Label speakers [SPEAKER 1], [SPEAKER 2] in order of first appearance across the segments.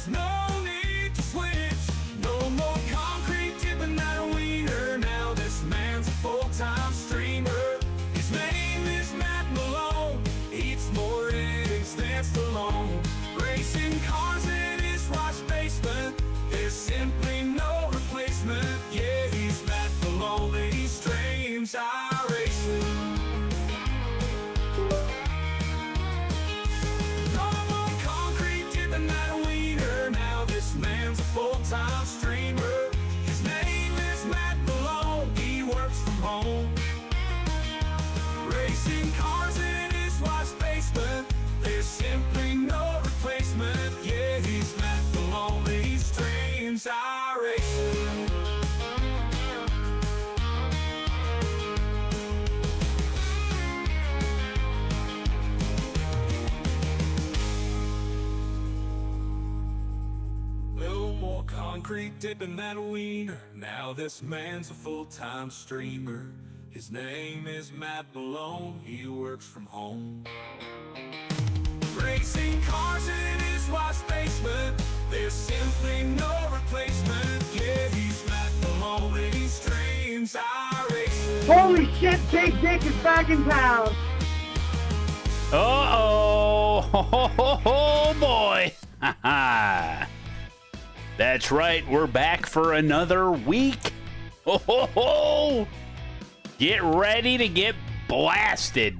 [SPEAKER 1] There's no need to switch. No more concrete tipping that wiener. Now this man's a full-time streamer. His name is Matt Malone. Eats more eggs than Stallone. Racing cars in his wash basement. There's simply no replacement. Yeah, he's Matt Malone and he streams iRacing. No more concrete tipping that wiener. Now this man's a full-time streamer. His name is Matt Malone. He works from home. Racing cars in his wash basement. There's simply no replacement. Yeah, he's Matt Malone and he streams iRacing. No more concrete dipping that wiener. Now this man's a full-time streamer. His name is Matt Malone. He works from home. Racing cars in his wash basement. There's simply no replacement. Yeah, he's Matt Malone and he streams iRacing.
[SPEAKER 2] Holy shit, Big Dick is back in town!
[SPEAKER 3] Uh-oh! Oh, boy! Ha-ha! That's right, we're back for another week! Ho-ho-ho! Get ready to get blasted!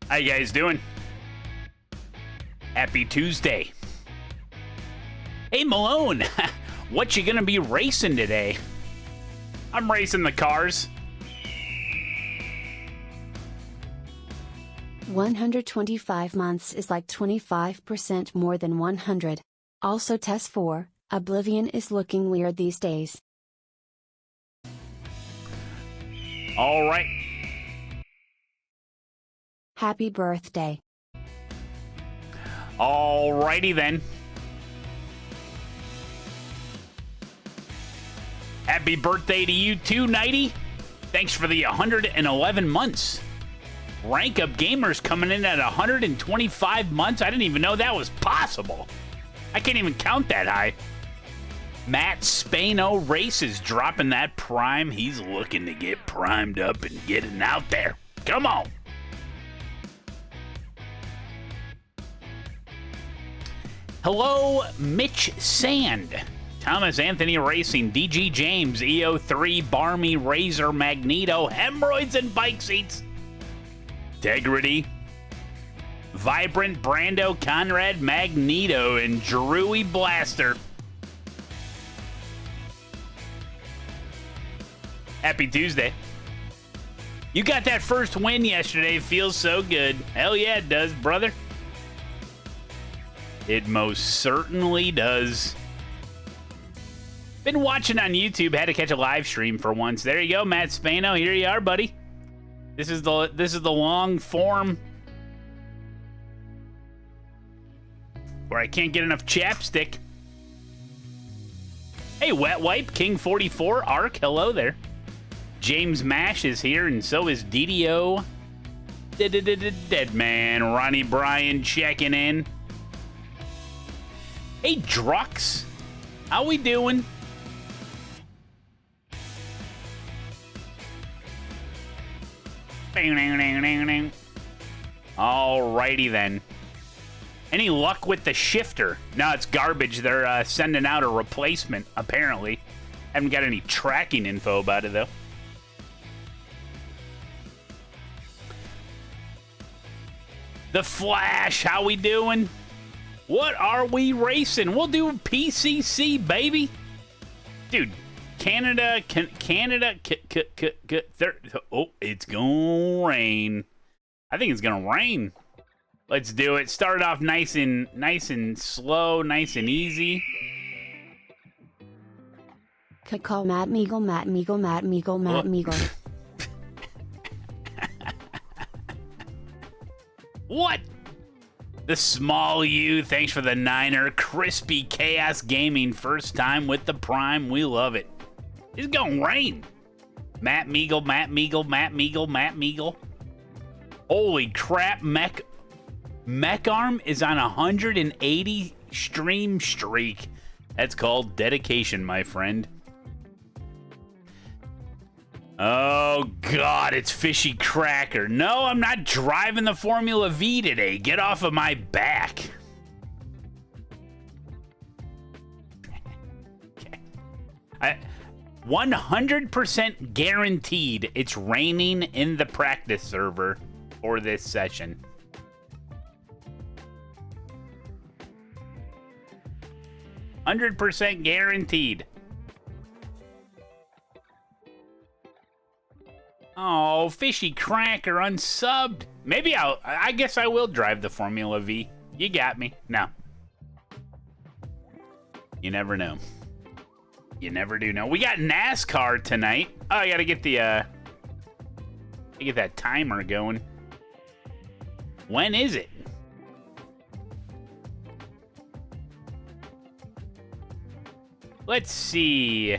[SPEAKER 3] How you guys doing? Happy Tuesday. Hey Malone, what you gonna be racing today? I'm racing the cars.
[SPEAKER 4] 125 months is like 25% more than 100. Also test 4, Oblivion is looking weird these days.
[SPEAKER 3] Alright.
[SPEAKER 4] Happy birthday.
[SPEAKER 3] Alrighty then. Happy birthday to you too, Nighty. Thanks for the 111 months. Rank Up Gamers coming in at 125 months. I didn't even know that was possible. I can't even count that high. Matt Spano Races dropping that prime. He's looking to get primed up and getting out there. Come on. Hello, Mitch Sand. Thomas Anthony Racing, DG James, EO3, Barmy, Razor, Magneto, Hemorrhoids and Bike Seats. Integrity. Vibrant, Brando, Conrad, Magneto, and Drewy Blaster. Happy Tuesday. You got that first win yesterday. Feels so good. Hell yeah, it does, brother. It most certainly does. Been watching on YouTube. Had to catch a live stream for once. There you go, Matt Spano. Here you are, buddy. This is the long form where I can't get enough chapstick. Hey, Wet Wipe, King 44, Ark. Hello there. James Mash is here, and so is DDO. Dead Man. Ronnie Bryan checking in. Hey, Drux. How we doing? Alrighty then. Any luck with the shifter? No, it's garbage. They're sending out a replacement, apparently. Haven't got any tracking info about it, though. The Flash, how we doing? What are we racing? We'll do PCC, baby. Dude, Canada, oh, it's gonna rain. I think it's gonna rain. Let's do it. Start off nice and slow, nice and easy.
[SPEAKER 4] Call Matt Meagle, Matt Meagle, Matt Meagle, Matt Meagle.
[SPEAKER 3] What? The Small U, thanks for the Niner. Crispy Chaos Gaming, first time with the Prime. We love it. It's gonna rain. Matt Meagle, Matt Meagle, Matt Meagle, Matt Meagle. Holy crap, Mech Mech Arm is on a 180 stream streak. That's called dedication, my friend. Oh, God, it's Fishy Cracker. No, I'm not driving the Formula V today. Get off of my back. Okay. 100% guaranteed it's raining in the practice server for this session. %100 guaranteed. Oh, Fishy Cracker unsubbed. Maybe I guess I will drive the Formula V. You got me. No. You never know. You never do know. We got NASCAR tonight. Oh, I gotta get the get that timer going. When is it? Let's see.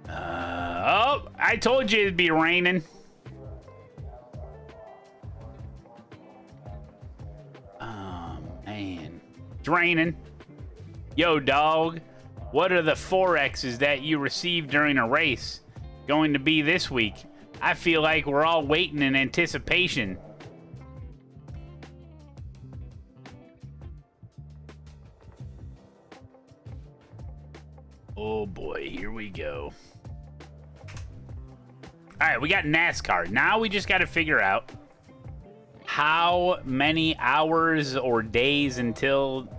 [SPEAKER 3] Oh, I told you it'd be raining. Oh, man. It's raining. Yo, dog. What are the 4Xs that you received during a race going to be this week? I feel like we're all waiting in anticipation. Oh boy, here we go. All right, we got NASCAR. Now we just got to figure out how many hours or days until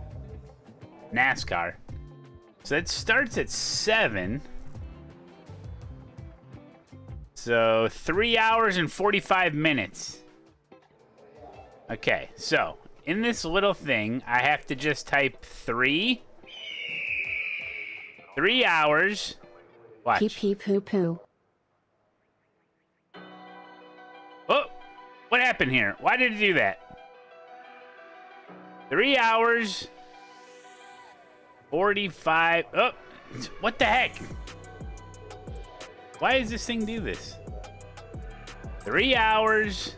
[SPEAKER 3] NASCAR. So it starts at 7. So 3 hours and 45 minutes. Okay, so in this little thing, I have to just type 3 hours. Watch.
[SPEAKER 4] Pee pee poo poo.
[SPEAKER 3] Oh, what happened here? Why did it do that? 3 hours, 45. Oh, what the heck? Why does this thing do this? 3 hours,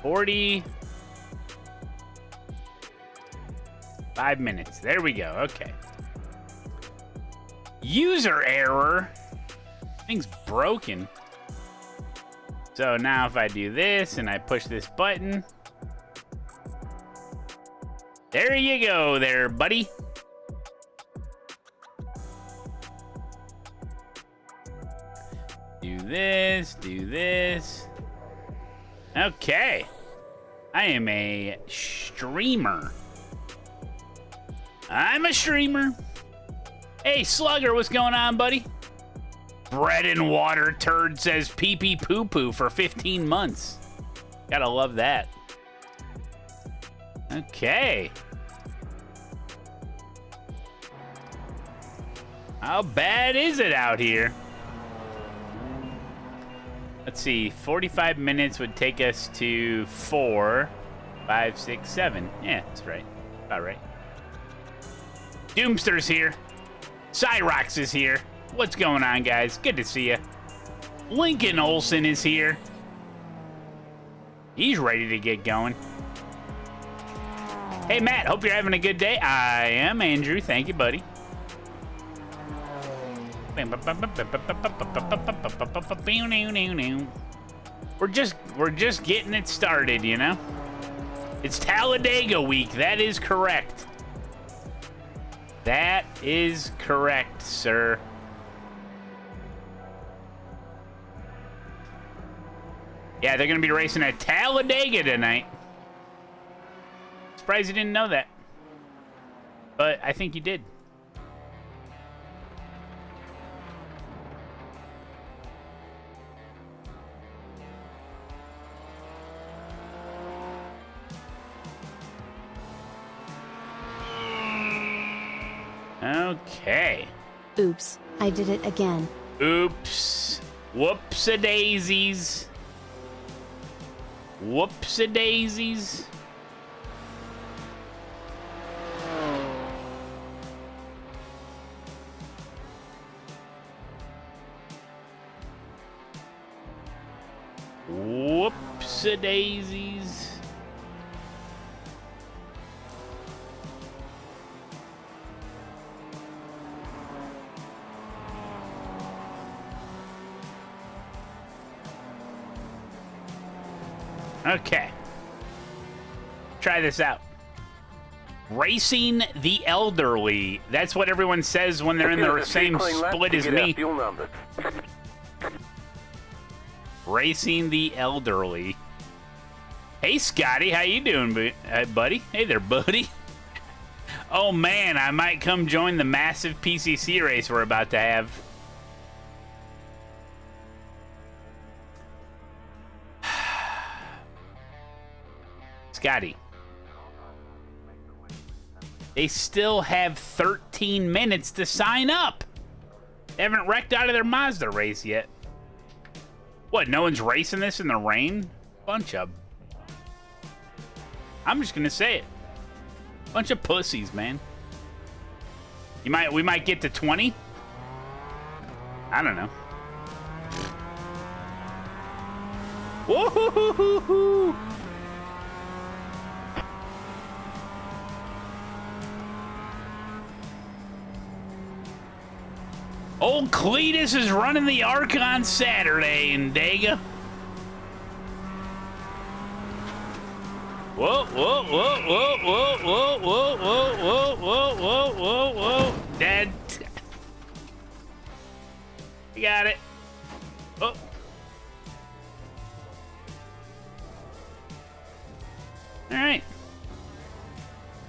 [SPEAKER 3] 45 minutes. There we go. Okay. User error. Thing's broken. So now if I do this and I push this button. There you go there, buddy. Do this, do this. Okay. I am a streamer. I'm a streamer. Hey, Slugger, what's going on, buddy? Bread and water turd says pee pee poo poo for 15 months. Gotta love that. Okay. How bad is it out here? Let's see, 45 minutes would take us to 4, 5, 6, 7. Yeah, that's right. About right. Doomster's here. Cyrox is here. What's going on, guys? Good to see you. Lincoln Olson is here. He's ready to get going. Hey, Matt, hope you're having a good day. I am, Andrew. Thank you, buddy. We're just getting it started, you know? It's Talladega week. That is correct. That is correct, sir. Yeah, they're going to be racing at Talladega tonight. Surprised you didn't know that. But I think you did. Okay.
[SPEAKER 4] Oops, I did it again.
[SPEAKER 3] Oops. Whoops-a-daisies. Whoops-a-daisies. Whoopsie-daisies. Okay. Try this out. Racing the elderly. That's what everyone says when they're in the same split as me. Racing the elderly. Hey, Scotty. How you doing, buddy? Hey there, buddy. Oh, man. I might come join the massive PCC race we're about to have. Scotty. They still have 13 minutes to sign up. They haven't wrecked out of their Mazda race yet. What, no one's racing this in the rain? Bunch of... I'm just gonna say it. Bunch of pussies, man. We might get to 20? I don't know. Woo-hoo-hoo-hoo-hoo! Old Cletus is running the ARC on Saturday in Dega. Whoa, whoa, whoa, whoa, whoa, whoa, whoa, whoa, whoa, whoa, whoa, whoa, whoa. Dead. You got it. Oh. All right.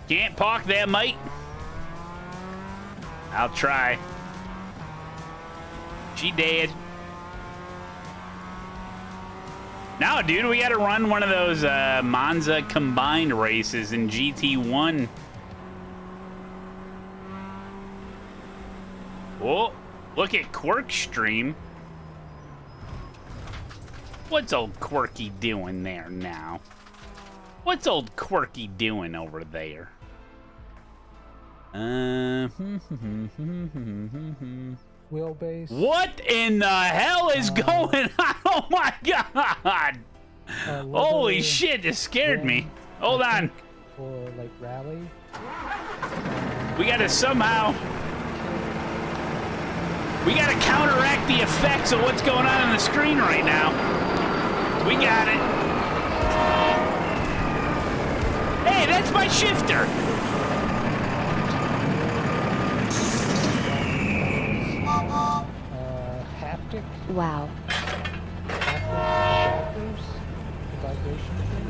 [SPEAKER 3] Can't park there, mate. I'll try. She dead. Now, dude, we gotta run one of those Monza combined races in GT1. Oh, look at Quirk stream. What's old Quirky doing there now? What's old Quirky doing over there?
[SPEAKER 5] Wheelbase.
[SPEAKER 3] What in the hell is going on? Oh my god! Holy shit, this scared me. Hold on.
[SPEAKER 5] For like rally.
[SPEAKER 3] We gotta somehow... We gotta counteract the effects of what's going on the screen right now. We got it. Hey, that's my shifter!
[SPEAKER 5] Haptic.
[SPEAKER 4] Wow.
[SPEAKER 5] Vibration thing.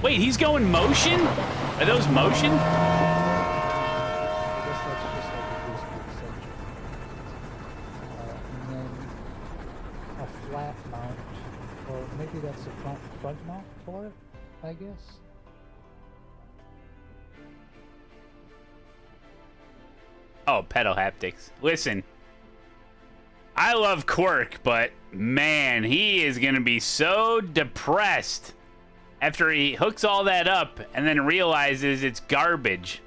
[SPEAKER 3] Wait, he's going motion? Are those motion?
[SPEAKER 5] I guess that's just like a boost sensor. And then a flat mount, or maybe that's the front mount for it, I guess.
[SPEAKER 3] Oh, pedal haptics. Listen. I love Quirk, but man, he is going to be so depressed after he hooks all that up and then realizes it's garbage.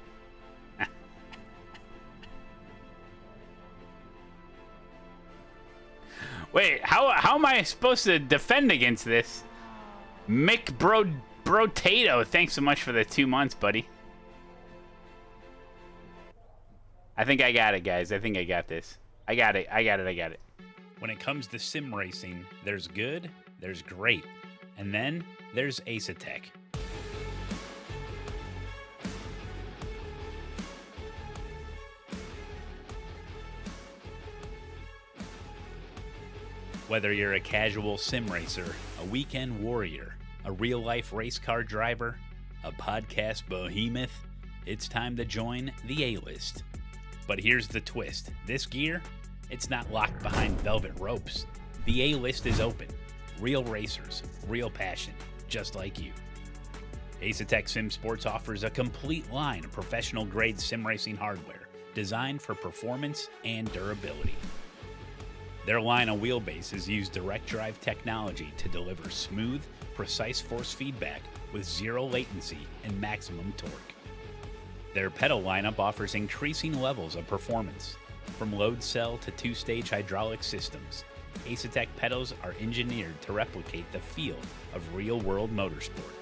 [SPEAKER 3] Wait, how am I supposed to defend against this? Mick Brotato, thanks so much for the 2 months, buddy. I think I got it, guys. I think I got this. I got it. When it comes to sim racing, there's good, there's great, and then there's ASETEK. Whether you're a casual sim racer, a weekend warrior, a real-life race car driver, a podcast behemoth, it's time to join the A-List. But here's the twist. This gear, it's not locked behind velvet ropes. The A-List is open. Real racers, real passion, just like you. ASETEK Sim Sports offers a complete line of professional-grade sim racing hardware designed for performance and durability. Their line of wheelbases use direct drive technology to deliver smooth, precise force feedback with zero latency and maximum torque. Their pedal lineup offers increasing levels of performance, from load cell to two-stage hydraulic systems, ASETEK pedals are engineered to replicate the feel of real-world motorsport.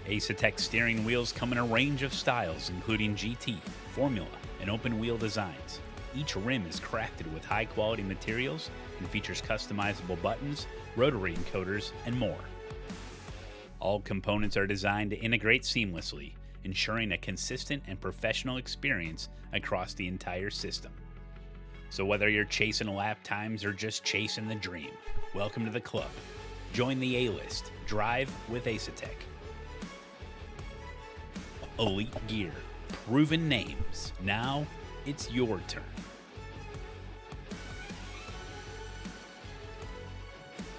[SPEAKER 3] ASETEK steering wheels come in a range of styles, including GT, Formula, and open-wheel designs. Each rim is crafted with high-quality materials and features customizable buttons, rotary encoders, and more. All components are designed to integrate seamlessly, ensuring a consistent and professional experience across the entire system. So whether you're chasing lap times or just chasing the dream, welcome to the club. Join the A-list. Drive with ASETEK. Elite gear, proven names. Now it's your turn.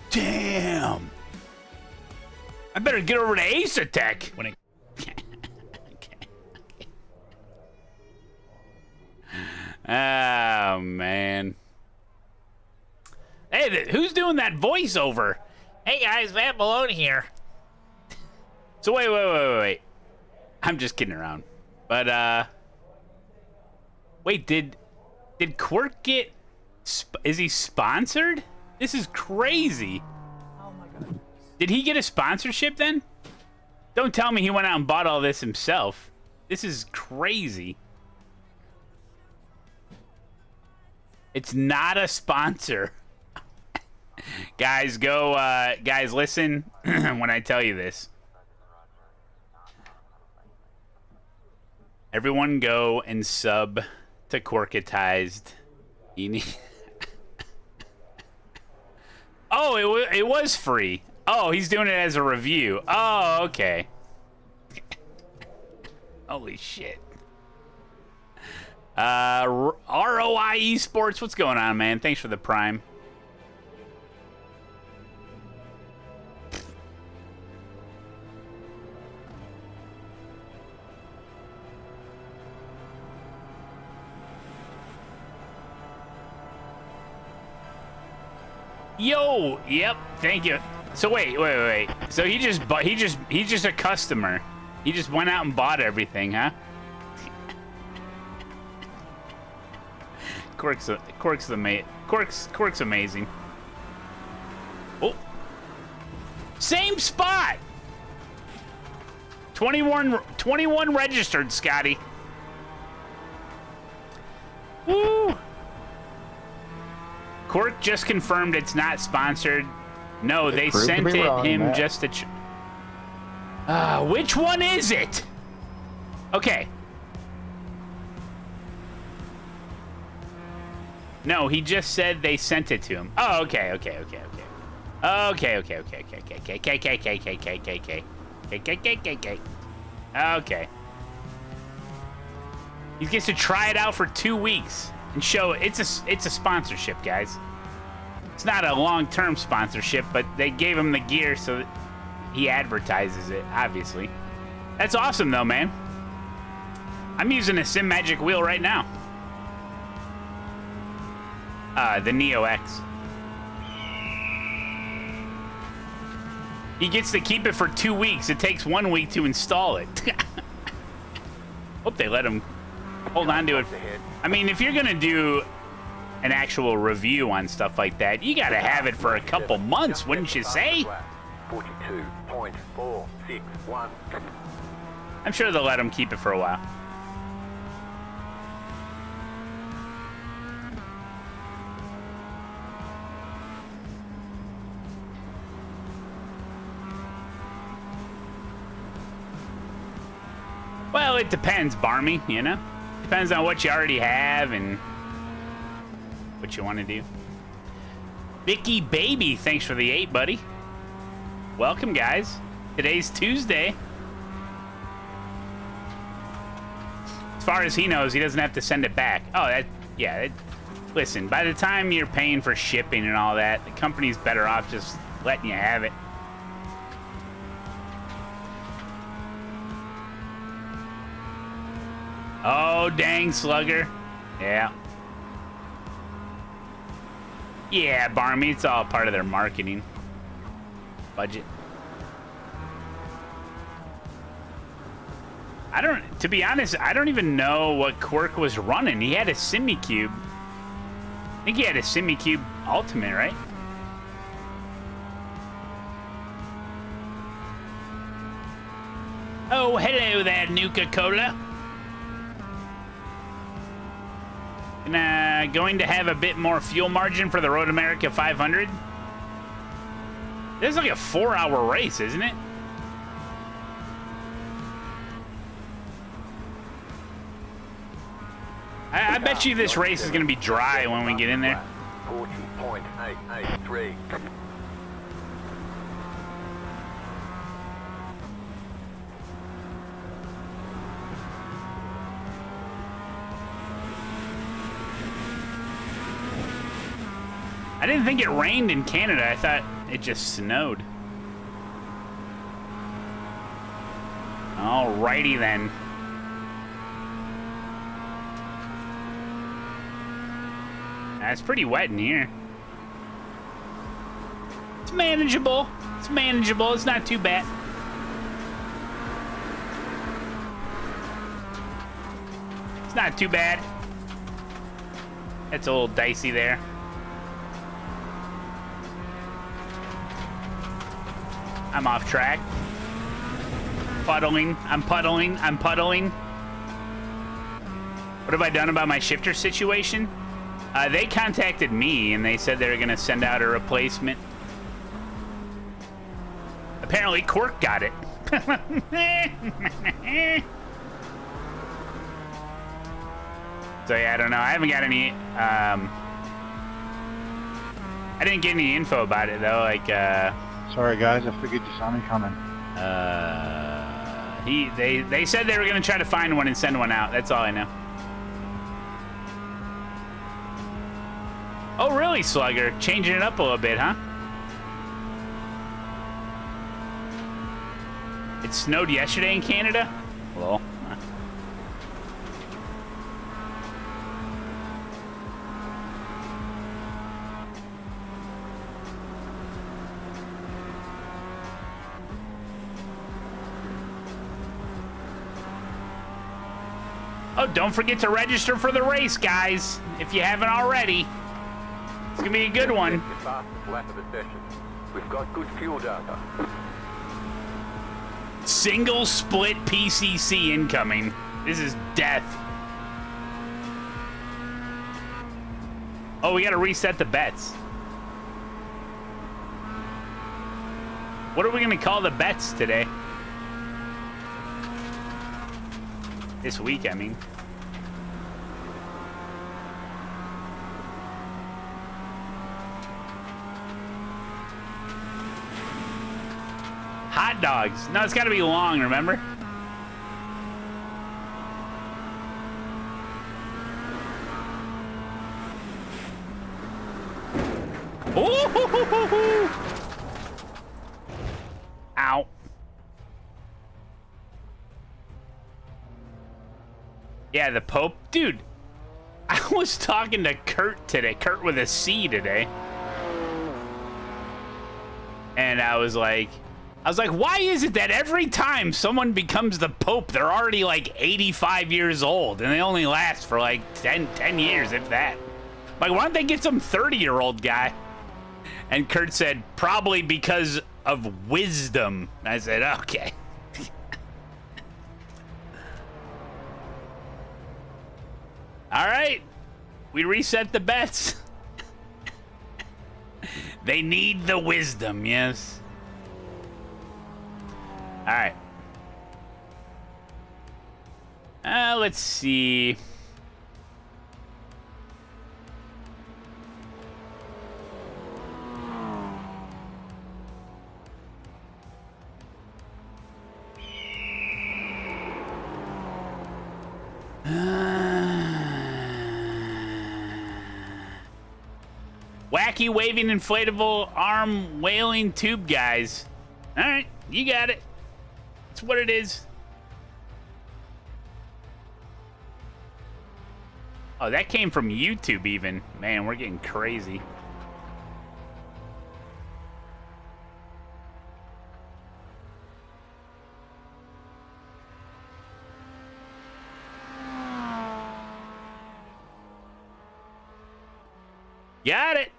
[SPEAKER 3] Damn! I better get over to ASETEK when it. Oh man! Hey, who's doing that voiceover?
[SPEAKER 6] Hey guys, Matt Malone here.
[SPEAKER 3] So wait. I'm just kidding around. But wait, did Quirk get? Is he sponsored? This is crazy.
[SPEAKER 5] Oh my god.
[SPEAKER 3] Did he get a sponsorship then? Don't tell me he went out and bought all this himself. This is crazy. It's not a sponsor. Guys, guys, listen when I tell you this. Everyone go and sub to Quirkatized. You need... Oh, it was free. Oh, he's doing it as a review. Oh, okay. Holy shit. ROI Esports, what's going on, man? Thanks for the Prime. Yo, yep, thank you. So wait. So he's just a customer. He just went out and bought everything, huh? Quirk's amazing. Oh, same spot. 21 registered, Scotty. Woo. Quirk just confirmed it's not sponsored. No, they sent him just to. Which one is it? Okay. No, he just said they sent it to him. Oh, okay. Okay. He gets to try it out for 2 weeks and show it's a sponsorship, guys. It's not a long-term sponsorship, but they gave him the gear so that he advertises it, obviously. That's awesome, though, man. I'm using a Sim Magic wheel right now. The Neo X. He gets to keep it for 2 weeks. It takes 1 week to install it. Hope they let him hold on to it. I mean, if you're gonna do an actual review on stuff like that, you gotta have it for a couple months, wouldn't you say?
[SPEAKER 7] 42.461.
[SPEAKER 3] I'm sure they'll let him keep it for a while. Well, it depends, Barmy, you know? Depends on what you already have and what you want to do. Vicky Baby, thanks for the 8, buddy. Welcome, guys. Today's Tuesday. As far as he knows, he doesn't have to send it back. Oh, listen, by the time you're paying for shipping and all that, the company's better off just letting you have it. Oh, dang, Slugger. Yeah. Yeah, Barmy, it's all part of their marketing budget. To be honest, I don't even know what Quirk was running. He had a Simicube. I think he had a Simicube Ultimate, right? Oh, hello there, Coca-Cola. Going to have a bit more fuel margin for the Road America 500. This is like a 4-hour race, isn't it? I bet you this race is going to be dry when we get in there.
[SPEAKER 7] 40.883.
[SPEAKER 3] I didn't think it rained in Canada. I thought it just snowed. Alrighty then. It's pretty wet in here. It's manageable. It's manageable. It's not too bad. It's not too bad. It's a little dicey there. I'm off track. Puddling. I'm puddling. I'm puddling. What have I done about my shifter situation? They contacted me and they said they were going to send out a replacement. Apparently, Quirk got it. So yeah, I don't know. I haven't got any. I didn't get any info about it though. Like.
[SPEAKER 5] Sorry guys, I figured you saw me coming.
[SPEAKER 3] They said they were going to try to find one and send one out. That's all I know. Oh, really, Slugger? Changing it up a little bit, huh? It snowed yesterday in Canada? Well. Oh, don't forget to register for the race, guys, if you haven't already. It's gonna be a good one.
[SPEAKER 7] We've got good fuel data.
[SPEAKER 3] Single split PCC incoming. This is death. Oh, we gotta reset the bets. What are we gonna call the bets today? This week, I mean. Hot dogs. No, it's got to be long, remember? Ooh! Ow. Yeah, the Pope. Dude, I was talking to Kurt today. Kurt with a C today. And I was like, why is it that every time someone becomes the Pope, they're already like 85 years old and they only last for like 10 years, if that? Like, why don't they get some 30-year-old guy? And Kurt said, probably because of wisdom. I said, okay. All right. We reset the bets. They need the wisdom, yes. All right. Let's see. Wacky waving inflatable arm whaling tube guys. All right, you got it. That's what it is. Oh, that came from YouTube even. Man, we're getting crazy. Got it.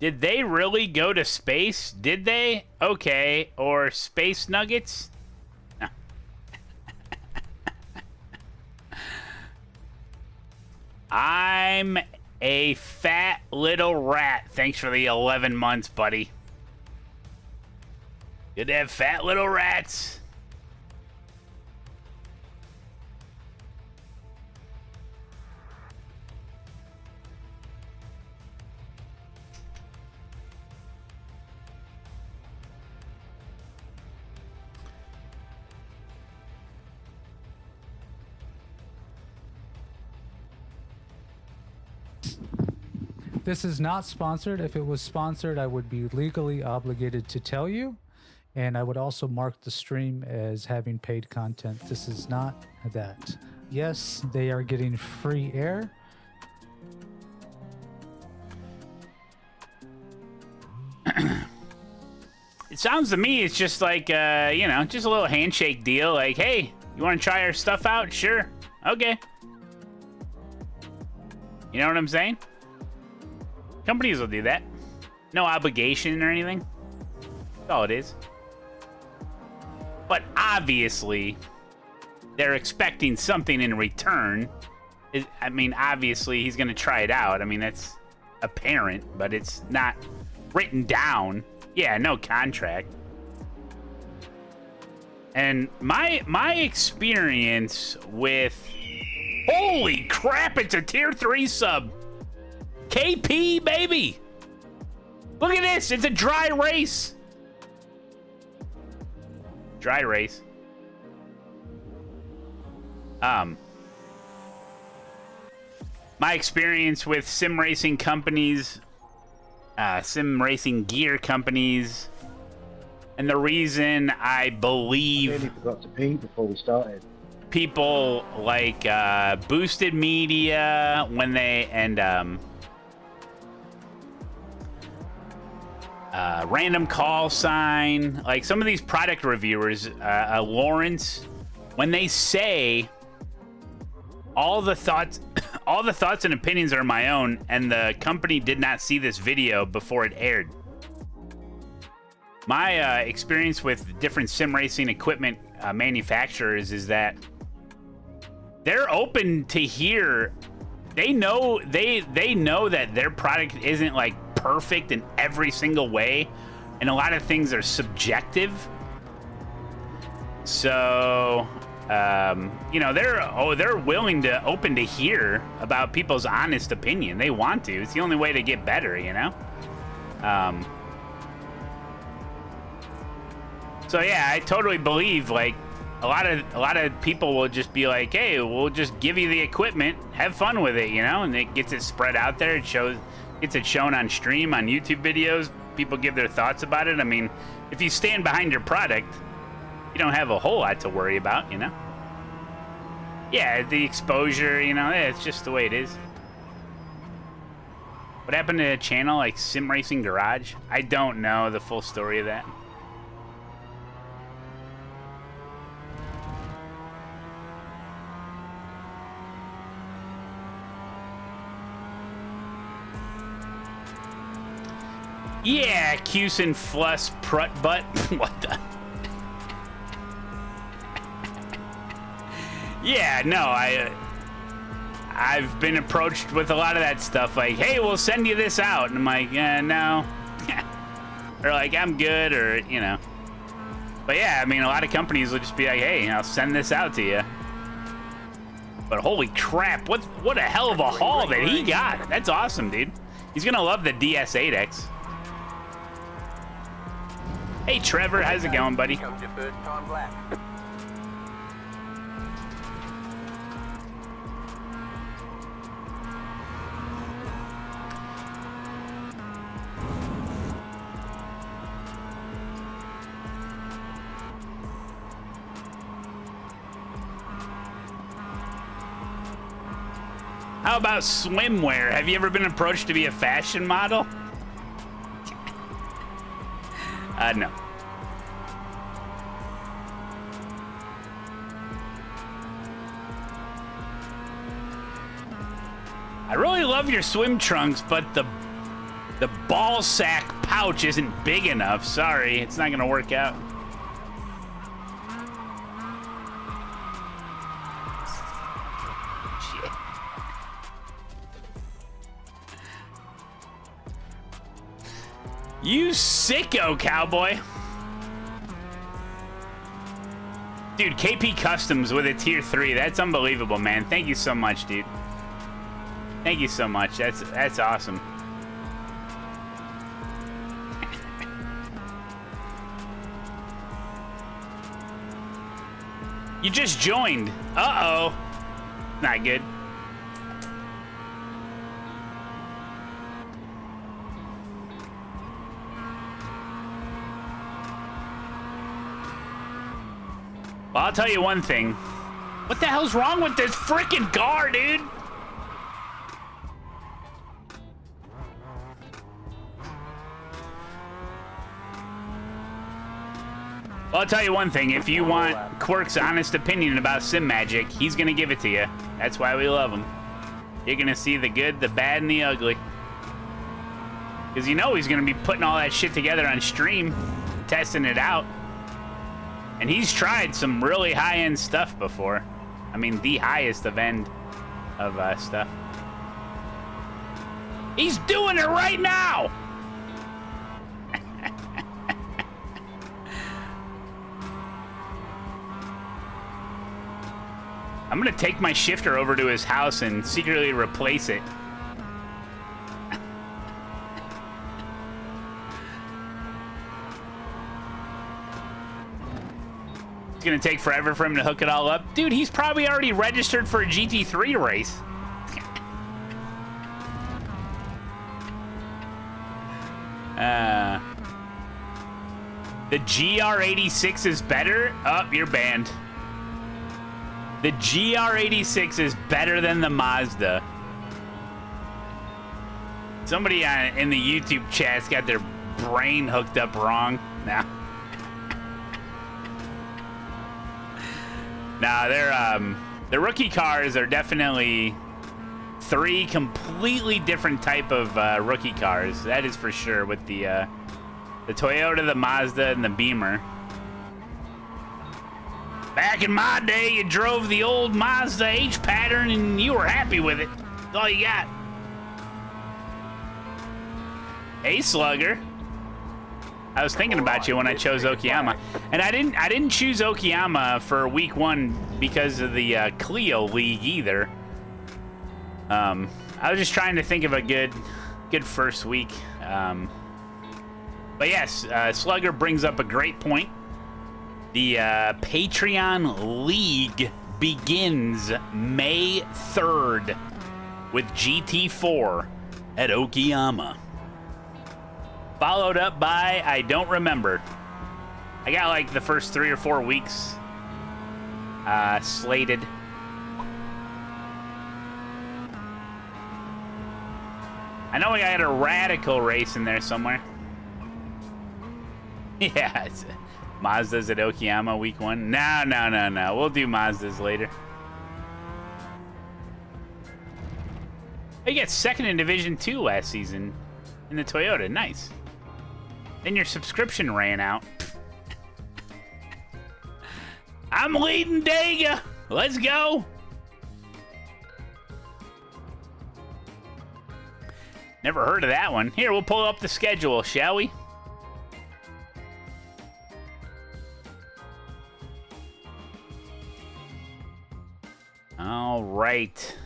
[SPEAKER 3] Did they really go to space? Did they? Okay. Or space nuggets? No. I'm a fat little rat. Thanks for the 11 months, buddy. Good to have fat little rats.
[SPEAKER 5] This is not sponsored. If it was sponsored, I would be legally obligated to tell you. And I would also mark the stream as having paid content. This is not that. Yes, they are getting free air.
[SPEAKER 3] It sounds to me it's just like, you know, just a little handshake deal. Like, hey, you want to try our stuff out? Sure. Okay. You know what I'm saying? Companies will do that. No obligation or anything. That's all it is. But obviously, they're expecting something in return. I mean, obviously, he's going to try it out. I mean, that's apparent, but it's not written down. Yeah, no contract. And my experience with... Holy crap, it's a tier 3 sub. KP, baby. Look at this. It's a dry race. Dry race. My experience with sim racing companies, sim racing gear companies, and the reason I believe...
[SPEAKER 7] I nearly forgot to pee before we started.
[SPEAKER 3] People like Boosted Media when they... and Random Call Sign, like some of these product reviewers, Lawrence, when they say all the thoughts and opinions are my own, and the company did not see this video before it aired. My experience with different sim racing equipment manufacturers is that they're open to hear. They know that their product isn't like perfect in every single way, and a lot of things are subjective. So, you know, they're willing to open to hear about people's honest opinion. They want to. It's the only way to get better, you know. So yeah, I totally believe like a lot of people will just be like, hey, we'll just give you the equipment, have fun with it, you know, and it gets it spread out there. It gets it shown on stream, on YouTube videos. People give their thoughts about it. I mean, if you stand behind your product, you don't have a whole lot to worry about, you know. Yeah, the exposure, you know, it's just the way it is. What happened to a channel like Sim Racing Garage? I don't know the full story of that. Yeah, Cusin Fluss Prut Butt. What the? Yeah, no, I've been approached with a lot of that stuff. Like, hey, we'll send you this out, and I'm like, no. Or like, I'm good, or you know. But yeah, I mean, a lot of companies will just be like, hey, I'll send this out to you. But holy crap, what a hell of a haul that he got. That's awesome, dude. He's gonna love the DS8X. Hey Trevor, how's it going, buddy? How about swimwear? Have you ever been approached to be a fashion model? No. I really love your swim trunks, but the The ball sack pouch isn't big enough. Sorry, it's not gonna work out. Shit. You sicko, cowboy. Dude, KP Customs with a tier 3. That's unbelievable, man. Thank you so much, dude. Thank you so much. That's awesome. You just joined. Uh-oh. Not good. Well, I'll tell you one thing. What the hell's wrong with this freaking car, dude? Well, I'll tell you one thing. If you want Quirk's honest opinion about Sim Magic, he's going to give it to you. That's why we love him. You're going to see the good, the bad, and the ugly. Because you know he's going to be putting all that shit together on stream, testing it out. And he's tried some really high-end stuff before. I mean, the highest of end of stuff. He's doing it right now! I'm gonna take my shifter over to his house and secretly replace it. It's gonna take forever for him to hook it all up. Dude, he's probably already registered for a GT3 race. The GR86 is better? Oh, you're banned. The GR86 is better than the Mazda. Somebody in the YouTube chat's got their brain hooked up wrong. Nah. Nah, the rookie cars are definitely 3 completely different type of rookie cars. That is for sure, with the Toyota, the Mazda, and the Beamer. Back in my day, you drove the old Mazda H-pattern and you were happy with it. That's all you got. Hey, Slugger. I was thinking about you when I chose Okoyama. And I didn't choose Okoyama for week 1 because of the Clio League either. I was just trying to think of a good first week. But yes, Slugger brings up a great point. The Patreon League begins May 3rd with GT4 at Okoyama. Followed up by I don't remember. I got like the first 3 or 4 weeks slated. I know I got a radical race in there somewhere. Yeah, it's Mazda's at Okoyama week 1. No. We'll do Mazda's later. You got second in Division 2 last season in the Toyota. Nice. Then your subscription ran out. I'm leading Dega. Let's go. Never heard of that one. Here, we'll pull up the schedule, shall we? All right.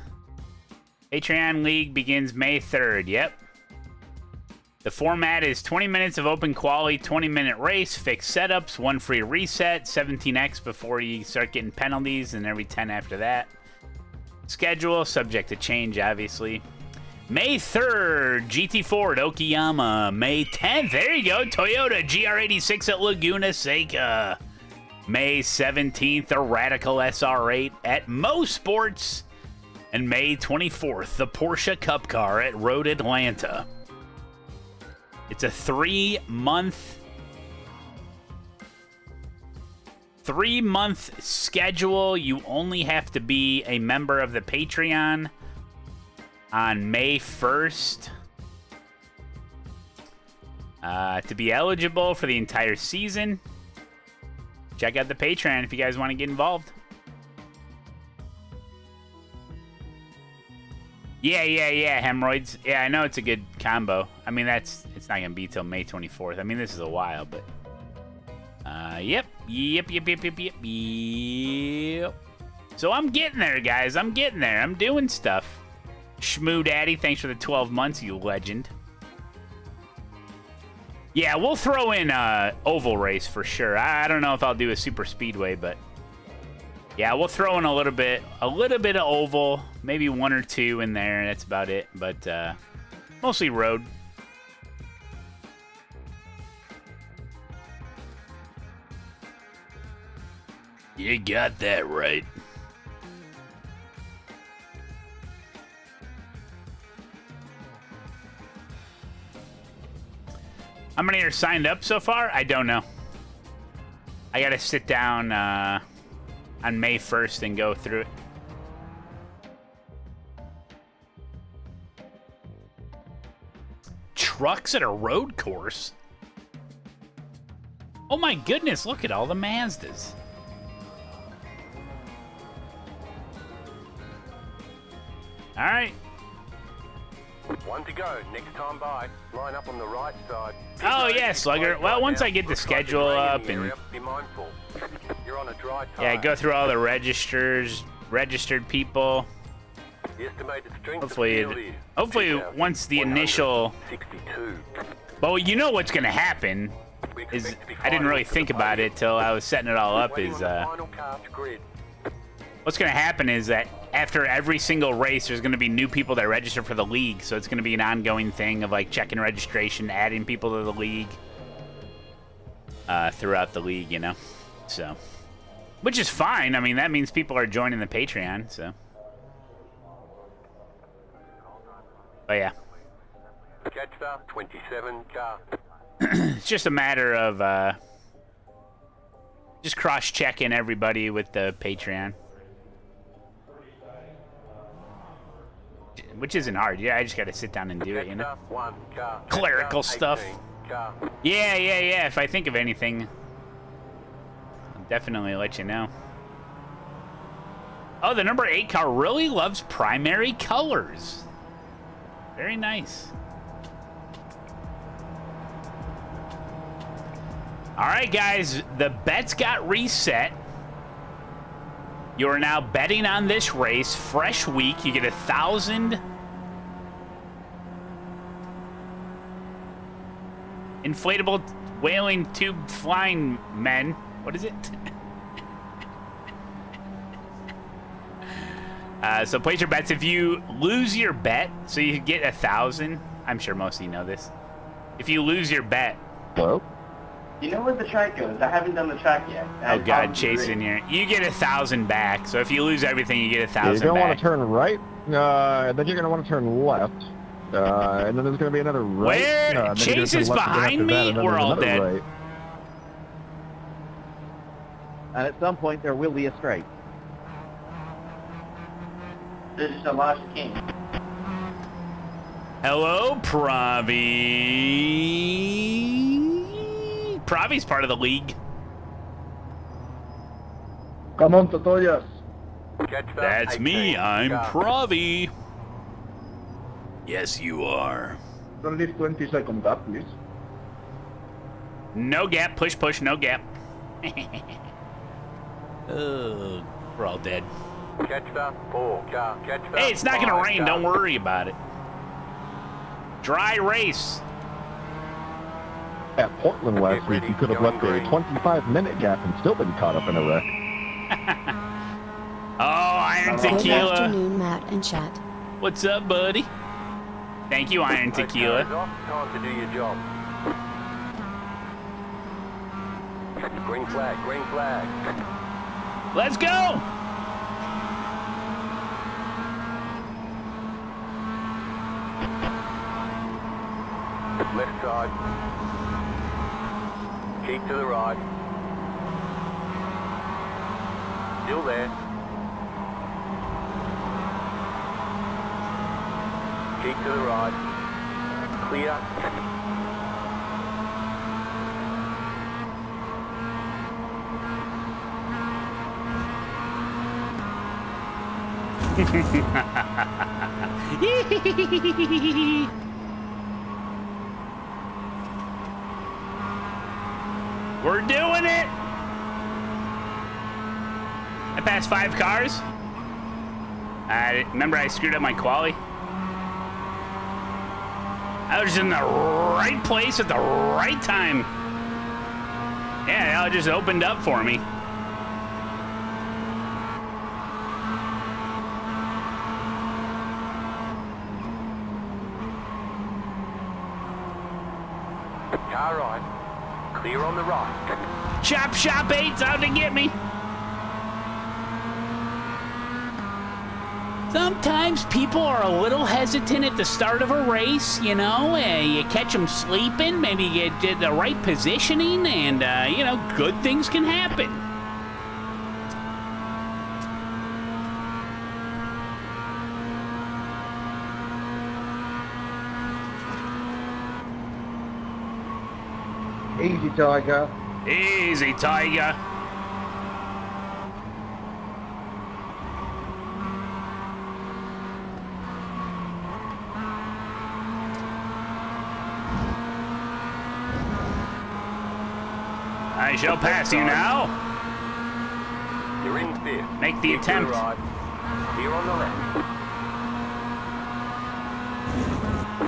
[SPEAKER 3] Patreon League begins May 3rd. Yep. The format is 20 minutes of open quali, 20-minute race, fixed setups, 1 free reset, 17x before you start getting penalties, and every 10 after that. Schedule, subject to change, obviously. May 3rd, GT4 at Okoyama. May 10th, there you go, Toyota GR86 at Laguna Seca. May 17th, a Radical SR8 at Mo Sports. And May 24th, the Porsche Cup Car at Road Atlanta. It's a 3-month schedule. You only have to be a member of the Patreon on May 1st. To be eligible for the entire season, check out the Patreon if you guys want to get involved. Yeah, hemorrhoids. Yeah, I know it's a good combo. I mean, it's not going to be till May 24th. I mean, this is a while, but... Yep. So I'm getting there, guys. I'm getting there. I'm doing stuff. Shmoo Daddy, thanks for the 12 months, you legend. Yeah, we'll throw in oval race for sure. I don't know if I'll do a super speedway, but yeah, we'll throw in a little bit of oval, maybe 1 or 2 in there. That's about it, but mostly road. You got that right. How many are signed up so far? I don't know. I gotta sit down on May 1st and go through it. Trucks at a road course? Oh my goodness, look at all the Mazdas. All right.
[SPEAKER 8] One to go. Next time by. Line up on the right side.
[SPEAKER 3] Oh yeah, Slugger. Well, once I get the schedule up and
[SPEAKER 8] be mindful. You're on a dry tire.
[SPEAKER 3] yeah, go through all the registered people.
[SPEAKER 8] The estimated strength
[SPEAKER 3] Hopefully, once the
[SPEAKER 8] 162.
[SPEAKER 3] initial. Well, you know what's gonna happen is I didn't really think about it till I was setting it all up. Is what's gonna happen is that after every single race, there's going to be new people that register for the league. So it's going to be an ongoing thing of like checking registration, adding people to the league throughout the league, you know. So, which is fine. I mean, that means people are joining the Patreon. So, but yeah,
[SPEAKER 8] Catch the 27 car.
[SPEAKER 3] it's just a matter of just cross-checking everybody with the Patreon. Which isn't hard. Yeah, I just got to sit down and do it, you know? Clerical stuff. Yeah. If I think of anything, I'll definitely let you know. Oh, the number 8 car really loves primary colors. Very nice. All right, guys. The bets got reset. You are now betting on this race. Fresh week. You get 1,000 inflatable whaling tube flying men. What is it? So place your bets. If you lose your bet, so you get 1,000. I'm sure most of you know this. If you lose your bet.
[SPEAKER 7] Hello?
[SPEAKER 2] You know where the track goes? I haven't done the track yet.
[SPEAKER 3] Oh God, Jason, you get 1,000 back. So if you lose everything, you get 1,000 back.
[SPEAKER 7] You're gonna want to turn right, and then you're gonna want to turn left, and then there's gonna be another right.
[SPEAKER 3] Where Chase is behind me, we're all dead.
[SPEAKER 7] Right.
[SPEAKER 2] And at some point, there will be a straight. This is the last king.
[SPEAKER 3] Hello, Pravi. Pravi's part of the league.
[SPEAKER 7] Come on, Totoyas.
[SPEAKER 3] That's me. I'm Pravi. Yes, you are.
[SPEAKER 7] Don't leave 20 seconds gap, please.
[SPEAKER 3] No gap. Push, no gap. Oh, we're all dead. Hey, it's not going to rain. Don't worry about it. Dry race.
[SPEAKER 7] At Portland last week, you could have left a 25-minute gap and still been caught up in a wreck.
[SPEAKER 3] Oh, Iron
[SPEAKER 4] Good
[SPEAKER 3] Tequila.
[SPEAKER 4] afternoon, Matt and chat.
[SPEAKER 3] What's up, buddy? Thank you, Iron Tequila.
[SPEAKER 8] Time to do your job. Green flag, green flag.
[SPEAKER 3] Let's go.
[SPEAKER 8] Left side. Keep to the right. Still there. Keep to the right. Clear.
[SPEAKER 3] We're doing it! I passed 5 cars. Remember I screwed up my quali? I was in the right place at the right time. Yeah, it just opened up for me.
[SPEAKER 8] Car right. Clear on the right.
[SPEAKER 3] Chop Shop 8's out to get me. Sometimes people are a little hesitant at the start of a race, you know. You catch them sleeping, maybe you get the right positioning, and, you know, good things can happen.
[SPEAKER 7] Easy, Tiger.
[SPEAKER 3] Easy, Tiger. I shall pass you now.
[SPEAKER 8] You're in fifth.
[SPEAKER 3] Make the attempt.
[SPEAKER 8] Right. Clear on the left.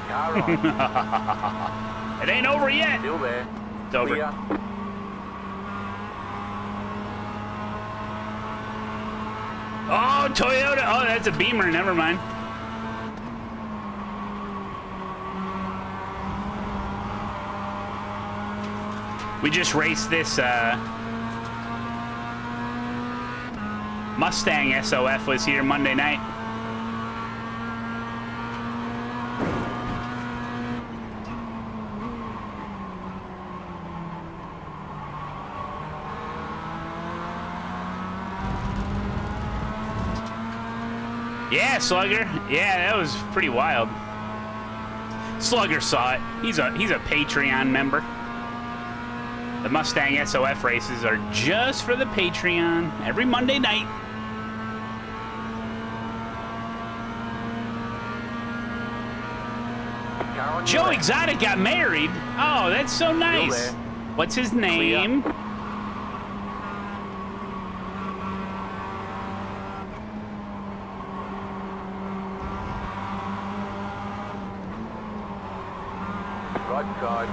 [SPEAKER 8] Car right.
[SPEAKER 3] It ain't over yet.
[SPEAKER 8] Still there.
[SPEAKER 3] It's over.
[SPEAKER 8] Clear.
[SPEAKER 3] Oh, Toyota. Oh, that's a Beamer. Never mind. We just raced this Mustang SOF was here Monday night. Yeah, Slugger. Yeah, that was pretty wild. Slugger saw it. He's a Patreon member. The Mustang SOF races are just for the Patreon every Monday night. Joe Exotic got married. Oh, that's so nice. What's his name?
[SPEAKER 8] Right side.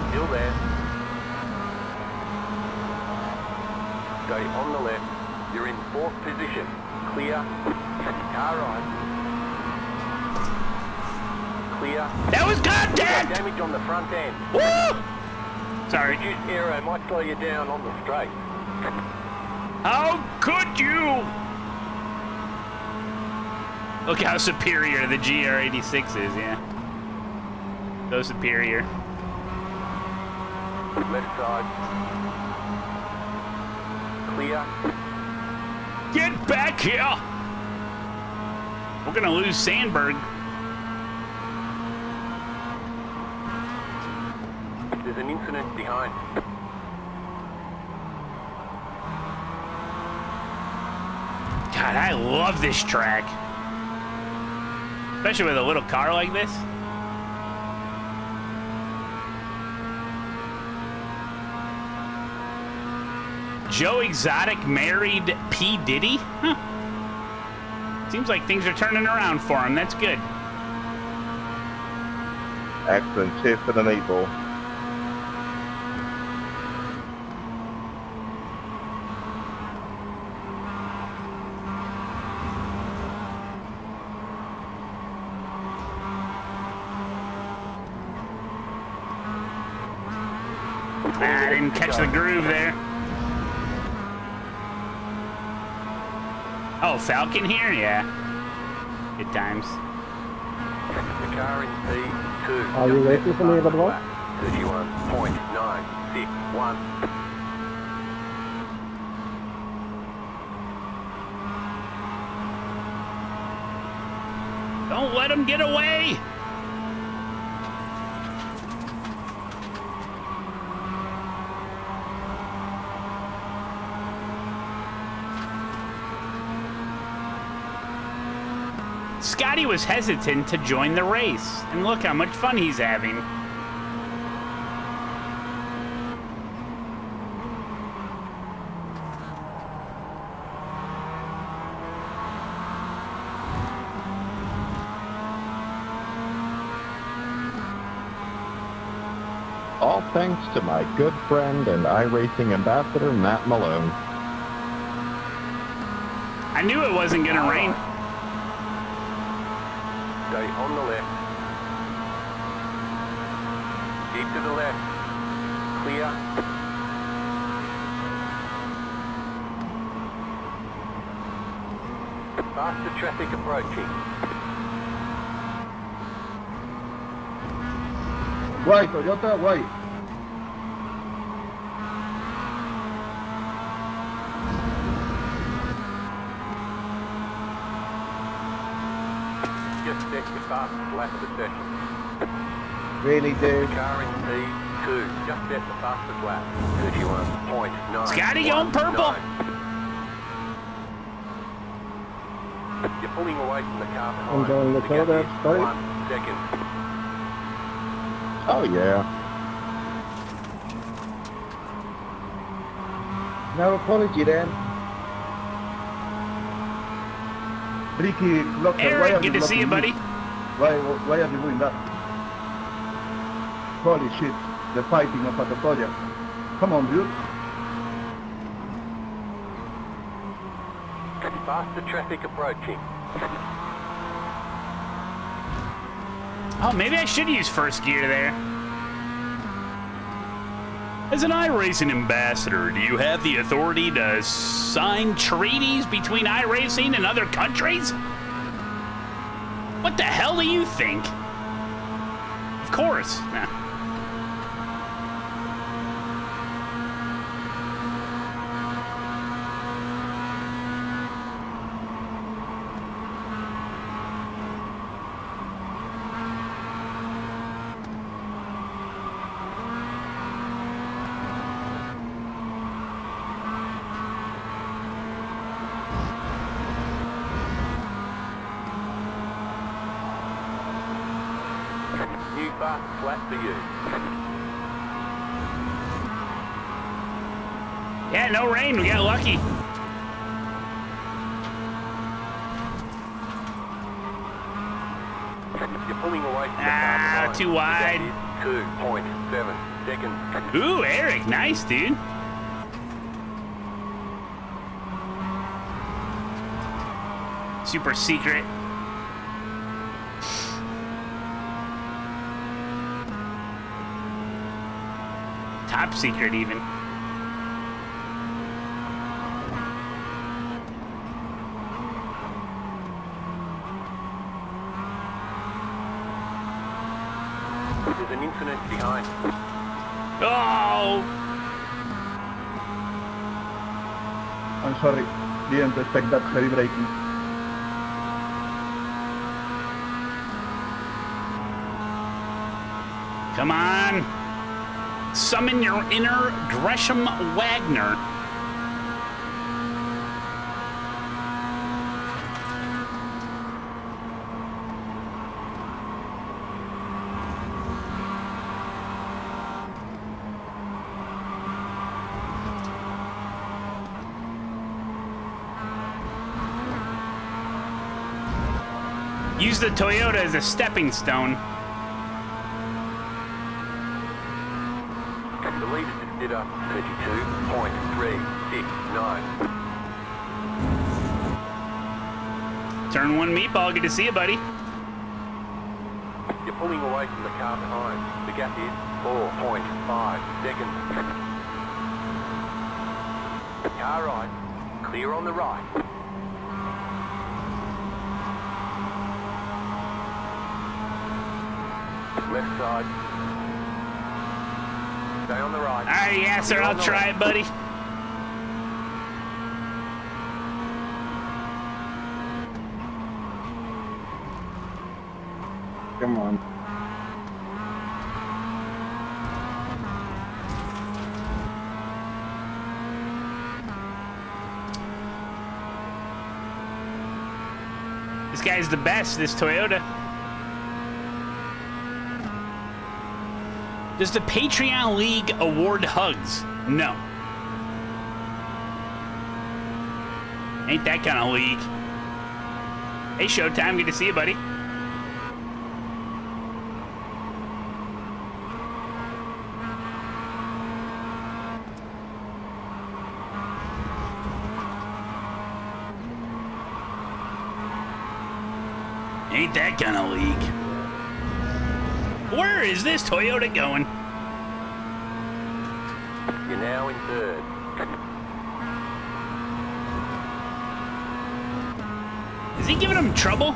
[SPEAKER 8] Still there. Stay on the left. You're in fourth position. Clear. Car right. Clear.
[SPEAKER 3] That was contact!
[SPEAKER 8] Damage on the front end.
[SPEAKER 3] Woo! Sorry.
[SPEAKER 8] Reduced aero might slow you down on the straight.
[SPEAKER 3] How could you? Look how superior the GR86 is, yeah. So superior.
[SPEAKER 8] Left side. Clear.
[SPEAKER 3] Get back here! We're gonna lose Sandberg.
[SPEAKER 8] There's an incident behind.
[SPEAKER 3] God, I love this track. Especially with a little car like this. Joe Exotic married P. Diddy? Huh. Seems like things are turning around for him. That's good.
[SPEAKER 7] Excellent. Cheers for the meatball.
[SPEAKER 3] I didn't catch the groove there. Oh, Falcon here? Yeah. Good times.
[SPEAKER 8] The car in P2.
[SPEAKER 7] Are you waiting for me at the block?
[SPEAKER 8] 31.961.
[SPEAKER 3] Don't let him get away! Scotty was hesitant to join the race, and look how much fun he's having.
[SPEAKER 7] All thanks to my good friend and iRacing ambassador, Matt Malone.
[SPEAKER 3] I knew it wasn't gonna rain.
[SPEAKER 8] Stay on the left. Keep to the left. Clear. Faster traffic approaching.
[SPEAKER 2] Guay, Toyota, guay.
[SPEAKER 8] Just set your fastest lap of the session.
[SPEAKER 2] Really, dude?
[SPEAKER 8] Car in P2. Just set the fastest lap. 31.9.
[SPEAKER 3] Scotty going purple.
[SPEAKER 8] You're pulling away from the car behind.
[SPEAKER 2] I'm going to
[SPEAKER 8] The
[SPEAKER 2] tell
[SPEAKER 8] gap
[SPEAKER 2] that,
[SPEAKER 8] is
[SPEAKER 2] sorry.
[SPEAKER 8] 1 second.
[SPEAKER 7] Oh, yeah.
[SPEAKER 2] No apology then. Ricky, look,
[SPEAKER 3] Eric, good to see you, buddy.
[SPEAKER 2] Why are you doing that? Holy shit, the fighting of Okoyama. Come on, dude.
[SPEAKER 8] Faster traffic approaching.
[SPEAKER 3] Oh, maybe I should use first gear there. As an iRacing ambassador, do you have the authority to sign treaties between iRacing and other countries? What the hell do you think? Of course. Nah.
[SPEAKER 8] New fast flat for you.
[SPEAKER 3] Yeah, no rain. We got lucky.
[SPEAKER 8] You're pulling away from the car behind.
[SPEAKER 3] Too wide.
[SPEAKER 8] The gap is 2.7 seconds.
[SPEAKER 3] Ooh, Eric, nice, dude. Super secret. Top secret, even.
[SPEAKER 8] There's an incident behind.
[SPEAKER 3] Oh!
[SPEAKER 2] I'm sorry, didn't expect that heavy braking.
[SPEAKER 3] Come on. Summon your inner Gresham Wagner. Use the Toyota as a stepping stone.
[SPEAKER 8] The leader just did a 32.369.
[SPEAKER 3] Turn one meatball. Good to see you, buddy.
[SPEAKER 8] You're pulling away from the car behind. The gap is 4.5 seconds. Car right. Clear on the right. Left side. Stay on the right.
[SPEAKER 3] All right, yeah, sir.
[SPEAKER 8] Clear on
[SPEAKER 3] I'll
[SPEAKER 8] the
[SPEAKER 3] try
[SPEAKER 8] left.
[SPEAKER 3] it, buddy.
[SPEAKER 2] Come on.
[SPEAKER 3] This guy's the best, this Toyota. Does the Patreon League award hugs? No. Ain't that kind of league. Hey, Showtime, good to see you, buddy. Ain't that kind of league. Where is this Toyota going?
[SPEAKER 8] You're now in third.
[SPEAKER 3] Is he giving him trouble?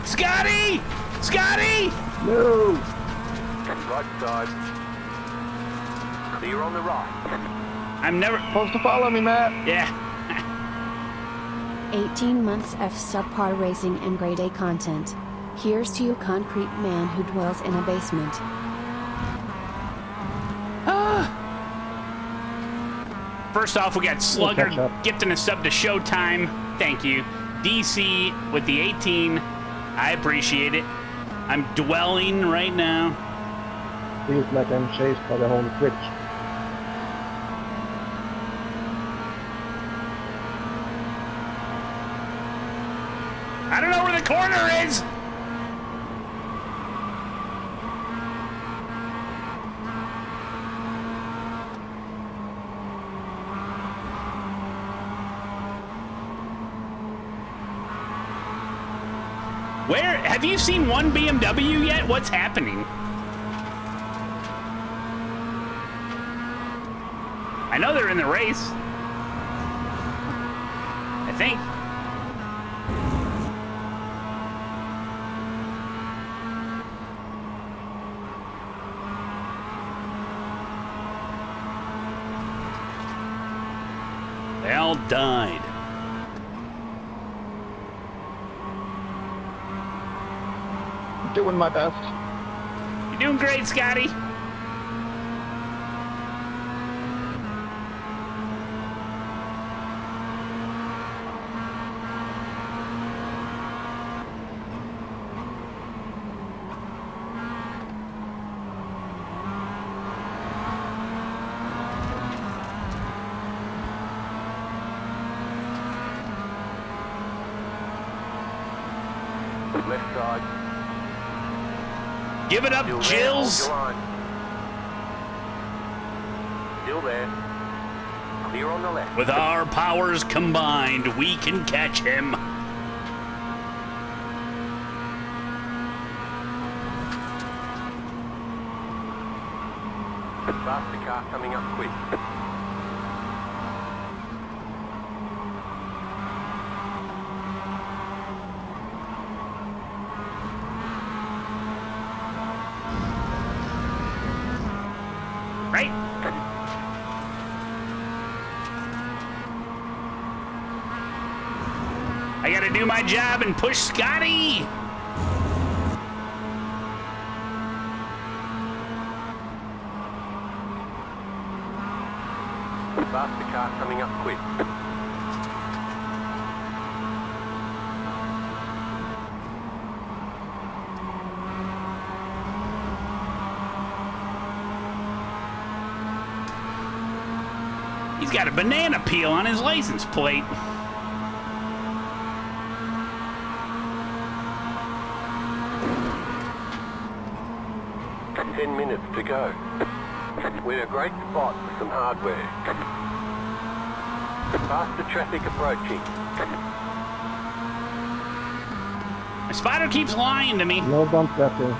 [SPEAKER 3] Scotty! Scotty!
[SPEAKER 7] No!
[SPEAKER 8] Right side. Clear on the right.
[SPEAKER 3] I'm never...
[SPEAKER 7] Supposed to follow me, Matt.
[SPEAKER 3] Yeah.
[SPEAKER 4] 18 months of subpar racing and grade A content. Here's to you, concrete man who dwells in a basement.
[SPEAKER 3] First off, we got Slugger
[SPEAKER 7] catch up.
[SPEAKER 3] gifting a sub to Showtime. Thank you. DC with the 18. I appreciate it. I'm dwelling right now.
[SPEAKER 7] Feels like I'm chased by the home switch.
[SPEAKER 3] I don't know where the corner is. Where? Have you seen one BMW yet? What's happening? I know they're in the race. I think. They all died.
[SPEAKER 7] Doing my best.
[SPEAKER 3] You're doing great, Scotty.
[SPEAKER 8] Left side.
[SPEAKER 3] Give it up,
[SPEAKER 8] Still there,
[SPEAKER 3] Jills.
[SPEAKER 8] hold your line. Still there. Clear on the left.
[SPEAKER 3] With our powers combined, we can catch him.
[SPEAKER 8] Faster car coming up quick.
[SPEAKER 3] Right? I gotta do my job and push Scotty.
[SPEAKER 8] Faster car coming up quick.
[SPEAKER 3] He's got a banana peel on his license plate.
[SPEAKER 8] Ten minutes to go. We're in a great spot for some hardware. Faster traffic approaching.
[SPEAKER 3] My spider keeps lying to me.
[SPEAKER 7] No bumps after.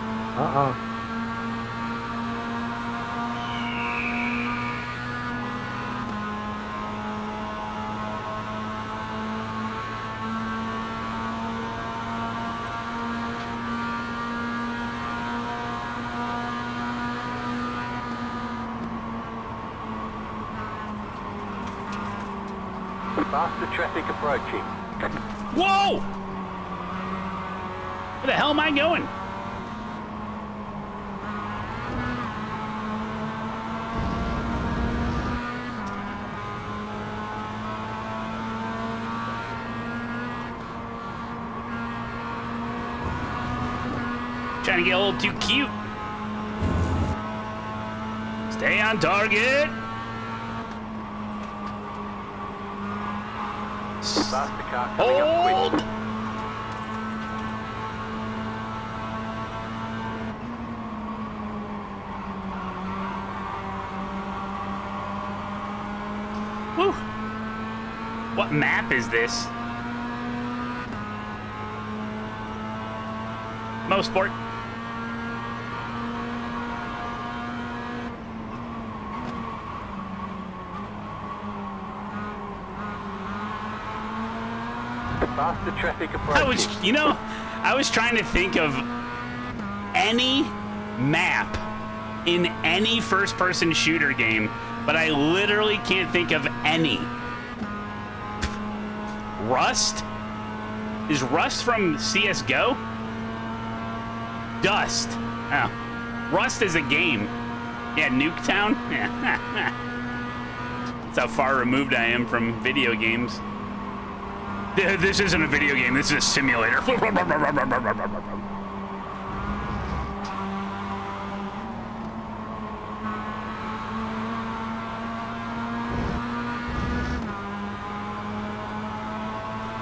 [SPEAKER 8] Faster traffic approaching.
[SPEAKER 3] Whoa! Where the hell am I going? Trying to get a little too cute. Stay on target.
[SPEAKER 8] Faster car coming up
[SPEAKER 3] Hold.
[SPEAKER 8] quick.
[SPEAKER 3] Woo. What map is this? Mosport.
[SPEAKER 8] Faster traffic approaching.
[SPEAKER 3] I was trying to think of any map in any first-person shooter game, but I literally can't think of any. Rust? Is Rust from CSGO? Dust. Oh. Rust is a game. Yeah, Nuketown? Yeah. That's how far removed I am from video games. This isn't a video game, this is a simulator.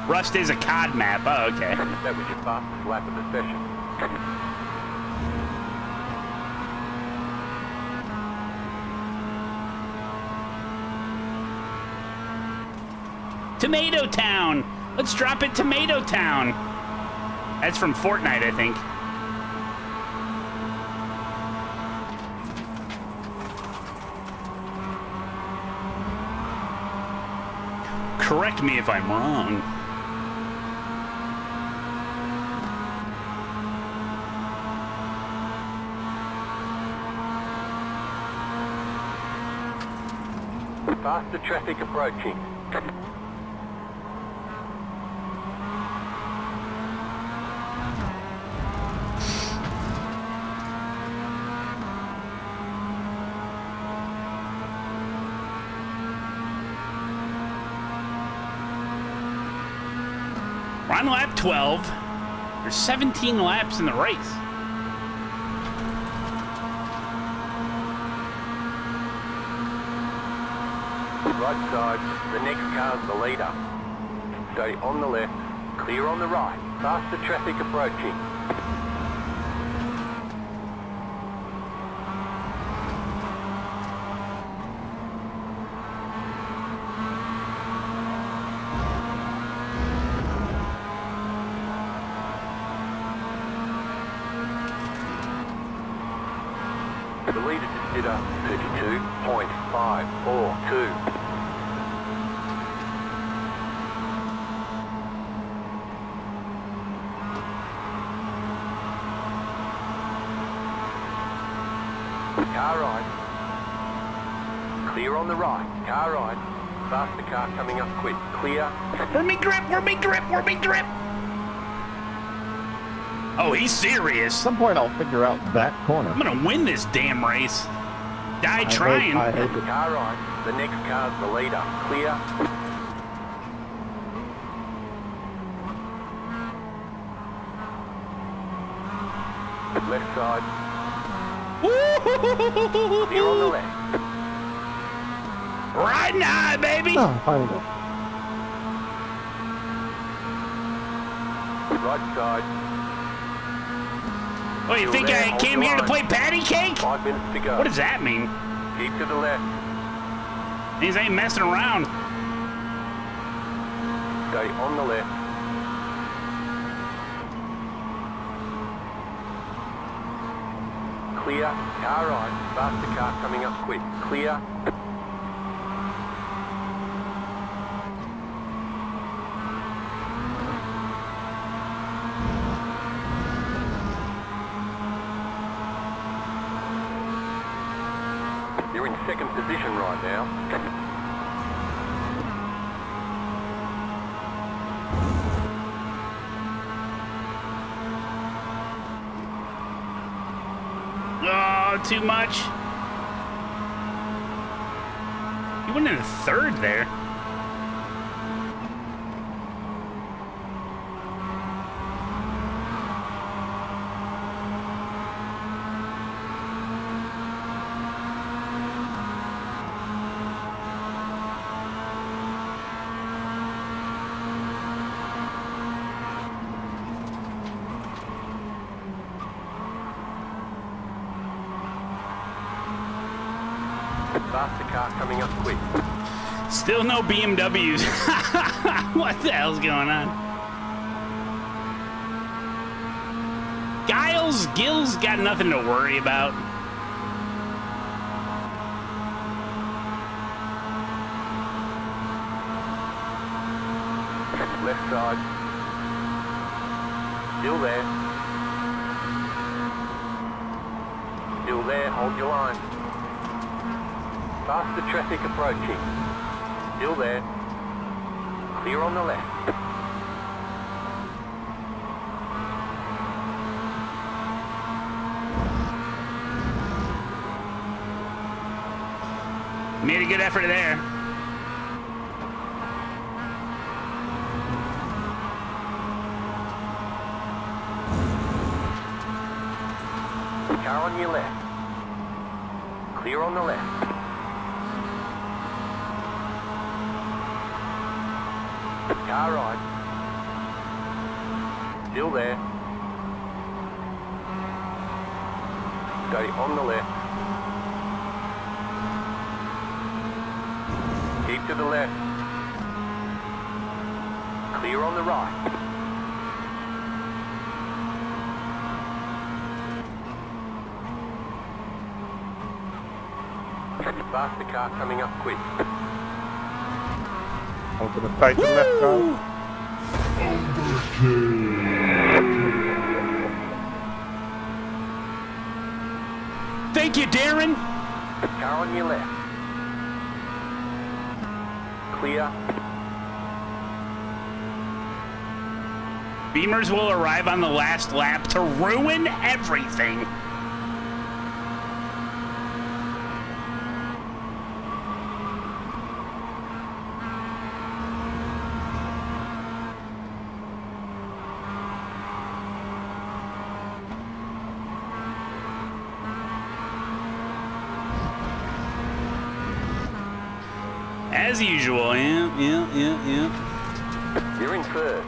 [SPEAKER 3] Rust is a COD map. Oh, okay.
[SPEAKER 8] That was your fastest lap of the session.
[SPEAKER 3] Tomato Town. Let's drop it Tomato Town. That's from Fortnite, I think. Correct me if I'm wrong.
[SPEAKER 8] Faster traffic approaching.
[SPEAKER 3] We're on lap 12. There's 17 laps in the race.
[SPEAKER 8] Right side, the next car's the leader. Stay on the left, clear on the right. Faster traffic approaching. The leader just did a 32.542. Car right. Clear on the right. Car right. Faster car coming up quick. Clear.
[SPEAKER 3] Where me grip? Where me grip? Where me grip? Oh, he's serious.
[SPEAKER 7] At some point, I'll figure out that corner.
[SPEAKER 3] I'm gonna win this damn race. Die trying.
[SPEAKER 7] I hate it.
[SPEAKER 8] Car right. The next car's the leader. Clear. Left side. Clear on the left.
[SPEAKER 3] Riding high, baby.
[SPEAKER 7] Oh, finally.
[SPEAKER 8] Right side.
[SPEAKER 3] Oh, you think I came here to play patty cake?
[SPEAKER 8] 5 minutes to go.
[SPEAKER 3] What does that mean?
[SPEAKER 8] Keep to the left.
[SPEAKER 3] These ain't messing around.
[SPEAKER 8] Stay on the left. Clear. Car right. Faster car coming up quick. Clear. You're in second position right now.
[SPEAKER 3] Oh, too much. You went in the third there.
[SPEAKER 8] Faster car coming up quick.
[SPEAKER 3] Still no BMWs. What the hell's going on? Gill's got nothing to worry about.
[SPEAKER 8] Left side. Still there. Still there, hold your line. Faster traffic approaching. Still there. Clear on the left.
[SPEAKER 3] Made a good effort there.
[SPEAKER 8] Car on your left. Clear on the left. Car right. Still there. Stay on the left. Keep to the left. Clear on the right. Faster car coming up quick.
[SPEAKER 2] I'm gonna take the left guys.
[SPEAKER 3] Thank you, Darren.
[SPEAKER 8] Car on your left. Clear.
[SPEAKER 3] Beamers will arrive on the last lap to ruin everything. As usual, yeah.
[SPEAKER 8] You're in third.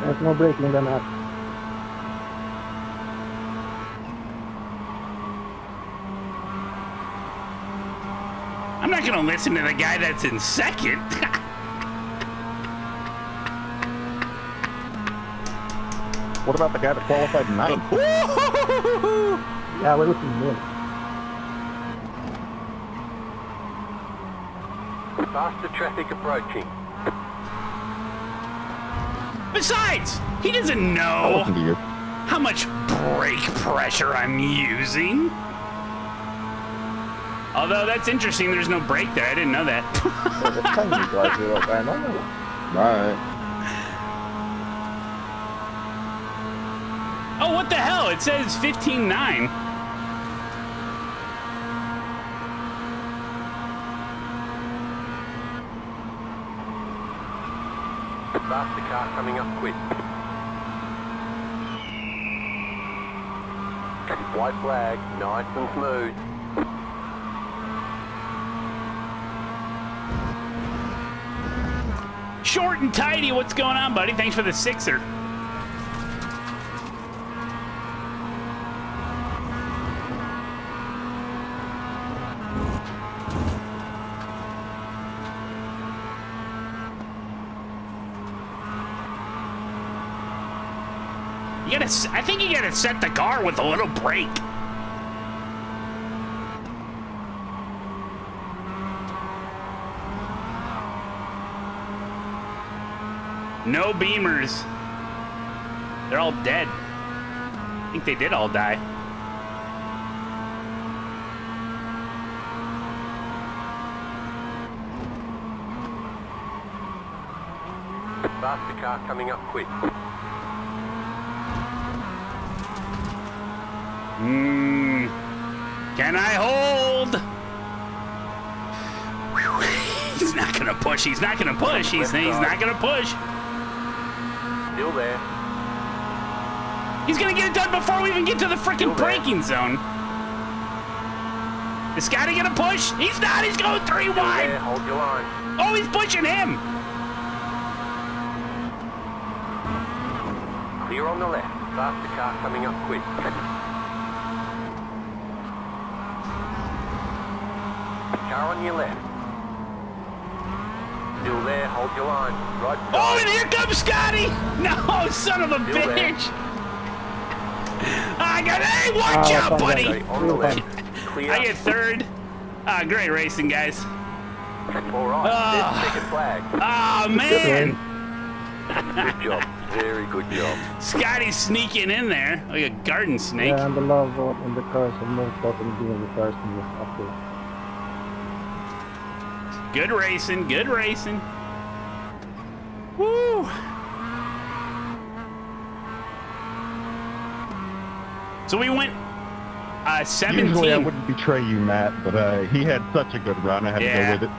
[SPEAKER 7] There's no braking than that.
[SPEAKER 3] I'm not gonna listen to the guy that's in second.
[SPEAKER 7] What about the guy that qualified ninth? Yeah, we're looking good.
[SPEAKER 8] Faster traffic approaching.
[SPEAKER 3] Besides, he doesn't
[SPEAKER 7] I'll
[SPEAKER 3] know
[SPEAKER 7] listen to you.
[SPEAKER 3] how much brake pressure I'm using. Although that's interesting, there's no brake there. I didn't know that.
[SPEAKER 7] Right.
[SPEAKER 3] Oh, what the hell? It says 15.9.
[SPEAKER 8] Faster car coming up quick. White flag, nice and smooth.
[SPEAKER 3] Short and tidy, what's going on, buddy? Thanks for the sixer. I think you gotta set the car with a little brake. No Beamers. They're all dead. I think they did all die.
[SPEAKER 8] Faster car coming up quick.
[SPEAKER 3] Can I hold? He's not gonna push. He's not gonna push. He's not gonna push.
[SPEAKER 8] Still there.
[SPEAKER 3] He's gonna get it done before we even get to the freaking braking zone. Is Scotty gonna push? He's not. He's going 3 wide.
[SPEAKER 8] There. Hold your line.
[SPEAKER 3] Oh, he's pushing him.
[SPEAKER 8] Clear on the left. Faster car coming up quick. Car on your left. Still there. Hold your line. Right.
[SPEAKER 3] Oh, and here comes Scotty. No, son of a bitch. I got, hey, watch out, buddy.
[SPEAKER 8] On the left. Clear.
[SPEAKER 3] I get third. Great racing, guys.
[SPEAKER 8] All right. Second flag.
[SPEAKER 3] Oh, man.
[SPEAKER 8] Good job. Very good job.
[SPEAKER 3] Scotty's sneaking in there like a garden snake.
[SPEAKER 9] Yeah, and the love in the cars are more important being the cars than the up there.
[SPEAKER 3] Good racing, good racing. Woo! So we went 17.
[SPEAKER 7] Usually I wouldn't betray you, Matt, but he had such a good run. I had to go with it.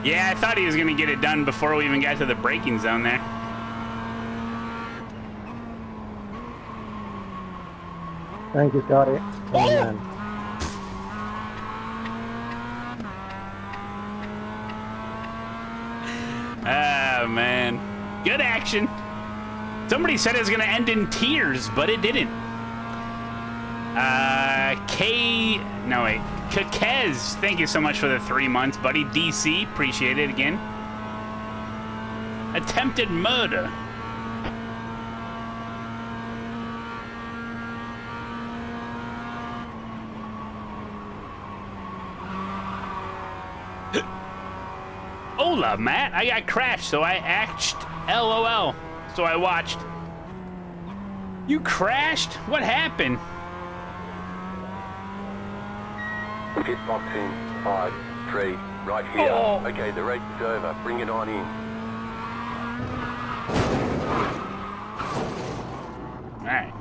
[SPEAKER 3] Yeah, I thought he was going to get it done before we even got to the braking zone there.
[SPEAKER 9] Thank you, Scotty. Oh, man.
[SPEAKER 3] Oh, man. Good action. Somebody said it was going to end in tears, but it didn't. Kakez, thank you so much for the 3 months, buddy. DC, appreciate it again. Attempted murder. Hola, Matt. I got crashed, so I acted LOL. So I watched. You crashed? What happened?
[SPEAKER 8] Pit boxing, 5, 3, right here.
[SPEAKER 3] Oh.
[SPEAKER 8] Okay, the race is over. Bring it on in.
[SPEAKER 3] Alright.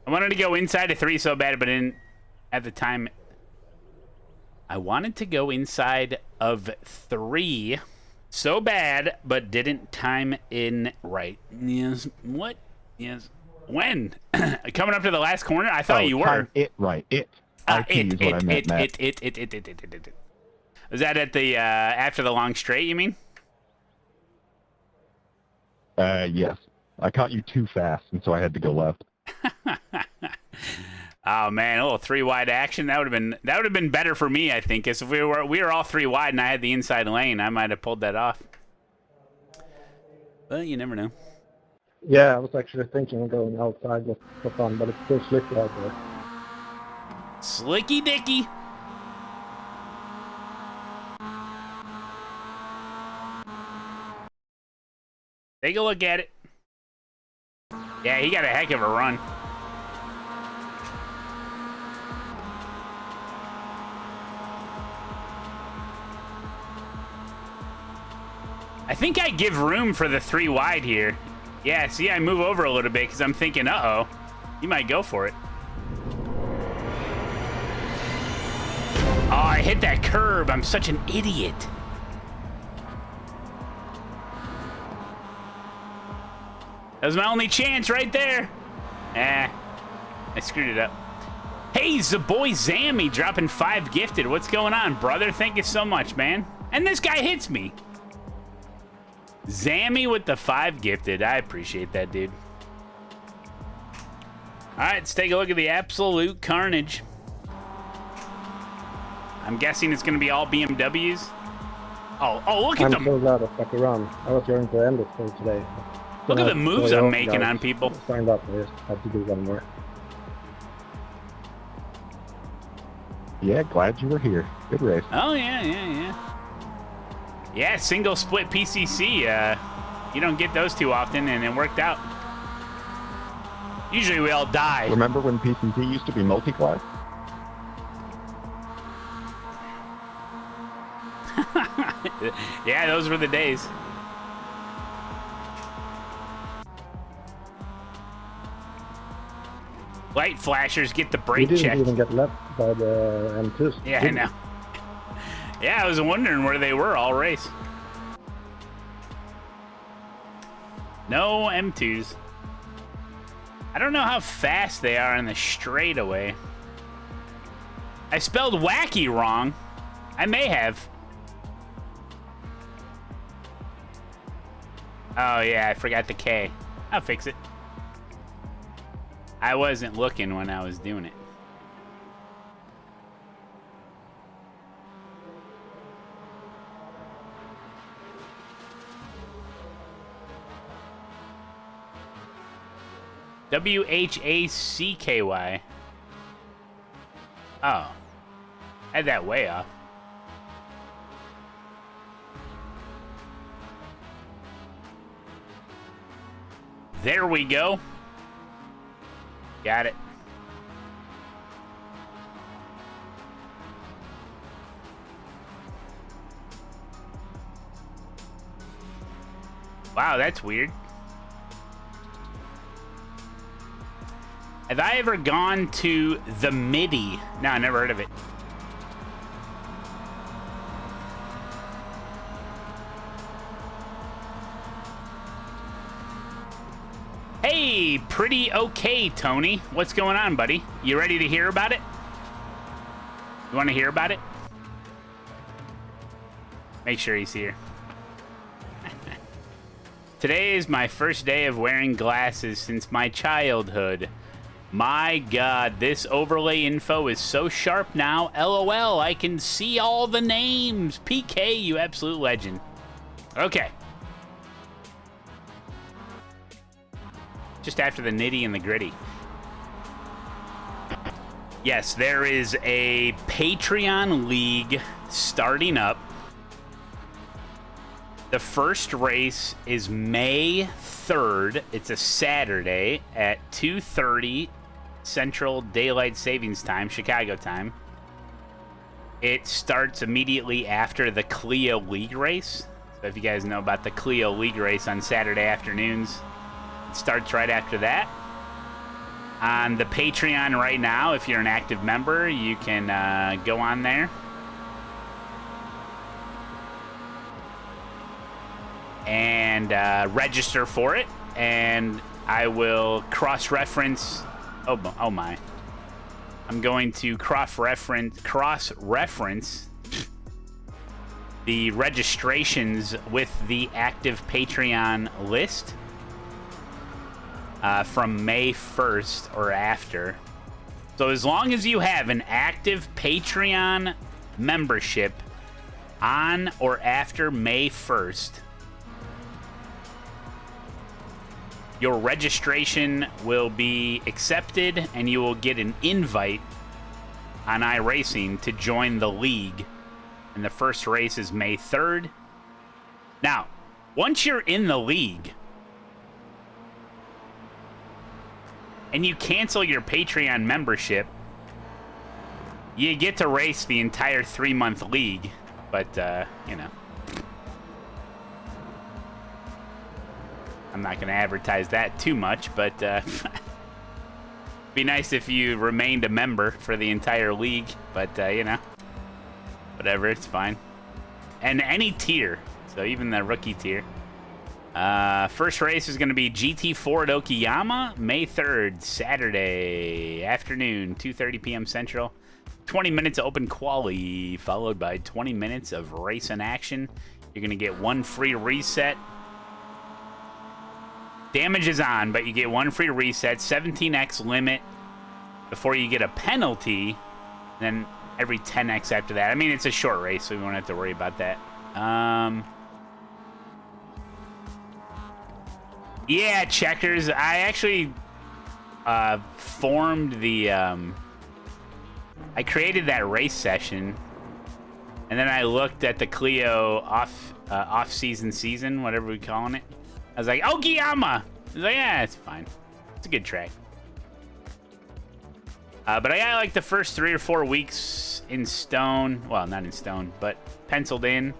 [SPEAKER 3] I wanted to go inside of 3 so bad, but at the time, I wanted to go inside of 3 so bad, but didn't time in right. Yes. What? Yes. When? Coming up to the last corner? I thought you were.
[SPEAKER 7] Time it right. It. Is what I meant, Matt.
[SPEAKER 3] Was that at the after the long straight, you mean?
[SPEAKER 7] Yes. I caught you too fast, and so I had to go left.
[SPEAKER 3] Oh man, a little 3 wide action. That would have been better for me, I think. Because if we were all 3 wide and I had the inside lane, I might have pulled that off. Well, you never know.
[SPEAKER 9] Yeah, I was actually thinking of going outside just for fun, but it's still slicky out there.
[SPEAKER 3] Slicky Dicky. Take a look at it. Yeah, he got a heck of a run. I think I give room for the 3 wide here. Yeah, see, I move over a little bit because I'm thinking, uh-oh, you might go for it. Oh, I hit that curb. I'm such an idiot. That was my only chance right there. I screwed it up. Hey, Zaboy Zammy dropping 5 gifted. What's going on, brother? Thank you so much, man. And this guy hits me. Zammy with the 5 gifted. I appreciate that, dude. All right, let's take a look at the absolute carnage. I'm guessing it's going to be all BMWs. Oh, look at them.
[SPEAKER 9] I'm so glad I stuck around. I was going to end this thing today.
[SPEAKER 3] Look at the moves I'm making on people.
[SPEAKER 9] Signed up. I just have to do one more.
[SPEAKER 7] Yeah, glad you were here. Good race.
[SPEAKER 3] Oh, yeah. Yeah, single split PCC. You don't get those too often, and it worked out. Usually we all die.
[SPEAKER 7] Remember when PCC used to be multi-class?
[SPEAKER 3] Yeah, those were the days. Light flashers get the
[SPEAKER 9] We
[SPEAKER 3] brake
[SPEAKER 9] didn't
[SPEAKER 3] check.
[SPEAKER 9] even get left by the M2s.
[SPEAKER 3] Yeah, I know. Yeah, I was wondering where they were all race. No M2s. I don't know how fast they are in the straightaway. I spelled wacky wrong. I may have. Oh, yeah, I forgot the K. I'll fix it. I wasn't looking when I was doing it. WHACKY. Oh. Had that way off. There we go. Got it. Wow, that's weird. Have I ever gone to the MIDI? No, I never heard of it. Hey, pretty okay, Tony. What's going on, buddy? You ready to hear about it? You want to hear about it? Make sure he's here. Today is my first day of wearing glasses since my childhood. My God, this overlay info is so sharp now. LOL, I can see all the names. PK, you absolute legend. Okay. Just after the nitty and the gritty. Yes, there is a Patreon league starting up. The first race is May 3rd. It's a Saturday at 2:30 Central Daylight Savings Time, Chicago time. It starts immediately after the Clio League race. So if you guys know about the Clio League race on Saturday afternoons, it starts right after that. On the Patreon right now, if you're an active member, you can go on there and register for it, and I will cross-reference. Oh my! I'm going to cross-reference the registrations with the active Patreon list from May 1st or after. So as long as you have an active Patreon membership on or after May 1st, your registration will be accepted and you will get an invite on iRacing to join the league. And the first race is May 3rd. Now, once you're in the league and you cancel your Patreon membership, you get to race the entire 3-month league. But, you know, I'm not going to advertise that too much, but be nice if you remained a member for the entire league. But, you know, whatever, it's fine. And any tier, so even the rookie tier. First race is going to be GT4 at Okoyama, May 3rd, Saturday afternoon, 2:30 p.m. Central. 20 minutes of open quali, followed by 20 minutes of race in action. You're going to get one free reset. Damage is on, but you get one free reset, 17x limit before you get a penalty, and then every 10x after that. I mean, it's a short race, so we won't have to worry about that. Yeah, checkers. I actually formed the... I created that race session, and then I looked at the Clio off-season, whatever we're calling it. I was like, Okoyama! I was like, yeah, it's fine. It's a good track. But I got like the first 3 or 4 weeks in stone. Well, not in stone, but penciled in.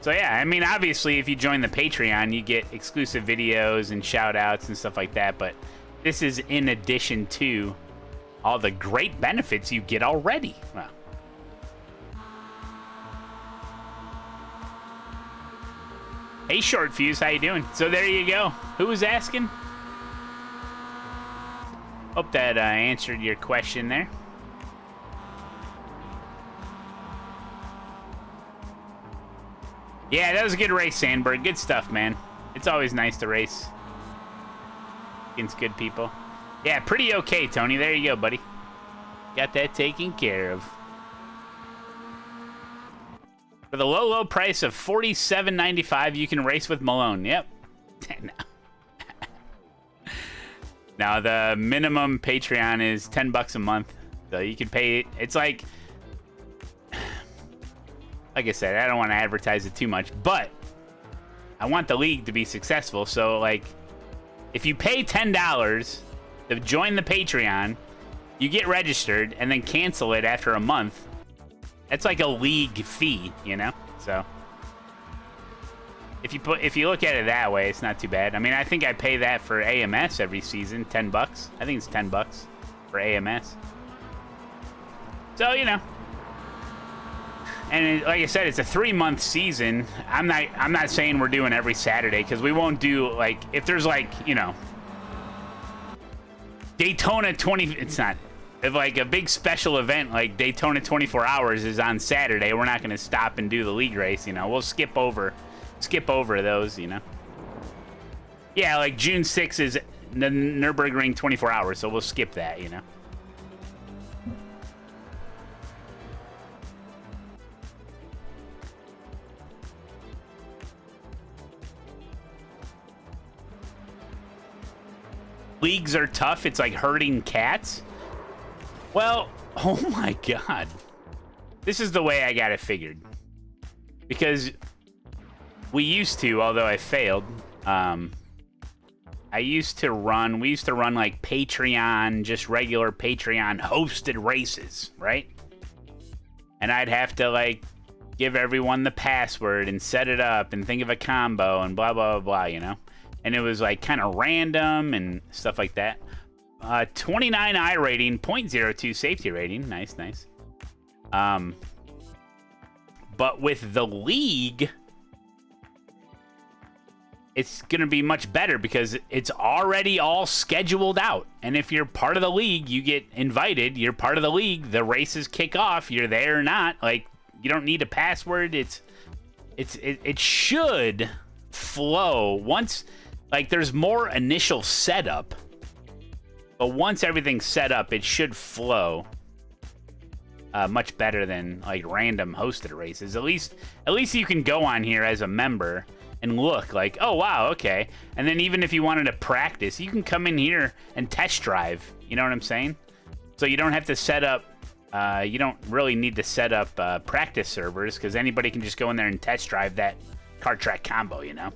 [SPEAKER 3] So yeah, I mean, obviously, if you join the Patreon, you get exclusive videos and shout-outs and stuff like that. But this is in addition to all the great benefits you get already. Well, hey, Short Fuse, how you doing? So there you go. Who was asking? Hope that answered your question there. Yeah, that was a good race, Sandberg. Good stuff, man. It's always nice to race against good people. Yeah, pretty okay, Tony. There you go, buddy. Got that taken care of. For the low, low price of $47.95, you can race with Malone. Yep. Now, the minimum Patreon is $10 a month. So you can pay it. It's like I said, I don't want to advertise it too much, but I want the league to be successful. So, like, if you pay $10 to join the Patreon, you get registered and then cancel it after a month. That's like a league fee, you know? So if you look at it that way, it's not too bad. I mean, I think I pay that for AMS every season, $10. I think it's $10 for AMS. So, you know. And like I said, it's a 3-month season. I'm not saying we're doing every Saturday, because we won't do, like, if there's, like, you know, Daytona 20. It's not. If like a big special event like Daytona 24 Hours is on Saturday, we're not going to stop and do the league race. You know, we'll skip over those. You know. Yeah, like June 6th is the Nürburgring 24 Hours, so we'll skip that. You know. Leagues are tough. It's like herding cats. Well, oh my God. This is the way I got it figured. Because we used to, although I failed, we used to run like Patreon, just regular Patreon hosted races, right? And I'd have to like give everyone the password and set it up and think of a combo and blah, blah, blah, blah, you know? And it was like kind of random and stuff like that. 29 I rating, 0.02 safety rating. Nice, nice. But with the league, it's going to be much better because it's already all scheduled out. And if you're part of the league, you get invited. You're part of the league. The races kick off. You're there or not. Like, you don't need a password. It should flow once. Like, there's more initial setup, but once everything's set up, it should flow much better than like random hosted races. At least you can go on here as a member and look like, oh wow, okay. And then even if you wanted to practice, you can come in here and test drive. You know what I'm saying? So you don't have to set up. You don't really need to set up practice servers because anybody can just go in there and test drive that kart track combo. You know.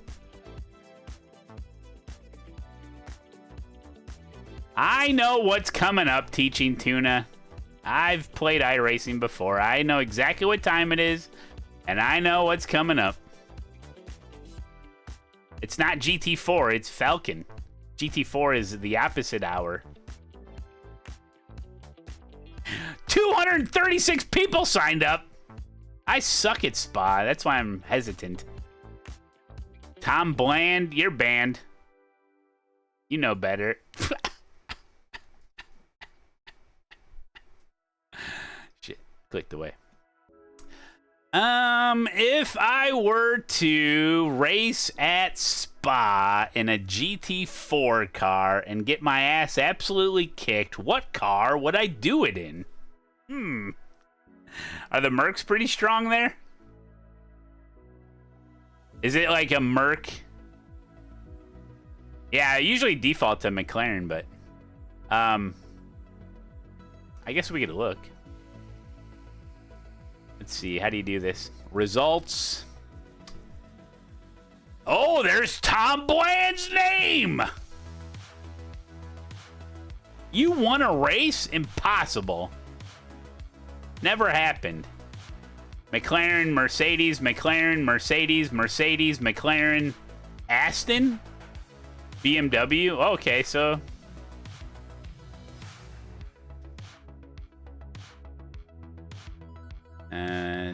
[SPEAKER 3] I know what's coming up, Teaching Tuna. I've played iRacing before. I know exactly what time it is, and I know what's coming up. It's not GT4, it's Falcon. GT4 is the opposite hour. 236 people signed up. I suck at Spa. That's why I'm hesitant. Tom Bland, you're banned. You know better. Clicked away. If I were to race at Spa in a GT4 car and get my ass absolutely kicked, what car would I do it in? Are the Mercs pretty strong there? Is it like a Merc? Yeah, I usually default to McLaren, but I guess we could look. Let's see. How do you do this? Results. Oh, there's Tom Bland's name. You won a race? Impossible. Never happened. McLaren, Mercedes, McLaren, Mercedes, Mercedes, McLaren, Aston, BMW. Okay, so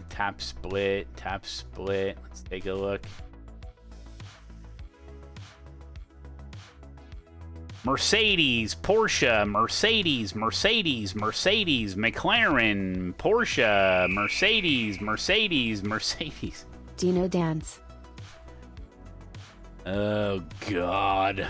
[SPEAKER 3] top split, top split. Let's take a look. Mercedes, Porsche, Mercedes, Mercedes, Mercedes, McLaren, Porsche, Mercedes, Mercedes, Mercedes.
[SPEAKER 4] Dino Dance.
[SPEAKER 3] Oh, God.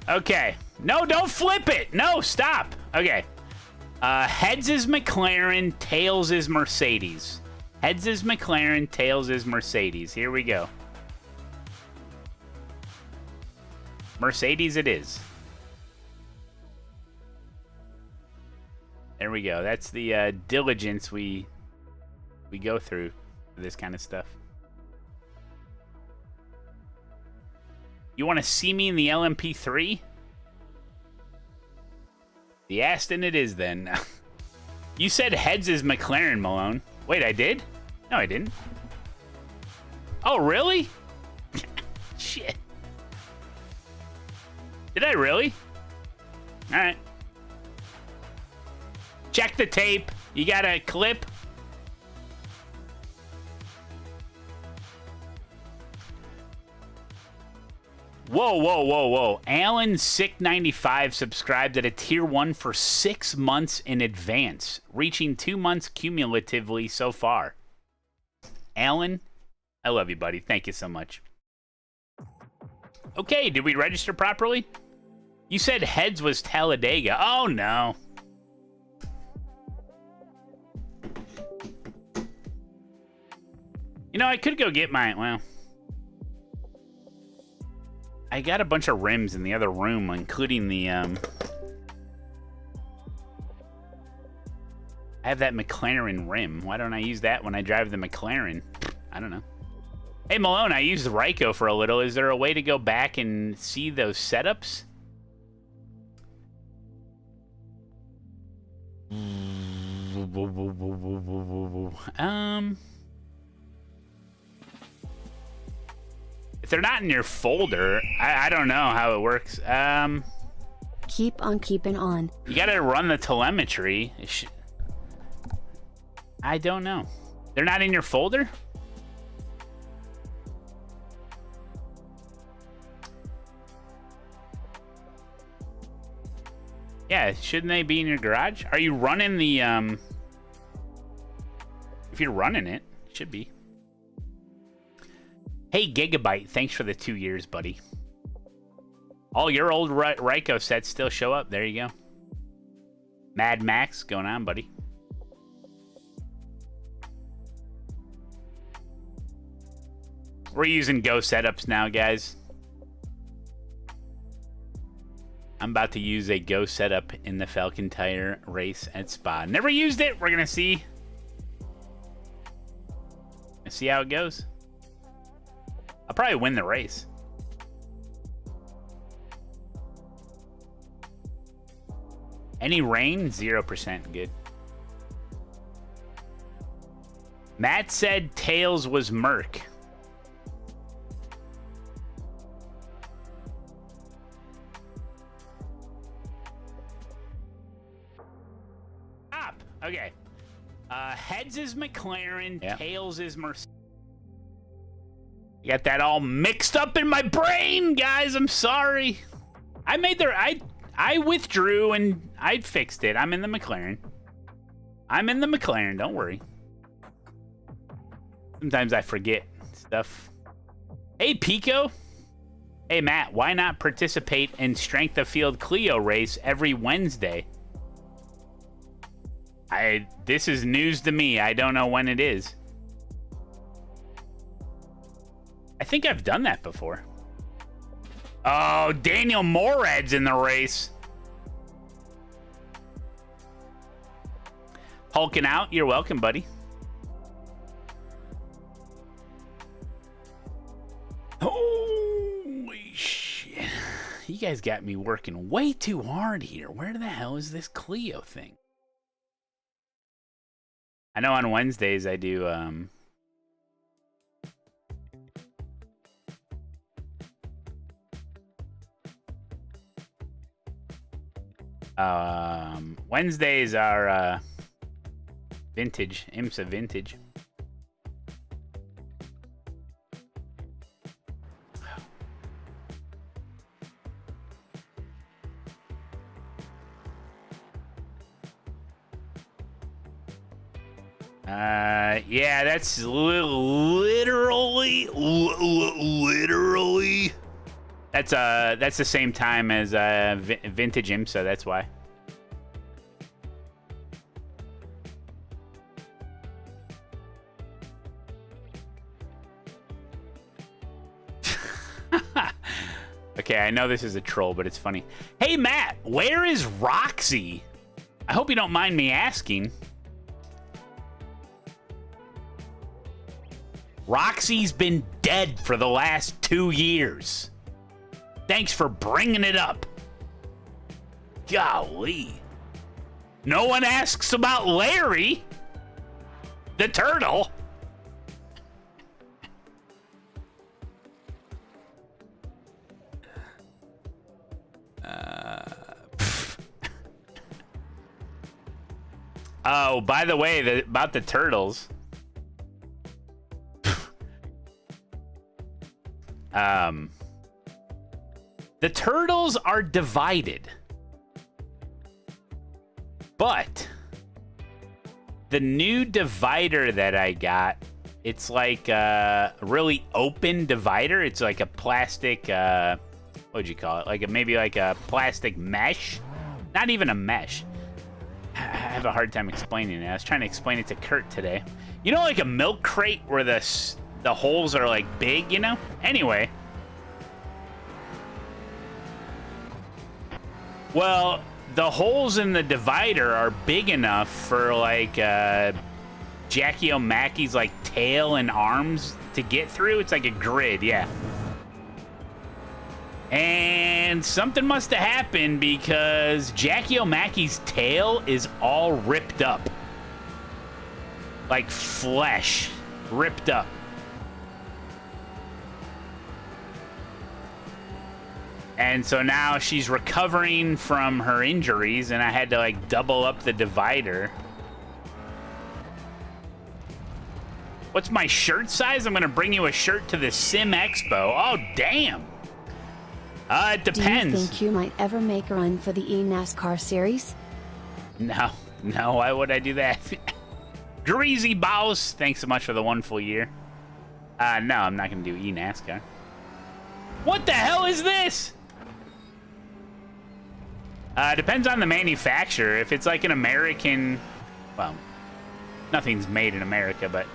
[SPEAKER 3] Okay. No, don't flip it. No, stop. Okay. Heads is McLaren, tails is Mercedes. Heads is McLaren, tails is Mercedes. Here we go. Mercedes it is. There we go. That's the diligence we go through for this kind of stuff. You want to see me in the LMP3? The Aston it is then. You said heads is McLaren, Malone. Wait, I did? No, I didn't. Oh, really? Shit. Did I really? All right. Check the tape. You got a clip? Whoa, whoa, whoa, whoa. Alan Sick 95 subscribed at a tier 1 for 6 months in advance, reaching 2 months cumulatively so far. Alan, I love you, buddy. Thank you so much. Okay, did we register properly? You said heads was Talladega. Oh, no. You know, I could go get my, well, I got a bunch of rims in the other room, including the, I have that McLaren rim. Why don't I use that when I drive the McLaren? I don't know. Hey, Malone, I used Ryko for a little. Is there a way to go back and see those setups? If they're not in your folder, I don't know how it works.
[SPEAKER 4] Keep on keeping on.
[SPEAKER 3] You gotta run the telemetry. I don't know. They're not in your folder? Yeah, shouldn't they be in your garage? Are you running the, if you're running it, it should be. Hey, Gigabyte, thanks for the 2 years, buddy. All your old Ryko sets still show up. There you go. Mad Max going on, buddy. We're using Go setups now, guys. I'm about to use a Go setup in the Falcon Tire race at Spa. Never used it. We're going to see. Let's see how it goes. I'll probably win the race. Any rain? 0%. Good. Matt said Tails was Merc. Stop. Okay. Heads is McLaren. Yeah. Tails is Mercedes. I got that all mixed up in my brain, guys. I'm sorry. I made the I withdrew and I fixed it. I'm in the McLaren. I'm in the McLaren. Don't worry. Sometimes I forget stuff. Hey, Pico. Hey, Matt. Why not participate in Strength of Field Clio race every Wednesday? This is news to me. I don't know when it is. I think I've done that before. Oh, Daniel Morad's in the race. Hulking out, you're welcome, buddy. Holy shit. You guys got me working way too hard here. Where the hell is this Clio thing? I know on Wednesdays I do, Wednesdays are, vintage, IMSA vintage. Yeah, that's literally. That's the same time as vintage IMSA. That's why. Okay, I know this is a troll, but it's funny. Hey, Matt, where is Roxy? I hope you don't mind me asking. Roxy's been dead for the last 2 years. Thanks for bringing it up. Golly. No one asks about Larry, the turtle. Oh, by the way, about the turtles. The turtles are divided. But the new divider that I got, it's like a really open divider. It's like a plastic, what'd you call it? Like maybe like a plastic mesh. Not even a mesh. I have a hard time explaining it. I was trying to explain it to Kurt today. You know, like a milk crate where the holes are like big, you know? Anyway. Well, the holes in the divider are big enough for like Jackie O'Mackey's like tail and arms to get through. It's like a grid, yeah. And something must have happened because Jackie O'Mackey's tail is all ripped up. Like flesh. Ripped up. And so now she's recovering from her injuries, and I had to like double up the divider. What's my shirt size? I'm gonna bring you a shirt to the Sim Expo. Oh, damn. It depends.
[SPEAKER 4] Do you think you might ever make a run for the eNASCAR series?
[SPEAKER 3] No, why would I do that? Greasy Boss, thanks so much for the 1 full year. No, I'm not gonna do eNASCAR. What the hell is this? Depends on the manufacturer. If it's like an American, well, nothing's made in America, but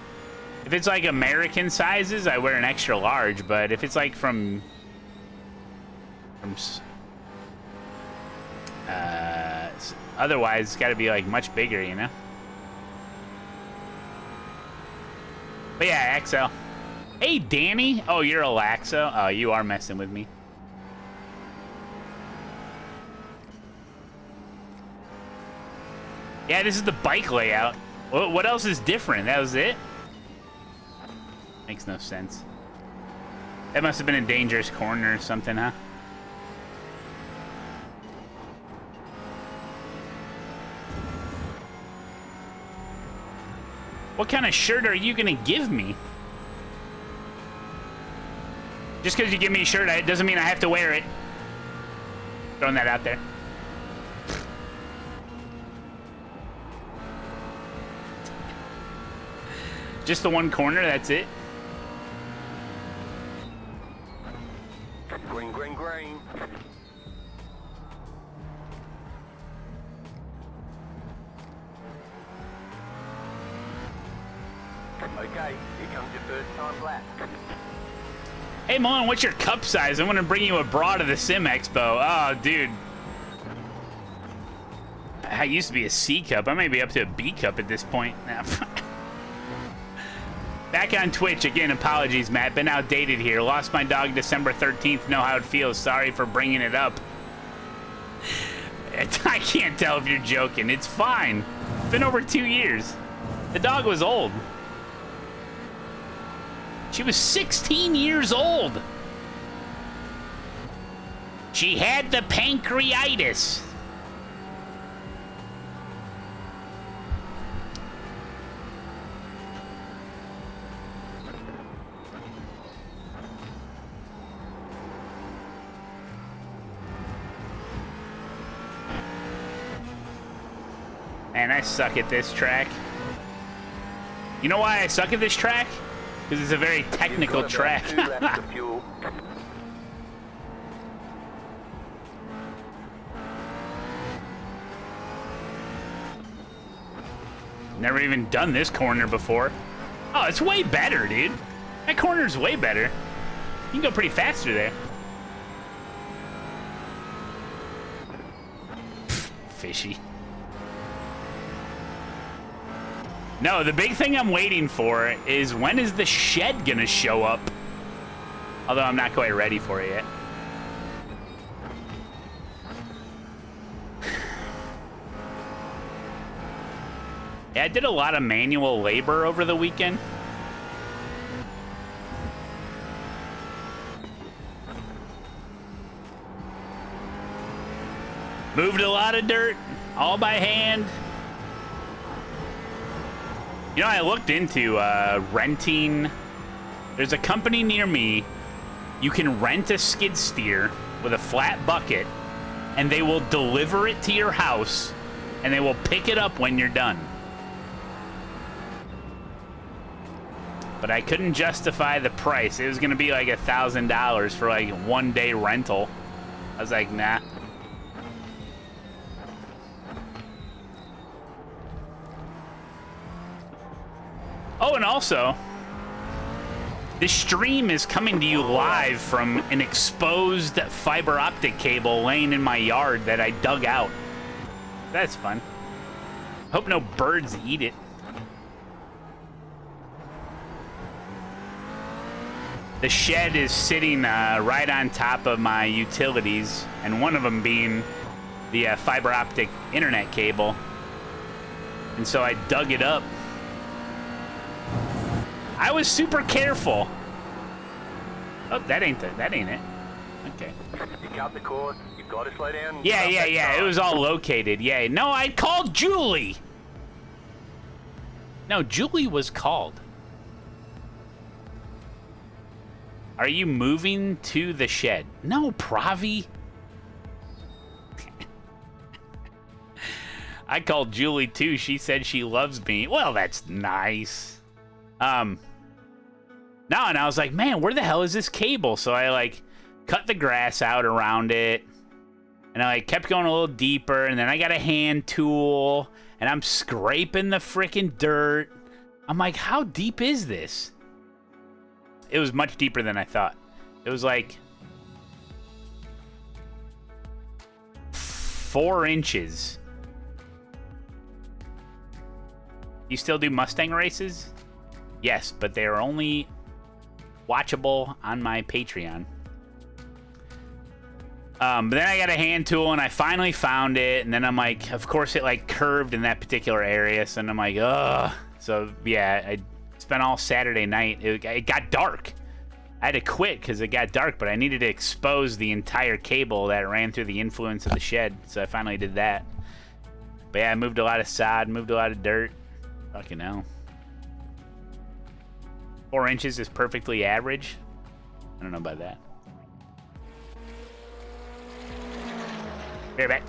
[SPEAKER 3] if it's like American sizes, I wear an extra large. But if it's like from otherwise, it's got to be like much bigger, you know. But yeah, XL. Hey, Danny. Oh, you're a Laxo. Oh, you are messing with me. Yeah, this is the bike layout. What else is different? That was it? Makes no sense. That must have been a dangerous corner or something, huh? What kind of shirt are you gonna give me? Just because you give me a shirt, it doesn't mean I have to wear it. Throwing that out there. Just the one corner, that's it?
[SPEAKER 8] Green, green, green. Okay, here comes your first time lap.
[SPEAKER 3] Hey, Malone, what's your cup size? I'm going to bring you a bra to the Sim Expo. Oh, dude. I used to be a C cup. I may be up to a B cup at this point. Back on Twitch. Again, apologies, Matt. Been outdated here. Lost my dog December 13th. Know how it feels. Sorry for bringing it up. I can't tell if you're joking. It's fine. It's been over 2 years. The dog was old. She was 16 years old. She had the pancreatitis. Man, I suck at this track. You know why I suck at this track? Because it's a very technical track.
[SPEAKER 8] 2 laps of fuel.
[SPEAKER 3] Never even done this corner before. Oh, it's way better, dude. That corner's way better. You can go pretty fast through there. Fishy. No, the big thing I'm waiting for is when is the shed gonna show up? Although I'm not quite ready for it yet. Yeah, I did a lot of manual labor over the weekend. Moved a lot of dirt, all by hand. You know, I looked into renting. There's a company near me. You can rent a skid steer with a flat bucket, and they will deliver it to your house, and they will pick it up when you're done. But I couldn't justify the price. It was going to be like $1,000 for like 1 day rental. I was like, nah. Oh, and also, this stream is coming to you live from an exposed fiber optic cable laying in my yard that I dug out. That's fun. Hope no birds eat it. The shed is sitting right on top of my utilities, and one of them being the fiber optic internet cable. And so I dug it up. I was super careful. Oh, that ain't it. Okay.
[SPEAKER 8] You cut the course. You've got to slow down.
[SPEAKER 3] Yeah. It was all located. Yeah. No, I called Julie. No, Julie was called. Are you moving to the shed? No, Pravi. I called Julie too. She said she loves me. Well, that's nice. No, and I was like, man, where the hell is this cable? So I like cut the grass out around it, and I like kept going a little deeper, and then I got a hand tool, and I'm scraping the freaking dirt. I'm like, how deep is this? It was much deeper than I thought. It was like 4 inches. You still do Mustang races? Yes, but they are only watchable on my Patreon. But then I got a hand tool, and I finally found it, and then I'm like, of course it like curved in that particular area, so I'm like, ugh. So yeah, I spent all Saturday night. It got dark. I had to quit because it got dark, but I needed to expose the entire cable that ran through the influence of the shed, so I finally did that. But yeah, I moved a lot of sod, moved a lot of dirt. Fucking hell. 4 inches is perfectly average. I don't know about that. Be right back.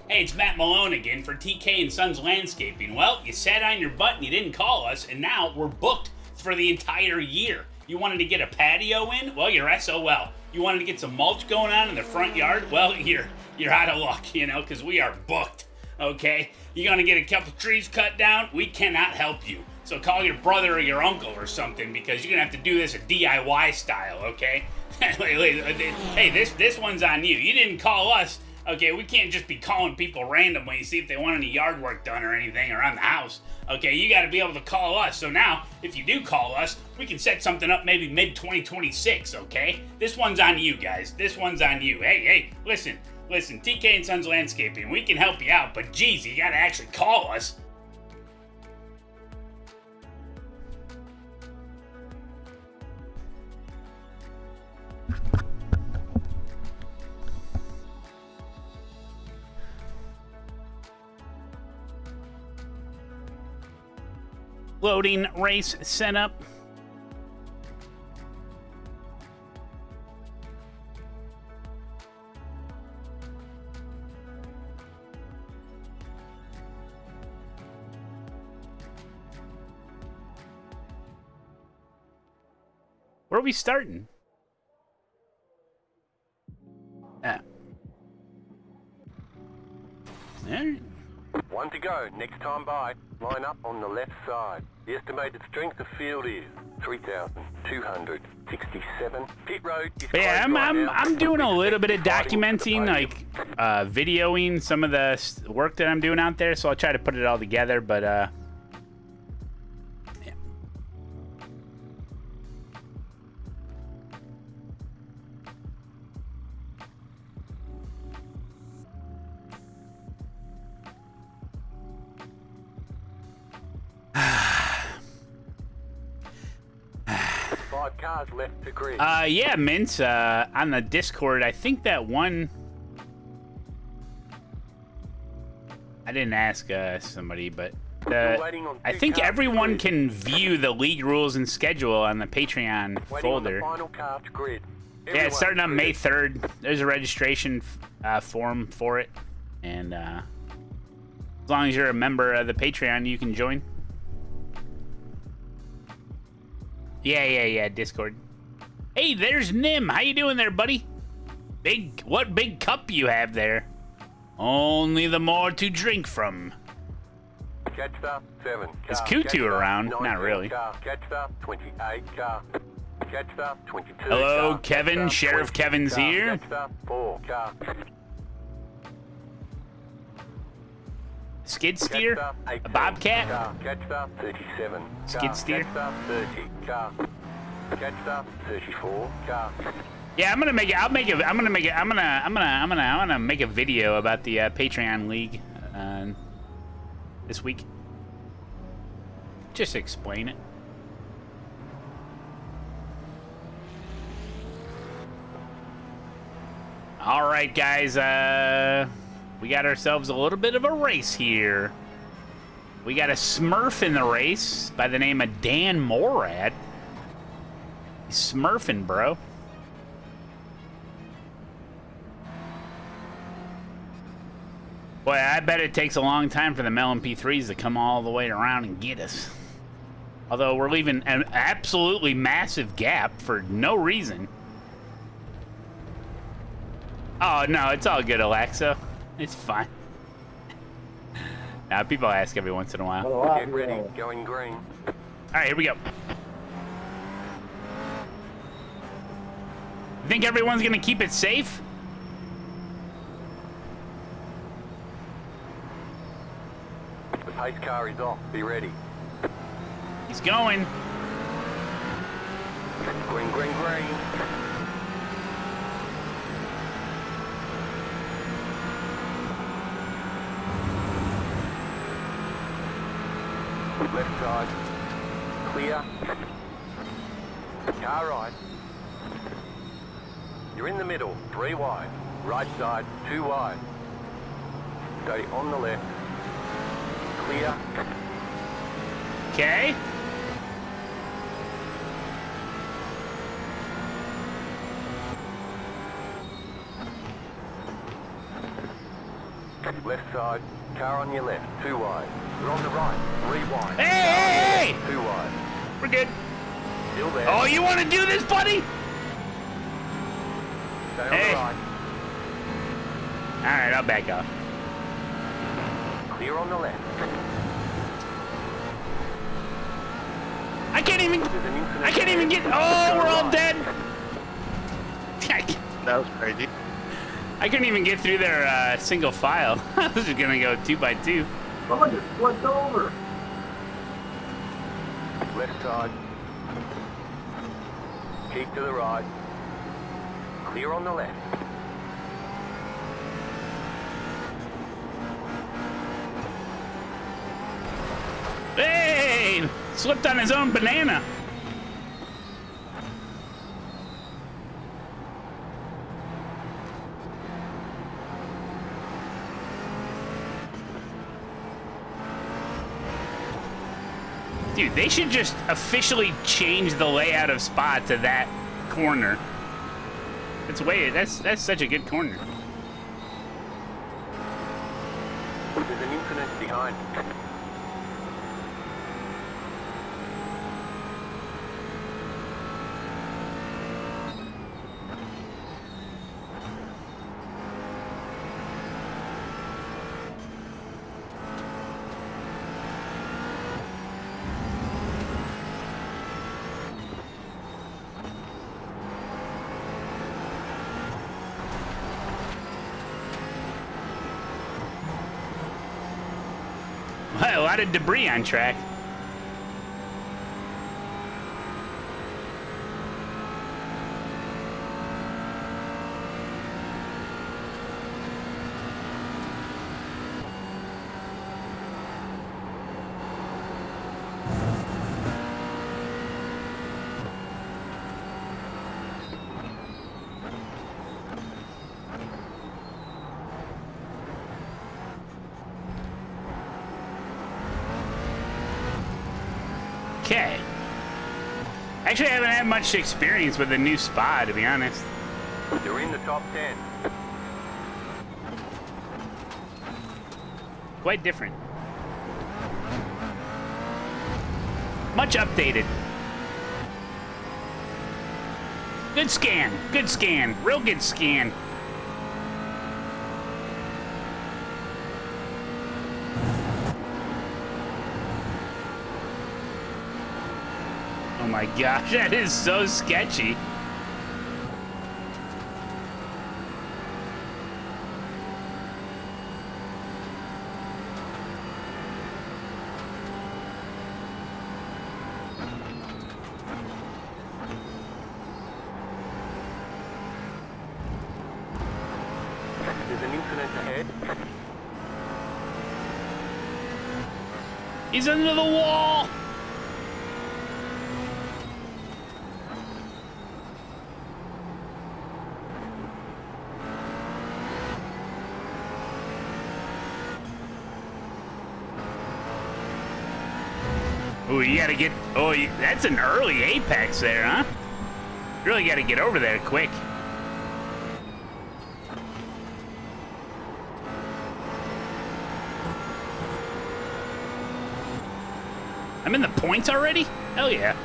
[SPEAKER 3] Hey, it's Matt Malone again for TK and Sons Landscaping. Well, you sat on your butt and you didn't call us, and now we're booked for the entire year. You wanted to get a patio in? Well, you're SOL. You wanted to get some mulch going on in the front yard? Well, you're out of luck, you know, because we are booked. Okay? You're gonna get a couple trees cut down? We cannot help you. So call your brother or your uncle or something, because you're gonna have to do this a DIY style, okay? Hey, this one's on you. You didn't call us, okay? We can't just be calling people randomly to see if they want any yard work done or anything around the house, okay? You gotta be able to call us. So now, if you do call us, we can set something up maybe mid-2026, okay? This one's on you, guys. This one's on you. Hey, listen, TK and Sons Landscaping, we can help you out, but geez, you gotta actually call us. Loading race setup. Where are we starting? All right.
[SPEAKER 8] One to go. Next time by. Line up on the left side. The estimated strength of field is 3,267. Pit road is
[SPEAKER 3] But yeah,
[SPEAKER 8] closed right now.
[SPEAKER 3] I'm doing a little bit of
[SPEAKER 8] Riding to the
[SPEAKER 3] documenting,
[SPEAKER 8] podium.
[SPEAKER 3] like videoing some of the work that I'm doing out there. So I'll try to put it all together. But yeah.
[SPEAKER 8] Five cars left to grid.
[SPEAKER 3] Yeah, Mint, on the Discord, I think that one... I didn't ask somebody, but I think everyone can view the league rules and schedule on the Patreon
[SPEAKER 8] Waiting on the
[SPEAKER 3] folder.
[SPEAKER 8] final car to grid.
[SPEAKER 3] Yeah, it's starting on
[SPEAKER 8] Everyone
[SPEAKER 3] May
[SPEAKER 8] grid.
[SPEAKER 3] 3rd. There's a registration form for it. And as long as you're a member of the Patreon, you can join. Yeah, Discord. Hey, there's Nim. How you doing there, buddy? What big cup you have there? Only the more to drink from.
[SPEAKER 8] Catch the 7 car.
[SPEAKER 3] Is Kutu
[SPEAKER 8] Catch the
[SPEAKER 3] around?
[SPEAKER 8] 19
[SPEAKER 3] Not really.
[SPEAKER 8] Car. Catch the 28 car. Catch the 22
[SPEAKER 3] Hello,
[SPEAKER 8] car.
[SPEAKER 3] Kevin.
[SPEAKER 8] Catch the
[SPEAKER 3] Sheriff
[SPEAKER 8] 20
[SPEAKER 3] Kevin's
[SPEAKER 8] car.
[SPEAKER 3] here.
[SPEAKER 8] Catch the 4 car.
[SPEAKER 3] Skid steer?
[SPEAKER 8] Catch the 18
[SPEAKER 3] A bobcat?
[SPEAKER 8] car. Catch the 37 car.
[SPEAKER 3] Skid steer?
[SPEAKER 8] Catch the 30 car. Catch the 34 car.
[SPEAKER 3] Yeah, I'm gonna make a video about the Patreon League this week. Just explain it. All right, guys. We got ourselves a little bit of a race here. We got a Smurf in the race by the name of Dan Morad. He's smurfing, bro. Boy, I bet it takes a long time for the LMP3s to come all the way around and get us. Although we're leaving an absolutely massive gap for no reason. Oh, no, it's all good, Alexa. It's fine. Now, people ask every once in a while. All
[SPEAKER 8] Get ready. Going green.
[SPEAKER 3] right, here we go. Think everyone's going to keep it safe?
[SPEAKER 8] The pace car is off. Be ready.
[SPEAKER 3] He's going.
[SPEAKER 8] Green, green, green. Left side. Clear. Car right. You're in the middle. 3 wide. Right side. 2 wide. Stay on the left. Clear.
[SPEAKER 3] Okay.
[SPEAKER 8] Left side. Car on your left. 2 wide. You're on the right. 3 wide.
[SPEAKER 3] Hey!
[SPEAKER 8] 2 wide.
[SPEAKER 3] We're good.
[SPEAKER 8] Still there.
[SPEAKER 3] Oh, you want to do this, buddy?
[SPEAKER 8] Stay on
[SPEAKER 3] Hey.
[SPEAKER 8] the right.
[SPEAKER 3] All right, I'll back off.
[SPEAKER 8] Clear on the left.
[SPEAKER 3] I can't even get. Oh, we're all dead.
[SPEAKER 7] That was crazy.
[SPEAKER 3] I couldn't even get through their single file. I was just gonna go 2 by 2.
[SPEAKER 2] Someone just flipped over.
[SPEAKER 8] Left side. Keep to the right. Clear on the left.
[SPEAKER 3] Hey! Slipped on his own banana. Dude, they should just officially change the layout of Spa to that corner. That's such a good corner.
[SPEAKER 8] There's an incident behind.
[SPEAKER 3] A lot of debris on track. Okay. Actually, I haven't had much experience with the new Spa, to be honest.
[SPEAKER 8] You're in the top 10.
[SPEAKER 3] Quite different. Much updated. Good scan. Good scan. Real good scan. Oh my gosh, that is so sketchy.
[SPEAKER 8] There's an incident ahead.
[SPEAKER 3] He's under the wall. Ooh, you gotta get. Oh, that's an early apex there, huh? You really gotta get over there quick. I'm in the points already? Hell yeah.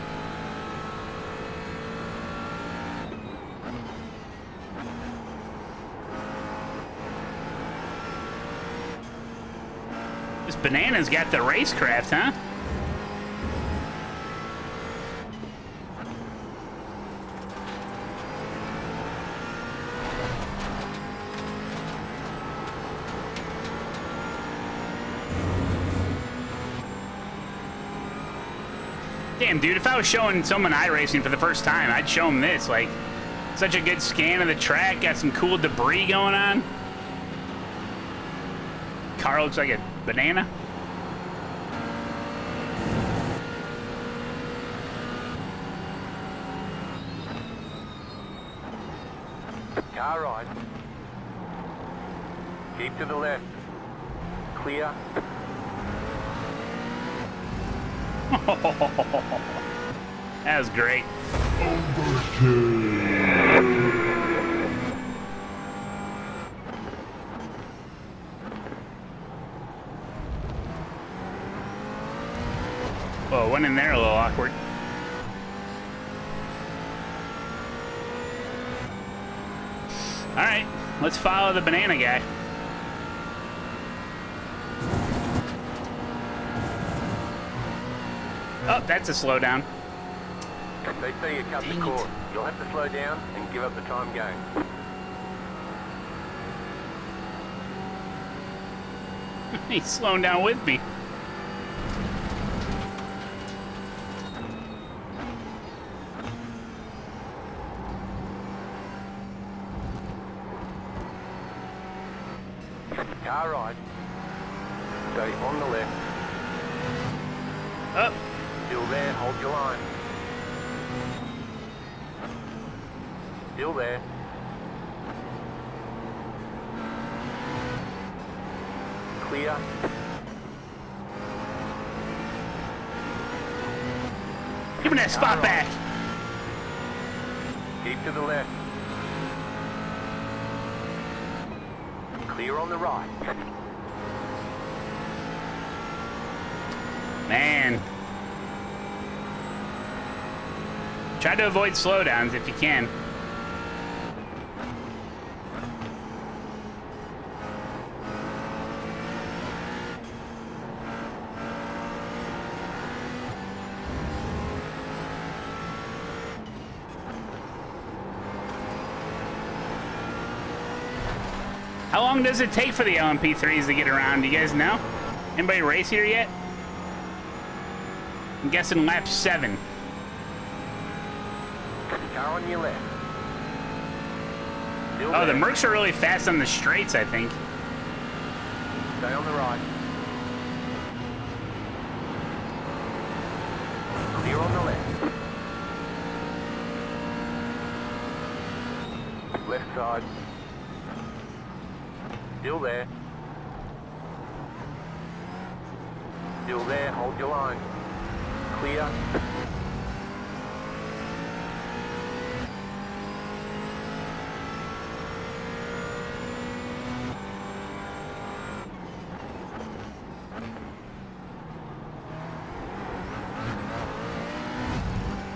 [SPEAKER 3] This banana's got the racecraft, huh? Damn, dude, if I was showing someone iRacing for the first time, I'd show them this. Like, such a good scan of the track, got some cool debris going on. Car looks like a banana.
[SPEAKER 8] Car right. Keep to the left. Clear.
[SPEAKER 3] That was great. Whoa, went in there a little awkward. All right, let's follow the banana guy. Oh, that's a slowdown.
[SPEAKER 8] They say you cut
[SPEAKER 3] Dang
[SPEAKER 8] the
[SPEAKER 3] it.
[SPEAKER 8] cord. You'll have to slow down and give up the time game.
[SPEAKER 3] He's slowing down with me.
[SPEAKER 8] Car right. Stay on the left.
[SPEAKER 3] Up.
[SPEAKER 8] Still there, hold your line. Still there. Clear.
[SPEAKER 3] Give me that spot back.
[SPEAKER 8] Keep to the left. Clear on the right.
[SPEAKER 3] Man. Try to avoid slowdowns if you can. How long does it take for the LMP3s to get around? Do you guys know? Anybody race here yet? I'm guessing lap 7.
[SPEAKER 8] Car on your left. Still
[SPEAKER 3] Oh, the
[SPEAKER 8] there.
[SPEAKER 3] Mercs are really fast on the straights, I think.
[SPEAKER 8] Stay on the right. Clear on the left. Left side. Still there. Still there, hold your line. Clear.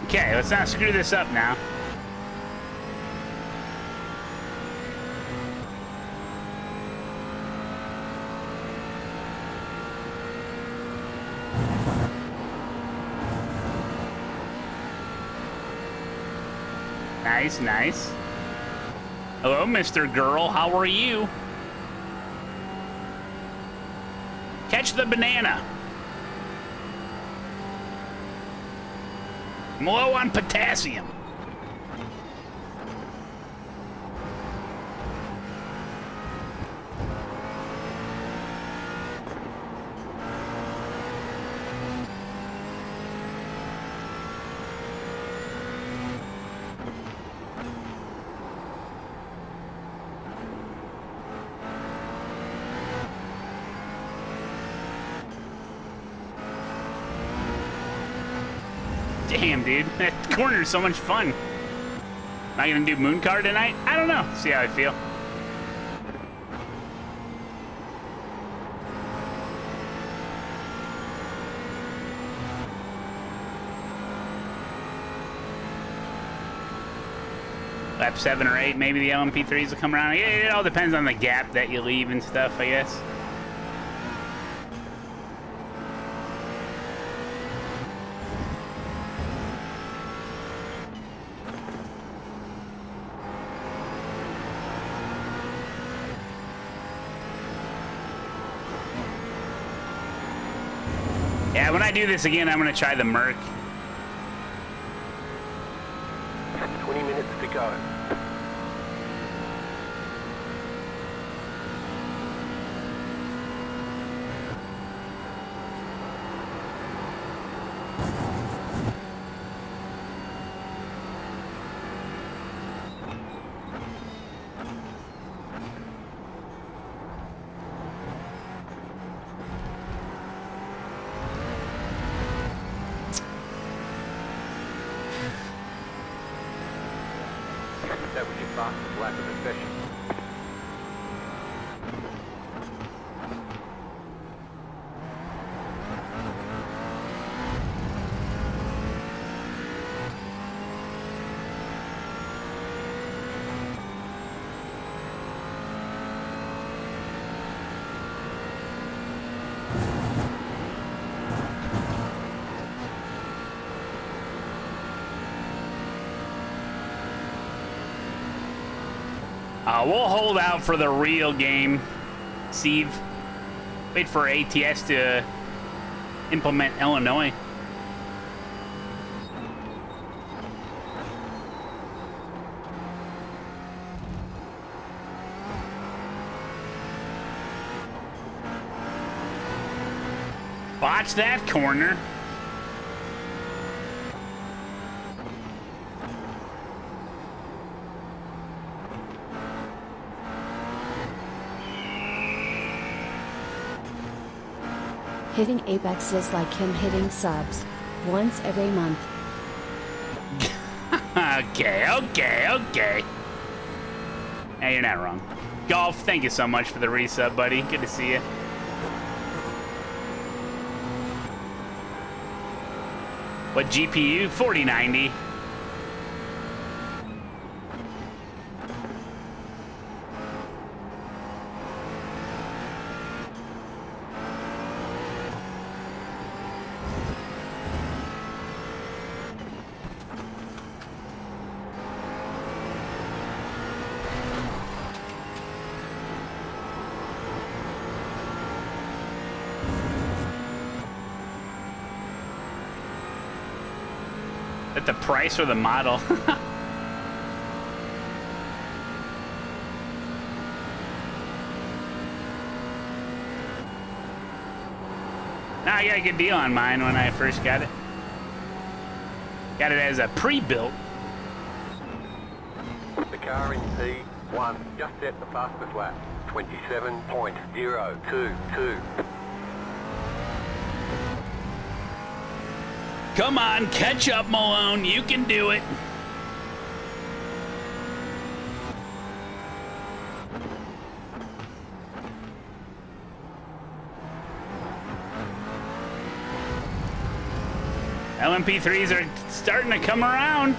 [SPEAKER 3] Okay, let's not screw this up now. Nice, nice. Hello, Mr. Girl. How are you? Catch the banana. I'm low on potassium. Damn, dude. That corner is so much fun. Am I gonna do Moon Car tonight? I don't know. See how I feel. Lap 7 or 8, maybe the LMP3s will come around. Yeah, it all depends on the gap that you leave and stuff, I guess. Yeah, when I do this again, I'm gonna try the Merc.
[SPEAKER 8] 20 minutes to go. That was your fastest lap of the session.
[SPEAKER 3] We'll hold out for the real game, Steve. Wait for ATS to implement Illinois. Botch that corner.
[SPEAKER 4] Hitting Apex is like him hitting subs. Once every month.
[SPEAKER 3] Okay. Hey, you're not wrong. Golf, thank you so much for the resub, buddy. Good to see you. What GPU? 4090. At the price or the model? Nah, I got a good deal on mine when I first got it. Got it as a pre-built.
[SPEAKER 8] The car in P1 just set the fastest lap. 27.022.
[SPEAKER 3] Come on, catch up, Malone. You can do it. LMP3s are starting to come around.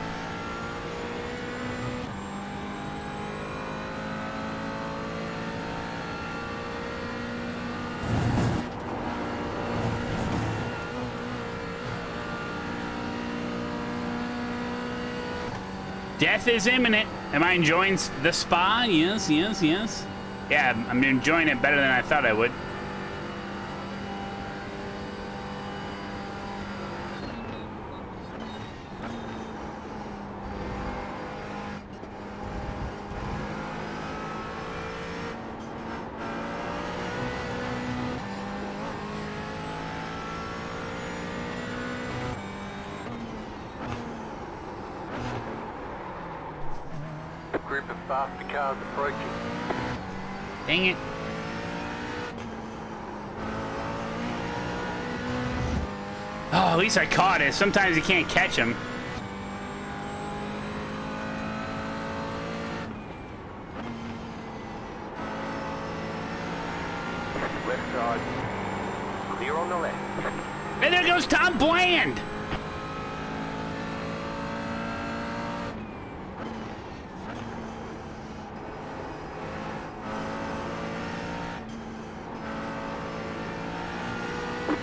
[SPEAKER 3] Death is imminent. Am I enjoying the spa? Yes. Yeah, I'm enjoying it better than I thought I would.
[SPEAKER 8] Group of faster cars approaching.
[SPEAKER 3] Dang it. Oh, at least I caught it. Sometimes you can't catch them.
[SPEAKER 8] Left side. Clear on the left.
[SPEAKER 3] And there goes Tom Bland.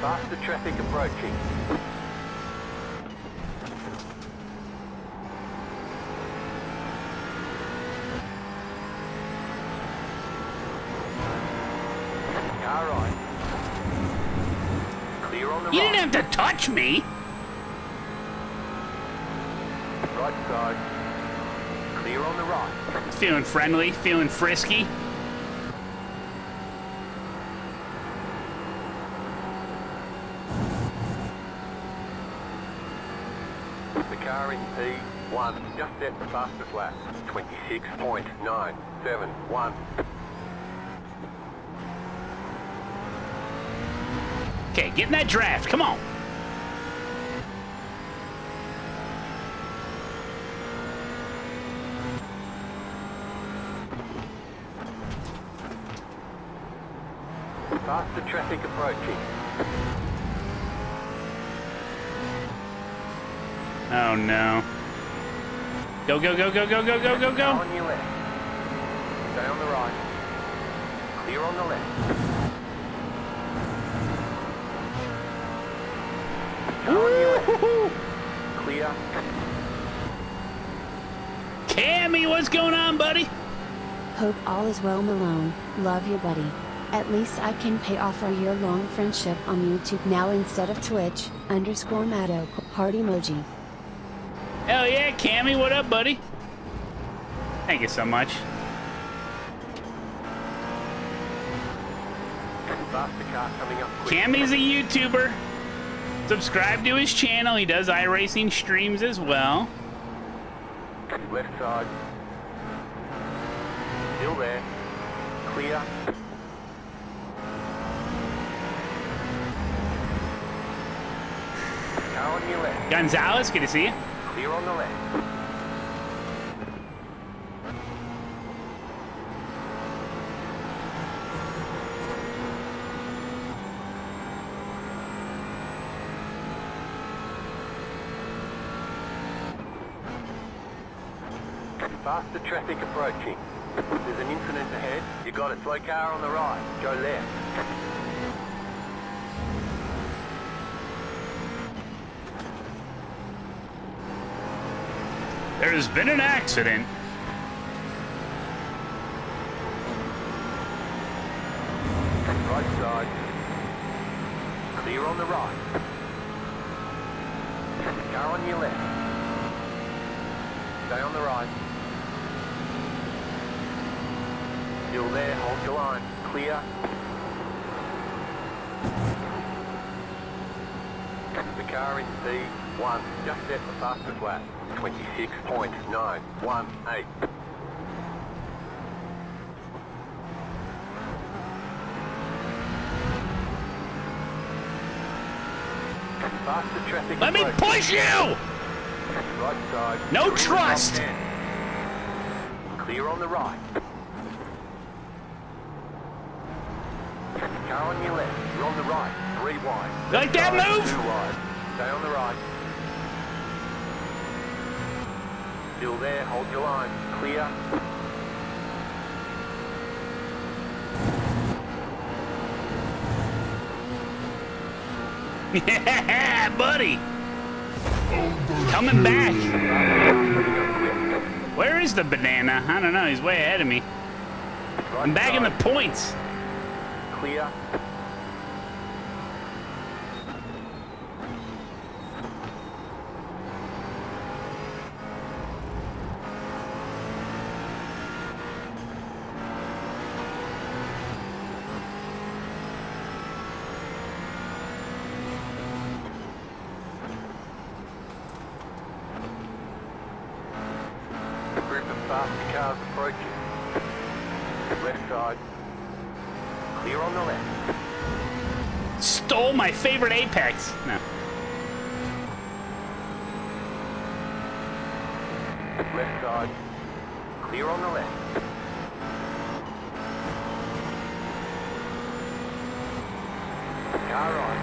[SPEAKER 8] Faster traffic approaching. Car right. Clear on the
[SPEAKER 3] You
[SPEAKER 8] right.
[SPEAKER 3] didn't have to touch me.
[SPEAKER 8] Right side. Clear on the right.
[SPEAKER 3] Feeling friendly, feeling frisky.
[SPEAKER 8] The car in P1 just set the fastest lap. 26.971.
[SPEAKER 3] Okay, get in that draft. Come on.
[SPEAKER 8] Faster traffic approaching.
[SPEAKER 3] Oh no. Go.
[SPEAKER 8] On your left. Stay on the right. Clear on the left. Car on your left. Clear.
[SPEAKER 3] Cammy, what's going on, buddy?
[SPEAKER 4] Hope all is well, Malone. Love you, buddy. At least I can pay off our year-long friendship on YouTube now instead of Twitch, _Matto, heart emoji.
[SPEAKER 3] Hell yeah, Cammy, what up, buddy? Thank you so much.
[SPEAKER 8] Faster car coming up quick.
[SPEAKER 3] Cammy's a YouTuber. Subscribe to his channel. He does iRacing streams as well.
[SPEAKER 8] Left side. Still there. Clear. Car on your left.
[SPEAKER 3] Gonzalez, good to see you.
[SPEAKER 8] Clear on the left. Faster traffic approaching. There's an incident ahead. You got a slow car on the right. Go left.
[SPEAKER 3] There's been an accident.
[SPEAKER 8] Right side. Clear on the right. Car on your left. Stay on the right. Still there, hold your line. Clear. The car in C1 just set the fastest lap. 26.918. Faster traffic.
[SPEAKER 3] Let me push you!
[SPEAKER 8] Right side.
[SPEAKER 3] No
[SPEAKER 8] Clear
[SPEAKER 3] trust.
[SPEAKER 8] top 10. Clear on the right. Car on your left. You're on the right. 3 wide.
[SPEAKER 3] Like that
[SPEAKER 8] Left side,
[SPEAKER 3] move?
[SPEAKER 8] 2 wide. Stay on the right. Still there. Hold your line. Clear.
[SPEAKER 3] Yeah, buddy. Coming back. Where is the banana? I don't know. He's way ahead of me. I'm back in the points.
[SPEAKER 8] Clear. A group of fast cars approaching. Left side. Clear on the left.
[SPEAKER 3] Stole my favorite Apex. No.
[SPEAKER 8] Left side. Clear on the left. Car right.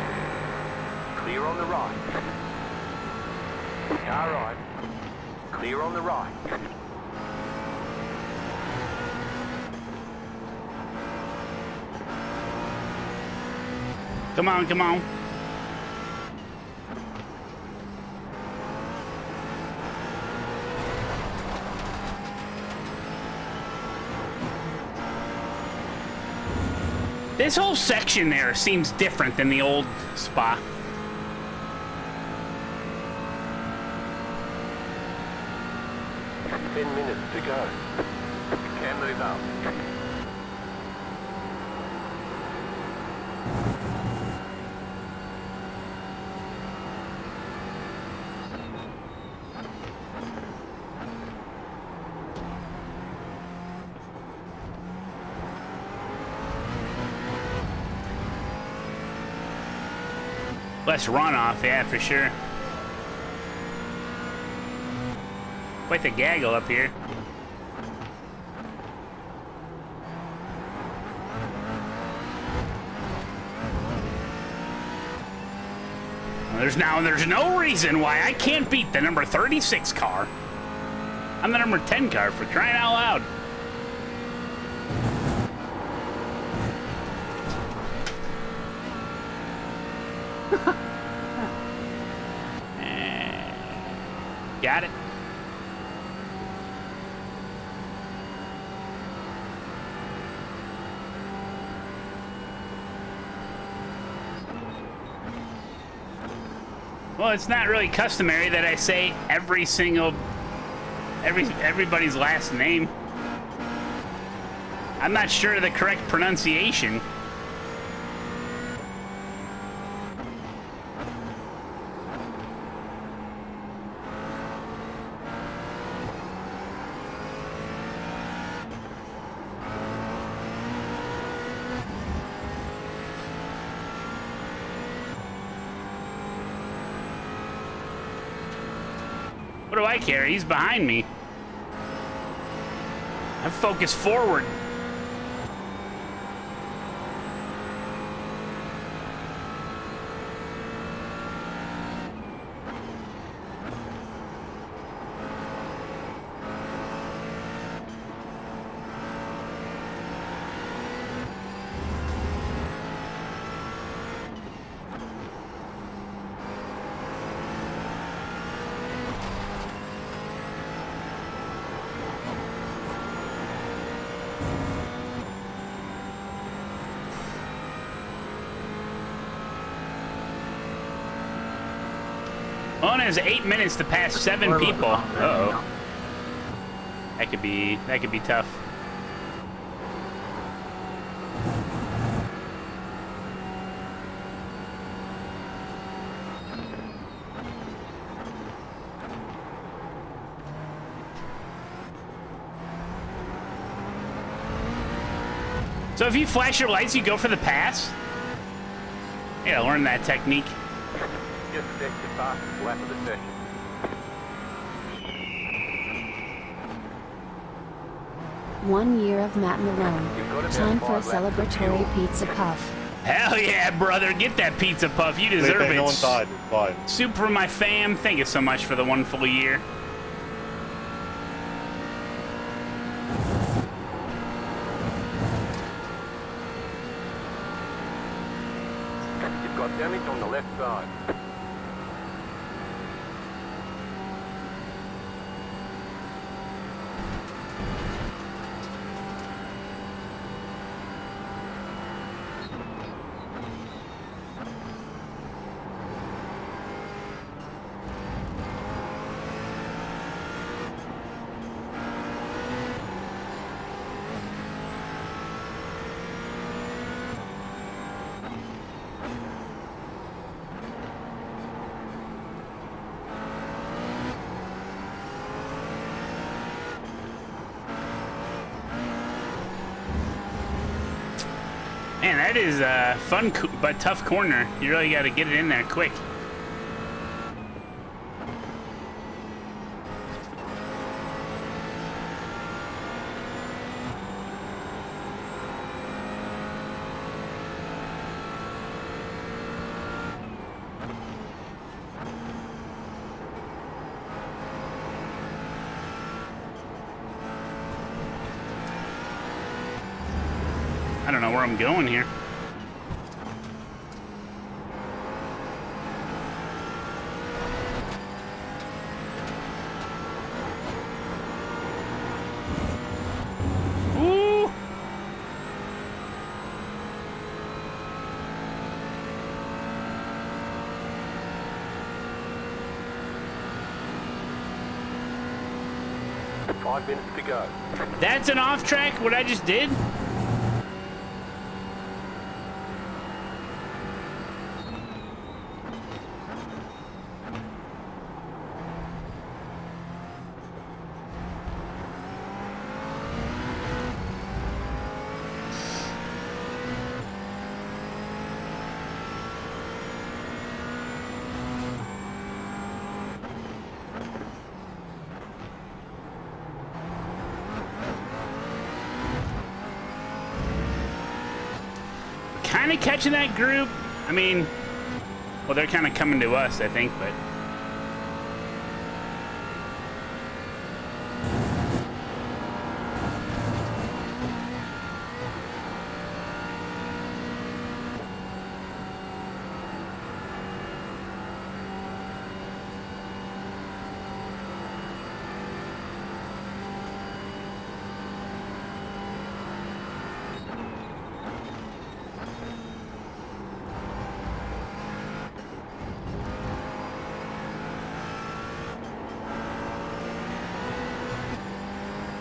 [SPEAKER 8] Clear on the right. Car right. Clear on the right.
[SPEAKER 3] Come on, come on. This whole section there seems different than the old spot.
[SPEAKER 8] Ten minutes to go. Can move up.
[SPEAKER 3] Less runoff, yeah, for sure. Quite the gaggle up here. There's no reason why I can't beat the number 36 car. I'm the number 10 car, for crying out loud. Got it. Well, it's not really customary that I say everybody's last name. I'm not sure of the correct pronunciation. What do I care? He's behind me. I focus forward. Well, it has 8 minutes to pass 7 people. Uh-oh. That could be tough. So if you flash your lights, you go for the pass? Yeah, learn that technique.
[SPEAKER 8] Just stick to fastest lap of the session.
[SPEAKER 4] One year of Matt Malone. Time for a celebratory pizza puff.
[SPEAKER 3] Hell yeah, brother. Get that pizza puff. You deserve it.
[SPEAKER 10] No one died. It's fine.
[SPEAKER 3] Soup for my fam. Thank you so much for the 1 full year.
[SPEAKER 8] You've got damage on the left side.
[SPEAKER 3] Man, that is a fun but tough corner. You really got to get it in there quick. I don't know where I'm going here. Ooh!
[SPEAKER 8] Five minutes to go.
[SPEAKER 3] That's an off track, what I just did? Kind of catching that group. I mean, well, they're kind of coming to us, I think, but.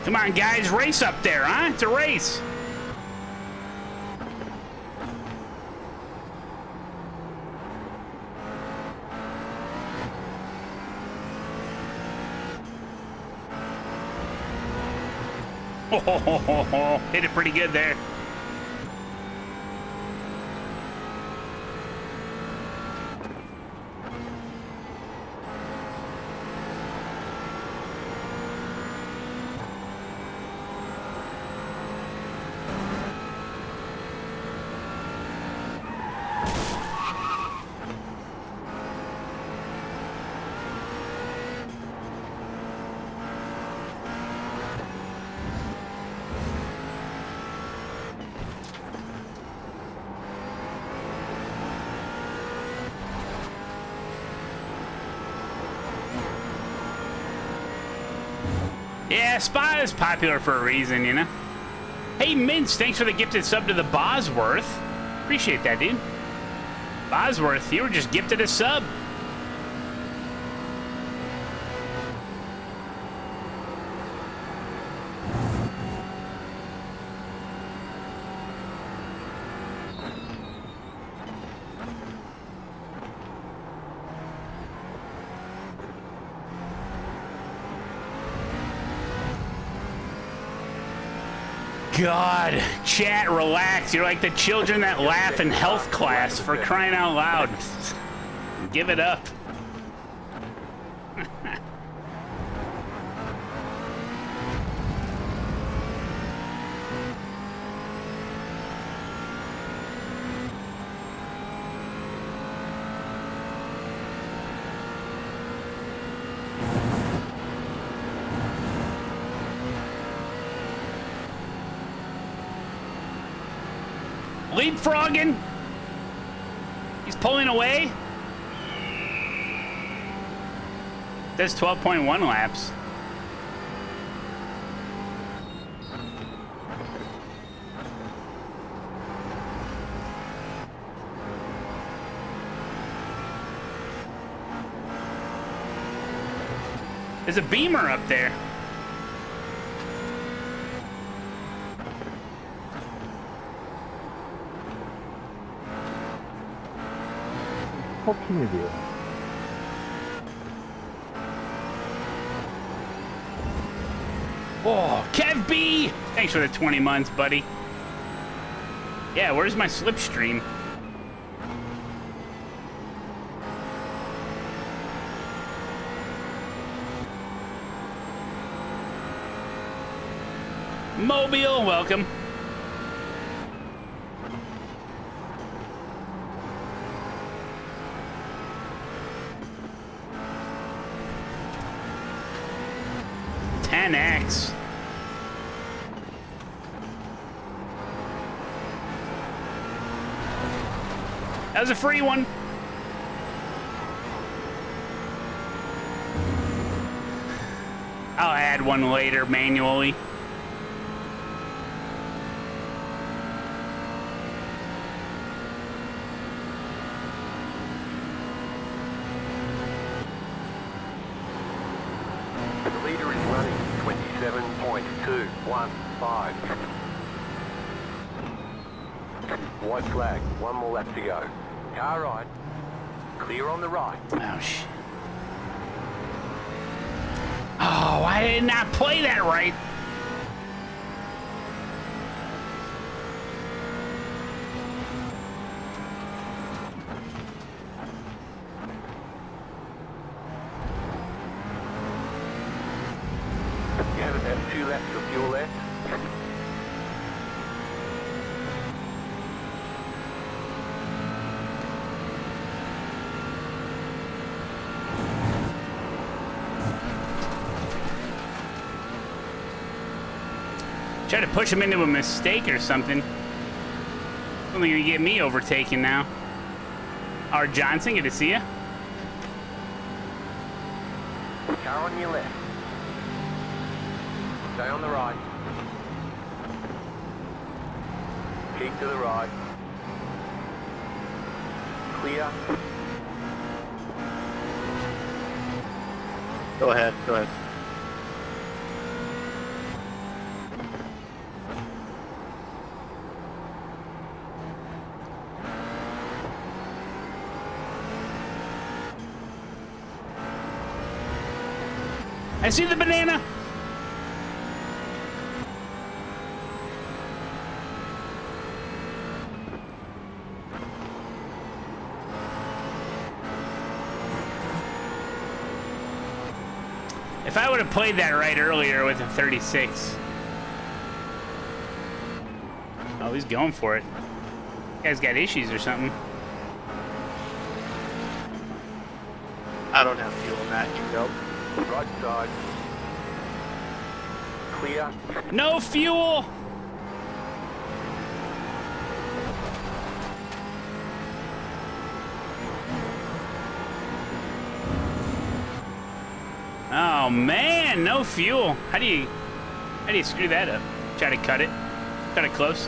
[SPEAKER 3] Come on, guys, race up there, huh? It's a race. Oh, hit it pretty good there. Yeah, Spa is popular for a reason, you know? Hey, Mince, thanks for the gifted sub to the Bosworth. Appreciate that, dude. Bosworth, you were just gifted a sub. God, chat, relax. You're like the children that laugh in health class, for crying out loud. Give it up. Leapfrogging. He's pulling away. That's 12.1 laps. There's a Beamer up there.
[SPEAKER 7] What can you do?
[SPEAKER 3] Oh, Kev B! Thanks for the 20 months, buddy. Yeah, where's my slipstream? Mobile, welcome. X. That was a free one. I'll add one later manually.
[SPEAKER 8] The leader is running 27.215. White flag, one more lap to go. Car right, clear on the right.
[SPEAKER 3] Oh, shit. Oh, I did not play that right.
[SPEAKER 8] You have about 2 laps of fuel left.
[SPEAKER 3] Try to push him into a mistake or something. Only gonna get me overtaken now. R. Johnson, good to see ya.
[SPEAKER 8] Car on your left. Stay on the right. Keep to the right. Clear.
[SPEAKER 9] Go ahead, go ahead.
[SPEAKER 3] I see the banana. If I would have played that right earlier with a 36. Oh, he's going for it. Guy's got issues or something.
[SPEAKER 10] I don't have fuel in that. You go.
[SPEAKER 8] Right side. Clear.
[SPEAKER 3] No fuel. Oh man, no fuel. How do you screw that up? Try to cut it. Cut it close.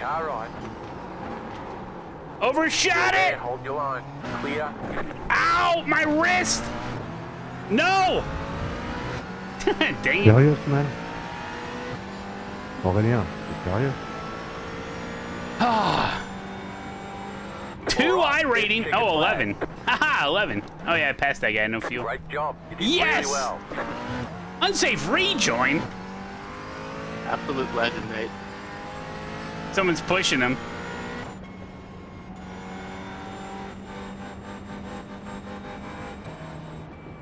[SPEAKER 8] Car right.
[SPEAKER 3] Overshot it!
[SPEAKER 8] Hold your line. Clear.
[SPEAKER 3] Ow! My wrist! No! Dang it.
[SPEAKER 7] Serious, man? Aurélien, you serious?
[SPEAKER 3] Two iRating. Oh, 11. Haha, 11. Oh yeah, I passed that guy. No fuel.
[SPEAKER 8] Great job. You did
[SPEAKER 3] Yes!
[SPEAKER 8] really well.
[SPEAKER 3] Unsafe rejoin.
[SPEAKER 10] Absolute legend, mate.
[SPEAKER 3] Someone's pushing him.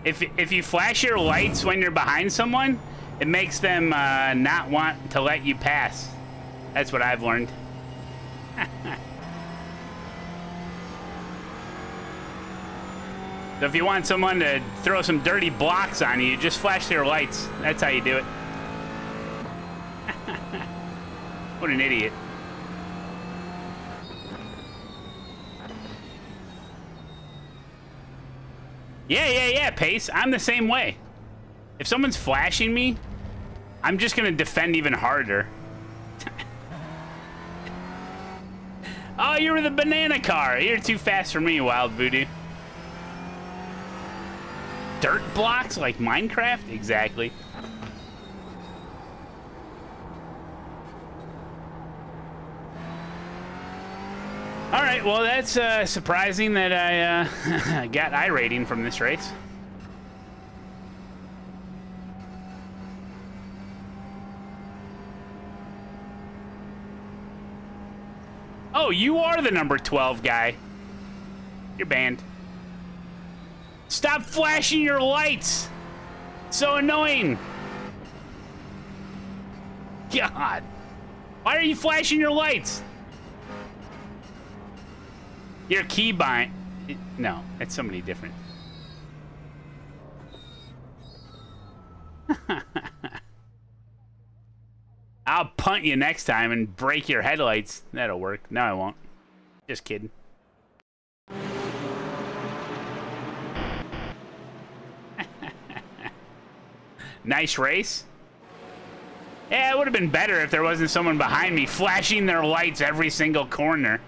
[SPEAKER 3] If you flash your lights when you're behind someone, it makes them not want to let you pass. That's what I've learned. So if you want someone to throw some dirty blocks on you, just flash their lights. That's how you do it. What an idiot. Yeah, Pace. I'm the same way. If someone's flashing me, I'm just gonna defend even harder. Oh, you're the banana car. You're too fast for me, Wild Voodoo. Dirt blocks like Minecraft? Exactly. All right, well, that's surprising that I got iRating from this race. Oh, you are the number 12 guy. You're banned. Stop flashing your lights. So annoying. God. Why are you flashing your lights? You're keybind. No, that's somebody different. I'll punt you next time and break your headlights. That'll work. No, I won't. Just kidding. Nice race. Yeah, it would have been better if there wasn't someone behind me flashing their lights every single corner.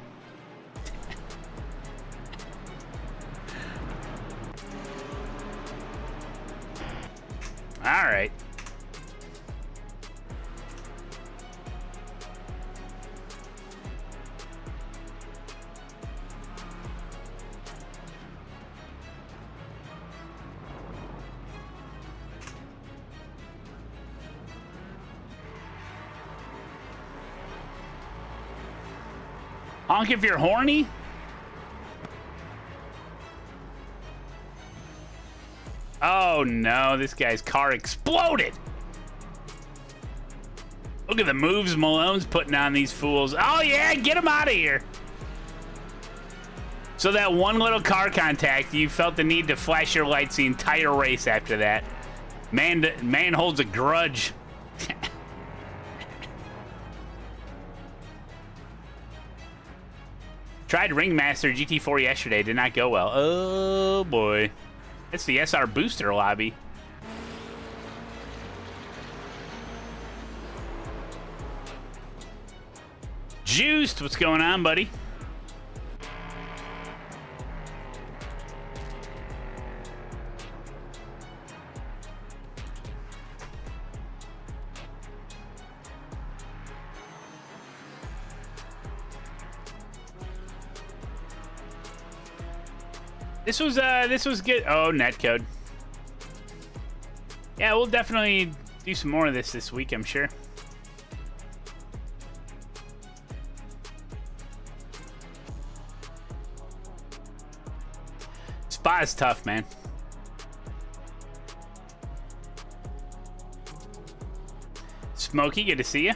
[SPEAKER 3] All right. Honk if you're horny? Oh no, this guy's car exploded! Look at the moves Malone's putting on these fools. Oh yeah, get him out of here! So that one little car contact, you felt the need to flash your lights the entire race after that. Man holds a grudge. Tried Ringmaster GT4 yesterday, did not go well. Oh boy. It's the SR booster lobby. Juiced, what's going on, buddy? This was good. Oh, netcode. Yeah, we'll definitely do some more of this week, I'm sure. Spa is tough, man. Smokey, good to see you.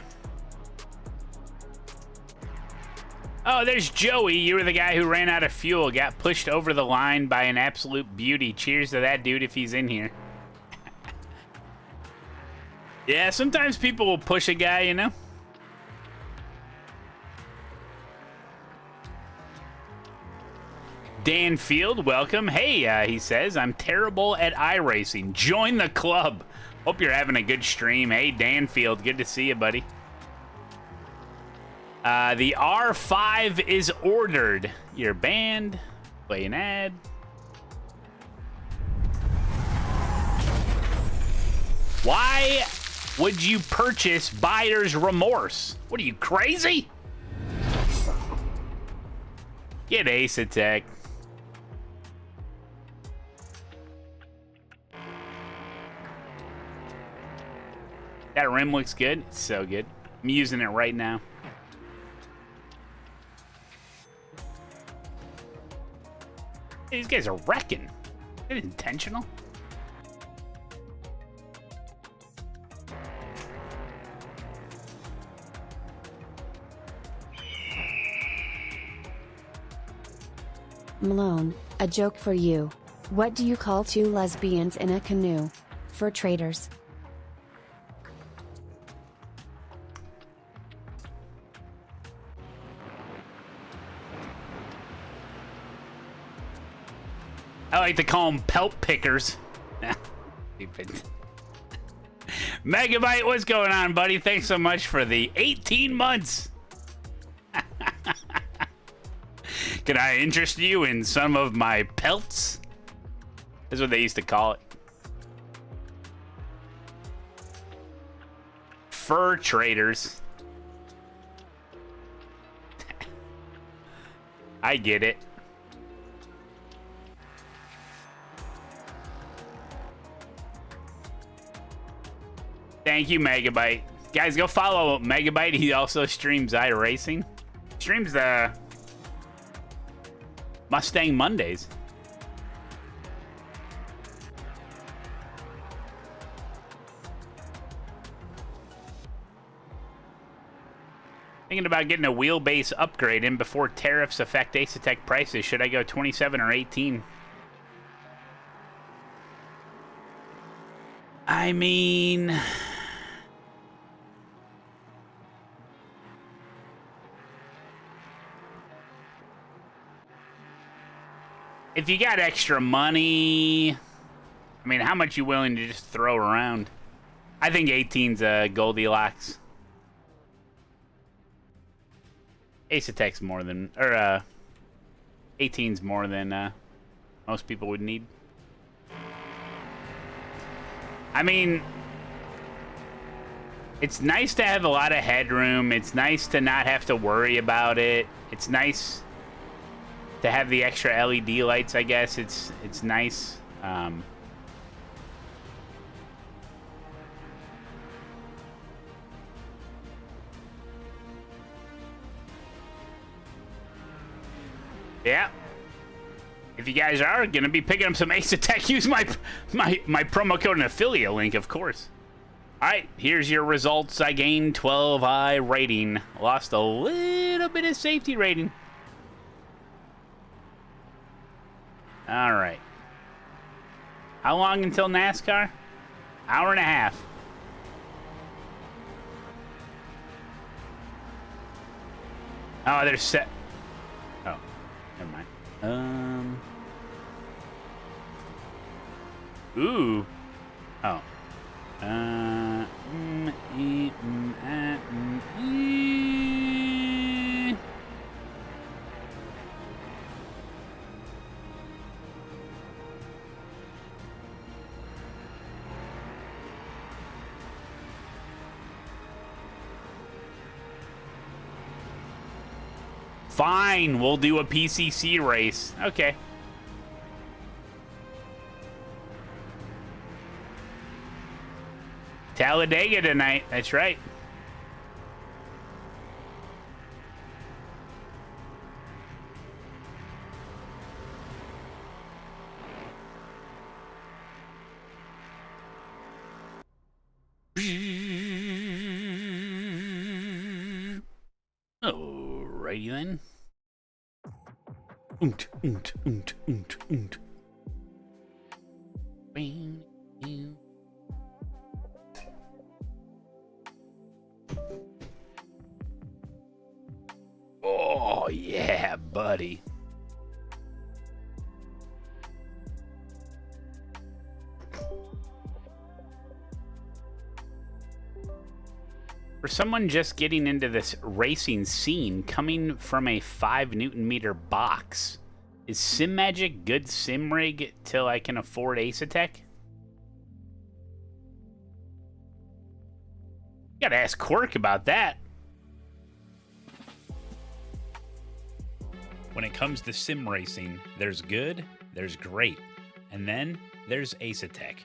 [SPEAKER 3] Oh, there's Joey. You were the guy who ran out of fuel, got pushed over the line by an absolute beauty. Cheers to that dude if he's in here. Yeah, sometimes people will push a guy, you know? Dan Field, welcome. Hey, he says, I'm terrible at iRacing. Join the club. Hope you're having a good stream. Hey, Dan Field, good to see you, buddy. The R5 is ordered. You're banned. Play an ad. Why would you purchase buyer's remorse? What are you, crazy? Get ASETEK. That rim looks good. It's so good. I'm using it right now. These guys are wrecking. Is it intentional?
[SPEAKER 4] Malone, a joke for you. What do you call two lesbians in a canoe? For traders.
[SPEAKER 3] I like to call them pelt pickers. Stupid. Megabyte, what's going on, buddy? Thanks so much for the 18 months. Can I interest you in some of my pelts? That's what they used to call it. Fur traders. I get it. Thank you, Megabyte. Guys, go follow Megabyte. He also streams iRacing. Streams the Mustang Mondays. Thinking about getting a wheelbase upgrade in before tariffs affect ASETEK prices. Should I go 27 or 18? I mean, if you got extra money, I mean, how much you willing to just throw around? I think 18's a Goldilocks. ASETEK's more than, or 18's more than most people would need. I mean, it's nice to have a lot of headroom. It's nice to not have to worry about it. It's nice to have the extra LED lights, I guess. It's nice. Yeah. If you guys are going to be picking up some ASETEK, use my promo code and affiliate link, of course. All right, here's your results. I gained 12i rating. Lost a little bit of safety rating. All right. How long until NASCAR? Hour and a half. Oh, they're set. Oh, never mind. Ooh. Oh. Fine, we'll do a PCC race. Okay. Talladega tonight. That's right. Alrighty then. Oont, oont, oont, oont, oont. Bing, bing. Oh, yeah, buddy. For someone just getting into this racing scene, coming from a 5 Newton meter box, is Sim Magic good sim rig till I can afford ASETEK? Gotta ask Quirk about that. When it comes to sim racing, there's good, there's great, and then there's ASETEK.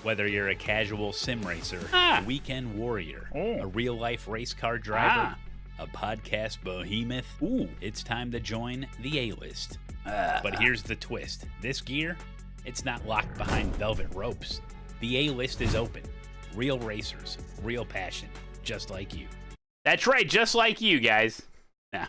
[SPEAKER 3] Whether you're a casual sim racer, a weekend warrior, a real-life race car driver, a podcast behemoth, it's time to join the A-list. But here's the twist. This gear, it's not locked behind velvet ropes. The A-list is open. Real racers, real passion, just like you. That's right, just like you guys. Yeah.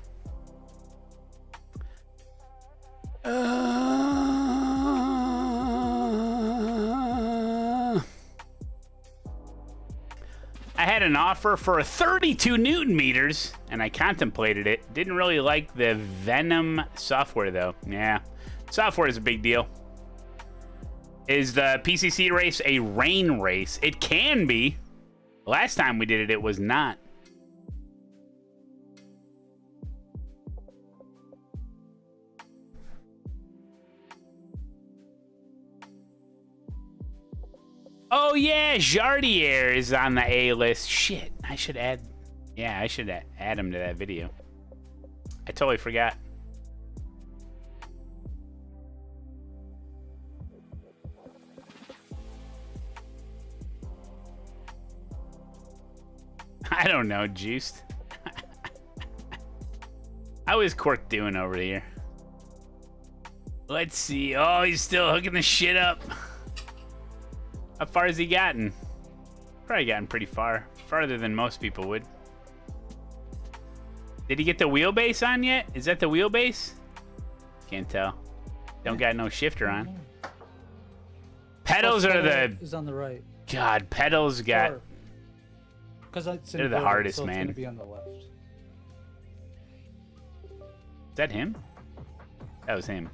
[SPEAKER 3] I had an offer for 32 Newton meters, and I contemplated it. Didn't really like the Venom software, though. Yeah, software is a big deal. Is the PCC race a rain race? It can be. Last time we did it, it was not. Oh yeah, Jardier is on the A list. Shit, I should add. Yeah, I should add him to that video. I totally forgot. I don't know, Juiced. How is Quirk doing over here? Let's see. Oh, he's still hooking the shit up. How far has he gotten? Probably gotten pretty far. Farther than most people would. Did he get the wheelbase on yet? Is that the wheelbase? Can't tell. Don't got no shifter on. Pedals are the...
[SPEAKER 5] is on the right.
[SPEAKER 3] God, pedals got... They're the hardest,
[SPEAKER 5] so
[SPEAKER 3] man.
[SPEAKER 5] It's gonna be on the left.
[SPEAKER 3] Is that him? That was him.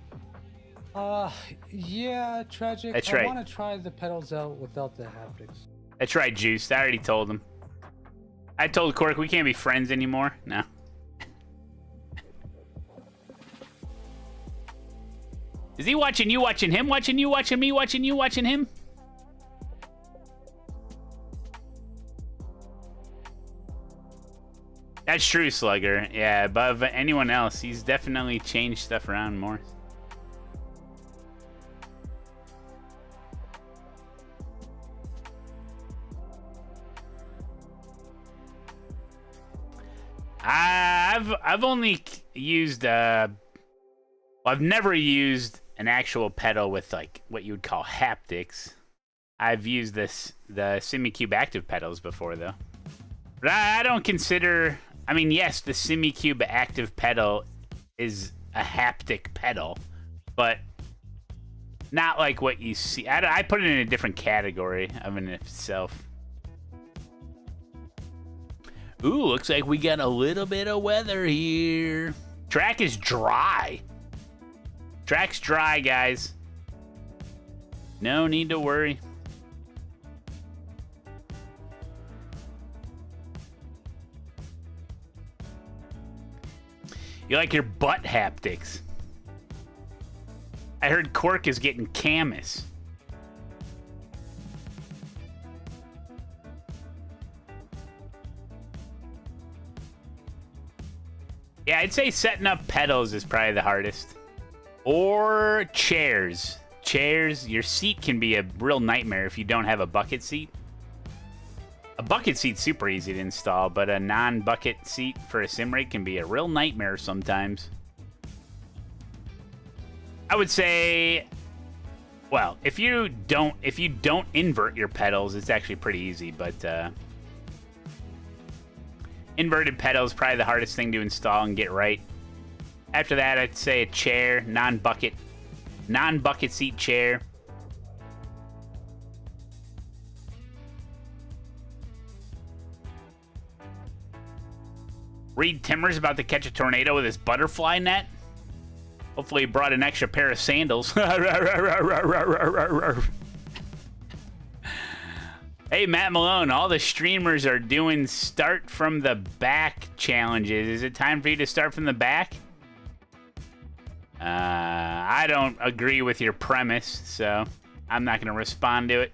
[SPEAKER 5] Yeah, tragic.
[SPEAKER 3] That's right.
[SPEAKER 5] I want to try the pedals out without the haptics.
[SPEAKER 3] That's right, Juice. I already told him. I told Quirk we can't be friends anymore. No. Is he watching you, watching him, watching you, watching me, watching you, watching him? That's true, Slugger. Yeah, above anyone else, he's definitely changed stuff around more. I've only used well, I've never used an actual pedal with like what you would call haptics. I've used the SimiCube active pedals before though. But I don't consider, I mean, yes, the SimiCube active pedal is a haptic pedal, but not like what you see. I put it in a different category of in itself. Ooh, looks like we got a little bit of weather here. Track is dry. Track's dry, guys. No need to worry. You like your butt haptics. I heard Quirk is getting Camus. Yeah, I'd say setting up pedals is probably the hardest. Or chairs. Chairs, your seat can be a real nightmare if you don't have a bucket seat. A bucket seat's super easy to install, but a non-bucket seat for a sim rig can be a real nightmare sometimes. I would say, well, if you don't invert your pedals, it's actually pretty easy, but inverted pedals probably the hardest thing to install and get right. After that, I'd say a chair, non-bucket seat chair. Reed Timmer's about to catch a tornado with his butterfly net. Hopefully he brought an extra pair of sandals. Hey, Matt Malone, all the streamers are doing start from the back challenges. Is it time for you to start from the back? I don't agree with your premise, so I'm not going to respond to it.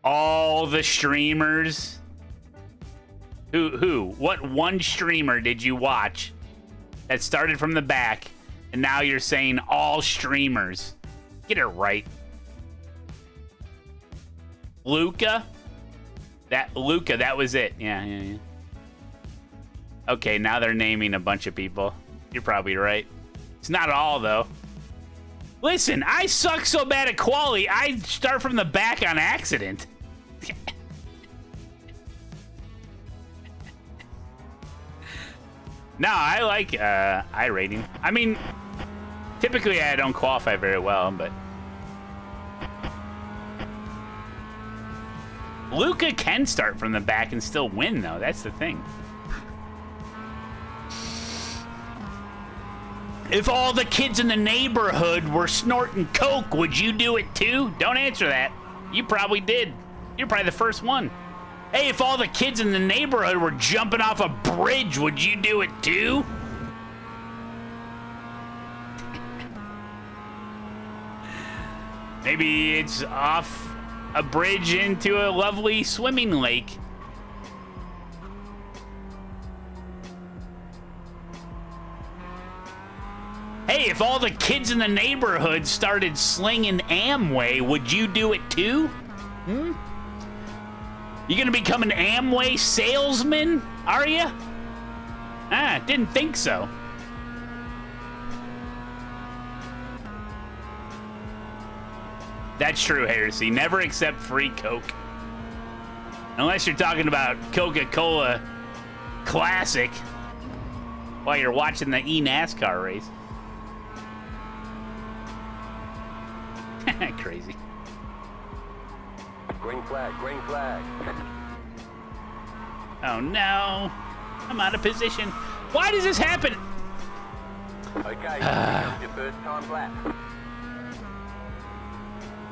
[SPEAKER 3] All the streamers? Who? What one streamer did you watch that started from the back, and now you're saying all streamers? Get it right. Luca? That was it. Yeah. Okay, now they're naming a bunch of people. You're probably right. It's not all, though. Listen, I suck so bad at quali, I start from the back on accident. No, I like iRating. I mean, typically I don't qualify very well, but... Luca can start from the back and still win, though. That's the thing. If all the kids in the neighborhood were snorting coke, would you do it too? Don't answer that. You probably did. You're probably the first one. Hey, if all the kids in the neighborhood were jumping off a bridge, would you do it too? Maybe it's off a bridge into a lovely swimming lake. Hey, if all the kids in the neighborhood started slinging Amway, would you do it too? You gonna become an Amway salesman, are you? Didn't think so. That's true, Heresy. Never accept free Coke. Unless you're talking about Coca-Cola Classic while you're watching the eNASCAR race. Crazy.
[SPEAKER 8] Green flag, green flag.
[SPEAKER 3] Oh no, I'm out of position. Why does this happen?
[SPEAKER 8] Okay, your first time lap.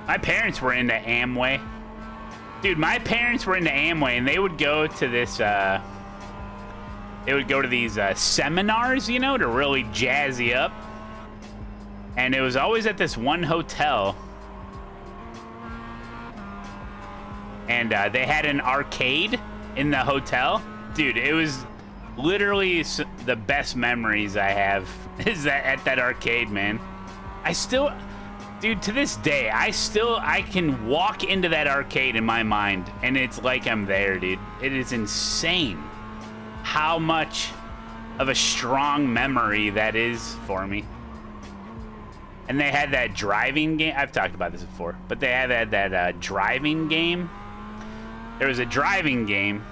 [SPEAKER 3] My parents were into Amway. Dude, my parents were into Amway, and they would go to this, they would go to these seminars, you know, to really jazz you up. And it was always at this one hotel. And they had an arcade in the hotel. Dude, it was literally the best memories I have is that at that arcade, man. Dude, to this day, I can walk into that arcade in my mind, and it's like I'm there, dude. It is insane how much of a strong memory that is for me. And they had that driving game. I've talked about this before, but they had that driving game. There was a driving game,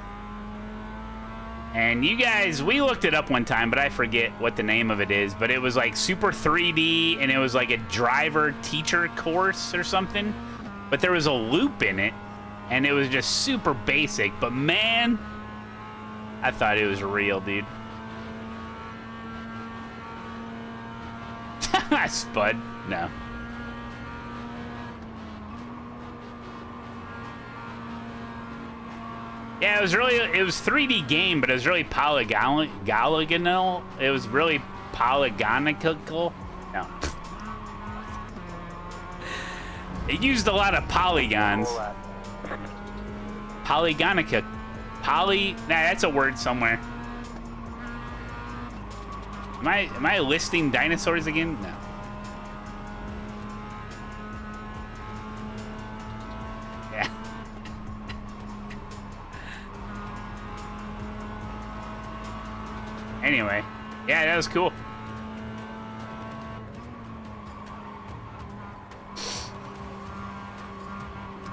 [SPEAKER 3] and you guys, we looked it up one time, but I forget what the name of it is, but it was like super 3D, and it was like a driver teacher course or something, but there was a loop in it, and it was just super basic, but man, I thought it was real, dude. Spud? No. Yeah, it was 3D game, but it was really polygonal. It was really polygonical. No. It used a lot of polygons. Polygonica. Nah, that's a word somewhere. Am I listing dinosaurs again? No. Yeah. Anyway, yeah, that was cool.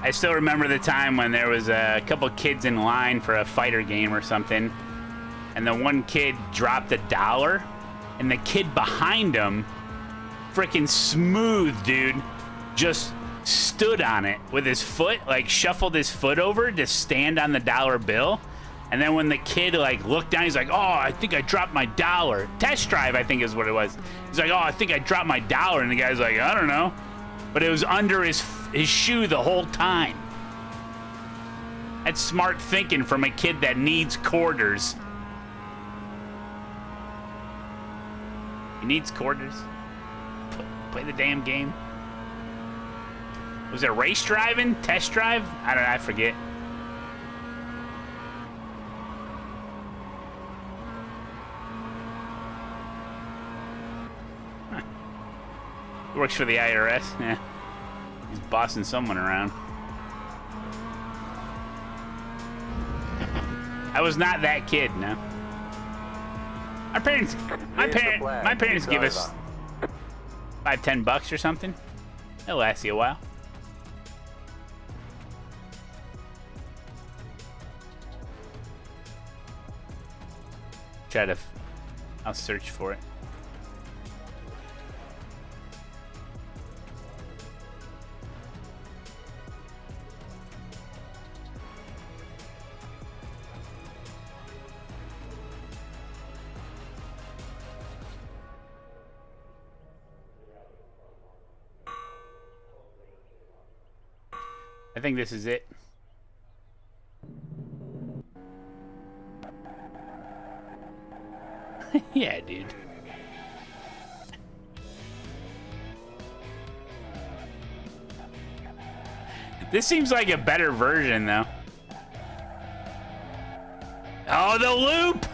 [SPEAKER 3] I still remember the time when there was a couple kids in line for a fighter game or something, and the one kid dropped $1, and the kid behind him, freaking smooth, dude, just stood on it with his foot, like shuffled his foot over to stand on the dollar bill. And then when the kid like looked down, he's like, "Oh, I think I dropped my $1." Test drive, I think is what it was. He's like, "Oh, I think I dropped my $1." And the guy's like, "I don't know." But it was under his shoe the whole time. That's smart thinking from a kid that needs quarters. He needs quarters. Play the damn game. Was it race driving? Test drive? I don't know, I forget. Huh. He works for the IRS. Yeah. He's bossing someone around. I was not that kid, no. My parents give us $5-10 or something. It'll last you a while. I'll search for it. I think this is it. Yeah, dude. This seems like a better version, though. Oh, the loop!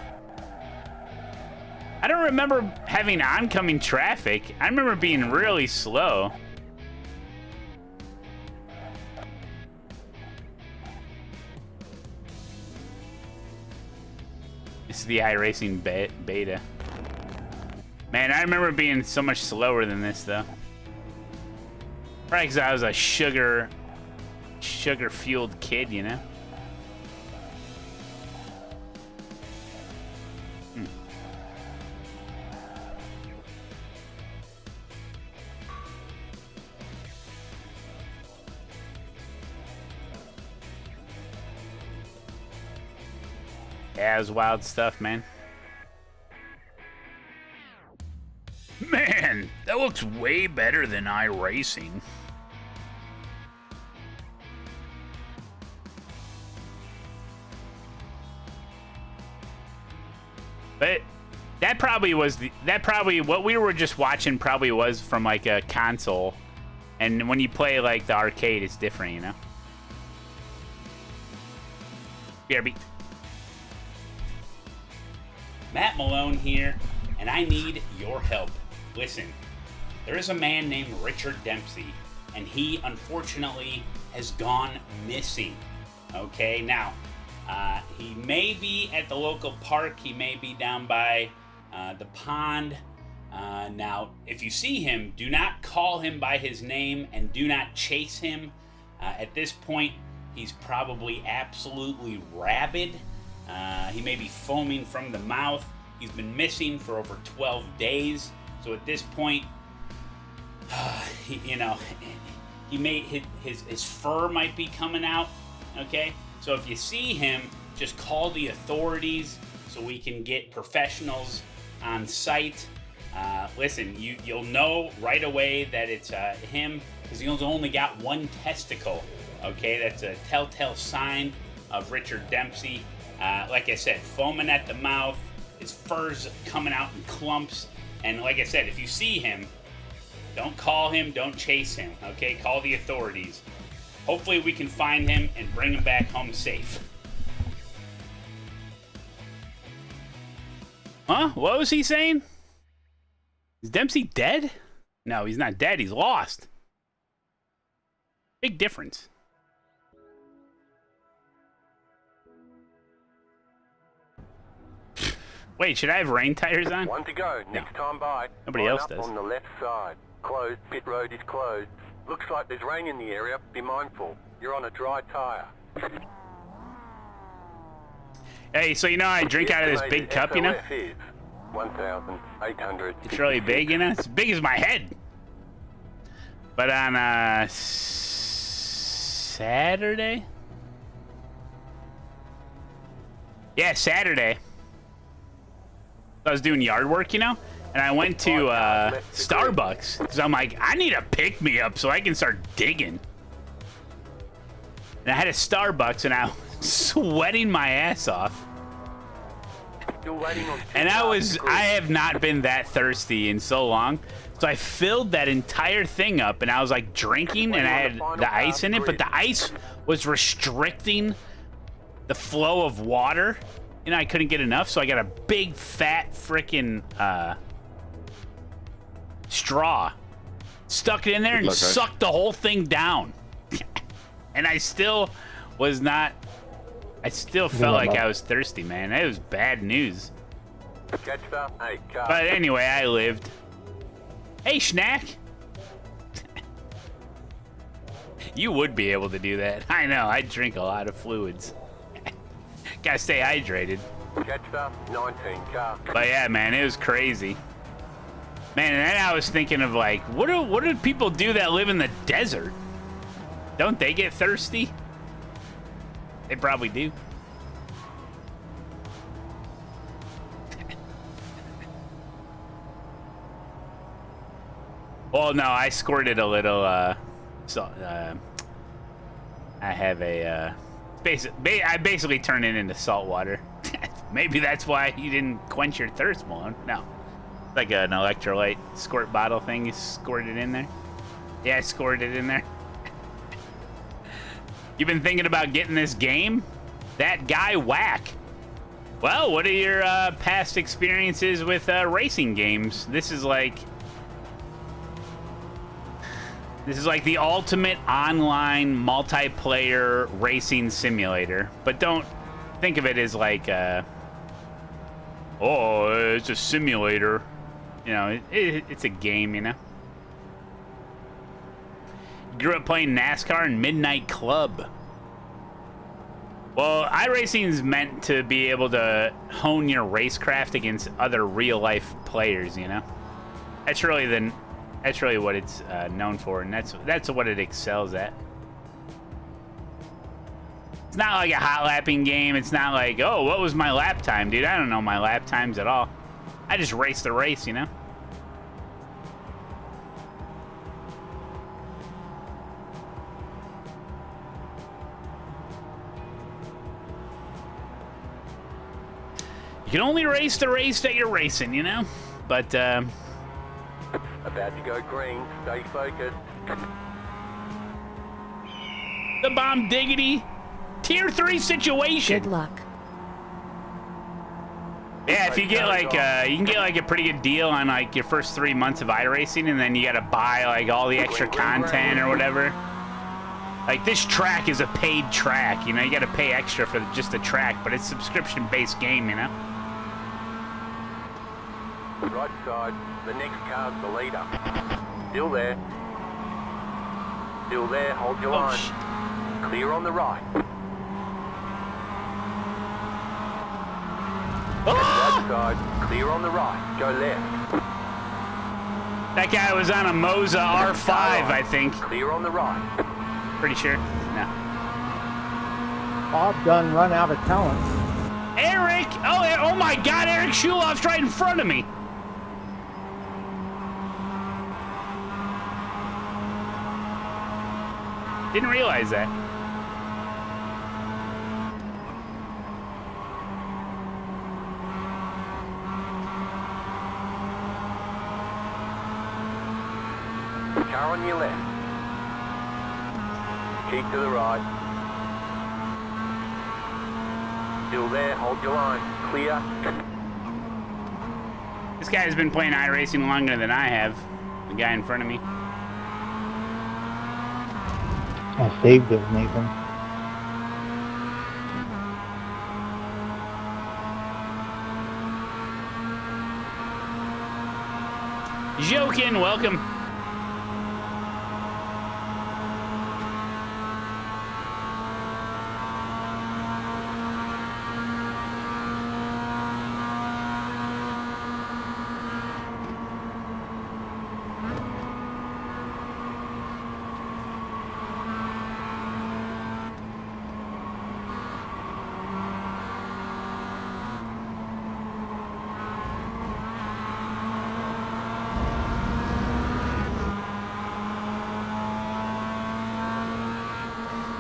[SPEAKER 3] I don't remember having oncoming traffic. I remember being really slow. This is the iRacing beta. Man, I remember being so much slower than this, though. Right, because I was a sugar-fueled kid, you know? Yeah, it was wild stuff, man. Man, that looks way better than iRacing. But that probably was what we were just watching probably was from like a console. And when you play like the arcade, it's different, you know? BRB. Matt Malone here, and I need your help. Listen, there is a man named Richard Dempsey, and he unfortunately has gone missing. Okay, now, he may be at the local park, he may be down by the pond. Now, if you see him, do not call him by his name and do not chase him. At this point, he's probably absolutely rabid. He may be foaming from the mouth. He's been missing for over 12 days. So at this point, he may his fur might be coming out. Okay, so if you see him, just call the authorities so we can get professionals on site. Listen, you'll know right away that it's him because he's only got one testicle. Okay, that's a telltale sign of Richard Dempsey. Like I said, foaming at the mouth, his fur's coming out in clumps. And like I said, if you see him, don't call him, don't chase him, okay? Call the authorities. Hopefully we can find him and bring him back home safe. Huh? What was he saying? Is Dempsey dead? No, he's not dead. He's lost. Big difference. Wait, should I have rain tires on?
[SPEAKER 8] One to go. Next time by.
[SPEAKER 3] Nobody
[SPEAKER 8] Line
[SPEAKER 3] else
[SPEAKER 8] up
[SPEAKER 3] does.
[SPEAKER 8] on the left side. Closed. Pit road is closed. Looks like there's rain in the area. Be mindful. You're on a dry tire.
[SPEAKER 3] Hey, so you know I drink out of this big cup, you know?
[SPEAKER 8] SOS is 1,800.
[SPEAKER 3] It's really big, you know? It's as big as my head. But on Saturday? Yeah, Saturday. I was doing yard work, you know? And I went to Starbucks because I'm like, I need a pick-me-up so I can start digging. And I had a Starbucks and I was sweating my ass off. And I have not been that thirsty in so long. So I filled that entire thing up and I was like drinking and I had the ice in it, but the ice was restricting the flow of water. You know, I couldn't get enough, so I got a big fat frickin' straw. Stuck it in there and sucked the whole thing down. And I still was not... I still felt like I was thirsty, man. It was bad news. But anyway, I lived. Hey, Schnack. You would be able to do that. I know, I drink a lot of fluids. Gotta stay hydrated. But yeah, man, it was crazy. Man, and then I was thinking of like, what do people do that live in the desert? Don't they get thirsty? They probably do. Well, no, I squirted a little, I have a, I basically turn it into salt water. Maybe that's why you didn't quench your thirst, Malone. No. Like an electrolyte squirt bottle thing, you squirt it in there. Yeah, I squirted it in there. You've been thinking about getting this game? That guy whack. Well, what are your past experiences with racing games? This is like the ultimate online multiplayer racing simulator. But don't think of it as like, oh, it's a simulator. You know, it's a game, you know? Grew up playing NASCAR and Midnight Club. Well, iRacing is meant to be able to hone your racecraft against other real-life players, you know? That's really what it's known for, and that's what it excels at. It's not like a hot lapping game. It's not like, oh, what was my lap time, dude? I don't know my lap times at all. I just race the race, you know? You can only race the race that you're racing, you know? But,
[SPEAKER 8] About to go green. Stay focused.
[SPEAKER 3] the bomb diggity. Tier 3 situation.
[SPEAKER 4] Good luck.
[SPEAKER 3] Yeah, if you get like, you can get like a pretty good deal on like your first 3 months of iRacing, and then you gotta buy like all the extra content or whatever. Like this track is a paid track, you know, you gotta pay extra for just the track, but it's a subscription-based game, you know?
[SPEAKER 8] Right side. The next car's the leader. Still there. Still there. Hold your line. Clear on the right. Right side. Clear on the right. Go left.
[SPEAKER 3] That guy was on a Moza R5, I think.
[SPEAKER 8] Clear on the right.
[SPEAKER 3] Pretty sure. No.
[SPEAKER 9] Bob done run out of talent.
[SPEAKER 3] Eric! Oh my God, Eric Shuloff's right in front of me. Didn't realize that.
[SPEAKER 8] Car on your left. Keep to the right. Still there. Hold your line. Clear.
[SPEAKER 3] This guy's been playing iRacing longer than I have. The guy in front of me.
[SPEAKER 9] I saved it, Nathan.
[SPEAKER 3] Jokin, welcome.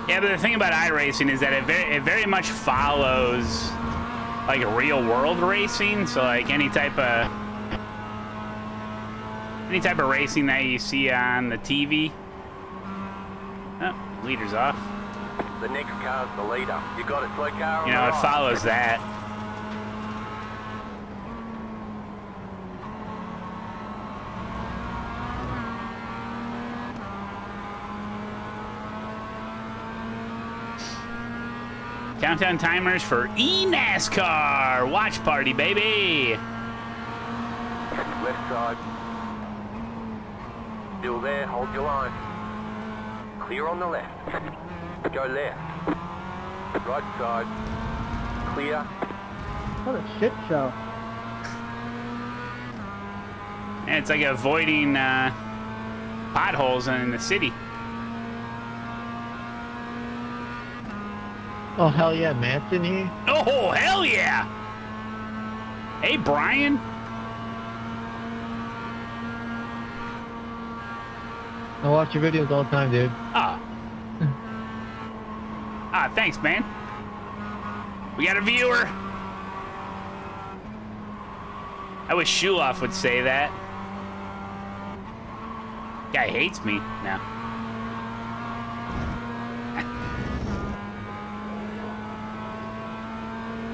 [SPEAKER 3] Yeah, but the thing about iRacing is that it very much follows like real world racing. So like any type of racing that you see on the TV. Oh, leader's off.
[SPEAKER 8] The next car's the leader. You got it, slow car.
[SPEAKER 3] You know, it follows that. Countdown timers for eNASCAR watch party, baby.
[SPEAKER 8] Left side. Still there, hold your line. Clear on the left. Go left. Right side. Clear.
[SPEAKER 9] What a shit show.
[SPEAKER 3] And it's like avoiding potholes in the city.
[SPEAKER 9] Oh, hell yeah, Matt's in here.
[SPEAKER 3] Oh, hell yeah! Hey, Brian.
[SPEAKER 9] I watch your videos all the time, dude.
[SPEAKER 3] Thanks, man. We got a viewer. I wish Shuloff would say that. Guy hates me now.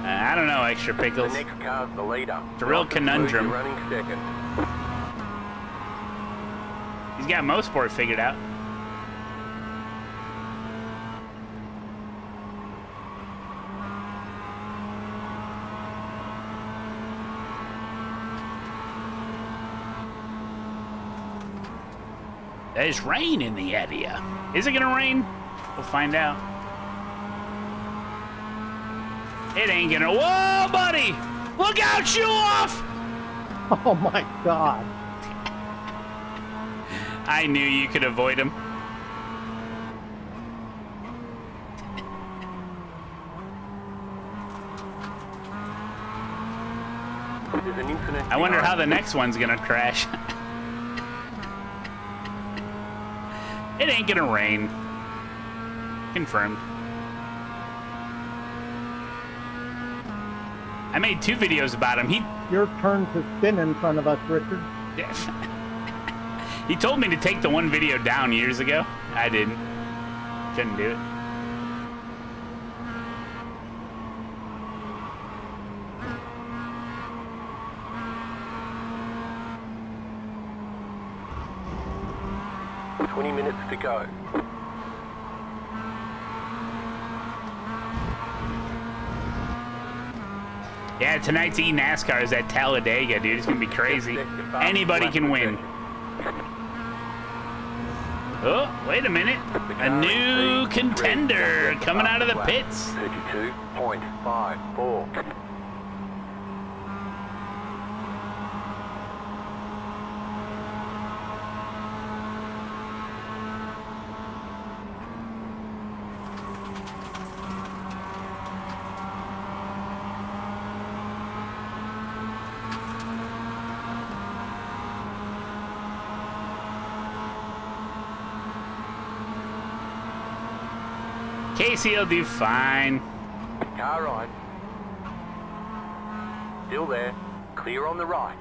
[SPEAKER 3] I don't know, Extra Pickles.
[SPEAKER 8] The next car's the leader.
[SPEAKER 3] It's a real conundrum.
[SPEAKER 8] Running second.
[SPEAKER 3] He's got Mosport figured out. There's rain in the area. Is it gonna rain? We'll find out. It ain't gonna. Whoa, buddy! Look out, shoe off!
[SPEAKER 9] Oh my god.
[SPEAKER 3] I knew you could avoid him.
[SPEAKER 8] There's an incident.
[SPEAKER 3] I wonder how the next one's gonna crash. It ain't gonna rain. Confirmed. I made 2 videos about him.
[SPEAKER 9] Your turn to spin in front of us, Richard.
[SPEAKER 3] He told me to take the one video down years ago. I didn't. Couldn't do it.
[SPEAKER 8] Minutes to go.
[SPEAKER 3] Yeah, tonight's eNASCAR is at Talladega, dude. It's gonna be crazy. Anybody can win. Oh, wait a minute. A new contender coming out of the pits.
[SPEAKER 8] 32.54.
[SPEAKER 3] Casey will do fine.
[SPEAKER 8] Car right. Still there. Clear on the right.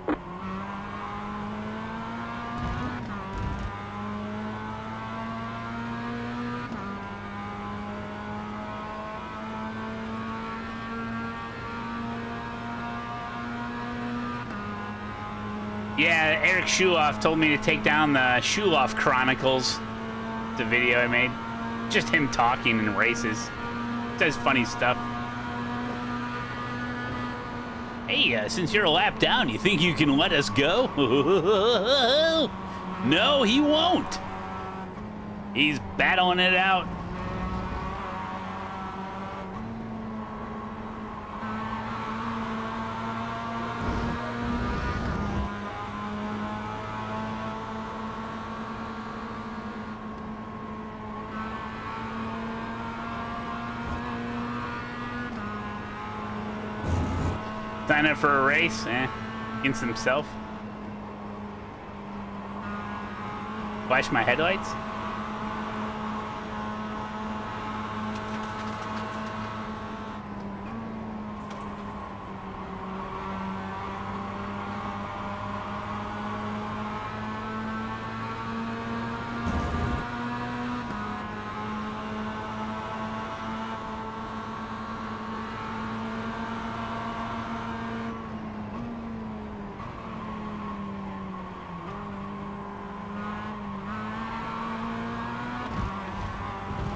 [SPEAKER 3] Yeah, Eric Shuloff told me to take down the Shuloff Chronicles. The video I made. Just him talking in races. Does funny stuff. Hey, since you're a lap down, you think you can let us go? No, he won't. He's battling it out. Sign up for a race, against himself. Flash my headlights.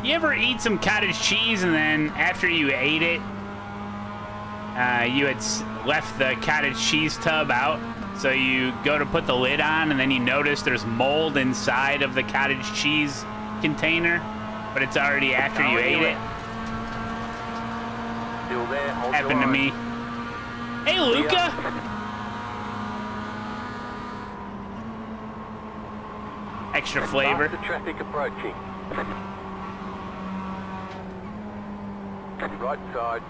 [SPEAKER 3] You ever eat some cottage cheese and then after you ate it, you had left the cottage cheese tub out? So you go to put the lid on and then you notice there's mold inside of the cottage cheese container, but it's already after you ate it?
[SPEAKER 8] Still there, hold
[SPEAKER 3] Happened to me. Hey, Luca! Extra flavor.
[SPEAKER 8] The traffic approaching. Right side.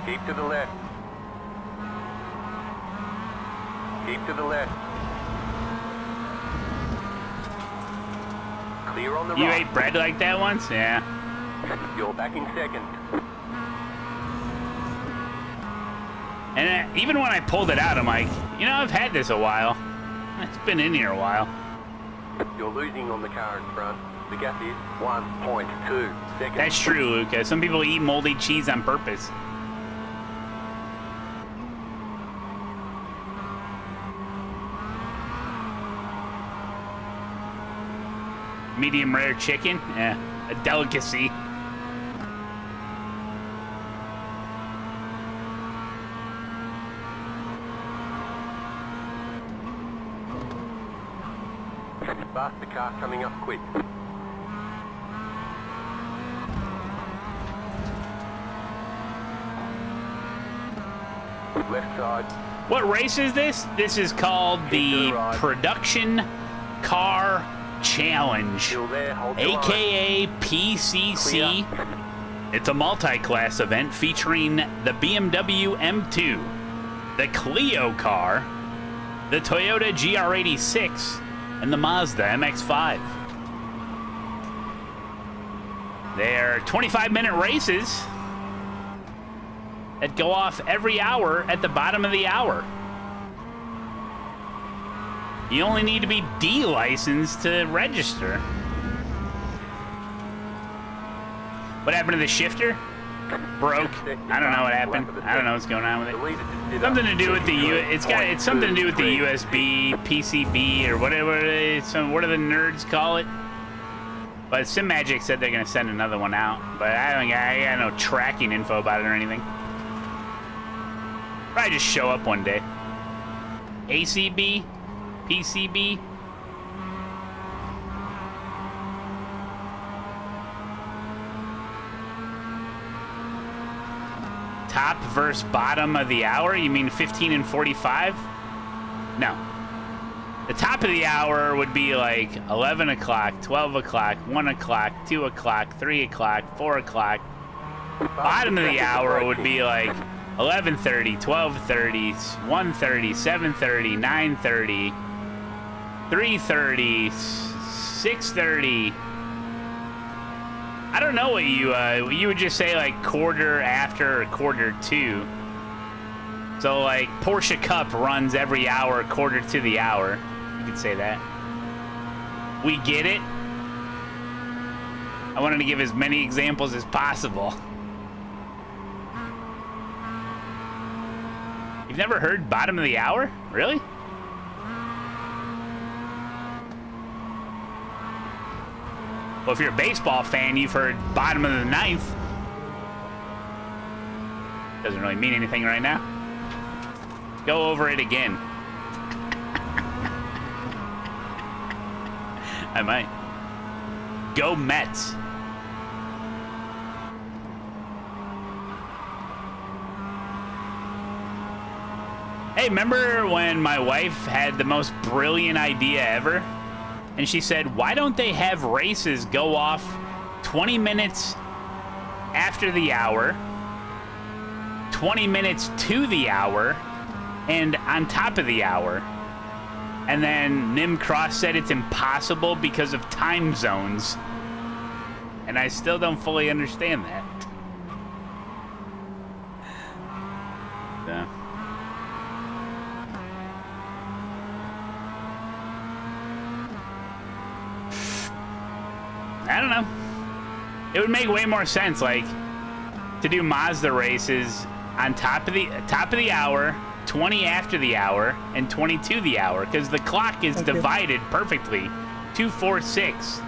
[SPEAKER 8] Keep to the left. Keep to the left. Clear on the
[SPEAKER 3] You
[SPEAKER 8] right.
[SPEAKER 3] ate bread like that once? Yeah.
[SPEAKER 8] You're back in second.
[SPEAKER 3] And even when I pulled it out, I'm like, you know, I've had this a while. It's been in here a while.
[SPEAKER 8] You're losing on the car in front. The gap is 1.2 seconds.
[SPEAKER 3] That's true, Luca. Some people eat moldy cheese on purpose. Medium rare chicken? Yeah, a delicacy.
[SPEAKER 8] Faster car coming up quick. Left side.
[SPEAKER 3] What race is this? This is called the Production Car Challenge,
[SPEAKER 8] Still there, hold the line.
[SPEAKER 3] aka PCC.
[SPEAKER 8] Clear.
[SPEAKER 3] It's a multi-class event featuring the BMW M2, the Clio car, the Toyota GR86, and the Mazda MX-5. They're 25-minute races that go off every hour at the bottom of the hour. You only need to be D-licensed to register. What happened to the shifter? Broke. I don't know what happened. I don't know what's going on with it. Something to do with the it's something to do with the USB, PCB, or whatever it is. What do the nerds call it? But SimMagic said they're gonna send another one out, but I got no tracking info about it or anything. Probably just show up one day. ACB, PCB. Top versus bottom of the hour? You mean 15 and 45? No. The top of the hour would be like 11 o'clock, 12 o'clock, 1 o'clock, 2 o'clock, 3 o'clock, 4 o'clock. Bottom of the hour would be like 11:30, 12:30, 1:30, 7:30, 9:30, 3:30, 6:30. I don't know what you would just say like quarter after or quarter to. So like Porsche Cup runs every hour, quarter to the hour. You could say that. We get it. I wanted to give as many examples as possible. You've never heard bottom of the hour? Really? Well, if you're a baseball fan, you've heard bottom of the ninth. Doesn't really mean anything right now. Go over it again. I might. Go Mets. Hey, remember when my wife had the most brilliant idea ever? And she said, why don't they have races go off 20 minutes after the hour, 20 minutes to the hour, and on top of the hour? And then Nim Cross said it's impossible because of time zones. And I still don't fully understand that. So. I don't know. It would make way more sense, like, to do Mazda races on top of the hour, 20 after the hour, and 22 the hour, because the clock is divided perfectly. 2, 4, 6.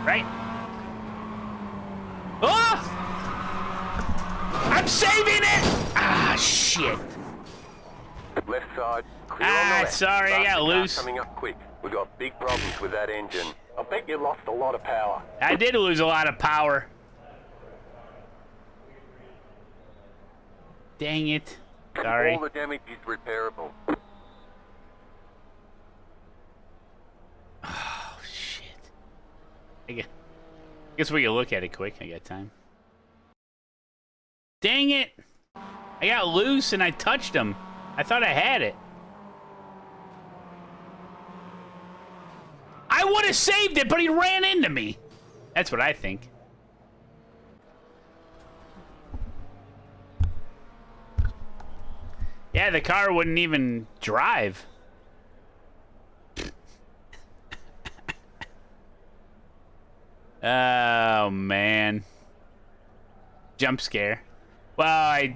[SPEAKER 3] Right? Oh! I'm saving it! Ah, shit.
[SPEAKER 8] Left side, clear on the left.
[SPEAKER 3] Sorry, I got loose.
[SPEAKER 8] Coming up quick. We got big problems with that engine. I bet you lost a lot of power.
[SPEAKER 3] I did lose a lot of power. Dang it. Sorry.
[SPEAKER 8] All the damage is repairable.
[SPEAKER 3] Oh, shit. I guess we can look at it quick. I got time. Dang it. I got loose and I touched him. I thought I had it. I would have saved it, but he ran into me. That's what I think. Yeah, the car wouldn't even drive. Oh, man. Jump scare. Well,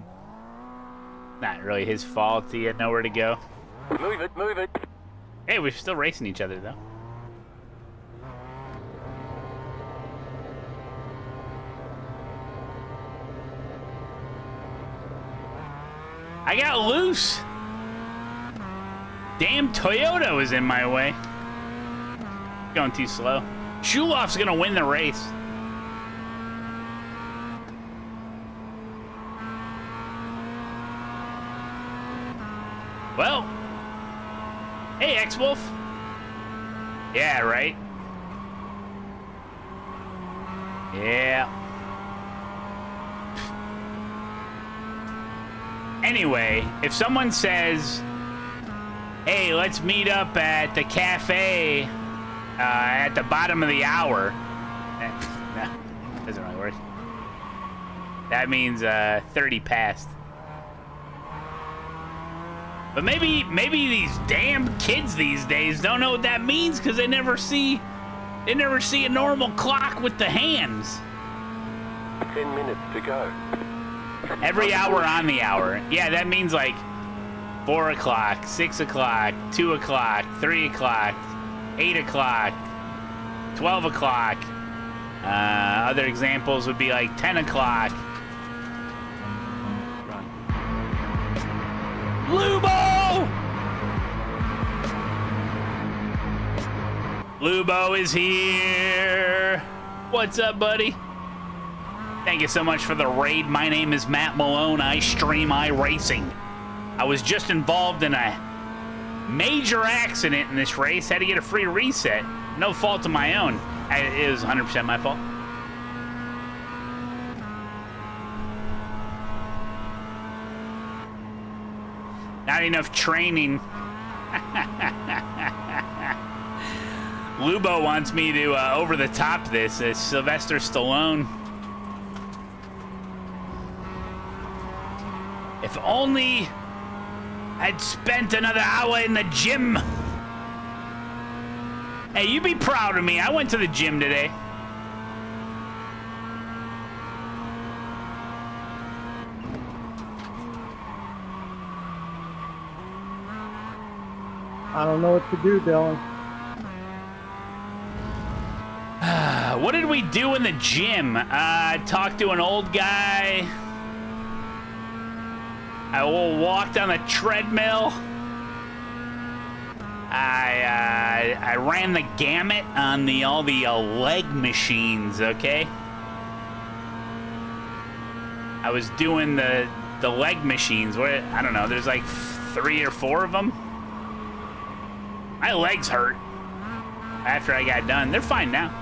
[SPEAKER 3] not really his fault. He had nowhere to go.
[SPEAKER 8] Move it, move it.
[SPEAKER 3] Hey, we're still racing each other, though. I got loose. Damn Toyota was in my way. Going too slow. Shuloff's gonna win the race. Well, hey, X-Wolf. Yeah, right? Yeah. Anyway, if someone says, hey, let's meet up at the cafe at the bottom of the hour. No, doesn't really work. That means 30 past. But maybe these damn kids these days don't know what that means because they never see a normal clock with the hands.
[SPEAKER 8] 10 minutes to go.
[SPEAKER 3] Every hour on the hour. Yeah, that means like 4 o'clock, 6 o'clock, 2 o'clock, 3 o'clock, 8 o'clock, 12 o'clock. Other examples would be like 10 o'clock. Lubo! Lubo is here. What's up, buddy? Thank you so much for the raid. My name is Matt Malone. I stream iRacing. I was just involved in a major accident in this race. Had to get a free reset. No fault of my own. It was 100% my fault. Not enough training. Lubo wants me to over the top this. It's Sylvester Stallone. If only I'd spent another hour in the gym. Hey, you be proud of me. I went to the gym today.
[SPEAKER 9] I don't know what to do, Dylan.
[SPEAKER 3] What did we do in the gym? Talked to an old guy. I walked on the treadmill. I ran the gamut on all the leg machines, okay? I was doing the leg machines. I don't know, there's like 3 or 4 of them. My legs hurt after I got done. They're fine now.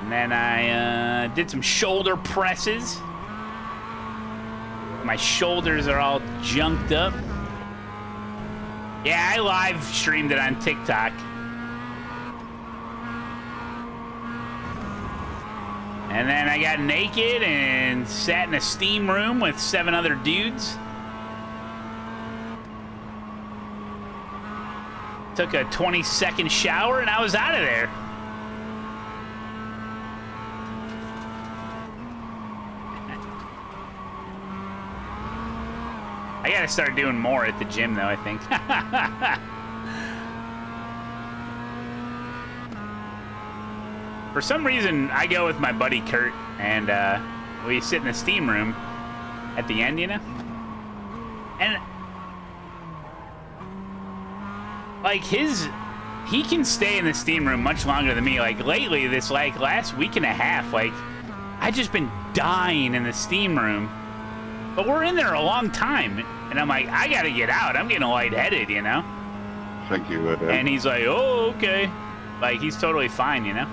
[SPEAKER 3] And then I did some shoulder presses. My shoulders are all junked up. Yeah, I live streamed it on TikTok. And then I got naked and sat in a steam room with 7 other dudes. Took a 20-second shower and I was out of there. I gotta start doing more at the gym though, I think. For some reason, I go with my buddy Kurt and we sit in the steam room at the end, you know? And like he can stay in the steam room much longer than me. Like lately, this like last week and a half, like I just been dying in the steam room. But we're in there a long time, and I'm like, I gotta get out. I'm getting lightheaded, you know?
[SPEAKER 2] Thank you.
[SPEAKER 3] And he's like, oh, okay. Like, he's totally fine, you know?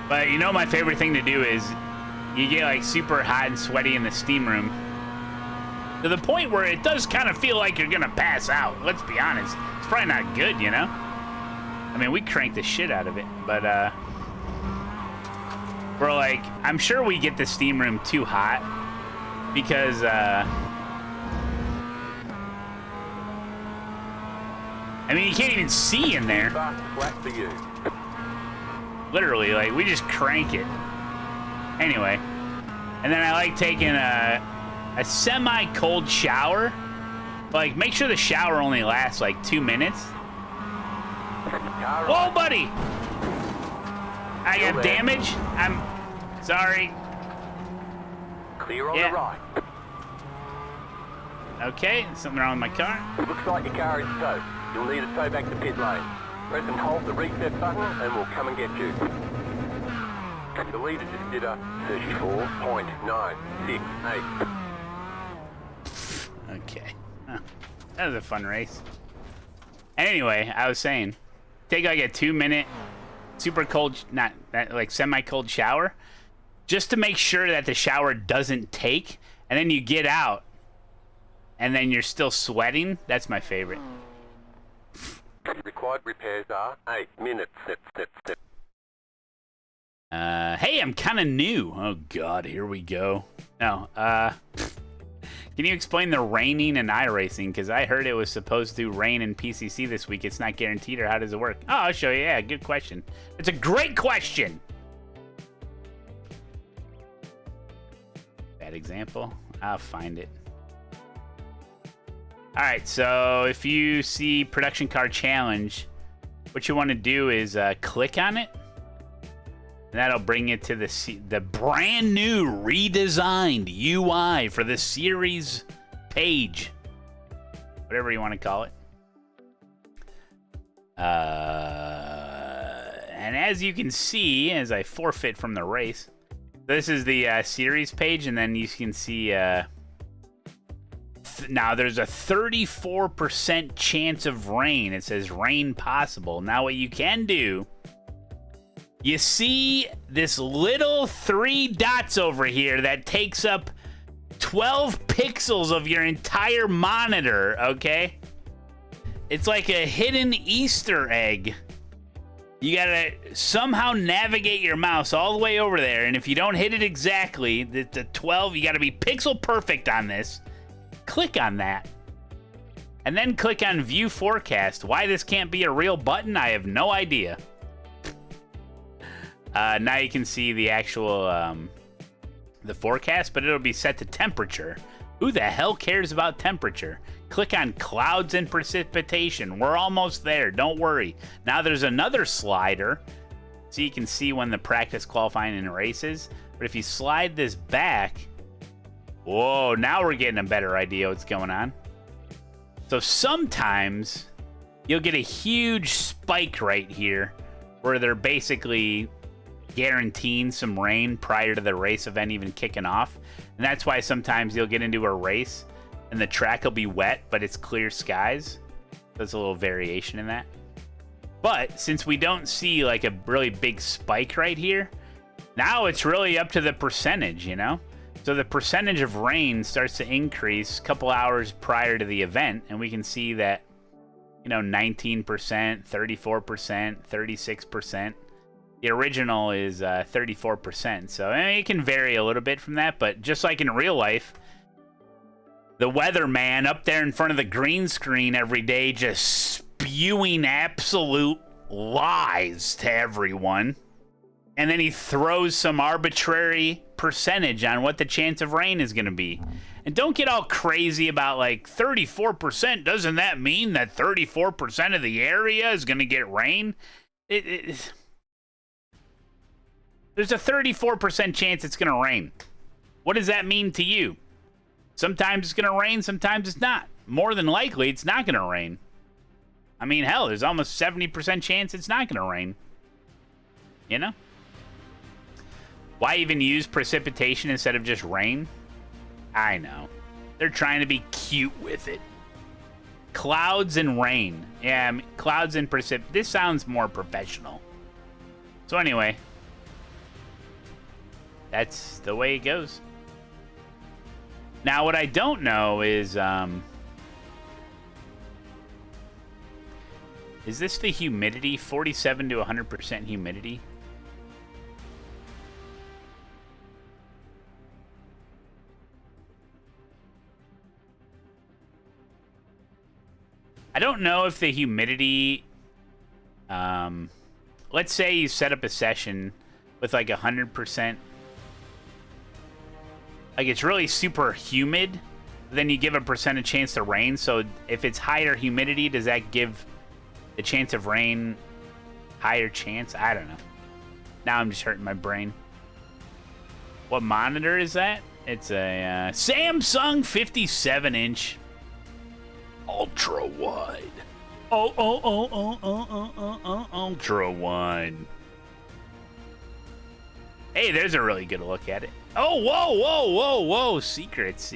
[SPEAKER 3] But you know my favorite thing to do is you get, like, super hot and sweaty in the steam room to the point where it does kind of feel like you're gonna pass out. Let's be honest. It's probably not good, you know? I mean, we cranked the shit out of it, but, we're like, I'm sure we get the steam room too hot because, I mean, you can't even see in there. Literally, like, we just crank it. Anyway, and then I like taking a semi-cold shower. Like, make sure the shower only lasts, like, 2 minutes. Whoa, buddy! I got damage. I'm sorry.
[SPEAKER 8] Clear on the right.
[SPEAKER 3] Okay, something wrong with my car.
[SPEAKER 8] Looks like your car is stowed. You'll need to tow back to pit lane. Press and hold the reset button and we'll come and get you. The leader just did a 34.968.
[SPEAKER 3] Okay. Huh. That was a fun race. Anyway, I was saying, take like a 2-minute super cold, not like semi-cold shower, just to make sure that the shower doesn't take, and then you get out, and then you're still sweating. That's my favorite.
[SPEAKER 8] Required repairs are 8 minutes.
[SPEAKER 3] Hey, I'm kind of new. Oh God, here we go. No, can you explain the raining in iRacing? Because I heard it was supposed to rain in PCC this week. It's not guaranteed, or how does it work? Oh, I'll show you. Yeah, good question. It's a great question. Bad example. I'll find it. All right, so if you see Production Car Challenge, what you want to do is click on it. And that'll bring you to the brand new redesigned UI for the series page. Whatever you want to call it. And as you can see, as I forfeit from the race, this is the series page, and then you can see now there's a 34% chance of rain. It says rain possible. Now what you can do, you see this little 3 dots over here that takes up 12 pixels of your entire monitor, okay? It's like a hidden Easter egg. You gotta somehow navigate your mouse all the way over there, and if you don't hit it exactly, the 12, you gotta be pixel perfect on this. Click on that. and then click on View Forecast. Why this can't be a real button, I have no idea. Now you can see the actual the forecast, but it'll be set to temperature. Who the hell cares about temperature? Click on clouds and precipitation. We're almost there. Don't worry. Now there's another slider, so you can see when the practice, qualifying, and races. But if you slide this back, whoa, now we're getting a better idea what's going on. So sometimes you'll get a huge spike right here where they're basically guaranteeing some rain prior to the race event even kicking off. And that's why sometimes you'll get into a race and the track will be wet, but it's clear skies. There's a little variation in that. But since we don't see like a really big spike right here, now it's really up to the percentage, you know? So the percentage of rain starts to increase a couple hours prior to the event, and we can see that, you know, 19%, 34%, 36%. The original is 34%, so it can vary a little bit from that, but just like in real life, the weatherman up there in front of the green screen every day just spewing absolute lies to everyone, and then he throws some arbitrary percentage on what the chance of rain is going to be. And don't get all crazy about like 34%. Doesn't that mean that 34% of the area is going to get rain? There's a 34% chance it's going to rain. What does that mean to you? Sometimes it's going to rain, sometimes it's not. More than likely, it's not going to rain. I mean, hell, there's almost 70% chance it's not going to rain. You know? Why even use precipitation instead of just rain? I know. They're trying to be cute with it. Clouds and rain. Yeah, I mean, clouds and This sounds more professional. So anyway, that's the way it goes. Now, what I don't know is this the humidity? 47 to 100% humidity? I don't know if the humidity, let's say you set up a session with like 100%, like it's really super humid, then you give a percentage chance to rain. So if it's higher humidity, does that give the chance of rain higher chance? I don't know. Now I'm just hurting my brain. What monitor is that? It's a Samsung 57-inch. Ultra wide. Ultra wide. Hey, there's a really good look at it. Oh, whoa. Secrets.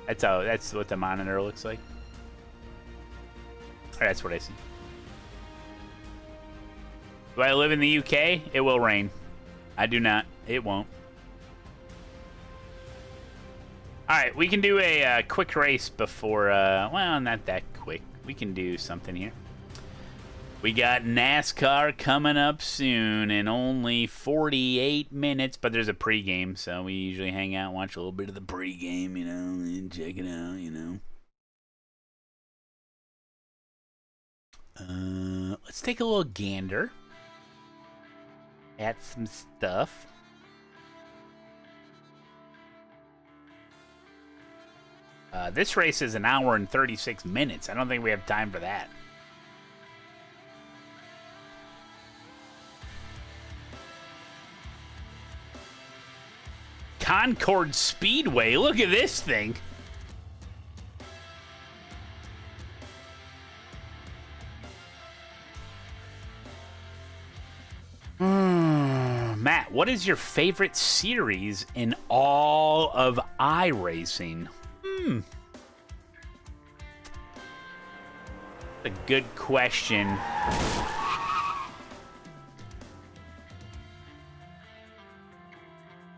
[SPEAKER 3] That's what the monitor looks like. Or that's what I see. Do I live in the UK? It will rain. I do not. It won't. Alright, we can do a quick race before, well, not that quick. We can do something here. We got NASCAR coming up soon in only 48 minutes, but there's a pregame, so we usually hang out and watch a little bit of the pregame, you know, and check it out, you know. Let's take a little gander at some stuff. This race is an hour and 36 minutes. I don't think we have time for that. Concord Speedway. Look at this thing. Matt, what is your favorite series in all of iRacing? A good question.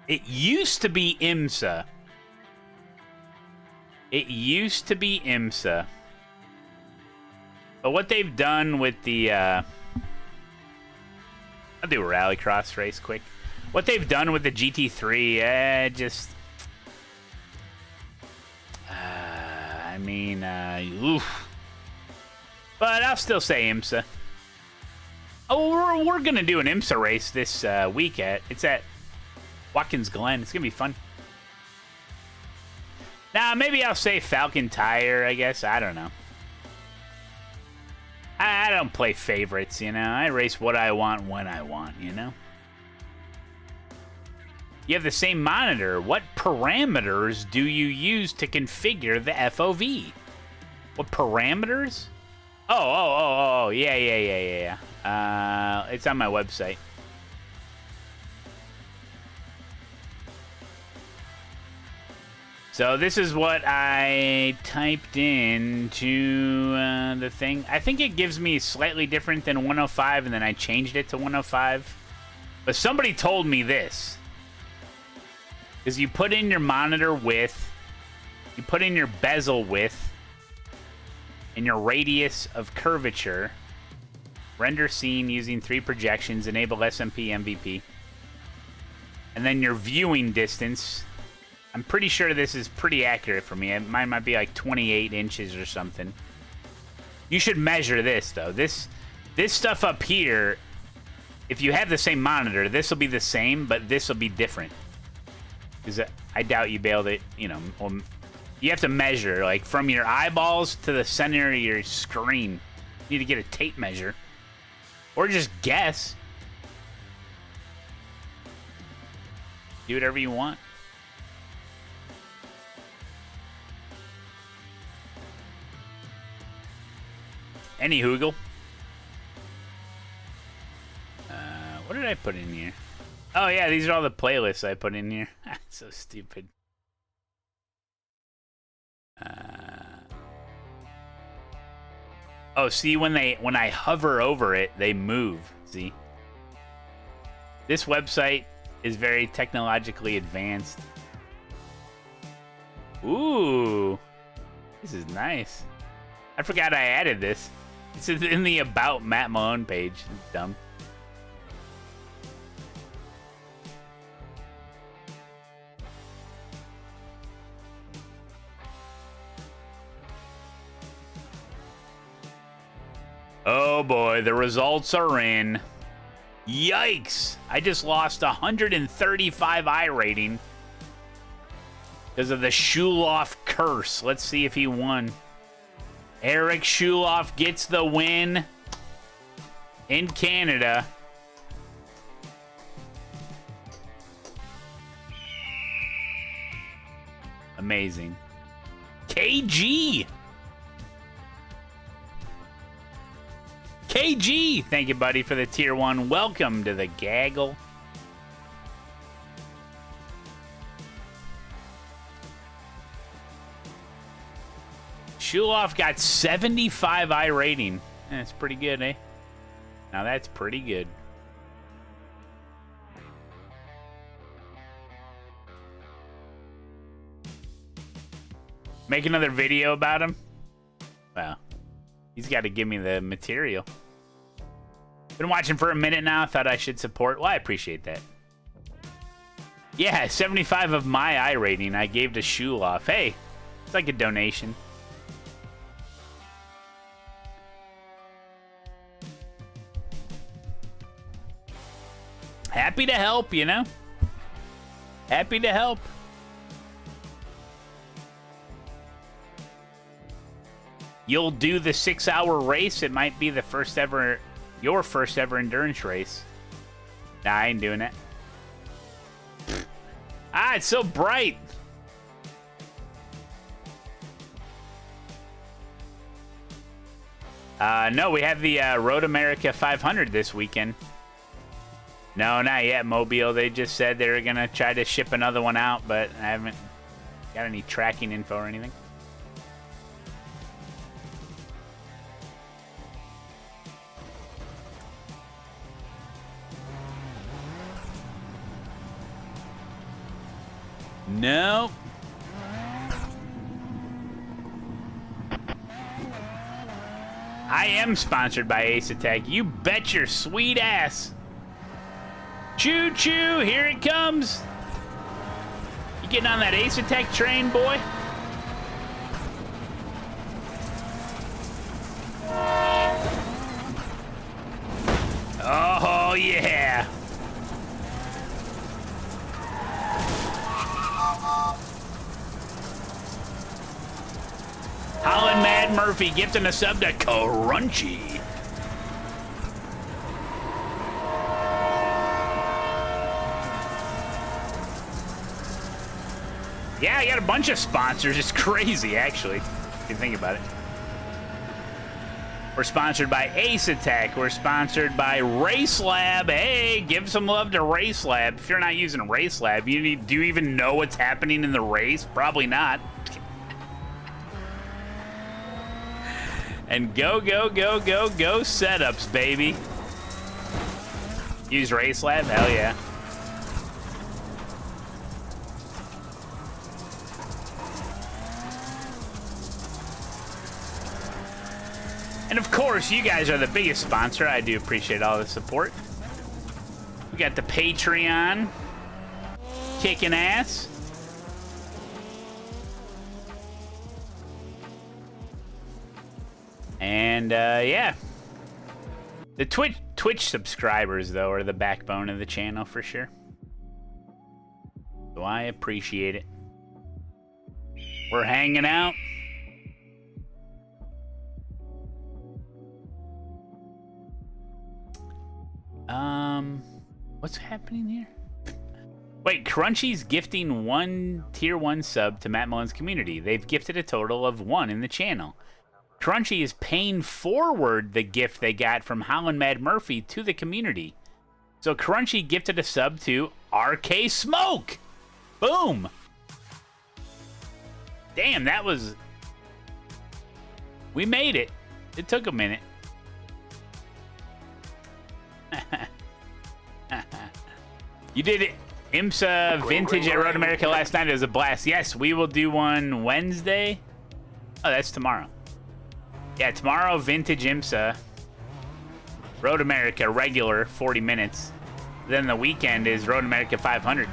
[SPEAKER 3] It used to be IMSA. But what they've done with the I'll do a rallycross race quick. What they've done with the GT3, just I mean, oof. But I'll still say IMSA. Oh, we're going to do an IMSA race this week. It's at Watkins Glen. It's going to be fun. Nah, maybe I'll say Falcon Tire, I guess. I don't know. I don't play favorites, you know. I race what I want when I want, you know. You have the same monitor. What parameters do you use to configure the FOV? What parameters? Oh, yeah. It's on my website. So this is what I typed into the thing. I think it gives me slightly different than 105, and then I changed it to 105. But somebody told me this. Is you put in your monitor width, you put in your bezel width, and your radius of curvature. Render scene using 3 projections, enable SMP MVP. And then your viewing distance. I'm pretty sure this is pretty accurate for me. Mine might be like 28 inches or something. You should measure this, though. This stuff up here, if you have the same monitor, this will be the same, but this will be different. Because I doubt you'll be able to, you know, you have to measure, like, from your eyeballs to the center of your screen. You need to get a tape measure. Or just guess. Do whatever you want. Any hoogle. What did I put in here? Oh, yeah, these are all the playlists I put in here. So stupid. Oh, see, when I hover over it, they move. See? This website is very technologically advanced. Ooh. This is nice. I forgot I added this. This is in the About Matt Malone page. It's dumb. Oh boy, the results are in. Yikes! I just lost 135 iRating because of the Shuloff curse. Let's see if he won. Eric Shuloff gets the win in Canada. Amazing. KG! KG! Thank you, buddy, for the tier 1. Welcome to the gaggle. Shuloff got 75 iRating. That's pretty good, eh? Now that's pretty good. Make another video about him? Well, he's got to give me the material. Been watching for a minute now. Thought I should support. Well, I appreciate that. Yeah, 75 of my iRating I gave to Shuloff. Hey, it's like a donation. Happy to help, you know? Happy to help. You'll do the 6-hour race. It might be the first ever, your first ever endurance race. Nah, I ain't doing it. Ah, it's so bright. No, we have the Road America 500 this weekend. No, not yet, Mobile. They just said they were going to try to ship another one out, but I haven't got any tracking info or anything. No. I am sponsored by ASETEK. You bet your sweet ass. Choo choo, here it comes. You getting on that ASETEK train, boy? Holland Mad Murphy gifting a sub to Crunchy. Yeah, I got a bunch of sponsors. It's crazy, actually, if you think about it. We're sponsored by ASETEK. We're sponsored by RACELAB. Hey, give some love to RACELAB. If you're not using RACELAB, do you even know what's happening in the race? Probably not. And go setups, baby. Use RACELAB? Hell yeah. And of course, you guys are the biggest sponsor. I do appreciate all the support. We got the Patreon kicking ass. And yeah. The Twitch subscribers, though, are the backbone of the channel for sure. So I appreciate it. We're hanging out. What's happening here? Wait, Crunchy's gifting one tier 1 sub to Matt Malone's community. They've gifted a total of 1 in the channel. Crunchy is paying forward the gift they got from Holland Mad Murphy to the community. So Crunchy gifted a sub to RK Smoke. Boom. Damn, that was... We made it. It took a minute. You did it, IMSA Vintage at Road America last night. It was a blast. Yes, we will do one Wednesday. Oh, that's tomorrow. Yeah, tomorrow, Vintage IMSA. Road America, regular, 40 minutes. Then the weekend is Road America 500.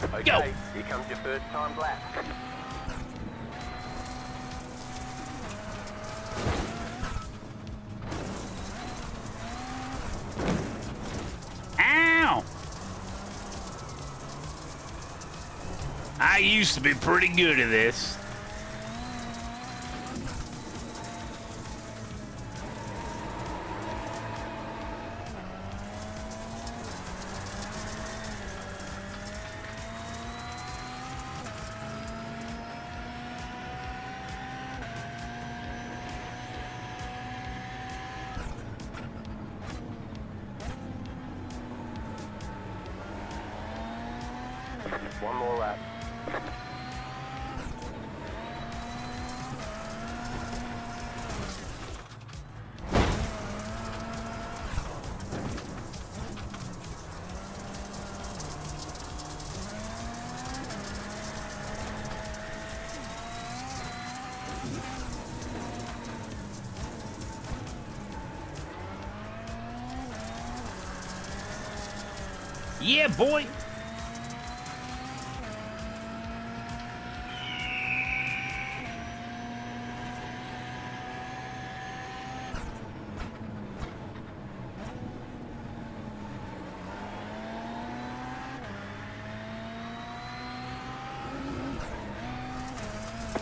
[SPEAKER 8] Okay,
[SPEAKER 3] Go.
[SPEAKER 8] Here comes your first time lap.
[SPEAKER 3] Ow! I used to be pretty good at this.
[SPEAKER 8] One more lap.
[SPEAKER 3] Yeah, boy.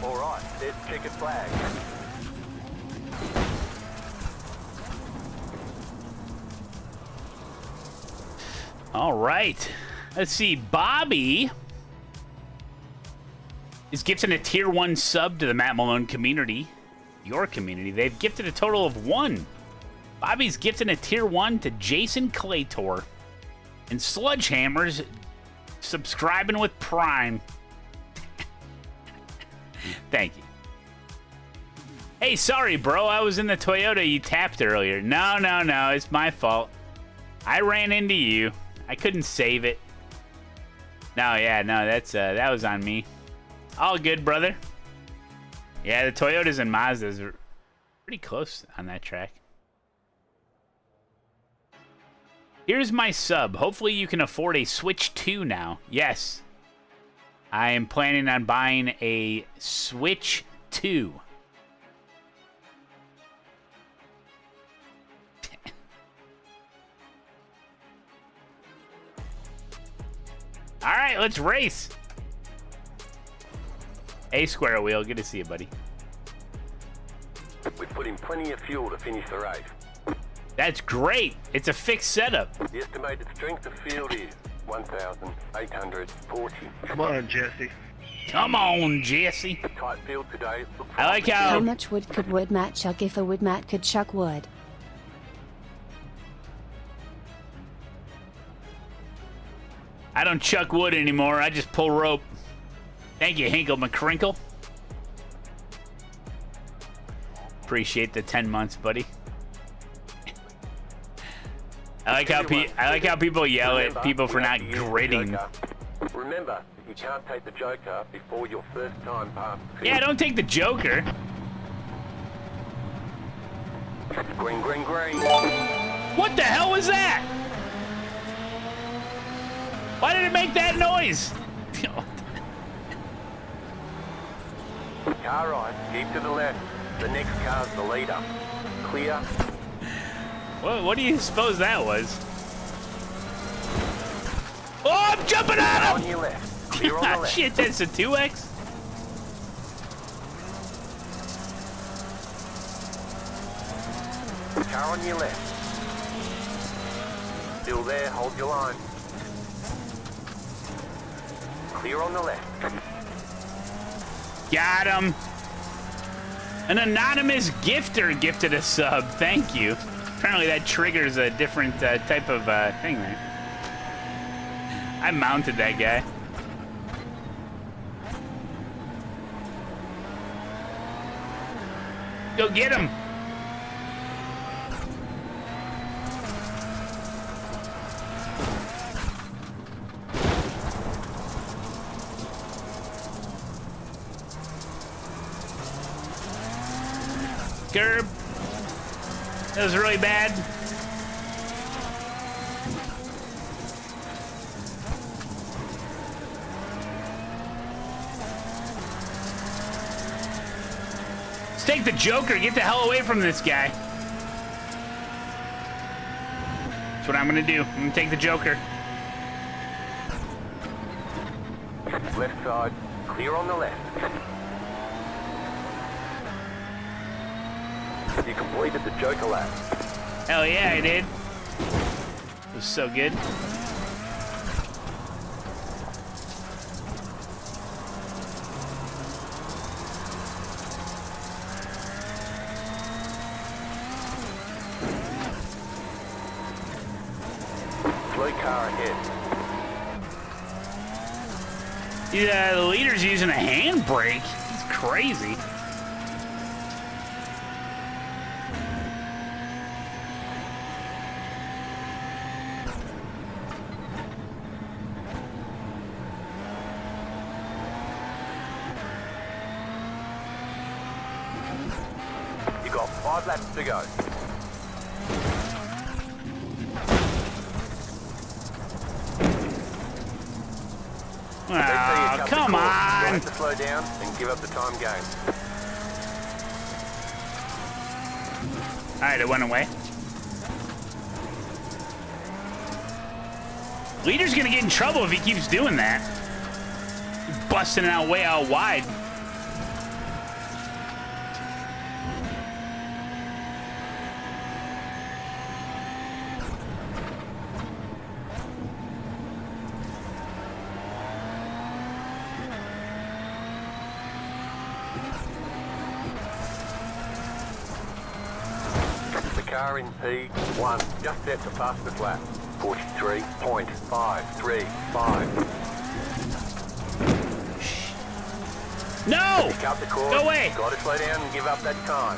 [SPEAKER 8] All right, there's the checkered flag.
[SPEAKER 3] All right. Let's see. Bobby is gifting a tier 1 sub to the Matt Malone community. Your community. They've gifted a total of 1. Bobby's gifting a tier 1 to Jason Claytor. And Sludgehammer's subscribing with Prime. Thank you. Hey, sorry, bro. I was in the Toyota you tapped earlier. No. It's my fault. I ran into you. I couldn't save it. No, that was on me. All good, brother. Yeah, the Toyotas and Mazdas are pretty close on that track. Here's my sub. Hopefully you can afford a Switch 2 now. Yes. I am planning on buying a Switch 2. right, let's race. A square wheel, good to see you, buddy.
[SPEAKER 8] We've put in plenty of fuel to finish the race.
[SPEAKER 3] That's great. It's a fixed setup.
[SPEAKER 8] The estimated strength of field is 1,840.
[SPEAKER 10] Come on, Jesse.
[SPEAKER 3] Come on, Jesse.
[SPEAKER 8] The tight field today looks
[SPEAKER 3] I like
[SPEAKER 4] How
[SPEAKER 3] how
[SPEAKER 4] much wood could Wood Matt chuck if a Wood Matt could chuck wood?
[SPEAKER 3] I don't chuck wood anymore. I just pull rope. Thank you, Hinkle McCrinkle. Appreciate the 10 months, buddy. I like how people yell at people for not gritting.
[SPEAKER 8] Remember, you can't take the Joker before your first time past the field.
[SPEAKER 3] Yeah, don't take the Joker.
[SPEAKER 8] Green, green, green.
[SPEAKER 3] What the hell was that? Why did it make that noise?
[SPEAKER 8] Car right, keep to the left. The next car's the leader. Clear.
[SPEAKER 3] What do you suppose that was? Oh, I'm jumping at
[SPEAKER 8] On
[SPEAKER 3] him!
[SPEAKER 8] your left. Clear on the left.
[SPEAKER 3] Shit, that's a 2X?
[SPEAKER 8] Car on your left. Still there, hold your line. Clear on the left.
[SPEAKER 3] Got him. An anonymous gifter gifted a sub. Thank you. Apparently that triggers a different type of thing there. I mounted that guy. Go get him. Gerb. That was really bad. Let's take the Joker. Get the hell away from this guy. That's what I'm gonna do. I'm gonna take the Joker.
[SPEAKER 8] Left side. Clear on the left. You completed the Joker lap.
[SPEAKER 3] Hell yeah, I did. It was so good.
[SPEAKER 8] Slow car ahead.
[SPEAKER 3] Yeah, the leader's using a handbrake. It's crazy.
[SPEAKER 8] You got 5 laps to go.
[SPEAKER 3] Oh, come
[SPEAKER 8] You
[SPEAKER 3] on.
[SPEAKER 8] have to slow down and give up the time game.
[SPEAKER 3] Alright, it went away. Leader's gonna get in trouble if he keeps doing that. Busting it out way out wide.
[SPEAKER 8] Car in P1, just set the fastest lap. 43.535.
[SPEAKER 3] No!
[SPEAKER 8] Pick up the course.
[SPEAKER 3] Go away!
[SPEAKER 8] Got to slow down and give up that time.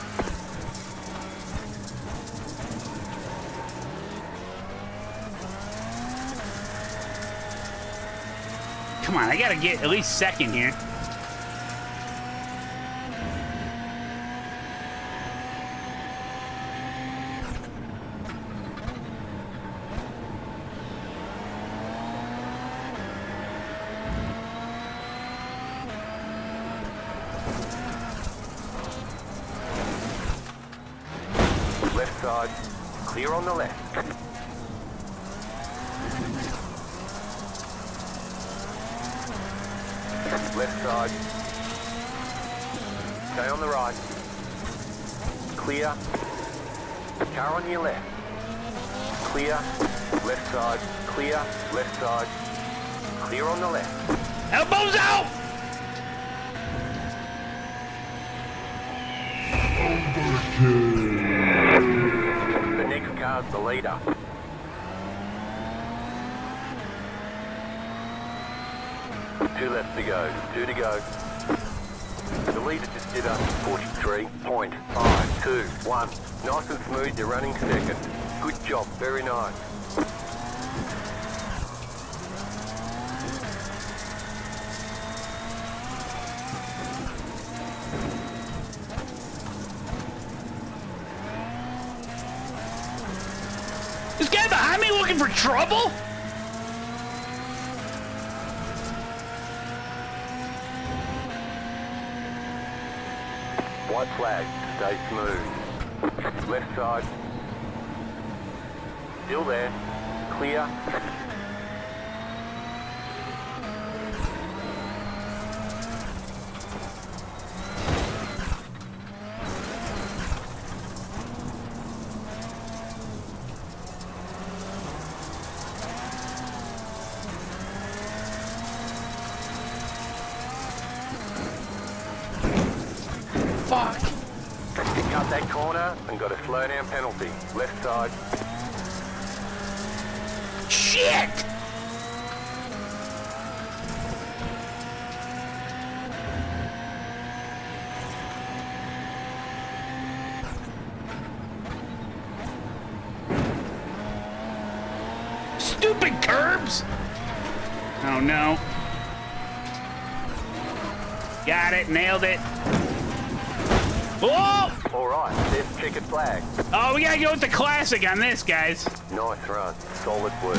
[SPEAKER 3] Come on, I gotta get at least second here.
[SPEAKER 8] Left side, clear on the left. left side. Stay on the right. Clear. Car on your left. Clear. Left side. Clear. Left side. Clear on the left.
[SPEAKER 3] Elbows out!
[SPEAKER 8] The next car's the leader. Two left to go. Two to go. The leader just did a 43.521. Nice and smooth, you're running second. Good job, very nice.
[SPEAKER 3] This guy behind me looking for trouble?
[SPEAKER 8] White flag, stay smooth. Left side. Still there. Clear.
[SPEAKER 3] Fuck.
[SPEAKER 8] Cut that corner and got a slow down penalty. Left side.
[SPEAKER 3] Shit! Stupid curbs! Oh no. Got it, nailed it. Whoa!
[SPEAKER 8] All right, there's checkered flag.
[SPEAKER 3] Oh, we gotta go with the classic on this, guys.
[SPEAKER 8] Nice run. Solid work.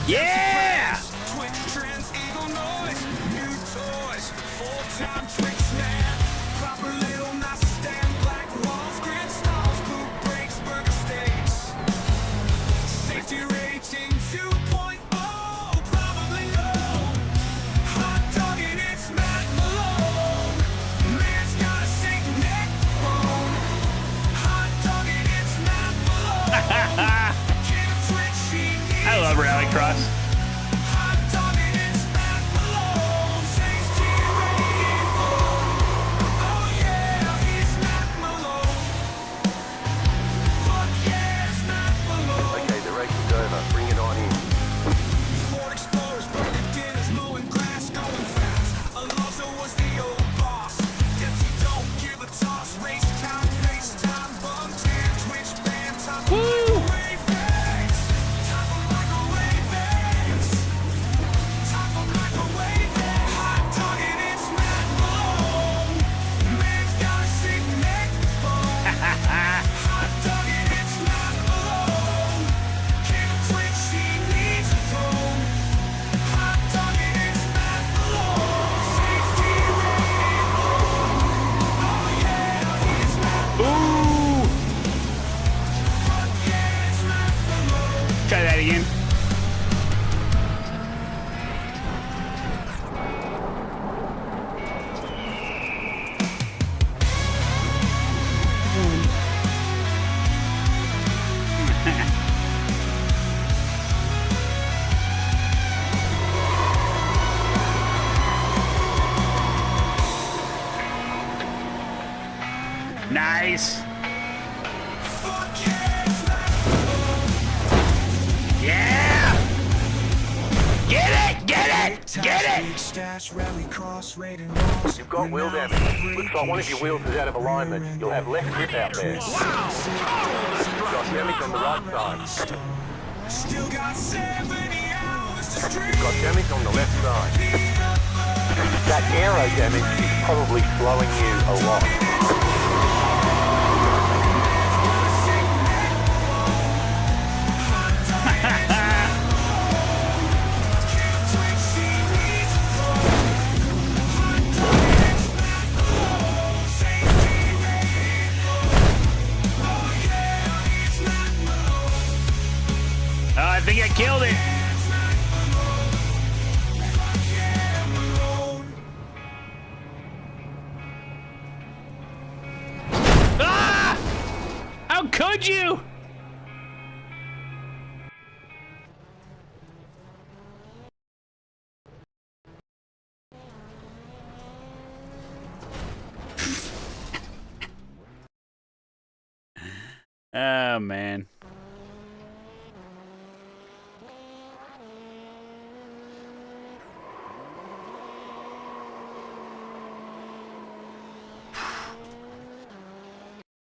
[SPEAKER 3] Yeah!
[SPEAKER 1] Twitch trends, eagle noise, new toys, full-time Twitch snap, proper little nice stand, black walls, grid stalls, poop breaks, burger steaks, safety rating 2.0, probably low, hot dog and it's Matt Malone, man's got a sick neck bone, hot dog and it's Matt Malone, Kim Twitch, she needs
[SPEAKER 3] I love Rallycross.
[SPEAKER 8] Okay, the race is over. Bring it on in.
[SPEAKER 1] Ford Explorers, burger dinners, mowing grass, going fast. Alonso was the old boss. Dempsey don't give a toss. Race time, pace time, bum tan, Twitch band, time for microwave eggs. Time for microwave eggs. Time for microwave eggs. Hot dog and it's Matt Malone. Man's got a sick neck bone. Hot dog and it's Matt Malone. Kim Twitch, she needs a phone. Hot dog and it's Matt Malone. Safety rating low. Oh yeah, it's Matt Malone.
[SPEAKER 3] Ooh!
[SPEAKER 1] Fuck yeah, it's Matt Malone.
[SPEAKER 3] Try that again. Nice.
[SPEAKER 1] Fuck yeah, it's Matt
[SPEAKER 3] Yeah! Get it! Get it! Get it!
[SPEAKER 1] Stash, rally, cross, raid, and loss.
[SPEAKER 8] You've got wheel damage. Looks like one of your wheels is out of alignment. You'll have left grip out there. You've got damage on the right side.
[SPEAKER 1] Still got 70 hours to stream.
[SPEAKER 8] You've got damage on the left side. That aero damage is probably slowing you a lot.
[SPEAKER 3] I think I killed it. you! Oh, man.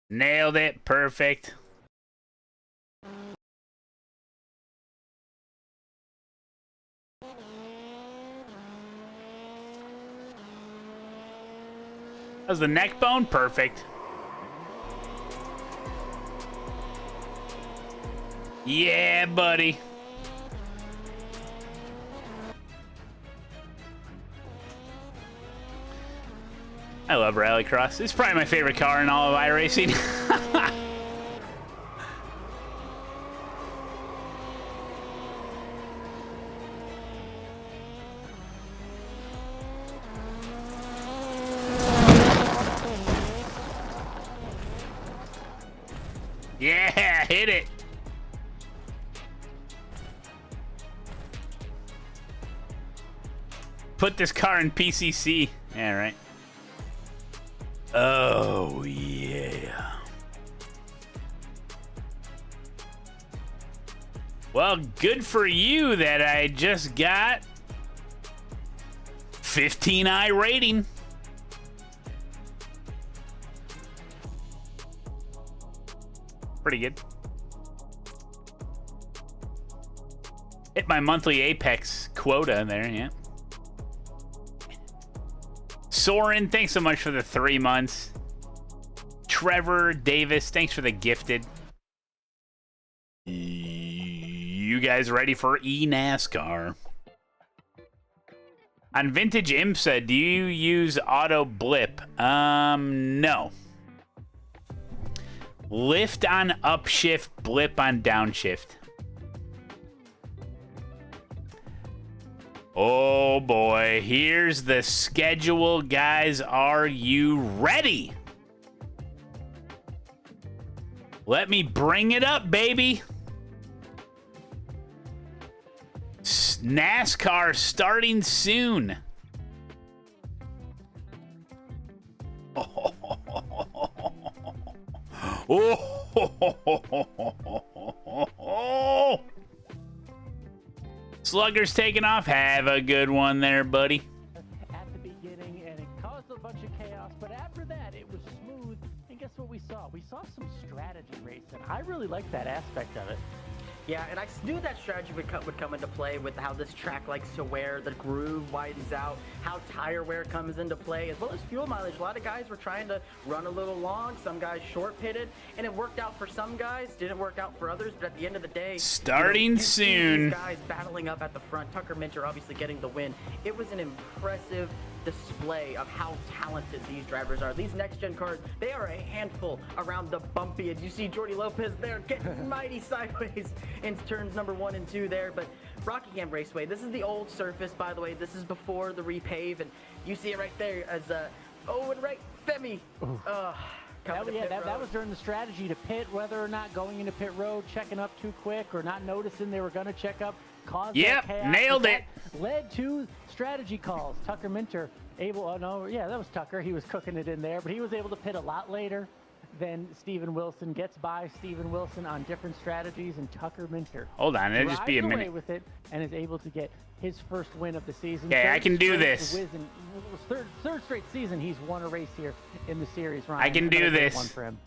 [SPEAKER 3] Nailed it. Perfect. How's the neck bone? Perfect. Yeah, buddy. I love Rallycross. It's probably my favorite car in all of iRacing. Yeah, hit it. Put this car in PCC. Yeah, right. Oh, yeah. Well, good for you that I just got 15i rating. Pretty good. Hit my monthly Apex quota there, yeah. Soren, thanks so much for the 3 months. Trevor Davis, thanks for the gifted. You guys ready for eNASCAR? On Vintage IMSA, do you use auto blip? No. Lift on upshift, blip on downshift. Oh boy, here's the schedule, guys. Are you ready? Let me bring it up, baby. NASCAR starting soon. Oh. Slugger's taking off. Have a good one there, buddy.
[SPEAKER 11] At the beginning, and it caused a bunch of chaos, but after that, it was smooth. And guess what we saw? We saw some strategy racing. I really like that aspect of it.
[SPEAKER 12] Yeah, and I knew that strategy would come into play with how this track likes to wear, the groove widens out, how tire wear comes into play, as well as fuel mileage. A lot of guys were trying to run a little long, some guys short pitted, and it worked out for some guys, didn't work out for others, but at the end of the day,
[SPEAKER 3] starting soon.
[SPEAKER 12] These guys battling up at the front, Tucker Minter obviously getting the win. It was an impressive display of how talented these drivers are. These next-gen cars, they are a handful around the bumpy, and you see Jordy Lopez there getting mighty sideways in turns number 1 and 2 there. But Rockingham Raceway, this is the old surface, by the way. This is before the repave, and you see it right there as Owen Wright Femi.
[SPEAKER 11] That was during the strategy to pit, whether or not going into pit road, checking up too quick, or not noticing they were going to check up.
[SPEAKER 3] Yep, nailed it.
[SPEAKER 11] Led to strategy calls. Tucker Minter that was Tucker. He was cooking it in there, but he was able to pit a lot later than Steven Wilson. Gets by Steven Wilson on different strategies, and Tucker Minter.
[SPEAKER 3] Hold on, it'll just be a minute.
[SPEAKER 11] With it, and is able to get his first win of the season.
[SPEAKER 3] Yeah, I can do this.
[SPEAKER 11] Third straight season, he's won a race here in the series. Ryan,
[SPEAKER 3] I can do this.
[SPEAKER 11] One for him.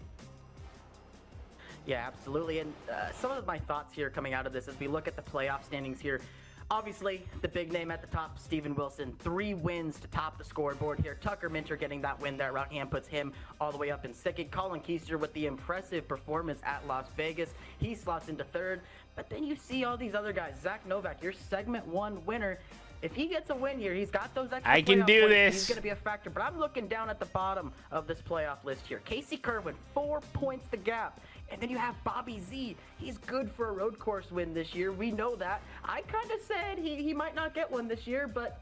[SPEAKER 12] Yeah, absolutely. And some of my thoughts here coming out of this as we look at the playoff standings here. Obviously, the big name at the top, Steven Wilson, 3 wins to top the scoreboard here. Tucker Minter getting that win there. Rockingham puts him all the way up in second. Colin Keister with the impressive performance at Las Vegas. He slots into third. But then you see all these other guys. Zach Novak, your segment 1 winner. If he gets a win here, he's got those extra
[SPEAKER 3] I can do
[SPEAKER 12] points.
[SPEAKER 3] this.
[SPEAKER 12] He's going to be a factor. But I'm looking down at the bottom of this playoff list here. Casey Kerwin, 4 points the gap. And then you have Bobby Z. He's good for a road course win this year. We know that. I kind of said he might not get one this year, but,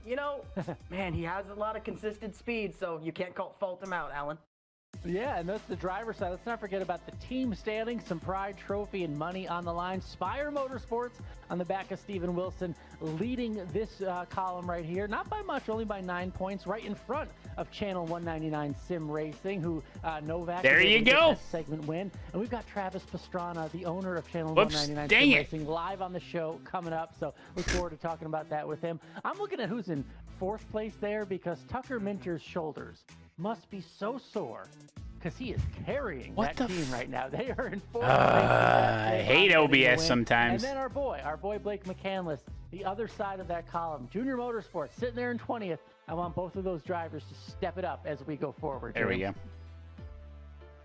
[SPEAKER 12] man, he has a lot of consistent speed, so you can't fault him out, Alan.
[SPEAKER 11] Yeah, and that's the driver's side. Let's not forget about the team standings, some pride, trophy, and money on the line. Spire Motorsports on the back of Steven Wilson leading this column right here. Not by much, only by 9 points, right in front of Channel 199 Sim Racing, who Novak.
[SPEAKER 3] There you go.
[SPEAKER 11] Segment win. And we've got Travis Pastrana, the owner of Channel
[SPEAKER 3] Whoops,
[SPEAKER 11] 199
[SPEAKER 3] dang
[SPEAKER 11] Sim
[SPEAKER 3] it.
[SPEAKER 11] Racing, live on the show coming up. So look forward to talking about that with him. I'm looking at who's in 4th place there because Tucker Minter's shoulders must be so sore because he is carrying that team right now. They are in 4th place.
[SPEAKER 3] I hate OBS sometimes.
[SPEAKER 11] And then our boy Blake McCandless, the other side of that column. Junior Motorsports sitting there in 20th. I want both of those drivers to step it up as we go forward.
[SPEAKER 3] There we go.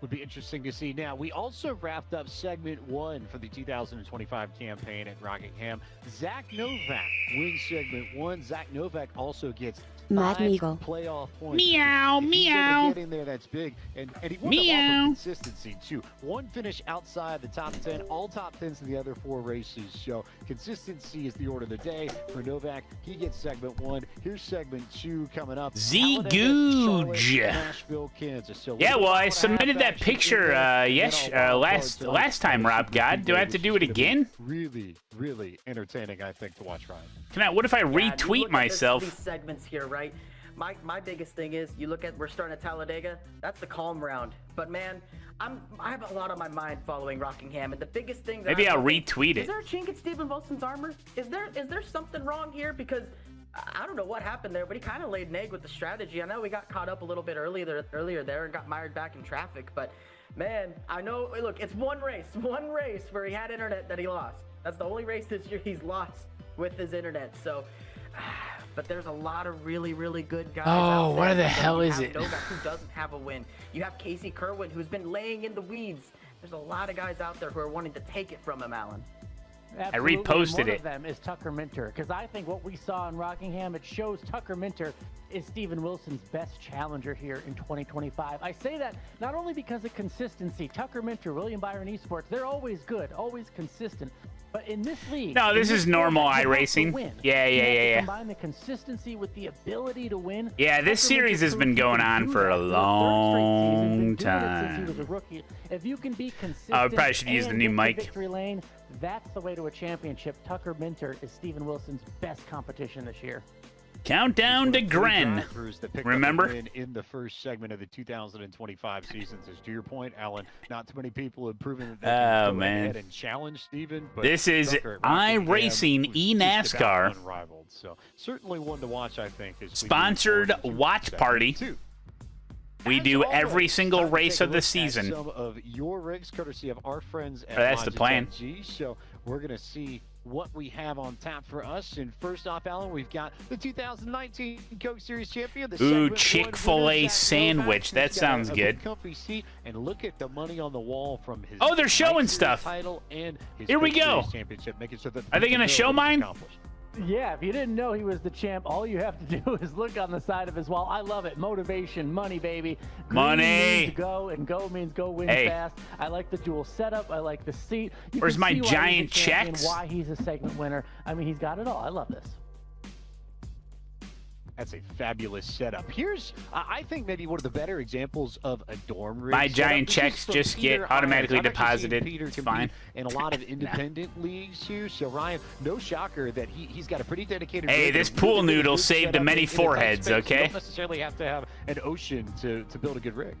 [SPEAKER 13] Would be interesting to see. Now, we also wrapped up segment 1 for the 2025 campaign at Rockingham. Zach Novak wins segment 1. Zach Novak also gets
[SPEAKER 4] Matt
[SPEAKER 13] 5
[SPEAKER 4] Meagle.
[SPEAKER 13] playoff points.
[SPEAKER 3] Meow,
[SPEAKER 13] If he's able
[SPEAKER 3] meow.
[SPEAKER 13] to get in there, that's big. And he won them all
[SPEAKER 3] Meow.
[SPEAKER 13] for consistency, too. 1 finish outside the top 10, all top 10s in the other 4 races. So consistency is the order of the day. For Novak, he gets segment 1. Here's segment 2 coming up. Talladega, Charlotte,
[SPEAKER 3] Googe.
[SPEAKER 13] Nashville, Kansas. So
[SPEAKER 3] Yeah, well, I submitted that
[SPEAKER 13] action
[SPEAKER 3] picture
[SPEAKER 13] in there.
[SPEAKER 3] last time, Rob God. Do I have to do it again?
[SPEAKER 13] Really, really entertaining, I think, to watch, Ryan.
[SPEAKER 3] What if I
[SPEAKER 12] Yeah, and you
[SPEAKER 3] retweet
[SPEAKER 12] look at
[SPEAKER 3] myself?
[SPEAKER 12] These segments here, right? My biggest thing is you look at we're starting at Talladega. That's the calm round. But man, I have a lot on my mind following Rockingham, and the biggest thing that
[SPEAKER 3] Maybe I'll
[SPEAKER 12] thinking,
[SPEAKER 3] retweet it.
[SPEAKER 12] Is there a chink in Steven Wilson's armor? Is there something wrong here? Because I don't know what happened there, but he kind of laid an egg with the strategy. I know we got caught up a little bit earlier there and got mired back in traffic, but man, I know. Look, it's one race where he had internet that he lost. That's the only race this year he's lost with his internet. So, but there's a lot of really, really good guys.
[SPEAKER 3] Oh,
[SPEAKER 12] out
[SPEAKER 3] where
[SPEAKER 12] there.
[SPEAKER 3] the
[SPEAKER 12] You
[SPEAKER 3] hell is
[SPEAKER 12] have
[SPEAKER 3] it?
[SPEAKER 12] Novak, who doesn't have a win. You have Casey Kerwin, who's been laying in the weeds. There's a lot of guys out there who are wanting to take it from him, Alan.
[SPEAKER 11] Absolutely.
[SPEAKER 3] reposted
[SPEAKER 11] and one
[SPEAKER 3] it.
[SPEAKER 11] of them is Tucker Minter, because I think what we saw in Rockingham, it shows Tucker Minter is Steven Wilson's best challenger here in 2025. I say that not only because of consistency. Tucker Minter, William Byron Esports, they're always good, always consistent. But in this league,
[SPEAKER 3] No, this is normal
[SPEAKER 11] format, you have to
[SPEAKER 3] iRacing.
[SPEAKER 11] win.
[SPEAKER 3] Yeah.
[SPEAKER 11] You have to combine the consistency with the ability to win.
[SPEAKER 3] Yeah, this
[SPEAKER 11] Tucker
[SPEAKER 3] series
[SPEAKER 11] Minter
[SPEAKER 3] has been
[SPEAKER 11] proved he
[SPEAKER 3] going
[SPEAKER 11] can
[SPEAKER 3] on
[SPEAKER 11] do
[SPEAKER 3] for
[SPEAKER 11] that
[SPEAKER 3] a
[SPEAKER 11] for the third straight season.
[SPEAKER 3] long
[SPEAKER 11] Been doing it since he
[SPEAKER 3] time.
[SPEAKER 11] was a rookie. If you can be consistent,
[SPEAKER 3] I probably should use the
[SPEAKER 11] and
[SPEAKER 3] new
[SPEAKER 11] get to
[SPEAKER 3] mic.
[SPEAKER 11] victory lane, that's the way to a championship. Tucker Minter is Steven Wilson's best competition this year.
[SPEAKER 3] Countdown to Gren. Remember?
[SPEAKER 13] In the first segment of the 2025 seasons, as to your point, Alan, not too many people have proven that they can go
[SPEAKER 3] man.
[SPEAKER 13] ahead and challenge Steven. But
[SPEAKER 3] This is
[SPEAKER 13] Tucker at Rockingham
[SPEAKER 3] iRacing
[SPEAKER 13] was just about
[SPEAKER 3] eNASCAR.
[SPEAKER 13] unrivaled. So certainly one to watch, I think. As we move
[SPEAKER 3] Sponsored
[SPEAKER 13] forward into
[SPEAKER 3] watch
[SPEAKER 13] segment
[SPEAKER 3] party.
[SPEAKER 13] 2.
[SPEAKER 3] We
[SPEAKER 13] As
[SPEAKER 3] do
[SPEAKER 13] always,
[SPEAKER 3] every single
[SPEAKER 13] time to
[SPEAKER 3] race
[SPEAKER 13] take a
[SPEAKER 3] of the
[SPEAKER 13] look at
[SPEAKER 3] season.
[SPEAKER 13] Some of your rigs, courtesy of our friends at
[SPEAKER 3] That's the plan.
[SPEAKER 13] Logitech G. So we're going to see what we have on tap for us. And first off, Alan, we've got the 2019 Coke Series champion. The
[SPEAKER 3] Ooh,
[SPEAKER 13] segment one
[SPEAKER 3] Chick-fil-A
[SPEAKER 13] winner, Zach
[SPEAKER 3] sandwich.
[SPEAKER 13] Novak.
[SPEAKER 3] That
[SPEAKER 13] He's got
[SPEAKER 3] sounds
[SPEAKER 13] a
[SPEAKER 3] good.
[SPEAKER 13] comfy seat, and look at the money on the wall from his.
[SPEAKER 3] Oh, they're showing
[SPEAKER 13] Night Series
[SPEAKER 3] stuff.
[SPEAKER 13] Title and his
[SPEAKER 3] Here we
[SPEAKER 13] Coke
[SPEAKER 3] go.
[SPEAKER 13] Series championship, making sure that
[SPEAKER 3] Are they gonna show mine?
[SPEAKER 11] Yeah, if you didn't know he was the champ, all you have to do is look on the side of his wall. I love it. Motivation, money, baby. Green
[SPEAKER 3] Money.
[SPEAKER 11] means go, and go means go win
[SPEAKER 3] Hey.
[SPEAKER 11] fast. I like the dual setup. I like the seat. You
[SPEAKER 3] Where's
[SPEAKER 11] can
[SPEAKER 3] my
[SPEAKER 11] see why he's
[SPEAKER 3] giant
[SPEAKER 11] a champion,
[SPEAKER 3] checks?
[SPEAKER 11] Why he's a segment winner. I mean, he's got it all. I love this.
[SPEAKER 13] That's a fabulous setup. Here's, I think, maybe one of the better examples of a dorm rig.
[SPEAKER 3] My
[SPEAKER 13] setup.
[SPEAKER 3] giant
[SPEAKER 13] This is
[SPEAKER 3] checks
[SPEAKER 13] from
[SPEAKER 3] just
[SPEAKER 13] Peter
[SPEAKER 3] get automatically
[SPEAKER 13] Irons. I've actually seen
[SPEAKER 3] deposited.
[SPEAKER 13] Peter
[SPEAKER 3] It's
[SPEAKER 13] compete
[SPEAKER 3] fine.
[SPEAKER 13] in a lot of independent leagues here. So, Ryan, no shocker that he's got a pretty dedicated
[SPEAKER 3] Hey,
[SPEAKER 13] rig.
[SPEAKER 3] this
[SPEAKER 13] A
[SPEAKER 3] pool
[SPEAKER 13] really
[SPEAKER 3] noodle
[SPEAKER 13] good
[SPEAKER 3] saved
[SPEAKER 13] setup
[SPEAKER 3] many
[SPEAKER 13] in a tight
[SPEAKER 3] foreheads,
[SPEAKER 13] space. You
[SPEAKER 3] okay?
[SPEAKER 13] don't necessarily have to have an ocean to build a good rig.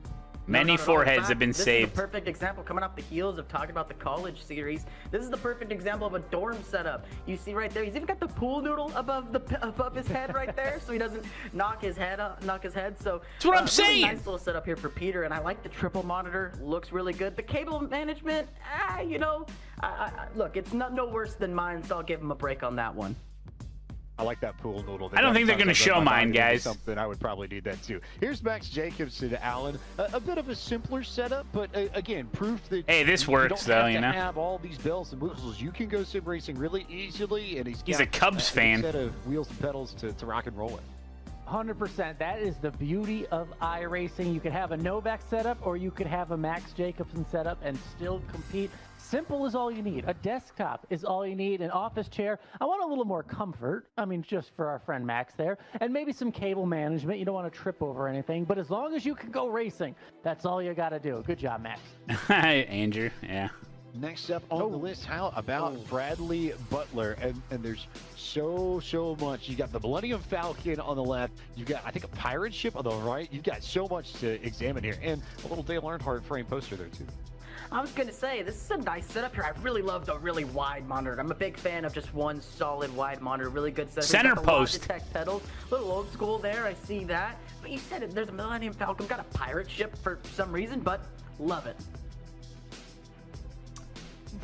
[SPEAKER 3] Many
[SPEAKER 12] not at all. In
[SPEAKER 3] foreheads
[SPEAKER 12] fact,
[SPEAKER 3] have been
[SPEAKER 12] this
[SPEAKER 3] saved.
[SPEAKER 12] is the perfect example coming off the heels of talking about the college series. This is the perfect example of a dorm setup. You see right there, he's even got the pool noodle above his head right there, so he doesn't knock his head. So
[SPEAKER 3] That's what I'm
[SPEAKER 12] really
[SPEAKER 3] saying.
[SPEAKER 12] Nice little setup here for Peter, and I like the triple monitor. Looks really good. The cable management, look, it's no worse than mine, so I'll give him a break on that one.
[SPEAKER 13] I like that pool noodle.
[SPEAKER 3] I don't think they're gonna show mine, guys.
[SPEAKER 13] Something I would probably need that too. Here's Max Jacobson, Alan. A bit of a simpler setup, but again, proof that
[SPEAKER 3] Hey, this
[SPEAKER 13] you
[SPEAKER 3] works,
[SPEAKER 13] don't
[SPEAKER 3] though,
[SPEAKER 13] have
[SPEAKER 3] you
[SPEAKER 13] to
[SPEAKER 3] know?
[SPEAKER 13] have all these bells and whistles. You can go sim racing really easily, and he's
[SPEAKER 3] a
[SPEAKER 13] got
[SPEAKER 3] Cubs fan.
[SPEAKER 13] A set of wheels and pedals to rock and roll with.
[SPEAKER 11] 100%. That is the beauty of iRacing. You could have a Novak setup, or you could have a Max Jacobson setup and still compete. Simple is all you need. A desktop is all you need. An office chair. I want a little more comfort. I mean, just for our friend Max there. And maybe some cable management. You don't want to trip over anything. But as long as you can go racing, that's all you got to do. Good job, Max.
[SPEAKER 3] Hi, Andrew. Yeah.
[SPEAKER 13] Next up on the list, how about Bradley Butler? And there's so much. You got the Millennium Falcon on the left. You've got, I think, a pirate ship on the right. You've got so much to examine here. And a little Dale Earnhardt frame poster there, too.
[SPEAKER 12] I was going to say, this is a nice setup here. I really love the really wide monitor. I'm a big fan of just one solid wide monitor. Really good setup.
[SPEAKER 3] Center post.
[SPEAKER 12] Logitech pedals. A little old school there. I see that. But you said it. There's a Millennium Falcon. Got a pirate ship for some reason, but love it.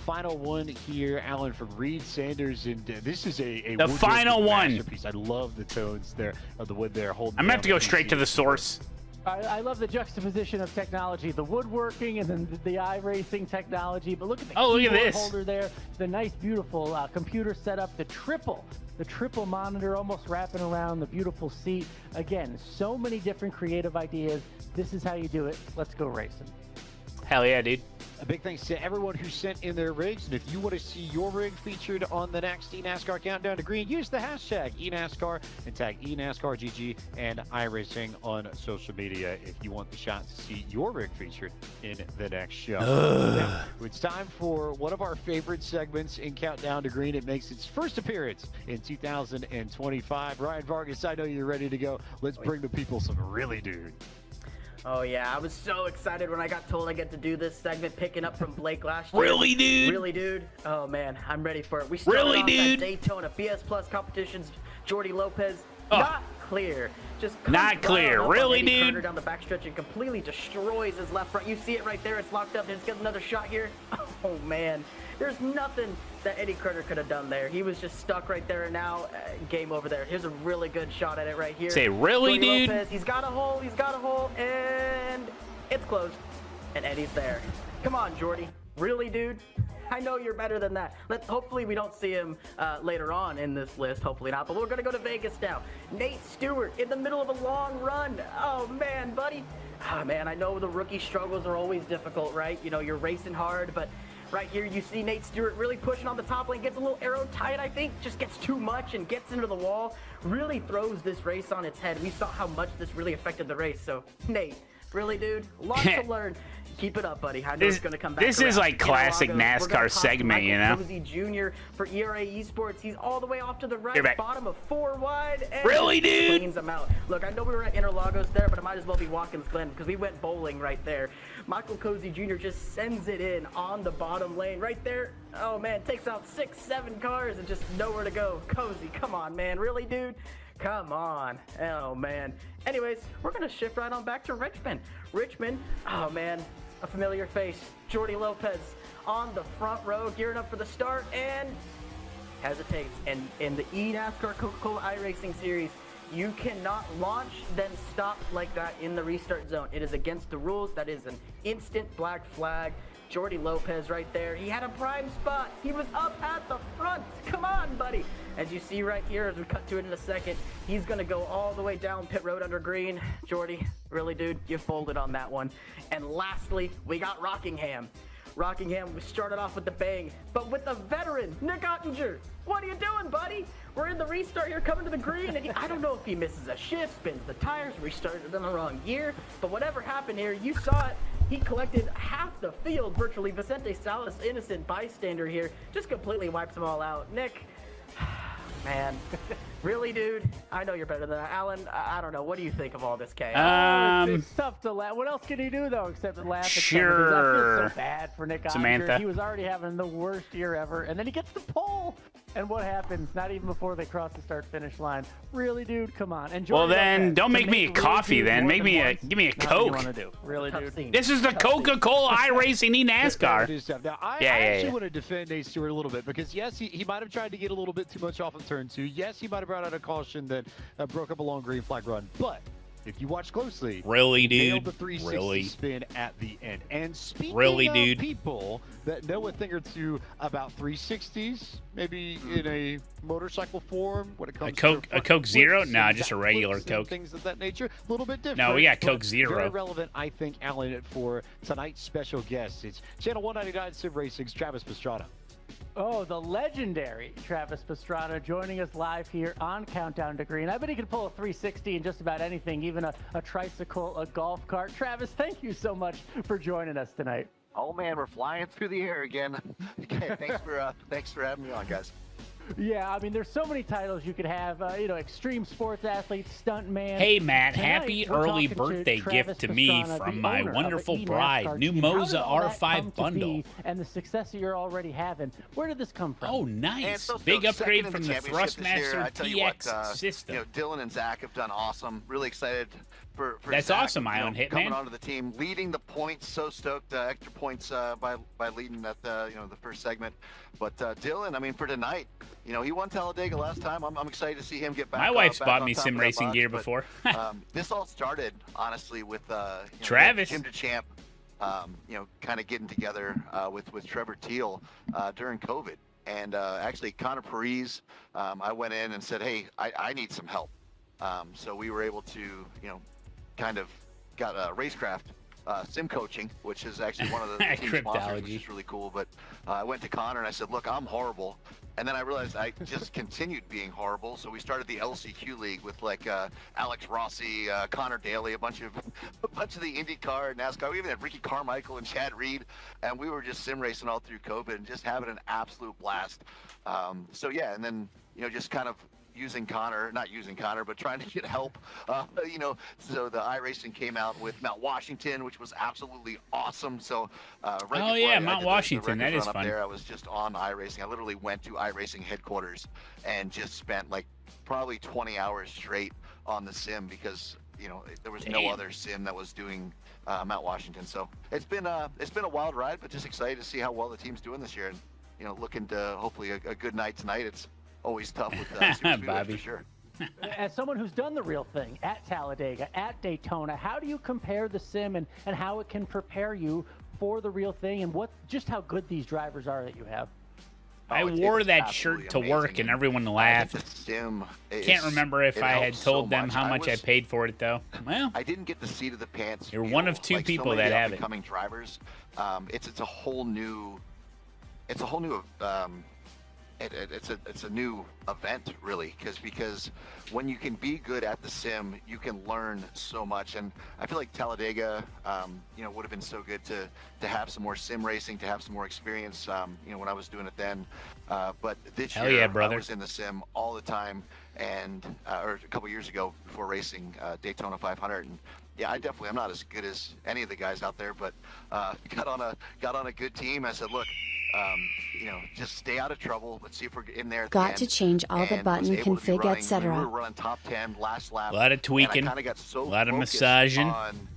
[SPEAKER 13] Final one here, Alan, from Reed Sanders, and this is a
[SPEAKER 3] the final one.
[SPEAKER 13] Masterpiece. I love the tones there of the wood there. Holding.
[SPEAKER 3] I'm gonna have to go straight to the source.
[SPEAKER 11] I love the juxtaposition of technology, the woodworking and then the iRacing technology. But look at the keyboard holder there, the nice, beautiful computer setup, the triple monitor almost wrapping around the beautiful seat. Again, so many different creative ideas. This is how you do it. Let's go racing.
[SPEAKER 3] Hell yeah, dude.
[SPEAKER 13] A big thanks to everyone who sent in their rigs, and if you want to see your rig featured on the next eNASCAR Countdown to Green, use the hashtag eNASCAR and tag eNASCARGG and iRacing on social media if you want the shot to see your rig featured in the next show. Now, it's time for one of our favorite segments in Countdown to Green. It makes its first appearance in 2025. Ryan Vargas, I know you're ready to go. Let's bring the people some really dude.
[SPEAKER 12] Oh yeah, I was so excited when I got told I get to do this segment, picking up from Blake last year.
[SPEAKER 3] Really, dude?
[SPEAKER 12] Really, dude? Oh man, I'm ready for it. We started off at Daytona BS Plus competitions. Jordy Lopez, not clear. Just
[SPEAKER 3] not clear. Really, dude?
[SPEAKER 12] Down the backstretch and completely destroys his left front. You see it right there. It's locked up. It's got another shot here. Oh man, there's nothing that Eddie Carter could have done there. He was just stuck right there, and now game over there. Here's a really good shot at it right here.
[SPEAKER 3] Say, really, dude?
[SPEAKER 12] Lopez, he's got a hole, and it's closed. And Eddie's there. Come on, Jordy. Really, dude? I know you're better than that. Hopefully we don't see him later on in this list. Hopefully not. But we're going to go to Vegas now. Nate Stewart in the middle of a long run. Oh, man, buddy. Oh, man, I know the rookie struggles are always difficult, right? You know, you're racing hard, but right here you see Nate Stewart really pushing on the top lane. Gets a little arrow tight, I think. Just gets too much and gets into the wall. Really throws this race on its head. We saw how much this really affected the race. So, Nate, really, dude? Lots to learn. Keep it up, buddy. I know it's going to come back.
[SPEAKER 3] This is like classic NASCAR segment, you know?
[SPEAKER 12] Cozy Jr. for ERA Esports. He's all the way off to the right, bottom of 4 wide. And
[SPEAKER 3] really, dude?
[SPEAKER 12] Cleans them out. Look, I know we were at Interlagos there, but it might as well be Watkins Glen because we went bowling right there. Michael Cozy Jr. just sends it in on the bottom lane right there. Oh, man, takes out 6-7 cars and just nowhere to go. Cozy, come on, man. Really, dude? Come on. Oh, man. Anyways, we're going to shift right on back to Richmond. Richmond, oh, man. A familiar face, Jordy Lopez on the front row, gearing up for the start, and hesitates. And in the eNASCAR Coca-Cola iRacing series, you cannot launch, then stop like that in the restart zone. It is against the rules. That is an instant black flag. Jordy Lopez right there. He had a prime spot. He was up at the front. Come on, buddy. As you see right here, as we cut to it in a second, he's going to go all the way down pit road under green. Jordy, really, dude, you folded on that one. And lastly, we got Rockingham. Rockingham, we started off with the bang, but with the veteran, Nick Ottinger. What are you doing, buddy? We're in the restart here, coming to the green, and I don't know if he misses a shift, spins the tires, restarted in the wrong gear, but whatever happened here, you saw it. He collected half the field, virtually. Vicente Salas, innocent bystander here, just completely wipes them all out. Nick, man, really, dude? I know you're better than that. Alan, I don't know. What do you think of all this chaos?
[SPEAKER 11] It's tough to laugh. What else can he do, though, except to laugh at
[SPEAKER 3] sure.
[SPEAKER 11] I feel so bad for Nick
[SPEAKER 3] Samantha.
[SPEAKER 11] Ottinger. He was already having the worst year ever, and then he gets the pole. And what happens? Not even before they cross the start-finish line. Really, dude? Come on. And
[SPEAKER 3] well, then don't make me a coffee. Then make me give me a Coke.
[SPEAKER 11] Want to do. Really, dude?
[SPEAKER 3] This is the Coca-Cola iRacing eNASCAR.
[SPEAKER 13] Now, I actually want to defend Nate Stewart a little bit because yes, he might have tried to get a little bit too much off of turn 2. Yes, he might have brought out a caution that broke up a long green flag run, but if you watch closely,
[SPEAKER 3] Really,
[SPEAKER 13] he nailed
[SPEAKER 3] dude?
[SPEAKER 13] the 360
[SPEAKER 3] Really?
[SPEAKER 13] spin at the end. And speaking
[SPEAKER 3] Really,
[SPEAKER 13] of
[SPEAKER 3] dude?
[SPEAKER 13] people that know a thing or two about 360s, maybe in a motorcycle form when it comes to
[SPEAKER 3] A Coke Zero?
[SPEAKER 13] flips
[SPEAKER 3] Nah,
[SPEAKER 13] and
[SPEAKER 3] just a
[SPEAKER 13] back
[SPEAKER 3] regular
[SPEAKER 13] flips and
[SPEAKER 3] Coke.
[SPEAKER 13] things of that nature. A little bit different.
[SPEAKER 3] No, we got
[SPEAKER 13] but
[SPEAKER 3] Coke Zero.
[SPEAKER 13] Very relevant, I think, Alan, for tonight's special guest. It's Channel 199 Sim Racing's Travis Pastrana.
[SPEAKER 11] Oh, the legendary Travis Pastrana joining us live here on Countdown to Green. I bet he could pull a 360 in just about anything, even a tricycle, a golf cart. Travis, thank you so much for joining us tonight.
[SPEAKER 14] Oh man, we're flying through the air again. Okay, thanks for having me on, guys.
[SPEAKER 11] Yeah, I mean, there's so many titles you could have. Extreme sports athlete, stuntman.
[SPEAKER 3] Hey, Matt,
[SPEAKER 11] Tonight,
[SPEAKER 3] happy
[SPEAKER 11] we're
[SPEAKER 3] early
[SPEAKER 11] talking to
[SPEAKER 3] birthday
[SPEAKER 11] Travis
[SPEAKER 3] gift to me
[SPEAKER 11] Pastrana,
[SPEAKER 3] from
[SPEAKER 11] the
[SPEAKER 3] my
[SPEAKER 11] owner of
[SPEAKER 3] wonderful
[SPEAKER 11] the
[SPEAKER 3] bride,
[SPEAKER 11] eNASCAR
[SPEAKER 3] new
[SPEAKER 11] team. How did
[SPEAKER 3] Moza
[SPEAKER 11] all that
[SPEAKER 3] R5
[SPEAKER 11] come to
[SPEAKER 3] bundle.
[SPEAKER 11] be, and the success that you're already having. Where did this come from?
[SPEAKER 3] Oh, nice.
[SPEAKER 14] So
[SPEAKER 3] Big
[SPEAKER 14] stoked.
[SPEAKER 3] upgrade
[SPEAKER 14] Second
[SPEAKER 3] from
[SPEAKER 14] in
[SPEAKER 3] the
[SPEAKER 14] championship this year. I
[SPEAKER 3] Thrustmaster
[SPEAKER 14] tell you what,
[SPEAKER 3] TX system.
[SPEAKER 14] Dylan and Zach have done awesome. Really excited for
[SPEAKER 3] That's
[SPEAKER 14] Zach,
[SPEAKER 3] awesome, Ion Hitman.
[SPEAKER 14] coming onto the team, leading the points. So stoked, extra points by leading at the first segment. But Dylan, I mean, for tonight, he won Talladega last time. I'm excited to see him get back.
[SPEAKER 3] My wife's
[SPEAKER 14] back
[SPEAKER 3] bought
[SPEAKER 14] on
[SPEAKER 3] me
[SPEAKER 14] top
[SPEAKER 3] sim
[SPEAKER 14] of that
[SPEAKER 3] racing
[SPEAKER 14] box.
[SPEAKER 3] gear
[SPEAKER 14] But,
[SPEAKER 3] before.
[SPEAKER 14] this all started honestly with
[SPEAKER 3] Travis.
[SPEAKER 14] Jim DeChamp, kind of getting together with Trevor Teal during COVID. And actually, Connor Parise, I went in and said, hey, I need some help. So we were able to, kind of got racecraft sim coaching, which is actually one of the team sponsors, which is really cool. But I went to Connor and I said, look, I'm horrible. And then I realized I just continued being horrible. So we started the LCQ League with like Alex Rossi, Connor Daly, a bunch of the IndyCar, NASCAR. We even had Ricky Carmichael and Chad Reed, and we were just sim racing all through COVID and just having an absolute blast. So yeah, and then just kind of not using Connor, but trying to get help. So the iRacing came out with Mount Washington, which was absolutely awesome. So
[SPEAKER 3] Mount Washington, that is fun.
[SPEAKER 14] There, I was just on iRacing. I literally went to iRacing headquarters and just spent like probably 20 hours straight on the sim because there was no other sim that was doing Mount Washington. So it's been a wild ride, but just excited to see how well the team's doing this year, and looking to hopefully a good night tonight. It's always tough with Superspeedway for sure.
[SPEAKER 11] As someone who's done the real thing at Talladega, at Daytona, how do you compare the sim and how it can prepare you for the real thing and just how good these drivers are that you have?
[SPEAKER 3] I wore that shirt to work and everyone laughed. Can't remember if I had told them how much I paid for it though. Well,
[SPEAKER 14] I didn't get the seat of the pants.
[SPEAKER 3] You're one of two people that have it.
[SPEAKER 14] Becoming drivers, it's a whole new it's a new event really because when you can be good at the sim, you can learn so much. And I feel like Talladega would have been so good to have some more sim racing, to have some more experience when I was doing it then, but this year I was in the sim all the time, and or a couple years ago before racing Daytona 500, and yeah, I'm not as good as any of the guys out there, but got on a good team. I said, look, just stay out of trouble. Let's see if we're in there.
[SPEAKER 4] Got to change all the button config,
[SPEAKER 14] We
[SPEAKER 4] etc.
[SPEAKER 14] were running top 10 last lap.
[SPEAKER 3] A lot of tweaking,
[SPEAKER 14] and I kind of got so
[SPEAKER 3] a lot of
[SPEAKER 14] focused
[SPEAKER 3] massaging,
[SPEAKER 14] on,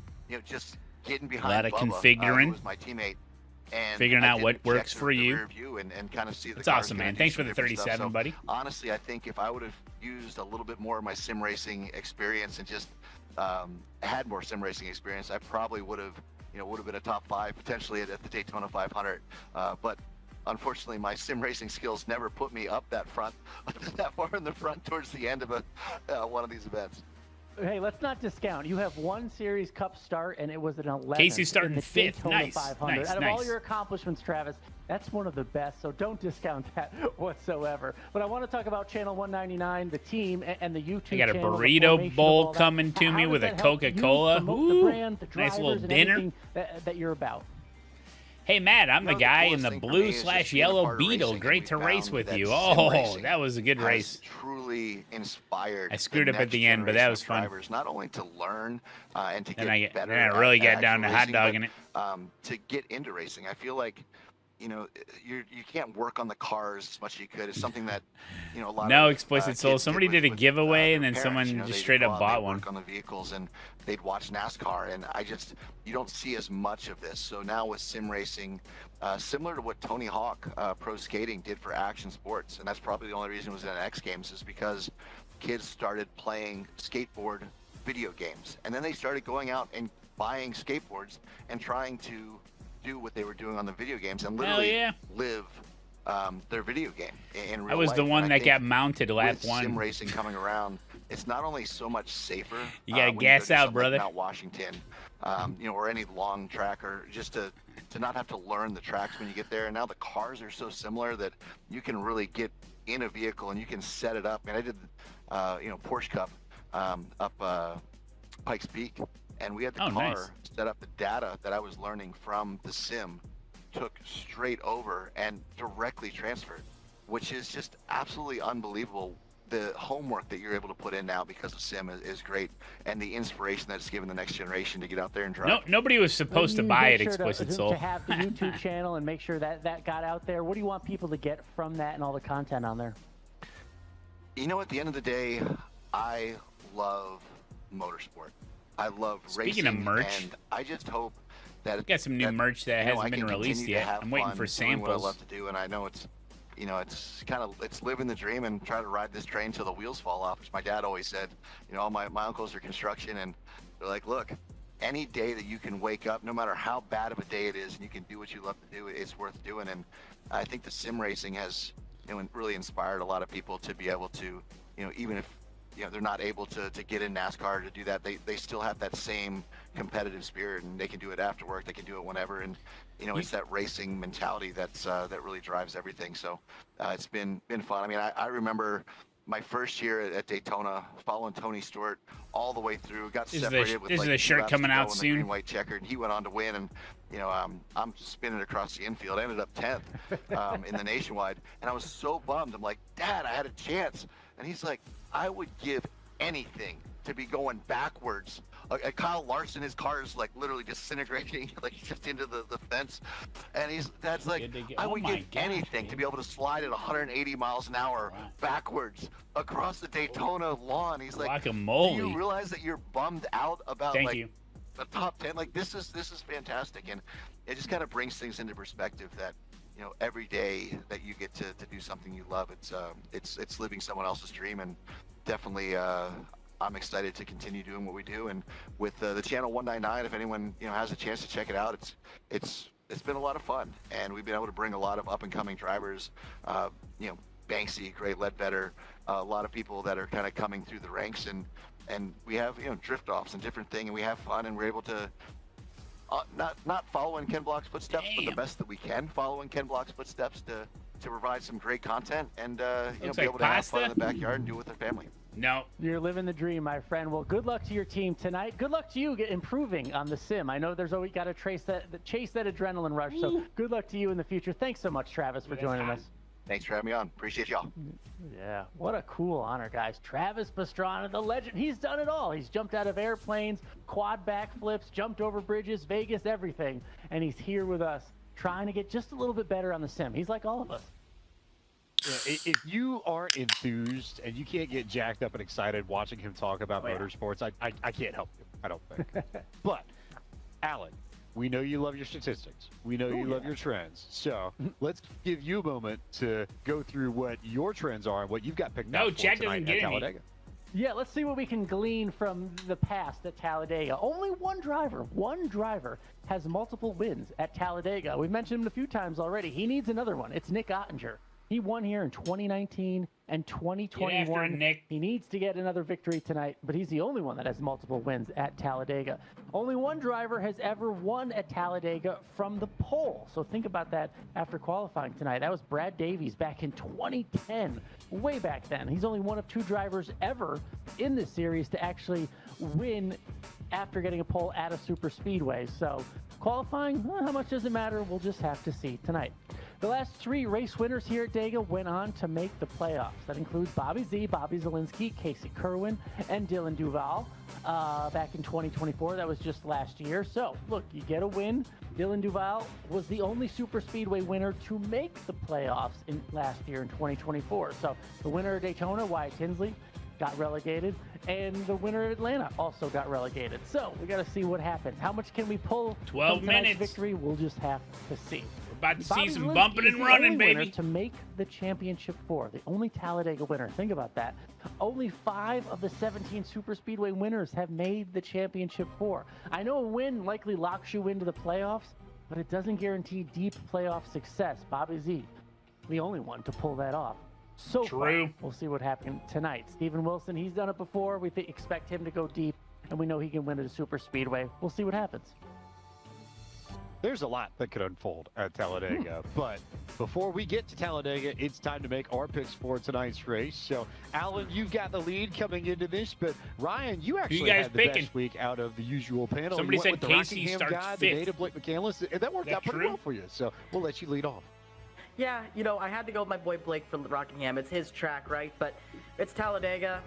[SPEAKER 14] just getting behind
[SPEAKER 3] a lot of
[SPEAKER 14] Bubba,
[SPEAKER 3] configuring,
[SPEAKER 14] who was my teammate, and
[SPEAKER 3] figuring out what works for you.
[SPEAKER 14] And kind of see the
[SPEAKER 3] That's awesome, man. Thanks for the 37,
[SPEAKER 14] stuff. So,
[SPEAKER 3] buddy.
[SPEAKER 14] Honestly, I think if I would have used a little bit more of my sim racing experience and just had more sim racing experience, I probably would have been a top 5 potentially at the Daytona 500. But unfortunately, my sim racing skills never put me up that far in the front towards the end of one of these events.
[SPEAKER 11] Hey, let's not discount. You have one Series Cup start, and it was an 11th.
[SPEAKER 3] Casey's starting
[SPEAKER 11] in the
[SPEAKER 3] 5th.
[SPEAKER 11] Daytona
[SPEAKER 3] Nice,
[SPEAKER 11] 500.
[SPEAKER 3] nice,
[SPEAKER 11] Out of
[SPEAKER 3] nice.
[SPEAKER 11] all your accomplishments, Travis, that's one of the best, so don't discount that whatsoever. But I want to talk about Channel 199, the team, and the YouTube channel.
[SPEAKER 3] I got a
[SPEAKER 11] channel,
[SPEAKER 3] burrito bowl coming to me with a Coca-Cola.
[SPEAKER 11] The brand, the
[SPEAKER 3] nice little
[SPEAKER 11] drivers, and
[SPEAKER 3] dinner.
[SPEAKER 11] everything that you're about.
[SPEAKER 3] Hey, Matt, I'm the guy in the
[SPEAKER 14] coolest thing for me
[SPEAKER 3] blue
[SPEAKER 14] is
[SPEAKER 3] /
[SPEAKER 14] just being a part
[SPEAKER 3] yellow
[SPEAKER 14] of
[SPEAKER 3] Beetle.
[SPEAKER 14] racing.
[SPEAKER 3] Great
[SPEAKER 14] We
[SPEAKER 3] to race
[SPEAKER 14] found
[SPEAKER 3] with
[SPEAKER 14] that
[SPEAKER 3] you.
[SPEAKER 14] sim
[SPEAKER 3] Oh,
[SPEAKER 14] racing
[SPEAKER 3] that was a good
[SPEAKER 14] has
[SPEAKER 3] race.
[SPEAKER 14] Truly inspired.
[SPEAKER 3] I screwed
[SPEAKER 14] the
[SPEAKER 3] up at the
[SPEAKER 14] next
[SPEAKER 3] end, but that
[SPEAKER 14] generation
[SPEAKER 3] was
[SPEAKER 14] of
[SPEAKER 3] fun.
[SPEAKER 14] Drivers, not only to learn and to
[SPEAKER 3] Then
[SPEAKER 14] get better.
[SPEAKER 3] I really got
[SPEAKER 14] at
[SPEAKER 3] down to
[SPEAKER 14] actual
[SPEAKER 3] hot
[SPEAKER 14] racing,
[SPEAKER 3] dogging it.
[SPEAKER 14] but, to get into racing, I feel like you can't work on the cars as much as you could. It's something that a lot
[SPEAKER 3] No
[SPEAKER 14] of
[SPEAKER 3] explicit soul.
[SPEAKER 14] kids
[SPEAKER 3] Somebody did a giveaway, and then
[SPEAKER 14] parents,
[SPEAKER 3] someone
[SPEAKER 14] they'd
[SPEAKER 3] just straight
[SPEAKER 14] go
[SPEAKER 3] up
[SPEAKER 14] out,
[SPEAKER 3] bought
[SPEAKER 14] they'd
[SPEAKER 3] one.
[SPEAKER 14] work on the vehicles, and they'd watch NASCAR, and you don't see as much of this. So now with sim racing, similar to what Tony Hawk Pro Skating did for Action Sports, and that's probably the only reason it was in X Games, is because kids started playing skateboard video games. And then they started going out and buying skateboards and trying to do what they were doing on the video games and literally live their video game in real
[SPEAKER 3] I was
[SPEAKER 14] life.
[SPEAKER 3] the one
[SPEAKER 14] And I
[SPEAKER 3] that
[SPEAKER 14] think
[SPEAKER 3] got mounted lap
[SPEAKER 14] with
[SPEAKER 3] one.
[SPEAKER 14] sim racing coming around, it's not only so much safer.
[SPEAKER 3] You gotta
[SPEAKER 14] when
[SPEAKER 3] gas
[SPEAKER 14] go to
[SPEAKER 3] out,
[SPEAKER 14] something
[SPEAKER 3] brother.
[SPEAKER 14] Like Mount Washington, or any long track, or just to not have to learn the tracks when you get there. And now the cars are so similar that you can really get in a vehicle and you can set it up. And I did, Porsche Cup up Pikes Peak, and we had the car
[SPEAKER 3] nice.
[SPEAKER 14] set up. The data that I was learning from the sim took straight over and directly transferred, which is just absolutely unbelievable. The homework that you're able to put in now because of sim is great, and the inspiration that it's given the next generation to get out there and drive.
[SPEAKER 3] No, nobody was supposed to buy it, Explicit Soul.
[SPEAKER 11] To have the YouTube channel and make sure that that got out there. What do you want people to get from that and all the content on there?
[SPEAKER 14] You know, at the end of the day, I love motorsport. I love racing.
[SPEAKER 3] Speaking of merch,
[SPEAKER 14] and I just hope that
[SPEAKER 3] got some new merch that hasn't been released yet. I'm waiting for samples.
[SPEAKER 14] What I love to do, and I know it's living the dream and try to ride this train till the wheels fall off, which my dad always said. All my uncles are construction, and they're like, look, any day that you can wake up, no matter how bad of a day it is, and you can do what you love to do, it's worth doing. And I think the sim racing has, really inspired a lot of people to be able to, even if they're not able to get in NASCAR to do that, they still have that same competitive spirit, and they can do it after work, they can do it whenever, and it's that racing mentality that really drives everything. So it's been fun. I mean, I remember my first year at Daytona, following Tony Stewart all the way through. Got separated with
[SPEAKER 3] this is a shirt coming out soon.
[SPEAKER 14] Green white checkered, and he went on to win. And I'm spinning across the infield. I ended up 10th in the nationwide, and I was so bummed. I'm like, Dad, I had a chance, and he's like, I would give anything to be going backwards. Kyle Larson, his car is like literally disintegrating, like just into the fence, and Dad's like, I would give anything to be able to slide at 180 miles an hour backwards across the Daytona lawn. He's like, do you realize that you're bummed out about the top 10? Like, this is fantastic, and it just kind of brings things into perspective that every day that you get to do something you love, it's living someone else's dream. And definitely I'm excited to continue doing what we do. And with the channel 199, if anyone has a chance to check it out, it's been a lot of fun, and we've been able to bring a lot of up and coming drivers, Banksy, Great Ledbetter, a lot of people that are kind of coming through the ranks, and we have drift offs and different things, and we have fun, and we're able to not follow in Ken Block's footsteps, but the best that we can follow in Ken Block's footsteps to provide some great content and be able to have fun in the backyard and do it with their family.
[SPEAKER 3] No.
[SPEAKER 11] You're living the dream, my friend. Well, good luck to your team tonight. Good luck to you improving on the sim. I know there's always got to chase that adrenaline rush, so good luck to you in the future. Thanks so much, Travis, for joining us.
[SPEAKER 14] Thanks for having me on. Appreciate y'all.
[SPEAKER 11] Yeah, what a cool honor, guys. Travis Pastrana, the legend. He's done it all. He's jumped out of airplanes, quad backflips, jumped over bridges, Vegas, everything. And he's here with us trying to get just a little bit better on the sim. He's like all of us.
[SPEAKER 13] Yeah, if you aren't enthused and you can't get jacked up and excited watching him talk about motorsports, I can't help you, I don't think. But, Alan, we know you love your statistics. We know you love your trends. So let's give you a moment to go through what your trends are and what you've got picked out for tonight at Talladega.
[SPEAKER 11] Yeah, let's see what we can glean from the past at Talladega. Only one driver has multiple wins at Talladega. We've mentioned him a few times already. He needs another one. It's Nick Ottinger. He won here in 2019 and 2021. He needs to get another victory tonight, but he's the only one that has multiple wins at Talladega. Only one driver has ever won at Talladega from the pole. So think about that after qualifying tonight. That was Brad Davies back in 2010, way back then. He's only one of two drivers ever in this series to actually win after getting a pole at a super speedway. So qualifying, well, how much does it matter? We'll just have to see tonight. The last three race winners here at Dega went on to make the playoffs. That includes Bobby Z, Bobby Zielinski, Casey Kerwin, and Dylan Duval back in 2024. That was just last year. So, look, you get a win. Dylan Duval was the only super speedway winner to make the playoffs last year in 2024. So, the winner of Daytona, Wyatt Tinsley, got relegated, and the winner of Atlanta also got relegated. So, we got to see what happens. How much can we pull
[SPEAKER 3] 12
[SPEAKER 11] from tonight's
[SPEAKER 3] minutes
[SPEAKER 11] victory? We'll just have to see.
[SPEAKER 3] About to see
[SPEAKER 11] Bobby
[SPEAKER 3] some
[SPEAKER 11] Zielinski
[SPEAKER 3] bumping
[SPEAKER 11] is
[SPEAKER 3] and
[SPEAKER 11] the
[SPEAKER 3] running,
[SPEAKER 11] only winner
[SPEAKER 3] baby.
[SPEAKER 11] to make the championship 4, the only Talladega winner. Think about that. Only 5 of the 17 Superspeedway winners have made the championship 4. I know a win likely locks you into the playoffs, but it doesn't guarantee deep playoff success. Bobby Z, the only one to pull that off. So
[SPEAKER 3] True.
[SPEAKER 11] far, we'll see what happens tonight. Steven Wilson, he's done it before. We expect him to go deep, and we know he can win at a Superspeedway. We'll see what happens.
[SPEAKER 13] There's a lot that could unfold at Talladega, but before we get to Talladega, it's time to make our picks for tonight's race. So, Alan, you've got the lead coming into this, but Ryan, you actually
[SPEAKER 3] guys
[SPEAKER 13] had the
[SPEAKER 3] picking?
[SPEAKER 13] best week out of the usual panel.
[SPEAKER 3] Somebody
[SPEAKER 13] You went
[SPEAKER 3] said
[SPEAKER 13] with the
[SPEAKER 3] Casey
[SPEAKER 13] Rockingham
[SPEAKER 3] starts
[SPEAKER 13] guy, the
[SPEAKER 3] fifth.
[SPEAKER 13] native Blake McCandless, and that worked out pretty well for you. So, we'll let you lead off.
[SPEAKER 12] Yeah, you know, I had to go with my boy Blake from Rockingham. It's his track, right? But it's Talladega.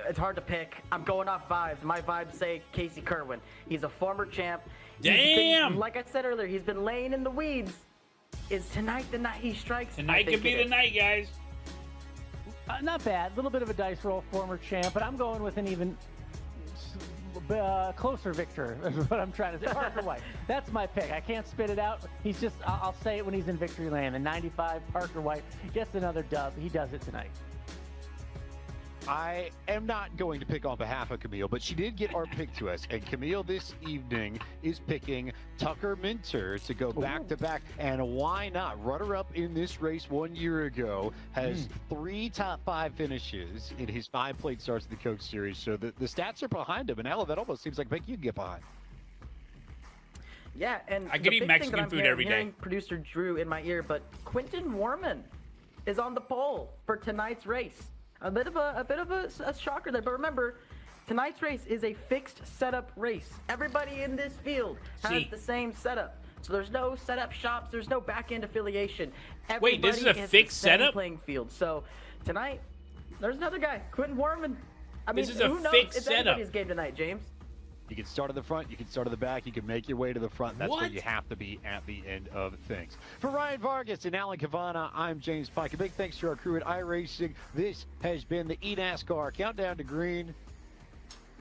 [SPEAKER 12] It's hard to pick. I'm going off vibes. My vibes say Casey Kerwin. He's a former champ.
[SPEAKER 3] Damn!
[SPEAKER 12] Like I said earlier, he's been laying in the weeds. Is tonight the night he strikes?
[SPEAKER 3] Tonight could be the night, guys.
[SPEAKER 11] Not bad. A little bit of a dice roll, former champ, but I'm going with an even closer victor is what I'm trying to say. Parker White. That's my pick. I can't spit it out. He's just, I'll say it when he's in victory lane. The 95, Parker White gets another dub. He does it tonight.
[SPEAKER 13] I am not going to pick on behalf of Camille, but she did get our pick to us. And Camille this evening is picking Tucker Minter to go back-to-back. And why not? Runner-up in this race 1 year ago, has 3 top 5 finishes in his 5 plate starts in the Coke Series. So the stats are behind him. And Alan, that almost seems like a pick you can get behind.
[SPEAKER 12] Yeah, and
[SPEAKER 3] I could eat Mexican food every day.
[SPEAKER 12] hearing producer Drew in my ear, but Quentin Warman is on the pole for tonight's race. A bit of a shocker there, but remember, tonight's race is a fixed setup race. Everybody in this field has the same setup, so there's no setup shops, there's no back-end affiliation.
[SPEAKER 3] Wait, this is a fixed setup?
[SPEAKER 12] Playing field. So tonight, there's another guy, Quentin Warman. I mean,
[SPEAKER 3] This is a
[SPEAKER 12] who knows?
[SPEAKER 3] fixed
[SPEAKER 12] It's
[SPEAKER 3] setup.
[SPEAKER 12] anybody's game tonight, James.
[SPEAKER 13] You can start at the front, you can start at the back, you can make your way to the front. That's where you have to be at the end of things. For Ryan Vargas and Alan Cavana, I'm James Pike. A big thanks to our crew at iRacing. This has been the eNASCAR Countdown to Green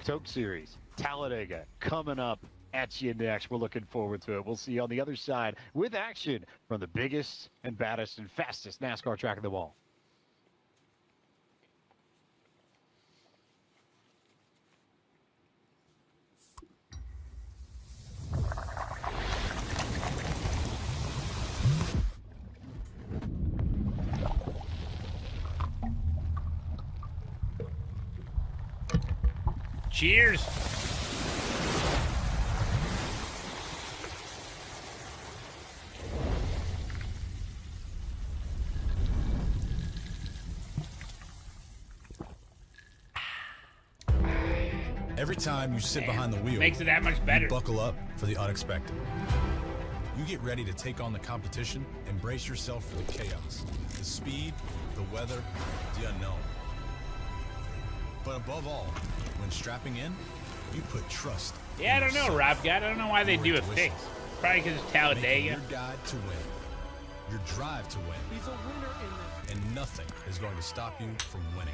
[SPEAKER 13] Coke Series. Talladega coming up at you next. We're looking forward to it. We'll see you on the other side with action from the biggest and baddest and fastest NASCAR track of them all.
[SPEAKER 3] Cheers.
[SPEAKER 15] Every time you sit behind the wheel,
[SPEAKER 3] makes it that much better.
[SPEAKER 15] You buckle up for the unexpected. You get ready to take on the competition, embrace yourself for the chaos, the speed, the weather, the unknown. But above all, when strapping in, you put trust.
[SPEAKER 3] Yeah, I don't know, Rob. I don't know why they do a fix. Probably because it's Talladega.
[SPEAKER 15] Your guide to win, your drive to win.
[SPEAKER 11] He's a winner in this.
[SPEAKER 15] And nothing is going to stop you from winning.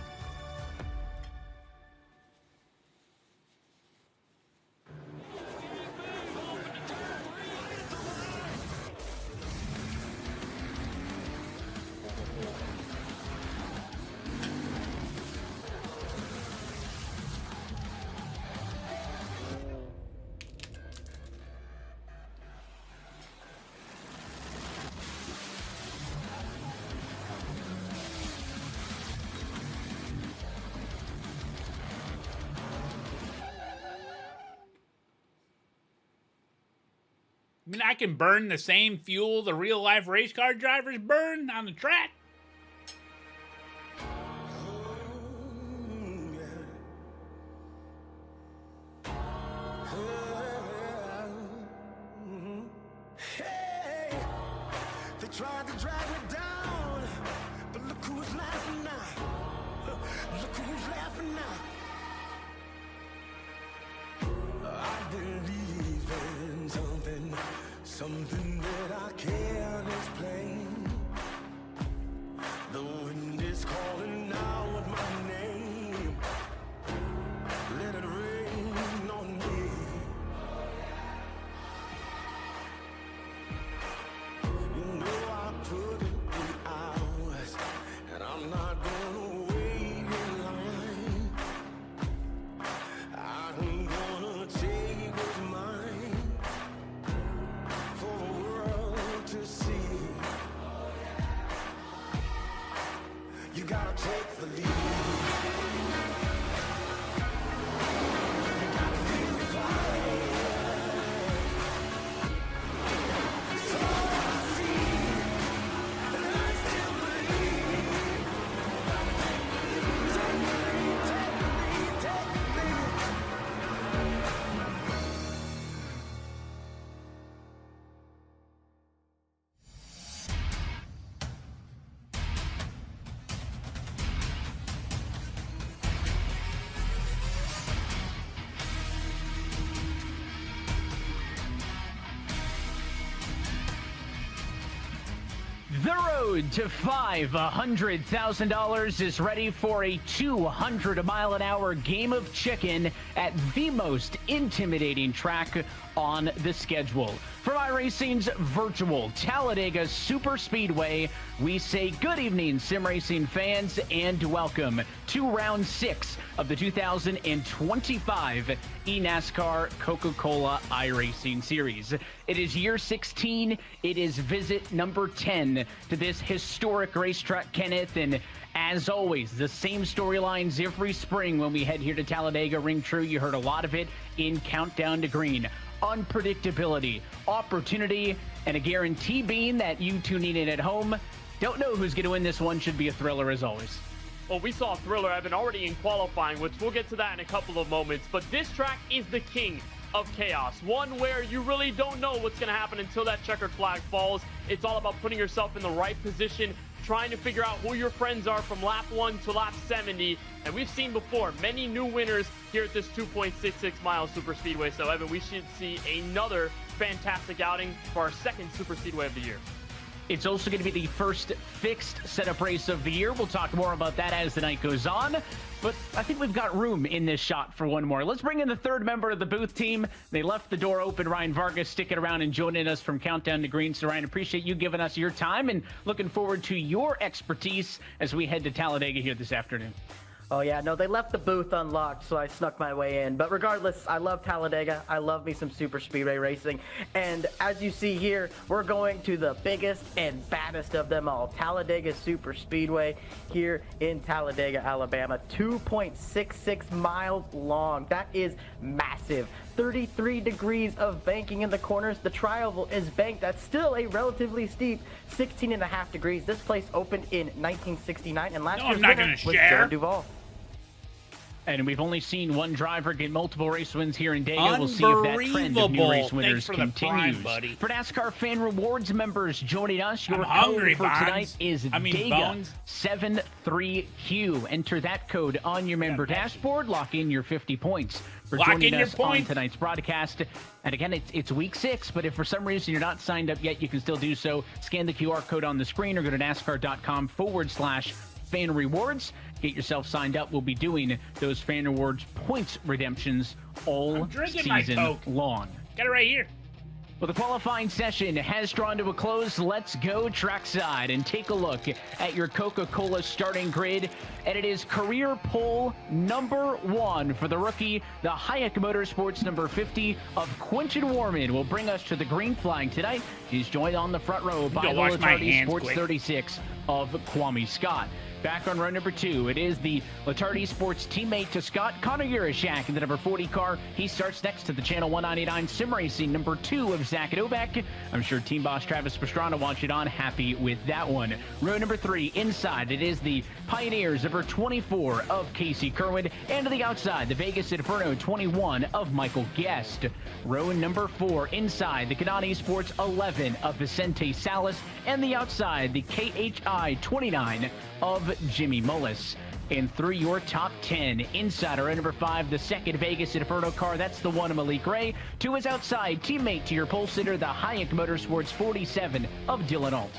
[SPEAKER 3] I mean, I can burn the same fuel the real-life race car drivers burn on the track.
[SPEAKER 1] Hey, they tried to drag me down, but look who's laughing now. Look who's laughing now. I believe in something that I can't explain. The wind is calling out my name. Let it rain on me. You
[SPEAKER 16] The road to $500,000 is ready for a 200-mile-an-hour game of chicken at the most intimidating track on the schedule. From iRacing's virtual Talladega Superspeedway, we say good evening, sim racing fans, and welcome to round 6 of the 2025 eNASCAR Coca-Cola iRacing Series. It is year 16. It is visit number 10 to this historic racetrack, Kenneth, and as always, the same storylines every spring when we head here to Talladega. Ring true, you heard a lot of it in Countdown to Green. Unpredictability, opportunity, and a guarantee being that you tuning in at home don't know who's going to win this one. Should be a thriller as always.
[SPEAKER 17] Well, we saw a thriller, Evan, already in qualifying, which we'll get to that in a couple of moments. But this track is the king of chaos, one where you really don't know what's going to happen until that checkered flag falls. It's all about putting yourself in the right position, trying to figure out who your friends are from lap 1 to lap 70. And we've seen before many new winners here at this 2.66 mile superspeedway. So, Evan, we should see another fantastic outing for our second superspeedway of the year.
[SPEAKER 16] It's also going to be the first fixed setup race of the year. We'll talk more about that as the night goes on. But I think we've got room in this shot for one more. Let's bring in the third member of the booth team. They left the door open. Ryan Vargas sticking around and joining us from Countdown to Green. So, Ryan, appreciate you giving us your time and looking forward to your expertise as we head to Talladega here this afternoon.
[SPEAKER 12] Oh, yeah, no, they left the booth unlocked, so I snuck my way in. But regardless, I love Talladega. I love me some super speedway racing. And as you see here, we're going to the biggest and baddest of them all, Talladega Superspeedway here in Talladega, Alabama. 2.66 miles long. That is massive. 33 degrees of banking in the corners. The tri-oval is banked. That's still a relatively steep 16.5 degrees. This place opened in 1969, and last year's winner was Jared Duvall.
[SPEAKER 16] And we've only seen one driver get multiple race wins here in Dega. We'll see if that trend of new race winners continues. For NASCAR Fan Rewards members joining us, your code for tonight is Dega 73Q. Enter that code on your member dashboard. Lock in your 50 points for joining us on tonight's broadcast. And again, it's week 6, but if for some reason you're not signed up yet, you can still do so. Scan the QR code on the screen or go to NASCAR.com/fan rewards. Get yourself signed up. We'll be doing those Fan Rewards points redemptions all season long.
[SPEAKER 3] Got it right here.
[SPEAKER 16] Well, the qualifying session has drawn to a close. Let's go trackside and take a look at your Coca-Cola starting grid. And it is career pole number 1 for the rookie, the Hayek Motorsports number 50 of Quentin Warman will bring us to the green flag tonight. He's joined on the front row by the Latardi Sports 36 of Kwame Scott. Back on row number 2, it is the Latardi Sports teammate to Scott, Connor Urashak, in the number 40 car. He starts next to the Channel 199 Sim Racing number 2 of Zach Novak. I'm sure team boss Travis Pastrana wants it on. Happy with that one. Row number 3, inside, it is the Pioneers number 24 of Casey Kerwin. And to the outside, the Vegas Inferno 21 of Michael Guest. Row number 4, inside, the Canani Sports 11 of Vicente Salas. And the outside, the KHI 29 of Jimmy Mullis. And through your top 10, inside row number 5, the second Vegas Inferno car, that's the one of Malik Ray. To his outside, teammate to your pole sitter, the Hayek Motorsports 47 of Dylan Alt.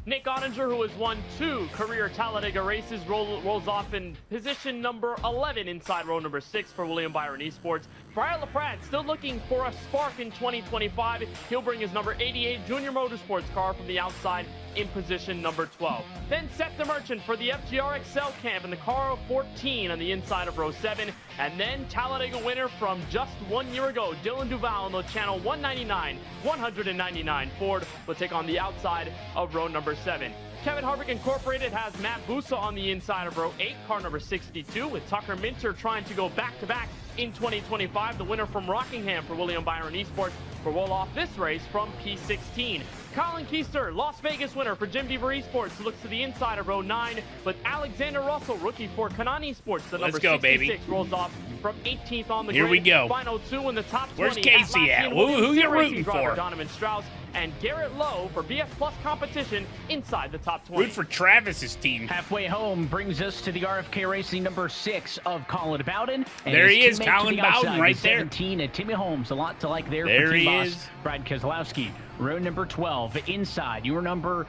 [SPEAKER 17] Nick Ottinger, who has won 2 career Talladega races, rolls off in position number 11 inside row number 6 for William Byron Esports. Brian LaPrade still looking for a spark in 2025. He'll bring his number 88 Junior Motorsports car from the outside in position number 12. Then Seth the Merchant for the FGR Excel Camp in the car of 14 on the inside of row 7. And then Talladega winner from just 1 year ago, Dylan Duval in the Channel 199 Ford will take on the outside of row number 7. Kevin Harvick Incorporated has Matt Busa on the inside of row 8, car number 62, with Tucker Minter trying to go back-to-back in 2025. The winner from Rockingham for William Byron Esports will roll off this race from P16. Colin Keister, Las Vegas winner for Jim Beaver Esports, looks to the inside of row 9, with Alexander Russell, rookie for Kanan Esports, the number 66, rolls off from 18th on the grid.
[SPEAKER 3] Here we go.
[SPEAKER 17] Final 2 in the top 20.
[SPEAKER 3] Where's Casey at? Who you rooting for?
[SPEAKER 17] Donovan Strauss and Garrett Lowe for BS Plus competition inside the top 20.
[SPEAKER 3] Root for Travis's team.
[SPEAKER 16] Halfway home brings us to the RFK Racing number 6 of Colin Bowden. And
[SPEAKER 3] there
[SPEAKER 16] his
[SPEAKER 3] he is,
[SPEAKER 16] teammate
[SPEAKER 3] Colin
[SPEAKER 16] to the
[SPEAKER 3] Bowden,
[SPEAKER 16] outside,
[SPEAKER 3] right
[SPEAKER 16] the
[SPEAKER 3] there.
[SPEAKER 16] 17 at Timmy Holmes, a lot to like there
[SPEAKER 3] There
[SPEAKER 16] for
[SPEAKER 3] he
[SPEAKER 16] team boss
[SPEAKER 3] is.
[SPEAKER 16] Brad Keselowski. Row number 12, inside. Your number,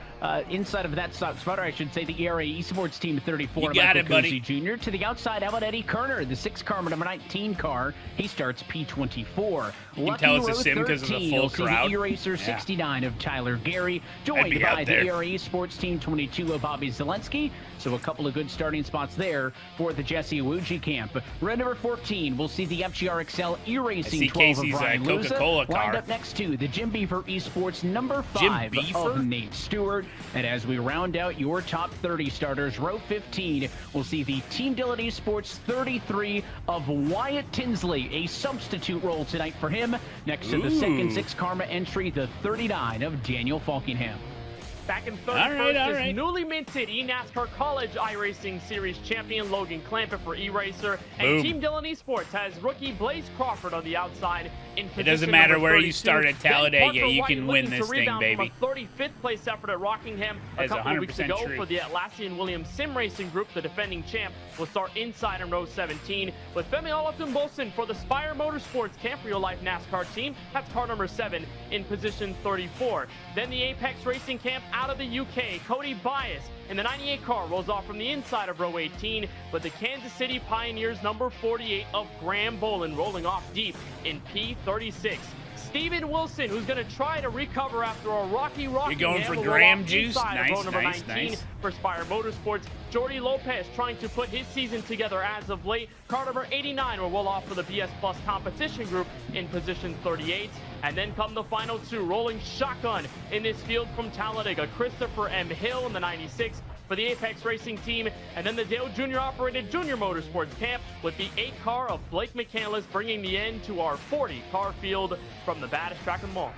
[SPEAKER 16] inside of that spotter, I should say, the ERA Esports team 34.
[SPEAKER 3] You got
[SPEAKER 16] Michael
[SPEAKER 3] it, buddy.
[SPEAKER 16] Cozy Jr. To the outside, how about Eddie Kerner, the 6 car, number 19 car. He starts P24.
[SPEAKER 3] You can tell it's a sim because of the full crowd.
[SPEAKER 16] The E-Racer 69 of Tyler Gary, joined by the ERA Esports team 22 of Bobby Zelensky. So a couple of good starting spots there for the Jesse Awuji camp. Row number 14, we'll see the FGR Excel E-Racing 12 of Brian
[SPEAKER 3] Coca-Cola car.
[SPEAKER 16] Lined up next to the Jim Beaver Esports number 5 of Nate Stewart. And as we round out your top 30 starters, row 15, we'll see the Team Dillon Esports 33 of Wyatt Tinsley, a substitute role tonight for him, next to the second 6 Karma entry, the 39 of Daniel Falkingham.
[SPEAKER 17] Back in third is newly minted eNASCAR College iRacing Series champion Logan Clampett for E-Racer. And Team Dillon Esports has rookie Blaze Crawford on the outside in position.
[SPEAKER 3] It doesn't matter where
[SPEAKER 17] 32.
[SPEAKER 3] you start at Talladega, you can win this thing, baby.
[SPEAKER 17] From a 35th place effort at Rockingham a couple of weeks ago for the Atlassian Williams Sim Racing Group, the defending champ, will start inside in row 17 with Femi Olatunbosin for the Spire Motorsports Camp Real Life NASCAR team. That's car number 7 in position 34. Then the Apex Racing Camp out of the UK, Cody Bias in the 98 car rolls off from the inside of row 18, with the Kansas City Pioneers number 48 of Graham Bolin rolling off deep in P36. Steven Wilson, who's going to try to recover after a rocky
[SPEAKER 3] You're going for Graham juice? Nice.
[SPEAKER 17] For Spire Motorsports. Jordy Lopez trying to put his season together as of late. Car number 89 will roll off for the BS Plus competition group in position 38. And then come the final 2, rolling shotgun in this field from Talladega. Christopher M. Hill in the 96 for the Apex Racing team. And then the Dale Jr. operated Junior Motorsports camp with the 8 car of Blake McCandless, bringing the end to our 40 car field from the baddest track in the mall.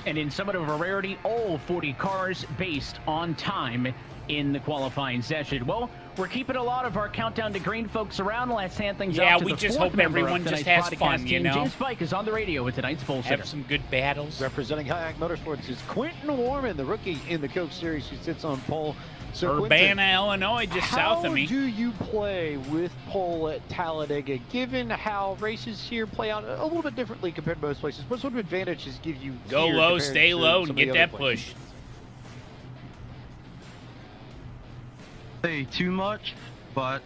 [SPEAKER 16] And in somewhat of a rarity, all 40 cars based on time in the qualifying session. Well, we're keeping a lot of our countdown to green folks around. Let's hand things off to
[SPEAKER 3] we
[SPEAKER 16] the
[SPEAKER 3] just
[SPEAKER 16] fourth
[SPEAKER 3] hope
[SPEAKER 16] member
[SPEAKER 3] everyone
[SPEAKER 16] of
[SPEAKER 3] just
[SPEAKER 16] tonight's
[SPEAKER 3] has
[SPEAKER 16] podcast
[SPEAKER 3] fun, you
[SPEAKER 16] team.
[SPEAKER 3] know.
[SPEAKER 16] James Pike is on the radio with tonight's bull sitter.
[SPEAKER 3] Have some good battles.
[SPEAKER 13] Representing Kayak Motorsports is Quentin Warman, the rookie in the Coke Series who sits on pole. So
[SPEAKER 3] Urbana, Illinois, just south of me.
[SPEAKER 13] How do you play with pole at Talladega, given how races here play out a little bit differently compared to most places? What sort of advantages give you
[SPEAKER 3] Go
[SPEAKER 13] here
[SPEAKER 3] low,
[SPEAKER 13] compared
[SPEAKER 3] stay
[SPEAKER 13] to
[SPEAKER 3] low,
[SPEAKER 13] some
[SPEAKER 3] and
[SPEAKER 13] of the
[SPEAKER 3] get
[SPEAKER 13] other
[SPEAKER 3] that
[SPEAKER 13] places?
[SPEAKER 3] push.
[SPEAKER 18] Say too much, but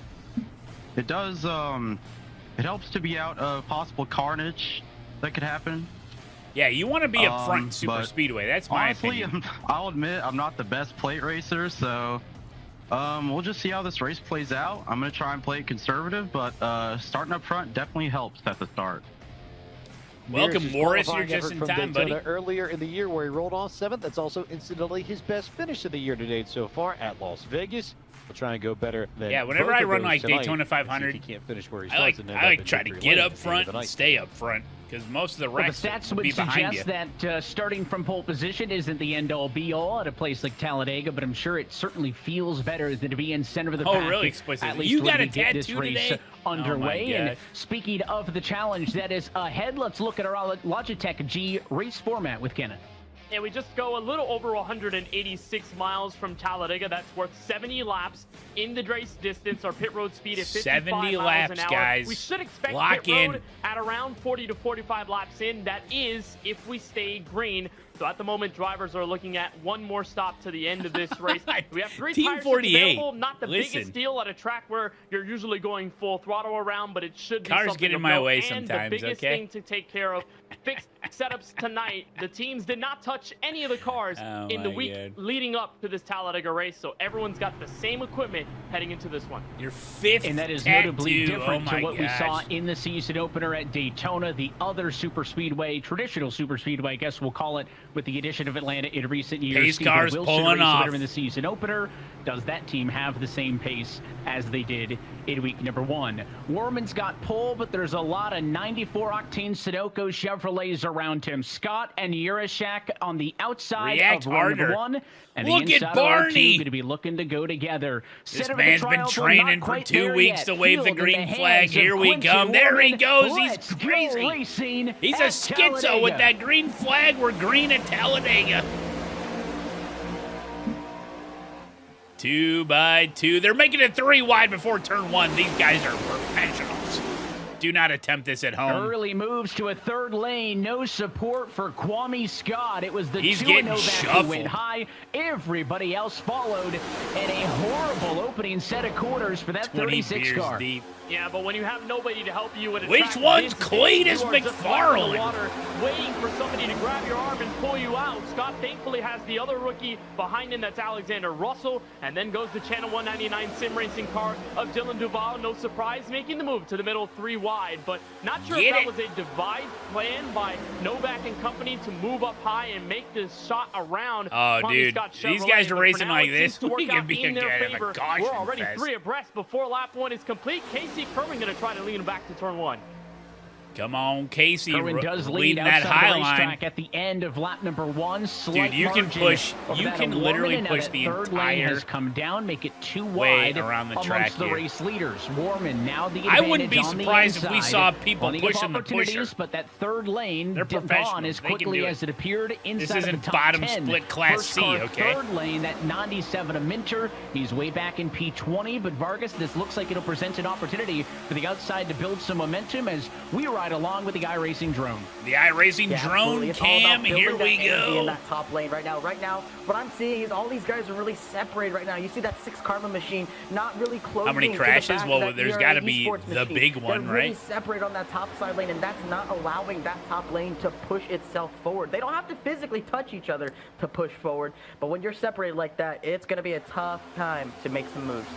[SPEAKER 18] it does, it helps to be out of possible carnage that could happen.
[SPEAKER 3] Yeah, you want to be up front in Super Speedway. That's my opinion.
[SPEAKER 18] I'll admit I'm not the best plate racer, so we'll just see how this race plays out. I'm going to try and play it conservative, but starting up front definitely helps at the start.
[SPEAKER 3] Welcome, Morris. You're just in time, buddy.
[SPEAKER 13] Earlier in the year where he rolled off 7th, that's also incidentally his best finish of the year to date so far at Las Vegas. We'll try and go better than
[SPEAKER 3] whenever I run like Daytona 500,
[SPEAKER 13] he can't finish where he
[SPEAKER 3] I
[SPEAKER 13] starts
[SPEAKER 3] like try to get up front and stay up front, because most of the wrecks
[SPEAKER 16] the stats
[SPEAKER 3] will
[SPEAKER 16] would
[SPEAKER 3] be behind you.
[SPEAKER 16] suggest that starting from pole position isn't the end-all be-all at a place like Talladega, but I'm sure it certainly feels better than to be in center of the pack.
[SPEAKER 3] Oh, really? Explicitly.
[SPEAKER 16] At least
[SPEAKER 3] You
[SPEAKER 16] when
[SPEAKER 3] got
[SPEAKER 16] we
[SPEAKER 3] a
[SPEAKER 16] get this
[SPEAKER 3] tattoo
[SPEAKER 16] race
[SPEAKER 3] today?
[SPEAKER 16] underway.
[SPEAKER 3] Oh my
[SPEAKER 16] And speaking of the challenge that is ahead, let's look at our Logitech G race format with Kenneth.
[SPEAKER 17] And we just go a little over 186 miles from Talladega. That's worth 70 laps in the race distance. Our pit road speed is 55
[SPEAKER 3] 70
[SPEAKER 17] miles
[SPEAKER 3] laps,
[SPEAKER 17] an hour.
[SPEAKER 3] guys.
[SPEAKER 17] We should expect
[SPEAKER 3] Lock
[SPEAKER 17] pit road
[SPEAKER 3] in.
[SPEAKER 17] at around 40 to 45 laps in. That is if we stay green. So at the moment, drivers are looking at one more stop to the end of this race. We have 3
[SPEAKER 3] Team
[SPEAKER 17] tires
[SPEAKER 3] 48.
[SPEAKER 17] available. Not the biggest deal at a track where you're usually going full throttle around, but it should be
[SPEAKER 3] Cars
[SPEAKER 17] something
[SPEAKER 3] get in
[SPEAKER 17] of
[SPEAKER 3] my
[SPEAKER 17] note.
[SPEAKER 3] way
[SPEAKER 17] And
[SPEAKER 3] sometimes,
[SPEAKER 17] the biggest
[SPEAKER 3] okay?
[SPEAKER 17] thing to take care of fixed setups tonight. The teams did not touch any of the cars in the week leading up to this Talladega race, so everyone's got the same equipment heading into this one.
[SPEAKER 3] Your fifth
[SPEAKER 16] And that is
[SPEAKER 3] tattoo.
[SPEAKER 16] notably different to what we
[SPEAKER 3] gosh.
[SPEAKER 16] saw in the season opener at Daytona, the other super speedway, traditional super speedway, I guess we'll call it, with the addition of Atlanta in recent years.
[SPEAKER 3] Pace
[SPEAKER 16] Steven
[SPEAKER 3] cars
[SPEAKER 16] Wilson
[SPEAKER 3] pulling
[SPEAKER 16] raced
[SPEAKER 3] off.
[SPEAKER 16] winner in the season opener. Does that team have the same pace as they did in week number 1? Warman's got pole, but there's a lot of 94-octane Sunoco Chevrolets around him. Scott and Urashak on the outside
[SPEAKER 3] React
[SPEAKER 16] of row number
[SPEAKER 3] harder.
[SPEAKER 16] 1. And
[SPEAKER 3] Look
[SPEAKER 16] the
[SPEAKER 3] at
[SPEAKER 16] inside of row 2
[SPEAKER 3] Barney.
[SPEAKER 16] going to be looking to go together.
[SPEAKER 3] This
[SPEAKER 16] Center of the
[SPEAKER 3] man's been
[SPEAKER 16] trials, well,
[SPEAKER 3] training
[SPEAKER 16] not
[SPEAKER 3] for
[SPEAKER 16] quite
[SPEAKER 3] 2
[SPEAKER 16] there
[SPEAKER 3] weeks
[SPEAKER 16] yet.
[SPEAKER 3] to wave the
[SPEAKER 16] Field in
[SPEAKER 3] green
[SPEAKER 16] the
[SPEAKER 3] flag.
[SPEAKER 16] hands of
[SPEAKER 3] Here we
[SPEAKER 16] Quincy
[SPEAKER 3] come. There he
[SPEAKER 16] Warman.
[SPEAKER 3] goes.
[SPEAKER 16] Let's
[SPEAKER 3] He's
[SPEAKER 16] go
[SPEAKER 3] crazy.
[SPEAKER 16] racing
[SPEAKER 3] He's a
[SPEAKER 16] at
[SPEAKER 3] schizo
[SPEAKER 16] Talladega.
[SPEAKER 3] with that green flag. We're green at Talladega. 2 by 2. They're making it 3 wide before turn 1. These guys are professionals. Do not attempt this at home.
[SPEAKER 16] Early moves to a third lane. No support for Kwame Scott. It was the
[SPEAKER 3] He's
[SPEAKER 16] 2
[SPEAKER 3] getting
[SPEAKER 16] Novak
[SPEAKER 3] shuffled.
[SPEAKER 16] who went high. Everybody else followed. And a horrible opening set of quarters for that
[SPEAKER 3] 20
[SPEAKER 16] 36
[SPEAKER 3] beers
[SPEAKER 16] car.
[SPEAKER 3] deep.
[SPEAKER 17] Yeah, but when you have nobody to help you,
[SPEAKER 3] Which one's Cletus McFarland?
[SPEAKER 17] Water, waiting for somebody to grab your arm and pull you out. Scott thankfully has the other rookie behind him. That's Alexander Russell, and then goes the Channel 199 sim racing car of Dylan Duval. No surprise, making the move to the middle 3 wide, but not sure if that was a devised plan by Novak and company to move up high and make this shot around.
[SPEAKER 3] Oh,
[SPEAKER 17] Kwame
[SPEAKER 3] dude,
[SPEAKER 17] Scott
[SPEAKER 3] these
[SPEAKER 17] Chevrolet,
[SPEAKER 3] guys are
[SPEAKER 17] but for
[SPEAKER 3] racing
[SPEAKER 17] now,
[SPEAKER 3] like
[SPEAKER 17] it
[SPEAKER 3] this.
[SPEAKER 17] seems to work
[SPEAKER 3] We could
[SPEAKER 17] out
[SPEAKER 3] be
[SPEAKER 17] in their
[SPEAKER 3] a
[SPEAKER 17] favor.
[SPEAKER 3] caution
[SPEAKER 17] We're already
[SPEAKER 3] fest.
[SPEAKER 17] 3 abreast before lap 1 is complete. Casey Kerwin going to try to lead him back to turn 1.
[SPEAKER 3] Come on, Casey.
[SPEAKER 16] Kerwin does lead
[SPEAKER 3] leading that
[SPEAKER 16] outside
[SPEAKER 3] high
[SPEAKER 16] the
[SPEAKER 3] line.
[SPEAKER 16] racetrack at the end of lap number 1. Slight
[SPEAKER 3] Dude, you can
[SPEAKER 16] margin
[SPEAKER 3] push.
[SPEAKER 16] over
[SPEAKER 3] You
[SPEAKER 16] that
[SPEAKER 3] can
[SPEAKER 16] of
[SPEAKER 3] literally
[SPEAKER 16] Warman. Now
[SPEAKER 3] push
[SPEAKER 16] that
[SPEAKER 3] the
[SPEAKER 16] third lane
[SPEAKER 3] entire
[SPEAKER 16] has come down, make it 2
[SPEAKER 3] way
[SPEAKER 16] wide
[SPEAKER 3] around the
[SPEAKER 16] amongst
[SPEAKER 3] track
[SPEAKER 16] the
[SPEAKER 3] here.
[SPEAKER 16] race leaders. Warman now the
[SPEAKER 3] I
[SPEAKER 16] advantage
[SPEAKER 3] wouldn't be
[SPEAKER 16] on the
[SPEAKER 3] surprised if we
[SPEAKER 16] inside.
[SPEAKER 3] saw people
[SPEAKER 16] Plenty of
[SPEAKER 3] pushing the
[SPEAKER 16] opportunities,
[SPEAKER 3] pusher.
[SPEAKER 16] but that third lane
[SPEAKER 3] They're
[SPEAKER 16] dipped
[SPEAKER 3] professionals.
[SPEAKER 16] on as
[SPEAKER 3] They can
[SPEAKER 16] quickly
[SPEAKER 3] do it.
[SPEAKER 16] as it appeared inside
[SPEAKER 3] This
[SPEAKER 16] of
[SPEAKER 3] isn't
[SPEAKER 16] the top
[SPEAKER 3] bottom
[SPEAKER 16] 10.
[SPEAKER 3] split Class
[SPEAKER 16] First
[SPEAKER 3] C,
[SPEAKER 16] car,
[SPEAKER 3] okay?
[SPEAKER 16] Third lane, that 97 of Minter. He's way back in P20, but Vargas, this looks like it'll present an opportunity for the outside to build some momentum as we ride along with the iRacing drone.
[SPEAKER 3] The iRacing
[SPEAKER 12] Absolutely.
[SPEAKER 3] drone
[SPEAKER 12] It's all about
[SPEAKER 3] cam.
[SPEAKER 12] building
[SPEAKER 3] Here
[SPEAKER 12] that
[SPEAKER 3] we
[SPEAKER 12] energy in
[SPEAKER 3] go.
[SPEAKER 12] that top lane right now. Right now, what I'm seeing is all these guys are really separated right now. You see that 6 Karma machine not really closing.
[SPEAKER 3] How many
[SPEAKER 12] to the
[SPEAKER 3] crashes?
[SPEAKER 12] back of
[SPEAKER 3] Well,
[SPEAKER 12] that
[SPEAKER 3] there's
[SPEAKER 12] ERA
[SPEAKER 3] got to be
[SPEAKER 12] esports
[SPEAKER 3] the
[SPEAKER 12] machine.
[SPEAKER 3] big one,
[SPEAKER 12] They're really
[SPEAKER 3] right?
[SPEAKER 12] separated on that top side lane, and that's not allowing that top lane to push itself forward. They don't have to physically touch each other to push forward, but when you're separated like that, it's going to be a tough time to make some moves.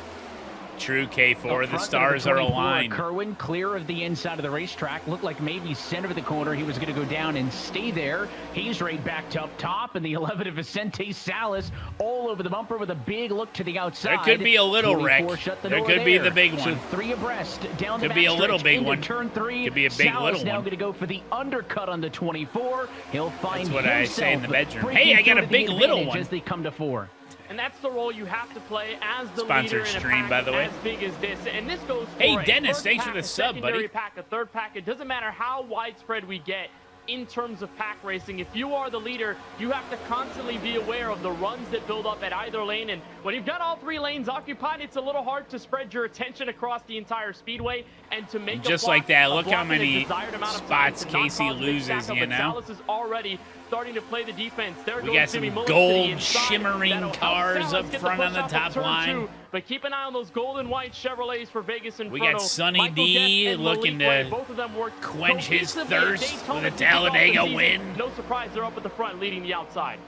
[SPEAKER 3] True, K4. The
[SPEAKER 16] Up front
[SPEAKER 3] stars
[SPEAKER 16] of
[SPEAKER 3] are
[SPEAKER 16] the 24,
[SPEAKER 3] aligned.
[SPEAKER 16] Kerwin clear of the inside of the racetrack. Looked like maybe center of the corner. He was going to go down and stay there. He's right back to up top. And the 11 of Vicente Salas all over the bumper with a big look to the outside.
[SPEAKER 3] There could be a little wreck.
[SPEAKER 16] 24 shut the
[SPEAKER 3] There
[SPEAKER 16] door
[SPEAKER 3] could be
[SPEAKER 16] there.
[SPEAKER 3] the big
[SPEAKER 16] So
[SPEAKER 3] one.
[SPEAKER 16] 3 abreast down
[SPEAKER 3] Could
[SPEAKER 16] the
[SPEAKER 3] be a
[SPEAKER 16] backstretch
[SPEAKER 3] little big
[SPEAKER 16] into
[SPEAKER 3] one.
[SPEAKER 16] turn 3.
[SPEAKER 3] Could be a big
[SPEAKER 16] Salas
[SPEAKER 3] little
[SPEAKER 16] now
[SPEAKER 3] one.
[SPEAKER 16] going to go for the undercut on the 24. He'll find
[SPEAKER 3] That's what I say in the
[SPEAKER 16] himself
[SPEAKER 3] bedroom.
[SPEAKER 16] breaking
[SPEAKER 3] Hey, I got
[SPEAKER 16] through
[SPEAKER 3] a
[SPEAKER 16] to
[SPEAKER 3] big
[SPEAKER 16] the
[SPEAKER 3] little
[SPEAKER 16] advantage
[SPEAKER 3] one.
[SPEAKER 16] as they come to 4.
[SPEAKER 17] And that's the role you have to play as the
[SPEAKER 3] Sponsored
[SPEAKER 17] leader in a
[SPEAKER 3] stream,
[SPEAKER 17] pack
[SPEAKER 3] by the way.
[SPEAKER 17] as big as this. And this goes for
[SPEAKER 3] Hey,
[SPEAKER 17] a
[SPEAKER 3] Dennis,
[SPEAKER 17] first
[SPEAKER 3] thanks for
[SPEAKER 17] pack,
[SPEAKER 3] the
[SPEAKER 17] a
[SPEAKER 3] sub,
[SPEAKER 17] secondary
[SPEAKER 3] buddy.
[SPEAKER 17] pack, a third pack. It doesn't matter how widespread we get in terms of pack racing. If you are the leader, you have to constantly be aware of the runs that build up at either lane. And when you've got all 3 lanes occupied, it's a little hard to spread your attention across the entire speedway and to make
[SPEAKER 3] Just
[SPEAKER 17] a block,
[SPEAKER 3] like that,
[SPEAKER 17] a
[SPEAKER 3] look
[SPEAKER 17] block
[SPEAKER 3] how
[SPEAKER 17] in a
[SPEAKER 3] many
[SPEAKER 17] desired amount of time
[SPEAKER 3] spots
[SPEAKER 17] to not
[SPEAKER 3] Casey
[SPEAKER 17] cause a big
[SPEAKER 3] loses,
[SPEAKER 17] stack up.
[SPEAKER 3] you
[SPEAKER 17] And
[SPEAKER 3] know?
[SPEAKER 17] Salas is already starting to play the defense. There
[SPEAKER 3] We
[SPEAKER 17] goes
[SPEAKER 3] got
[SPEAKER 17] Jimmy
[SPEAKER 3] some
[SPEAKER 17] Mullen to the
[SPEAKER 3] gold
[SPEAKER 17] inside.
[SPEAKER 3] shimmering
[SPEAKER 17] That'll help
[SPEAKER 3] cars
[SPEAKER 17] Salas
[SPEAKER 3] up
[SPEAKER 17] get the
[SPEAKER 3] front on
[SPEAKER 17] push
[SPEAKER 3] the
[SPEAKER 17] off of
[SPEAKER 3] top
[SPEAKER 17] turn
[SPEAKER 3] line.
[SPEAKER 17] 2. But keep an eye on those gold and white Chevrolets for Vegas Inferno.
[SPEAKER 3] We got Sonny
[SPEAKER 17] Michael
[SPEAKER 3] D
[SPEAKER 17] Guest and
[SPEAKER 3] looking
[SPEAKER 17] Malik Ray,
[SPEAKER 3] to
[SPEAKER 17] both of them worked
[SPEAKER 3] quench his
[SPEAKER 17] cohesively at
[SPEAKER 3] thirst
[SPEAKER 17] Daytona
[SPEAKER 3] with a
[SPEAKER 17] to kick off the
[SPEAKER 3] Talladega
[SPEAKER 17] season.
[SPEAKER 3] win.
[SPEAKER 17] No surprise, they're up at the front leading the outside.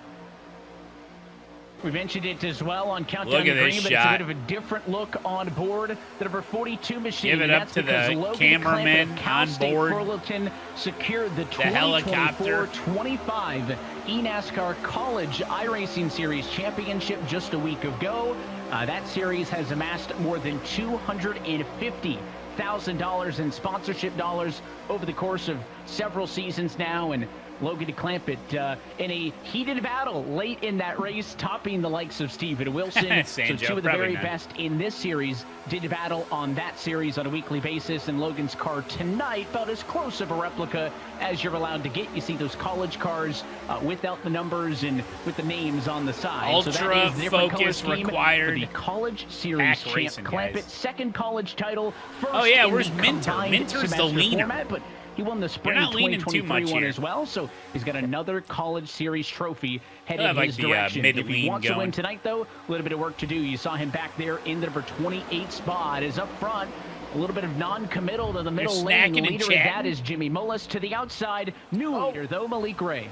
[SPEAKER 16] We mentioned it as well on Countdown
[SPEAKER 3] Look at
[SPEAKER 16] to
[SPEAKER 3] this
[SPEAKER 16] Green, but it's a
[SPEAKER 3] shot.
[SPEAKER 16] bit of a different look on board. The number 42 machine.
[SPEAKER 3] Give it
[SPEAKER 16] and
[SPEAKER 3] up
[SPEAKER 16] that's
[SPEAKER 3] to
[SPEAKER 16] because
[SPEAKER 3] the
[SPEAKER 16] Logan
[SPEAKER 3] cameraman
[SPEAKER 16] Clampett of Cal
[SPEAKER 3] on
[SPEAKER 16] State
[SPEAKER 3] board.
[SPEAKER 16] Fullerton secured the
[SPEAKER 3] helicopter.
[SPEAKER 16] 2024-25 eNASCAR College iRacing Series Championship just a week ago. That series has amassed more than $250,000 in sponsorship dollars over the course of several seasons now, and Logan Clampett in a heated battle late in that race, topping the likes of Steven Wilson. So
[SPEAKER 3] Sanjo,
[SPEAKER 16] 2 of the
[SPEAKER 3] probably
[SPEAKER 16] very
[SPEAKER 3] not.
[SPEAKER 16] best in this series did battle on that series on a weekly basis, and Logan's car tonight about as close of a replica as you're allowed to get. You see those college cars without the numbers and with the names on the side.
[SPEAKER 3] Ultra
[SPEAKER 16] so that is the different color
[SPEAKER 3] focus
[SPEAKER 16] scheme
[SPEAKER 3] required.
[SPEAKER 16] for the college series
[SPEAKER 3] Pack
[SPEAKER 16] champ
[SPEAKER 3] racing,
[SPEAKER 16] Clampett.
[SPEAKER 3] guys.
[SPEAKER 16] Second college title. First
[SPEAKER 3] Oh, yeah,
[SPEAKER 16] in
[SPEAKER 3] where's
[SPEAKER 16] the
[SPEAKER 3] Minter?
[SPEAKER 16] combined
[SPEAKER 3] Minter's the
[SPEAKER 16] semester
[SPEAKER 3] leader.
[SPEAKER 16] format, but He won the Spring
[SPEAKER 3] not leaning too
[SPEAKER 16] 2023
[SPEAKER 3] much
[SPEAKER 16] one
[SPEAKER 3] here.
[SPEAKER 16] as well, so he's got another College Series trophy headed
[SPEAKER 3] have, like,
[SPEAKER 16] his
[SPEAKER 3] the,
[SPEAKER 16] direction. If he
[SPEAKER 3] mid-lean
[SPEAKER 16] wants to win
[SPEAKER 3] going.
[SPEAKER 16] tonight, though, a little bit of work to do. You saw him back there in the number 28 spot. Is up front. A little bit of non-committal to the middle lane.
[SPEAKER 3] snacking and
[SPEAKER 16] Leader of that
[SPEAKER 3] chatting.
[SPEAKER 16] is Jimmy Mullis. To the outside, new leader, though, Malik Ray.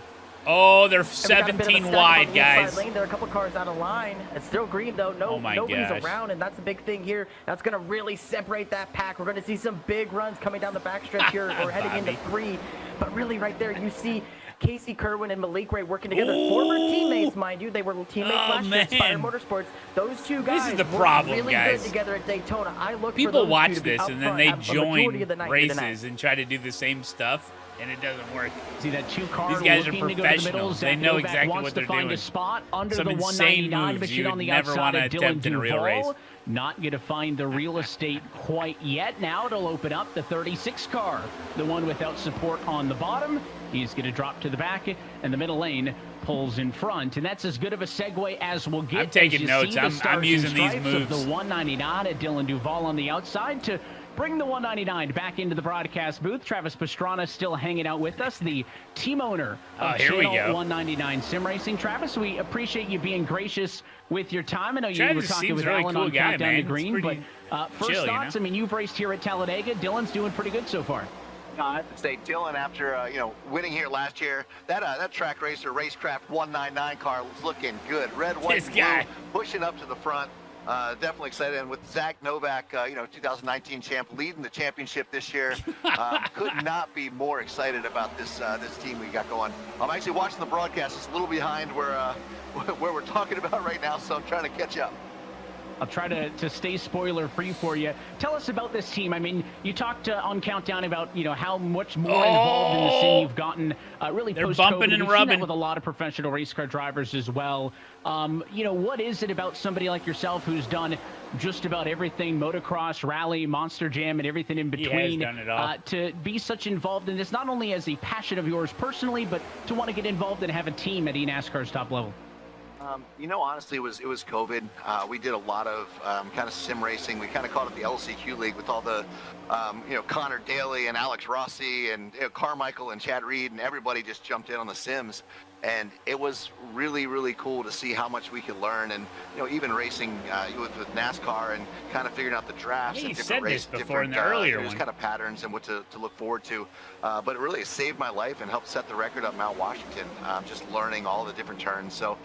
[SPEAKER 3] Oh, they're
[SPEAKER 12] And we got a bit of a
[SPEAKER 3] 17
[SPEAKER 12] stack
[SPEAKER 3] wide,
[SPEAKER 12] on the inside
[SPEAKER 3] guys.
[SPEAKER 12] lane. There are a couple cars out of line. It's still green, though.
[SPEAKER 3] Oh my
[SPEAKER 12] Nobody's
[SPEAKER 3] gosh.
[SPEAKER 12] around, and that's a big thing here. That's going to really separate that pack. We're going to see some big runs coming down the backstretch here. We're heading into 3. But really, right there, you see Casey Kerwin and Malik Ray working together. Former teammates, mind you. They were teammates last year at Spire Motorsports. Those two guys
[SPEAKER 3] This is the
[SPEAKER 12] worked
[SPEAKER 3] problem,
[SPEAKER 12] really
[SPEAKER 3] guys.
[SPEAKER 12] good together at Daytona. I look for
[SPEAKER 3] People
[SPEAKER 12] those two
[SPEAKER 3] watch
[SPEAKER 12] to be
[SPEAKER 3] this
[SPEAKER 12] up
[SPEAKER 3] and then
[SPEAKER 12] front
[SPEAKER 3] they
[SPEAKER 12] a majority
[SPEAKER 3] join
[SPEAKER 12] of the night here tonight.
[SPEAKER 3] races and try to do the same stuff, and it doesn't work.
[SPEAKER 16] See that two-car
[SPEAKER 3] These guys are
[SPEAKER 16] looking to go to the middle.
[SPEAKER 3] professionals. They
[SPEAKER 16] Zach
[SPEAKER 3] know
[SPEAKER 16] Novak
[SPEAKER 3] exactly
[SPEAKER 16] wants
[SPEAKER 3] what they're
[SPEAKER 16] to find
[SPEAKER 3] doing.
[SPEAKER 16] a spot under
[SPEAKER 3] Some
[SPEAKER 16] the
[SPEAKER 3] insane
[SPEAKER 16] 199,
[SPEAKER 3] moves
[SPEAKER 16] but
[SPEAKER 3] you
[SPEAKER 16] on
[SPEAKER 3] would
[SPEAKER 16] the
[SPEAKER 3] never
[SPEAKER 16] outside
[SPEAKER 3] want to
[SPEAKER 16] of Dylan
[SPEAKER 3] attempt in a real race.
[SPEAKER 16] Duval. Not going to find the real estate quite yet. Now it'll open up the 36 car, the one without support on the bottom. He's going to drop to the back, and the middle lane pulls in front. And that's as good of a segue as we'll get.
[SPEAKER 3] I'm taking
[SPEAKER 16] as you
[SPEAKER 3] notes.
[SPEAKER 16] see the
[SPEAKER 3] I'm
[SPEAKER 16] stars and
[SPEAKER 3] using these
[SPEAKER 16] stripes
[SPEAKER 3] moves.
[SPEAKER 16] Of the 199 at Dylan Duval on the outside to bring the 199 back into the broadcast booth. Travis Pastrana still hanging out with us, the team owner of
[SPEAKER 3] here we
[SPEAKER 16] Channel
[SPEAKER 3] go.
[SPEAKER 16] 199 Sim Racing. Travis, we appreciate you being gracious with your time. I know you
[SPEAKER 3] Travis
[SPEAKER 16] were talking
[SPEAKER 3] seems
[SPEAKER 16] with
[SPEAKER 3] really
[SPEAKER 16] Alan
[SPEAKER 3] cool
[SPEAKER 16] on
[SPEAKER 3] guy,
[SPEAKER 16] Countdown
[SPEAKER 3] man.
[SPEAKER 16] to
[SPEAKER 3] It's
[SPEAKER 16] Green, but
[SPEAKER 3] pretty
[SPEAKER 16] first
[SPEAKER 3] chill, you
[SPEAKER 16] thoughts,
[SPEAKER 3] know?
[SPEAKER 16] I mean, you've raced here at Talladega. Dylan's doing pretty good so far.
[SPEAKER 14] I have to say, Dylan, after winning here last year, that track racer racecraft 199 car was looking good. Red, white,
[SPEAKER 3] This
[SPEAKER 14] and blue,
[SPEAKER 3] guy.
[SPEAKER 14] pushing up to the front. Definitely excited. And with Zach Novak, 2019 champ, leading the championship this year, could not be more excited about this team we got going. I'm actually watching the broadcast. It's a little behind where we're talking about right now, so I'm trying to catch up.
[SPEAKER 16] I'll try to stay spoiler free for you. Tell us about this team. I mean, you talked on Countdown about how much more involved in the sim you've gotten. Really,
[SPEAKER 3] They're
[SPEAKER 16] post-COVID.
[SPEAKER 3] bumping and
[SPEAKER 16] We've seen
[SPEAKER 3] rubbing.
[SPEAKER 16] that with a lot of professional race car drivers as well. What is it about somebody like yourself who's done just about everything, motocross, rally, monster jam, and everything in between,
[SPEAKER 3] done it all.
[SPEAKER 16] to be such involved in this, not only as a passion of yours personally, but to want to get involved and have a team at eNASCAR's top level?
[SPEAKER 14] Honestly, it was COVID. We did a lot of kind of sim racing. We kind of called it the LCQ League with all the, Connor Daly and Alex Rossi and Carmichael and Chad Reed, and everybody just jumped in on the sims. And it was really, really cool to see how much we could learn, and even racing with NASCAR and kind of figuring out the drafts
[SPEAKER 3] Yeah,
[SPEAKER 14] and
[SPEAKER 3] you
[SPEAKER 14] different
[SPEAKER 3] said
[SPEAKER 14] race,
[SPEAKER 3] this before in
[SPEAKER 14] different
[SPEAKER 3] the earlier
[SPEAKER 14] just
[SPEAKER 3] one.
[SPEAKER 14] kind of patterns and what to look forward to. But it really saved my life and helped set the record up Mount Washington. Just learning all the different turns. So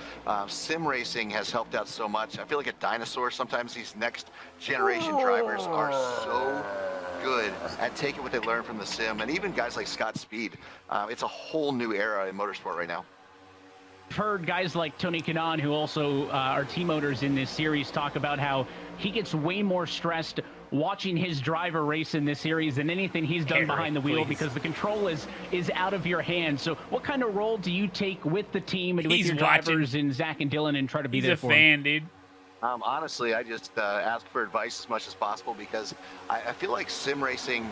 [SPEAKER 14] sim racing has helped out so much. I feel like a dinosaur. Sometimes these next generation drivers are so good at taking what they learn from the sim, and even guys like Scott Speed. It's a whole new era in motorsport right now.
[SPEAKER 16] I've heard guys like Tony Kanaan, who also are team owners in this series, talk about how he gets way more stressed watching his driver race in this series than anything he's done behind the wheel, because the control is out of your hands. So what kind of role do you take with the team and with
[SPEAKER 3] He's
[SPEAKER 16] your drivers and Zach and Dylan and try to be
[SPEAKER 3] He's
[SPEAKER 16] there
[SPEAKER 3] a
[SPEAKER 16] for
[SPEAKER 3] fan,
[SPEAKER 16] him?
[SPEAKER 3] dude.
[SPEAKER 14] Honestly, I just ask for advice as much as possible, because I feel like sim racing,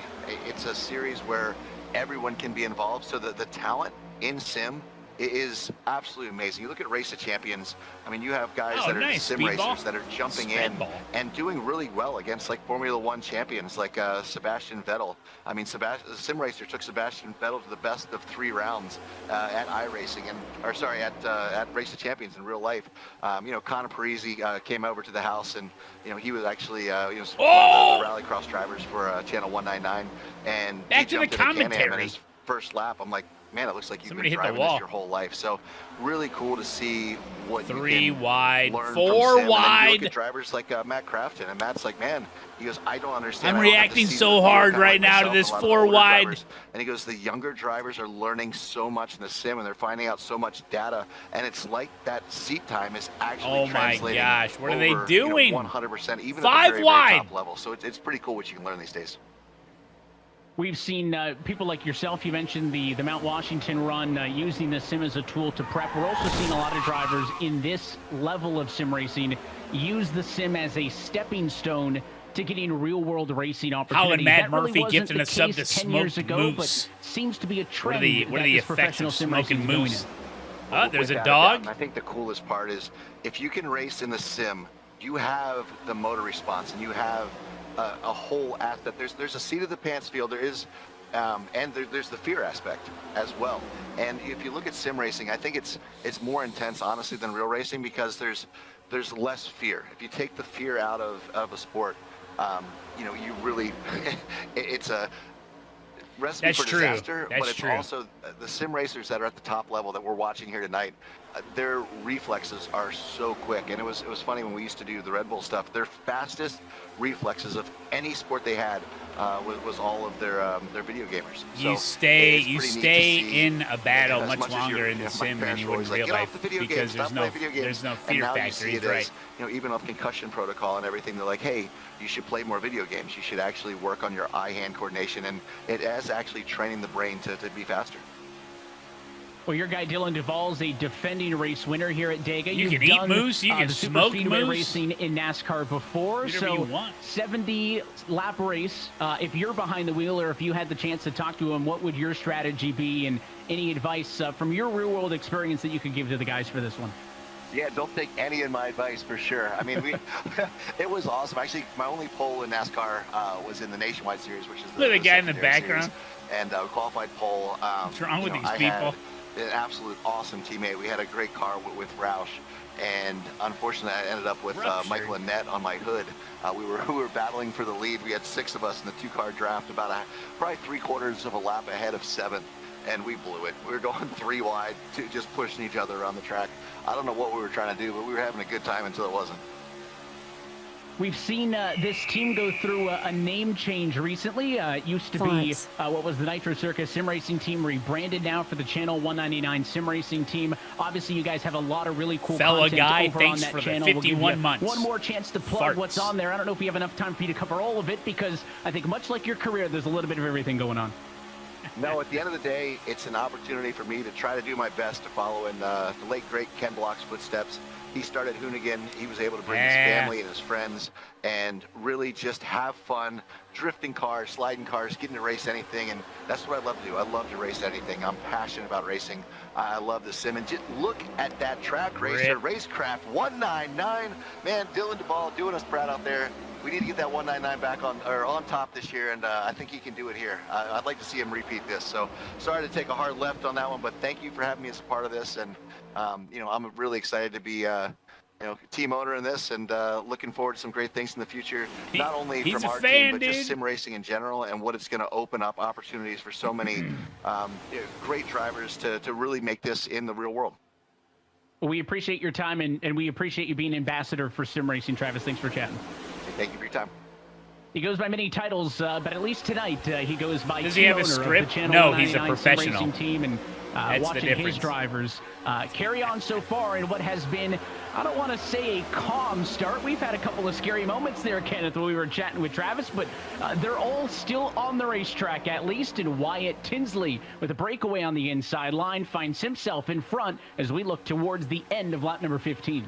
[SPEAKER 14] it's a series where everyone can be involved. So the talent in sim is absolutely amazing. You look at Race of Champions. I mean, you have guys that are sim
[SPEAKER 3] Speedball.
[SPEAKER 14] racers that are jumping
[SPEAKER 3] Speedball.
[SPEAKER 14] in and doing really well against like Formula One champions like Sebastian Vettel. I mean, the sim racer took Sebastian Vettel to the best of 3 rounds at iRacing, at Race of Champions in real life. Conor Parisi came over to the house, and he was actually one of the rallycross drivers for Channel 199, and
[SPEAKER 3] Back
[SPEAKER 14] he
[SPEAKER 3] to the
[SPEAKER 14] jumped into Can-Am in
[SPEAKER 3] commentary.
[SPEAKER 14] his first lap. I'm like, man, it looks like you've
[SPEAKER 3] Somebody
[SPEAKER 14] been
[SPEAKER 3] hit the
[SPEAKER 14] driving
[SPEAKER 3] wall.
[SPEAKER 14] this your whole life. So really cool to see what
[SPEAKER 3] 3
[SPEAKER 14] you can
[SPEAKER 3] wide,
[SPEAKER 14] learn
[SPEAKER 3] 4
[SPEAKER 14] from sim. And then you
[SPEAKER 3] wide.
[SPEAKER 14] look at drivers like Matt Crafton, and Matt's like, man, he goes, I don't understand.
[SPEAKER 3] I'm
[SPEAKER 14] I don't have to
[SPEAKER 3] reacting
[SPEAKER 14] see
[SPEAKER 3] so
[SPEAKER 14] the field,
[SPEAKER 3] hard
[SPEAKER 14] kinda
[SPEAKER 3] right
[SPEAKER 14] like
[SPEAKER 3] now to
[SPEAKER 14] myself
[SPEAKER 3] this
[SPEAKER 14] and a lot of
[SPEAKER 3] 4
[SPEAKER 14] older
[SPEAKER 3] wide.
[SPEAKER 14] drivers. And he goes, the younger drivers are learning so much in the sim, and they're finding out so much data, and it's like that seat time is actually
[SPEAKER 3] Oh my
[SPEAKER 14] translating.
[SPEAKER 3] gosh, what are they
[SPEAKER 14] over,
[SPEAKER 3] doing?
[SPEAKER 14] 100%, even
[SPEAKER 3] 5
[SPEAKER 14] at the very,
[SPEAKER 3] wide.
[SPEAKER 14] very top level. So it's pretty cool what you can learn these days.
[SPEAKER 16] We've seen people like yourself, you mentioned the Mount Washington run, using the sim as a tool to prep. We're also seeing a lot of drivers in this level of sim racing use the sim as a stepping stone to getting real-world racing opportunities.
[SPEAKER 3] How and Matt
[SPEAKER 16] That really
[SPEAKER 3] Murphy
[SPEAKER 16] wasn't
[SPEAKER 3] gifting
[SPEAKER 16] the
[SPEAKER 3] us up
[SPEAKER 16] case
[SPEAKER 3] to
[SPEAKER 16] 10 years
[SPEAKER 3] smoked
[SPEAKER 16] ago,
[SPEAKER 3] moose.
[SPEAKER 16] but seems to be a trend.
[SPEAKER 3] What are
[SPEAKER 16] that
[SPEAKER 3] the
[SPEAKER 16] this
[SPEAKER 3] effects
[SPEAKER 16] professional
[SPEAKER 3] of
[SPEAKER 16] sim
[SPEAKER 3] smoking
[SPEAKER 16] racing is going
[SPEAKER 3] moose?
[SPEAKER 16] in.
[SPEAKER 3] Oh, there's a
[SPEAKER 14] Without
[SPEAKER 3] dog.
[SPEAKER 14] doubt. I think the coolest part is if you can race in the sim, you have the motor response, and you have a whole asset. There's a seat of the pants feel. There is and there's the fear aspect as well. And if you look at sim racing, I think it's more intense, honestly, than real racing because there's less fear. If you take the fear out of a sport, you know, you really it's a recipe for disaster. But it's also the sim racers that are at the top level that we're watching here tonight. Their reflexes are so quick, and it was funny when we used to do the Red Bull stuff. Their fastest reflexes of any sport they had was all of their video gamers.
[SPEAKER 3] You
[SPEAKER 14] so
[SPEAKER 3] stay in a battle much longer in the sim than you would in real life because there's no fear factor. He's right.
[SPEAKER 14] You know, even with concussion protocol and everything, they're like, hey, you should play more video games. You should actually work on your eye-hand coordination, and it is actually training the brain to be faster.
[SPEAKER 16] Well, your guy Dylan Duvall's a defending race winner here at Dega.
[SPEAKER 3] You can eat moose, you can smoke moose.
[SPEAKER 16] Racing in NASCAR before, so 70-lap race. If you're behind the wheel or if you had the chance to talk to him, what would your strategy be, and any advice from your real-world experience that you could give to the guys for this one?
[SPEAKER 14] Yeah, don't take any of my advice for sure. I mean, it was awesome. Actually, my only pole in NASCAR was in the Nationwide Series, which is the
[SPEAKER 3] guy in the background.
[SPEAKER 14] Series. And qualified pole.
[SPEAKER 3] What's wrong with these people?
[SPEAKER 14] An absolute awesome teammate. We had a great car with Roush, and unfortunately I ended up with Michael Annette on my hood. We were battling for the lead. We had 6 of us in the 2-car draft, about probably 3/4 of a lap ahead of 7th, and we blew it. We were going 3 wide, just pushing each other around the track. I don't know what we were trying to do, but we were having a good time until it wasn't.
[SPEAKER 16] We've seen this team go through a name change recently. It used to be what was the Nitro Circus Sim Racing team, rebranded now for the Channel 199 Sim Racing team. Obviously, you guys have a lot of really cool content over on that channel.
[SPEAKER 3] Thanks for the 51 months.
[SPEAKER 16] One more chance to plug what's on there. I don't know if we have enough time for you to cover all of it because I think much like your career, there's a little bit of everything going on.
[SPEAKER 14] No, at the end of the day, it's an opportunity for me to try to do my best to follow in the late, great Ken Block's footsteps. He started Hoonigan. He was able to bring his family and his friends and really just have fun, drifting cars, sliding cars, getting to race anything. And that's what I love to do. I love to race anything. I'm passionate about racing. I love the sim. And just look at that track racer, Racecraft 199. Man, Dylan Duvall doing us proud out there. We need to get that 199 back on top this year, and I think he can do it here. I'd like to see him repeat this. So sorry to take a hard left on that one, but thank you for having me as a part of this. And you know, I'm really excited to be you know, team owner in this, and looking forward to some great things in the future. Not only from our team, but just sim racing in general, and what it's going to open up opportunities for so many great drivers to really make this in the real world.
[SPEAKER 16] Well, we appreciate your time, and we appreciate you being ambassador for sim racing, Travis. Thanks for chatting.
[SPEAKER 14] Thank you for your time.
[SPEAKER 16] He goes by many titles, but at least tonight he goes by.
[SPEAKER 3] Does he have a script? No, he's a professional.
[SPEAKER 16] Sim Racing team, and watching his drivers carry on so far in what has been, I don't want to say a calm start. We've had a couple of scary moments there, Kenneth, when we were chatting with Travis, but they're all still on the racetrack at least. And Wyatt Tinsley with a breakaway on the inside line finds himself in front as we look towards the end of lap number 15.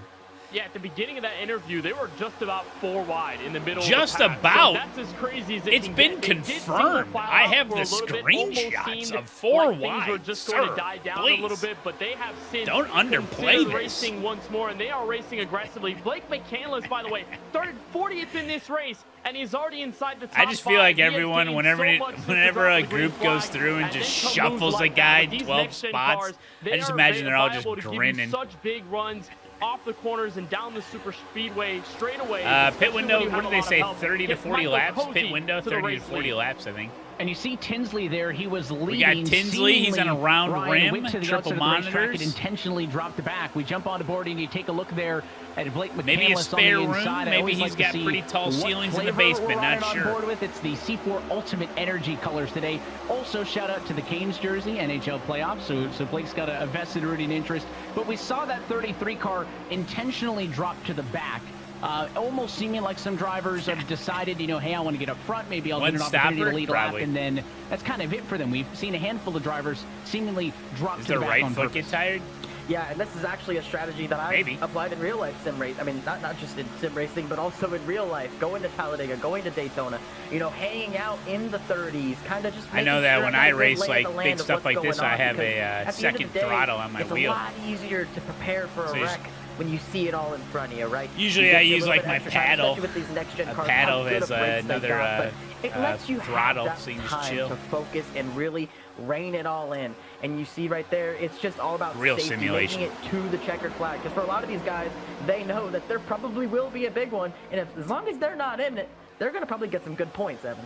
[SPEAKER 17] Yeah, at the beginning of that interview, they were just about 4 wide in the middle
[SPEAKER 3] just
[SPEAKER 17] of the pack.
[SPEAKER 3] About.
[SPEAKER 17] So that's as crazy as
[SPEAKER 3] it's been confirmed. I have the screenshots of 4 wide.
[SPEAKER 17] Things were just going to die down a little bit, but they have since
[SPEAKER 3] don't underplay this.
[SPEAKER 17] Racing once more, and they are racing aggressively. Blake McCandless, by the way, started 40th in this race, and he's already inside the top 5.
[SPEAKER 3] I just feel like everyone, whenever a group goes through and just shuffles a guy 12 spots, I just imagine they're all just grinning.
[SPEAKER 17] Such big runs off the corners and down the super speedway straight away.
[SPEAKER 3] Pit window, what did they say, 30 to 40 laps? Pit window, 30 to 40 laps, I think.
[SPEAKER 16] And you see Tinsley there. He was leading.
[SPEAKER 3] We got Tinsley. He's on a round rim, triple monitors.
[SPEAKER 16] Intentionally dropped back. We jump on board and you take a look there at Blake McCandless.
[SPEAKER 3] Maybe a spare
[SPEAKER 16] on the
[SPEAKER 3] room.
[SPEAKER 16] inside.
[SPEAKER 3] Maybe he's got pretty tall ceilings in the basement. Not sure.
[SPEAKER 16] On board with. It's the C4 Ultimate Energy colors today. Also, shout out to the Canes jersey, NHL playoffs. So Blake's got a vested rooting interest. But we saw that 33 car intentionally drop to the back. Almost seeming like some drivers have decided, you know, hey, I want to get up front. Maybe I'll get an opportunity to lead a lap, and then that's kind of it for them. We've seen a handful of drivers seemingly drop to the back on purpose.
[SPEAKER 3] Does the right foot get tired?
[SPEAKER 12] Yeah, and this is actually a strategy that I've applied in real life sim race. I mean, not just in sim racing, but also in real life. Going to Talladega, going to Daytona, you know, hanging out in the 30s, kind of just.
[SPEAKER 3] I know that when I race like big stuff like this, I have a second throttle on my wheel.
[SPEAKER 12] It's a lot easier to prepare for a wreck when you see it all in front of you, right?
[SPEAKER 3] Usually I use like my paddle.
[SPEAKER 12] With these next-gen cars,
[SPEAKER 3] paddle
[SPEAKER 12] how good
[SPEAKER 3] as
[SPEAKER 12] of brakes they
[SPEAKER 3] another
[SPEAKER 12] got, but it lets you
[SPEAKER 3] throttle,
[SPEAKER 12] have that
[SPEAKER 3] so you can
[SPEAKER 12] time
[SPEAKER 3] just chill.
[SPEAKER 12] to focus and really rein it all in. And you see right there, it's just all about
[SPEAKER 3] Real
[SPEAKER 12] safety,
[SPEAKER 3] simulation.
[SPEAKER 12] making it to the checkered flag. Because for a lot of these guys, they know that there probably will be a big one, and as long as they're not in it, they're going to probably get some good points, Evan.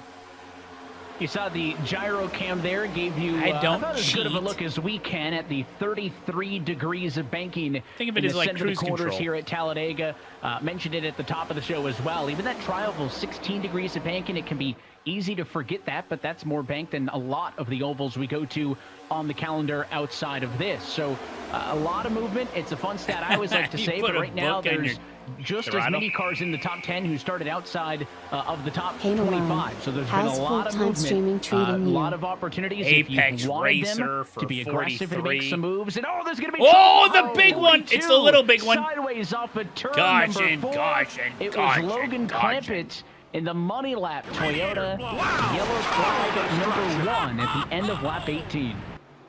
[SPEAKER 16] You saw the gyro cam there, gave you about as good of a look as we can at the 33 degrees of banking.
[SPEAKER 3] Think of it
[SPEAKER 16] in
[SPEAKER 3] as
[SPEAKER 16] the
[SPEAKER 3] like
[SPEAKER 16] center of the
[SPEAKER 3] cruise
[SPEAKER 16] corners
[SPEAKER 3] control.
[SPEAKER 16] here at Talladega. Mentioned it at the top of the show as well. Even that trial was 16 degrees of banking. It can be easy to forget that, but that's more banked than a lot of the ovals we go to on the calendar outside of this. So a lot of movement. It's a fun stat I always like to say, but right now there's just as many cars in the top 10 who started outside of the top 25. So there's been a lot of movement, a lot of opportunities.
[SPEAKER 3] Apex
[SPEAKER 16] if you wanted
[SPEAKER 3] Racer
[SPEAKER 16] them
[SPEAKER 3] for
[SPEAKER 16] to be aggressive and make
[SPEAKER 3] 43.
[SPEAKER 16] some moves. And there's going to be
[SPEAKER 3] the big one! It's the little big one.
[SPEAKER 16] Sideways off of turn
[SPEAKER 3] Caution,
[SPEAKER 16] number 4.
[SPEAKER 3] caution,
[SPEAKER 16] It was
[SPEAKER 3] caution,
[SPEAKER 16] Logan
[SPEAKER 3] caution.
[SPEAKER 16] Clampett in the money lap Toyota. Yellow flag at number 1 at the end of lap 18.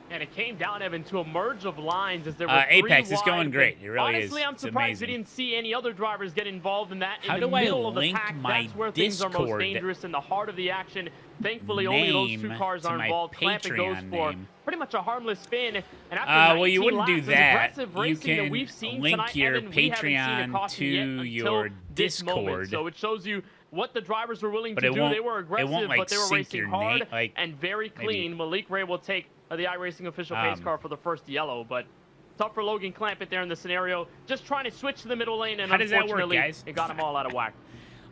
[SPEAKER 17] And it came down, Evan, to a merge of lines as there were
[SPEAKER 3] Apex
[SPEAKER 17] three
[SPEAKER 3] is going
[SPEAKER 17] wide,
[SPEAKER 3] great.
[SPEAKER 17] but
[SPEAKER 3] It really
[SPEAKER 17] honestly,
[SPEAKER 3] is.
[SPEAKER 17] I'm
[SPEAKER 3] It's
[SPEAKER 17] surprised we
[SPEAKER 3] amazing.
[SPEAKER 17] didn't see any other drivers get involved in that.
[SPEAKER 3] How
[SPEAKER 17] in the
[SPEAKER 3] do I
[SPEAKER 17] middle of the
[SPEAKER 3] link
[SPEAKER 17] pack,
[SPEAKER 3] my
[SPEAKER 17] that's where things are most
[SPEAKER 3] Discord
[SPEAKER 17] dangerous in the heart of the action. Thankfully, only those two
[SPEAKER 3] name
[SPEAKER 17] cars
[SPEAKER 3] to
[SPEAKER 17] are
[SPEAKER 3] my
[SPEAKER 17] involved. Clampett goes
[SPEAKER 3] Patreon
[SPEAKER 17] for
[SPEAKER 3] name?
[SPEAKER 17] pretty much a harmless spin. And after
[SPEAKER 3] Well, you
[SPEAKER 17] 19
[SPEAKER 3] wouldn't do
[SPEAKER 17] laps, as
[SPEAKER 3] that.
[SPEAKER 17] aggressive
[SPEAKER 3] You
[SPEAKER 17] racing that
[SPEAKER 3] can
[SPEAKER 17] we've seen
[SPEAKER 3] link
[SPEAKER 17] tonight,
[SPEAKER 3] your
[SPEAKER 17] Evan, we haven't seen a
[SPEAKER 3] Patreon
[SPEAKER 17] caution
[SPEAKER 3] to
[SPEAKER 17] yet until
[SPEAKER 3] your
[SPEAKER 17] this moment.
[SPEAKER 3] Discord.
[SPEAKER 17] So it shows you what the drivers were willing
[SPEAKER 3] But
[SPEAKER 17] to
[SPEAKER 3] it
[SPEAKER 17] do.
[SPEAKER 3] won't-
[SPEAKER 17] They were
[SPEAKER 3] it
[SPEAKER 17] aggressive,
[SPEAKER 3] won't, like,
[SPEAKER 17] but they were
[SPEAKER 3] sync
[SPEAKER 17] racing
[SPEAKER 3] your
[SPEAKER 17] hard
[SPEAKER 3] name, like,
[SPEAKER 17] and very clean. Malik Ray will take the iRacing official pace
[SPEAKER 3] Um,
[SPEAKER 17] car for the first yellow, but tough for Logan Clampett there in the scenario. Just trying to switch to the middle lane, and
[SPEAKER 3] How does that work,
[SPEAKER 17] unfortunately,
[SPEAKER 3] guys?
[SPEAKER 17] it got them all out of whack.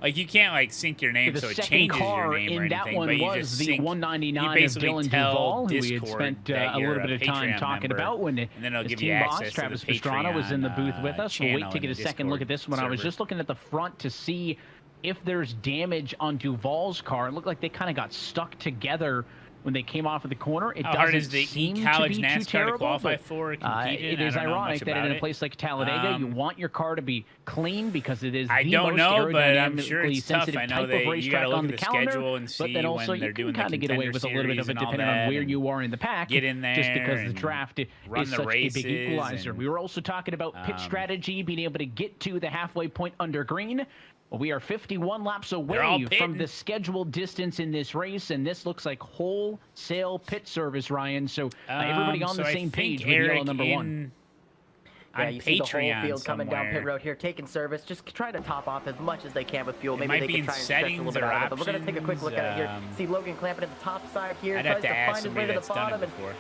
[SPEAKER 3] Like, you can't, like, sync your name
[SPEAKER 16] The
[SPEAKER 3] so it
[SPEAKER 16] second
[SPEAKER 3] changes
[SPEAKER 16] car
[SPEAKER 3] your name or
[SPEAKER 16] in that
[SPEAKER 3] anything,
[SPEAKER 16] one
[SPEAKER 3] but you
[SPEAKER 16] was
[SPEAKER 3] just
[SPEAKER 16] the
[SPEAKER 3] sync.
[SPEAKER 16] 199
[SPEAKER 3] you
[SPEAKER 16] of
[SPEAKER 3] basically
[SPEAKER 16] Dylan
[SPEAKER 3] tell
[SPEAKER 16] Duvall, who we had
[SPEAKER 3] Discord
[SPEAKER 16] spent
[SPEAKER 3] that
[SPEAKER 16] a
[SPEAKER 3] you're
[SPEAKER 16] little bit of time
[SPEAKER 3] Patreon
[SPEAKER 16] talking
[SPEAKER 3] member,
[SPEAKER 16] about when
[SPEAKER 3] and then it'll
[SPEAKER 16] his
[SPEAKER 3] give
[SPEAKER 16] team
[SPEAKER 3] you
[SPEAKER 16] boss,
[SPEAKER 3] access
[SPEAKER 16] Travis
[SPEAKER 3] to the
[SPEAKER 16] Pastrana, was in the booth
[SPEAKER 3] Patreon,
[SPEAKER 16] with us. We'll wait
[SPEAKER 3] channel
[SPEAKER 16] to get
[SPEAKER 3] in
[SPEAKER 16] a
[SPEAKER 3] the
[SPEAKER 16] second look at
[SPEAKER 3] Discord
[SPEAKER 16] this one. I was
[SPEAKER 3] server.
[SPEAKER 16] just looking at the front to see if there's damage on Duvall's car. It looked like they kind of got stuck together when they came off of the corner. It
[SPEAKER 3] How
[SPEAKER 16] doesn't
[SPEAKER 3] hard is the
[SPEAKER 16] seem
[SPEAKER 3] e-college
[SPEAKER 16] to be too
[SPEAKER 3] NASCAR to
[SPEAKER 16] terrible,
[SPEAKER 3] qualify
[SPEAKER 16] but,
[SPEAKER 3] for? Compete in?
[SPEAKER 16] it
[SPEAKER 3] I
[SPEAKER 16] is
[SPEAKER 3] don't know
[SPEAKER 16] ironic
[SPEAKER 3] much
[SPEAKER 16] that in
[SPEAKER 3] about
[SPEAKER 16] a
[SPEAKER 3] it.
[SPEAKER 16] place like Talladega, you want your car to be clean because it is
[SPEAKER 3] I
[SPEAKER 16] the
[SPEAKER 3] don't
[SPEAKER 16] most
[SPEAKER 3] know, but I'm
[SPEAKER 16] aerodynamically
[SPEAKER 3] sure it's tough.
[SPEAKER 16] sensitive
[SPEAKER 3] I know
[SPEAKER 16] type of
[SPEAKER 3] that you
[SPEAKER 16] racetrack
[SPEAKER 3] gotta look
[SPEAKER 16] on
[SPEAKER 3] at
[SPEAKER 16] the
[SPEAKER 3] the
[SPEAKER 16] calendar.
[SPEAKER 3] schedule and
[SPEAKER 16] But
[SPEAKER 3] see
[SPEAKER 16] then also
[SPEAKER 3] when they're
[SPEAKER 16] you
[SPEAKER 3] doing
[SPEAKER 16] can
[SPEAKER 3] the
[SPEAKER 16] kind of get away
[SPEAKER 3] contender
[SPEAKER 16] with a little bit of
[SPEAKER 3] series
[SPEAKER 16] it
[SPEAKER 3] and all
[SPEAKER 16] depending on
[SPEAKER 3] that,
[SPEAKER 16] where
[SPEAKER 3] and
[SPEAKER 16] you are in the pack.
[SPEAKER 3] get in
[SPEAKER 16] Just because
[SPEAKER 3] there
[SPEAKER 16] the draft
[SPEAKER 3] run
[SPEAKER 16] is
[SPEAKER 3] the
[SPEAKER 16] such a big
[SPEAKER 3] races
[SPEAKER 16] equalizer.
[SPEAKER 3] and,
[SPEAKER 16] We were also talking about pit strategy, being able to get to the halfway point under green. Well, we are 51 laps
[SPEAKER 3] all
[SPEAKER 16] away
[SPEAKER 3] pitting.
[SPEAKER 16] from the scheduled distance in this race, and this looks like wholesale pit service, Ryan. So everybody on
[SPEAKER 3] so
[SPEAKER 16] the
[SPEAKER 3] I
[SPEAKER 16] same
[SPEAKER 3] think
[SPEAKER 16] page with yellow
[SPEAKER 3] Eric
[SPEAKER 16] number
[SPEAKER 3] in-
[SPEAKER 16] 1.
[SPEAKER 12] Yeah,
[SPEAKER 3] on
[SPEAKER 12] you see the whole
[SPEAKER 3] Patreon
[SPEAKER 12] field coming down pit
[SPEAKER 3] somewhere.
[SPEAKER 12] road here, taking service, just try to top off as much as they can with fuel.
[SPEAKER 3] It
[SPEAKER 12] Maybe
[SPEAKER 3] might
[SPEAKER 12] they
[SPEAKER 3] be
[SPEAKER 12] can
[SPEAKER 3] in
[SPEAKER 12] try and stretch a little
[SPEAKER 3] settings
[SPEAKER 12] bit
[SPEAKER 3] or
[SPEAKER 12] out of it. But we're going to take a quick look at it here.
[SPEAKER 3] options,
[SPEAKER 12] See Logan Clampett at the top side here,
[SPEAKER 3] I'd
[SPEAKER 12] tries
[SPEAKER 3] have to
[SPEAKER 12] to
[SPEAKER 3] ask
[SPEAKER 12] find his way
[SPEAKER 3] somebody
[SPEAKER 12] to the
[SPEAKER 3] that's done it
[SPEAKER 12] bottom, and
[SPEAKER 3] before.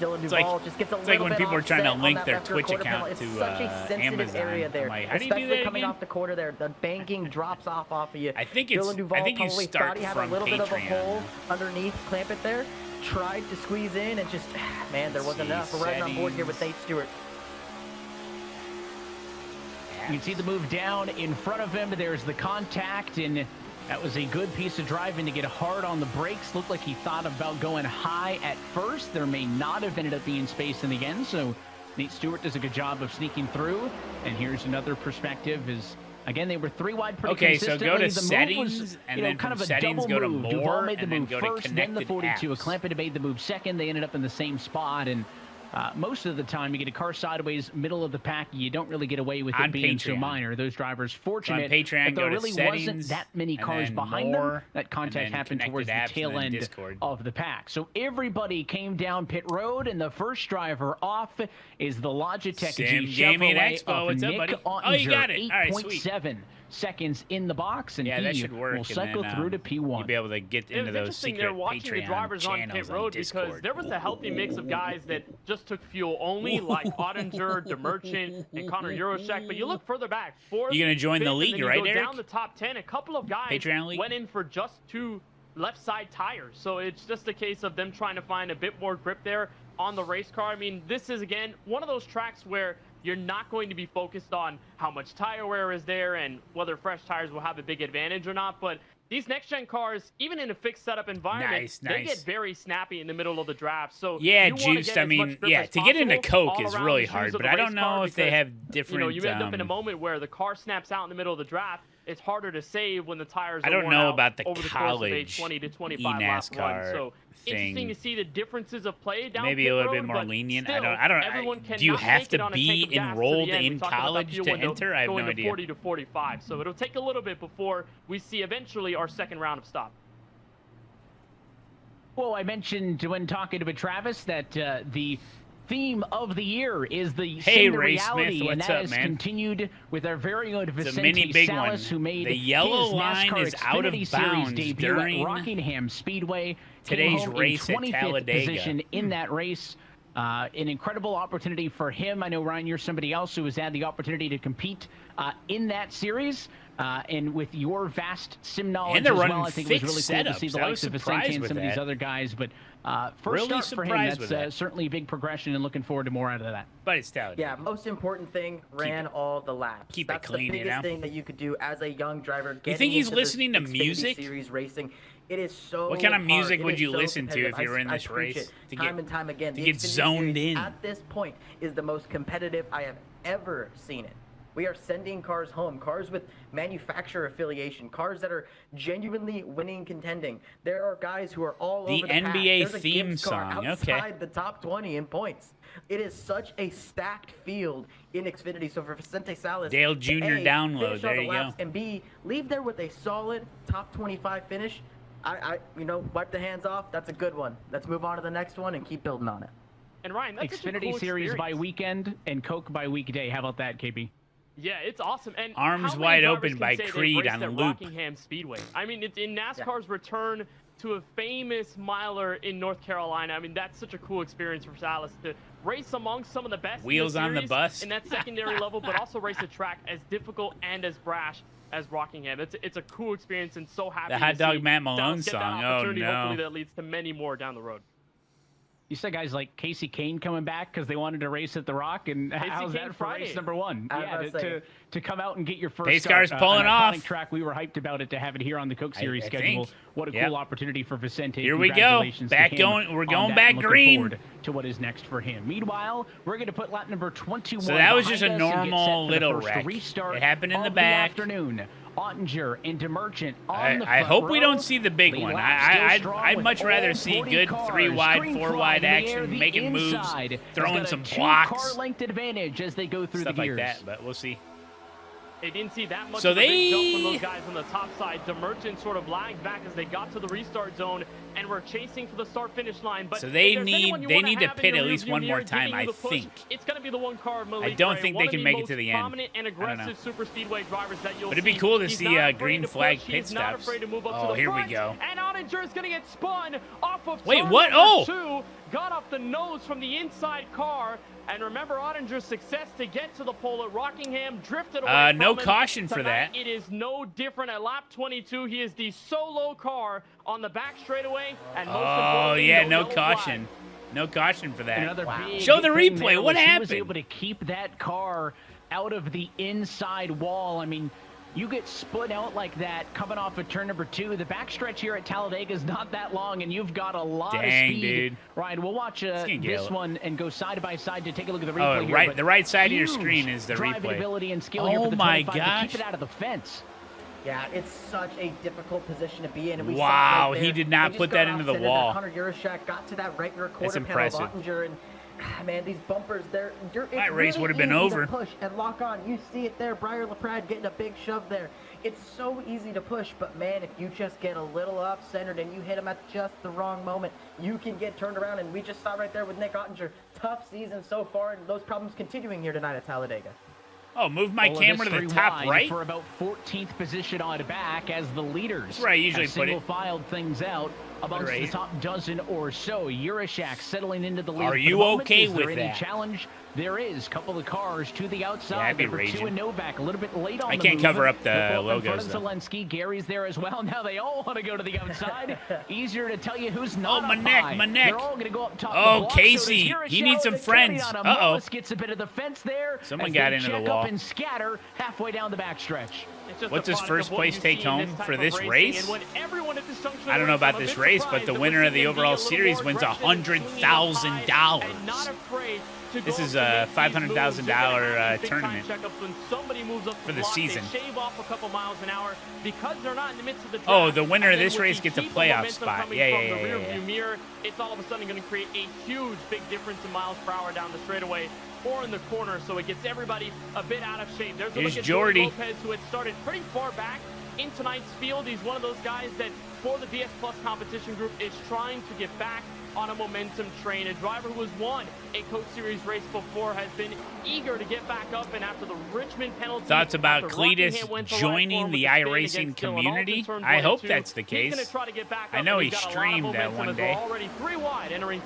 [SPEAKER 12] Dylan
[SPEAKER 3] It's
[SPEAKER 12] Duvall
[SPEAKER 3] like-
[SPEAKER 12] just gets a
[SPEAKER 3] it's
[SPEAKER 12] little
[SPEAKER 3] like when
[SPEAKER 12] bit
[SPEAKER 3] people are trying to
[SPEAKER 12] offset on
[SPEAKER 3] link
[SPEAKER 12] that
[SPEAKER 3] their
[SPEAKER 12] left rear
[SPEAKER 3] Twitch
[SPEAKER 12] quarter
[SPEAKER 3] account
[SPEAKER 12] panel. It's
[SPEAKER 3] to,
[SPEAKER 12] such a sensitive
[SPEAKER 3] Amazon.
[SPEAKER 12] area there,
[SPEAKER 3] I'm like, how do you do
[SPEAKER 12] especially
[SPEAKER 3] that
[SPEAKER 12] coming
[SPEAKER 3] again?
[SPEAKER 12] off the quarter there. The banking drops off of you.
[SPEAKER 3] I think
[SPEAKER 12] Dylan Duvall
[SPEAKER 3] you
[SPEAKER 12] probably
[SPEAKER 3] start
[SPEAKER 12] thought he had a
[SPEAKER 3] from
[SPEAKER 12] little bit of a
[SPEAKER 3] Patreon.
[SPEAKER 12] hole underneath Clampett there. Tried to squeeze in and just, man, there wasn't enough. We're riding on board here with Nate Stewart.
[SPEAKER 16] You can see the move down in front of him. There's the contact, and that was a good piece of driving to get hard on the brakes. Looked like he thought about going high at first. There may not have ended up being space in the end, so Nate Stewart does a good job of sneaking through. And here's another perspective is, again, they were 3 wide pretty
[SPEAKER 3] Okay, so
[SPEAKER 16] consistently.
[SPEAKER 3] go to
[SPEAKER 16] The move
[SPEAKER 3] settings,
[SPEAKER 16] was,
[SPEAKER 3] and
[SPEAKER 16] you know,
[SPEAKER 3] then
[SPEAKER 16] kind
[SPEAKER 3] from
[SPEAKER 16] of a
[SPEAKER 3] settings,
[SPEAKER 16] double
[SPEAKER 3] go to
[SPEAKER 16] move.
[SPEAKER 3] more,
[SPEAKER 16] Duvall made the
[SPEAKER 3] and then
[SPEAKER 16] move
[SPEAKER 3] go to
[SPEAKER 16] first, then the
[SPEAKER 3] connected
[SPEAKER 16] 42.
[SPEAKER 3] apps.
[SPEAKER 16] Clampett made the move second. They ended up in the same spot, and most of the time you get a car sideways, middle of the pack, you don't really get away with it
[SPEAKER 3] On
[SPEAKER 16] being so
[SPEAKER 3] Patreon.
[SPEAKER 16] minor. Those drivers fortunate
[SPEAKER 3] Patreon,
[SPEAKER 16] that there
[SPEAKER 3] go to
[SPEAKER 16] really
[SPEAKER 3] settings,
[SPEAKER 16] wasn't that many
[SPEAKER 3] and
[SPEAKER 16] cars
[SPEAKER 3] then
[SPEAKER 16] behind them.
[SPEAKER 3] more,
[SPEAKER 16] That
[SPEAKER 3] and
[SPEAKER 16] contact
[SPEAKER 3] then
[SPEAKER 16] happened towards the
[SPEAKER 3] connected apps,
[SPEAKER 16] tail
[SPEAKER 3] and then
[SPEAKER 16] end
[SPEAKER 3] Discord.
[SPEAKER 16] of the pack. So everybody came down pit road, and the first driver off is the Logitech
[SPEAKER 3] Sim
[SPEAKER 16] G
[SPEAKER 3] Gaming
[SPEAKER 16] Chevrolet
[SPEAKER 3] Expo.
[SPEAKER 16] of
[SPEAKER 3] What's up,
[SPEAKER 16] Nick
[SPEAKER 3] buddy?
[SPEAKER 16] Ottinger,
[SPEAKER 3] Oh, you got it. All right, sweet.
[SPEAKER 16] 8.7 seconds in the box, and
[SPEAKER 3] Yeah, that
[SPEAKER 16] he
[SPEAKER 3] should work.
[SPEAKER 16] will
[SPEAKER 3] and
[SPEAKER 16] cycle
[SPEAKER 3] then,
[SPEAKER 16] through to P1.
[SPEAKER 3] You'll be able to get
[SPEAKER 17] It
[SPEAKER 3] into
[SPEAKER 17] was
[SPEAKER 3] those
[SPEAKER 17] interesting
[SPEAKER 3] secret
[SPEAKER 17] there watching the
[SPEAKER 3] Patreon
[SPEAKER 17] drivers on pit
[SPEAKER 3] channels
[SPEAKER 17] road
[SPEAKER 3] Discord.
[SPEAKER 17] because there was a healthy mix of guys that just took fuel only, like Ottinger, DeMerchant, and Connor Euroshek. But you look further back, fourth,
[SPEAKER 3] You gonna join the
[SPEAKER 17] fifth,
[SPEAKER 3] league,
[SPEAKER 17] and then
[SPEAKER 3] right,
[SPEAKER 17] you go
[SPEAKER 3] Eric?
[SPEAKER 17] down the top 10. A couple of guys
[SPEAKER 3] Patreon league?
[SPEAKER 17] went in for just 2 left side tires. So it's just a case of them trying to find a bit more grip there on the race car. I mean, this is, again, one of those tracks where you're not going to be focused on how much tire wear is there and whether fresh tires will have a big advantage or not. But these next-gen cars, even in a fixed setup environment, they get very snappy in the middle of the draft. So
[SPEAKER 3] Yeah,
[SPEAKER 17] you wanna
[SPEAKER 3] juiced.
[SPEAKER 17] get
[SPEAKER 3] I
[SPEAKER 17] as
[SPEAKER 3] mean,
[SPEAKER 17] much grip
[SPEAKER 3] yeah,
[SPEAKER 17] as
[SPEAKER 3] to get into
[SPEAKER 17] possible
[SPEAKER 3] Coke
[SPEAKER 17] all
[SPEAKER 3] is
[SPEAKER 17] around
[SPEAKER 3] really
[SPEAKER 17] the shoes
[SPEAKER 3] hard,
[SPEAKER 17] of
[SPEAKER 3] but
[SPEAKER 17] the
[SPEAKER 3] I
[SPEAKER 17] race
[SPEAKER 3] don't know
[SPEAKER 17] car
[SPEAKER 3] if they
[SPEAKER 17] because,
[SPEAKER 3] have different.
[SPEAKER 17] you end up in a moment where the car snaps out in the middle of the draft. it's harder to save when the tires are
[SPEAKER 3] I don't
[SPEAKER 17] worn
[SPEAKER 3] know
[SPEAKER 17] out
[SPEAKER 3] about the
[SPEAKER 17] over the course of a
[SPEAKER 3] college
[SPEAKER 17] 20 to 25 lap run. So interesting
[SPEAKER 3] thing.
[SPEAKER 17] to see the differences of play down
[SPEAKER 3] Maybe
[SPEAKER 17] pit
[SPEAKER 3] a little
[SPEAKER 17] road,
[SPEAKER 3] bit more
[SPEAKER 17] but
[SPEAKER 3] lenient.
[SPEAKER 17] still,
[SPEAKER 3] I don't. Do you have to be enrolled in college to enter? I have no idea.
[SPEAKER 17] 40 to 45. So it'll take a little bit before we see eventually our second round of stop.
[SPEAKER 16] Well, I mentioned when talking to Travis that the theme of the year is the sim to reality, and that has continued with our very own Vicente Salas, who made
[SPEAKER 3] the yellow
[SPEAKER 16] his
[SPEAKER 3] line
[SPEAKER 16] NASCAR
[SPEAKER 3] is out of
[SPEAKER 16] Xfinity
[SPEAKER 3] bounds
[SPEAKER 16] Series debut
[SPEAKER 3] during
[SPEAKER 16] at Rockingham Speedway.
[SPEAKER 3] today's
[SPEAKER 16] Came home
[SPEAKER 3] race
[SPEAKER 16] in
[SPEAKER 3] at
[SPEAKER 16] 25th
[SPEAKER 3] Talladega.
[SPEAKER 16] position in that race. An incredible opportunity for him. I know, Ryan, you're somebody else who has had the opportunity to compete in that series. And with your vast sim knowledge as well, I think it was really cool to see the likes of Vicente and some of these other guys. But first start for him, that's certainly a big progression, and looking forward to more out of that.
[SPEAKER 3] But it's Talladega.
[SPEAKER 12] Yeah, most important thing, ran all the laps.
[SPEAKER 3] Keep
[SPEAKER 12] That's
[SPEAKER 3] it clean,
[SPEAKER 12] the
[SPEAKER 3] you
[SPEAKER 12] biggest
[SPEAKER 3] know?
[SPEAKER 12] thing that you could do as a young driver.
[SPEAKER 3] You think he's
[SPEAKER 12] into this
[SPEAKER 3] listening to
[SPEAKER 12] Xfinity
[SPEAKER 3] music?
[SPEAKER 12] Series racing. It is so
[SPEAKER 3] What kind of music
[SPEAKER 12] hard.
[SPEAKER 3] would
[SPEAKER 12] It
[SPEAKER 3] you
[SPEAKER 12] is so
[SPEAKER 3] listen to if
[SPEAKER 12] competitive.
[SPEAKER 3] you were in this
[SPEAKER 12] I preach
[SPEAKER 3] race?
[SPEAKER 12] it
[SPEAKER 3] To
[SPEAKER 12] time
[SPEAKER 3] get,
[SPEAKER 12] and time again.
[SPEAKER 3] to
[SPEAKER 12] The
[SPEAKER 3] get
[SPEAKER 12] Xfinity
[SPEAKER 3] zoned
[SPEAKER 12] Series
[SPEAKER 3] in.
[SPEAKER 12] At this point is the most competitive I have ever seen it. We are sending cars home, cars with manufacturer affiliation, cars that are genuinely winning, contending. There are guys who are all
[SPEAKER 3] The
[SPEAKER 12] over the pack.
[SPEAKER 3] NBA
[SPEAKER 12] There's a
[SPEAKER 3] theme
[SPEAKER 12] Gibbs car
[SPEAKER 3] song,
[SPEAKER 12] outside
[SPEAKER 3] okay.
[SPEAKER 12] the top 20 in points. It is such a stacked field in Xfinity. So for Vicente Salas,
[SPEAKER 3] Dale Jr.
[SPEAKER 12] A,
[SPEAKER 3] download,
[SPEAKER 12] finish all
[SPEAKER 3] there
[SPEAKER 12] the
[SPEAKER 3] you
[SPEAKER 12] laps,
[SPEAKER 3] go.
[SPEAKER 12] and B, leave there with a solid top 25 finish. Wipe the hands off. That's a good one. Let's move on to the next one and keep building on it.
[SPEAKER 17] And Ryan, that's such a
[SPEAKER 16] Xfinity
[SPEAKER 17] cool
[SPEAKER 16] Series by
[SPEAKER 17] experience.
[SPEAKER 16] weekend and Coke by weekday. How about that, KB?
[SPEAKER 17] Yeah, it's awesome. And
[SPEAKER 3] Arms
[SPEAKER 17] how many
[SPEAKER 3] wide
[SPEAKER 17] drivers
[SPEAKER 3] open
[SPEAKER 17] can
[SPEAKER 3] by
[SPEAKER 17] say they've
[SPEAKER 3] Creed
[SPEAKER 17] raced
[SPEAKER 3] on
[SPEAKER 17] at
[SPEAKER 3] loop.
[SPEAKER 17] Rockingham Speedway. I mean, it's in NASCAR's return to a famous miler in North Carolina. I mean, that's such a cool experience for Salas to race amongst some of the best
[SPEAKER 3] Wheels
[SPEAKER 17] in the
[SPEAKER 3] on the
[SPEAKER 17] series
[SPEAKER 3] bus.
[SPEAKER 17] in that secondary level, but also race a track as difficult and as brash as Rockingham. It's a cool experience, and so happy
[SPEAKER 3] The Hot
[SPEAKER 17] to
[SPEAKER 3] Dog
[SPEAKER 17] see
[SPEAKER 3] Matt Malone
[SPEAKER 17] Salas get that
[SPEAKER 3] song. Oh,
[SPEAKER 17] opportunity.
[SPEAKER 3] no.
[SPEAKER 17] Hopefully that leads to many more down the road.
[SPEAKER 16] You said guys like Casey Kane coming back because they wanted to race at the Rock, and how's
[SPEAKER 17] Kane
[SPEAKER 16] that for race
[SPEAKER 17] Friday.
[SPEAKER 16] number one?
[SPEAKER 12] Yeah,
[SPEAKER 16] to come out and get your first
[SPEAKER 3] Pace
[SPEAKER 16] start,
[SPEAKER 3] car's pulling
[SPEAKER 16] an
[SPEAKER 3] off.
[SPEAKER 16] iconic track. We were hyped about it to have it here on the Coke Series
[SPEAKER 3] I
[SPEAKER 16] schedule.
[SPEAKER 3] think.
[SPEAKER 16] What a
[SPEAKER 3] Yep.
[SPEAKER 16] cool opportunity for Vicente.
[SPEAKER 3] Here we go.
[SPEAKER 16] Congratulations
[SPEAKER 3] Back
[SPEAKER 16] to him
[SPEAKER 3] going. We're
[SPEAKER 16] on
[SPEAKER 3] going
[SPEAKER 16] that,
[SPEAKER 3] back
[SPEAKER 16] and looking
[SPEAKER 3] green.
[SPEAKER 16] forward to what is next for him. Meanwhile, we're going to put lap number 21.
[SPEAKER 3] So that was just a
[SPEAKER 16] behind us and get set
[SPEAKER 3] normal
[SPEAKER 16] for the
[SPEAKER 3] little
[SPEAKER 16] first
[SPEAKER 3] wreck.
[SPEAKER 16] restart
[SPEAKER 3] It happened in the
[SPEAKER 16] of
[SPEAKER 3] back.
[SPEAKER 16] afternoon. Ottinger into Merchant on the
[SPEAKER 3] I
[SPEAKER 16] front
[SPEAKER 3] hope we
[SPEAKER 16] row.
[SPEAKER 3] don't see the big
[SPEAKER 16] Lead
[SPEAKER 3] one.
[SPEAKER 16] lap still
[SPEAKER 3] I'd
[SPEAKER 16] strong
[SPEAKER 3] much
[SPEAKER 16] with
[SPEAKER 3] rather
[SPEAKER 16] all
[SPEAKER 3] see
[SPEAKER 16] 40
[SPEAKER 3] good
[SPEAKER 16] cars.
[SPEAKER 3] 3-wide,
[SPEAKER 16] Green
[SPEAKER 3] 4-wide
[SPEAKER 16] flag in the air,
[SPEAKER 3] action,
[SPEAKER 16] the
[SPEAKER 3] making moves,
[SPEAKER 16] inside has
[SPEAKER 3] throwing
[SPEAKER 16] got a
[SPEAKER 3] some
[SPEAKER 16] 2
[SPEAKER 3] blocks,
[SPEAKER 16] car length advantage as they go through
[SPEAKER 3] stuff
[SPEAKER 16] the
[SPEAKER 3] like
[SPEAKER 16] gears.
[SPEAKER 3] that. But we'll see.
[SPEAKER 17] They didn't see that much
[SPEAKER 3] So
[SPEAKER 17] of a big jump from
[SPEAKER 3] they-
[SPEAKER 17] those guys on the top side. DeMerchant sort of lagged back as they got to the restart zone and were chasing for the start-finish line. But
[SPEAKER 3] So they
[SPEAKER 17] if there's
[SPEAKER 3] need-
[SPEAKER 17] anyone you
[SPEAKER 3] they
[SPEAKER 17] wanna
[SPEAKER 3] need to
[SPEAKER 17] have in
[SPEAKER 3] pit
[SPEAKER 17] your
[SPEAKER 3] at least
[SPEAKER 17] rearview
[SPEAKER 3] one more
[SPEAKER 17] mirror
[SPEAKER 3] time,
[SPEAKER 17] giving you
[SPEAKER 3] I
[SPEAKER 17] the push,
[SPEAKER 3] think.
[SPEAKER 17] it's going to be the one car of Malik
[SPEAKER 3] I don't
[SPEAKER 17] Gray,
[SPEAKER 3] think
[SPEAKER 17] one
[SPEAKER 3] they
[SPEAKER 17] of
[SPEAKER 3] can
[SPEAKER 17] the
[SPEAKER 3] make it
[SPEAKER 17] most
[SPEAKER 3] to the end.
[SPEAKER 17] prominent and
[SPEAKER 3] I don't know.
[SPEAKER 17] aggressive super speedway drivers that you'll
[SPEAKER 3] But it'd be
[SPEAKER 17] see.
[SPEAKER 3] cool to
[SPEAKER 17] He's
[SPEAKER 3] see
[SPEAKER 17] not afraid
[SPEAKER 3] green
[SPEAKER 17] to
[SPEAKER 3] flag
[SPEAKER 17] push.
[SPEAKER 3] pit
[SPEAKER 17] He's not
[SPEAKER 3] stops.
[SPEAKER 17] afraid to move up to
[SPEAKER 3] Oh,
[SPEAKER 17] the
[SPEAKER 3] here we
[SPEAKER 17] front.
[SPEAKER 3] go.
[SPEAKER 17] And Ottinger is going to get spun off of
[SPEAKER 3] Wait,
[SPEAKER 17] turn
[SPEAKER 3] what?
[SPEAKER 17] number
[SPEAKER 3] Oh!
[SPEAKER 17] 2. Got off the nose from the inside car. And remember Ottinger's success to get to the pole at Rockingham, drifted away
[SPEAKER 3] No
[SPEAKER 17] from him.
[SPEAKER 3] caution for
[SPEAKER 17] Tonight,
[SPEAKER 3] that.
[SPEAKER 17] It is no different at lap 22. He is the solo car on the back straightaway. And most
[SPEAKER 3] Oh,
[SPEAKER 17] importantly,
[SPEAKER 3] yeah, no
[SPEAKER 17] yellow flag.
[SPEAKER 3] caution. No caution for that.
[SPEAKER 16] Another big
[SPEAKER 3] Show the
[SPEAKER 16] thing
[SPEAKER 3] replay.
[SPEAKER 16] there
[SPEAKER 3] What
[SPEAKER 16] was He was
[SPEAKER 3] happened?
[SPEAKER 16] able to keep that car out of the inside wall. I mean, you get split out like that coming off of turn number 2. The backstretch here at Talladega is not that long, and you've got a lot of
[SPEAKER 3] Dang,
[SPEAKER 16] speed.
[SPEAKER 3] dude.
[SPEAKER 16] Ryan, we'll watch this one and go side by side to take a look at the replay
[SPEAKER 3] Oh,
[SPEAKER 16] here.
[SPEAKER 3] right.
[SPEAKER 16] but
[SPEAKER 3] The right side of your
[SPEAKER 16] huge
[SPEAKER 3] screen is the
[SPEAKER 16] driving
[SPEAKER 3] replay.
[SPEAKER 16] ability and skill here
[SPEAKER 3] Oh
[SPEAKER 16] for the
[SPEAKER 3] my
[SPEAKER 16] 25 to
[SPEAKER 3] gosh.
[SPEAKER 16] keep it out of the fence.
[SPEAKER 12] Yeah, it's such a difficult position to be in. And we
[SPEAKER 3] Wow,
[SPEAKER 12] saw it right
[SPEAKER 3] he
[SPEAKER 12] there.
[SPEAKER 3] did not
[SPEAKER 12] They just
[SPEAKER 3] put
[SPEAKER 12] got
[SPEAKER 3] that into the
[SPEAKER 12] off-centered.
[SPEAKER 3] wall.
[SPEAKER 12] Hunter Yurashek got to that regular
[SPEAKER 3] That's
[SPEAKER 12] quarter panel of
[SPEAKER 3] impressive.
[SPEAKER 12] Ottinger, and man, these bumpers, it's
[SPEAKER 3] That race
[SPEAKER 12] really
[SPEAKER 3] would have been
[SPEAKER 12] easy
[SPEAKER 3] over.
[SPEAKER 12] to push and lock on. You see it there, Briar LaPrade getting a big shove there. It's so easy to push, but man, if you just get a little off-centered and you hit him at just the wrong moment, you can get turned around. And we just saw right there with Nick Ottinger, tough season so far, and those problems continuing here tonight at Talladega.
[SPEAKER 3] Oh, move my
[SPEAKER 16] All of
[SPEAKER 3] camera
[SPEAKER 16] this
[SPEAKER 3] to the
[SPEAKER 16] three
[SPEAKER 3] top
[SPEAKER 16] wide
[SPEAKER 3] right.
[SPEAKER 16] for about 14th position on back as the leaders
[SPEAKER 3] That's where I usually
[SPEAKER 16] have
[SPEAKER 3] put it.
[SPEAKER 16] single-filed things out amongst
[SPEAKER 3] right
[SPEAKER 16] the
[SPEAKER 3] here.
[SPEAKER 16] top dozen or so. Yurashek settling into the lead.
[SPEAKER 3] Are
[SPEAKER 16] for the
[SPEAKER 3] you
[SPEAKER 16] moment.
[SPEAKER 3] okay
[SPEAKER 16] Is there
[SPEAKER 3] with
[SPEAKER 16] any
[SPEAKER 3] that?
[SPEAKER 16] challenge? There is. Couple of cars to the outside.
[SPEAKER 3] I'd be
[SPEAKER 16] Number 2
[SPEAKER 3] raging.
[SPEAKER 16] and Novak a little bit late on
[SPEAKER 3] I
[SPEAKER 16] the
[SPEAKER 3] can't cover
[SPEAKER 16] movement.
[SPEAKER 3] up the
[SPEAKER 16] They're both in
[SPEAKER 3] logos,
[SPEAKER 16] front of
[SPEAKER 3] though.
[SPEAKER 16] Zelensky. Gary's there as well. Now they all want to go to the outside. Easier to tell you who's not
[SPEAKER 3] my
[SPEAKER 16] up
[SPEAKER 3] neck,
[SPEAKER 16] high.
[SPEAKER 3] my neck.
[SPEAKER 16] They're all going to go up top.
[SPEAKER 3] Oh,
[SPEAKER 16] of the block.
[SPEAKER 3] Casey,
[SPEAKER 16] So does
[SPEAKER 3] he needs some
[SPEAKER 16] Yurashek
[SPEAKER 3] friends.
[SPEAKER 16] carry on.
[SPEAKER 3] Uh-oh.
[SPEAKER 16] Mullis gets a bit of the fence there.
[SPEAKER 3] Someone
[SPEAKER 16] as
[SPEAKER 3] got
[SPEAKER 16] they
[SPEAKER 3] into the
[SPEAKER 16] check
[SPEAKER 3] wall.
[SPEAKER 16] up and scatter halfway down the backstretch.
[SPEAKER 3] What's his first place take home for this race? I don't know about this race, but the winner of the overall series wins $100,000. This is a $500,000 tournament for the season. Oh, the winner of this race gets a playoff spot. Yeah.
[SPEAKER 17] It's all of a sudden going to create a huge, big difference in miles per hour down the straightaway or in the corner, so it gets everybody a bit out of shape. There's a look at Jordy Lopez, who had started pretty far back in tonight's field. He's one of those guys that, for the DS Plus competition group, is trying to get back on a momentum train. A driver who has won a Coke Series race before has been eager to get back up, and after the Richmond penalty...
[SPEAKER 3] Thoughts about Cletus joining the iRacing community? I hope that's the case. I know he streamed that one day.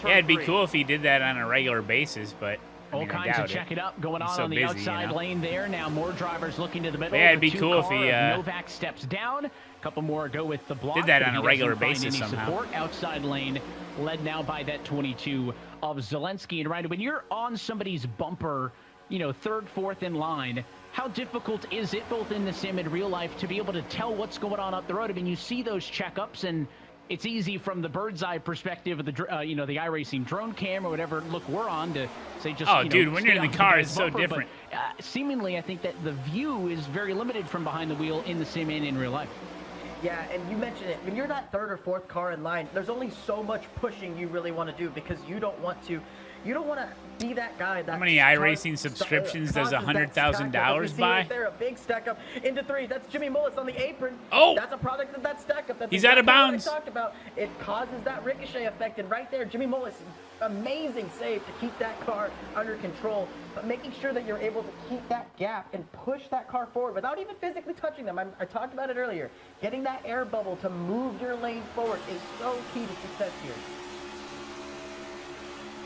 [SPEAKER 3] Yeah, it'd be cool if he did that on a regular basis, but...
[SPEAKER 16] All kinds of check it up going on the outside lane there. Now more drivers looking to the middle.
[SPEAKER 3] Yeah, it'd be cool if he
[SPEAKER 16] Novak steps down. A couple more go with the block.
[SPEAKER 3] Did that on a regular basis somehow.
[SPEAKER 16] Support. Outside lane led now by that 22 of Zelensky. And Ryan, when you're on somebody's bumper, you know, third, fourth in line, how difficult is it both in the sim and real life to be able to tell what's going on up the road? I mean, you see those checkups, and it's easy from the bird's eye perspective of the the iRacing drone cam or whatever look we're on to say just.
[SPEAKER 3] Oh, dude, when you're in the car, it's so different.
[SPEAKER 16] But, seemingly, I think that the view is very limited from behind the wheel in the sim and in real life.
[SPEAKER 12] Yeah, and you mentioned it. When you're that third or fourth car in line, there's only so much pushing you really want to do because you don't want to be that guy.
[SPEAKER 3] How many iRacing subscriptions does $100,000 buy?
[SPEAKER 12] There, a big stack up into three. That's Jimmy Mullis on the apron.
[SPEAKER 3] Oh,
[SPEAKER 12] that's a product of that stack up. That's
[SPEAKER 3] he's out of bounds.
[SPEAKER 12] Talked about. It causes that ricochet effect, and right there, Jimmy Mullis, amazing save to keep that car under control, but making sure that you're able to keep that gap and push that car forward without even physically touching them. I talked about it earlier. Getting that air bubble to move your lane forward is so key to success here.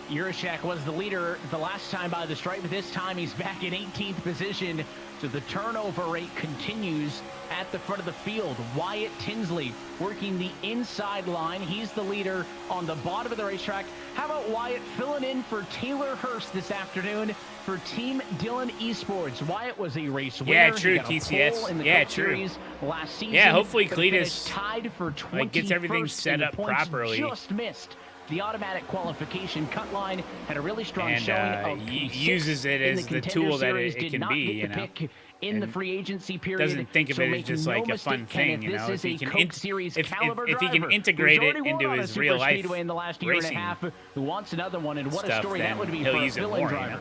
[SPEAKER 16] Juracek was the leader the last time by the stripe, but this time he's back in 18th position. So the turnover rate continues at the front of the field. Wyatt Tinsley working the inside line. He's the leader on the bottom of the racetrack. How about Wyatt filling in for Taylor Hurst this afternoon for Team Dillon Esports? Wyatt was a race winner.
[SPEAKER 3] Yeah, true, TCS.
[SPEAKER 16] In the
[SPEAKER 3] yeah,
[SPEAKER 16] Cup
[SPEAKER 3] true.
[SPEAKER 16] Series last season.
[SPEAKER 3] Yeah, hopefully Cletus
[SPEAKER 16] tied for 21st
[SPEAKER 3] gets everything set up properly.
[SPEAKER 16] Just missed the automatic qualification cut line. Had a really strong showing of
[SPEAKER 3] uses it as the tool that it can be, you know.
[SPEAKER 16] In the free agency period,
[SPEAKER 3] doesn't think of it as just like a fun thing, you know. If he can integrate it into his real life
[SPEAKER 16] in the last year and a half, who wants another one, and what a story that would be for a villain driver.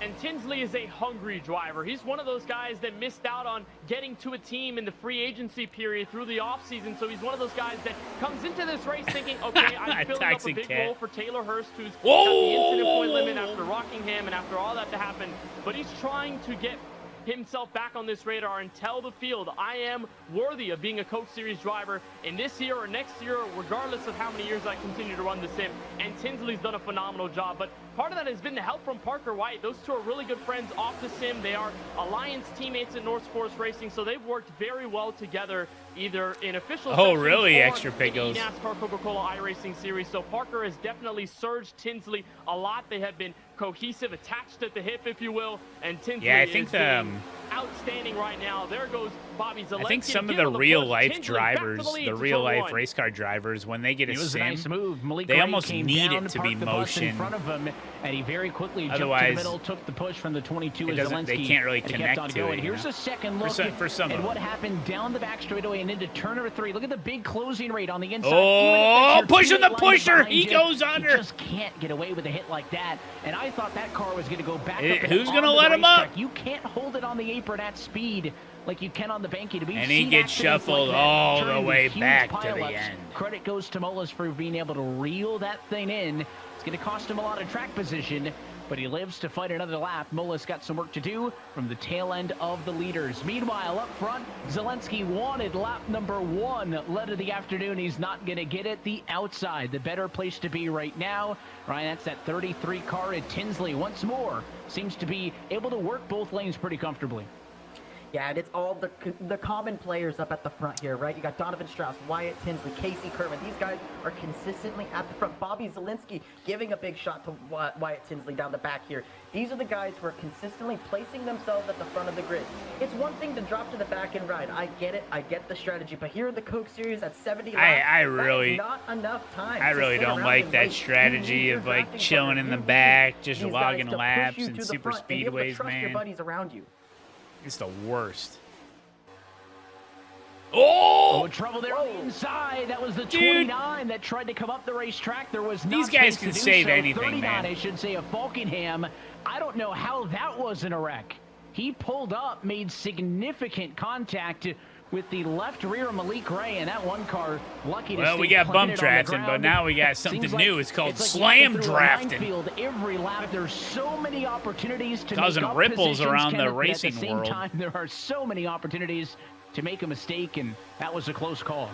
[SPEAKER 17] And Tinsley is a hungry driver. He's one of those guys that missed out on getting to a team in the free agency period through the offseason. So he's one of those guys that comes into this race thinking, okay, I'm filling up a big role for Taylor Hurst, who's got the incident point limit after Rockingham and after all that to happen. But he's trying to get himself back on this radar and tell the field, I am worthy of being a Coke Series driver in this year or next year, regardless of how many years I continue to run the sim. And Tinsley's done a phenomenal job, but part of that has been the help from Parker White. Those two are really good friends off the sim. They are Alliance teammates at North Forest Racing, so they've worked very well together, either in official
[SPEAKER 3] sessions or
[SPEAKER 17] extra pickles. In NASCAR Coca-Cola iRacing series. So Parker has definitely surged Tinsley a lot. They have been cohesive, attached at the hip, if you will, and Tinsley
[SPEAKER 3] I think
[SPEAKER 17] outstanding right now. There goes Bobby Zelensky.
[SPEAKER 3] I think some of the real-life drivers, the real-life race car drivers, when they get a sim,
[SPEAKER 16] nice move. Malik
[SPEAKER 3] they
[SPEAKER 16] Ray
[SPEAKER 3] almost
[SPEAKER 16] came
[SPEAKER 3] need
[SPEAKER 16] down,
[SPEAKER 3] it to be
[SPEAKER 16] parked the bus in front of him, and he very quickly jumped to the middle, took the push from the 22 of Zelensky.
[SPEAKER 3] They can't really connect to it.
[SPEAKER 16] Here's a second look at what happened down the back straightaway and into turn number 3. Look at the big closing rate on the inside.
[SPEAKER 3] Oh, pushing the pusher. He goes under.
[SPEAKER 16] You just can't get away with a hit like that. And I thought that car was going to go back up.
[SPEAKER 3] Who's going to let him up?
[SPEAKER 16] You can't hold it on the apron at speed like you can on the banky.
[SPEAKER 3] And he gets shuffled all the way back to the end.
[SPEAKER 16] Credit goes to Mullis for being able to reel that thing in. It's going to cost him a lot of track position, but he lives to fight another lap. Mullis got some work to do from the tail end of the leaders. Meanwhile, up front, Zelensky wanted lap number 1. Led of the afternoon. He's not going to get it. The outside, the better place to be right now. Ryan, that's that 33 car at Tinsley. Once more, seems to be able to work both lanes pretty comfortably.
[SPEAKER 12] Yeah, and it's all the common players up at the front here, right? You got Donovan Strauss, Wyatt Tinsley, Casey Kerman. These guys are consistently at the front. Bobby Zielinski giving a big shot to Wyatt Tinsley down the back here. These are the guys who are consistently placing themselves at the front of the grid. It's one thing to drop to the back and ride. I get it. I get the strategy. But here in the Coke Series at 70 laps,
[SPEAKER 3] I really,
[SPEAKER 12] not enough time.
[SPEAKER 3] I really don't like that strategy of like chilling in the back, just logging laps and super speedways, man.
[SPEAKER 12] Your buddies around you.
[SPEAKER 3] It's the worst.
[SPEAKER 16] Oh, trouble there on the inside. That was the 29 that tried to come up the racetrack. There was
[SPEAKER 3] these guys can save anything,
[SPEAKER 16] 39,
[SPEAKER 3] man.
[SPEAKER 16] I should say, a Falkenham. I don't know how that wasn't a wreck. He pulled up, made significant contact with the left rear of Malik Ray, and that one car lucky to
[SPEAKER 3] Well, we got bump drafting, but now we got something new. It's called slam drafting.
[SPEAKER 16] Every lap, there's so many opportunities to
[SPEAKER 3] causing
[SPEAKER 16] make up
[SPEAKER 3] ripples
[SPEAKER 16] positions,
[SPEAKER 3] around
[SPEAKER 16] Kenneth,
[SPEAKER 3] the racing
[SPEAKER 16] at the same
[SPEAKER 3] world.
[SPEAKER 16] time, there are so many opportunities to make a mistake, and that was a close call.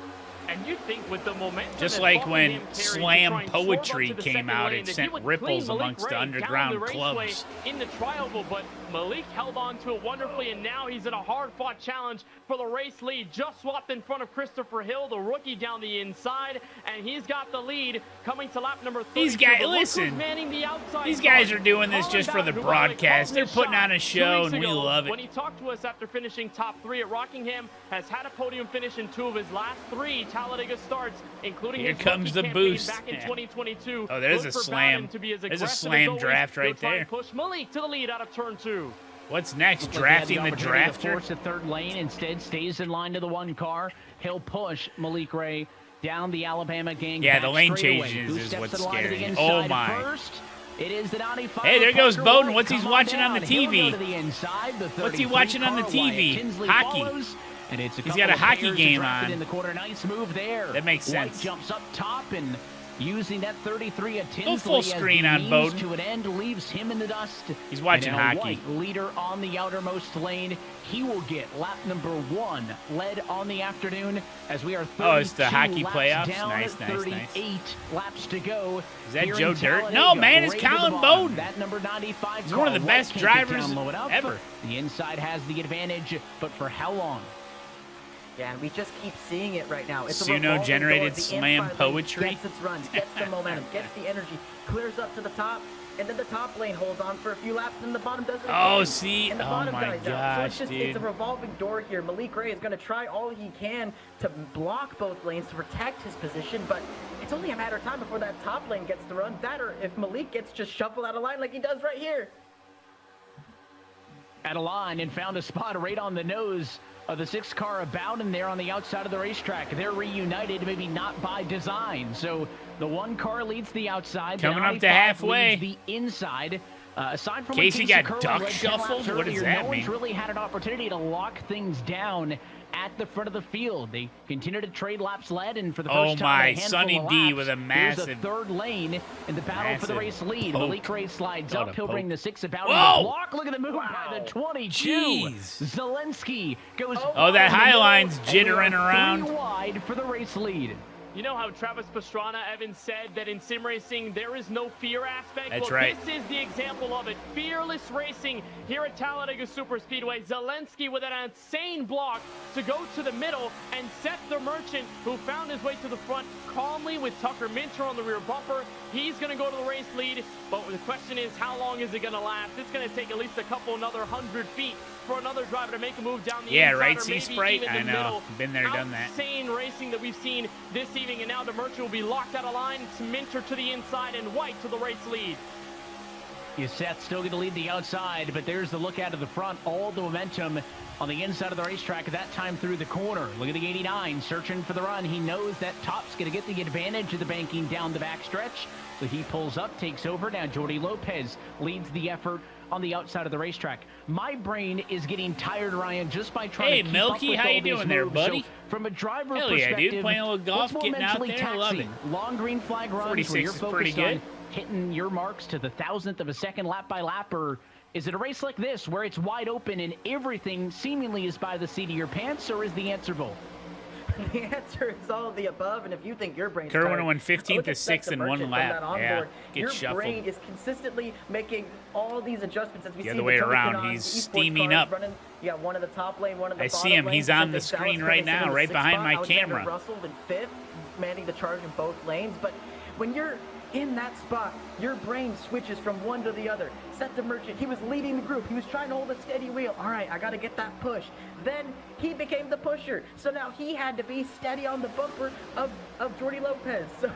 [SPEAKER 17] And you think with the momentum,
[SPEAKER 3] just like when slam poetry came out, it sent ripples amongst the underground clubs.
[SPEAKER 17] In the tri-oval, but Malik held on to it wonderfully, and now he's in a hard-fought challenge for the race lead. Just swapped in front of Christopher Hill, the rookie down the inside, and he's got the lead coming to lap number 32.
[SPEAKER 3] These guys, listen, these guys are doing this just for the broadcast. They're putting on a show, and we love it.
[SPEAKER 17] When he talked to us after finishing top 3 at Rockingham, has had a podium finish in 2 of his last 3 Talladega starts, including
[SPEAKER 3] Here
[SPEAKER 17] his
[SPEAKER 3] comes the boost
[SPEAKER 17] back in 2022.
[SPEAKER 3] Oh, there's a slam. There's a slam draft right there.
[SPEAKER 17] Push Malik to the lead out of turn 2.
[SPEAKER 3] What's next? Drafting the drafter?
[SPEAKER 16] Force the third lane, instead stays in line to the one car. He'll push Malik Ray down the Alabama gang.
[SPEAKER 3] Yeah, the lane changes is what's scary. Oh my.
[SPEAKER 16] First, it is the 95.
[SPEAKER 3] Hey, there goes Bowden. What's he watching on the TV?
[SPEAKER 16] The
[SPEAKER 3] What's he watching on the TV? Hockey.
[SPEAKER 16] And it's
[SPEAKER 3] He's got a hockey game on.
[SPEAKER 16] In the corner. Nice move there.
[SPEAKER 3] That makes sense.
[SPEAKER 16] White jumps up top and using that 33 of Tinsley
[SPEAKER 3] go full screen
[SPEAKER 16] as
[SPEAKER 3] on Bowden.
[SPEAKER 16] To an end, leaves him in the dust.
[SPEAKER 3] He's watching hockey.
[SPEAKER 16] White, leader on the outermost lane. He will get lap number 1 led on the afternoon as we are 32
[SPEAKER 3] it's the hockey playoffs.
[SPEAKER 16] Down,
[SPEAKER 3] nice.
[SPEAKER 16] 38 laps to go.
[SPEAKER 3] Is that Joe Dirt? No, man, it's Colin Bowden.
[SPEAKER 16] That number 95.
[SPEAKER 3] He's one of the best drivers ever.
[SPEAKER 16] The inside has the advantage, but for how long?
[SPEAKER 12] Yeah, and we just keep seeing it right now. It's
[SPEAKER 3] Suno-generated slam poetry.
[SPEAKER 12] Gets its runs, gets the momentum, gets the energy, clears up to the top, and then the top lane holds on for a few laps, and the bottom doesn't.
[SPEAKER 3] Oh, see?
[SPEAKER 12] And the
[SPEAKER 3] Oh,
[SPEAKER 12] bottom
[SPEAKER 3] my
[SPEAKER 12] guy's out. So
[SPEAKER 3] gosh,
[SPEAKER 12] it's just,
[SPEAKER 3] dude.
[SPEAKER 12] it's a revolving door here. Malik Ray is going to try all he can to block both lanes to protect his position, but it's only a matter of time before that top lane gets the run. That or if Malik gets just shuffled out of line like he does right here.
[SPEAKER 16] At a line and found a spot right on the nose of the 6 car of Bowden there on the outside of the racetrack. They're reunited, maybe not by design. So the 1 car leads the outside.
[SPEAKER 3] Coming up to halfway.
[SPEAKER 16] The inside. Aside from
[SPEAKER 3] Casey got
[SPEAKER 16] Kerwin
[SPEAKER 3] duck
[SPEAKER 16] led 10
[SPEAKER 3] shuffled?
[SPEAKER 16] laps
[SPEAKER 3] What does
[SPEAKER 16] earlier,
[SPEAKER 3] that
[SPEAKER 16] no
[SPEAKER 3] mean?
[SPEAKER 16] one's really had an opportunity to lock things down at the front of the field. They continue to trade laps led, and for the first time in a handful
[SPEAKER 3] Sonny
[SPEAKER 16] of
[SPEAKER 3] D
[SPEAKER 16] laps,
[SPEAKER 3] with a
[SPEAKER 16] there's
[SPEAKER 3] massive,
[SPEAKER 16] a third lane in the battle for the race lead.
[SPEAKER 3] poke.
[SPEAKER 16] Malik Ray slides up. He'll bring the 6 about
[SPEAKER 3] Whoa!
[SPEAKER 16] the block. Look at the move by the 22.
[SPEAKER 3] Jeez.
[SPEAKER 16] Zelensky goes.
[SPEAKER 3] Oh, that high line's jittering around.
[SPEAKER 16] 3 wide for the race lead.
[SPEAKER 17] You know how Travis Pastrana, Evan, said that in sim racing there is no fear aspect?
[SPEAKER 3] That's
[SPEAKER 17] well,
[SPEAKER 3] right.
[SPEAKER 17] This is the example of it. Fearless racing here at Talladega Superspeedway. Zelensky with an insane block to go to the middle and set the Merchant, who found his way to the front calmly with Tucker Minter on the rear bumper. He's going to go to the race lead, but the question is, how long is it going to last? It's going to take at least another 100 feet for another driver to make a move down the inside,
[SPEAKER 3] right,
[SPEAKER 17] or maybe
[SPEAKER 3] C-Sprite?
[SPEAKER 17] even the
[SPEAKER 3] I know.
[SPEAKER 17] middle.
[SPEAKER 3] Been there, done that.
[SPEAKER 17] Insane racing that we've seen this evening, and now the Merchant will be locked out of line. It's Minter to the inside and White to the race lead.
[SPEAKER 16] Seth still going to lead the outside, but there's the look out of the front. All the momentum on the inside of the racetrack at that time through the corner. Look at the 89 searching for the run. He knows that Top's going to get the advantage of the banking down the backstretch. So he pulls up, takes over. Now Jordy Lopez leads the effort on the outside of the racetrack. My brain is getting tired, Ryan, just by trying to keep
[SPEAKER 3] Milky,
[SPEAKER 16] up with
[SPEAKER 3] how
[SPEAKER 16] all
[SPEAKER 3] you
[SPEAKER 16] these
[SPEAKER 3] doing there,
[SPEAKER 16] moves.
[SPEAKER 3] buddy?
[SPEAKER 16] So from a driver
[SPEAKER 3] Hell yeah,
[SPEAKER 16] perspective,
[SPEAKER 3] dude. Playing a little golf,
[SPEAKER 16] what's more
[SPEAKER 3] getting out
[SPEAKER 16] mentally
[SPEAKER 3] there, I love
[SPEAKER 16] taxing?
[SPEAKER 3] it.
[SPEAKER 16] Long green flag runs where
[SPEAKER 3] 46
[SPEAKER 16] you're
[SPEAKER 3] is pretty
[SPEAKER 16] focused
[SPEAKER 3] good.
[SPEAKER 16] on hitting your marks to the 1,000th of a second lap by lap, or is it a race like this where it's wide open and everything seemingly is by the seat of your pants, or is the answer both?
[SPEAKER 12] The answer is all of the above, and if you think your brain's
[SPEAKER 3] Kerwin
[SPEAKER 12] tired,
[SPEAKER 3] went 15th
[SPEAKER 12] look
[SPEAKER 3] to
[SPEAKER 12] at Seth
[SPEAKER 3] 6th in
[SPEAKER 12] Merchant
[SPEAKER 3] one
[SPEAKER 12] from
[SPEAKER 3] lap.
[SPEAKER 12] that onboard.
[SPEAKER 3] Yeah, get
[SPEAKER 12] your
[SPEAKER 3] shuffled.
[SPEAKER 12] brain is consistently making all these adjustments as we
[SPEAKER 3] The
[SPEAKER 12] see
[SPEAKER 3] other way
[SPEAKER 12] Tony
[SPEAKER 3] around,
[SPEAKER 12] Kanaan,
[SPEAKER 3] he's
[SPEAKER 12] the esports
[SPEAKER 3] steaming
[SPEAKER 12] cars
[SPEAKER 3] up.
[SPEAKER 12] running, yeah, one in the top lane, one in the
[SPEAKER 3] I
[SPEAKER 12] bottom
[SPEAKER 3] see him.
[SPEAKER 12] lane.
[SPEAKER 3] He's on
[SPEAKER 12] Vicente
[SPEAKER 3] the screen
[SPEAKER 12] Salas
[SPEAKER 3] right
[SPEAKER 12] finishing
[SPEAKER 3] now,
[SPEAKER 12] in the
[SPEAKER 3] right
[SPEAKER 12] sixth
[SPEAKER 3] behind
[SPEAKER 12] spot.
[SPEAKER 3] my
[SPEAKER 12] Alexander
[SPEAKER 3] camera.
[SPEAKER 12] Russell in 5th, manning the charge in both lanes. But when you're in that spot, your brain switches from one to the other. Seth the Merchant, he was leading the group. He was trying to hold a steady wheel. All right, I got to get that push. Then he became the pusher. So now he had to be steady on the bumper of Jordi Lopez. So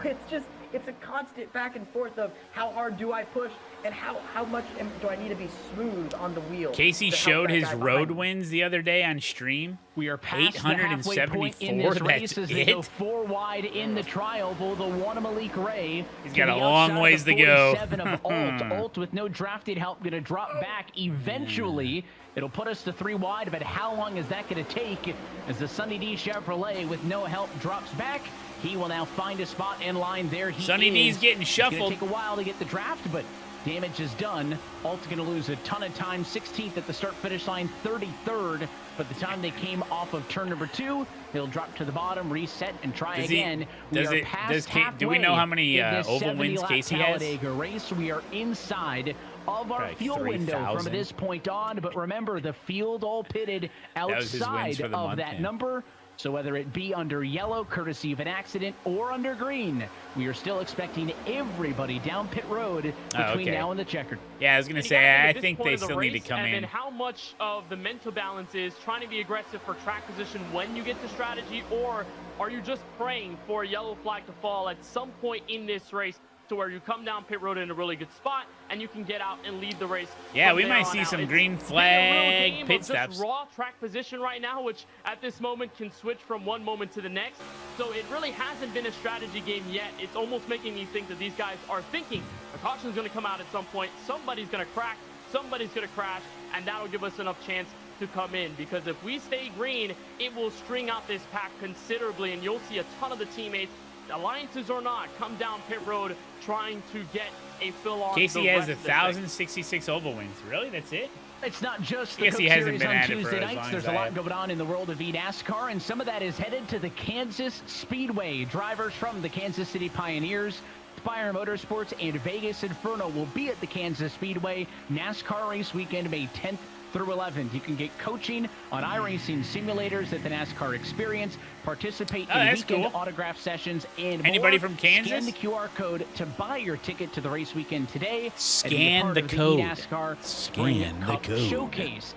[SPEAKER 12] it's a constant back and forth of how hard do I push and how much do I need to be smooth on the wheel.
[SPEAKER 3] Casey
[SPEAKER 12] to help
[SPEAKER 3] showed
[SPEAKER 12] that
[SPEAKER 3] his
[SPEAKER 12] guy
[SPEAKER 3] road
[SPEAKER 12] behind me.
[SPEAKER 3] wins the other day on stream.
[SPEAKER 16] We are past the halfway point in
[SPEAKER 3] 874.
[SPEAKER 16] this race
[SPEAKER 3] That's
[SPEAKER 16] as they go
[SPEAKER 3] it.
[SPEAKER 16] 4 wide in the trial. Will the one of Malik Ray.
[SPEAKER 3] He's
[SPEAKER 16] to
[SPEAKER 3] got
[SPEAKER 16] the
[SPEAKER 3] a long
[SPEAKER 16] outside
[SPEAKER 3] ways
[SPEAKER 16] of
[SPEAKER 3] to go.
[SPEAKER 16] 47 of Alt. Alt with no drafted help going to drop back eventually. It'll put us to 3 wide, but how long is that going to take as the Sunny D Chevrolet with no help drops back? He will now find a spot in line. There he
[SPEAKER 3] Sunny
[SPEAKER 16] is.
[SPEAKER 3] D's getting
[SPEAKER 16] It's going
[SPEAKER 3] shuffled.
[SPEAKER 16] to take a while to get the draft, but damage is done. Alt's going to lose a ton of time. 16th at the start-finish line, 33rd. But the time they came off of turn number 2, he'll drop to the bottom, reset, and try again.
[SPEAKER 3] Do we know how many
[SPEAKER 16] in this
[SPEAKER 3] oval wins
[SPEAKER 16] 70-lap
[SPEAKER 3] Casey has?
[SPEAKER 16] Talladega race. We are inside of our
[SPEAKER 3] Probably
[SPEAKER 16] fuel window
[SPEAKER 3] 3,000.
[SPEAKER 16] from this point on. But remember, the field all pitted
[SPEAKER 3] was his wins
[SPEAKER 16] outside
[SPEAKER 3] for the
[SPEAKER 16] of
[SPEAKER 3] month,
[SPEAKER 16] that
[SPEAKER 3] yeah.
[SPEAKER 16] number. So whether it be under yellow, courtesy of an accident, or under green, we are still expecting everybody down pit road between now and the checkered.
[SPEAKER 3] Yeah, I was going to
[SPEAKER 17] And you
[SPEAKER 3] say,
[SPEAKER 17] gotta
[SPEAKER 3] I
[SPEAKER 17] look at this
[SPEAKER 3] think
[SPEAKER 17] point
[SPEAKER 3] they
[SPEAKER 17] of the
[SPEAKER 3] still need to
[SPEAKER 17] race
[SPEAKER 3] come
[SPEAKER 17] and
[SPEAKER 3] in.
[SPEAKER 17] then how much of the mental balance is trying to be aggressive for track position when you get to strategy, or are you just praying for a yellow flag to fall at some point in this race to where you come down pit road in a really good spot and you can get out and lead the race.
[SPEAKER 3] Yeah,
[SPEAKER 17] from
[SPEAKER 3] we
[SPEAKER 17] there
[SPEAKER 3] might
[SPEAKER 17] on
[SPEAKER 3] see
[SPEAKER 17] out.
[SPEAKER 3] some
[SPEAKER 17] It's
[SPEAKER 3] green
[SPEAKER 17] been a real
[SPEAKER 3] flag
[SPEAKER 17] game
[SPEAKER 3] pit
[SPEAKER 17] of
[SPEAKER 3] stops.
[SPEAKER 17] just raw track position right now, which at this moment can switch from one moment to the next. So it really hasn't been a strategy game yet. It's almost making me think that these guys are thinking a caution is going to come out at some point. Somebody's going to crack, somebody's going to crash, and that'll give us enough chance to come in. Because if we stay green, it will string out this pack considerably, and you'll see a ton of the teammates, alliances or not, come down pit road trying to get a fill on.
[SPEAKER 3] Casey
[SPEAKER 17] the
[SPEAKER 3] has
[SPEAKER 17] rest of the thing.
[SPEAKER 3] 1,066 oval wins. Really? That's it?
[SPEAKER 16] It's not just
[SPEAKER 3] I
[SPEAKER 16] the
[SPEAKER 3] guess
[SPEAKER 16] Coke
[SPEAKER 3] he hasn't
[SPEAKER 16] Series
[SPEAKER 3] been
[SPEAKER 16] on
[SPEAKER 3] at it for
[SPEAKER 16] Tuesday
[SPEAKER 3] as
[SPEAKER 16] nights.
[SPEAKER 3] long
[SPEAKER 16] There's
[SPEAKER 3] as
[SPEAKER 16] a
[SPEAKER 3] I
[SPEAKER 16] lot
[SPEAKER 3] have.
[SPEAKER 16] going on in the world of eNASCAR, and some of that is headed to the Kansas Speedway. Drivers from the Kansas City Pioneers, Spire Motorsports, and Vegas Inferno will be at the Kansas Speedway NASCAR race weekend, May 10th through 11th. You can get coaching on iRacing simulators at the NASCAR Experience, participate in
[SPEAKER 3] that's
[SPEAKER 16] weekend
[SPEAKER 3] cool.
[SPEAKER 16] autograph sessions, and
[SPEAKER 3] Anybody
[SPEAKER 16] more.
[SPEAKER 3] from Kansas?
[SPEAKER 16] Scan the QR code to buy your ticket to the race weekend today. and be a
[SPEAKER 3] Scan
[SPEAKER 16] part
[SPEAKER 3] the
[SPEAKER 16] of
[SPEAKER 3] code.
[SPEAKER 16] eNASCAR Spring
[SPEAKER 3] Scan the
[SPEAKER 16] Cup
[SPEAKER 3] code.
[SPEAKER 16] Showcase.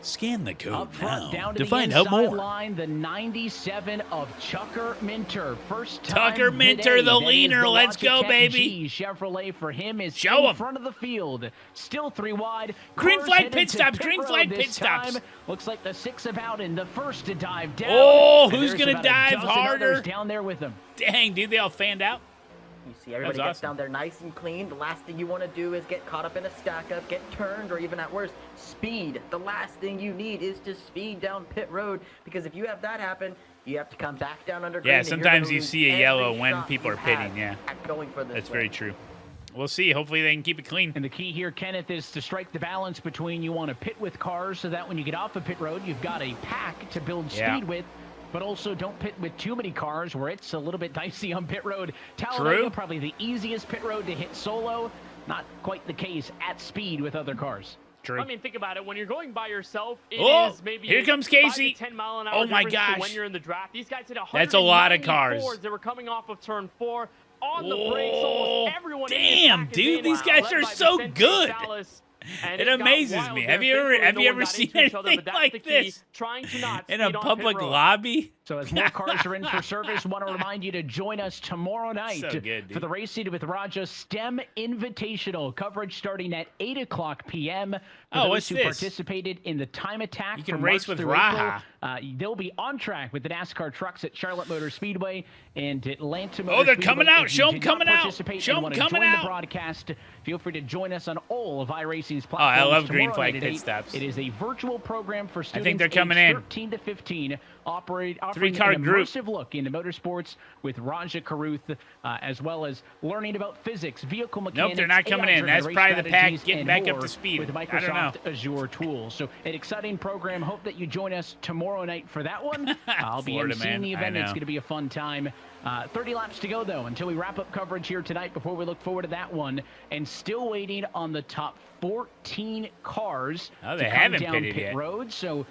[SPEAKER 3] Scan the code
[SPEAKER 16] Up front,
[SPEAKER 3] now
[SPEAKER 16] down to
[SPEAKER 3] to
[SPEAKER 16] the
[SPEAKER 3] find out
[SPEAKER 16] inside
[SPEAKER 3] more.
[SPEAKER 16] line, the 97 of Tucker Minter. First time
[SPEAKER 3] Tucker Minter,
[SPEAKER 16] today.
[SPEAKER 3] the
[SPEAKER 16] That is
[SPEAKER 3] leaner.
[SPEAKER 16] the
[SPEAKER 3] Let's go,
[SPEAKER 16] Logitech
[SPEAKER 3] baby.
[SPEAKER 16] G Chevrolet for him is
[SPEAKER 3] Show
[SPEAKER 16] in
[SPEAKER 3] him.
[SPEAKER 16] front of the field. Still 3 wide.
[SPEAKER 3] Green
[SPEAKER 16] Cars
[SPEAKER 3] flag
[SPEAKER 16] headed
[SPEAKER 3] pit
[SPEAKER 16] to
[SPEAKER 3] stops,
[SPEAKER 16] pit
[SPEAKER 3] green
[SPEAKER 16] road
[SPEAKER 3] flag
[SPEAKER 16] this
[SPEAKER 3] pit stops.
[SPEAKER 16] time. Looks like the 6 about in the first to dive down.
[SPEAKER 3] Oh,
[SPEAKER 16] And
[SPEAKER 3] who's
[SPEAKER 16] there's
[SPEAKER 3] gonna
[SPEAKER 16] about a
[SPEAKER 3] dive
[SPEAKER 16] dozen
[SPEAKER 3] harder?
[SPEAKER 16] others down there with him.
[SPEAKER 3] Dang, dude, they all fanned out.
[SPEAKER 12] You see everybody
[SPEAKER 3] That's
[SPEAKER 12] gets
[SPEAKER 3] awesome.
[SPEAKER 12] down there nice and clean. The last thing you want to do is get caught up in a stack up, get turned, or even at worst, speed. The last thing you need is to speed down pit road, because if you have that happen, you have to come back down under green.
[SPEAKER 3] Yeah,
[SPEAKER 12] and you're
[SPEAKER 3] sometimes
[SPEAKER 12] gonna
[SPEAKER 3] you
[SPEAKER 12] lose
[SPEAKER 3] see a
[SPEAKER 12] every
[SPEAKER 3] yellow when
[SPEAKER 12] shot
[SPEAKER 3] people are
[SPEAKER 12] you've
[SPEAKER 3] pitting,
[SPEAKER 12] had
[SPEAKER 3] yeah.
[SPEAKER 12] at going for this
[SPEAKER 3] That's
[SPEAKER 12] win.
[SPEAKER 3] very true. We'll see. Hopefully they can keep it clean.
[SPEAKER 16] And the key here, Kenneth, is to strike the balance between you want to pit with cars so that when you get off the pit road, you've got a pack to build speed
[SPEAKER 3] Yeah.
[SPEAKER 16] with, but also don't pit with too many cars where it's a little bit dicey on pit road. Talladega,
[SPEAKER 3] True.
[SPEAKER 16] probably the easiest pit road to hit solo. Not quite the case at speed with other cars.
[SPEAKER 3] True.
[SPEAKER 17] I mean, think about it. When you're going by yourself, it
[SPEAKER 3] Oh,
[SPEAKER 17] is maybe
[SPEAKER 3] here comes
[SPEAKER 17] 5
[SPEAKER 3] Casey.
[SPEAKER 17] to 10 mile an hour
[SPEAKER 3] Oh my
[SPEAKER 17] difference to
[SPEAKER 3] gosh.
[SPEAKER 17] when you're in the draft. These guys hit
[SPEAKER 3] That's a lot of
[SPEAKER 17] 194s.
[SPEAKER 3] cars.
[SPEAKER 17] They were coming off of turn 4 on the brakes.
[SPEAKER 3] Oh,
[SPEAKER 17] Almost everyone in this
[SPEAKER 3] damn,
[SPEAKER 17] pack is
[SPEAKER 3] dude,
[SPEAKER 17] in.
[SPEAKER 3] these guys
[SPEAKER 17] Led
[SPEAKER 3] are
[SPEAKER 17] by
[SPEAKER 3] so
[SPEAKER 17] Vicente
[SPEAKER 3] good.
[SPEAKER 17] Salas. And
[SPEAKER 3] It
[SPEAKER 17] got
[SPEAKER 3] amazes
[SPEAKER 17] wild
[SPEAKER 3] me.
[SPEAKER 17] there.
[SPEAKER 3] Have you ever
[SPEAKER 17] Thankfully, no one got
[SPEAKER 3] seen
[SPEAKER 17] into each other,
[SPEAKER 3] anything
[SPEAKER 17] but that's
[SPEAKER 3] like
[SPEAKER 17] the key.
[SPEAKER 3] this?
[SPEAKER 17] Trying to not
[SPEAKER 3] In
[SPEAKER 17] speed
[SPEAKER 3] a
[SPEAKER 17] on pit
[SPEAKER 3] public
[SPEAKER 17] road.
[SPEAKER 3] lobby?
[SPEAKER 16] So as more cars are in for service, want to remind you to join us tomorrow night
[SPEAKER 3] So good, dude.
[SPEAKER 16] for the Race Seated with Raja STEM Invitational. Coverage starting at 8 o'clock p.m. For
[SPEAKER 3] Oh,
[SPEAKER 16] those
[SPEAKER 3] what's
[SPEAKER 16] who
[SPEAKER 3] this?
[SPEAKER 16] participated in the time attack
[SPEAKER 3] You can
[SPEAKER 16] from
[SPEAKER 3] race
[SPEAKER 16] March
[SPEAKER 3] with
[SPEAKER 16] through
[SPEAKER 3] Raja.
[SPEAKER 16] April, they'll be on track with the NASCAR trucks at Charlotte Motor Speedway and Atlanta Motor
[SPEAKER 3] Oh, they're
[SPEAKER 16] Speedway.
[SPEAKER 3] coming out.
[SPEAKER 16] If
[SPEAKER 3] Show
[SPEAKER 16] you
[SPEAKER 3] 'em
[SPEAKER 16] did not
[SPEAKER 3] coming out.
[SPEAKER 16] participate
[SPEAKER 3] Show
[SPEAKER 16] and
[SPEAKER 3] 'em
[SPEAKER 16] want to
[SPEAKER 3] coming
[SPEAKER 16] join
[SPEAKER 3] out.
[SPEAKER 16] the broadcast, feel free to join us on all of iRacing's
[SPEAKER 3] Oh, I
[SPEAKER 16] platforms.
[SPEAKER 3] love green
[SPEAKER 16] tomorrow
[SPEAKER 3] flag
[SPEAKER 16] night at
[SPEAKER 3] pit
[SPEAKER 16] 8.
[SPEAKER 3] stops.
[SPEAKER 16] It is a virtual program for students
[SPEAKER 3] they're coming
[SPEAKER 16] aged
[SPEAKER 3] in.
[SPEAKER 16] 13 to 15, offering
[SPEAKER 3] Three-car
[SPEAKER 16] an
[SPEAKER 3] group.
[SPEAKER 16] immersive look into motorsports with Raja Karuth, as well as learning about physics, vehicle mechanics.
[SPEAKER 3] Nope, they're not coming in.
[SPEAKER 16] AI-driven
[SPEAKER 3] That's
[SPEAKER 16] race
[SPEAKER 3] probably the pack
[SPEAKER 16] strategies,
[SPEAKER 3] getting
[SPEAKER 16] and
[SPEAKER 3] back up
[SPEAKER 16] more
[SPEAKER 3] to speed.
[SPEAKER 16] with
[SPEAKER 3] I don't know.
[SPEAKER 16] Microsoft Azure tools. So an exciting program. Hope that you join us tomorrow. tomorrow night for that one. I'll be
[SPEAKER 3] Florida,
[SPEAKER 16] emceeing
[SPEAKER 3] man.
[SPEAKER 16] the
[SPEAKER 3] I
[SPEAKER 16] event. It's
[SPEAKER 3] know.
[SPEAKER 16] going to be a fun time. 30 laps to go, though, until we wrap up coverage here tonight before we look forward to that one. And still waiting on the top 14 cars
[SPEAKER 3] Oh,
[SPEAKER 16] to
[SPEAKER 3] they
[SPEAKER 16] come
[SPEAKER 3] haven't
[SPEAKER 16] down
[SPEAKER 3] pitted
[SPEAKER 16] pit
[SPEAKER 3] yet.
[SPEAKER 16] road. So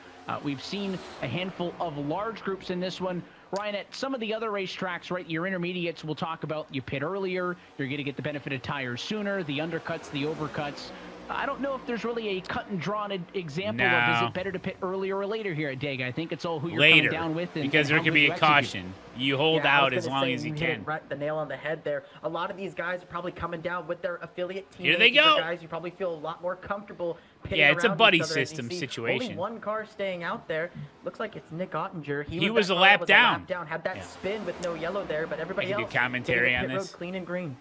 [SPEAKER 16] we've seen a handful of large groups in this one. Ryan, at some of the other racetracks, right, your intermediates we'll talk about, you pit earlier, you're going to get the benefit of tires sooner, the undercuts, the overcuts. I don't know if there's really a cut and drawn example of is it better to pit earlier or later here at Dega. I think it's all who you're
[SPEAKER 3] Later,
[SPEAKER 16] coming down with. And,
[SPEAKER 3] because there
[SPEAKER 16] how
[SPEAKER 3] could
[SPEAKER 16] good
[SPEAKER 3] be
[SPEAKER 16] you
[SPEAKER 3] a
[SPEAKER 16] execute.
[SPEAKER 3] caution. You hold
[SPEAKER 12] Yeah, I was
[SPEAKER 3] out as
[SPEAKER 12] gonna
[SPEAKER 3] long
[SPEAKER 12] say,
[SPEAKER 3] as you
[SPEAKER 12] hit
[SPEAKER 3] can.
[SPEAKER 12] the nail on the head there. A lot of these guys are probably coming down with their affiliate teams.
[SPEAKER 3] Here they go.
[SPEAKER 12] Guys, you probably feel a lot more comfortable pitting
[SPEAKER 3] Yeah, it's a
[SPEAKER 12] around
[SPEAKER 3] buddy
[SPEAKER 12] each other, and you
[SPEAKER 3] system
[SPEAKER 12] see
[SPEAKER 3] situation.
[SPEAKER 12] Only one car staying out there. Looks like it's Nick Ottinger.
[SPEAKER 3] He was
[SPEAKER 12] that
[SPEAKER 3] a
[SPEAKER 12] car
[SPEAKER 3] lap
[SPEAKER 12] that was
[SPEAKER 3] down.
[SPEAKER 12] Had that spin with no yellow there, but everybody
[SPEAKER 3] I can do
[SPEAKER 12] else
[SPEAKER 3] commentary
[SPEAKER 12] hitting the
[SPEAKER 3] on
[SPEAKER 12] pit
[SPEAKER 3] this.
[SPEAKER 12] road clean and green.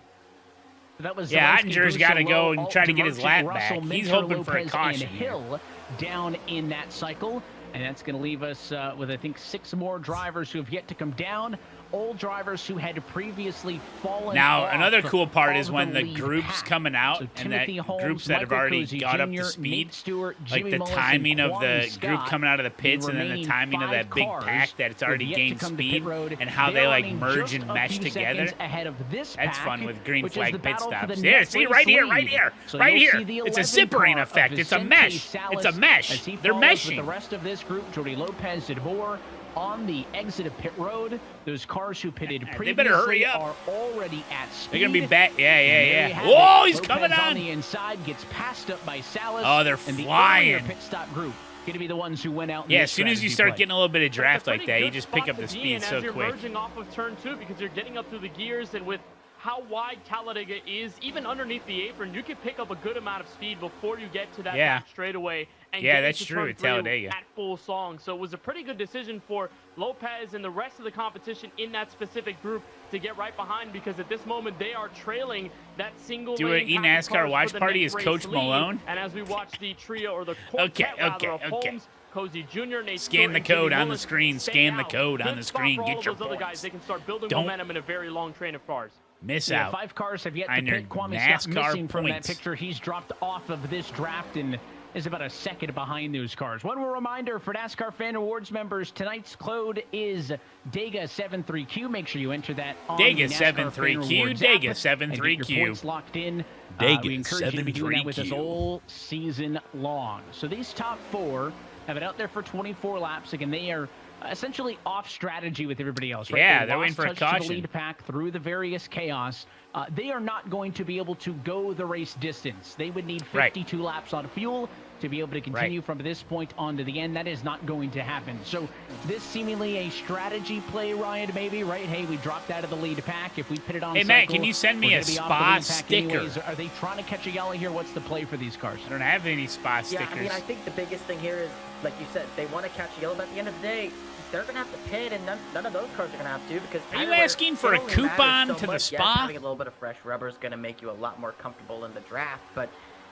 [SPEAKER 16] That was
[SPEAKER 3] Yeah,
[SPEAKER 16] Zelensky,
[SPEAKER 3] Ottinger's got to
[SPEAKER 16] Busso,
[SPEAKER 3] go
[SPEAKER 16] Lowe,
[SPEAKER 3] and try to get his
[SPEAKER 16] Alt,
[SPEAKER 3] lap back.
[SPEAKER 16] Russell,
[SPEAKER 3] He's
[SPEAKER 16] Minter,
[SPEAKER 3] hoping for a
[SPEAKER 16] Lopez,
[SPEAKER 3] caution
[SPEAKER 16] and
[SPEAKER 3] here.
[SPEAKER 16] Hill down in that cycle. And that's going to leave us with, I think, 6 more drivers who have yet to come down. Old drivers who had previously fallen
[SPEAKER 3] Now,
[SPEAKER 16] off
[SPEAKER 3] another cool part
[SPEAKER 16] of
[SPEAKER 3] is when the
[SPEAKER 16] lead
[SPEAKER 3] groups
[SPEAKER 16] pack.
[SPEAKER 3] coming out
[SPEAKER 16] So
[SPEAKER 3] and that
[SPEAKER 16] Timothy Holmes,
[SPEAKER 3] groups that have
[SPEAKER 16] Michael
[SPEAKER 3] already
[SPEAKER 16] Cozy
[SPEAKER 3] got up
[SPEAKER 16] Jr.,
[SPEAKER 3] to speed,
[SPEAKER 16] Nate Stewart,
[SPEAKER 3] like
[SPEAKER 16] Jimmy
[SPEAKER 3] the
[SPEAKER 16] Mullis,
[SPEAKER 3] timing
[SPEAKER 16] and
[SPEAKER 3] of the
[SPEAKER 16] Kwame
[SPEAKER 3] group
[SPEAKER 16] Scott,
[SPEAKER 3] coming out of the pits and then the
[SPEAKER 16] remaining
[SPEAKER 3] timing of
[SPEAKER 16] 5
[SPEAKER 3] that big
[SPEAKER 16] cars
[SPEAKER 3] pack that it's
[SPEAKER 16] who have
[SPEAKER 3] already
[SPEAKER 16] yet to
[SPEAKER 3] gained
[SPEAKER 16] come to pit
[SPEAKER 3] speed
[SPEAKER 16] road.
[SPEAKER 3] and how
[SPEAKER 16] They
[SPEAKER 3] they
[SPEAKER 16] are
[SPEAKER 3] like
[SPEAKER 16] running
[SPEAKER 3] merge
[SPEAKER 16] just
[SPEAKER 3] and
[SPEAKER 16] a
[SPEAKER 3] mesh
[SPEAKER 16] few
[SPEAKER 3] together.
[SPEAKER 16] seconds ahead of this
[SPEAKER 3] That's
[SPEAKER 16] pack,
[SPEAKER 3] fun with green
[SPEAKER 16] which is
[SPEAKER 3] flag
[SPEAKER 16] the
[SPEAKER 3] pit
[SPEAKER 16] battle for
[SPEAKER 3] stops.
[SPEAKER 16] the
[SPEAKER 3] There,
[SPEAKER 16] net
[SPEAKER 3] see
[SPEAKER 16] race
[SPEAKER 3] right here,
[SPEAKER 16] lead.
[SPEAKER 3] right here,
[SPEAKER 16] So
[SPEAKER 3] right
[SPEAKER 16] you'll
[SPEAKER 3] here.
[SPEAKER 16] see the
[SPEAKER 3] It's a
[SPEAKER 16] 11
[SPEAKER 3] zippering
[SPEAKER 16] car of
[SPEAKER 3] effect. It's a
[SPEAKER 16] Vicente
[SPEAKER 3] mesh. It's
[SPEAKER 16] Salas
[SPEAKER 3] a mesh.
[SPEAKER 16] as he
[SPEAKER 3] They're
[SPEAKER 16] follows with
[SPEAKER 3] meshing.
[SPEAKER 16] the rest of this group, Jordy Lopez and more on the exit of pit road. Those cars who pitted
[SPEAKER 3] They
[SPEAKER 16] previously
[SPEAKER 3] better hurry up.
[SPEAKER 16] are already at speed.
[SPEAKER 3] They're gonna be back. Yeah,
[SPEAKER 16] And there
[SPEAKER 3] yeah,
[SPEAKER 16] you
[SPEAKER 3] yeah.
[SPEAKER 16] have
[SPEAKER 3] Whoa,
[SPEAKER 16] it.
[SPEAKER 3] he's
[SPEAKER 16] Lopez
[SPEAKER 3] coming
[SPEAKER 16] on
[SPEAKER 3] on.
[SPEAKER 16] the inside, gets passed up by Salas.
[SPEAKER 3] Oh, they're
[SPEAKER 16] and the
[SPEAKER 3] flying.
[SPEAKER 16] earlier pit stop group going to be the ones who went out. in
[SPEAKER 3] Yeah,
[SPEAKER 16] this
[SPEAKER 3] as soon as you
[SPEAKER 16] strategy
[SPEAKER 3] start
[SPEAKER 16] play.
[SPEAKER 3] getting a little bit of draft
[SPEAKER 17] That's a
[SPEAKER 3] like
[SPEAKER 17] pretty
[SPEAKER 3] that, you
[SPEAKER 17] good
[SPEAKER 3] just pick
[SPEAKER 17] spot
[SPEAKER 3] up the
[SPEAKER 17] to be
[SPEAKER 3] speed
[SPEAKER 17] in
[SPEAKER 3] so
[SPEAKER 17] as you're
[SPEAKER 3] quick.
[SPEAKER 17] merging off of turn 2 because you're getting up through the gears, and with how wide Talladega is, even underneath the apron, you can pick up a good amount of speed before you get to that back straightaway. And
[SPEAKER 3] Yeah,
[SPEAKER 17] get
[SPEAKER 3] that's
[SPEAKER 17] into
[SPEAKER 3] true
[SPEAKER 17] turn
[SPEAKER 3] at
[SPEAKER 17] 3
[SPEAKER 3] Talladega.
[SPEAKER 17] at full song. So it was a pretty good decision for Lopez and the rest of the competition in that specific group to get right behind, because at this moment they are trailing that single
[SPEAKER 3] Do
[SPEAKER 17] lane
[SPEAKER 3] an
[SPEAKER 17] pack of
[SPEAKER 3] eNASCAR
[SPEAKER 17] cars
[SPEAKER 3] watch
[SPEAKER 17] for the
[SPEAKER 3] party
[SPEAKER 17] net
[SPEAKER 3] as
[SPEAKER 17] race
[SPEAKER 3] Coach
[SPEAKER 17] lead.
[SPEAKER 3] Malone.
[SPEAKER 17] And as we watch the trio, or the
[SPEAKER 3] Okay,
[SPEAKER 17] quartet rather, of
[SPEAKER 3] okay.
[SPEAKER 17] Holmes, Cozy Jr., Nate
[SPEAKER 3] Scan
[SPEAKER 17] Stewart,
[SPEAKER 3] the
[SPEAKER 17] and Jimmy
[SPEAKER 3] code on the
[SPEAKER 17] Willis
[SPEAKER 3] screen.
[SPEAKER 17] stay
[SPEAKER 3] Scan the
[SPEAKER 17] out.
[SPEAKER 3] code on
[SPEAKER 17] Good
[SPEAKER 3] the
[SPEAKER 17] spot
[SPEAKER 3] screen.
[SPEAKER 17] for all
[SPEAKER 3] Get
[SPEAKER 17] of
[SPEAKER 3] your
[SPEAKER 17] those other guys.
[SPEAKER 3] points.
[SPEAKER 17] They can start building
[SPEAKER 3] Don't
[SPEAKER 17] momentum in a very long train of cars.
[SPEAKER 3] Miss
[SPEAKER 16] Yeah,
[SPEAKER 3] out
[SPEAKER 16] 5 cars have yet to
[SPEAKER 3] on your
[SPEAKER 16] pit. Kwame Scott
[SPEAKER 3] NASCAR
[SPEAKER 16] missing from that
[SPEAKER 3] points.
[SPEAKER 16] picture. He's dropped off of this draft and is about a second behind those cars. One more reminder for NASCAR Fan Awards members, tonight's code is DEGA73Q. Make sure you enter that on
[SPEAKER 3] Dega
[SPEAKER 16] the NASCAR Fan
[SPEAKER 3] 73Q,
[SPEAKER 16] Awards
[SPEAKER 3] Dega
[SPEAKER 16] app and get
[SPEAKER 3] 73Q.
[SPEAKER 16] your points locked in.
[SPEAKER 3] Dega
[SPEAKER 16] We encourage you to be doing that with us
[SPEAKER 3] 73Q.
[SPEAKER 16] all season long. So these top 4 have it out there for 24 laps. Again, they are essentially off strategy with everybody else, right?
[SPEAKER 3] Yeah,
[SPEAKER 16] They
[SPEAKER 3] they're waiting
[SPEAKER 16] lost
[SPEAKER 3] for a
[SPEAKER 16] touch to the
[SPEAKER 3] caution.
[SPEAKER 16] lead pack through the various chaos. They are not going to be able to go the race distance. They would need 52 laps on fuel to be able to continue from this point on to the end. That is not going to happen. So this seemingly a strategy play, Ryan, maybe, right? Hey, we dropped out of the lead pack. If we pit it on
[SPEAKER 3] Hey, Matt,
[SPEAKER 16] cycle,
[SPEAKER 3] can you send me
[SPEAKER 16] we're
[SPEAKER 3] a
[SPEAKER 16] gonna be off
[SPEAKER 3] spa
[SPEAKER 16] the lead pack
[SPEAKER 3] sticker?
[SPEAKER 16] anyways. Are they trying to catch a yellow here? What's the play for these cars?
[SPEAKER 3] I don't have any spot
[SPEAKER 12] Yeah,
[SPEAKER 3] stickers.
[SPEAKER 12] I mean, I think the biggest thing here is, like you said, they want to catch a yellow, but at the end of the day, they're going to have to pit, and none of those cars are going to have to, because
[SPEAKER 3] Are you
[SPEAKER 12] tire wear,
[SPEAKER 3] asking for
[SPEAKER 12] it
[SPEAKER 3] a
[SPEAKER 12] only
[SPEAKER 3] coupon
[SPEAKER 12] matters so
[SPEAKER 3] to the
[SPEAKER 12] much.
[SPEAKER 3] spa?
[SPEAKER 12] Yes, having a little bit of fresh rubber is going to make you a lot more comfortable in the draft, but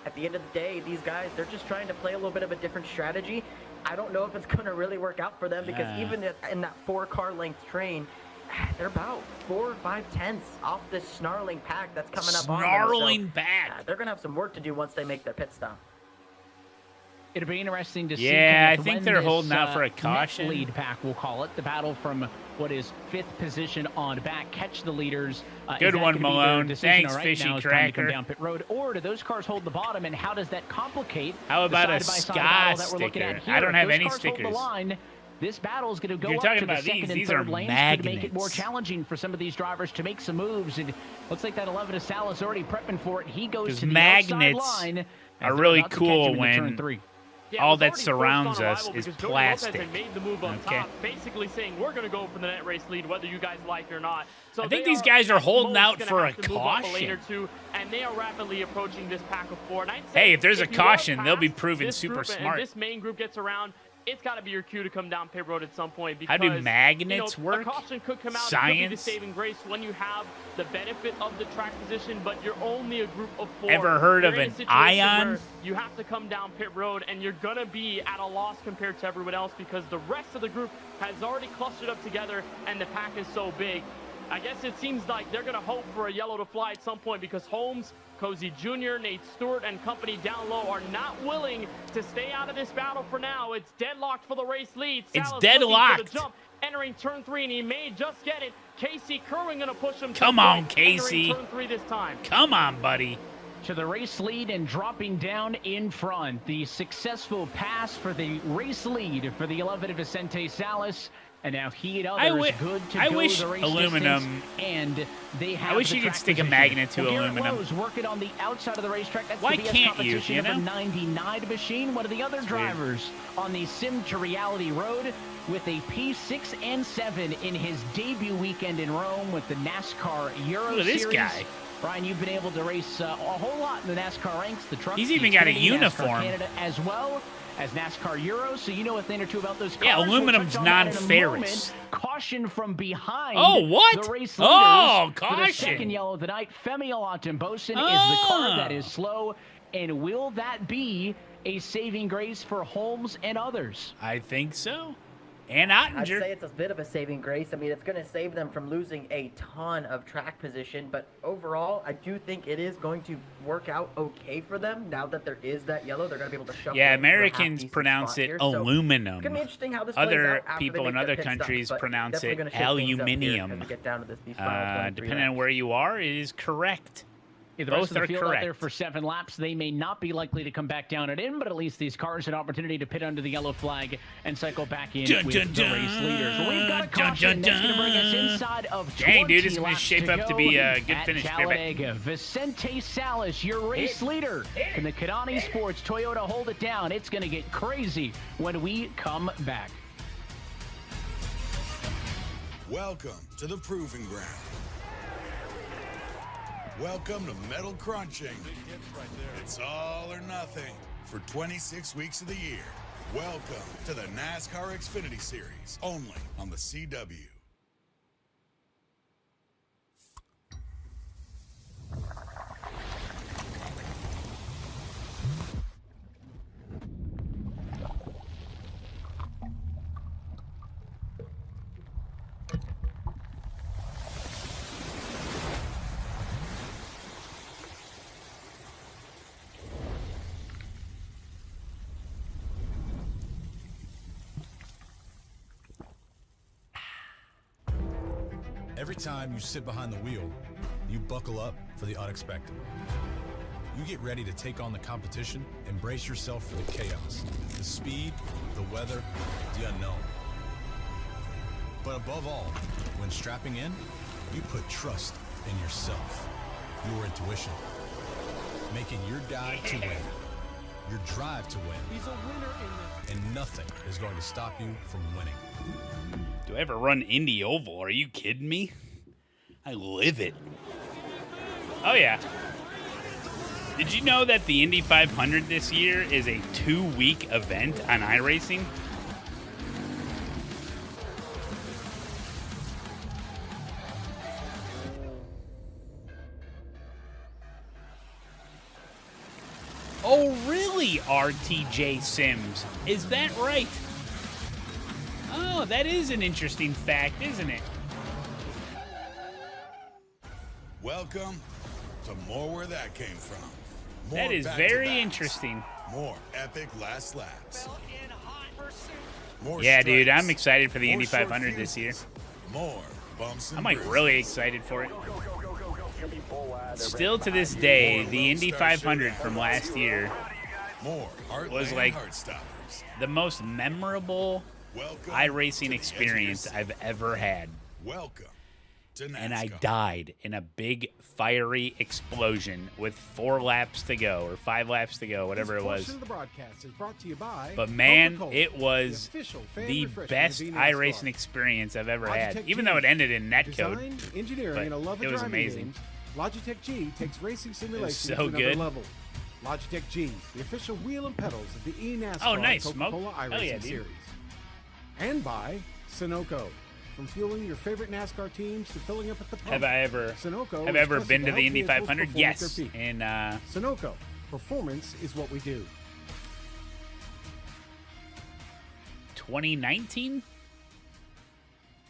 [SPEAKER 12] at the end of the day, these guys, they're just trying to play a little bit of a different strategy. I don't know if it's going to really work out for them, because even in that 4-car length train, they're about 4 or 5 tenths off this snarling pack that's coming up on them.
[SPEAKER 3] Snarling
[SPEAKER 12] So,
[SPEAKER 3] pack.
[SPEAKER 12] they're going to have some work to do once they make their pit stop.
[SPEAKER 16] It'll be interesting to see.
[SPEAKER 3] Yeah,
[SPEAKER 16] kind of
[SPEAKER 3] I think
[SPEAKER 16] when
[SPEAKER 3] they're
[SPEAKER 16] this,
[SPEAKER 3] holding out for a
[SPEAKER 16] net
[SPEAKER 3] caution.
[SPEAKER 16] lead pack, we'll call it. The battle from what is 5th position on back, catch the leaders.
[SPEAKER 3] Good
[SPEAKER 16] Is that
[SPEAKER 3] one,
[SPEAKER 16] gonna be their
[SPEAKER 3] Malone.
[SPEAKER 16] decision?
[SPEAKER 3] Thanks,
[SPEAKER 16] All right,
[SPEAKER 3] Fishy
[SPEAKER 16] now it's time to come
[SPEAKER 3] Cracker.
[SPEAKER 16] down pit road, or do those cars hold the bottom, and how does that complicate
[SPEAKER 3] How about
[SPEAKER 16] the
[SPEAKER 3] a
[SPEAKER 16] side-by-side
[SPEAKER 3] Scott
[SPEAKER 16] battle that we're looking at
[SPEAKER 3] sticker?
[SPEAKER 16] here?
[SPEAKER 3] I don't
[SPEAKER 16] If
[SPEAKER 3] have
[SPEAKER 16] those
[SPEAKER 3] any
[SPEAKER 16] cars hold the
[SPEAKER 3] stickers.
[SPEAKER 16] line, this battle is going to go
[SPEAKER 3] You're
[SPEAKER 16] up
[SPEAKER 3] talking
[SPEAKER 16] to the
[SPEAKER 3] about
[SPEAKER 16] second and
[SPEAKER 3] these
[SPEAKER 16] third
[SPEAKER 3] are
[SPEAKER 16] lanes. Could make it more
[SPEAKER 3] magnets.
[SPEAKER 16] challenging for some of these drivers to make some moves. And looks like that 11 of Salas already prepping for it. He goes
[SPEAKER 3] Because
[SPEAKER 16] to the
[SPEAKER 3] magnets
[SPEAKER 16] outside line. as
[SPEAKER 3] are
[SPEAKER 16] they're
[SPEAKER 3] really
[SPEAKER 16] about to catch him
[SPEAKER 3] cool
[SPEAKER 16] into turn
[SPEAKER 3] when
[SPEAKER 16] 3.
[SPEAKER 17] Yeah,
[SPEAKER 3] all
[SPEAKER 17] it was
[SPEAKER 3] that
[SPEAKER 17] already
[SPEAKER 3] surrounds
[SPEAKER 17] first on
[SPEAKER 3] us
[SPEAKER 17] arrival
[SPEAKER 3] is
[SPEAKER 17] because Jordan Lopez
[SPEAKER 3] plastic.
[SPEAKER 17] had made the move on
[SPEAKER 3] Okay.
[SPEAKER 17] top, basically saying we're going to go for the net race lead, whether you guys like it or not. So
[SPEAKER 3] I think
[SPEAKER 17] they
[SPEAKER 3] these guys are
[SPEAKER 17] at
[SPEAKER 3] holding
[SPEAKER 17] most
[SPEAKER 3] out
[SPEAKER 17] gonna
[SPEAKER 3] for
[SPEAKER 17] have
[SPEAKER 3] a
[SPEAKER 17] to move up a lane
[SPEAKER 3] caution.
[SPEAKER 17] or two, and they are rapidly approaching this pack of 4. And I'd say
[SPEAKER 3] Hey, if there's a
[SPEAKER 17] you wanna
[SPEAKER 3] caution, they'll be
[SPEAKER 17] pass
[SPEAKER 3] proven
[SPEAKER 17] this
[SPEAKER 3] super
[SPEAKER 17] group
[SPEAKER 3] smart.
[SPEAKER 17] And this main group gets around, it's got to be your cue to come down pit road at some point,
[SPEAKER 3] How
[SPEAKER 17] because
[SPEAKER 3] do magnets work?
[SPEAKER 17] A caution could come out. It could be the
[SPEAKER 3] Science?
[SPEAKER 17] saving grace when you have the benefit of the track position, but you're only a group of 4.
[SPEAKER 3] Ever heard of
[SPEAKER 17] You're in a
[SPEAKER 3] an
[SPEAKER 17] situation
[SPEAKER 3] ion?
[SPEAKER 17] where you have to come down pit road, and you're going to be at a loss compared to everyone else, because the rest of the group has already clustered up together, and the pack is so big. I guess it seems like they're going to hope for a yellow to fly at some point because Holmes, Cozy Jr., Nate Stewart, and company down low are not willing to stay out of this battle for now. It's deadlocked for the race lead.
[SPEAKER 3] It's
[SPEAKER 17] Salas
[SPEAKER 3] deadlocked.
[SPEAKER 17] looking for the jump, entering turn 3, and he may just get it. Casey Kerwin going to push him.
[SPEAKER 3] Come on, Casey.
[SPEAKER 17] Entering turn 3 this time.
[SPEAKER 3] Come on, buddy.
[SPEAKER 16] To the race lead and dropping down in front. The successful pass for the race lead for the 11 Vicente Salas. And now he and others good to go
[SPEAKER 3] wish
[SPEAKER 16] the race
[SPEAKER 3] aluminum.
[SPEAKER 16] distance, and they have
[SPEAKER 3] I wish
[SPEAKER 16] the
[SPEAKER 3] you could
[SPEAKER 16] track
[SPEAKER 3] stick a
[SPEAKER 16] position.
[SPEAKER 3] magnet to
[SPEAKER 16] Garrett
[SPEAKER 3] aluminum.
[SPEAKER 16] Rose working on the outside of the racetrack. That's
[SPEAKER 3] Why
[SPEAKER 16] the BS
[SPEAKER 3] can't you,
[SPEAKER 16] competition
[SPEAKER 3] you
[SPEAKER 16] of
[SPEAKER 3] know?
[SPEAKER 16] a 99 machine. One of the other drivers on the Sim to Reality Road with a P6 and 7 in his debut weekend in Rome with the NASCAR Euro
[SPEAKER 3] Look at this
[SPEAKER 16] Series.
[SPEAKER 3] guy.
[SPEAKER 16] Brian, you've been able to race a whole lot in the NASCAR ranks. The trucks,
[SPEAKER 3] He's
[SPEAKER 16] the
[SPEAKER 3] even got a
[SPEAKER 16] Xfinity,
[SPEAKER 3] uniform.
[SPEAKER 16] NASCAR Canada, as well as NASCAR Euro, so you know a thing or two about those cars.
[SPEAKER 3] Yeah, aluminum's
[SPEAKER 16] We'll touch on that in a
[SPEAKER 3] non-ferrous.
[SPEAKER 16] moment. Caution from behind.
[SPEAKER 3] Oh, what?
[SPEAKER 16] The race leaders.
[SPEAKER 3] Oh,
[SPEAKER 16] For the
[SPEAKER 3] caution.
[SPEAKER 16] second yellow of the night, Femi Alantembosin is the car that is slow. And will that be a saving grace for Holmes and others?
[SPEAKER 3] I think so. And
[SPEAKER 12] I'd
[SPEAKER 3] Ottinger.
[SPEAKER 12] say it's a bit of a saving grace. I mean, it's going to save them from losing a ton of track position, but overall, I do think it is going to work out okay for them. Now that there is that yellow, they're going to be able to shuffle.
[SPEAKER 3] Yeah,
[SPEAKER 12] into a
[SPEAKER 3] Americans
[SPEAKER 12] half-decent
[SPEAKER 3] pronounce
[SPEAKER 12] spot
[SPEAKER 3] it
[SPEAKER 12] here. So
[SPEAKER 3] aluminum.
[SPEAKER 12] it's going to be interesting how this plays
[SPEAKER 3] Other
[SPEAKER 12] out after
[SPEAKER 3] people
[SPEAKER 12] they
[SPEAKER 3] in
[SPEAKER 12] make
[SPEAKER 3] other
[SPEAKER 12] their pit stops,
[SPEAKER 3] countries
[SPEAKER 12] but
[SPEAKER 3] pronounce
[SPEAKER 12] definitely
[SPEAKER 3] it
[SPEAKER 12] gonna shake things up here
[SPEAKER 3] aluminium.
[SPEAKER 12] as we get down to this, these final 23
[SPEAKER 3] Depending on
[SPEAKER 12] laps.
[SPEAKER 3] where you are, it is correct.
[SPEAKER 16] The
[SPEAKER 3] Both
[SPEAKER 16] rest of the
[SPEAKER 3] are
[SPEAKER 16] field out there
[SPEAKER 3] correct.
[SPEAKER 16] for 7 laps. They may not be likely to come back down and in, but at least these cars an opportunity to pit under the yellow flag and cycle back in
[SPEAKER 3] Dun,
[SPEAKER 16] with
[SPEAKER 3] dun,
[SPEAKER 16] the
[SPEAKER 3] dun.
[SPEAKER 16] race leaders. We've got a
[SPEAKER 3] Dun,
[SPEAKER 16] caution
[SPEAKER 3] dun,
[SPEAKER 16] that's going to bring us
[SPEAKER 3] dun.
[SPEAKER 16] inside of 20
[SPEAKER 3] Dang, dude, it's gonna
[SPEAKER 16] laps
[SPEAKER 3] shape
[SPEAKER 16] to
[SPEAKER 3] up to
[SPEAKER 16] go
[SPEAKER 3] be a good
[SPEAKER 16] at
[SPEAKER 3] finish, baby.
[SPEAKER 16] Talladega. Vicente Salas, your race leader. Can the Kadani Sports Toyota hold it down? It's going to get crazy when we come back.
[SPEAKER 15] Welcome to the Proving Ground. Welcome to Metal Crunching. It's all or nothing for 26 weeks of the year. Welcome to the NASCAR Xfinity Series, only on the CW. Every time you sit behind the wheel, you buckle up for the unexpected. You get ready to take on the competition and brace yourself for the chaos, the speed, the weather, the unknown. But above all, when strapping in, you put trust in yourself, your intuition, making your guide to win, your drive to win. He's a winner in this. And nothing is going to stop you from winning.
[SPEAKER 3] Do I ever run Indy Oval? Are you kidding me? I live it. Oh, yeah. Did you know that the Indy 500 this year is a 2-week event on iRacing? Oh, really, RTJ Sims? Is that right? Oh, that is an interesting fact, isn't it?
[SPEAKER 15] Welcome to more where that came from. More
[SPEAKER 3] That is
[SPEAKER 15] back-to-backs.
[SPEAKER 3] very interesting.
[SPEAKER 15] More epic last laps. More
[SPEAKER 3] Yeah, dude, I'm
[SPEAKER 15] strikes.
[SPEAKER 3] excited for the
[SPEAKER 15] More
[SPEAKER 3] Indy
[SPEAKER 15] short
[SPEAKER 3] 500 this year.
[SPEAKER 15] fuses. More bumps and
[SPEAKER 3] I'm like
[SPEAKER 15] bruises.
[SPEAKER 3] really excited for it. Still to this day, the Indy 500 from last year
[SPEAKER 15] More
[SPEAKER 3] was
[SPEAKER 15] Heartland
[SPEAKER 3] like
[SPEAKER 15] Heartstoppers.
[SPEAKER 3] the most memorable
[SPEAKER 15] Welcome
[SPEAKER 3] iRacing
[SPEAKER 15] to the
[SPEAKER 3] experience
[SPEAKER 15] edge of your
[SPEAKER 3] I've ever had.
[SPEAKER 15] Welcome to NASCAR.
[SPEAKER 3] And I died in a big fiery explosion with 4 laps to go or 5 laps to go, whatever it was.
[SPEAKER 19] This portion of the broadcast is brought to you by
[SPEAKER 3] But man,
[SPEAKER 19] Coca-Cola,
[SPEAKER 3] it was
[SPEAKER 19] the official fan
[SPEAKER 3] the
[SPEAKER 19] refreshment
[SPEAKER 3] best
[SPEAKER 19] of eNASCAR.
[SPEAKER 3] iRacing experience I've ever had,
[SPEAKER 19] Logitech
[SPEAKER 3] even
[SPEAKER 19] G.
[SPEAKER 3] though it ended in netcode.
[SPEAKER 19] Design, engineering,
[SPEAKER 3] But
[SPEAKER 19] and a love of
[SPEAKER 3] it was
[SPEAKER 19] driving
[SPEAKER 3] amazing.
[SPEAKER 19] games, Logitech G takes racing simulation
[SPEAKER 3] so
[SPEAKER 19] to another
[SPEAKER 3] good.
[SPEAKER 19] level. Logitech G, the official wheel and pedals of the eNASCAR
[SPEAKER 3] Oh, nice, Smoke.
[SPEAKER 19] Coca-Cola
[SPEAKER 3] Hell
[SPEAKER 19] iRacing
[SPEAKER 3] yeah, dude.
[SPEAKER 19] series. And by Sunoco. From fueling your favorite NASCAR teams to filling up at the pump.
[SPEAKER 3] Have I ever
[SPEAKER 19] Sunoco
[SPEAKER 3] have
[SPEAKER 19] is
[SPEAKER 3] I ever
[SPEAKER 19] trusted
[SPEAKER 3] been to
[SPEAKER 19] help
[SPEAKER 3] the Indy
[SPEAKER 19] vehicles
[SPEAKER 3] 500?
[SPEAKER 19] perform at
[SPEAKER 3] Yes.
[SPEAKER 19] their peak.
[SPEAKER 3] In
[SPEAKER 19] Sunoco. Performance is what we do.
[SPEAKER 3] 2019?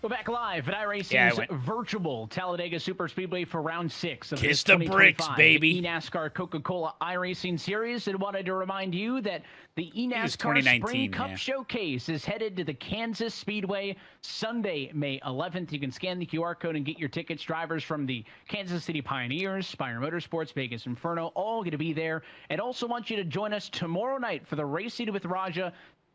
[SPEAKER 16] We're back live at iRacing's virtual Talladega Superspeedway for round 6 of
[SPEAKER 3] Kiss
[SPEAKER 16] this
[SPEAKER 3] the bricks,
[SPEAKER 16] 2025
[SPEAKER 3] baby.
[SPEAKER 16] eNASCAR Coca-Cola iRacing Series, and wanted to remind you that the eNASCAR Spring Cup Showcase is headed to the Kansas Speedway Sunday, May 11th. You can scan the QR code and get your tickets. Drivers from the Kansas City Pioneers, Spire Motorsports, Vegas Inferno, all going to be there. And also want you to join us tomorrow night for the Racing with Raja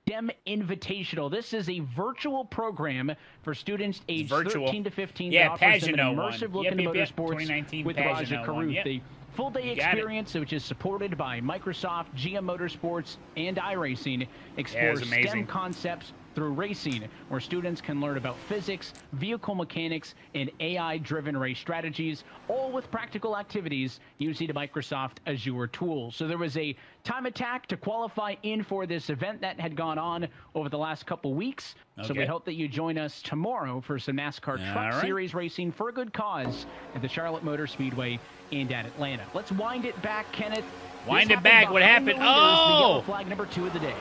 [SPEAKER 16] STEM Invitational. This is a virtual program for students aged 13 to 15 that offers them an immersive look into motorsports with Raja Karuth. The full-day experience, which is supported by Microsoft, GM Motorsports, and iRacing, explores STEM concepts through racing, where students can learn about physics, vehicle mechanics, and AI-driven race strategies, all with practical activities using the Microsoft Azure tools. So there was a time attack to qualify in for this event that had gone on over the last couple weeks. So we hope that you join us tomorrow for some NASCAR Truck Series racing for a good cause at the Charlotte Motor Speedway and at Atlanta. Let's wind it back, Kenneth.
[SPEAKER 3] Wind it back. What happened? Oh!
[SPEAKER 16] Flag number 2 of the day.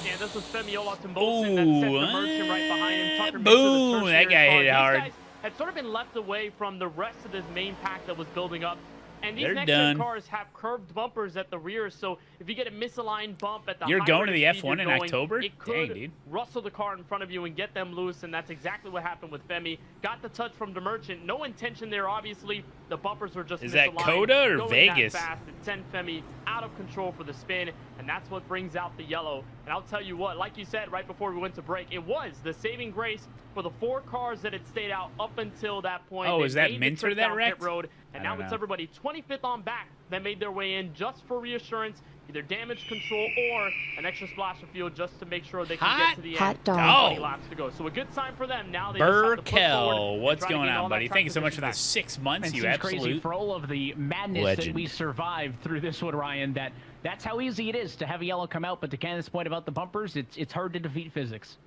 [SPEAKER 17] Yeah, this was Femi Olatunbosin that set the merchant right behind him. Tucker
[SPEAKER 3] Boom! That guy hit it hard.
[SPEAKER 17] These guys had sort of been left away from the rest of this main pack that was building up. And these
[SPEAKER 3] They're
[SPEAKER 17] next
[SPEAKER 3] done.
[SPEAKER 17] cars have curved bumpers at the rear, so if you get a misaligned bump at the
[SPEAKER 3] You're
[SPEAKER 17] high
[SPEAKER 3] going to
[SPEAKER 17] rate
[SPEAKER 3] the
[SPEAKER 17] speed
[SPEAKER 3] F1
[SPEAKER 17] you're
[SPEAKER 3] in
[SPEAKER 17] going,
[SPEAKER 3] October?
[SPEAKER 17] it could
[SPEAKER 3] Dang, dude.
[SPEAKER 17] rustle the car in front of you and get them loose, and that's exactly what happened with Femi. Got the touch from the merchant. No intention there, obviously. The bumpers were just
[SPEAKER 3] Is
[SPEAKER 17] misaligned.
[SPEAKER 3] that Coda or
[SPEAKER 17] Going
[SPEAKER 3] Vegas?
[SPEAKER 17] That fast, it sent Femi out of control for the spin, and that's what brings out the yellow. And I'll tell you what, like you said right before we went to break, it was the saving grace for the 4 cars that had stayed out up until that point.
[SPEAKER 3] Oh,
[SPEAKER 17] They
[SPEAKER 3] is that
[SPEAKER 17] made the
[SPEAKER 3] Minter
[SPEAKER 17] trip
[SPEAKER 3] that
[SPEAKER 17] down
[SPEAKER 3] wrecked?
[SPEAKER 17] pit road, and
[SPEAKER 3] I
[SPEAKER 17] now
[SPEAKER 3] don't
[SPEAKER 17] it's
[SPEAKER 3] know.
[SPEAKER 17] everybody 25th on back that made their way in just for reassurance, either damage control or an extra splash of fuel just to make sure they can get to the end. 20 laps to go. So a good sign for them. Now they just have to push forward
[SPEAKER 3] Burkel,
[SPEAKER 17] and
[SPEAKER 3] what's
[SPEAKER 17] try to
[SPEAKER 3] going
[SPEAKER 17] get all
[SPEAKER 3] on,
[SPEAKER 17] that
[SPEAKER 3] buddy?
[SPEAKER 17] track
[SPEAKER 3] Thank you so much
[SPEAKER 17] position
[SPEAKER 3] for the
[SPEAKER 17] back.
[SPEAKER 3] 6 months,
[SPEAKER 16] It
[SPEAKER 3] you
[SPEAKER 16] seems crazy
[SPEAKER 3] absolute
[SPEAKER 16] for all of the madness that
[SPEAKER 3] legend.
[SPEAKER 16] we survived through this one, Ryan, that's how easy it is to have a yellow come out. But to Kenneth's point about the bumpers, it's hard to defeat physics.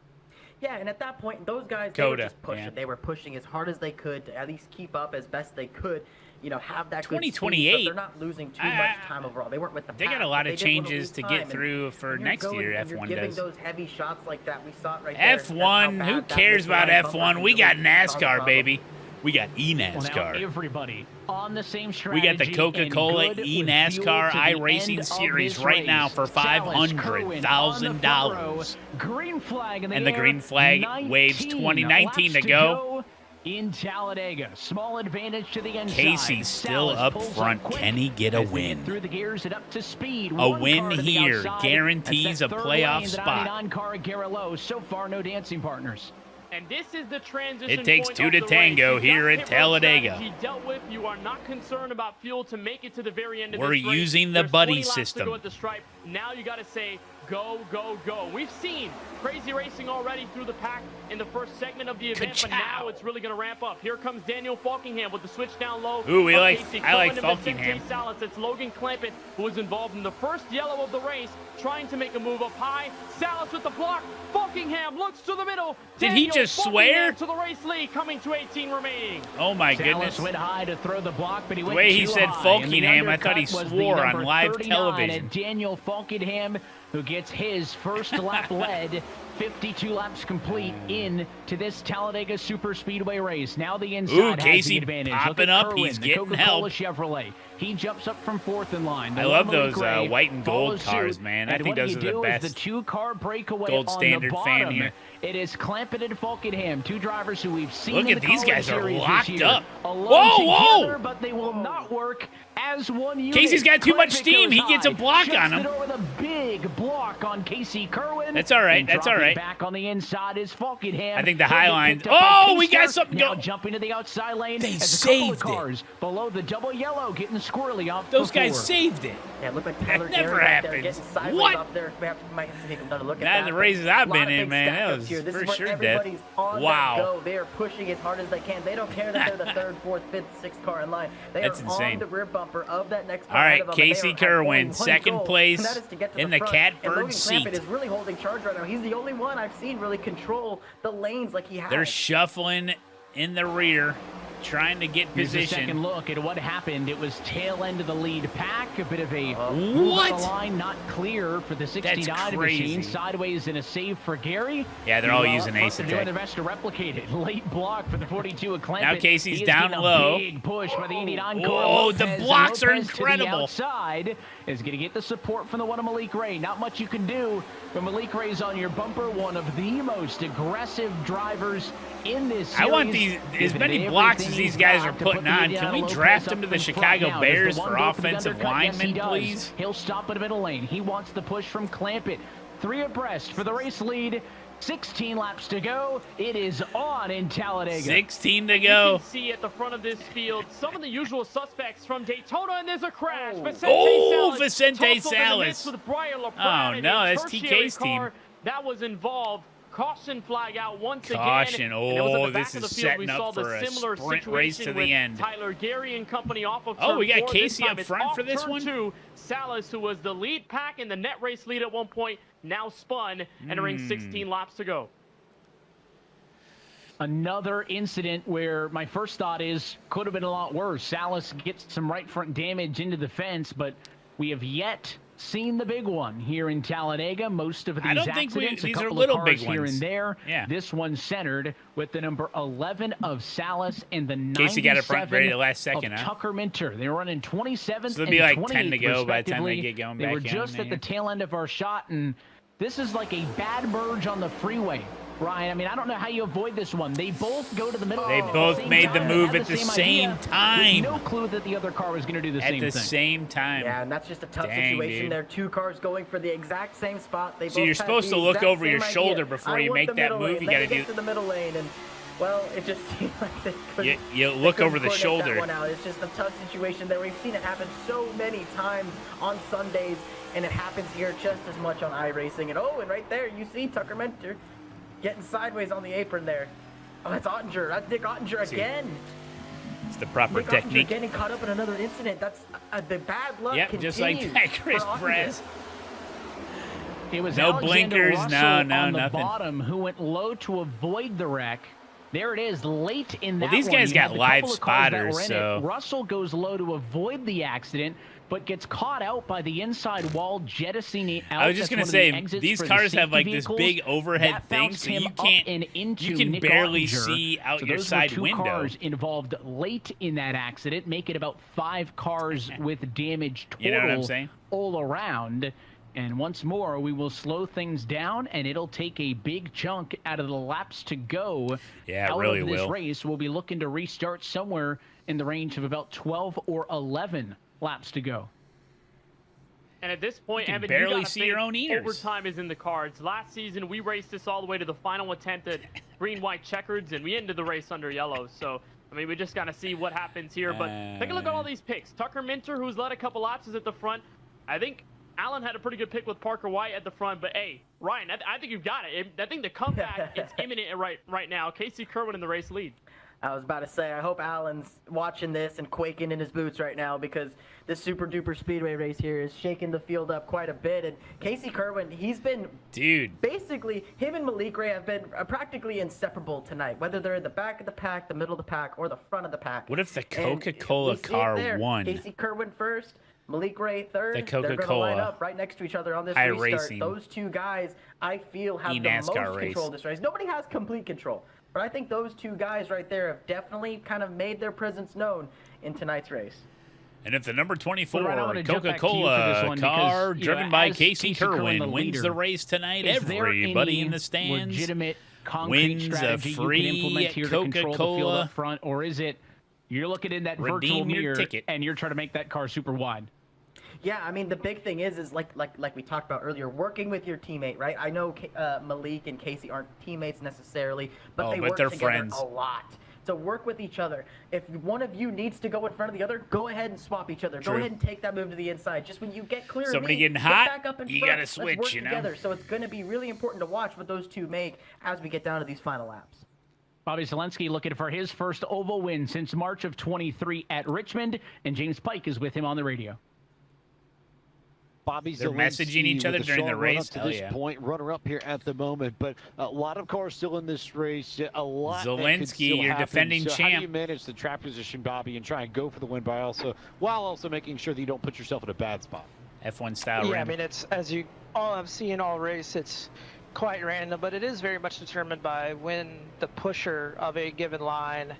[SPEAKER 12] Yeah, and at that point, those guys, they were just pushing. They were pushing as hard as they could to at least keep up as best they could. You know, have that good speed,
[SPEAKER 3] 2028.
[SPEAKER 12] so they're not losing too much time overall. They weren't with the
[SPEAKER 3] They
[SPEAKER 12] pack,
[SPEAKER 3] got a lot
[SPEAKER 12] but
[SPEAKER 3] of
[SPEAKER 12] they didn't wanna
[SPEAKER 3] changes
[SPEAKER 12] lose
[SPEAKER 3] to
[SPEAKER 12] time.
[SPEAKER 3] get
[SPEAKER 12] And
[SPEAKER 3] through for
[SPEAKER 12] when you're
[SPEAKER 3] next
[SPEAKER 12] going
[SPEAKER 3] year,
[SPEAKER 12] and you're
[SPEAKER 3] F1
[SPEAKER 12] giving
[SPEAKER 3] does.
[SPEAKER 12] those heavy shots like that, we saw it right there.
[SPEAKER 3] F1, who cares about F1? We got NASCAR, baby. We got
[SPEAKER 16] Well, now
[SPEAKER 3] eNASCAR.
[SPEAKER 16] everybody on the same
[SPEAKER 3] We
[SPEAKER 16] strategy.
[SPEAKER 3] got the Coca-Cola
[SPEAKER 16] and good with
[SPEAKER 3] eNASCAR
[SPEAKER 16] fuel to the
[SPEAKER 3] iRacing
[SPEAKER 16] end of
[SPEAKER 3] Series
[SPEAKER 16] this
[SPEAKER 3] right now
[SPEAKER 16] race.
[SPEAKER 3] for
[SPEAKER 16] Chalice, Kerwin on the front row.
[SPEAKER 3] $500,000.
[SPEAKER 16] Green flag in the
[SPEAKER 3] And the
[SPEAKER 16] air.
[SPEAKER 3] green flag waves 2019 to
[SPEAKER 16] laps
[SPEAKER 3] go.
[SPEAKER 16] In Talladega, small advantage to the inside.
[SPEAKER 3] Casey's still
[SPEAKER 16] Salas
[SPEAKER 3] up
[SPEAKER 16] pulls
[SPEAKER 3] front.
[SPEAKER 16] quick
[SPEAKER 3] Can he get a
[SPEAKER 16] as they
[SPEAKER 3] win?
[SPEAKER 16] Through the gears and up to speed.
[SPEAKER 3] A
[SPEAKER 16] One
[SPEAKER 3] win
[SPEAKER 16] car to the
[SPEAKER 3] here
[SPEAKER 16] outside.
[SPEAKER 3] guarantees
[SPEAKER 16] That's
[SPEAKER 3] a
[SPEAKER 16] that third
[SPEAKER 3] playoff
[SPEAKER 16] lane, the
[SPEAKER 3] spot.
[SPEAKER 16] 99 car at Garreau. So far, no dancing partners.
[SPEAKER 17] And this is the transition
[SPEAKER 3] It takes
[SPEAKER 17] point
[SPEAKER 3] 2
[SPEAKER 17] of
[SPEAKER 3] to
[SPEAKER 17] the
[SPEAKER 3] tango
[SPEAKER 17] race.
[SPEAKER 3] here
[SPEAKER 17] You've
[SPEAKER 3] at
[SPEAKER 17] got pit road
[SPEAKER 3] Talladega.
[SPEAKER 17] strategy dealt with. You are not concerned about fuel to make it to the very end of
[SPEAKER 3] We're
[SPEAKER 17] this race.
[SPEAKER 3] using the
[SPEAKER 17] There's
[SPEAKER 3] buddy
[SPEAKER 17] 20 laps to
[SPEAKER 3] system.
[SPEAKER 17] go at the stripe. Now you got to say, go, go, go. We've seen crazy racing already through the pack in the first segment of the event, but now it's really going to ramp up. Here comes Daniel Falkingham with the switch down low.
[SPEAKER 3] Ooh,
[SPEAKER 17] of
[SPEAKER 3] I
[SPEAKER 17] Casey
[SPEAKER 3] like
[SPEAKER 17] Cohen and Vicente
[SPEAKER 3] Falkingham.
[SPEAKER 17] Salas. It's Logan Clampett who was involved in the first yellow of the race, trying to make a move up high. Salas with the block. Falkingham looks to the middle.
[SPEAKER 3] Did he
[SPEAKER 17] Daniel
[SPEAKER 3] just swear?
[SPEAKER 17] Falkingham to the race lead, coming to 18 remaining.
[SPEAKER 3] Oh my
[SPEAKER 16] Salas
[SPEAKER 3] goodness.
[SPEAKER 16] went high to throw the block, but he
[SPEAKER 3] The
[SPEAKER 16] went
[SPEAKER 3] way he
[SPEAKER 16] too
[SPEAKER 3] said
[SPEAKER 16] high. And the
[SPEAKER 3] Falkingham, I thought he
[SPEAKER 16] undercut was the
[SPEAKER 3] swore on
[SPEAKER 16] number
[SPEAKER 3] live
[SPEAKER 16] 39
[SPEAKER 3] television.
[SPEAKER 16] at Daniel Falkingham, who gets his first lap led. 52 laps complete in to this Talladega Superspeedway race. Now the inside
[SPEAKER 3] Ooh,
[SPEAKER 16] has
[SPEAKER 3] Casey
[SPEAKER 16] the advantage.
[SPEAKER 3] popping
[SPEAKER 16] Look at
[SPEAKER 3] up.
[SPEAKER 16] Kerwin,
[SPEAKER 3] He's
[SPEAKER 16] the
[SPEAKER 3] getting
[SPEAKER 16] Coca-Cola
[SPEAKER 3] help.
[SPEAKER 16] Chevrolet. He jumps up from 4th in line. The
[SPEAKER 3] I love
[SPEAKER 16] Limousine
[SPEAKER 3] those
[SPEAKER 16] Gray
[SPEAKER 3] white and gold
[SPEAKER 16] follows
[SPEAKER 3] cars,
[SPEAKER 16] suit.
[SPEAKER 3] man. I
[SPEAKER 16] And
[SPEAKER 3] think
[SPEAKER 16] what
[SPEAKER 3] those
[SPEAKER 16] you
[SPEAKER 3] are the
[SPEAKER 16] do
[SPEAKER 3] best.
[SPEAKER 16] is the 2-car breakaway
[SPEAKER 3] Gold
[SPEAKER 16] on
[SPEAKER 3] standard
[SPEAKER 16] the
[SPEAKER 3] fan
[SPEAKER 16] bottom.
[SPEAKER 3] here.
[SPEAKER 16] It is Clampett and Falkingham, 2 drivers who we've seen
[SPEAKER 3] Look
[SPEAKER 16] in
[SPEAKER 3] at
[SPEAKER 16] the
[SPEAKER 3] these
[SPEAKER 16] College
[SPEAKER 3] guys are
[SPEAKER 16] Series
[SPEAKER 3] locked
[SPEAKER 16] this year.
[SPEAKER 3] up.
[SPEAKER 16] Alone
[SPEAKER 3] Whoa,
[SPEAKER 16] together,
[SPEAKER 3] whoa!
[SPEAKER 16] but they will not work as one unit.
[SPEAKER 3] Casey's got too much
[SPEAKER 16] Clampett
[SPEAKER 3] steam.
[SPEAKER 16] goes
[SPEAKER 3] He gets a
[SPEAKER 16] high,
[SPEAKER 3] block
[SPEAKER 16] shuts
[SPEAKER 3] on him.
[SPEAKER 16] it over the big block on Casey Kerwin.
[SPEAKER 3] That's all right,
[SPEAKER 16] And
[SPEAKER 3] that's all
[SPEAKER 16] dropping
[SPEAKER 3] right.
[SPEAKER 16] Back on the inside is Falkingham.
[SPEAKER 3] I think the
[SPEAKER 16] He'll
[SPEAKER 3] high
[SPEAKER 16] get
[SPEAKER 3] lines.
[SPEAKER 16] picked up by
[SPEAKER 3] Oh, we got
[SPEAKER 16] Keister.
[SPEAKER 3] something
[SPEAKER 16] Now
[SPEAKER 3] going.
[SPEAKER 16] jumping to the outside lane.
[SPEAKER 3] They
[SPEAKER 16] as a couple
[SPEAKER 3] saved
[SPEAKER 16] of
[SPEAKER 3] it.
[SPEAKER 16] cars below the double yellow getting squirrely off
[SPEAKER 3] Those
[SPEAKER 16] before.
[SPEAKER 3] guys saved it.
[SPEAKER 12] Yeah, it looked like Tyler
[SPEAKER 3] That never
[SPEAKER 12] Gary back there
[SPEAKER 3] happens.
[SPEAKER 12] getting sideways
[SPEAKER 3] What?
[SPEAKER 12] up there. Might have to take another look at
[SPEAKER 3] Not
[SPEAKER 12] that.
[SPEAKER 3] in the
[SPEAKER 12] but
[SPEAKER 3] races I've
[SPEAKER 12] a lot
[SPEAKER 3] been
[SPEAKER 12] of
[SPEAKER 3] in,
[SPEAKER 12] big
[SPEAKER 3] man. That
[SPEAKER 12] stack-ups
[SPEAKER 3] was
[SPEAKER 12] here. This
[SPEAKER 3] for
[SPEAKER 12] is where
[SPEAKER 3] sure dead.
[SPEAKER 12] everybody's on
[SPEAKER 3] Wow.
[SPEAKER 12] that go. They are pushing as hard as they can. They don't care that they're the 3rd, 4th, 5th, 6th car in line. They
[SPEAKER 3] That's
[SPEAKER 12] are
[SPEAKER 3] insane.
[SPEAKER 12] on the rear bumper of that next car.
[SPEAKER 3] All
[SPEAKER 12] ahead
[SPEAKER 3] right,
[SPEAKER 12] of them, and they
[SPEAKER 3] Casey
[SPEAKER 12] have
[SPEAKER 3] Kerwin,
[SPEAKER 12] only one
[SPEAKER 3] second
[SPEAKER 12] goal,
[SPEAKER 3] place
[SPEAKER 12] and that is to get to
[SPEAKER 3] in the
[SPEAKER 12] front.
[SPEAKER 3] catbird
[SPEAKER 12] and Logan
[SPEAKER 3] seat.
[SPEAKER 12] Clampett is really holding charge right now. He's the only one I've seen really control the lanes like he has.
[SPEAKER 3] They're shuffling in the rear. trying to get
[SPEAKER 16] Here's a
[SPEAKER 3] position.
[SPEAKER 16] second look at what happened. It was tail end of the lead pack. A bit of a move on the line, not clear for the 69 machine. Sideways in a save for Gary.
[SPEAKER 3] Yeah, they're all using ASETEK.
[SPEAKER 16] They're doing their best to replicate it. Late block for the 42 of Clampett.
[SPEAKER 3] Now Casey's down low.
[SPEAKER 16] Big push by the 89
[SPEAKER 3] Oh, the blocks are incredible.
[SPEAKER 16] To the outside is going to get the support from the one of Malik Ray. Not much you can do, but Malik Ray's on your bumper. One of the most aggressive drivers in this series.
[SPEAKER 3] I want as many blocks as these guys are putting on. Can we draft him to the Chicago Bears for offensive linemen, please?
[SPEAKER 16] He'll stop in the middle lane. He wants the push from Clampett. 3 abreast for the race lead. 16 laps to go. It is on in Talladega.
[SPEAKER 3] 16 to
[SPEAKER 17] You
[SPEAKER 3] go.
[SPEAKER 17] can see at the front of this field some of the usual suspects from Daytona, and there's a crash.
[SPEAKER 3] Vicente Salas.
[SPEAKER 17] With Brian
[SPEAKER 3] Oh,
[SPEAKER 17] LaPrade
[SPEAKER 3] no,
[SPEAKER 17] and a
[SPEAKER 3] that's
[SPEAKER 17] tertiary
[SPEAKER 3] TK's team.
[SPEAKER 17] car that was involved. Caution flag out once
[SPEAKER 3] Caution.
[SPEAKER 17] again. And it was at
[SPEAKER 3] Oh,
[SPEAKER 17] the back
[SPEAKER 3] this
[SPEAKER 17] of
[SPEAKER 3] is
[SPEAKER 17] the field.
[SPEAKER 3] setting
[SPEAKER 17] We saw
[SPEAKER 3] up for
[SPEAKER 17] the
[SPEAKER 3] a
[SPEAKER 17] similar
[SPEAKER 3] sprint race to
[SPEAKER 17] situation
[SPEAKER 3] the
[SPEAKER 17] with
[SPEAKER 3] end.
[SPEAKER 17] Tyler Gary and company off of
[SPEAKER 3] Oh, we got
[SPEAKER 17] turn 4.
[SPEAKER 3] Casey
[SPEAKER 17] This time
[SPEAKER 3] up
[SPEAKER 17] it's
[SPEAKER 3] front
[SPEAKER 17] off
[SPEAKER 3] for this
[SPEAKER 17] turn
[SPEAKER 3] one?
[SPEAKER 17] 2. Salas, who was the lead pack in the net race lead at one point, now spun, entering 16 laps to go.
[SPEAKER 16] Another incident where my first thought is could have been a lot worse. Salas gets some right front damage into the fence, but we have yet seen the big one here in Talladega. Most of these accidents, a
[SPEAKER 3] these are
[SPEAKER 16] couple
[SPEAKER 3] little
[SPEAKER 16] of cars
[SPEAKER 3] big
[SPEAKER 16] here
[SPEAKER 3] ones.
[SPEAKER 16] and there.
[SPEAKER 3] Yeah.
[SPEAKER 16] This one centered with the number 11 of Salas and the 97
[SPEAKER 3] Casey got it front very the last second,
[SPEAKER 16] of
[SPEAKER 3] huh?
[SPEAKER 16] Tucker Minter. They were running 27th
[SPEAKER 3] So it'll be like
[SPEAKER 16] and
[SPEAKER 3] 10 to
[SPEAKER 16] 28th
[SPEAKER 3] go by the time they
[SPEAKER 16] respectively.
[SPEAKER 3] get going
[SPEAKER 16] They
[SPEAKER 3] back
[SPEAKER 16] were
[SPEAKER 3] in
[SPEAKER 16] just at the tail end of our shot, and this is like a bad merge on the freeway. Ryan, I mean, I don't know how you avoid this one. They both go to the middle.
[SPEAKER 3] They both made the move at the same time.
[SPEAKER 16] No clue that the other car was going to do the same thing.
[SPEAKER 3] At the same time.
[SPEAKER 12] Yeah, and that's just a tough
[SPEAKER 3] Dang,
[SPEAKER 12] situation.
[SPEAKER 3] dude.
[SPEAKER 12] There are 2 cars going for the exact same spot. They
[SPEAKER 3] So
[SPEAKER 12] both
[SPEAKER 3] you're
[SPEAKER 12] have
[SPEAKER 3] supposed
[SPEAKER 12] the
[SPEAKER 3] to look
[SPEAKER 12] exact
[SPEAKER 3] over your
[SPEAKER 12] same
[SPEAKER 3] shoulder
[SPEAKER 12] idea.
[SPEAKER 3] before
[SPEAKER 12] I
[SPEAKER 3] you
[SPEAKER 12] want
[SPEAKER 3] make
[SPEAKER 12] the
[SPEAKER 3] that
[SPEAKER 12] middle
[SPEAKER 3] move.
[SPEAKER 12] lane.
[SPEAKER 3] You
[SPEAKER 12] Then
[SPEAKER 3] got to
[SPEAKER 12] get
[SPEAKER 3] do.
[SPEAKER 12] to the middle lane, and well, it just seemed like they couldn't.
[SPEAKER 3] You look over the
[SPEAKER 12] coordinate
[SPEAKER 3] shoulder.
[SPEAKER 12] That one out. It's just a tough situation there. We've seen it happen so many times on Sundays, and it happens here just as much on iRacing. And and right there you see Tucker Minter getting sideways on the apron there. Oh, that's Ottinger. That's Dick Ottinger again.
[SPEAKER 3] It's the proper
[SPEAKER 12] Dick
[SPEAKER 3] technique.
[SPEAKER 12] Ottinger getting caught up in another incident. That's the bad luck.
[SPEAKER 3] Yep, just like
[SPEAKER 12] continues
[SPEAKER 3] that, Chris
[SPEAKER 12] for Ottinger.
[SPEAKER 3] Press.
[SPEAKER 16] It was
[SPEAKER 3] No
[SPEAKER 16] Alexander
[SPEAKER 3] blinkers,
[SPEAKER 16] Russell
[SPEAKER 3] no,
[SPEAKER 16] on the
[SPEAKER 3] nothing.
[SPEAKER 16] bottom who went low to avoid the wreck. There it is, late in that
[SPEAKER 3] Well, these
[SPEAKER 16] one.
[SPEAKER 3] guys
[SPEAKER 16] You
[SPEAKER 3] got
[SPEAKER 16] had a
[SPEAKER 3] live
[SPEAKER 16] couple of cars that
[SPEAKER 3] spotters,
[SPEAKER 16] were in
[SPEAKER 3] so-
[SPEAKER 16] it. Russell goes low to avoid the accident, but gets caught out by the inside wall, jettisoning it out.
[SPEAKER 3] I was just
[SPEAKER 16] That's
[SPEAKER 3] gonna
[SPEAKER 16] one of the
[SPEAKER 3] say
[SPEAKER 16] exits
[SPEAKER 3] these
[SPEAKER 16] for the
[SPEAKER 3] cars have
[SPEAKER 16] safety
[SPEAKER 3] like this
[SPEAKER 16] vehicles.
[SPEAKER 3] big overhead
[SPEAKER 16] That
[SPEAKER 3] thing,
[SPEAKER 16] bounced
[SPEAKER 3] so
[SPEAKER 16] him
[SPEAKER 3] you
[SPEAKER 16] up
[SPEAKER 3] can't.
[SPEAKER 16] and into
[SPEAKER 3] You can
[SPEAKER 16] Nick
[SPEAKER 3] barely
[SPEAKER 16] Ottinger.
[SPEAKER 3] see out
[SPEAKER 16] So
[SPEAKER 3] your
[SPEAKER 16] those
[SPEAKER 3] side
[SPEAKER 16] were 2
[SPEAKER 3] window.
[SPEAKER 16] cars involved late in that accident, make it about 5 cars with damage total
[SPEAKER 3] You know what I'm saying?
[SPEAKER 16] all around. And once more, we will slow things down, and it'll take a big chunk out of the laps to go.
[SPEAKER 3] Yeah, it
[SPEAKER 16] out
[SPEAKER 3] really
[SPEAKER 16] of this
[SPEAKER 3] will.
[SPEAKER 16] race. We'll be looking to restart somewhere in the range of about 12 or 11 laps to go.
[SPEAKER 17] And at this point,
[SPEAKER 3] You can
[SPEAKER 17] Evan,
[SPEAKER 3] barely
[SPEAKER 17] you gotta
[SPEAKER 3] see your
[SPEAKER 17] think
[SPEAKER 3] own ears.
[SPEAKER 17] overtime is in the cards. Last season, we raced this all the way to the final attempt at green-white checkers, and we ended the race under yellow. So, I mean, we just got to see what happens here. But take a look at all these picks. Tucker Minter, who's led a couple laps, is at the front. I think Allen had a pretty good pick with Parker White at the front. But, hey, Ryan, I think you've got it. I think the comeback is imminent right now. Casey Kerwin in the race lead.
[SPEAKER 12] I was about to say, I hope Alan's watching this and quaking in his boots right now, because this super duper speedway race here is shaking the field up quite a bit. And Casey Kerwin, he's been basically, him and Malik Ray have been practically inseparable tonight, whether they're in the back of the pack, the middle of the pack, or the front of the pack.
[SPEAKER 3] What if the
[SPEAKER 12] And
[SPEAKER 3] Coca-Cola
[SPEAKER 12] we see it
[SPEAKER 3] car
[SPEAKER 12] there.
[SPEAKER 3] won?
[SPEAKER 12] Casey Kerwin first, Malik Ray third.
[SPEAKER 3] The
[SPEAKER 12] They're going to
[SPEAKER 3] Coca-Cola
[SPEAKER 12] line up right next to each other on this
[SPEAKER 3] iRacing
[SPEAKER 12] restart. Those 2 guys, I feel, have the
[SPEAKER 3] eNASCAR
[SPEAKER 12] most
[SPEAKER 3] race.
[SPEAKER 12] control of this race. Nobody has complete control. But I think those 2 guys right there have definitely kind of made their presence known in tonight's race.
[SPEAKER 3] And if the number 24
[SPEAKER 16] Well, Ryan, I wanna jump back to you for this
[SPEAKER 3] Coca-Cola
[SPEAKER 16] one
[SPEAKER 3] car
[SPEAKER 16] because, you know,
[SPEAKER 3] driven by
[SPEAKER 16] as
[SPEAKER 3] Casey
[SPEAKER 16] Casey Kerwin,
[SPEAKER 3] Kerwin
[SPEAKER 16] the
[SPEAKER 3] wins
[SPEAKER 16] leader,
[SPEAKER 3] the race tonight,
[SPEAKER 16] is there
[SPEAKER 3] everybody
[SPEAKER 16] any
[SPEAKER 3] in the stands
[SPEAKER 16] legitimate concrete
[SPEAKER 3] wins a
[SPEAKER 16] strategy you
[SPEAKER 3] free
[SPEAKER 16] can implement here to control the field
[SPEAKER 3] Coca-Cola.
[SPEAKER 16] up front, or is it you're looking in that virtual
[SPEAKER 3] Redeem your
[SPEAKER 16] mirror
[SPEAKER 3] ticket.
[SPEAKER 16] and you're trying to make that car super wide?
[SPEAKER 12] Yeah, I mean, the big thing is like we talked about earlier, working with your teammate, right? I know Malik and Casey aren't teammates necessarily, but they work
[SPEAKER 3] they're
[SPEAKER 12] together
[SPEAKER 3] friends.
[SPEAKER 12] a lot. So work with each other. If one of you needs to go in front of the other, go ahead and swap each other.
[SPEAKER 3] True.
[SPEAKER 12] Go ahead and take that move to the inside. Just when you get clear,
[SPEAKER 3] Somebody
[SPEAKER 12] lead,
[SPEAKER 3] getting
[SPEAKER 12] get
[SPEAKER 3] hot,
[SPEAKER 12] back up in
[SPEAKER 3] you
[SPEAKER 12] front.
[SPEAKER 3] gotta
[SPEAKER 12] Let's
[SPEAKER 3] switch,
[SPEAKER 12] work
[SPEAKER 3] you know?
[SPEAKER 12] together. So it's going to be really important to watch what those 2 make as we get down to these final laps.
[SPEAKER 16] Bobby Zelensky looking for his first oval win since March of 23 at Richmond, and James Pike is with him on the radio.
[SPEAKER 13] Bobby
[SPEAKER 3] They're
[SPEAKER 13] Zalenski
[SPEAKER 3] messaging each other
[SPEAKER 13] with a
[SPEAKER 3] during the
[SPEAKER 13] strong run
[SPEAKER 3] race?
[SPEAKER 13] up to
[SPEAKER 3] Hell
[SPEAKER 13] this
[SPEAKER 3] yeah.
[SPEAKER 13] point, runner-up here at the moment, but a lot of cars still in this race. A lot that could
[SPEAKER 3] Zelensky,
[SPEAKER 13] still
[SPEAKER 3] your
[SPEAKER 13] happen.
[SPEAKER 3] defending
[SPEAKER 13] so how do you
[SPEAKER 3] champ.
[SPEAKER 13] manage the trap position, Bobby, and try and go for the win while also making sure that you don't put yourself in a bad spot?
[SPEAKER 3] F1 style.
[SPEAKER 20] Yeah, I mean, it's as you all have seen all race, it's quite random, but it is very much determined by when the pusher of a given line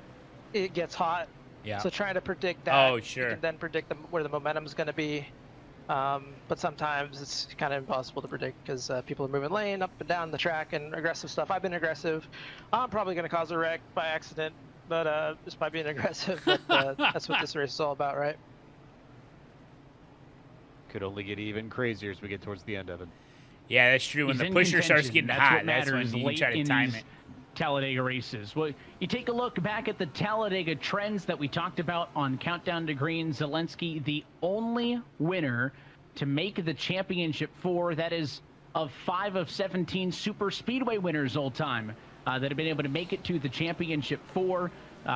[SPEAKER 20] it gets hot.
[SPEAKER 3] Yeah.
[SPEAKER 20] So trying to predict that,
[SPEAKER 3] Oh, sure.
[SPEAKER 20] you can then predict where the momentum is going to be. But sometimes it's kind of impossible to predict because people are moving lane up and down the track and aggressive stuff. I've been aggressive. I'm probably going to cause a wreck by accident, but just by being aggressive. But, that's what this race is all about, right?
[SPEAKER 13] Could only get even crazier as we get towards the end of it.
[SPEAKER 3] Yeah, that's true. When
[SPEAKER 16] He's
[SPEAKER 3] the
[SPEAKER 16] in
[SPEAKER 3] pusher starts
[SPEAKER 16] contention.
[SPEAKER 3] getting
[SPEAKER 16] That's
[SPEAKER 3] hot,
[SPEAKER 16] what
[SPEAKER 3] that's when
[SPEAKER 16] matters
[SPEAKER 3] you
[SPEAKER 16] late
[SPEAKER 3] try to
[SPEAKER 16] in
[SPEAKER 3] time
[SPEAKER 16] these
[SPEAKER 3] it.
[SPEAKER 16] Talladega races. Well, you take a look back at the Talladega trends that we talked about on Countdown to Green. Zelensky, the only winner to make the championship 4. That is of 5 of 17 super speedway winners all time that have been able to make it to the championship 4.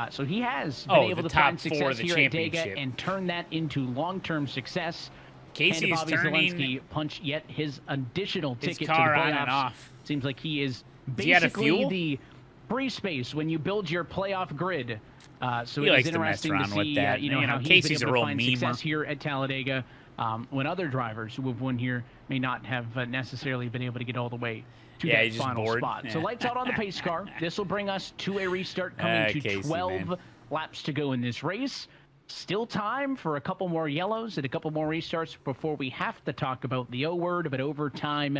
[SPEAKER 16] So he has been able to find success here at Dega and turn that into long-term success.
[SPEAKER 3] Casey is
[SPEAKER 16] Bobby
[SPEAKER 3] turning
[SPEAKER 16] Zelensky punch yet his additional
[SPEAKER 3] his
[SPEAKER 16] ticket to the
[SPEAKER 3] car
[SPEAKER 16] playoffs.
[SPEAKER 3] on and off.
[SPEAKER 16] Seems like he is
[SPEAKER 3] Does he have a
[SPEAKER 16] basically
[SPEAKER 3] fuel?
[SPEAKER 16] the free space when you build your playoff grid. So
[SPEAKER 3] He
[SPEAKER 16] it
[SPEAKER 3] likes
[SPEAKER 16] is
[SPEAKER 3] to mess
[SPEAKER 16] interesting to
[SPEAKER 3] around with
[SPEAKER 16] see
[SPEAKER 3] that.
[SPEAKER 16] you know, how
[SPEAKER 3] Casey's
[SPEAKER 16] he's been
[SPEAKER 3] a
[SPEAKER 16] able
[SPEAKER 3] real
[SPEAKER 16] to find success
[SPEAKER 3] memer.
[SPEAKER 16] here at Talladega when other drivers who have won here may not have necessarily been able to get all the way to
[SPEAKER 3] Yeah,
[SPEAKER 16] that
[SPEAKER 3] he's just
[SPEAKER 16] final
[SPEAKER 3] bored.
[SPEAKER 16] spot.
[SPEAKER 3] Yeah.
[SPEAKER 16] So lights out on the pace car. This will bring us to a restart coming to
[SPEAKER 3] Casey,
[SPEAKER 16] 12
[SPEAKER 3] man.
[SPEAKER 16] laps to go in this race. Still time for a couple more yellows and a couple more restarts before we have to talk about the O word, but overtime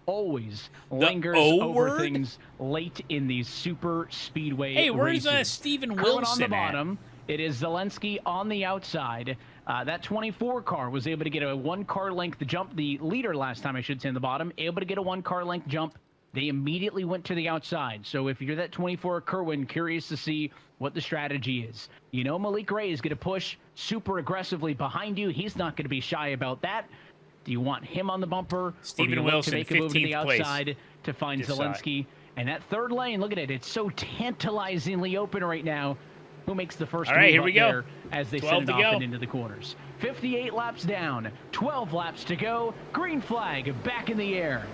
[SPEAKER 16] always lingers over things late in these super speedway
[SPEAKER 3] Hey, where's
[SPEAKER 16] races.
[SPEAKER 3] Stephen
[SPEAKER 16] Kerwin
[SPEAKER 3] Wilson
[SPEAKER 16] on the
[SPEAKER 3] at?
[SPEAKER 16] bottom. It is Zelensky on the outside. That 24 car was able to get a 1 car length jump. The leader last time, I should say, in the bottom, able to get a 1 car length jump. They immediately went to the outside. So if you're that 24 Kerwin, curious to see what the strategy is. You know Malik Ray is going to push super aggressively behind you. He's not going to be shy about that. Do you want him on the bumper?
[SPEAKER 3] Stephen
[SPEAKER 16] or do you look
[SPEAKER 3] Wilson,
[SPEAKER 16] to make a move to the
[SPEAKER 3] 15th place.
[SPEAKER 16] outside to find
[SPEAKER 3] Just saw it.
[SPEAKER 16] Zelensky? And that third lane, look at it. It's so tantalizingly open right now. Who makes the first
[SPEAKER 3] All right,
[SPEAKER 16] move
[SPEAKER 3] here
[SPEAKER 16] up
[SPEAKER 3] we go.
[SPEAKER 16] there as they
[SPEAKER 3] 12
[SPEAKER 16] send it
[SPEAKER 3] to
[SPEAKER 16] off
[SPEAKER 3] go.
[SPEAKER 16] and into the corners? 58 laps down, 12 laps to go. Green flag back in the air.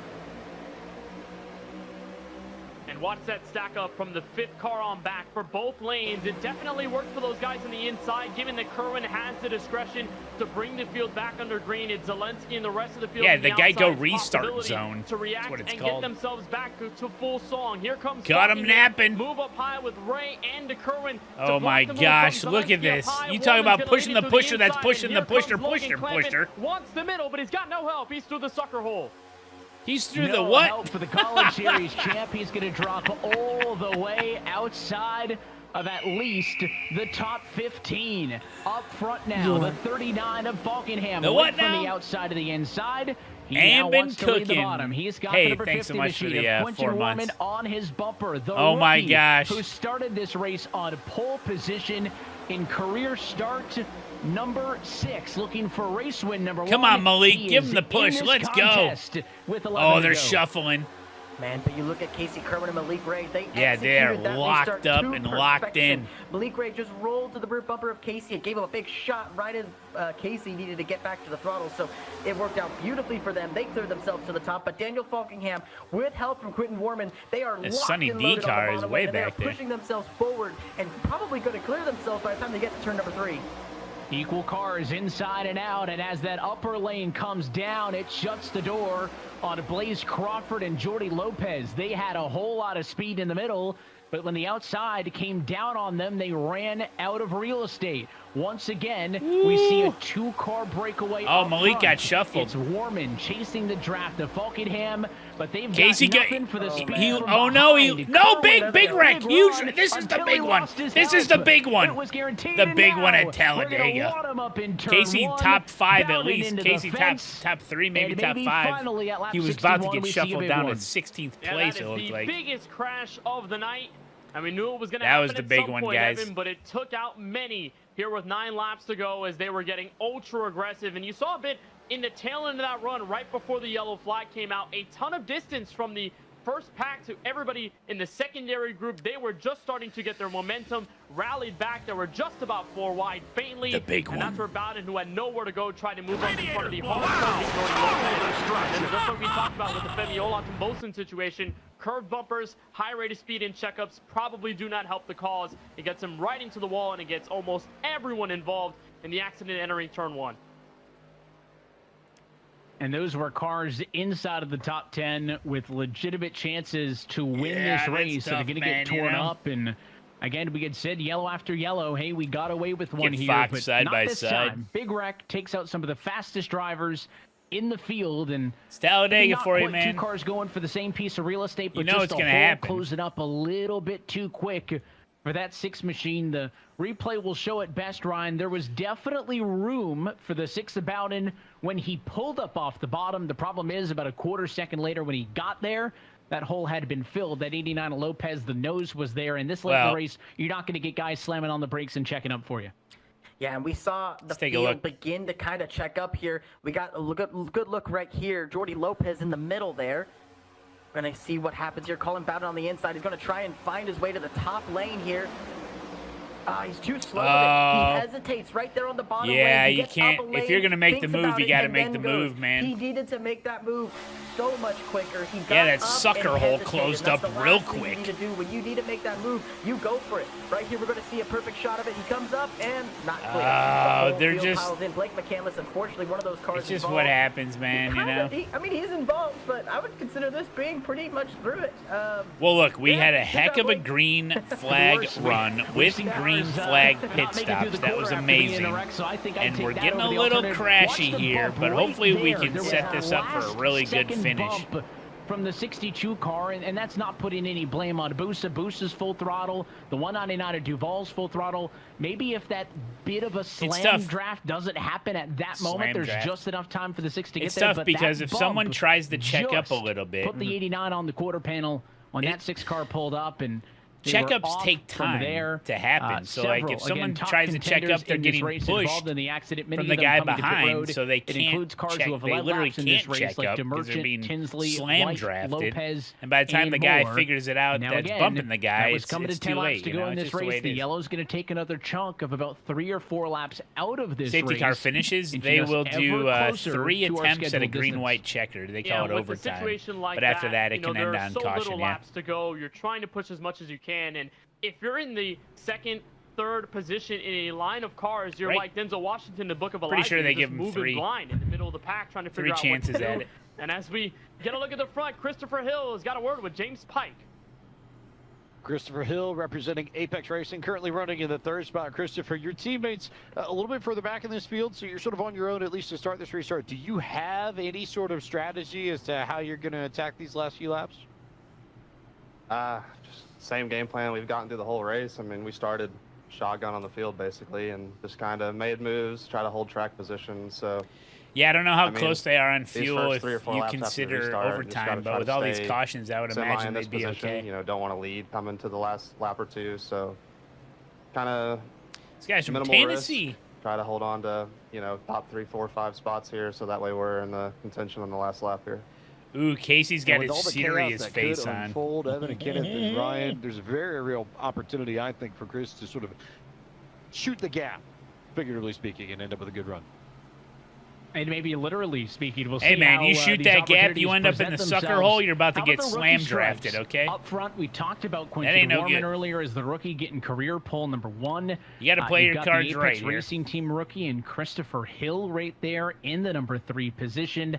[SPEAKER 17] And watch that stack up from the 5th car on back for both lanes. It definitely worked for those guys on the inside, given that Kerwin has the discretion to bring the field back under green. It's Zelensky and the rest of the field.
[SPEAKER 3] Yeah,
[SPEAKER 17] on
[SPEAKER 3] the guy go
[SPEAKER 17] outside's
[SPEAKER 3] restart
[SPEAKER 17] possibility
[SPEAKER 3] zone.
[SPEAKER 17] to react
[SPEAKER 3] That's what it's
[SPEAKER 17] and
[SPEAKER 3] called.
[SPEAKER 17] get themselves back to full song. Here comes
[SPEAKER 3] Got him
[SPEAKER 17] Buckingham.
[SPEAKER 3] napping.
[SPEAKER 17] Move up high with Ray and to Kerwin.
[SPEAKER 3] Oh my gosh, look at this. You talk about pushing the pusher, that's pushing the pusher.
[SPEAKER 17] Wants the middle, but he's got no help. He's through the sucker hole.
[SPEAKER 3] He's through
[SPEAKER 16] No
[SPEAKER 3] the what?
[SPEAKER 16] help for the College Series champ. He's going to drop all the way outside of at least the top 15. Up front now, the 39 of Falkenham.
[SPEAKER 3] The
[SPEAKER 16] Away
[SPEAKER 3] what
[SPEAKER 16] from
[SPEAKER 3] now?
[SPEAKER 16] the outside of the inside. He
[SPEAKER 3] And
[SPEAKER 16] now
[SPEAKER 3] been
[SPEAKER 16] wants to lead the
[SPEAKER 3] cooking.
[SPEAKER 16] bottom. He's got
[SPEAKER 3] Hey,
[SPEAKER 16] the number
[SPEAKER 3] thanks
[SPEAKER 16] 50
[SPEAKER 3] so much for
[SPEAKER 16] machine
[SPEAKER 3] the,
[SPEAKER 16] of Quentin
[SPEAKER 3] 4
[SPEAKER 16] Warman
[SPEAKER 3] months.
[SPEAKER 16] on his bumper. The
[SPEAKER 3] Oh my
[SPEAKER 16] rookie
[SPEAKER 3] gosh.
[SPEAKER 16] who started this race on pole position in career start number 6, looking for race win number 1.
[SPEAKER 3] Come on, Malik,
[SPEAKER 16] He
[SPEAKER 3] give
[SPEAKER 16] is
[SPEAKER 3] him the
[SPEAKER 16] in
[SPEAKER 3] push.
[SPEAKER 16] this
[SPEAKER 3] Let's go.
[SPEAKER 16] contest with 11
[SPEAKER 3] Oh,
[SPEAKER 16] to
[SPEAKER 3] they're
[SPEAKER 16] go.
[SPEAKER 3] shuffling.
[SPEAKER 12] Man, but you look at Casey Kerwin and Malik Ray. They
[SPEAKER 3] Yeah, they are
[SPEAKER 12] executed that
[SPEAKER 3] locked
[SPEAKER 12] restart
[SPEAKER 3] up
[SPEAKER 12] to
[SPEAKER 3] and locked
[SPEAKER 12] perfection.
[SPEAKER 3] in.
[SPEAKER 12] Malik Ray just rolled to the rear bumper of Casey and gave him a big shot right as Casey needed to get back to the throttle. So it worked out beautifully for them. They cleared themselves to the top. But Daniel Falkingham, with help from Quentin Warman, they are
[SPEAKER 3] The
[SPEAKER 12] locked
[SPEAKER 3] Sonny
[SPEAKER 12] and
[SPEAKER 3] D
[SPEAKER 12] loaded on
[SPEAKER 3] car
[SPEAKER 12] the
[SPEAKER 3] is
[SPEAKER 12] bottom
[SPEAKER 3] way
[SPEAKER 12] lane, and they
[SPEAKER 3] back
[SPEAKER 12] are
[SPEAKER 3] there.
[SPEAKER 12] pushing themselves forward and probably going to clear themselves by the time they get to turn number 3.
[SPEAKER 16] Equal cars inside and out, and as that upper lane comes down, it shuts the door on Blaze Crawford and Jordy Lopez. They had a whole lot of speed in the middle, but when the outside came down on them, they ran out of real estate. Once again, we see a 2-car breakaway.
[SPEAKER 3] Oh,
[SPEAKER 16] up
[SPEAKER 3] Malik
[SPEAKER 16] front.
[SPEAKER 3] got shuffled.
[SPEAKER 16] It's Warman chasing the draft of Falkenham, but they've
[SPEAKER 3] Casey
[SPEAKER 16] got
[SPEAKER 3] got
[SPEAKER 16] nothing for the speed
[SPEAKER 3] he,
[SPEAKER 16] from
[SPEAKER 3] oh no, he
[SPEAKER 16] behind.
[SPEAKER 3] no
[SPEAKER 16] Kerwin
[SPEAKER 3] big
[SPEAKER 16] with a
[SPEAKER 3] wreck.
[SPEAKER 16] big
[SPEAKER 3] Huge.
[SPEAKER 16] run
[SPEAKER 3] This is the
[SPEAKER 16] until
[SPEAKER 3] big
[SPEAKER 16] he
[SPEAKER 3] one.
[SPEAKER 16] lost his
[SPEAKER 3] This is the
[SPEAKER 16] help.
[SPEAKER 3] big one.
[SPEAKER 16] It was guaranteed,
[SPEAKER 3] The
[SPEAKER 16] and
[SPEAKER 3] big one
[SPEAKER 16] now
[SPEAKER 3] at
[SPEAKER 16] we're
[SPEAKER 3] Talladega.
[SPEAKER 16] gonna wad him up in turn
[SPEAKER 3] Casey
[SPEAKER 16] 1,
[SPEAKER 3] top 5
[SPEAKER 16] down
[SPEAKER 3] at
[SPEAKER 16] and
[SPEAKER 3] least.
[SPEAKER 16] into
[SPEAKER 3] Casey
[SPEAKER 16] the
[SPEAKER 3] top
[SPEAKER 16] fence.
[SPEAKER 3] 3, maybe
[SPEAKER 16] And
[SPEAKER 3] top
[SPEAKER 16] maybe
[SPEAKER 3] 5.
[SPEAKER 16] finally at lap
[SPEAKER 3] He was about to
[SPEAKER 16] 61,
[SPEAKER 3] get
[SPEAKER 16] we see a
[SPEAKER 3] shuffled
[SPEAKER 16] big
[SPEAKER 3] down
[SPEAKER 16] one.
[SPEAKER 3] to 16th
[SPEAKER 17] Yeah,
[SPEAKER 3] place.
[SPEAKER 17] that
[SPEAKER 3] It
[SPEAKER 17] is
[SPEAKER 3] looked
[SPEAKER 17] the
[SPEAKER 3] like.
[SPEAKER 17] biggest crash of the night. And we knew it was going to
[SPEAKER 3] That
[SPEAKER 17] happen
[SPEAKER 3] was the
[SPEAKER 17] at
[SPEAKER 3] big
[SPEAKER 17] some
[SPEAKER 3] one,
[SPEAKER 17] point,
[SPEAKER 3] guys.
[SPEAKER 17] Evan, but it took out many here with 9 laps to go as they were getting ultra aggressive. And you saw a bit in the tail end of that run right before the yellow flag came out. A ton of distance from the first pack to everybody in the secondary group. They were just starting to get their momentum, rallied back. They were just about 4 wide faintly.
[SPEAKER 3] The big one.
[SPEAKER 17] And that's where Bowden, who had nowhere to go, tried to move up in front of the hard-curving Jordy Lopez. And just like we talked about with the Fabiola to Bosun situation, curved bumpers, high rate of speed in checkups probably do not help the cause. It gets him right into the wall, and it gets almost everyone involved in the accident entering turn 1.
[SPEAKER 16] And those were cars inside of the top 10 with legitimate chances to win this race that are going to get torn up. And again, we had said yellow after yellow. Hey, we got away with one here, but
[SPEAKER 3] side
[SPEAKER 16] not
[SPEAKER 3] by
[SPEAKER 16] this
[SPEAKER 3] side.
[SPEAKER 16] time. Big Wreck takes out some of the fastest drivers in the field, and
[SPEAKER 3] it's Talladega for you,
[SPEAKER 16] quite
[SPEAKER 3] man.
[SPEAKER 16] Two cars going for the same piece of real estate, but
[SPEAKER 3] you know
[SPEAKER 16] just
[SPEAKER 3] it's
[SPEAKER 16] going
[SPEAKER 3] to happen.
[SPEAKER 16] Close it up a little bit too quick for that 6 machine. The replay will show it best, Ryan. There was definitely room for the 6 of Bowden when he pulled up off the bottom. The problem is about a quarter second later when he got there, that hole had been filled. That 89 of Lopez, the nose was there. And this late in the race, you're not going to get guys slamming on the brakes and checking up for you.
[SPEAKER 12] Yeah, and we saw the field begin to kind of check up here. We got a good look right here. Jordy Lopez in the middle there. We're going to see what happens here. Colin Bowden on the inside. He's going to try and find his way to the top lane here. He's too slow with it. He hesitates right there on the bottom lane.
[SPEAKER 3] Yeah,
[SPEAKER 12] He
[SPEAKER 3] you
[SPEAKER 12] gets
[SPEAKER 3] can't.
[SPEAKER 12] up a
[SPEAKER 3] If
[SPEAKER 12] lane,
[SPEAKER 3] you're going to make the
[SPEAKER 12] thinks
[SPEAKER 3] move,
[SPEAKER 12] about
[SPEAKER 3] you
[SPEAKER 12] it,
[SPEAKER 3] got to
[SPEAKER 12] and
[SPEAKER 3] make
[SPEAKER 12] then
[SPEAKER 3] the
[SPEAKER 12] goes.
[SPEAKER 3] move, man.
[SPEAKER 12] He needed to make that move so much quicker. He got
[SPEAKER 3] Yeah, that
[SPEAKER 12] up
[SPEAKER 3] sucker
[SPEAKER 12] and
[SPEAKER 3] hole
[SPEAKER 12] hesitated.
[SPEAKER 3] closed
[SPEAKER 12] That's
[SPEAKER 3] up
[SPEAKER 12] the
[SPEAKER 3] real
[SPEAKER 12] last thing
[SPEAKER 3] quick.
[SPEAKER 12] You need to do. When you need to make that move, you go for it. Right here, we're going to see a perfect shot of it. He comes up and not clear. The whole
[SPEAKER 3] they're
[SPEAKER 12] field
[SPEAKER 3] just.
[SPEAKER 12] piles in. Blake McCandless, unfortunately, one of those cars
[SPEAKER 3] It's just
[SPEAKER 12] involved.
[SPEAKER 3] what happens, man. You know.
[SPEAKER 12] I mean, he's involved, but I would consider this being pretty much through it.
[SPEAKER 3] Well, look, we had a
[SPEAKER 12] good
[SPEAKER 3] heck
[SPEAKER 12] job,
[SPEAKER 3] of a
[SPEAKER 12] Blake.
[SPEAKER 3] green flag run with green flag pit stops. That was amazing. And we're getting a little crashy here, but hopefully we can set this up for a really good finish.
[SPEAKER 16] From the 62 car, and that's not putting any blame on Busa. Busa's full throttle. The 199 of Duval's full throttle. Maybe if that bit of a slam draft doesn't happen at that moment, there's just enough time for the 6 to get there.
[SPEAKER 3] It's tough because if someone tries to check up a little bit.
[SPEAKER 16] Put the 89 on the quarter panel when that 6 car pulled up, and
[SPEAKER 3] checkups take time to happen. So, like, if someone tries to check up, they're getting pushed
[SPEAKER 16] in the accident.
[SPEAKER 3] from the guy behind, so they can't check. They literally can't check up because they're being slam drafted. And by the time the guy figures it out that's bumping the guy, it's too late.
[SPEAKER 16] To go in this race, the yellow's going to take another chunk of about 3 or 4 laps out of this
[SPEAKER 3] Safety
[SPEAKER 16] race.
[SPEAKER 3] car finishes. They will do 3 attempts at a green-white checker. They call it overtime. But after that, it can end on caution.
[SPEAKER 17] There are so little laps to go. You're trying to push as much as you can. And if you're in the second, third position in a line of cars, you're like Denzel Washington in the Book of Elijah.
[SPEAKER 3] Pretty sure they
[SPEAKER 17] just
[SPEAKER 3] give him
[SPEAKER 17] moving
[SPEAKER 3] 3.
[SPEAKER 17] blind in the middle of the pack, trying to figure out
[SPEAKER 3] 3 chances
[SPEAKER 17] what to
[SPEAKER 3] at
[SPEAKER 17] do.
[SPEAKER 3] it.
[SPEAKER 17] And as we get a look at the front, Christopher Hill has got a word with James Pike.
[SPEAKER 13] Christopher Hill representing Apex Racing, currently running in the 3rd spot. Christopher, your teammates a little bit further back in this field, so you're sort of on your own at least to start this restart. Do you have any sort of strategy as to how you're going to attack these last few laps?
[SPEAKER 21] Just same game plan we've gotten through the whole race. I mean, we started shotgun on the field basically and just kind of made moves, try to hold track position. So
[SPEAKER 3] yeah, I don't know how close they are on fuel if
[SPEAKER 21] 3 or 4
[SPEAKER 3] you
[SPEAKER 21] laps
[SPEAKER 3] consider overtime, but with all these cautions, I would imagine they'd be okay.
[SPEAKER 21] You know, don't want to lead coming to the last lap or 2, so kind of
[SPEAKER 3] this guy's from
[SPEAKER 21] minimal
[SPEAKER 3] Tennessee.
[SPEAKER 21] Risk. Try to hold on to, you know, top 3, 4, 5 spots here, so that way we're in the contention on the last lap here.
[SPEAKER 3] Ooh, Casey's got his
[SPEAKER 13] all the
[SPEAKER 3] serious
[SPEAKER 13] chaos
[SPEAKER 3] face
[SPEAKER 13] that could
[SPEAKER 3] on.
[SPEAKER 13] Unfold, Evan and Kenneth and Ryan, there's a very real opportunity, I think, for Chris to sort of shoot the gap, figuratively speaking, and end up with a good run.
[SPEAKER 16] And maybe literally speaking, we'll see.
[SPEAKER 3] Hey man,
[SPEAKER 16] how,
[SPEAKER 3] you shoot that gap, you end up in the sucker hole, you're about to get slam drafted, okay?
[SPEAKER 16] Up front, we talked about Quentin Warman earlier as the rookie getting career pole #1.
[SPEAKER 3] You got to play your cards right here.
[SPEAKER 16] Racing Team rookie and Christopher Hill right there in the #3 position.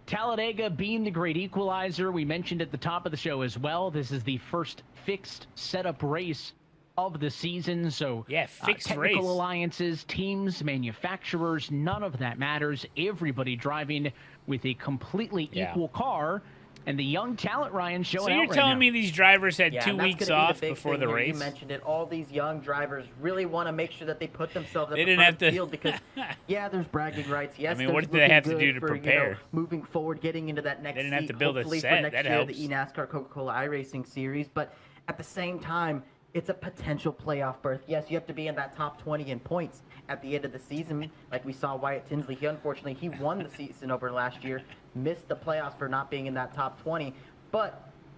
[SPEAKER 16] Talladega being the great equalizer, we mentioned at the top of the show as well. This is the first fixed setup race of the season, so
[SPEAKER 3] yeah, fixed
[SPEAKER 16] technical
[SPEAKER 3] race.
[SPEAKER 16] Alliances, teams, manufacturers, none of that matters. Everybody driving with a completely equal car, and the young talent, Ryan, showing out.
[SPEAKER 3] So you're telling me these drivers had 2
[SPEAKER 12] that's
[SPEAKER 3] weeks
[SPEAKER 12] gonna be
[SPEAKER 3] off
[SPEAKER 12] the big
[SPEAKER 3] before
[SPEAKER 12] thing
[SPEAKER 3] the
[SPEAKER 12] here.
[SPEAKER 3] race?
[SPEAKER 12] You mentioned it. All these young drivers really want to make sure that they put themselves at
[SPEAKER 3] They
[SPEAKER 12] the
[SPEAKER 3] didn't
[SPEAKER 12] front
[SPEAKER 3] have
[SPEAKER 12] of the
[SPEAKER 3] to-
[SPEAKER 12] field because, yeah, there's bragging rights. Yes,
[SPEAKER 3] I mean,
[SPEAKER 12] there's
[SPEAKER 3] what did they
[SPEAKER 12] looking
[SPEAKER 3] have to
[SPEAKER 12] good
[SPEAKER 3] do to
[SPEAKER 12] for,
[SPEAKER 3] prepare?
[SPEAKER 12] You know, moving forward, getting into that next
[SPEAKER 3] They didn't have
[SPEAKER 12] seat,
[SPEAKER 3] to build a
[SPEAKER 12] hopefully
[SPEAKER 3] set.
[SPEAKER 12] for next
[SPEAKER 3] That
[SPEAKER 12] year,
[SPEAKER 3] helps.
[SPEAKER 12] the eNASCAR Coca-Cola iRacing series. But at the same time, it's a potential playoff berth. Yes, you have to be in that top 20 in points at the end of the season. Like we saw Wyatt Tinsley, unfortunately, he won the season over last year, missed the playoffs for not being in that top 20. But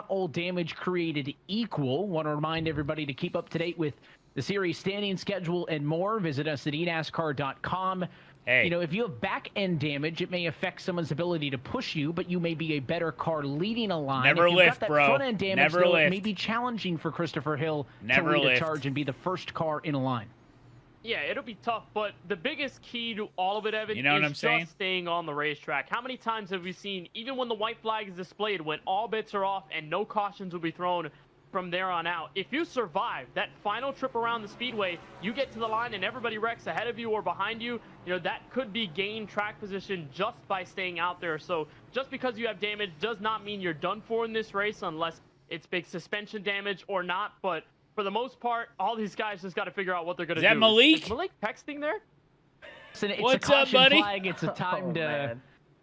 [SPEAKER 16] not all damage created equal. Want to remind everybody to keep up to date with the series standing schedule and more. Visit us at eNASCAR.com
[SPEAKER 3] Hey.
[SPEAKER 16] You know, if you have back end damage, it may affect someone's ability to push you, but you may be a better car leading a line.
[SPEAKER 3] Never
[SPEAKER 16] if you've
[SPEAKER 3] lift,
[SPEAKER 16] got that
[SPEAKER 3] bro.
[SPEAKER 16] front end damage,
[SPEAKER 3] Never
[SPEAKER 16] though,
[SPEAKER 3] lift.
[SPEAKER 16] it may be challenging for Christopher Hill
[SPEAKER 3] Never
[SPEAKER 16] to lead
[SPEAKER 3] lift.
[SPEAKER 16] a charge and be the first car in a line.
[SPEAKER 17] Yeah, it'll be tough, but the biggest key to all of it, Evan,
[SPEAKER 3] You know what
[SPEAKER 17] is
[SPEAKER 3] I'm saying?
[SPEAKER 17] just staying on the racetrack. How many times have we seen, even when the white flag is displayed, when all bets are off and no cautions will be thrown from there on out? If you survive that final trip around the speedway, you get to the line and everybody wrecks ahead of you or behind you, you know, that could be gained track position just by staying out there. So just because you have damage does not mean you're done for in this race unless it's big suspension damage or not, but for the most part, all these guys just got to figure out what they're going to do.
[SPEAKER 3] Is that Malik?
[SPEAKER 17] Is Malik texting there?
[SPEAKER 16] It's
[SPEAKER 3] What's
[SPEAKER 16] a
[SPEAKER 3] up,
[SPEAKER 16] caution
[SPEAKER 3] buddy?
[SPEAKER 16] flag. It's a time to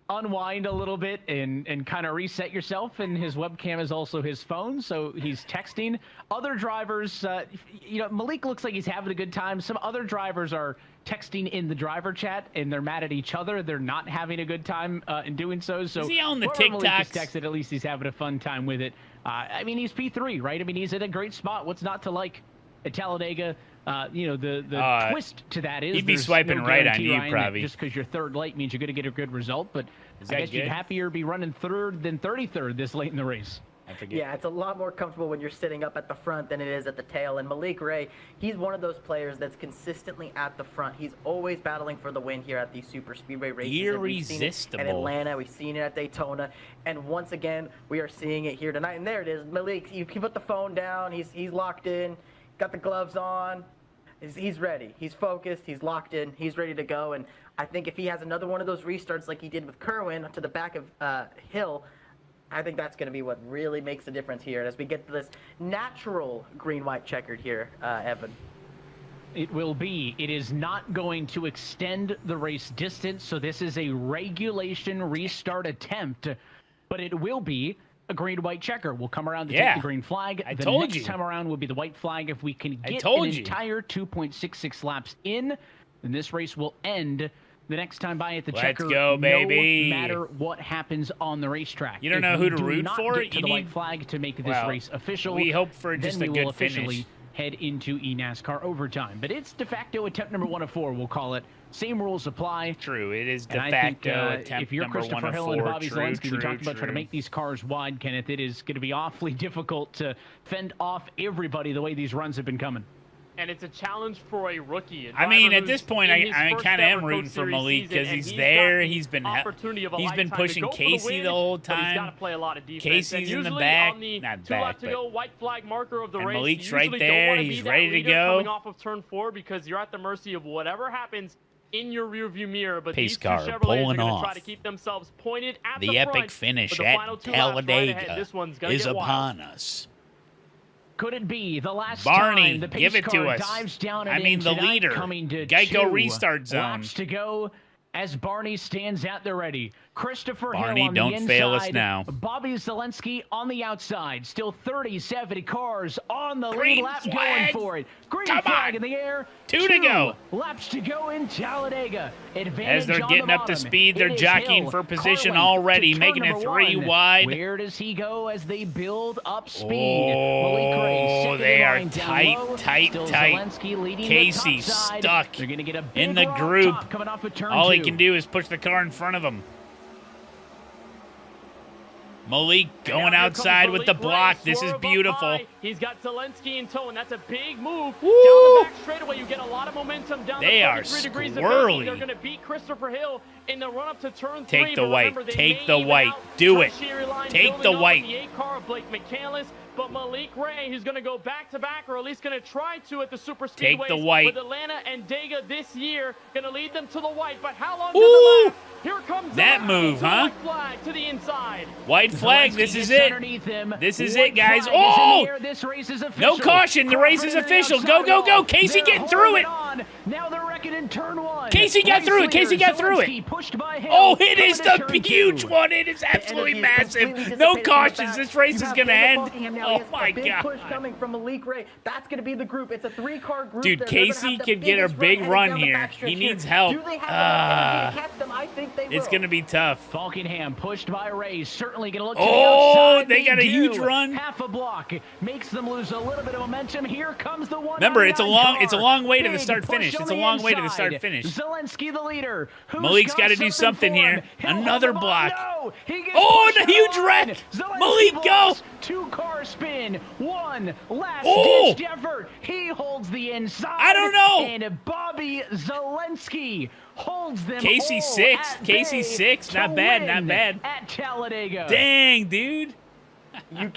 [SPEAKER 16] unwind a little bit and kind of reset yourself. And his webcam is also his phone, so he's texting. Other drivers, you know, Malik looks like he's having a good time. Some other drivers are texting in the driver chat, and they're mad at each other. They're not having a good time in doing so. So
[SPEAKER 3] Is he on the
[SPEAKER 16] whoever Malik is
[SPEAKER 3] TikToks?
[SPEAKER 16] texted, at least he's having a fun time with it. I mean, he's P3, right? I mean, he's in a great spot. What's not to like at Talladega? You know, the twist to that is
[SPEAKER 3] he'd be
[SPEAKER 16] there's
[SPEAKER 3] swiping
[SPEAKER 16] no
[SPEAKER 3] right on
[SPEAKER 16] guarantee,
[SPEAKER 3] you,
[SPEAKER 16] Ryan, that
[SPEAKER 3] probably.
[SPEAKER 16] just because you're third late means you're going to get a good result. But
[SPEAKER 3] Is
[SPEAKER 16] I
[SPEAKER 3] that
[SPEAKER 16] guess you'd
[SPEAKER 3] good?
[SPEAKER 16] happier be running third than 33rd this late in the race.
[SPEAKER 3] I forget.
[SPEAKER 12] Yeah, it's a lot more comfortable when you're sitting up at the front than it is at the tail. And Malik Ray, he's one of those players that's consistently at the front. He's always battling for the win here at these super speedway races. And we've seen it
[SPEAKER 3] Irresistible.
[SPEAKER 12] at Atlanta, we've seen it at Daytona, and once again we are seeing it here tonight. And there it is, Malik. You can put the phone down. He's locked in, got the gloves on. He's ready. He's focused. He's locked in. He's ready to go. And I think if he has another one of those restarts like he did with Kerwin to the back of Hill, I think that's going to be what really makes a difference here as we get to this natural green-white checkered here, Evan.
[SPEAKER 16] It will be. It is not going to extend the race distance, so this is a regulation restart attempt, but it will be a green-white checker. We'll come around to take the green flag.
[SPEAKER 3] I
[SPEAKER 16] the
[SPEAKER 3] told
[SPEAKER 16] next
[SPEAKER 3] you.
[SPEAKER 16] time around will be the white flag. If we can get
[SPEAKER 3] told
[SPEAKER 16] an
[SPEAKER 3] you.
[SPEAKER 16] entire 2.66 laps in, then this race will end the next time by at the
[SPEAKER 3] Let's
[SPEAKER 16] checker.
[SPEAKER 3] go, baby.
[SPEAKER 16] No matter what happens on the racetrack.
[SPEAKER 3] You don't
[SPEAKER 16] If
[SPEAKER 3] know
[SPEAKER 16] we
[SPEAKER 3] who to
[SPEAKER 16] do
[SPEAKER 3] root
[SPEAKER 16] not
[SPEAKER 3] for?
[SPEAKER 16] get to
[SPEAKER 3] You
[SPEAKER 16] the
[SPEAKER 3] need-
[SPEAKER 16] white flag to make this
[SPEAKER 3] Well,
[SPEAKER 16] race official.
[SPEAKER 3] we hope for just
[SPEAKER 16] then
[SPEAKER 3] a
[SPEAKER 16] we will
[SPEAKER 3] good finish.
[SPEAKER 16] officially head into eNASCAR overtime. But it's de facto attempt number 1 of 4, we'll call it. Same rules apply.
[SPEAKER 3] True, it is de
[SPEAKER 16] And I
[SPEAKER 3] facto
[SPEAKER 16] think,
[SPEAKER 3] attempt
[SPEAKER 16] if you're
[SPEAKER 3] number
[SPEAKER 16] Christopher
[SPEAKER 3] 1 of
[SPEAKER 16] Hill
[SPEAKER 3] 4.
[SPEAKER 16] and Bobby
[SPEAKER 3] True,
[SPEAKER 16] Zelensky, we
[SPEAKER 3] true,
[SPEAKER 16] talked about trying to
[SPEAKER 3] true.
[SPEAKER 16] make these cars wide, Kenneth. It is going to be awfully difficult to fend off everybody the way these runs have been coming.
[SPEAKER 17] And it's a challenge for a rookie.
[SPEAKER 3] I mean, at this point, I
[SPEAKER 17] kind
[SPEAKER 3] kind of am rooting for Malik because he's there. He's been pushing Casey the whole
[SPEAKER 17] But he's got to
[SPEAKER 3] time.
[SPEAKER 17] play a lot of defense.
[SPEAKER 3] Casey's
[SPEAKER 17] and
[SPEAKER 3] in the
[SPEAKER 17] usually
[SPEAKER 3] back,
[SPEAKER 17] on the
[SPEAKER 3] not
[SPEAKER 17] 2 lap
[SPEAKER 3] back,
[SPEAKER 17] to
[SPEAKER 3] but
[SPEAKER 17] go white flag marker of the
[SPEAKER 3] and
[SPEAKER 17] race.
[SPEAKER 3] Malik's
[SPEAKER 17] you
[SPEAKER 3] right
[SPEAKER 17] usually
[SPEAKER 3] there.
[SPEAKER 17] Don't want to
[SPEAKER 3] He's
[SPEAKER 17] be that
[SPEAKER 3] ready to
[SPEAKER 17] leader
[SPEAKER 3] go.
[SPEAKER 17] Coming off of turn 4 because you're at the mercy of whatever happens in your rearview mirror. But
[SPEAKER 3] Pace
[SPEAKER 17] these two
[SPEAKER 3] car
[SPEAKER 17] Chevrolets
[SPEAKER 3] pulling
[SPEAKER 17] are going to
[SPEAKER 3] off.
[SPEAKER 17] try to keep themselves pointed at
[SPEAKER 3] The
[SPEAKER 17] the
[SPEAKER 3] epic
[SPEAKER 17] front.
[SPEAKER 3] finish
[SPEAKER 17] But the
[SPEAKER 3] at
[SPEAKER 17] final 2 laps right ahead,
[SPEAKER 3] Talladega
[SPEAKER 17] this one's gonna
[SPEAKER 3] is
[SPEAKER 17] get wild.
[SPEAKER 3] upon us.
[SPEAKER 16] Could it be the last
[SPEAKER 3] Barney,
[SPEAKER 16] time the pace
[SPEAKER 3] give it to
[SPEAKER 16] car
[SPEAKER 3] us.
[SPEAKER 16] dives down
[SPEAKER 3] I
[SPEAKER 16] and
[SPEAKER 3] mean,
[SPEAKER 16] in
[SPEAKER 3] the
[SPEAKER 16] tonight,
[SPEAKER 3] leader.
[SPEAKER 16] coming to
[SPEAKER 3] Geico
[SPEAKER 16] 2
[SPEAKER 3] restart zone.
[SPEAKER 16] laps to go as Barney stands out there ready. Christopher
[SPEAKER 3] Barney,
[SPEAKER 16] Hill on
[SPEAKER 3] don't
[SPEAKER 16] the inside.
[SPEAKER 3] fail us now.
[SPEAKER 16] Bobby Zelensky on the outside. Still 37 cars on the
[SPEAKER 3] Green
[SPEAKER 16] lead lap
[SPEAKER 3] flag.
[SPEAKER 16] going for it. Green
[SPEAKER 3] Come
[SPEAKER 16] flag
[SPEAKER 3] on.
[SPEAKER 16] in the air.
[SPEAKER 3] 2 to go.
[SPEAKER 16] Laps to go in Talladega. Advantage
[SPEAKER 3] As they're
[SPEAKER 16] on
[SPEAKER 3] getting
[SPEAKER 16] the
[SPEAKER 3] up to
[SPEAKER 16] bottom.
[SPEAKER 3] speed, they're
[SPEAKER 16] It is
[SPEAKER 3] jockeying
[SPEAKER 16] Hill,
[SPEAKER 3] for position
[SPEAKER 16] Carlin
[SPEAKER 3] already,
[SPEAKER 16] to turn
[SPEAKER 3] making it
[SPEAKER 16] number
[SPEAKER 3] 3
[SPEAKER 16] 1.
[SPEAKER 3] wide.
[SPEAKER 16] Where does he go as they build up speed? Malik Ray,
[SPEAKER 3] Oh,
[SPEAKER 16] second
[SPEAKER 3] they
[SPEAKER 16] in
[SPEAKER 3] are
[SPEAKER 16] line down
[SPEAKER 3] tight,
[SPEAKER 16] low.
[SPEAKER 3] tight,
[SPEAKER 16] Still
[SPEAKER 3] tight.
[SPEAKER 16] Zelensky leading
[SPEAKER 3] Casey
[SPEAKER 16] the top side.
[SPEAKER 3] stuck
[SPEAKER 16] They're going to get a big
[SPEAKER 3] in the
[SPEAKER 16] rock
[SPEAKER 3] group.
[SPEAKER 16] top coming off of turn
[SPEAKER 3] All
[SPEAKER 16] 2.
[SPEAKER 3] he can do is push the car in front of him. Malik going outside with the block. This is beautiful.
[SPEAKER 17] He's got Zelensky in tow, and that's a big move.
[SPEAKER 3] Woo!
[SPEAKER 17] Down the back straightaway, you get a lot of momentum down
[SPEAKER 3] They
[SPEAKER 17] the
[SPEAKER 3] are
[SPEAKER 17] 33 degrees of
[SPEAKER 3] squirrely.
[SPEAKER 17] braking. They're going to beat Christopher Hill in the run-up to turn 3.
[SPEAKER 3] Take the
[SPEAKER 17] but
[SPEAKER 3] white.
[SPEAKER 17] remember, they
[SPEAKER 3] Take
[SPEAKER 17] may
[SPEAKER 3] the
[SPEAKER 17] even
[SPEAKER 3] white.
[SPEAKER 17] out
[SPEAKER 3] Do it.
[SPEAKER 17] tertiary line
[SPEAKER 3] Take
[SPEAKER 17] building
[SPEAKER 3] the
[SPEAKER 17] up with
[SPEAKER 3] white.
[SPEAKER 17] The 8 car of Blake McCandless, but Malik Ray, who's going to go back-to-back, or at least going to try to at the super
[SPEAKER 3] Take
[SPEAKER 17] speedways
[SPEAKER 3] the white.
[SPEAKER 17] with Atlanta and Dega this year, going to lead them to the white. But how long
[SPEAKER 3] Ooh!
[SPEAKER 17] does it last? Here comes
[SPEAKER 3] That
[SPEAKER 17] Zelensky
[SPEAKER 3] move,
[SPEAKER 17] to the
[SPEAKER 3] huh?
[SPEAKER 17] white flag to the inside.
[SPEAKER 3] White flag,
[SPEAKER 16] Zelensky
[SPEAKER 3] this is
[SPEAKER 16] gets
[SPEAKER 3] it.
[SPEAKER 16] underneath him.
[SPEAKER 3] This is
[SPEAKER 16] White
[SPEAKER 3] it, guys.
[SPEAKER 16] flag is in
[SPEAKER 3] Oh!
[SPEAKER 16] the air. This race is
[SPEAKER 3] No
[SPEAKER 16] official.
[SPEAKER 3] caution. The race is
[SPEAKER 16] Crawford to the
[SPEAKER 3] official. Go,
[SPEAKER 16] outside
[SPEAKER 3] go, go.
[SPEAKER 16] wall.
[SPEAKER 3] Casey
[SPEAKER 16] They're
[SPEAKER 3] getting through
[SPEAKER 16] holding
[SPEAKER 3] it.
[SPEAKER 16] on. Now they're wrecking in turn 1.
[SPEAKER 3] Casey got through it. Casey got through it.
[SPEAKER 16] Zelensky pushed by Hill.
[SPEAKER 3] Oh, it
[SPEAKER 16] Coming
[SPEAKER 3] is
[SPEAKER 16] to
[SPEAKER 3] the
[SPEAKER 16] turn
[SPEAKER 3] huge
[SPEAKER 16] 2.
[SPEAKER 3] one. It is absolutely
[SPEAKER 12] And if he's completely
[SPEAKER 3] massive. No
[SPEAKER 12] dissipated from the
[SPEAKER 3] cautions.
[SPEAKER 12] back,
[SPEAKER 3] This race
[SPEAKER 12] you
[SPEAKER 3] is
[SPEAKER 12] have
[SPEAKER 3] going to
[SPEAKER 12] Daniel
[SPEAKER 3] end.
[SPEAKER 12] Buckingham now. He
[SPEAKER 3] Oh,
[SPEAKER 12] has
[SPEAKER 3] my
[SPEAKER 12] a big
[SPEAKER 3] God.
[SPEAKER 12] push coming from Malik Ray. That's going to be the group. It's a 3-car group.
[SPEAKER 3] Dude,
[SPEAKER 12] They're gonna
[SPEAKER 3] Casey
[SPEAKER 12] have the
[SPEAKER 3] could get a
[SPEAKER 12] biggest
[SPEAKER 3] big
[SPEAKER 12] heading
[SPEAKER 3] run
[SPEAKER 12] down the
[SPEAKER 3] here.
[SPEAKER 12] backstretch
[SPEAKER 3] He
[SPEAKER 12] here.
[SPEAKER 3] needs help.
[SPEAKER 12] Do they have the energy to catch them? I think they will.
[SPEAKER 3] It's going to be tough.
[SPEAKER 16] Falkingham pushed by Ray, certainly going to look to
[SPEAKER 3] Oh,
[SPEAKER 16] the outside.
[SPEAKER 3] they got a
[SPEAKER 16] do.
[SPEAKER 3] huge run.
[SPEAKER 16] Half a block makes them lose a little bit of momentum. Here comes the one.
[SPEAKER 3] Remember, it's a long way to the start finish. It's a long way to the start finish.
[SPEAKER 16] Zelensky the leader.
[SPEAKER 3] Malik's got to do something here. Another block.
[SPEAKER 16] No,
[SPEAKER 3] oh, and a huge wreck. Malik, go.
[SPEAKER 16] 2-car spin. One last-ditched effort. He holds the inside.
[SPEAKER 3] I don't know.
[SPEAKER 16] And Bobby Zelensky holds them
[SPEAKER 3] Casey
[SPEAKER 16] all
[SPEAKER 3] 6.
[SPEAKER 16] at
[SPEAKER 3] Casey
[SPEAKER 16] bay
[SPEAKER 3] 6.
[SPEAKER 16] to
[SPEAKER 3] Not bad.
[SPEAKER 16] win
[SPEAKER 3] Not bad.
[SPEAKER 16] At Talladega.
[SPEAKER 3] Dang, dude.
[SPEAKER 12] I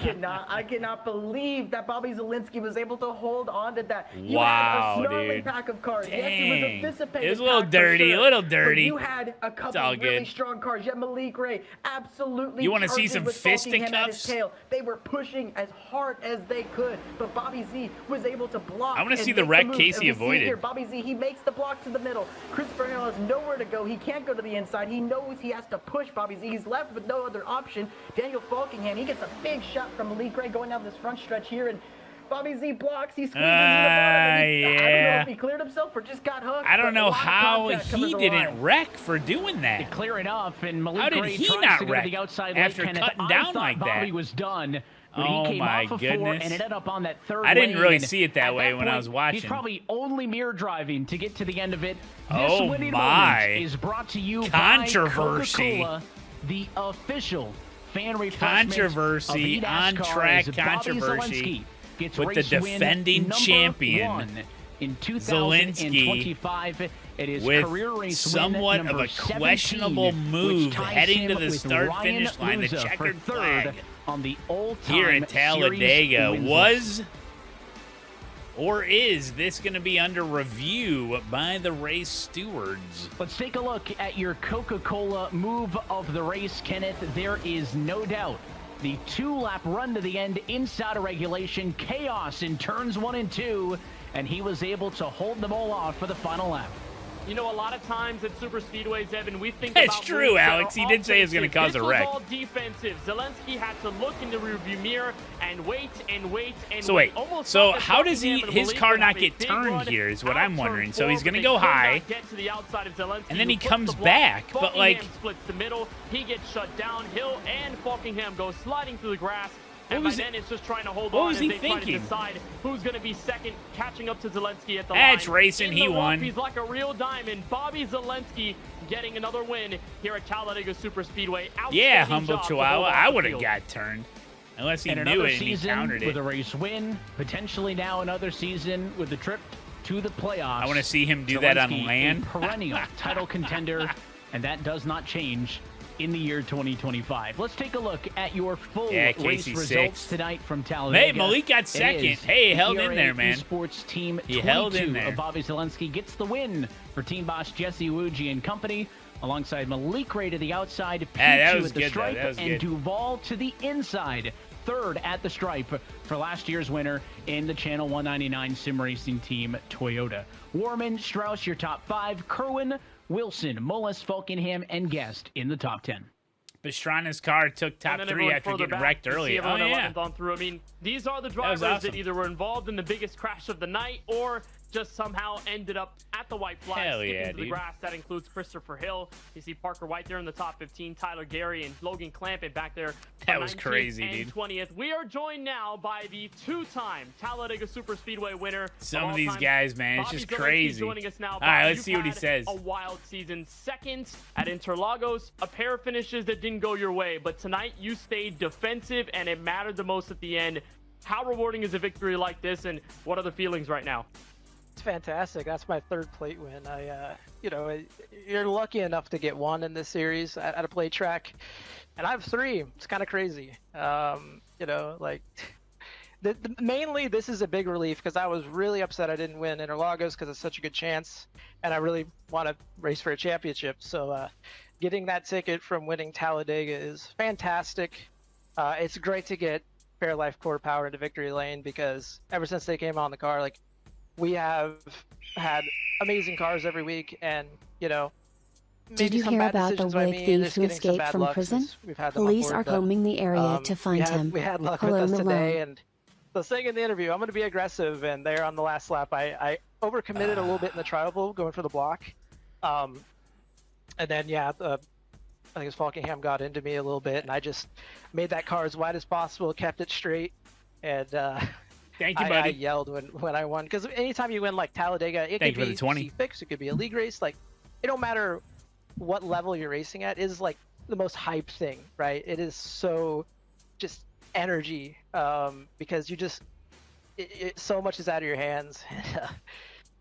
[SPEAKER 12] cannot believe that Bobby Zelensky was able to hold on to that. You
[SPEAKER 3] Wow,
[SPEAKER 12] had a snarling
[SPEAKER 3] dude.
[SPEAKER 12] pack of cars.
[SPEAKER 3] Dang.
[SPEAKER 12] Yes, it was a dissipated
[SPEAKER 3] It was a little
[SPEAKER 12] pack for
[SPEAKER 3] dirty,
[SPEAKER 12] sure,
[SPEAKER 3] a little
[SPEAKER 12] but
[SPEAKER 3] dirty.
[SPEAKER 12] you had a couple
[SPEAKER 3] all
[SPEAKER 12] really
[SPEAKER 3] good.
[SPEAKER 12] strong cars. You had Malik Ray absolutely.
[SPEAKER 3] You wanna see
[SPEAKER 12] charging
[SPEAKER 3] some
[SPEAKER 12] with Falkingham at his
[SPEAKER 3] fisticuffs?
[SPEAKER 12] tail. They were pushing as hard as they could, but Bobby Z was able to block.
[SPEAKER 3] I wanna
[SPEAKER 12] and
[SPEAKER 3] see the
[SPEAKER 12] make
[SPEAKER 3] wreck
[SPEAKER 12] moves.
[SPEAKER 3] Casey
[SPEAKER 12] And we see
[SPEAKER 3] avoided.
[SPEAKER 12] here, Bobby Z, he makes the block to the middle. Christopher Hill has nowhere to go. He can't go to the inside. He knows he has to push Bobby Z. He's left with no other option. Daniel Falkingham, he gets a big shot from Malik Ray going down this front stretch here, and Bobby Z blocks. He squeezes in the bottom. And I don't know
[SPEAKER 3] yeah.
[SPEAKER 12] if he cleared himself or just got hooked.
[SPEAKER 3] I don't
[SPEAKER 12] but a
[SPEAKER 3] know
[SPEAKER 12] lot of
[SPEAKER 3] how
[SPEAKER 12] contact coming
[SPEAKER 3] he
[SPEAKER 12] to the
[SPEAKER 3] didn't
[SPEAKER 12] line.
[SPEAKER 3] wreck for doing that.
[SPEAKER 16] Clearing off, and Malik
[SPEAKER 3] How did
[SPEAKER 16] Ray
[SPEAKER 3] he
[SPEAKER 16] tries
[SPEAKER 3] not
[SPEAKER 16] to go
[SPEAKER 3] wreck
[SPEAKER 16] to the outside
[SPEAKER 3] after
[SPEAKER 16] late, Kenneth.
[SPEAKER 3] cutting
[SPEAKER 16] I
[SPEAKER 3] down
[SPEAKER 16] thought
[SPEAKER 3] like
[SPEAKER 16] Bobby
[SPEAKER 3] that?
[SPEAKER 16] was done. But
[SPEAKER 3] Oh
[SPEAKER 16] he came
[SPEAKER 3] my
[SPEAKER 16] off of
[SPEAKER 3] goodness.
[SPEAKER 16] 4 and ended up on that third
[SPEAKER 3] I didn't really
[SPEAKER 16] lane.
[SPEAKER 3] see it that
[SPEAKER 16] At
[SPEAKER 3] way when I
[SPEAKER 16] point,
[SPEAKER 3] was watching.
[SPEAKER 16] He's probably only mirror driving to get to the end of it. This
[SPEAKER 3] Oh
[SPEAKER 16] winning
[SPEAKER 3] my.
[SPEAKER 16] moment is brought to you
[SPEAKER 3] Controversy.
[SPEAKER 16] by Coca-Cola, the official fan refreshment
[SPEAKER 3] Controversy,
[SPEAKER 16] of
[SPEAKER 3] on
[SPEAKER 16] eNASCAR,
[SPEAKER 3] track
[SPEAKER 16] as Bobby
[SPEAKER 3] controversy
[SPEAKER 16] Zelensky gets
[SPEAKER 3] with the
[SPEAKER 16] race win
[SPEAKER 3] defending
[SPEAKER 16] number
[SPEAKER 3] champion,
[SPEAKER 16] 1 in
[SPEAKER 3] Zelensky,
[SPEAKER 16] 2025. It is
[SPEAKER 3] with
[SPEAKER 16] career race
[SPEAKER 3] somewhat
[SPEAKER 16] win
[SPEAKER 3] of
[SPEAKER 16] number
[SPEAKER 3] a questionable
[SPEAKER 16] 17,
[SPEAKER 3] move
[SPEAKER 16] which ties
[SPEAKER 3] heading
[SPEAKER 16] him
[SPEAKER 3] to the
[SPEAKER 16] with
[SPEAKER 3] start-finish
[SPEAKER 16] Ryan
[SPEAKER 3] line, the
[SPEAKER 16] Luza for
[SPEAKER 3] checkered
[SPEAKER 16] third
[SPEAKER 3] flag
[SPEAKER 16] on the all-time
[SPEAKER 3] here at Talladega.
[SPEAKER 16] series wins
[SPEAKER 3] Was
[SPEAKER 16] list.
[SPEAKER 3] or is this going to be under review by the race stewards?
[SPEAKER 16] Let's take a look at your Coca-Cola move of the race, Kenneth. There is no doubt the 2-lap run to the end inside of regulation, chaos in turns 1 and 2, and he was able to hold them all off for the final lap.
[SPEAKER 17] You know, a lot of times at super speedways, Evan, we think
[SPEAKER 3] That's
[SPEAKER 17] about
[SPEAKER 3] true,
[SPEAKER 17] moves that
[SPEAKER 3] Alex.
[SPEAKER 17] are
[SPEAKER 3] He did say it was gonna
[SPEAKER 17] offensive.
[SPEAKER 3] cause a wreck.
[SPEAKER 17] This was all defensive. Zelensky had to look in the rearview mirror and wait and wait and
[SPEAKER 3] So
[SPEAKER 17] wait.
[SPEAKER 3] wait,
[SPEAKER 17] Almost
[SPEAKER 3] so
[SPEAKER 17] thought that
[SPEAKER 3] how does
[SPEAKER 17] Buckingham and
[SPEAKER 3] his
[SPEAKER 17] Malik
[SPEAKER 3] car
[SPEAKER 17] would
[SPEAKER 3] not
[SPEAKER 17] have a
[SPEAKER 3] get
[SPEAKER 17] big
[SPEAKER 3] turned
[SPEAKER 17] run
[SPEAKER 3] here is what
[SPEAKER 17] out
[SPEAKER 3] I'm
[SPEAKER 17] turn
[SPEAKER 3] wondering. So
[SPEAKER 17] 4,
[SPEAKER 3] he's
[SPEAKER 17] but
[SPEAKER 3] going to
[SPEAKER 17] they
[SPEAKER 3] go
[SPEAKER 17] could not
[SPEAKER 3] high,
[SPEAKER 17] get to the outside of Zelensky,
[SPEAKER 3] and then he
[SPEAKER 17] who puts
[SPEAKER 3] comes
[SPEAKER 17] the block.
[SPEAKER 3] back, but like...
[SPEAKER 17] Falkingham splits the middle. He gets shut down. Hill and Falkingham go sliding through the grass. And by then, it's just trying to hold on as they try to decide who's going to be second, catching up to Zelensky at the line.
[SPEAKER 3] That's racing.
[SPEAKER 17] In
[SPEAKER 3] He
[SPEAKER 17] the rough,
[SPEAKER 3] won.
[SPEAKER 17] He's like a real diamond. Bobby Zelensky getting another win here at Talladega Superspeedway.
[SPEAKER 3] Yeah,
[SPEAKER 17] Outstanding
[SPEAKER 3] humble
[SPEAKER 17] job to
[SPEAKER 3] Chihuahua.
[SPEAKER 17] hold off
[SPEAKER 3] I
[SPEAKER 17] the
[SPEAKER 3] would have
[SPEAKER 17] field.
[SPEAKER 3] got turned. Unless he
[SPEAKER 16] And
[SPEAKER 3] knew
[SPEAKER 16] another
[SPEAKER 3] it and he
[SPEAKER 16] season
[SPEAKER 3] countered
[SPEAKER 16] with
[SPEAKER 3] it.
[SPEAKER 16] a race win, potentially now another season with the trip to the playoffs.
[SPEAKER 3] I want to see him do that on
[SPEAKER 16] Zelensky,
[SPEAKER 3] land.
[SPEAKER 16] a perennial title contender, and that does not change in the year 2025. Let's take a look at your full race
[SPEAKER 3] Casey
[SPEAKER 16] results
[SPEAKER 3] 6.
[SPEAKER 16] tonight from Talladega.
[SPEAKER 3] Hey, Malik got
[SPEAKER 16] It
[SPEAKER 3] second.
[SPEAKER 16] is
[SPEAKER 3] Hey, he held in
[SPEAKER 16] ERA
[SPEAKER 3] there, man.
[SPEAKER 16] Esports Team
[SPEAKER 3] He
[SPEAKER 16] 22
[SPEAKER 3] held in there.
[SPEAKER 16] of Bobby Zelensky gets the win for team boss Jesse Wuji and company, alongside Malik Ray to the outside,
[SPEAKER 3] that
[SPEAKER 16] Pichu
[SPEAKER 3] was
[SPEAKER 16] at the
[SPEAKER 3] good, though.
[SPEAKER 16] stripe,
[SPEAKER 3] That was
[SPEAKER 16] and
[SPEAKER 3] good.
[SPEAKER 16] Duval to the inside. Third at the stripe for last year's winner in the Channel 199 Sim Racing Team Toyota. Warman, Strauss, your top 5. Kerwin, Wilson, Mullis, Falkingham, and Guest in the top 10.
[SPEAKER 3] Pastrana's car took top
[SPEAKER 17] And then
[SPEAKER 3] 3
[SPEAKER 17] everyone
[SPEAKER 3] after
[SPEAKER 17] further
[SPEAKER 3] getting
[SPEAKER 17] back,
[SPEAKER 3] wrecked
[SPEAKER 17] you see
[SPEAKER 3] earlier. Oh,
[SPEAKER 17] everyone
[SPEAKER 3] yeah.
[SPEAKER 17] 11th on through. I mean, these are the
[SPEAKER 3] was
[SPEAKER 17] drivers
[SPEAKER 3] awesome.
[SPEAKER 17] that either were involved in the biggest crash of the night or just somehow ended up at the white flag,
[SPEAKER 3] Hell
[SPEAKER 17] skipping
[SPEAKER 3] yeah,
[SPEAKER 17] to the
[SPEAKER 3] dude.
[SPEAKER 17] grass. That includes Christopher Hill. You see Parker White there in the top 15, Tyler Gary and Logan Clampett back there.
[SPEAKER 3] That was
[SPEAKER 17] 19th
[SPEAKER 3] crazy,
[SPEAKER 17] and
[SPEAKER 3] dude.
[SPEAKER 17] 20th. We are joined now by the 2-time Talladega Superspeedway winner.
[SPEAKER 3] Some
[SPEAKER 17] of
[SPEAKER 3] of
[SPEAKER 17] all
[SPEAKER 3] these
[SPEAKER 17] time,
[SPEAKER 3] guys, man, it's
[SPEAKER 17] Bobby
[SPEAKER 3] just
[SPEAKER 17] Zelensky
[SPEAKER 3] crazy.
[SPEAKER 17] joining us now.
[SPEAKER 3] All
[SPEAKER 17] Bob,
[SPEAKER 3] right, let's
[SPEAKER 17] you've
[SPEAKER 3] see what he
[SPEAKER 17] had
[SPEAKER 3] says.
[SPEAKER 17] A wild season. Second at Interlagos, a pair of finishes that didn't go your way, but tonight you stayed defensive and it mattered the most at the end. How rewarding is a victory like this, and what are the feelings right now?
[SPEAKER 20] It's fantastic. That's my third plate win. You're lucky enough to get one in this series at a plate track, and I have 3. It's kind of crazy. Mainly this is a big relief because I was really upset I didn't win Interlagos because it's such a good chance, and I really want to race for a championship. So getting that ticket from winning Talladega is fantastic. It's great to get Fairlife Core Power into victory lane because ever since they came on the car, we have had amazing cars every week, and
[SPEAKER 4] Did you hear about the wig thief who escaped from prison? Police are combing the area to find him.
[SPEAKER 20] We had luck
[SPEAKER 4] Hello,
[SPEAKER 20] with us
[SPEAKER 4] Malone.
[SPEAKER 20] today, and the saying in the interview, I'm going to be aggressive, and there on the last lap, I overcommitted a little bit in the trial going for the block, and then I think his Falkingham got into me a little bit, and I just made that car as wide as possible, kept it straight, and
[SPEAKER 3] Thank you,
[SPEAKER 20] I
[SPEAKER 3] buddy.
[SPEAKER 20] yelled when I won, because anytime you win like Talladega, it
[SPEAKER 3] Thank
[SPEAKER 20] could
[SPEAKER 3] you
[SPEAKER 20] be
[SPEAKER 3] for the 20.
[SPEAKER 20] C6, it could be a league race. Like, it don't matter what level you're racing at. It is like the most hype thing, right? It is so just energy, because you just so much is out of your hands.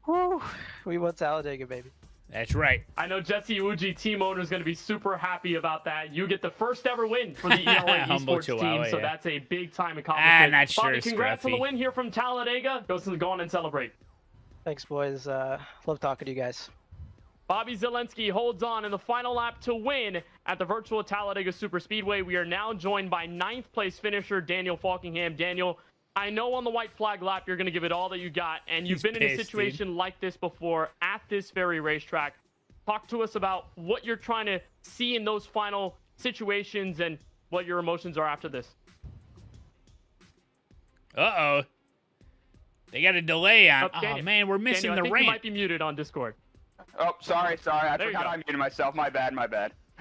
[SPEAKER 20] Woo, we won Talladega, baby.
[SPEAKER 3] That's right.
[SPEAKER 17] I know Jesse Uji, team owner, is going to be super happy about that. You get the first ever win for the ELA Esports team, so that's a big time accomplishment.
[SPEAKER 3] Not sure,
[SPEAKER 17] Bobby, congrats on the
[SPEAKER 3] Scruffy.
[SPEAKER 17] win here from Talladega. Go on and celebrate.
[SPEAKER 20] Thanks, boys. Love talking to you guys.
[SPEAKER 17] Bobby Zelensky holds on in the final lap to win at the virtual Talladega Superspeedway. We are now joined by 9th place finisher Daniel Falkingham. Daniel, I know on the white flag lap you're going to give it all that you got, and you've been in a situation like this before at this very racetrack. Talk to us about what you're trying to see in those final situations and what your emotions are after this.
[SPEAKER 3] Uh-oh. They got a delay on.
[SPEAKER 17] Daniel,
[SPEAKER 3] Oh, man, we're missing
[SPEAKER 17] Daniel,
[SPEAKER 3] the
[SPEAKER 17] I think
[SPEAKER 3] ramp.
[SPEAKER 17] you might be muted on Discord.
[SPEAKER 6] Oh, sorry. I
[SPEAKER 17] There you
[SPEAKER 6] forgot
[SPEAKER 17] go.
[SPEAKER 6] I muted myself. My bad.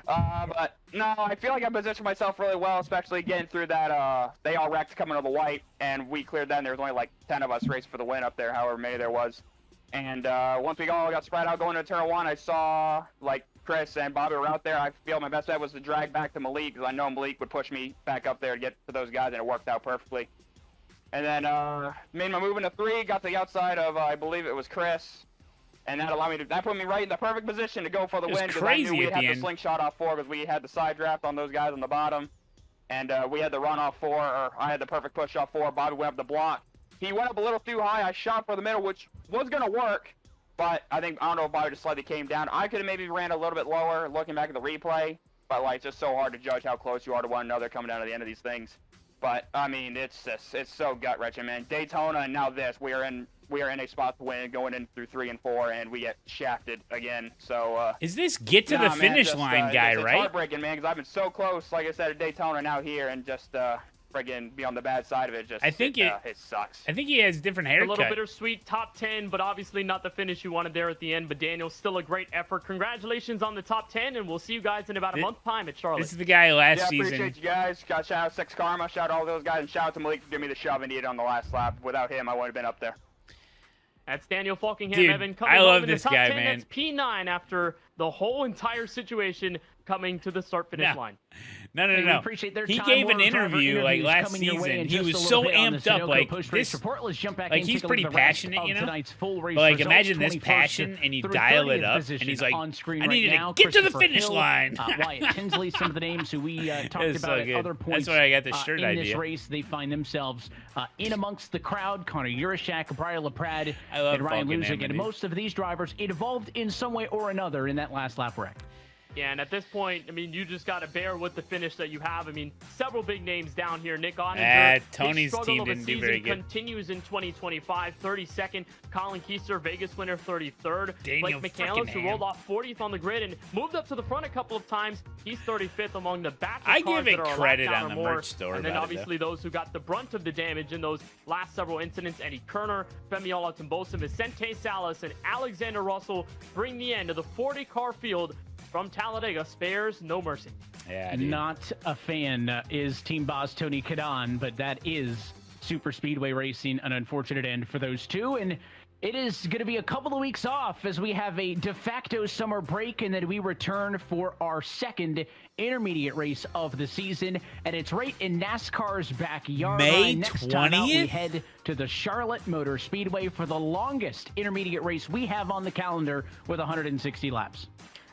[SPEAKER 6] But no, I feel like I positioned myself really well, especially getting through that. They all wrecked coming to the white, and we cleared that. And there was only like 10 of us racing for the win up there, however many there was. And once we all got spread out going into turn 1, I saw like Chris and Bobby were out there. I feel my best bet was to drag back to Malik, because I know Malik would push me back up there to get to those guys, and it worked out perfectly. And then made my move into 3, got to the outside of I believe it was Chris. And that allowed me to, that put me right in the perfect position to go for the win, because I knew we had the slingshot off 4, because we had the side draft on those guys on the bottom, and we had the run off 4, or I had the perfect push off 4. Bobby went up the block. He went up a little too high. I shot for the middle, which was gonna work, but I don't know if Bobby just slightly came down. I could have maybe ran a little bit lower, looking back at the replay, but like it's just so hard to judge how close you are to one another coming down to the end of these things. But I mean, it's so gut wrenching, man. Daytona and now this, we are in a spot to win, going in through 3 and 4, and we get shafted again. So
[SPEAKER 3] is this get to the finish line guy,
[SPEAKER 6] it's
[SPEAKER 3] right?
[SPEAKER 6] heartbreaking, man, because I've been so close, like I said, at Daytona, now here, and just friggin' be on the bad side of it. Just
[SPEAKER 3] I think
[SPEAKER 6] it sucks.
[SPEAKER 3] I think he has a different haircut.
[SPEAKER 17] A little bittersweet, top 10, but obviously not the finish you wanted there at the end. But Daniel, still a great effort. Congratulations on the top 10, and we'll see you guys in about a month's time at Charlotte.
[SPEAKER 3] This is the guy last season.
[SPEAKER 6] Appreciate you guys. Shout out Six Karma, shout out all those guys, and shout out to Malik for giving me the shove and on the last lap. Without him, I wouldn't have been up there.
[SPEAKER 17] That's Daniel Falkingham.
[SPEAKER 3] Dude,
[SPEAKER 17] Evan coming
[SPEAKER 3] I love
[SPEAKER 17] home in
[SPEAKER 3] this
[SPEAKER 17] the top
[SPEAKER 3] guy,
[SPEAKER 17] 10.
[SPEAKER 3] man.
[SPEAKER 17] That's P9 after the whole entire situation coming to the start-finish line.
[SPEAKER 3] No.
[SPEAKER 16] Hey, we appreciate their
[SPEAKER 3] He
[SPEAKER 16] time.
[SPEAKER 3] gave an
[SPEAKER 16] More driver
[SPEAKER 3] interview like
[SPEAKER 16] interviews
[SPEAKER 3] last
[SPEAKER 16] coming your way
[SPEAKER 3] season.
[SPEAKER 16] in
[SPEAKER 3] He
[SPEAKER 16] just
[SPEAKER 3] was
[SPEAKER 16] a
[SPEAKER 3] so
[SPEAKER 16] little bit on the
[SPEAKER 3] amped up,
[SPEAKER 16] Sunoco
[SPEAKER 3] like
[SPEAKER 16] post-race
[SPEAKER 3] this.
[SPEAKER 16] report. Let's jump back
[SPEAKER 3] Like
[SPEAKER 16] in,
[SPEAKER 3] he's
[SPEAKER 16] take a
[SPEAKER 3] pretty
[SPEAKER 16] look at the rest
[SPEAKER 3] passionate,
[SPEAKER 16] of
[SPEAKER 3] you know.
[SPEAKER 16] tonight's full race
[SPEAKER 3] But like
[SPEAKER 16] results.
[SPEAKER 3] imagine this
[SPEAKER 16] 21st
[SPEAKER 3] passion, and you
[SPEAKER 16] through
[SPEAKER 3] dial it
[SPEAKER 16] 30th
[SPEAKER 3] up, and
[SPEAKER 16] position
[SPEAKER 3] he's like,
[SPEAKER 16] on screen
[SPEAKER 3] I
[SPEAKER 16] right
[SPEAKER 3] needed
[SPEAKER 16] now.
[SPEAKER 3] to get to the
[SPEAKER 16] Christopher
[SPEAKER 3] finish
[SPEAKER 16] Hill,
[SPEAKER 3] line.
[SPEAKER 16] Wyatt Tinsley, some of the names who we talked
[SPEAKER 3] It's so
[SPEAKER 16] about at
[SPEAKER 3] good.
[SPEAKER 16] other points.
[SPEAKER 3] That's where I got the shirt
[SPEAKER 16] in
[SPEAKER 3] idea.
[SPEAKER 16] this race, they find themselves in amongst the crowd. Connor Urashak, Brian LaPrade,
[SPEAKER 3] I love
[SPEAKER 16] and Ryan
[SPEAKER 3] Falkingham,
[SPEAKER 16] Luzick. And
[SPEAKER 3] dude.
[SPEAKER 16] most of these drivers involved in some way or another in that last lap wreck.
[SPEAKER 17] Yeah, and at this point, I mean, you just got to bear with the finish that you have. I mean, several big names down here. Nick Ottinger,
[SPEAKER 3] Tony's
[SPEAKER 17] his struggle
[SPEAKER 3] team
[SPEAKER 17] of a
[SPEAKER 3] didn't do
[SPEAKER 17] season
[SPEAKER 3] very good.
[SPEAKER 17] continues in 2025. 32nd, Colin Keister, Vegas winner, 33rd.
[SPEAKER 3] Daniel
[SPEAKER 17] Blake McCandless, who
[SPEAKER 3] frickin'
[SPEAKER 17] rolled off 40th on the grid and moved up to the front a couple of times. He's 35th among the batch of
[SPEAKER 3] I
[SPEAKER 17] cars
[SPEAKER 3] give it
[SPEAKER 17] that are a lap
[SPEAKER 3] credit
[SPEAKER 17] down
[SPEAKER 3] on
[SPEAKER 17] or
[SPEAKER 3] the
[SPEAKER 17] more.
[SPEAKER 3] merch store
[SPEAKER 17] And then
[SPEAKER 3] about it,
[SPEAKER 17] obviously those who got the brunt of the damage in those last several incidents, Eddie Kerner, Femiola Timbosa, Vicente Salas, and Alexander Russell bring the end of the 40-car field from Talladega. Spares no mercy.
[SPEAKER 3] Yeah, dude.
[SPEAKER 16] Not a fan is team boss Tony Kadan, but that is Super Speedway Racing, an unfortunate end for those two. And it is going to be a couple of weeks off as we have a de facto summer break, and then we return for our second intermediate race of the season, and it's right in NASCAR's backyard.
[SPEAKER 3] May
[SPEAKER 16] Next time out, we
[SPEAKER 3] 20th?
[SPEAKER 16] head to the Charlotte Motor Speedway for the longest intermediate race we have on the calendar with 160 laps.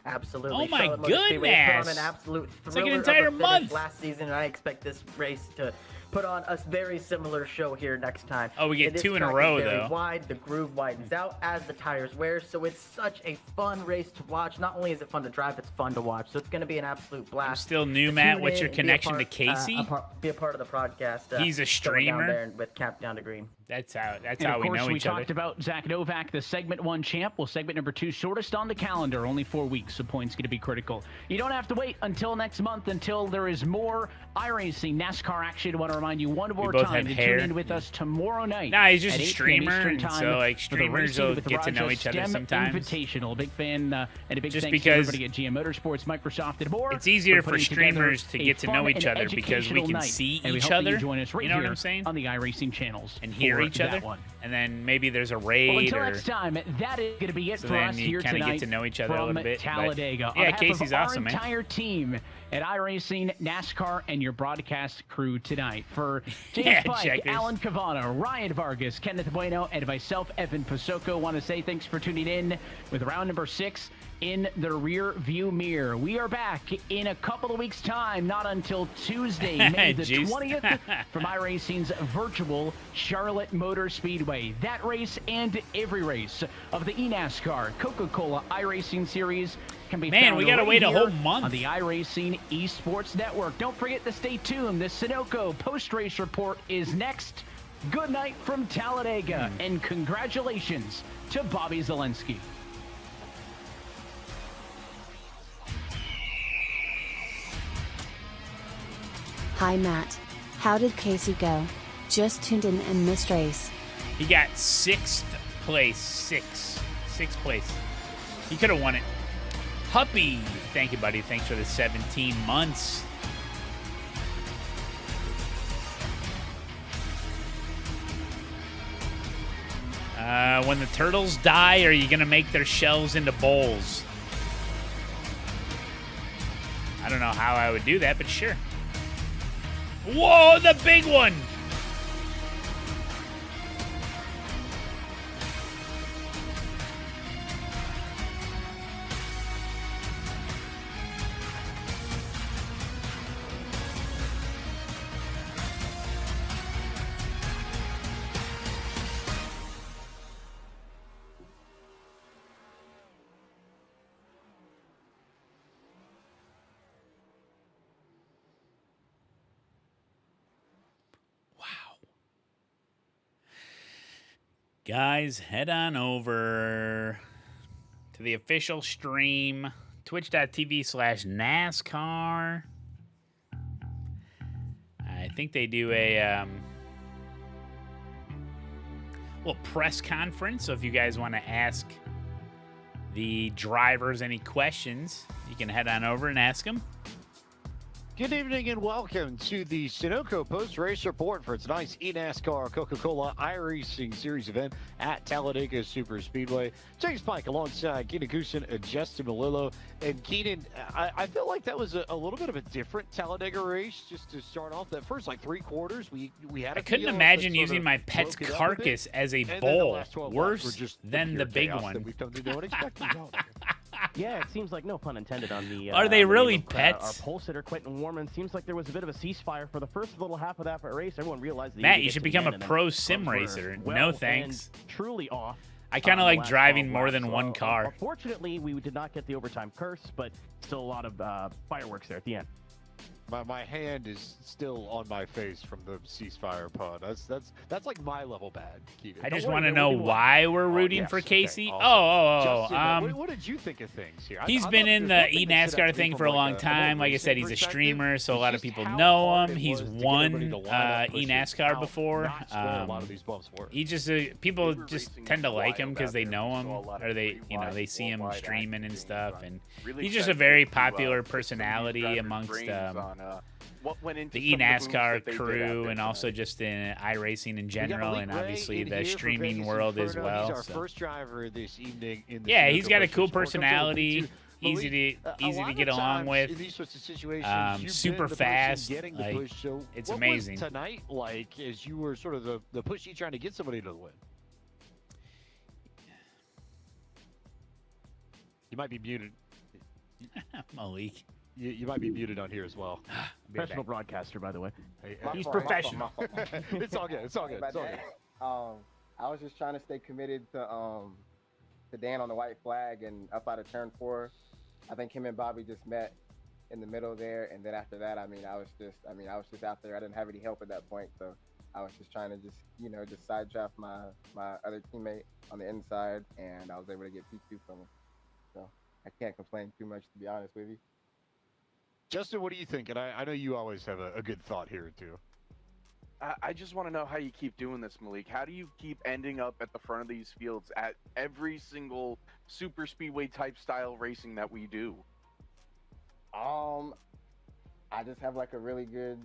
[SPEAKER 12] Absolutely.
[SPEAKER 3] Oh my
[SPEAKER 12] Charlotte Motor Speedway put on
[SPEAKER 3] goodness.
[SPEAKER 12] an absolute
[SPEAKER 3] It's like an
[SPEAKER 12] thriller
[SPEAKER 3] entire
[SPEAKER 12] of a finish
[SPEAKER 3] month.
[SPEAKER 12] last season, and I expect this race to put on a very similar show here next time.
[SPEAKER 3] Oh, we get
[SPEAKER 12] And this
[SPEAKER 3] 2 in a
[SPEAKER 12] track is
[SPEAKER 3] row,
[SPEAKER 12] very
[SPEAKER 3] though.
[SPEAKER 12] wide, the groove widens out as the tires wear, so it's such a fun race to watch. Not only is it fun to drive, it's fun to watch. So it's going to be an absolute blast.
[SPEAKER 3] I'm still new,
[SPEAKER 12] To
[SPEAKER 3] Matt.
[SPEAKER 12] tune
[SPEAKER 3] What's
[SPEAKER 12] in
[SPEAKER 3] your
[SPEAKER 12] and be a
[SPEAKER 3] connection to
[SPEAKER 12] part-
[SPEAKER 3] Casey?
[SPEAKER 12] Be a part of the podcast.
[SPEAKER 3] He's a
[SPEAKER 12] going
[SPEAKER 3] streamer?
[SPEAKER 12] down there with Cap Down to Green.
[SPEAKER 3] That's how
[SPEAKER 16] And
[SPEAKER 3] we
[SPEAKER 16] of course,
[SPEAKER 3] know
[SPEAKER 16] we
[SPEAKER 3] each other.
[SPEAKER 16] talked about Zach Novak, the segment 1 champ. Well, segment number 2, shortest on the calendar, only 4 weeks, so points going to be critical. You don't have to wait until next month until there is more iRacing NASCAR action. I want to remind remind you one more
[SPEAKER 3] both
[SPEAKER 16] time
[SPEAKER 3] have
[SPEAKER 16] to
[SPEAKER 3] hair.
[SPEAKER 16] tune in with us tomorrow night.
[SPEAKER 3] Nah, he's just
[SPEAKER 16] at
[SPEAKER 3] a
[SPEAKER 16] 8 p.m.
[SPEAKER 3] streamer,
[SPEAKER 16] Eastern
[SPEAKER 3] and
[SPEAKER 16] time
[SPEAKER 3] so, like,
[SPEAKER 16] for the
[SPEAKER 3] streamers
[SPEAKER 16] Racing
[SPEAKER 3] will
[SPEAKER 16] with
[SPEAKER 3] get to know
[SPEAKER 16] Raja
[SPEAKER 3] each other
[SPEAKER 16] STEM
[SPEAKER 3] sometimes.
[SPEAKER 16] Invitational. Big fan and a big
[SPEAKER 3] Just
[SPEAKER 16] thanks
[SPEAKER 3] because
[SPEAKER 16] to everybody at GM Motorsports, Microsoft, and more.
[SPEAKER 3] It's easier for
[SPEAKER 16] putting together
[SPEAKER 3] streamers to
[SPEAKER 16] a
[SPEAKER 3] get to know
[SPEAKER 16] fun
[SPEAKER 3] each
[SPEAKER 16] and
[SPEAKER 3] other because we
[SPEAKER 16] educational
[SPEAKER 3] can
[SPEAKER 16] night.
[SPEAKER 3] see
[SPEAKER 16] And we
[SPEAKER 3] each
[SPEAKER 16] hope that
[SPEAKER 3] other.
[SPEAKER 16] you join us right
[SPEAKER 3] You know what
[SPEAKER 16] here
[SPEAKER 3] I'm saying?
[SPEAKER 16] on the iRacing channels
[SPEAKER 3] And hear
[SPEAKER 16] for
[SPEAKER 3] each
[SPEAKER 16] that
[SPEAKER 3] other.
[SPEAKER 16] one.
[SPEAKER 3] And then maybe there's a
[SPEAKER 16] Well,
[SPEAKER 3] raid
[SPEAKER 16] until
[SPEAKER 3] or...
[SPEAKER 16] next time, that is going to be it
[SPEAKER 3] So
[SPEAKER 16] for
[SPEAKER 3] then
[SPEAKER 16] us
[SPEAKER 3] you
[SPEAKER 16] here
[SPEAKER 3] kinda
[SPEAKER 16] tonight
[SPEAKER 3] get to know each other a
[SPEAKER 16] from
[SPEAKER 3] little bit, but-
[SPEAKER 16] Talladega.
[SPEAKER 3] Yeah,
[SPEAKER 16] On behalf
[SPEAKER 3] Casey's
[SPEAKER 16] of our
[SPEAKER 3] awesome, man.
[SPEAKER 16] entire team at iRacing, NASCAR, and your broadcast crew tonight. For James
[SPEAKER 3] Yeah,
[SPEAKER 16] Pike,
[SPEAKER 3] checkers.
[SPEAKER 16] Alan Cavano, Ryan Vargas, Kenneth Bueno, and myself, Evan Pasoko, want to say thanks for tuning in with round number 6 in the rear view mirror. We are back in a couple of weeks' time, not until Tuesday, May the
[SPEAKER 3] Jeez.
[SPEAKER 16] 20th, from iRacing's virtual Charlotte Motor Speedway. That race and every race of the eNASCAR Coca-Cola iRacing Series can be
[SPEAKER 3] Man,
[SPEAKER 16] found
[SPEAKER 3] we gotta
[SPEAKER 16] right
[SPEAKER 3] wait a whole
[SPEAKER 16] here
[SPEAKER 3] month.
[SPEAKER 16] on the iRacing Esports Network. Don't forget to stay tuned. The Sunoco post-race report is next. Good night from Talladega, and congratulations to Bobby Zelensky.
[SPEAKER 4] Hi Matt. How did Casey go? Just tuned in and missed race.
[SPEAKER 3] He got 6th place. Sixth place. He could have won it. Huppy, thank you, buddy. Thanks for the 17 months. When the turtles die, are you going to make their shells into bowls? I don't know how I would do that, but sure. Whoa, the big one! Guys, head on over to the official stream, twitch.tv/NASCAR. I think they do a little press conference, so if you guys want to ask the drivers any questions, you can head on over and ask them.
[SPEAKER 13] Good evening and welcome to the Sunoco post-race report for tonight's eNASCAR Coca-Cola iRacing Series event at Talladega Superspeedway. James Pike alongside Keenan Goosen and Justin Malillo. And Keenan, I feel like that was a little bit of a different Talladega race. Just to start off, that first like 3 quarters, we had.
[SPEAKER 3] I couldn't imagine using my pet's carcass as a bowl. Worse than the big one.
[SPEAKER 13] We've come to know and expect from Talladega.
[SPEAKER 11] Yeah, it seems like no pun intended on the.
[SPEAKER 3] Are they really
[SPEAKER 11] name of,
[SPEAKER 3] pets?
[SPEAKER 11] Our pole sitter Quentin Warman. Seems like there was a bit of a ceasefire for the first little half of that race. Everyone realized. That
[SPEAKER 3] Matt,
[SPEAKER 11] you
[SPEAKER 3] you
[SPEAKER 11] get
[SPEAKER 3] should
[SPEAKER 11] to the
[SPEAKER 3] become
[SPEAKER 11] end
[SPEAKER 3] a
[SPEAKER 11] and then
[SPEAKER 3] pro sim
[SPEAKER 11] were
[SPEAKER 3] racer.
[SPEAKER 11] well
[SPEAKER 3] No
[SPEAKER 11] and
[SPEAKER 3] thanks.
[SPEAKER 11] Truly off.
[SPEAKER 3] I kind of
[SPEAKER 11] the
[SPEAKER 3] like
[SPEAKER 11] last
[SPEAKER 3] driving
[SPEAKER 11] 12
[SPEAKER 3] more
[SPEAKER 11] laps.
[SPEAKER 3] than one car.
[SPEAKER 11] Unfortunately, we did not get the overtime curse, but still a lot of fireworks there at the end.
[SPEAKER 13] My hand is still on my face from the ceasefire pun. That's like my level bad, Keaton.
[SPEAKER 3] I just want to know why we're rooting for Casey.
[SPEAKER 13] Okay,
[SPEAKER 3] awesome.
[SPEAKER 13] what did you think of things here?
[SPEAKER 3] He's been in the eNASCAR thing for a long time. Like I said, he's a streamer, so a lot of people know him. He's won eNASCAR before. He just people just tend to like him because they know him, or they they see him streaming and stuff, and he's just a very popular personality amongst the eNASCAR crew and also just in iRacing in general, and obviously the streaming world as well.
[SPEAKER 13] He's our
[SPEAKER 3] so.
[SPEAKER 13] first driver this evening. In the
[SPEAKER 3] Yeah,
[SPEAKER 13] Sunoco
[SPEAKER 3] he's got a cool
[SPEAKER 13] Post-Race Report.
[SPEAKER 3] personality. Easy to get along with.
[SPEAKER 13] In these sorts of situations, you've
[SPEAKER 3] super
[SPEAKER 13] been the person
[SPEAKER 3] fast.
[SPEAKER 13] getting the
[SPEAKER 3] Like,
[SPEAKER 13] push. So
[SPEAKER 3] it's
[SPEAKER 13] what
[SPEAKER 3] amazing.
[SPEAKER 13] Was tonight, like as you were sort of the pushy trying to get somebody to the win. You might be muted.
[SPEAKER 3] Malik.
[SPEAKER 13] You might be muted on here as well.
[SPEAKER 11] Professional broadcaster, by the way.
[SPEAKER 3] He's professional.
[SPEAKER 13] It's all good. It's all good. It's all good.
[SPEAKER 7] I was just trying to stay committed to Dan on the white flag, and up out of turn 4, I think him and Bobby just met in the middle there, and then after that, I was just out there. I didn't have any help at that point, so I was just trying to just side draft my other teammate on the inside, and I was able to get P2 from him. So I can't complain too much, to be honest with you.
[SPEAKER 13] Justin, what do you think? And I know you always have a good thought here too.
[SPEAKER 5] I just want to know how you keep doing this, Malik. How do you keep ending up at the front of these fields at every single super speedway type style racing that we do?
[SPEAKER 7] I just have like a really good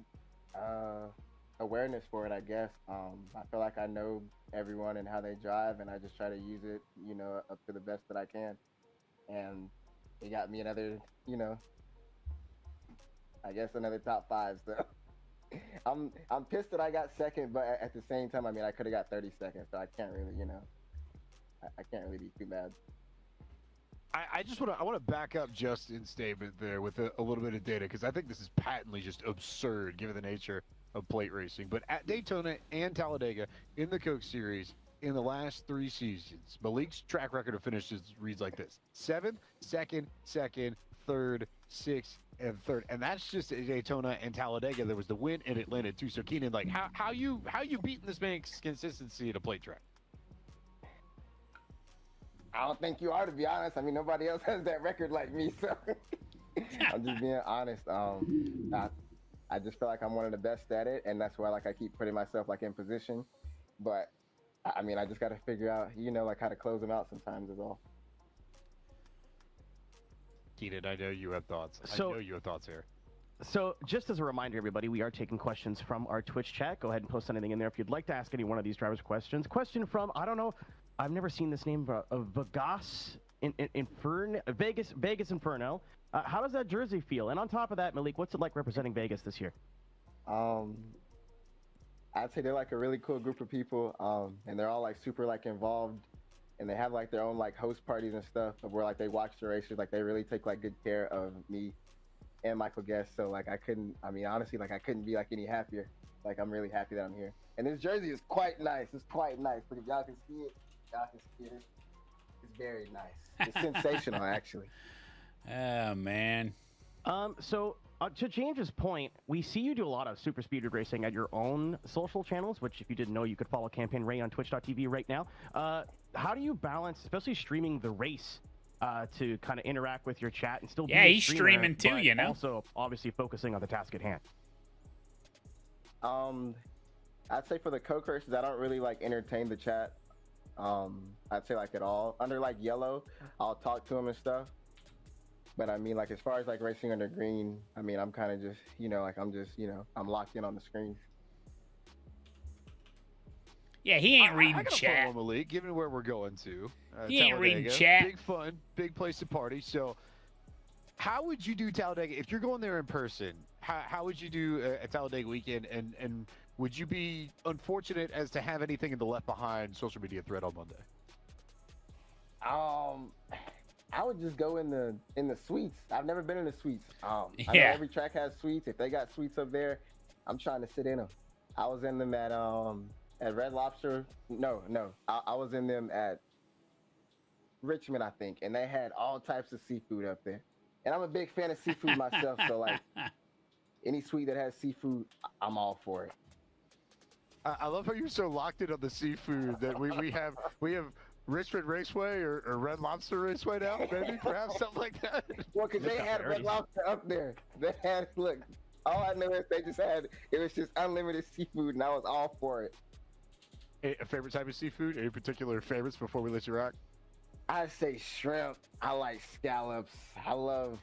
[SPEAKER 7] awareness for it, I guess. I feel like I know everyone and how they drive, and I just try to use it, you know, up to the best that I can. And it got me another, you know, I guess another top 5. So I'm pissed that I got second, but at the same time, I mean, I could have got 30 seconds, so I can't really, you know, I can't really be too mad.
[SPEAKER 13] I just want to back up Justin's statement there with a little bit of data, because I think this is patently just absurd given the nature of plate racing. But at Daytona and Talladega in the Coke Series in the last 3 seasons, Malik's track record of finishes reads like this: 7th, 2nd, 2nd, 3rd, 6th, and 3rd. And that's just at Daytona and Talladega. There was the win in Atlanta too. So Keenan, like, how you beating this man's consistency at a plate track?
[SPEAKER 7] I don't think you are, to be honest. I mean, nobody else has that record like me, so I'm just being honest. I just feel like I'm one of the best at it, and that's why like I keep putting myself like in position. But I mean, I just got to figure out, you know, like how to close them out sometimes is all.
[SPEAKER 13] Keenan, I know you have thoughts.
[SPEAKER 22] So,
[SPEAKER 13] I know you have thoughts here.
[SPEAKER 22] So just as a reminder, everybody, we are taking questions from our Twitch chat. Go ahead and post anything in there if you'd like to ask any one of these drivers questions. Question from, I don't know, I've never seen this name, Vegas Vegas Inferno. How does that jersey feel? And on top of that, Malik, what's it like representing Vegas this year?
[SPEAKER 7] I'd say they're like a really cool group of people, and they're all like super like involved, and they have like their own like host parties and stuff where like they watch the races. Like they really take like good care of me and Michael Guest. So like I couldn't be like any happier. Like I'm really happy that I'm here. And this jersey is quite nice. It's quite nice. But if y'all can see it, it's very nice. It's sensational, actually.
[SPEAKER 3] Oh man.
[SPEAKER 22] So to James's point, we see you do a lot of super speed racing at your own social channels, which if you didn't know, you could follow Campaign Ray on twitch.tv right now. How do you balance, especially streaming the race, to kind of interact with your chat and still be a
[SPEAKER 3] he's
[SPEAKER 22] streamer,
[SPEAKER 3] streaming too,
[SPEAKER 22] but
[SPEAKER 3] you know.
[SPEAKER 22] Also, obviously focusing on the task at hand.
[SPEAKER 7] I'd say for the Coke races, I don't really like entertain the chat. I'd say like at all. Under like yellow, I'll talk to them and stuff. But I mean, like as far as like racing under green, I mean, I'm kind of just, you know, like I'm just, you know, I'm locked in on the screen.
[SPEAKER 3] Yeah, he ain't reading
[SPEAKER 13] I gotta
[SPEAKER 3] chat.
[SPEAKER 13] follow Malik, given where we're going to.
[SPEAKER 3] He ain't reading
[SPEAKER 13] Talladega.
[SPEAKER 3] chat.
[SPEAKER 13] Big fun, big place to party. So, how would you do Talladega if you're going there in person? How would you do a Talladega weekend? And would you be unfortunate as to have anything in the Left Behind social media thread on Monday?
[SPEAKER 7] I would just go in the suites. I've never been in the suites. I know
[SPEAKER 3] Yeah.
[SPEAKER 7] every track has suites. If they got suites up there, I'm trying to sit in them. I was in them at Red Lobster. No, I was in them at Richmond, I think, and they had all types of seafood up there. And I'm a big fan of seafood myself, so like any suite that has seafood, I'm all for it.
[SPEAKER 13] I love how you're so locked in on the seafood that we have Richmond Raceway or Red Lobster Raceway now, maybe perhaps something like that.
[SPEAKER 7] Well, because they had Red Lobster up there. They had, look, all I know is it was just unlimited seafood, and I was all for it.
[SPEAKER 13] A favorite type of seafood? Any particular favorites before we let you rock?
[SPEAKER 7] I say shrimp. I like scallops. I love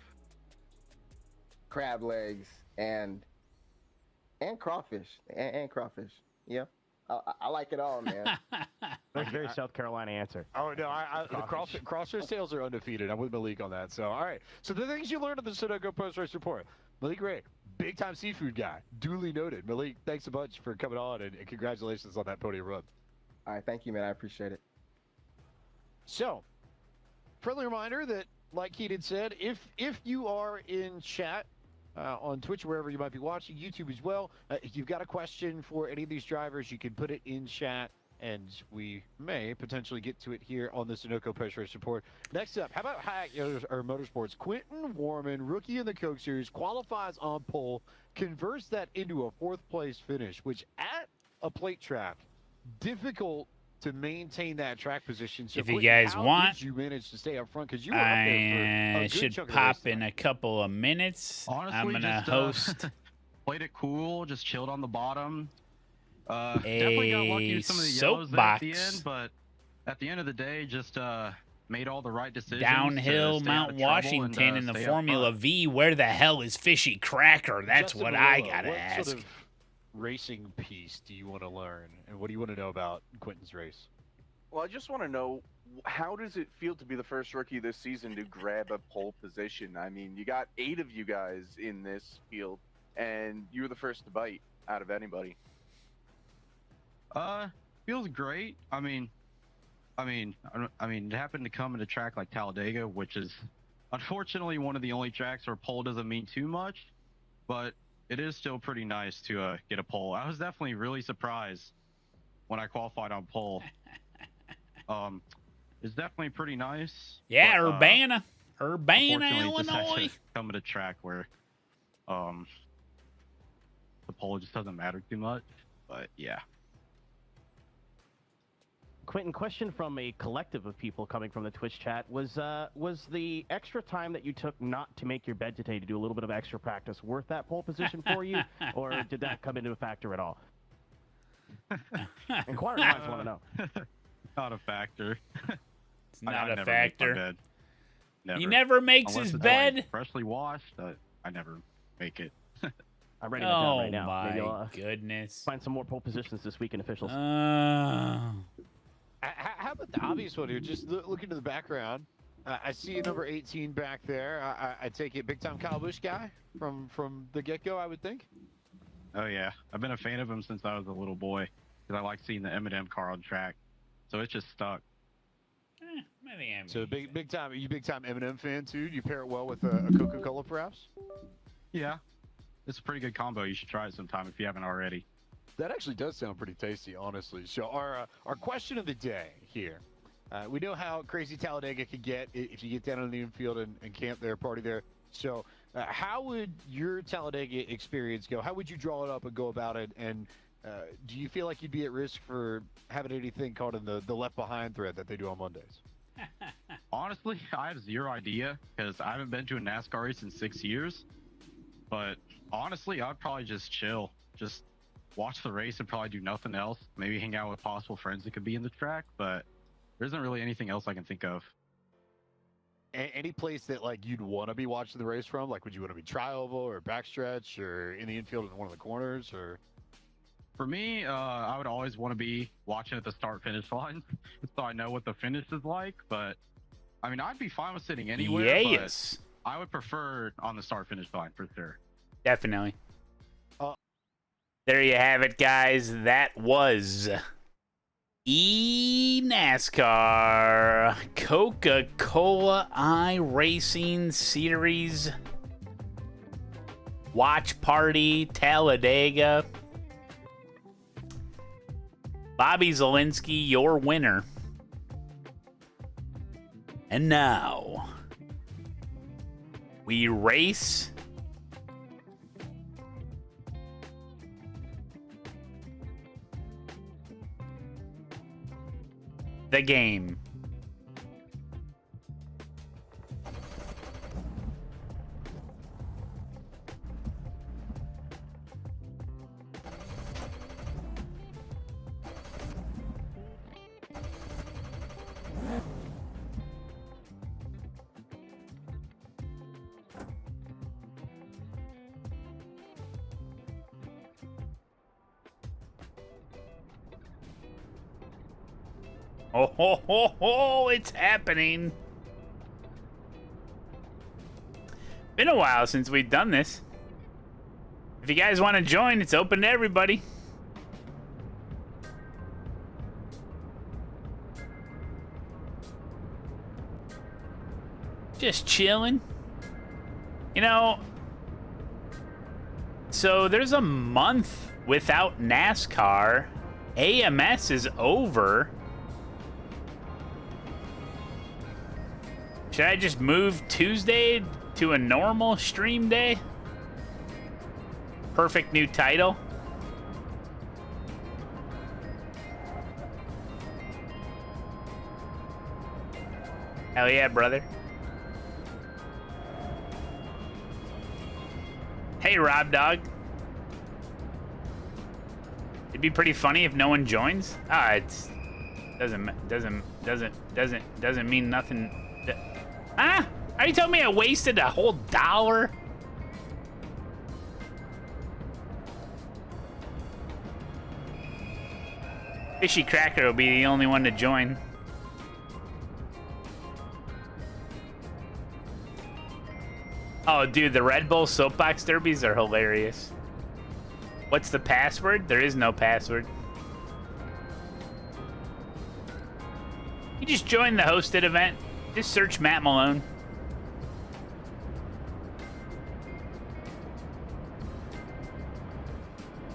[SPEAKER 7] crab legs and crawfish and crawfish. Yeah, I like it all, man.
[SPEAKER 22] That's a very South Carolina answer.
[SPEAKER 13] Oh no, the crawfish tails are undefeated. I'm with Malik on that. So all right. So the things you learned in the Sunoco post race report. Malik Ray, big time seafood guy. Duly noted. Malik, thanks a bunch for coming on and congratulations on that podium run.
[SPEAKER 7] All right, thank you, man. I appreciate it.
[SPEAKER 13] So, friendly reminder that, like Keaton said, if you are in chat on Twitch, wherever you might be watching, YouTube as well, if you've got a question for any of these drivers, you can put it in chat, and we may potentially get to it here on the Sunoco Post Race Report. Next up, how about Hack or Motorsports? Quentin Warman, rookie in the Coke Series, qualifies on pole, converts that into a 4th place finish, which at a plate track, difficult to maintain that track position. So
[SPEAKER 3] if you guys want,
[SPEAKER 13] did you manage to stay up front? Because you were up there for a good
[SPEAKER 3] should
[SPEAKER 13] chunk of
[SPEAKER 3] pop
[SPEAKER 13] the race
[SPEAKER 3] in a couple of minutes.
[SPEAKER 18] Honestly,
[SPEAKER 3] I'm gonna
[SPEAKER 18] just,
[SPEAKER 3] host.
[SPEAKER 18] Played it cool, just chilled on the bottom. Definitely got lucky with some of the yellows there at the
[SPEAKER 3] soapbox.
[SPEAKER 18] end, but at the end of the day, just made all the right decisions.
[SPEAKER 3] Downhill
[SPEAKER 18] to stay out
[SPEAKER 3] Mount
[SPEAKER 18] of trouble
[SPEAKER 3] Washington
[SPEAKER 18] and,
[SPEAKER 3] in the
[SPEAKER 18] stay up
[SPEAKER 3] Formula
[SPEAKER 18] front.
[SPEAKER 3] V. Where the hell is Fishy Cracker? That's
[SPEAKER 13] Justin
[SPEAKER 3] what
[SPEAKER 13] Malone,
[SPEAKER 3] I gotta
[SPEAKER 13] what
[SPEAKER 3] ask.
[SPEAKER 13] sort of racing piece do you want to learn, and what do you want to know about Quentin's race?
[SPEAKER 5] Well, I just want to know, how does it feel to be the first rookie this season to grab a pole position? I mean, you got 8 of you guys in this field, and you were the first to bite out of anybody.
[SPEAKER 18] Feels great. I mean, it happened to come at a track like Talladega, which is unfortunately one of the only tracks where pole doesn't mean too much, but it is still pretty nice to get a pole. I was definitely really surprised when I qualified on pole. It's definitely pretty nice.
[SPEAKER 3] Yeah,
[SPEAKER 18] but,
[SPEAKER 3] Urbana,
[SPEAKER 18] unfortunately, it just had
[SPEAKER 3] Illinois.
[SPEAKER 18] to come at a track where the pole just doesn't matter too much. But yeah.
[SPEAKER 22] Quentin, question from a collective of people coming from the Twitch chat was the extra time that you took not to make your bed today to do a little bit of extra practice worth that pole position for you, or did that come into a factor at all? Inquiring minds want to know.
[SPEAKER 18] Not a factor.
[SPEAKER 3] It's not
[SPEAKER 18] I
[SPEAKER 3] a
[SPEAKER 18] never
[SPEAKER 3] factor.
[SPEAKER 18] Make my bed. Never.
[SPEAKER 3] He never makes
[SPEAKER 18] Unless
[SPEAKER 3] his
[SPEAKER 18] it's,
[SPEAKER 3] bed.
[SPEAKER 18] like, freshly washed. I never make it.
[SPEAKER 22] I'm writing that down
[SPEAKER 3] Oh
[SPEAKER 22] right now.
[SPEAKER 3] my
[SPEAKER 22] Maybe I'll,
[SPEAKER 3] goodness.
[SPEAKER 22] find some more pole positions this week in officials.
[SPEAKER 13] How about the obvious one here? Just look into the background. I see a number 18 back there. I take it big time Kyle Busch guy from the get-go, I would think.
[SPEAKER 18] Oh yeah, I've been a fan of him since I was a little boy because I like seeing the M&M car on track. So it's just stuck.
[SPEAKER 13] So big time. Are you big time M&M fan too? Do you pair it well with a Coca-Cola perhaps?
[SPEAKER 18] Yeah, it's a pretty good combo. You should try it sometime if you haven't already.
[SPEAKER 13] That actually does sound pretty tasty, honestly. So our question of the day here. We know how crazy Talladega can get if you get down on the infield and camp there, party there. So how would your Talladega experience go? How would you draw it up and go about it? And do you feel like you'd be at risk for having anything caught in the left behind thread that they do on Mondays?
[SPEAKER 18] Honestly, I have zero idea because I haven't been to a NASCAR race in 6 years. But honestly, I'd probably just chill. Just watch the race and probably do nothing else. Maybe hang out with possible friends that could be in the track, but there isn't really anything else I can think of.
[SPEAKER 13] Any place that like you'd want to be watching the race from? Like, would you want to be tri-oval or backstretch or in the infield in one of the corners? Or
[SPEAKER 18] for me, I would always want to be watching at the start-finish line, so I know what the finish is like. But I mean, I'd be fine with sitting anywhere.
[SPEAKER 3] Yes.
[SPEAKER 18] But I would prefer on the start-finish line for sure.
[SPEAKER 3] Definitely. There you have it, guys. That was eNASCAR Coca-Cola iRacing Series Watch Party Talladega. Bobby Zielinski, your winner. And now we race the game. Oh, ho, ho, ho, it's happening. Been a while since we've done this. If you guys want to join, it's open to everybody. Just chilling. You know, so there's a month without NASCAR. AMS is over. Should I just move Tuesday to a normal stream day? Perfect new title. Hell yeah, brother. Hey, Rob Dog. It'd be pretty funny if no one joins. Ah, it's doesn't mean nothing. Ah, are you telling me I wasted a whole $1? Fishy Cracker will be the only one to join. Oh, dude, the Red Bull soapbox derbies are hilarious. What's the password? There is no password. You just join the hosted event. Just search Matt Malone.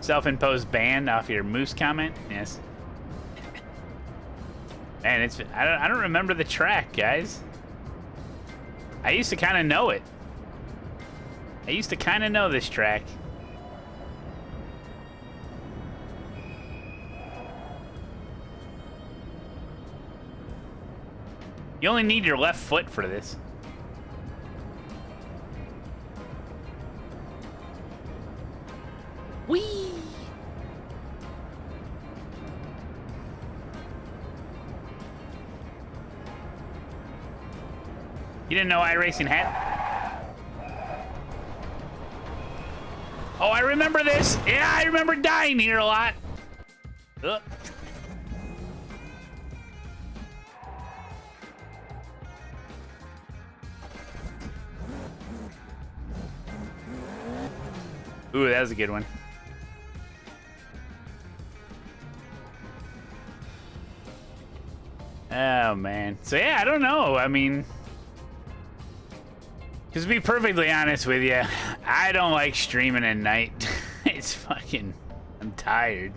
[SPEAKER 3] Self-imposed ban off your moose comment. Yes. Man, it's I don't remember the track, guys. I used to kind of know it. I used to kind of know this track. You only need your left foot for this. Whee! You didn't know iRacing had? Oh, I remember this. Yeah, I remember dying here a lot. Ugh. Ooh, that was a good one. Oh, man. So, yeah, I don't know. I mean, just to be perfectly honest with you, I don't like streaming at night. It's fucking... I'm tired.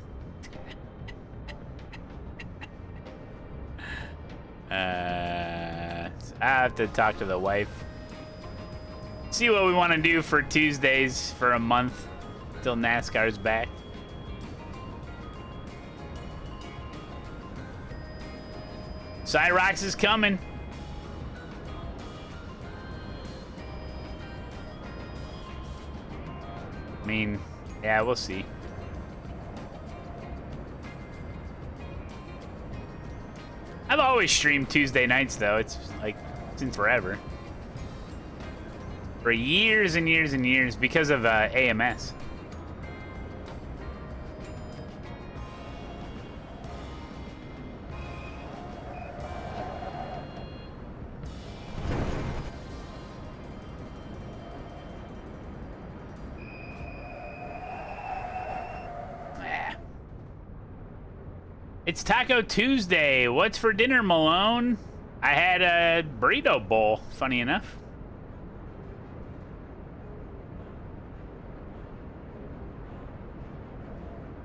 [SPEAKER 3] I have to talk to the wife. See what we want to do for Tuesdays for a month till NASCAR's back. Cyrox is coming. I mean, yeah, we'll see. I've always streamed Tuesday nights, though. It's like since forever. For years and years and years because of AMS. It's Taco Tuesday. What's for dinner, Malone? I had a burrito bowl, funny enough.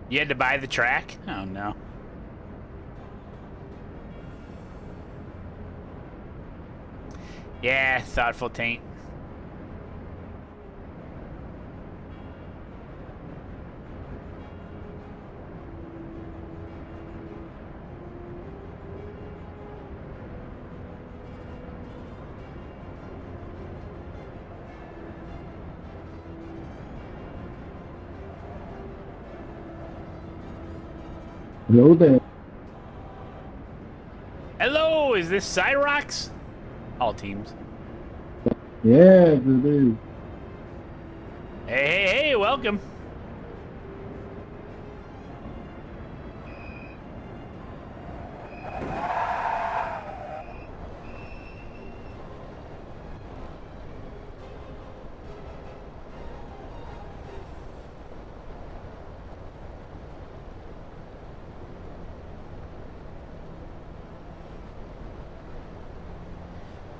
[SPEAKER 3] You had to buy the track? Oh, no. Yeah, thoughtful taint.
[SPEAKER 2] Hello there.
[SPEAKER 3] Hello, is this Cyrox? All teams.
[SPEAKER 2] Yes, it is.
[SPEAKER 3] Hey, welcome.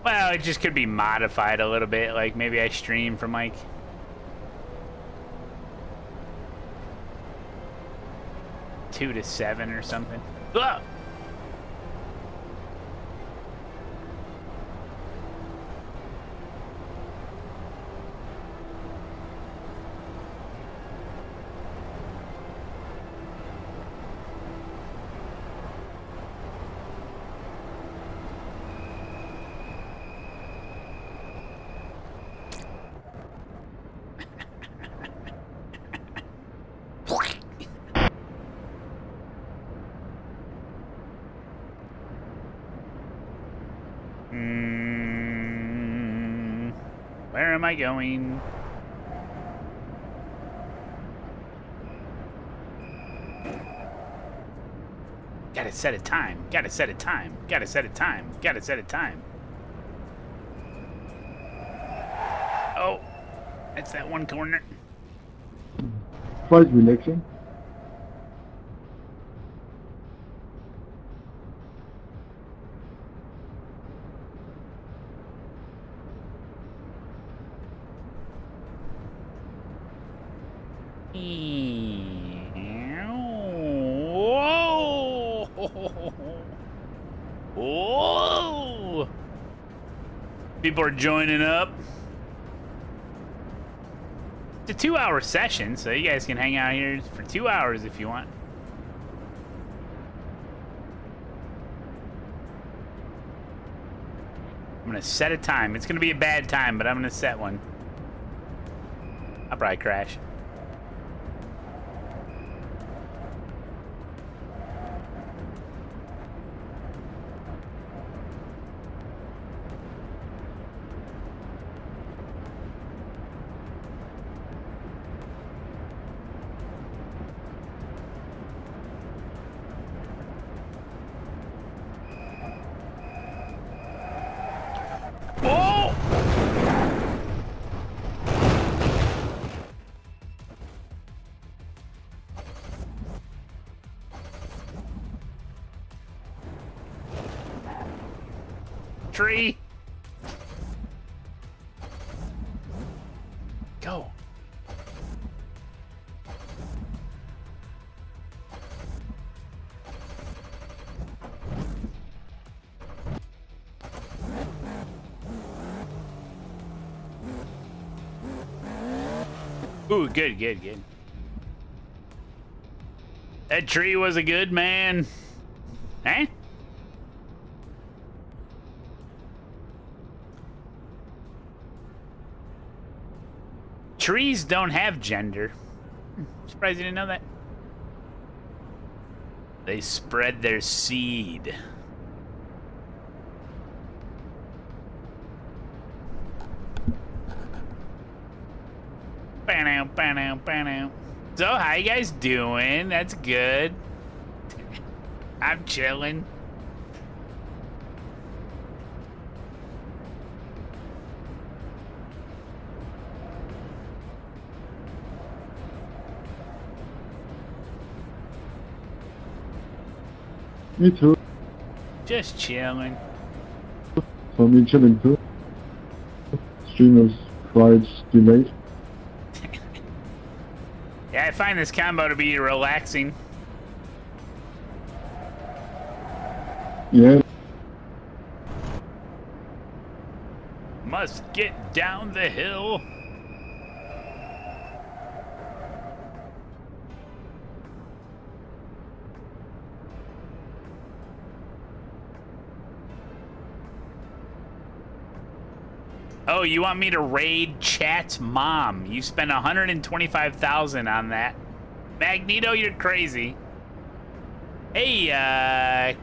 [SPEAKER 3] Well, it just could be modified a little bit. Like maybe I stream from like 2 to 7 or something. Ugh! Where am I going? Gotta set a time. Gotta set a time. Gotta set a time. Gotta set a time. Oh, that's that one corner.
[SPEAKER 2] First election.
[SPEAKER 3] Whoa! Whoa! People are joining up. It's a 2-hour session, so you guys can hang out here for 2 hours if you want. I'm gonna set a time. It's gonna be a bad time, but I'm gonna set one. I'll probably crash. Oh! Tree. Go. Ooh, good, good, good. That tree was a good man. Eh? Trees don't have gender. Surprised you didn't know that. They spread their seed. So, how you guys doing? That's good. I'm chilling.
[SPEAKER 2] Me too.
[SPEAKER 3] Just chilling.
[SPEAKER 2] For me, chilling too. Streamers quite delayed.
[SPEAKER 3] Yeah, I find this combo to be relaxing.
[SPEAKER 2] Yeah.
[SPEAKER 3] Must get down the hill. Oh, you want me to raid Chat's mom? You spent 125,000 on that. Magneto, you're crazy. Hey,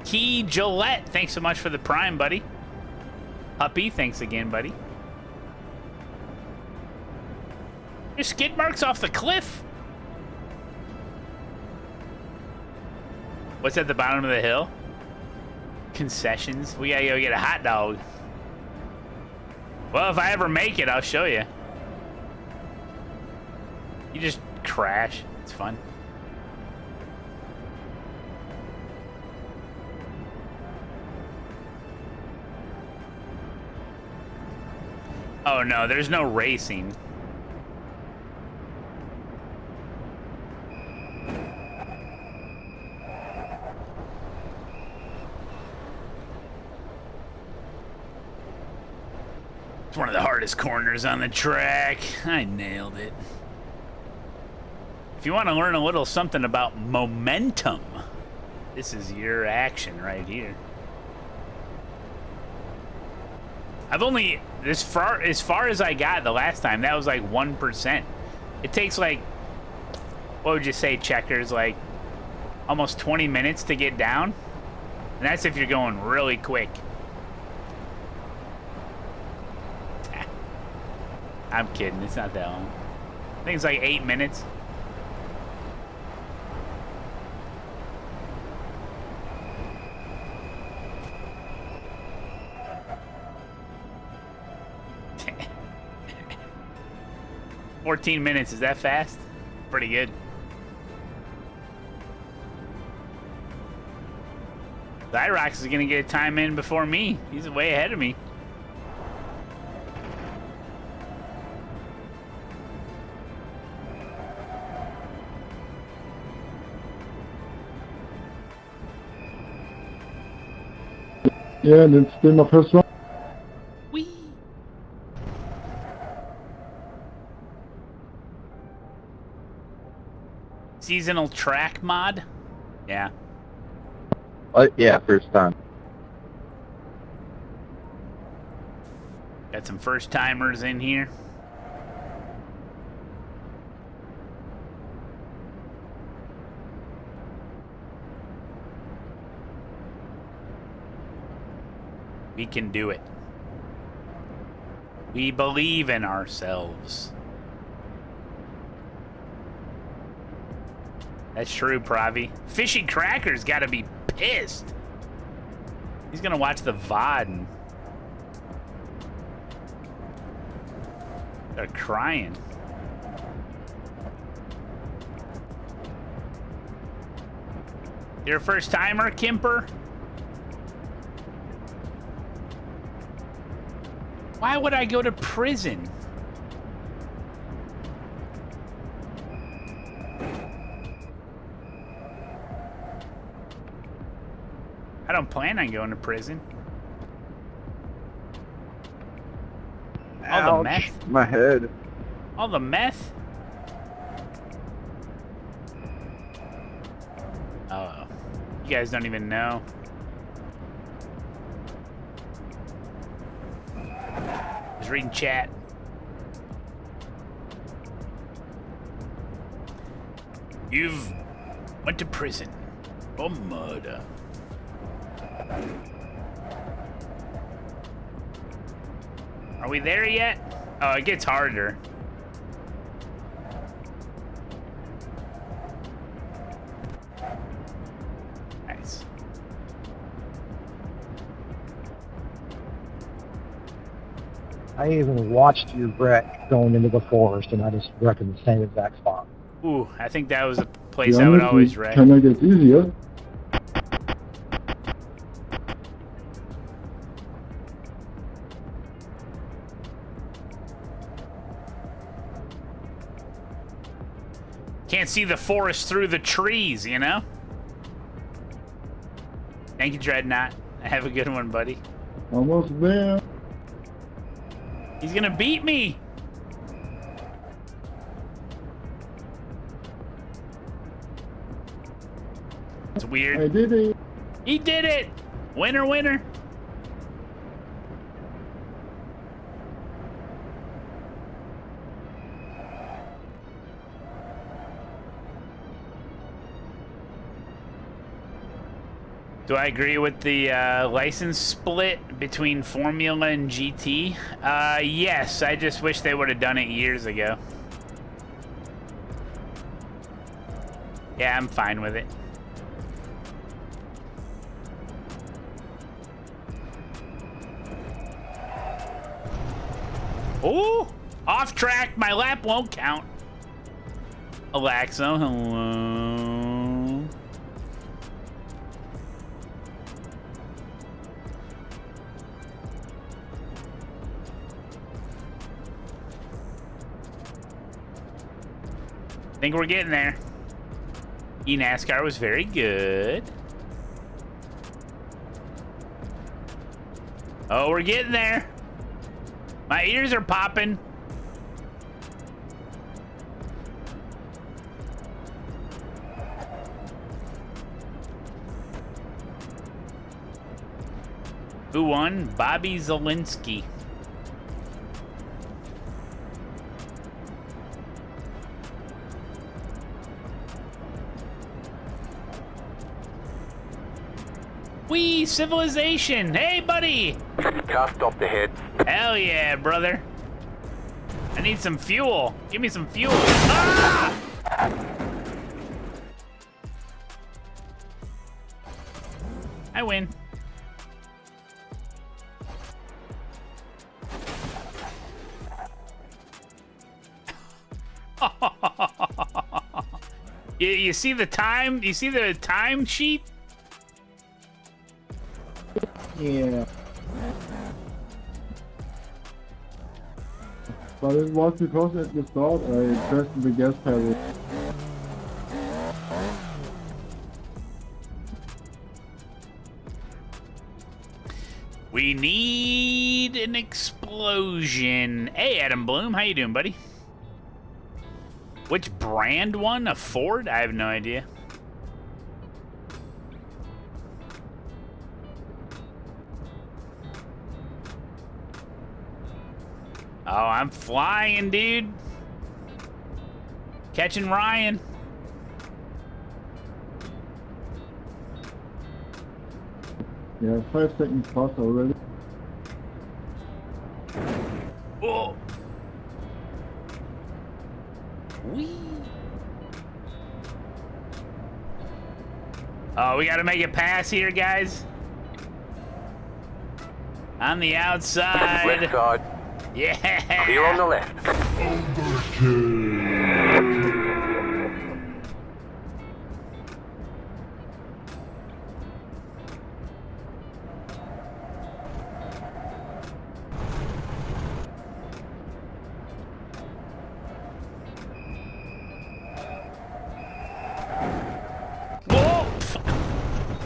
[SPEAKER 3] Key Gillette, thanks so much for the prime, buddy. Uppy, thanks again, buddy. There's skid marks off the cliff. What's at the bottom of the hill? Concessions. We gotta go get a hot dog. Well, if I ever make it, I'll show you. You just crash. It's fun. Oh no, there's no racing. It's one of the hardest corners on the track. I nailed it. If you want to learn a little something about momentum, this is your action right here. I've only, as far as I got the last time, that was like 1%. It takes like, what would you say, Checkers, like almost 20 minutes to get down? And that's if you're going really quick. I'm kidding. It's not that long. I think it's like 8 minutes. $14 minutes. Is that fast? Pretty good. The iRacing is going to get a time in before me. He's way ahead of me.
[SPEAKER 2] Yeah, and it's still my first one.
[SPEAKER 3] Seasonal track mod? Yeah.
[SPEAKER 9] Yeah, first time.
[SPEAKER 3] Got some first timers in here. We can do it. We believe in ourselves. That's true, Pravi. Fishy Cracker's got to be pissed. He's going to watch the VOD and start crying. You're a first timer, Kimper? Why would I go to prison? I don't plan on going to prison. All the meth?
[SPEAKER 9] My head.
[SPEAKER 3] All the meth? Oh. You guys don't even know. Just reading chat. You've went to prison for murder. Are we there yet? Oh, it gets harder. Nice.
[SPEAKER 10] I even watched you wreck going into the forest, and I just wrecked in the same exact spot.
[SPEAKER 3] Ooh, I think that was a place I would always wreck.
[SPEAKER 2] Can I get easier?
[SPEAKER 3] Can't see the forest through the trees, you know? Thank you, Dreadnought. Have a good one, buddy.
[SPEAKER 2] Almost there.
[SPEAKER 3] He's gonna beat me! It's weird.
[SPEAKER 2] I did it.
[SPEAKER 3] He did it! Winner, winner. Do I agree with the license split between Formula and GT? Yes, I just wish they would have done it years ago. Yeah, I'm fine with it. Ooh! Off track, my lap won't count. Alexa, hello. Think we're getting there. eNASCAR was very good. Oh, we're getting there. My ears are popping. Who won? Bobby Zielinski. Wee, Civilization. Hey, buddy.
[SPEAKER 8] Car stopped ahead.
[SPEAKER 3] Hell yeah, brother. I need some fuel. Give me some fuel. Ah! I win. You see the time? You see the time sheet?
[SPEAKER 2] Yeah. But it was because at the start I pressed the gas pedal.
[SPEAKER 3] We need an explosion. Hey, Adam Bloom, how you doing, buddy? Which brand one? A Ford? I have no idea. Oh, I'm flying, dude. Catching Ryan.
[SPEAKER 2] Yeah, 5 seconds plus already.
[SPEAKER 3] Oh. Whee. Oh, we gotta make it pass here, guys. On the outside.
[SPEAKER 8] Left side.
[SPEAKER 3] Yeah.
[SPEAKER 8] Clear on the left.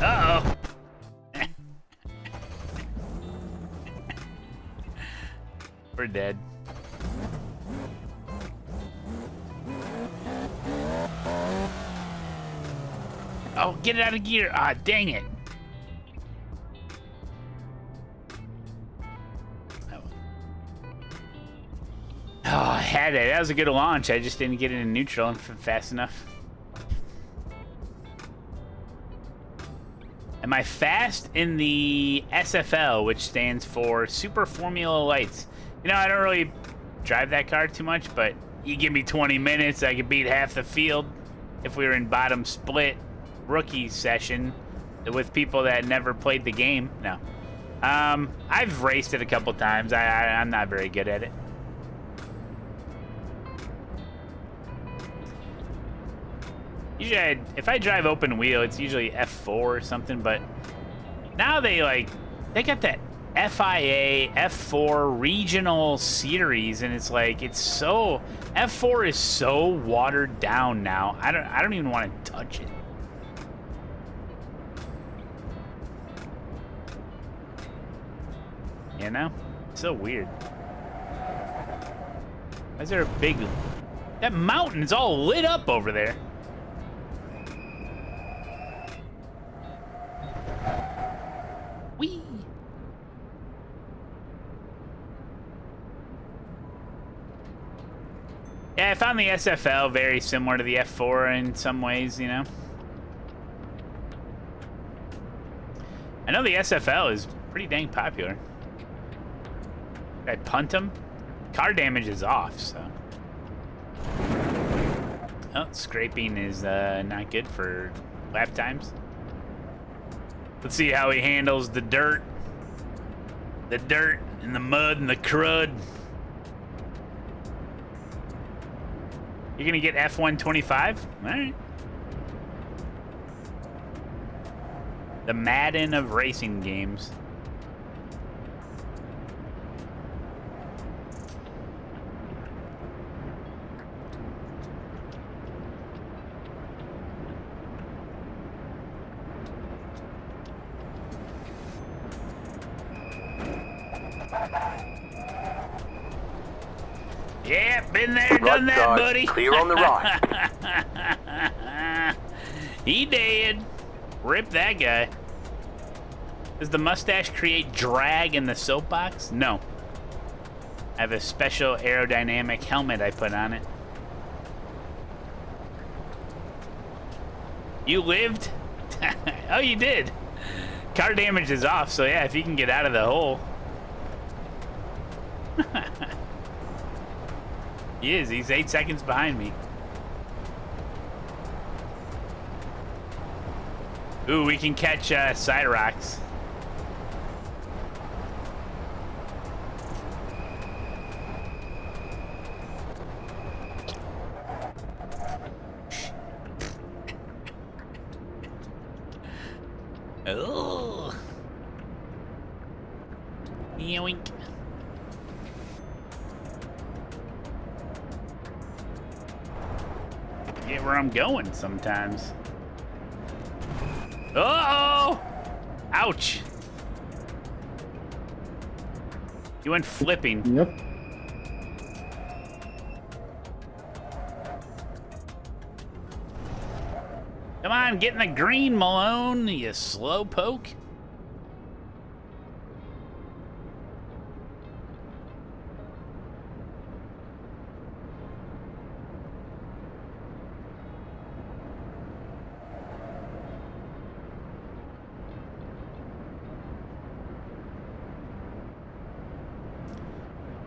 [SPEAKER 3] Uh-oh. We're dead. Oh, get it out of gear. Ah, dang it. Oh, I had it. That was a good launch. I just didn't get it in neutral fast enough. Am I fast in the SFL, which stands for Super Formula Lights? You know, I don't really drive that car too much, but you give me 20 minutes, I could beat half the field if we were in bottom split rookie session with people that never played the game. No. I've raced it a couple times. I'm not very good at it. Usually, if I drive open wheel, it's usually F4 or something, but now they got that FIA F4 regional series, and it's like, it's so, F4 is so watered down now. I don't even want to touch it. You know? It's so weird. Why is there a big, that mountain is all lit up over there. Whee! Yeah, I found the SFL very similar to the F4 in some ways, you know. I know the SFL is pretty dang popular. I punt them. Car damage is off, so. Oh, scraping is not good for lap times. Let's see how he handles the dirt. The dirt and the mud and the crud. You're gonna get F125? All right. The Madden of racing games. Yeah, been there, done that,
[SPEAKER 8] side,
[SPEAKER 3] buddy.
[SPEAKER 8] Clear on the right.
[SPEAKER 3] He did. Rip that guy. Does the mustache create drag in the soapbox? No. I have a special aerodynamic helmet I put on it. You lived? Oh, you did. Car damage is off, so yeah, if you can get out of the hole. He is. He's 8 seconds behind me. Ooh, we can catch side rocks. Oh. Yoink. Get where I'm going sometimes. Uh-oh! Ouch! You went flipping.
[SPEAKER 2] Yep.
[SPEAKER 3] Come on, get in the green, Malone, you slowpoke.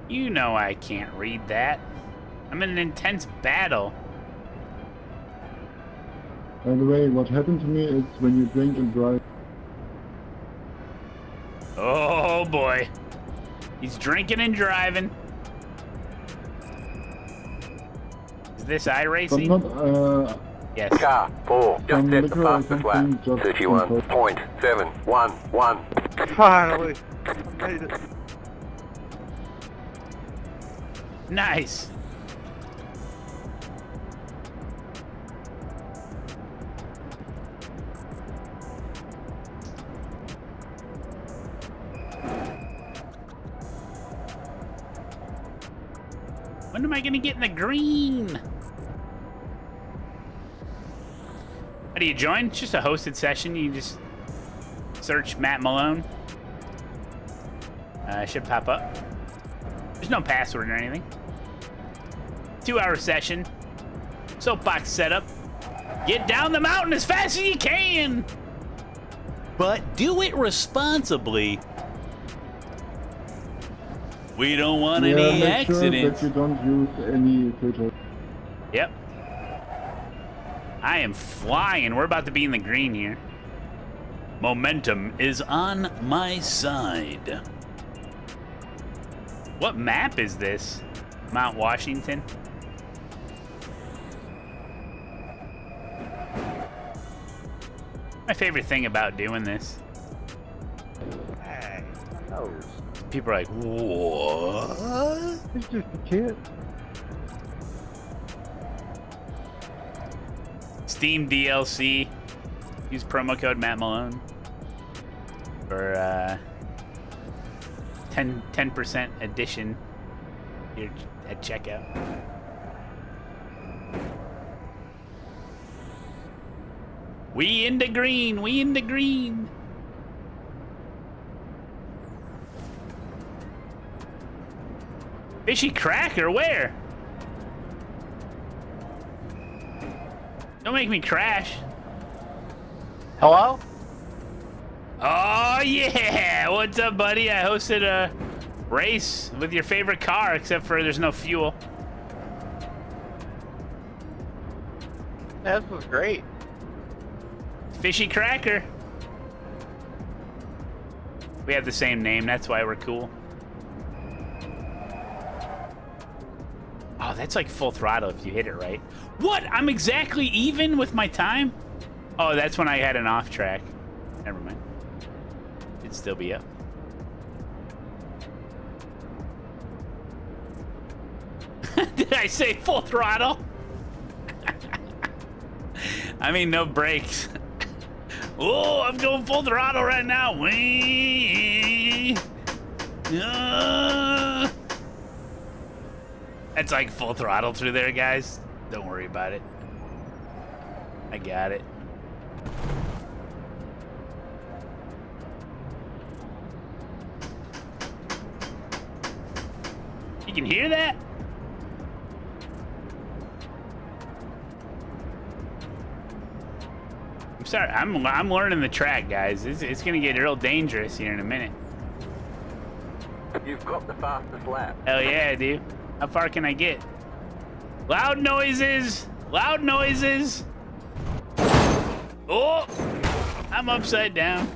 [SPEAKER 3] You know I can't read that. I'm in an intense battle.
[SPEAKER 2] By the way, what happened to me is when you drink and drive.
[SPEAKER 3] Oh boy. He's drinking and driving. Is this iRacing?
[SPEAKER 2] But not,
[SPEAKER 3] yes.
[SPEAKER 8] Car 4, just
[SPEAKER 2] some
[SPEAKER 8] set the
[SPEAKER 2] liquor or
[SPEAKER 8] fastest lap.
[SPEAKER 2] something, just
[SPEAKER 8] 31.711.
[SPEAKER 9] Finally. Made it.
[SPEAKER 3] Nice. When am I gonna get in the green? How do you join? It's just a hosted session. You just search Matt Malone. It should pop up. There's no password or anything. 2-hour session. Soapbox setup. Get down the mountain as fast as you can. But do it responsibly. We don't want any accidents.
[SPEAKER 2] Sure that you don't use any filter.
[SPEAKER 3] Yep. I am flying. We're about to be in the green here. Momentum is on my side. What map is this? Mount Washington? My favorite thing about doing this. People are like, what?
[SPEAKER 10] It's just a kid.
[SPEAKER 3] Steam DLC. Use promo code Matt Malone for 10% addition here at checkout. We in the green. We in the green. Fishy cracker, where? Don't make me crash.
[SPEAKER 9] Hello?
[SPEAKER 3] Oh, yeah. What's up, buddy? I hosted a race with your favorite car, except for there's no fuel.
[SPEAKER 9] This was great.
[SPEAKER 3] Fishy cracker. We have the same name. That's why we're cool. Oh, that's like full throttle if you hit it right. What? I'm exactly even with my time? Oh, that's when I had an off track. Never mind. It'd still be up. Did I say full throttle? I mean, no brakes. Oh, I'm going full throttle right now. Whee! That's like full throttle through there, guys. Don't worry about it. I got it. You can hear that? I'm sorry. I'm learning the track, guys. It's gonna get real dangerous here in a minute.
[SPEAKER 8] You've got the fastest lap.
[SPEAKER 3] Hell yeah, dude. How far can I get? Loud noises! Loud noises! Oh! I'm upside down.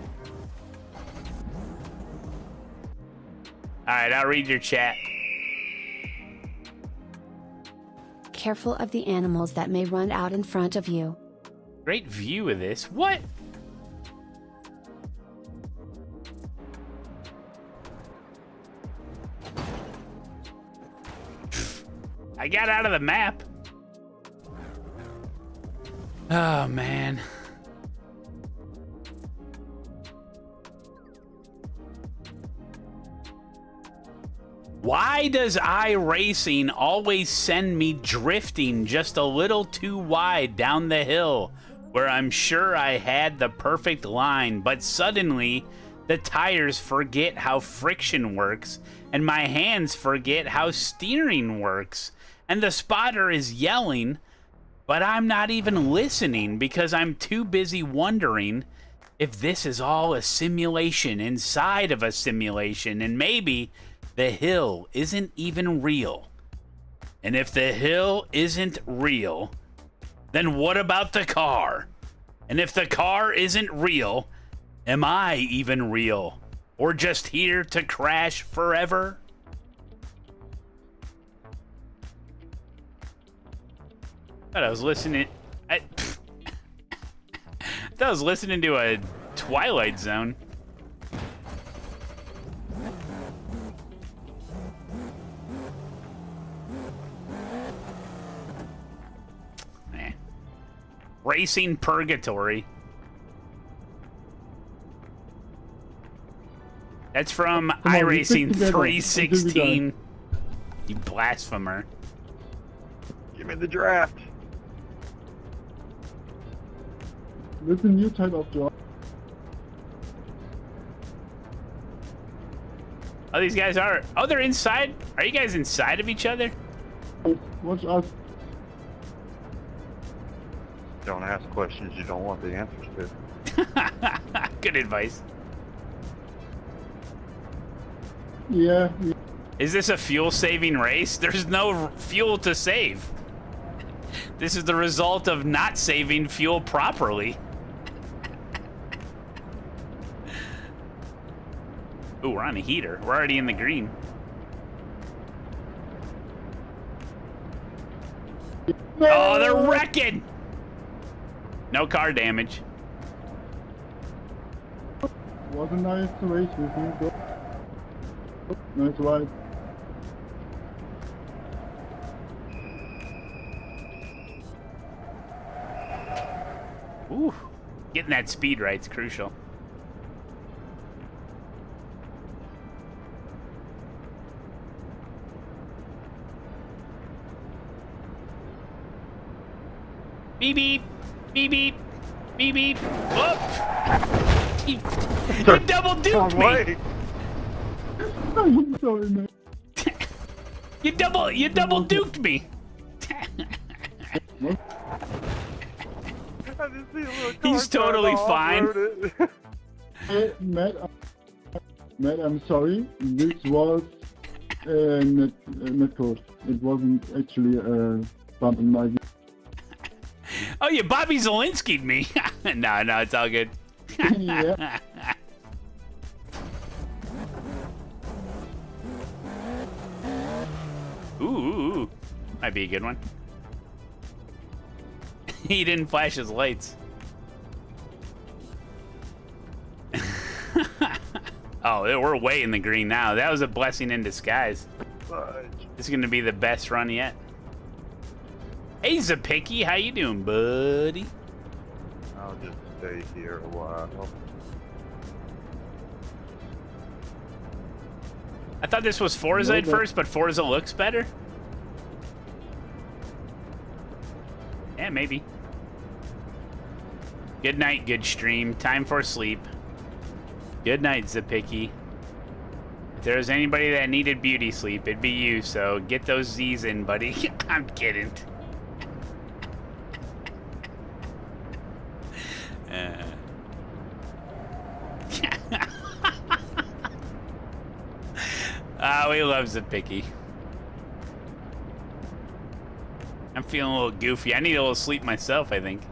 [SPEAKER 3] Alright, I'll read your chat.
[SPEAKER 4] Careful of the animals that may run out in front of you.
[SPEAKER 3] Great view of this. What? I got out of the map. Oh, man. Why does iRacing always send me drifting just a little too wide down the hill where I'm sure I had the perfect line, but suddenly the tires forget how friction works and my hands forget how steering works, and the spotter is yelling, but I'm not even listening because I'm too busy wondering if this is all a simulation inside of a simulation, and maybe the hill isn't even real. And if the hill isn't real, then what about the car? And if the car isn't real, am I even real? Or just here to crash forever? Thought I was listening. I thought I was listening to a Twilight Zone. Racing Purgatory. That's from iRacing 316. You blasphemer.
[SPEAKER 9] Give me the draft.
[SPEAKER 2] That's a new type of job.
[SPEAKER 3] Oh, these guys are. Oh, they're inside? Are you guys inside of each other?
[SPEAKER 2] Watch us.
[SPEAKER 9] Don't ask questions you don't want the answers to.
[SPEAKER 3] Good advice.
[SPEAKER 2] Yeah.
[SPEAKER 3] Is this a fuel-saving race? There's no fuel to save. This is the result of not saving fuel properly. Ooh, we're on a heater. We're already in the green. Oh, they're wrecking! No car damage.
[SPEAKER 2] Was a nice race with you. Nice ride.
[SPEAKER 3] Ooh, getting that speed right's crucial. Beep beep, beep beep, beep beep. Whoop! You double duped me.
[SPEAKER 2] I'm sorry, man.
[SPEAKER 3] You double duped me. He's totally fine.
[SPEAKER 2] Hey, Matt, I'm sorry. This was net code. It wasn't actually something like this.
[SPEAKER 3] Oh, you Bobby Zielinski'd me. No, it's all good.
[SPEAKER 2] Yeah.
[SPEAKER 3] Ooh, might be a good one. He didn't flash his lights. Oh, we're way in the green now. That was a blessing in disguise. This is gonna be the best run yet. Hey, Zapicky, how you doing, buddy?
[SPEAKER 9] I'll just stay here a while.
[SPEAKER 3] I thought this was Forza at first, but Forza looks better. Yeah, maybe. Good night, good stream. Time for sleep. Good night, Zapicky. If there was anybody that needed beauty sleep, it'd be you, so get those Z's in, buddy. I'm kidding. We love Zapicky. feeling a little goofy. I need a little sleep myself, I think.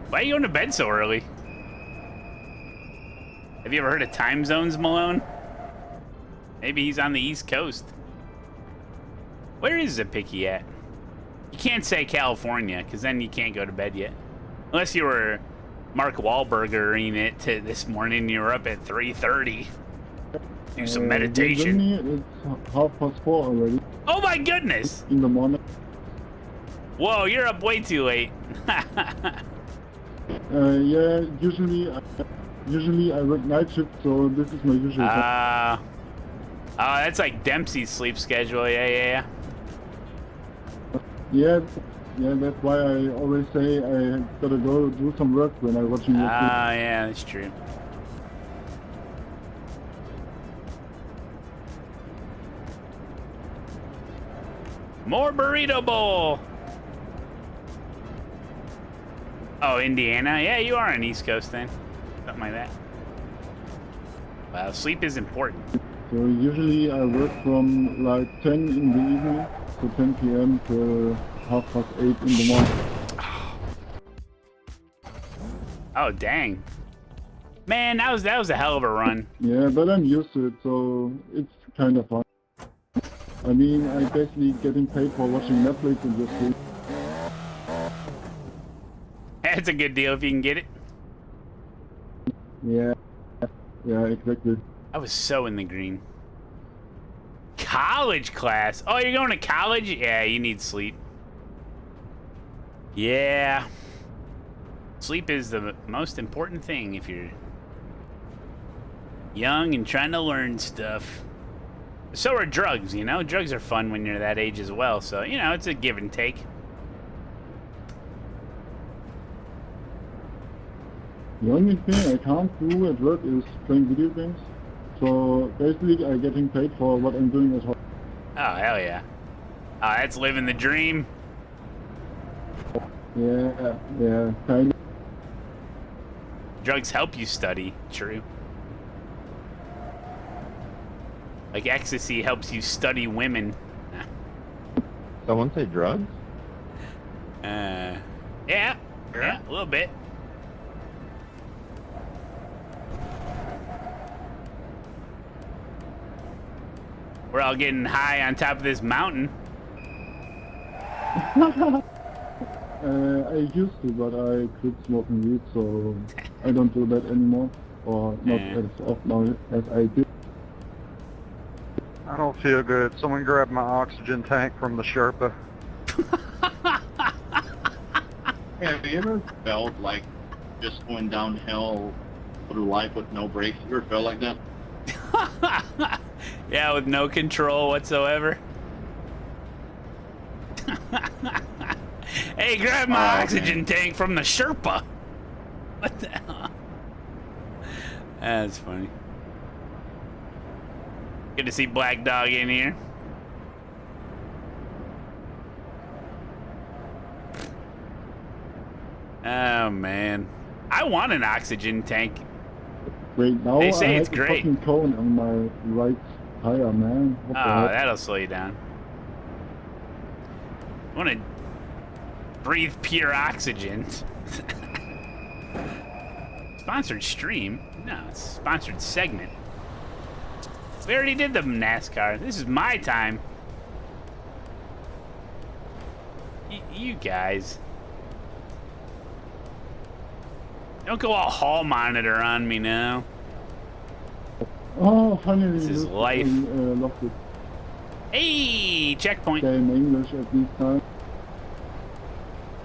[SPEAKER 3] Why are you going to bed so early? Have you ever heard of time zones, Malone? Maybe he's on the East Coast. Where is Zapicki at? You can't say California, because then you can't go to bed yet. Unless you were Mark Wahlberger-ing it this morning, you were up at 3:30. Do some meditation.
[SPEAKER 2] It's 4:30 already.
[SPEAKER 3] Oh my goodness!
[SPEAKER 2] In the morning.
[SPEAKER 3] Whoa, you're up way too late.
[SPEAKER 2] Yeah, usually I work night shift, so this is my usual time.
[SPEAKER 3] That's like Dempsey's sleep schedule. Yeah.
[SPEAKER 2] Yeah, that's why I always say I gotta go do some work when I'm watching your
[SPEAKER 3] yeah, that's true. More Burrito Bowl. Oh, Indiana? Yeah, you are on East Coast then. Something like that. Wow, sleep is important.
[SPEAKER 2] So usually I work from like 10 in the evening to 10 p.m. to 8:30 in the morning.
[SPEAKER 3] Oh, dang. Man, that was a hell of a run.
[SPEAKER 2] Yeah, but I'm used to it, so it's kind of fun. I mean, I'm basically getting paid for watching Netflix and just sleep.
[SPEAKER 3] That's a good deal if you can get it.
[SPEAKER 2] Yeah, exactly.
[SPEAKER 3] I was so in the green. College class. Oh, you're going to college? Yeah, you need sleep. Yeah. Sleep is the most important thing if you're young and trying to learn stuff. So are drugs, you know? Drugs are fun when you're that age as well, so, you know, it's a give and take.
[SPEAKER 2] The only thing I can't do at work is playing video games. So basically I'm getting paid for what I'm doing at home.
[SPEAKER 3] Oh, hell yeah. Oh, that's living the dream.
[SPEAKER 2] Yeah, kind of.
[SPEAKER 3] Drugs help you study, true. Like ecstasy helps you study women.
[SPEAKER 9] Someone say drugs?
[SPEAKER 3] Yeah, a little bit. We're all getting high on top of this mountain.
[SPEAKER 2] I used to, but I quit smoking weed, so I don't do that anymore. Or not as often as I did.
[SPEAKER 9] I don't feel good. Someone grab my oxygen tank from the Sherpa.
[SPEAKER 1] Have you ever felt like just going downhill through life with no brakes? You ever felt like that?
[SPEAKER 3] Yeah, with no control whatsoever. Hey, grab my oxygen tank from the Sherpa. What the hell? That's funny. Good to see Black Dog in here. Oh, man. I want an oxygen tank.
[SPEAKER 2] Wait, now
[SPEAKER 3] They say
[SPEAKER 2] I
[SPEAKER 3] it's
[SPEAKER 2] have
[SPEAKER 3] great.
[SPEAKER 2] a fucking cone on my right tire, man. What the
[SPEAKER 3] Oh,
[SPEAKER 2] heck?
[SPEAKER 3] that'll slow you down. I want to breathe pure oxygen. Sponsored stream? No, it's a sponsored segment. We already did the NASCAR. This is my time. You guys. Don't go all hall monitor on me now.
[SPEAKER 2] Oh, finally.
[SPEAKER 3] This is life.
[SPEAKER 2] Lost it.
[SPEAKER 3] Hey, checkpoint.
[SPEAKER 2] Okay, in English at this time.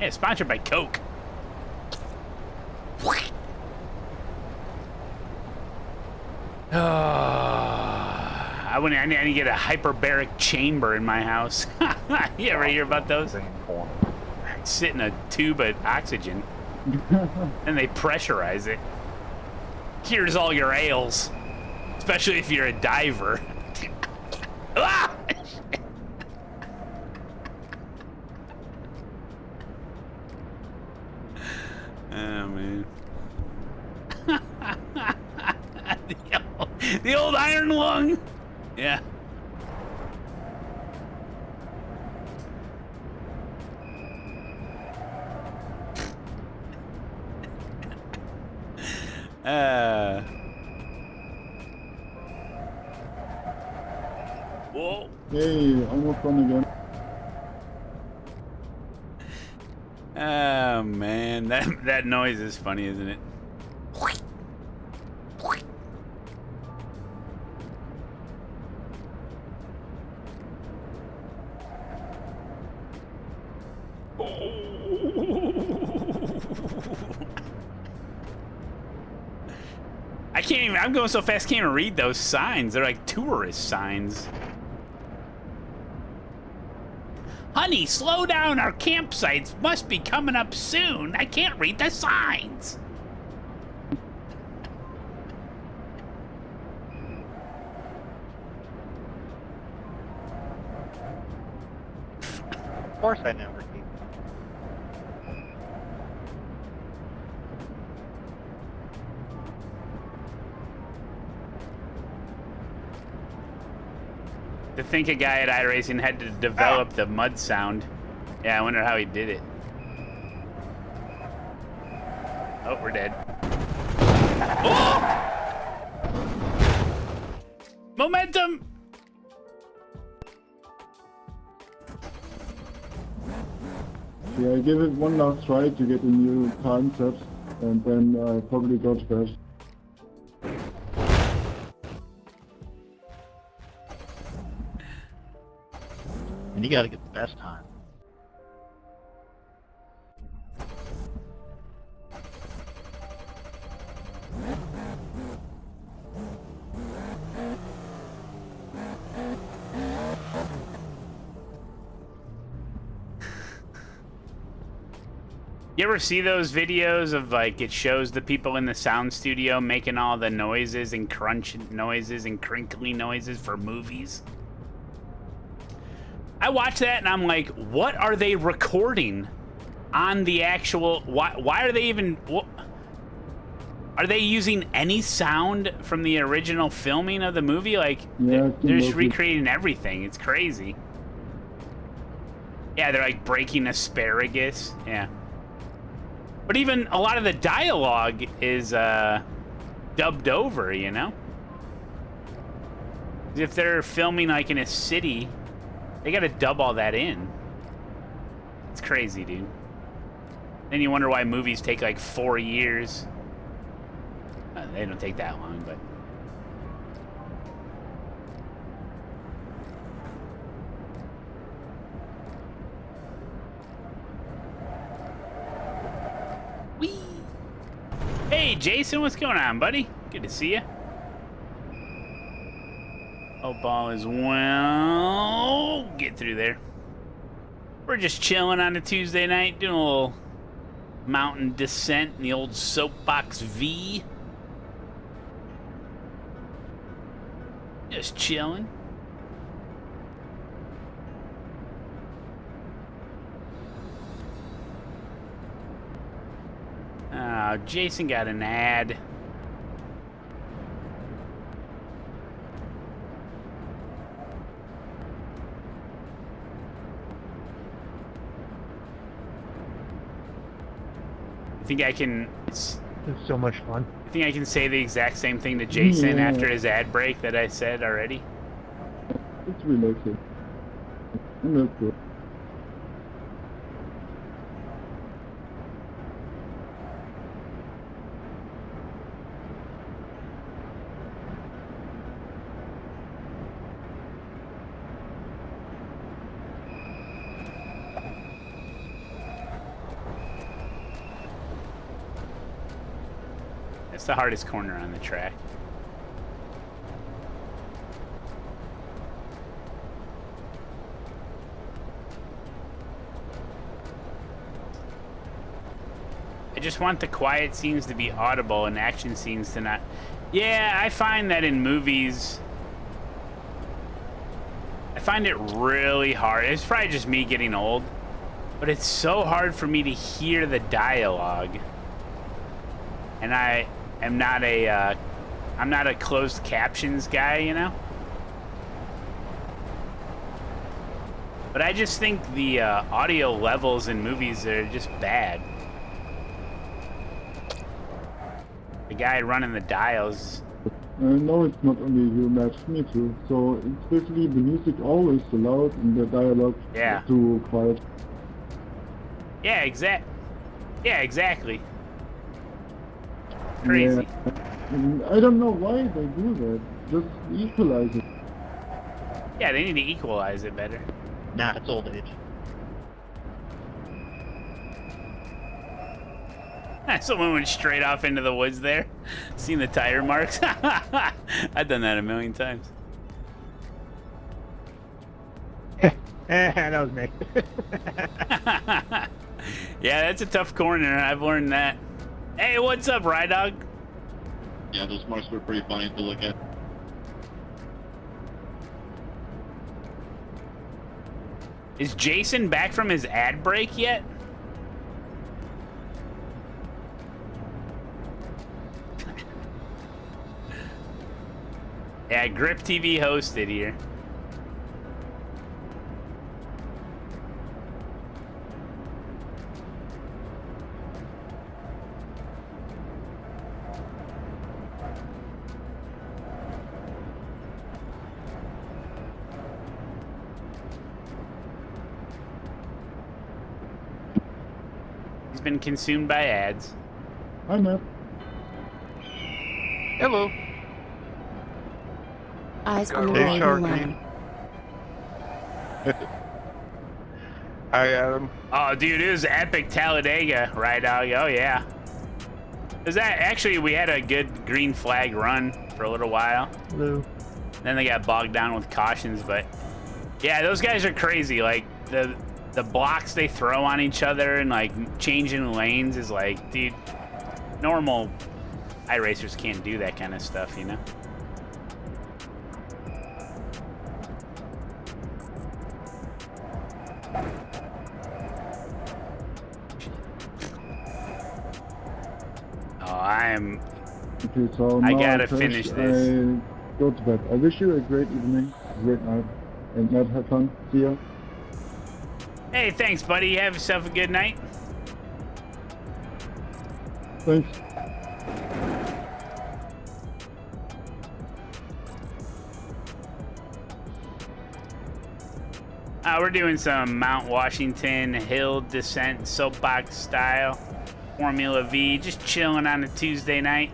[SPEAKER 3] Yeah, sponsored by Coke. I need to get a hyperbaric chamber in my house. You ever hear about those? Sit in a tube of oxygen. And they pressurize it. Cures all your ails. Especially if you're a diver. Ah! Oh, man. The old iron lung. Yeah. Whoa.
[SPEAKER 2] Hey, almost done again.
[SPEAKER 3] Oh man, that noise is funny, isn't it? I can't even, I'm going so fast I can't even read those signs. They're like tourist signs. Honey, slow down. Our campsites must be coming up soon. I can't read the signs.
[SPEAKER 9] Of course I never keep.
[SPEAKER 3] To think a guy at iRacing had to develop the mud sound. Yeah, I wonder how he did it. Oh, we're dead. Oh! Momentum!
[SPEAKER 2] Yeah, I give it one last try to get a new time set, and then I probably go to bed.
[SPEAKER 9] And you gotta get the best time.
[SPEAKER 3] You ever see those videos of like it shows the people in the sound studio making all the noises and crunch noises and crinkly noises for movies? I watch that and I'm like, what are they recording on the actual, why are they even, are they using any sound from the original filming of the movie? Like,
[SPEAKER 2] yeah,
[SPEAKER 3] they're just recreating everything. It's crazy. Yeah, they're like breaking asparagus. Yeah. But even a lot of the dialogue is dubbed over, you know? If they're filming like in a city, they gotta dub all that in. It's crazy, dude. Then you wonder why movies take like 4 years. They don't take that long, but... Whee! Hey, Jason, what's going on, buddy? Good to see you. Hope all is well. Get through there. We're just chilling on a Tuesday night, doing a little mountain descent in the old Soapbox V. Just chilling. Oh, Jason got an ad. I think I can...
[SPEAKER 10] It's so much fun.
[SPEAKER 3] I think I can say the exact same thing to Jason after his ad break that I said already.
[SPEAKER 2] It's relaxing. And that's good.
[SPEAKER 3] It's the hardest corner on the track. I just want the quiet scenes to be audible and action scenes to not... Yeah, I find that in movies... I find it really hard. It's probably just me getting old. But it's so hard for me to hear the dialogue. And I'm not a closed captions guy, you know? But I just think the audio levels in movies are just bad. The guy running the dials.
[SPEAKER 2] No, it's not only you, Matt. Me too. So it's basically the music always too loud and the dialogue too quiet.
[SPEAKER 3] Yeah, exactly. Crazy.
[SPEAKER 2] Yeah. I don't know why they do that. Just equalize it.
[SPEAKER 3] Yeah, they need to equalize it better.
[SPEAKER 1] Nah, it's old age.
[SPEAKER 3] Someone went straight off into the woods there. Seen the tire marks? I've done that a million times.
[SPEAKER 10] That was me.
[SPEAKER 3] Yeah, that's a tough corner. I've learned that. Hey, what's up, Ride Dog?
[SPEAKER 1] Yeah, those marks were pretty funny to look at.
[SPEAKER 3] Is Jason back from his ad break yet? Yeah, Grip TV hosted here. He's been consumed by ads.
[SPEAKER 2] Hi, Matt.
[SPEAKER 9] Hello.
[SPEAKER 4] Eyes on the
[SPEAKER 9] Hey,
[SPEAKER 4] right
[SPEAKER 9] Sharky.
[SPEAKER 4] line.
[SPEAKER 9] Hi, Adam.
[SPEAKER 3] Oh, dude, it was epic Talladega, right, dog? Oh, yeah. Is that actually? We had a good green flag run for a little while.
[SPEAKER 10] Blue.
[SPEAKER 3] Then they got bogged down with cautions, but yeah, those guys are crazy. Like the blocks they throw on each other and like changing lanes is like, dude, normal iRacers can't do that kind of stuff, you know?
[SPEAKER 2] Okay, so
[SPEAKER 3] I
[SPEAKER 2] now
[SPEAKER 3] gotta
[SPEAKER 2] crash,
[SPEAKER 3] finish this.
[SPEAKER 2] I go to bed. I wish you a great evening, great night, and Matt, have fun. See ya.
[SPEAKER 3] Hey, thanks, buddy. Have yourself a good night.
[SPEAKER 2] Thanks.
[SPEAKER 3] We're doing some Mount Washington hill descent soapbox style Formula V, just chilling on a Tuesday night.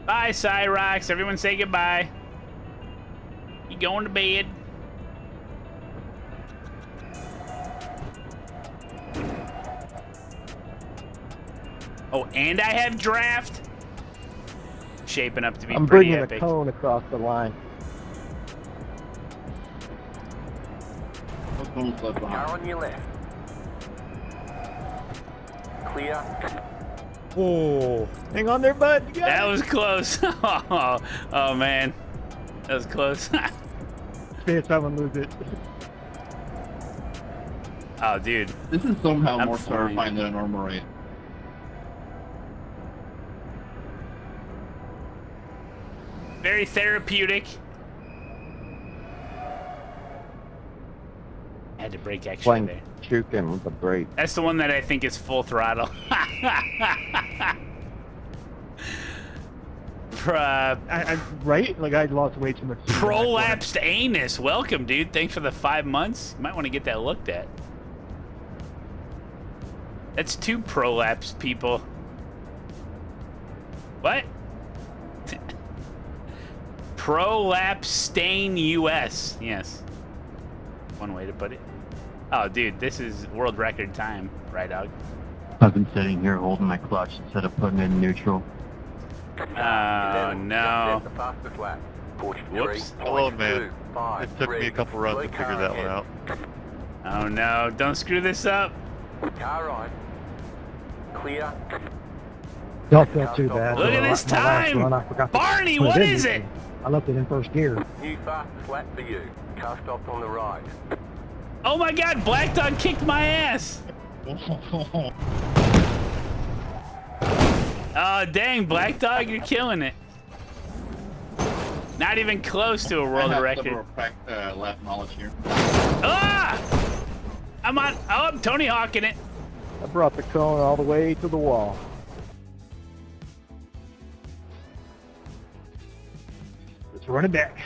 [SPEAKER 3] Bye, Cyrox. Everyone say goodbye. You going to bed? Oh, and I have draft. Shaping up to be
[SPEAKER 10] I'm
[SPEAKER 3] pretty
[SPEAKER 10] bringing
[SPEAKER 3] epic.
[SPEAKER 10] a cone across the line.
[SPEAKER 8] Car on your left. Clear.
[SPEAKER 10] Oh, hang on there, bud. You got
[SPEAKER 3] That
[SPEAKER 10] it.
[SPEAKER 3] was close. Oh, man. That was close.
[SPEAKER 10] See if someone lose it.
[SPEAKER 3] Oh, dude.
[SPEAKER 1] This is somehow
[SPEAKER 3] I'm
[SPEAKER 1] more
[SPEAKER 3] fine.
[SPEAKER 1] terrifying than a normal race.
[SPEAKER 3] Very therapeutic. I had to brake extra
[SPEAKER 9] Playing
[SPEAKER 3] there.
[SPEAKER 9] Chukin with the brake.
[SPEAKER 3] That's the one that I think is full throttle.
[SPEAKER 10] Right? Like I lost way too much.
[SPEAKER 3] Prolapsed anus. Welcome, dude. Thanks for the 5 months. You might want to get that looked at. That's 2 prolapsed people. What? Prolapse stain US. Yes. One way to put it. Oh, dude, this is world record time, right, dog?
[SPEAKER 9] I've been sitting here holding my clutch instead of putting it in neutral.
[SPEAKER 3] Oh, no.
[SPEAKER 9] Whoops. Oh, man. It took me a couple runs to figure that one out.
[SPEAKER 3] Oh, no. Don't screw this up.
[SPEAKER 8] Car on. Clear.
[SPEAKER 10] Don't feel too bad.
[SPEAKER 3] Look at this
[SPEAKER 10] My last
[SPEAKER 3] time.
[SPEAKER 10] run, I forgot to
[SPEAKER 3] Barney,
[SPEAKER 10] put
[SPEAKER 3] what
[SPEAKER 10] in
[SPEAKER 3] is
[SPEAKER 10] neutral.
[SPEAKER 3] it?
[SPEAKER 10] I left it in first gear.
[SPEAKER 8] New fastest lap for you. Car stopped on the right.
[SPEAKER 3] Oh, my God. Black Dog kicked my ass. Oh, dang. Black Dog, you're killing it. Not even close to a world
[SPEAKER 1] I have
[SPEAKER 3] record.
[SPEAKER 1] several lap knowledge here.
[SPEAKER 3] Ah! I'm Tony Hawking it.
[SPEAKER 10] I brought the cone all the way to the wall. Let's run it back.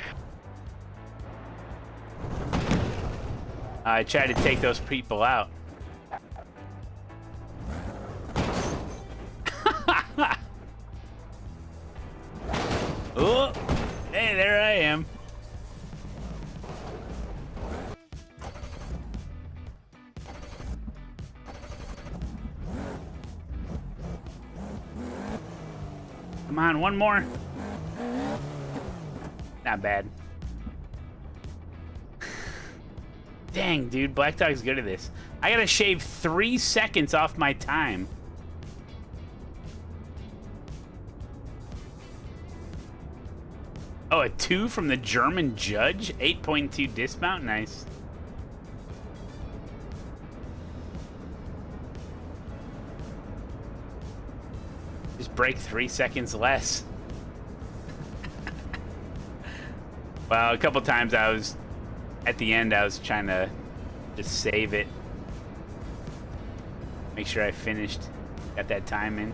[SPEAKER 3] I tried to take those people out. Oh, hey, there I am. Come on, one more. Not bad. Dang, dude, Black Dog's good at this. I gotta shave 3 seconds off my time. Oh, a 2 from the German judge? 8.2 dismount? Nice. Just break 3 seconds less. Well, a couple times at the end, I was trying to just save it. Make sure I finished, got that time in.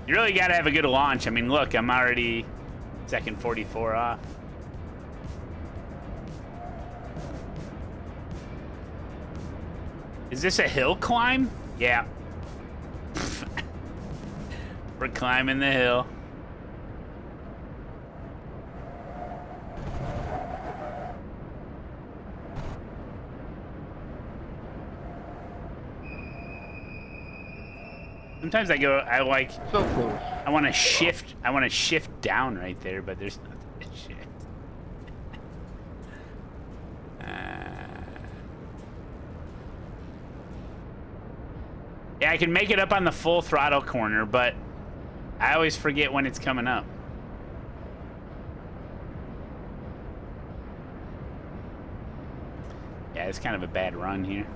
[SPEAKER 3] You really gotta have a good launch. I mean, look, I'm already second 44 off. Is this a hill climb? Yeah. We're climbing the hill. Sometimes I like,
[SPEAKER 2] So close.
[SPEAKER 3] I want to shift down right there, but there's nothing to shift. Yeah, I can make it up on the full throttle corner, but I always forget when it's coming up. Yeah, it's kind of a bad run here.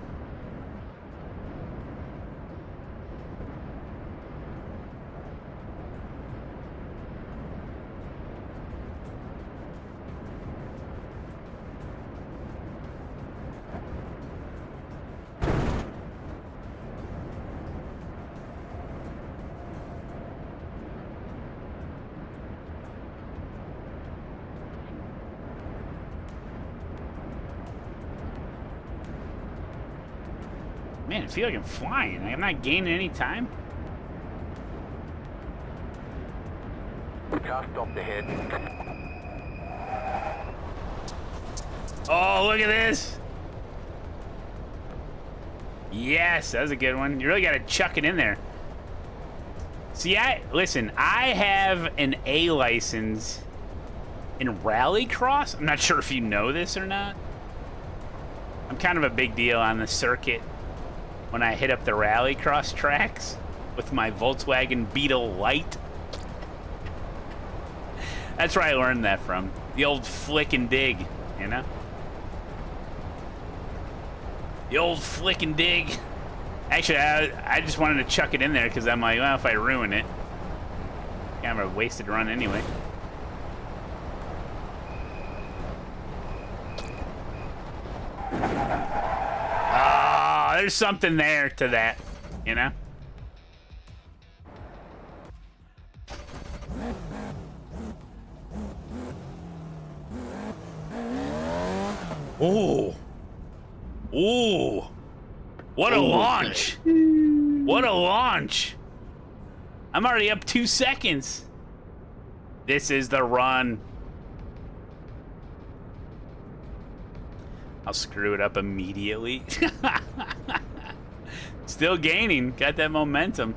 [SPEAKER 3] Man, I feel like I'm flying. I'm not gaining any time.
[SPEAKER 8] Car stopped ahead.
[SPEAKER 3] Oh, look at this. Yes, that was a good one. You really got to chuck it in there. See, listen, I have an A license in Rallycross. I'm not sure if you know this or not. I'm kind of a big deal on the circuit when I hit up the Rallycross tracks with my Volkswagen Beetle Light. That's where I learned that from. The old flick and dig, you know? The old flick and dig. Actually, I just wanted to chuck it in there because I'm like, well, if I ruin it, kind of a wasted run anyway. There's something there to that, you know? Ooh. Ooh. What a launch. What a launch. I'm already up 2 seconds. This is the run. I'll screw it up immediately. Still gaining. Got that momentum.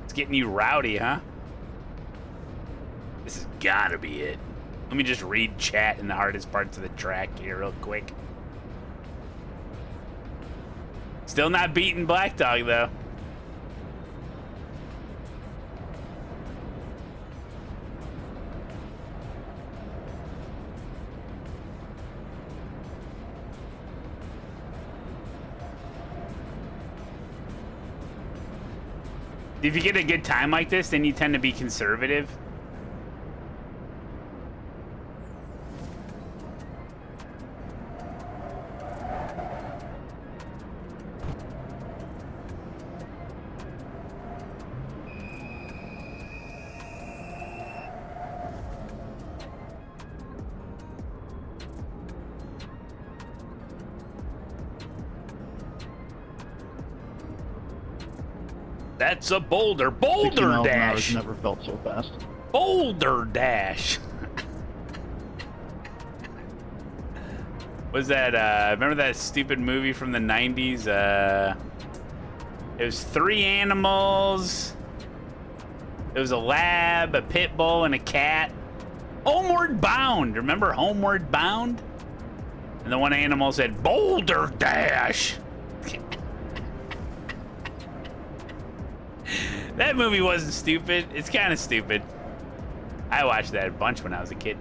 [SPEAKER 3] It's getting you rowdy, huh? This has gotta be it. Let me just read chat in the hardest parts of the track here real quick. Still not beating Black Dog, though. If you get a good time like this, then you tend to be conservative. That's a boulder.
[SPEAKER 1] 60
[SPEAKER 3] Boulder
[SPEAKER 1] miles an hour
[SPEAKER 3] dash.
[SPEAKER 1] never felt so fast.
[SPEAKER 3] Boulder dash. Was that, remember that stupid movie from the 90s? It was 3 animals. It was a lab, a pit bull, and a cat. Homeward Bound. Remember Homeward Bound? And the one animal said, Boulder dash. That movie wasn't stupid. It's kind of stupid. I watched that a bunch when I was a kid.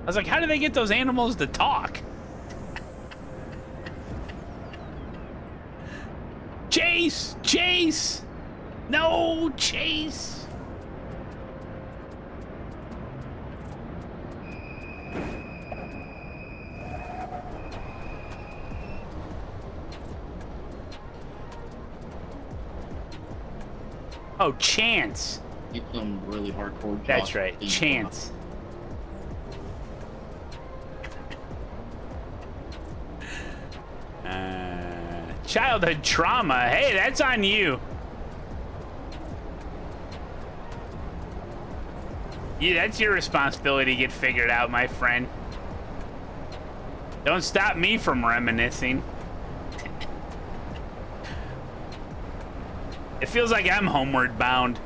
[SPEAKER 3] I was like, how do they get those animals to talk? Chase! Chase! No, Chase! Oh, Chance.
[SPEAKER 1] Need some really hardcore.
[SPEAKER 3] That's right, Chance. Childhood trauma. Hey, that's on you. Yeah, that's your responsibility to get figured out, my friend. Don't stop me from reminiscing. It feels like I'm homeward bound.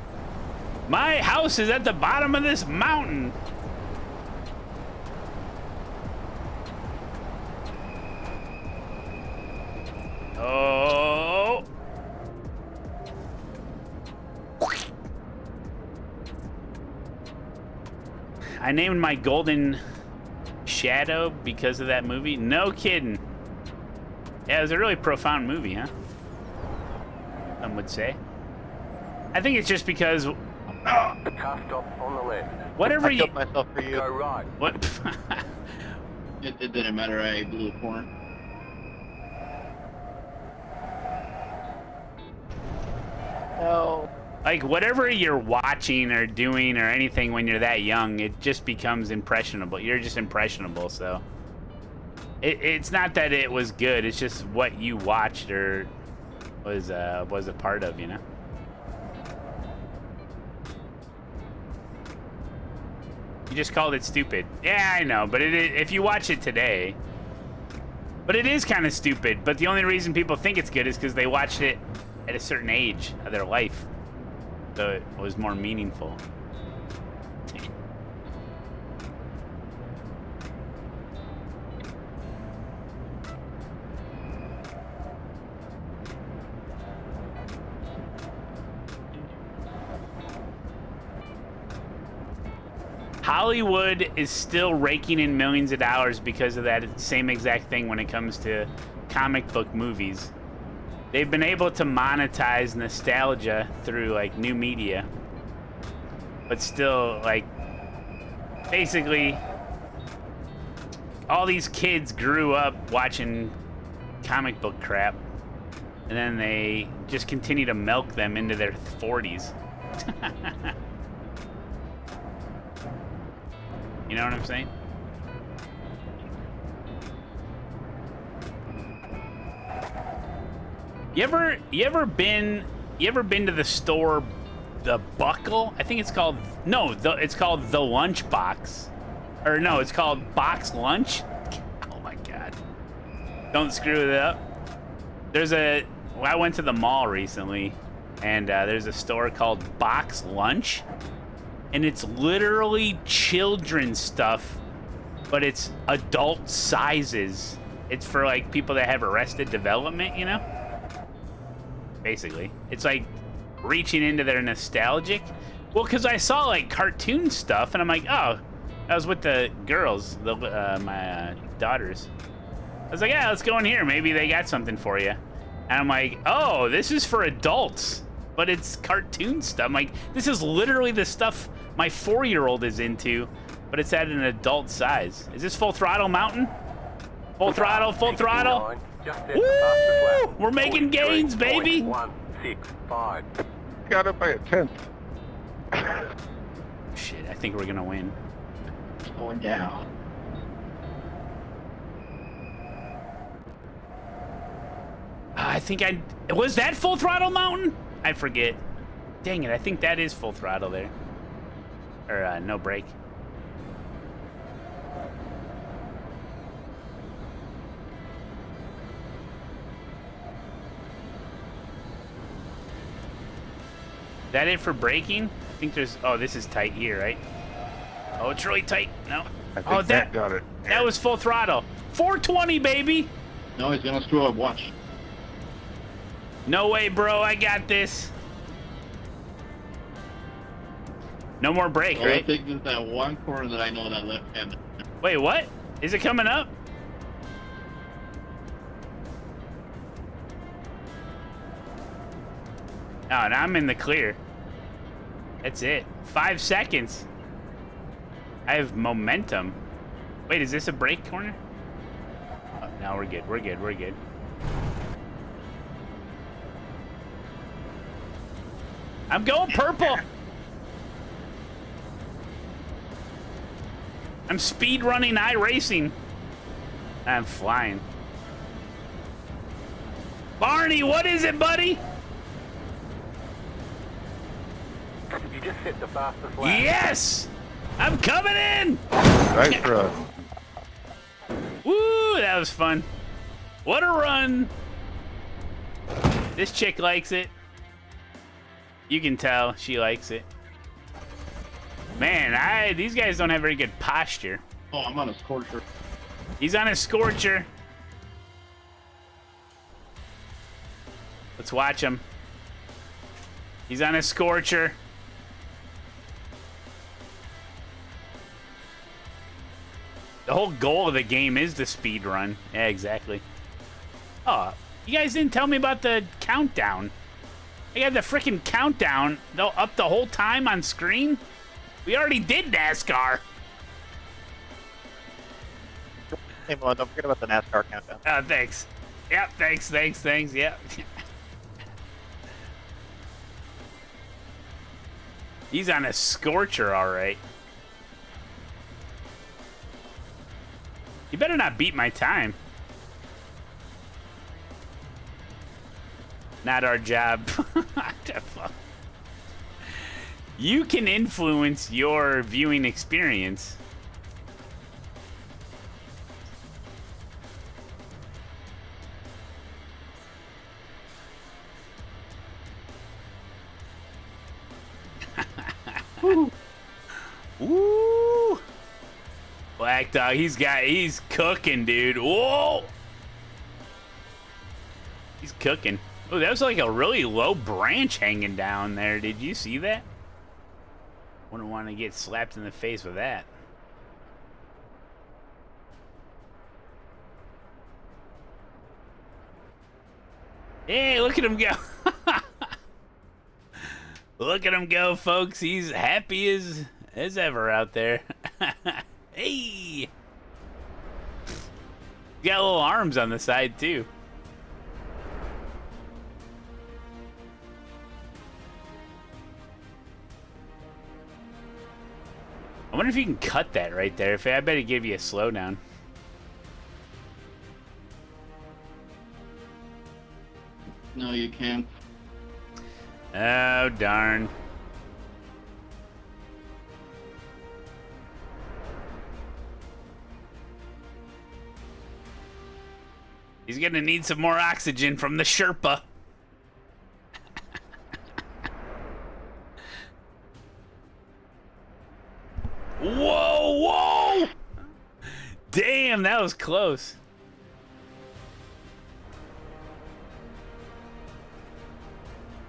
[SPEAKER 3] My house is at the bottom of this mountain. Oh. I named my golden shadow because of that movie. No kidding. Yeah, it was a really profound movie, huh? Some would say. I think it's just because
[SPEAKER 8] The car stop on the left.
[SPEAKER 3] whatever you
[SPEAKER 9] myself for you.
[SPEAKER 8] Go right.
[SPEAKER 3] what
[SPEAKER 1] It didn't matter. I blew the corner.
[SPEAKER 3] No. Like whatever you're watching or doing or anything when you're that young, it just becomes impressionable. You're just impressionable, so it's not that it was good. It's just what you watched or was a part of, you know. You just called it stupid. Yeah, I know, but if you watch it today, but it is kind of stupid. But the only reason people think it's good is because they watched it at a certain age of their life, so it was more meaningful. Hollywood is still raking in millions of dollars because of that same exact thing when it comes to comic book movies. They've been able to monetize nostalgia through like new media, but still, like, basically all these kids grew up watching comic book crap, and then they just continue to milk them into their 40s. You know what I'm saying? You ever been to the store, the Buckle? I think it's called, no, it's called the Lunch Box. Or no, it's called Box Lunch. Oh my god. Don't screw it up. I went to the mall recently, and there's a store called Box Lunch. And it's literally children's stuff, but it's adult sizes. It's for like people that have arrested development, you know? Basically. It's like reaching into their nostalgic. Well, because I saw like cartoon stuff, and I'm like, oh, I was with the girls, my daughters. I was like, yeah, let's go in here. Maybe they got something for you. And I'm like, oh, this is for adults. but it's cartoon stuff. I'm like, this is literally the stuff my 4-year-old is into, but it's at an adult size. Is this Full Throttle Mountain? Full throttle, full throttle. Woo! We're making gains, baby.
[SPEAKER 8] 165.
[SPEAKER 9] Got it by a 10th.
[SPEAKER 3] Shit, I think we're gonna win.
[SPEAKER 1] It's going down.
[SPEAKER 3] I think was that Full Throttle Mountain? I forget. Dang it, I think that is Full Throttle there. Or no brake. Is that it for braking? I think there's, oh, this is tight here, right? Oh, it's really tight. No.
[SPEAKER 9] I think
[SPEAKER 3] Oh,
[SPEAKER 9] Matt got it.
[SPEAKER 3] That was Full Throttle. 420, baby.
[SPEAKER 1] No, he's gonna screw up. Watch.
[SPEAKER 3] No way, bro. I got this. No more brake,
[SPEAKER 1] All
[SPEAKER 3] right?
[SPEAKER 1] it takes is that one corner that I know that left hand.
[SPEAKER 3] Wait, what? Is it coming up? Oh, now I'm in the clear. That's it. 5 seconds. I have momentum. Wait, is this a brake corner? Oh, no, we're good. We're good. We're good. I'm going purple. I'm speed running iRacing. I'm flying. Barney, what is it, buddy?
[SPEAKER 8] You just hit the fastest lap.
[SPEAKER 3] Yes! I'm coming in!
[SPEAKER 9] Nice run.
[SPEAKER 3] Woo, that was fun. What a run. This chick likes it. You can tell she likes it. Man, these guys don't have very good posture.
[SPEAKER 1] Oh, I'm on a scorcher.
[SPEAKER 3] He's on a scorcher. Let's watch him. He's on a scorcher. The whole goal of the game is the speed run. Yeah, exactly. Oh, you guys didn't tell me about the countdown. I got the freaking countdown up the whole time on screen. We already did NASCAR.
[SPEAKER 14] Hey, Malone, don't forget about the NASCAR countdown.
[SPEAKER 3] Oh, thanks. Yep, thanks, yep. He's on a scorcher, all right. You better not beat my time. Not our job. You can influence your viewing experience. Woo! Black Dog, he's cooking, dude. Whoa! He's cooking. Oh, that was like a really low branch hanging down there. Did you see that? Wouldn't want to get slapped in the face with that. Hey, look at him go. Look at him go, folks. He's happy as ever out there. Hey! He's got little arms on the side, too. I wonder if you can cut that right there. I bet it'd give you a slowdown.
[SPEAKER 1] No, you can't.
[SPEAKER 3] Oh, darn. He's gonna need some more oxygen from the Sherpa. Whoa, whoa! Damn, that was close.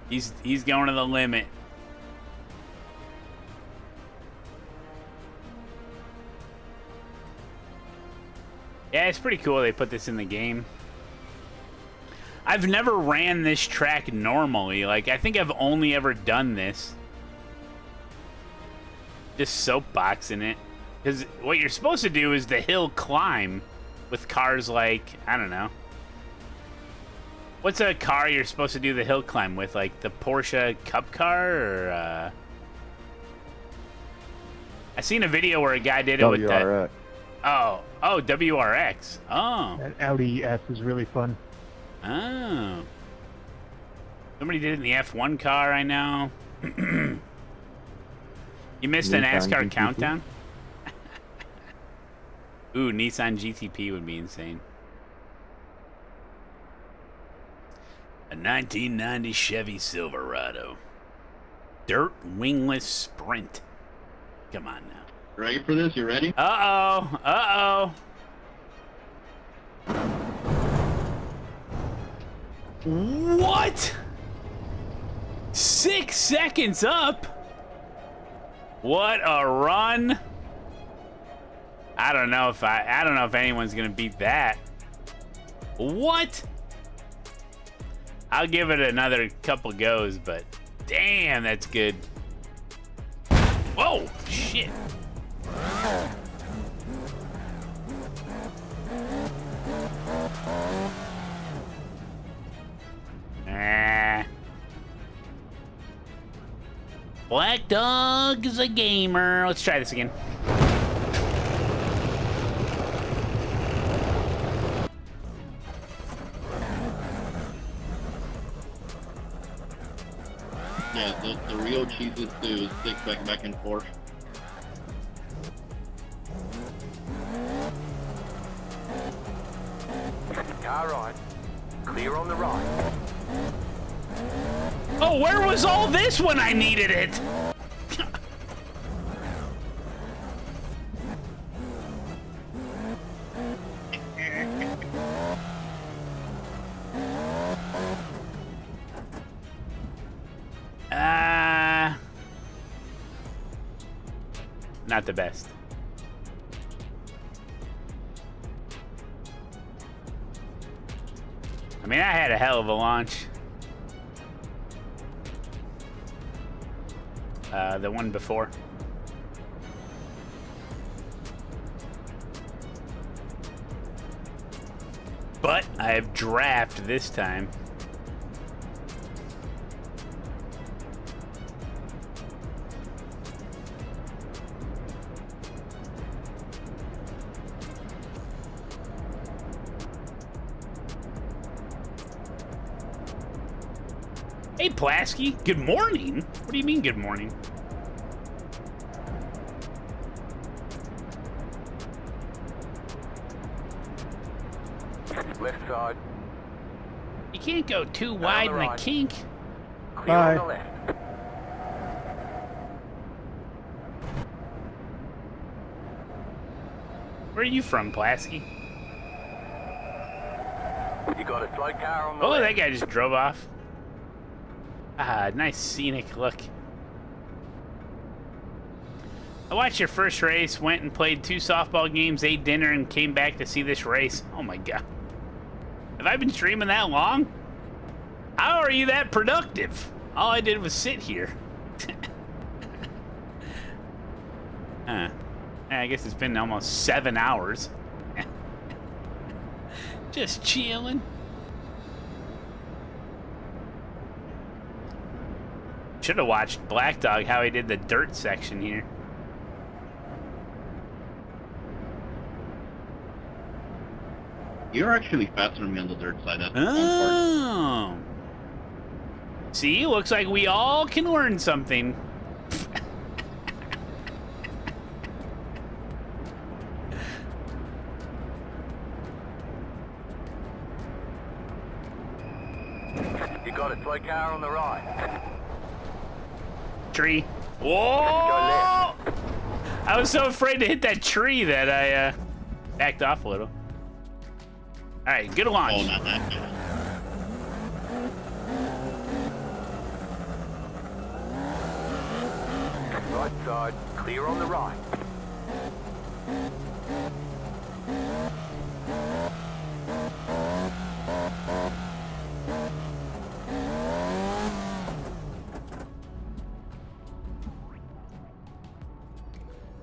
[SPEAKER 3] He's going to the limit. Yeah, it's pretty cool they put this in the game. I've never ran this track normally. Like, I think I've only ever done this. Just soapboxing it. Because what you're supposed to do is the hill climb with cars like, I don't know. What's a car you're supposed to do the hill climb with? Like the Porsche Cup car? Or, I seen a video where a guy did it with that. Oh, WRX. Oh.
[SPEAKER 10] That Audi S is really fun.
[SPEAKER 3] Oh. Somebody did it in the F1 car, I know. You missed a NASCAR
[SPEAKER 10] GTP.
[SPEAKER 3] countdown? Ooh, Nissan GTP would be insane. A 1990 Chevy Silverado. Dirt wingless sprint. Come on now.
[SPEAKER 1] Ready for this? You ready?
[SPEAKER 3] Uh-oh. Uh-oh. What? 6 seconds up? What a run. I don't know if anyone's gonna beat that. What? I'll give it another couple goes, but damn, that's good. Whoa, shit. Black Dog is a gamer. Let's try this again.
[SPEAKER 1] Yeah, the real cheeses do is stick back and forth.
[SPEAKER 8] Car right. Clear on the right.
[SPEAKER 3] Oh, where was all this when I needed it? Not the best. I mean, I had a hell of a launch. The one before. But I have draft this time. Hey, Plasky, good morning. What do you mean, good morning?
[SPEAKER 8] Left side.
[SPEAKER 3] You can't go too wide in the kink.
[SPEAKER 8] Clear on the left.
[SPEAKER 3] Where are you from, Plasky?
[SPEAKER 8] You got a slow car on the
[SPEAKER 3] Oh,
[SPEAKER 8] left.
[SPEAKER 3] that guy just drove off. Ah, nice scenic look. I watched your first race, went and played 2 softball games, ate dinner, and came back to see this race. Oh my god. Have I been streaming that long? How are you that productive? All I did was sit here. Huh. I guess it's been almost 7 hours. Just chilling. Should have watched Black Dog, how he did the dirt section here.
[SPEAKER 1] You're actually faster than me on the dirt side. That's
[SPEAKER 3] Oh. See, looks like we all can learn something.
[SPEAKER 8] You got a slow car on the right.
[SPEAKER 3] Tree. Whoa! I was so afraid to hit that tree that I backed off a little. All right, good launch.
[SPEAKER 1] Oh, not that good.
[SPEAKER 8] Right side. Clear on the right.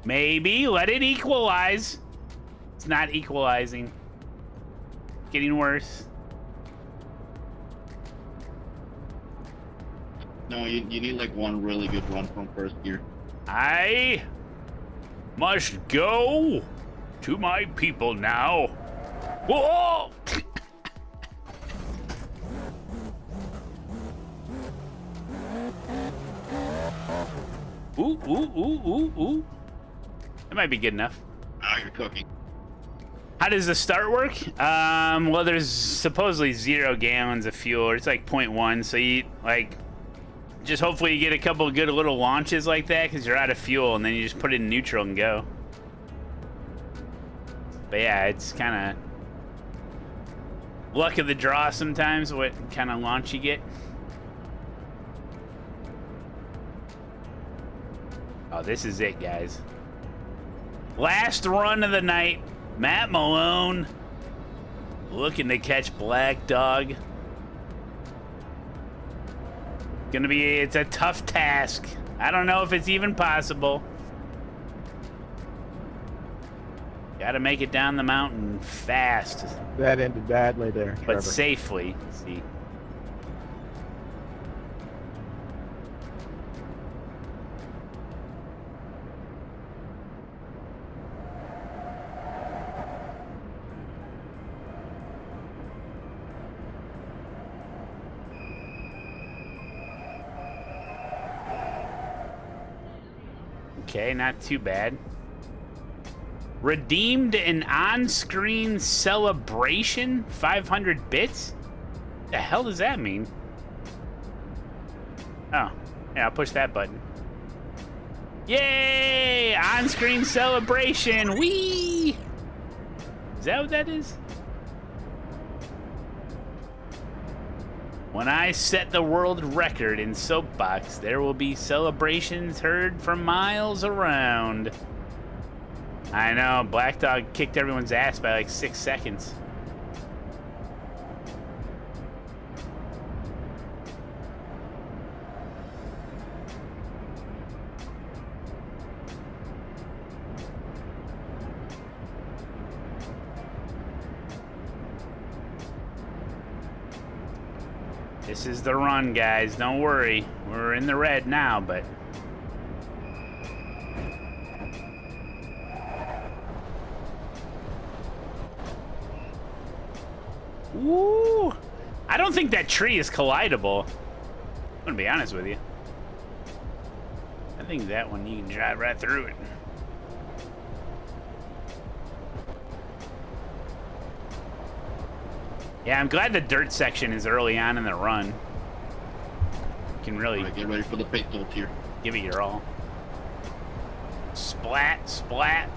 [SPEAKER 3] Maybe. Let it equalize. It's not equalizing. It's getting worse.
[SPEAKER 1] No, you need like one really good run from first gear.
[SPEAKER 3] I must go to my people now. Whoa! Ooh, ooh, ooh, ooh, ooh. That might be good enough.
[SPEAKER 1] Now you're cooking.
[SPEAKER 3] How does the start work? Well, there's supposedly 0 gallons of fuel. It's like 0.1, so you, like, just hopefully you get a couple of good little launches like that because you're out of fuel, and then you just put it in neutral and go. But yeah, it's kind of luck of the draw sometimes what kind of launch you get. Oh, this is it, guys. Last run of the night. Matt Malone looking to catch Black Dog. It's a tough task. I don't know if it's even possible. Gotta make it down the mountain fast.
[SPEAKER 10] That ended badly there, Trevor.
[SPEAKER 3] But safely. Let's see. Okay, not too bad. Redeemed an on-screen celebration? 500 bits? The hell does that mean? Oh, yeah, I'll push that button. Yay! On-screen celebration! Whee! Is that what that is? When I set the world record in Soapbox, there will be celebrations heard from miles around. I know, Black Dog kicked everyone's ass by like 6 seconds. This is the run, guys. Don't worry. We're in the red now, but... Woo! I don't think that tree is collidable. I'm gonna be honest with you. I think that one, you can drive right through it. Yeah, I'm glad the dirt section is early on in the run. You can really
[SPEAKER 1] get ready for the paint tilt here.
[SPEAKER 3] Give it your all. Splat, splat.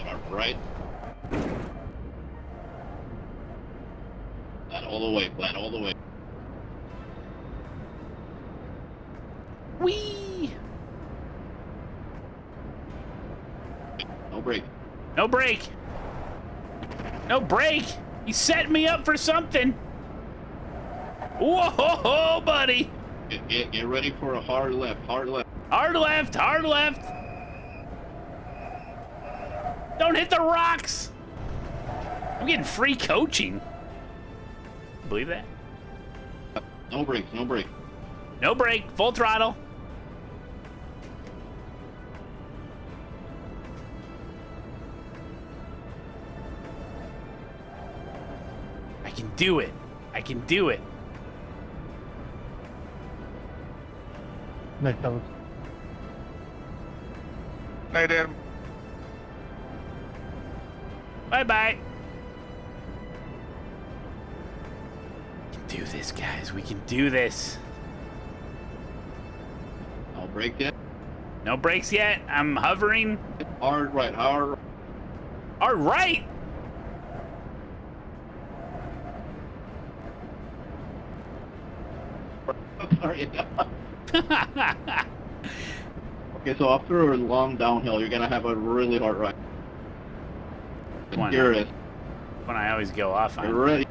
[SPEAKER 1] Sharp right. Flat all the way, flat all the way.
[SPEAKER 3] Whee!
[SPEAKER 1] No break.
[SPEAKER 3] No break. No break. You set me up for something. Whoa, buddy.
[SPEAKER 1] Get ready for a hard left, hard left.
[SPEAKER 3] Hard left, hard left. Don't hit the rocks. I'm getting free coaching. Believe that?
[SPEAKER 1] No break, no break.
[SPEAKER 3] No break, full throttle. I can do it. I can do it.
[SPEAKER 10] Night, fellas.
[SPEAKER 9] Night, Adam.
[SPEAKER 3] Bye-bye. We can do this, guys. We can do this.
[SPEAKER 1] No break yet.
[SPEAKER 3] No brakes yet. I'm hovering.
[SPEAKER 1] Hard right, hard.
[SPEAKER 3] All right.
[SPEAKER 1] Okay, so after a long downhill, you're gonna have a really hard ride. Here it is.
[SPEAKER 3] When I always go off on.
[SPEAKER 1] Get ready.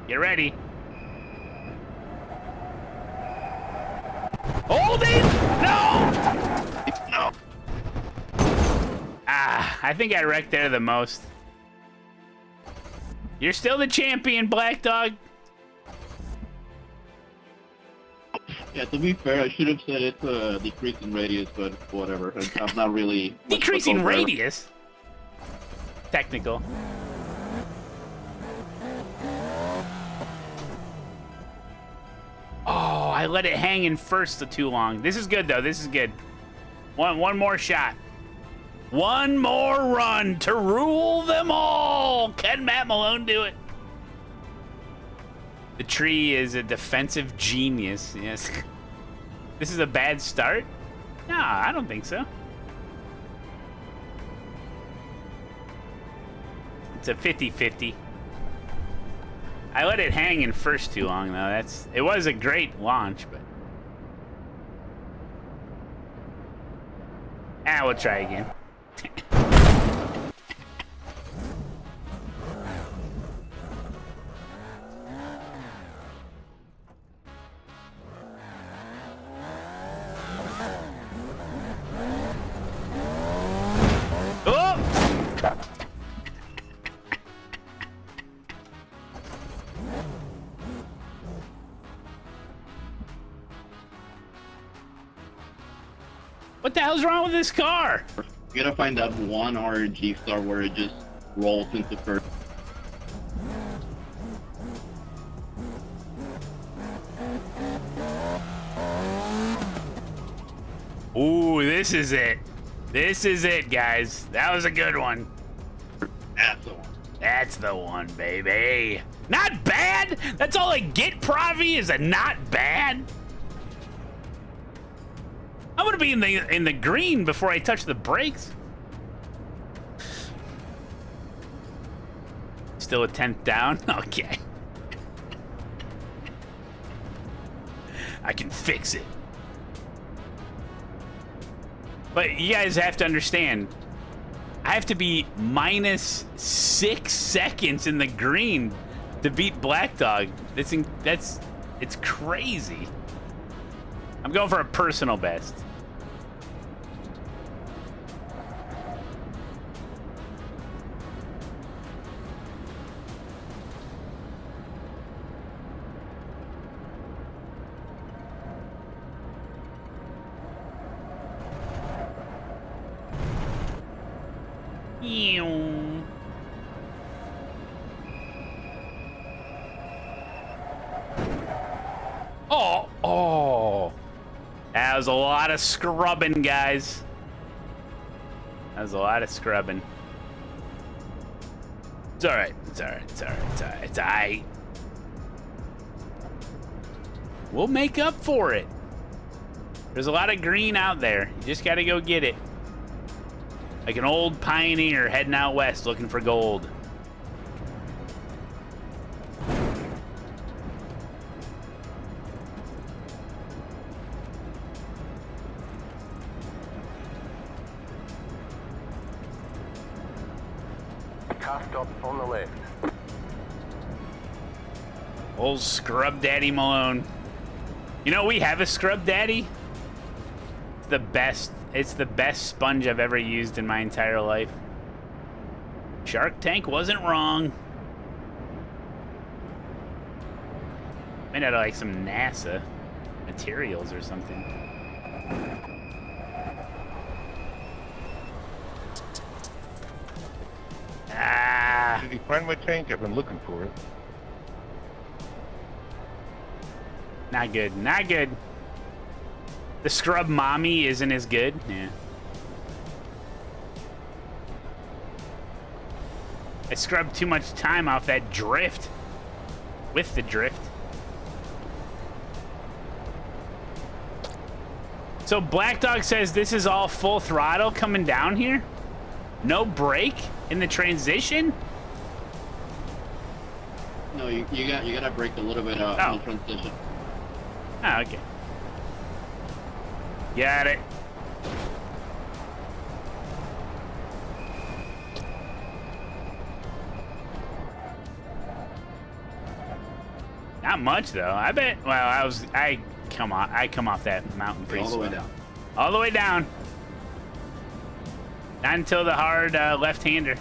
[SPEAKER 3] Get ready. Hold it! No!
[SPEAKER 1] No.
[SPEAKER 3] Ah, I think I wrecked there the most. You're still the champion, Black Dog.
[SPEAKER 1] Yeah, to be fair, I should have said it's a decreasing radius, but whatever. I'm not really...
[SPEAKER 3] Decreasing radius? Technical. Oh, I let it hang in first for too long. This is good, though. This is good. One more shot. One more run to rule them all. Can Matt Malone do it? The tree is a defensive genius. Yes. This is a bad start? No, I don't think so. It's a 50-50. I let it hang in first too long, though. It was a great launch, but... we'll try again. What the hell's wrong with this car?
[SPEAKER 1] You gotta find that one RNG star where it just rolls into first.
[SPEAKER 3] Ooh, this is it. This is it, guys. That was a good one.
[SPEAKER 1] That's the one.
[SPEAKER 3] That's the one, baby. Not bad. That's all I get, Pravi, is a not bad. I'm gonna be in the green before I touch the brakes. Still a 10th down? Okay. I can fix it. But you guys have to understand, I have to be minus 6 seconds in the green to beat Black Dog. It's crazy. I'm going for a personal best. Oh. That was a lot of scrubbing, guys. That was a lot of scrubbing. It's all right. It's all right. It's all right. It's all right. It's all right. We'll make up for it. There's a lot of green out there. You just got to go get it. Like an old pioneer heading out west looking for gold.
[SPEAKER 8] Car stop on the left.
[SPEAKER 3] Old Scrub Daddy Malone. You know, we have a Scrub Daddy. It's the best. It's the best sponge I've ever used in my entire life. Shark Tank wasn't wrong. Made out of like some NASA materials or something. Ah.
[SPEAKER 15] Did you find my tank? I've been looking for it.
[SPEAKER 3] Not good. Not good. The Scrub Mommy isn't as good. Yeah. I scrubbed too much time off that drift. With the drift. So Black Dog says this is all full throttle coming down here? No brake in the transition?
[SPEAKER 1] No, you gotta brake a little bit in the transition.
[SPEAKER 3] Oh, okay. Got it. Not much though. I bet. Well, I come off that mountain pretty
[SPEAKER 1] All the way
[SPEAKER 3] slow.
[SPEAKER 1] down.
[SPEAKER 3] All the way down. Not until the hard left-hander.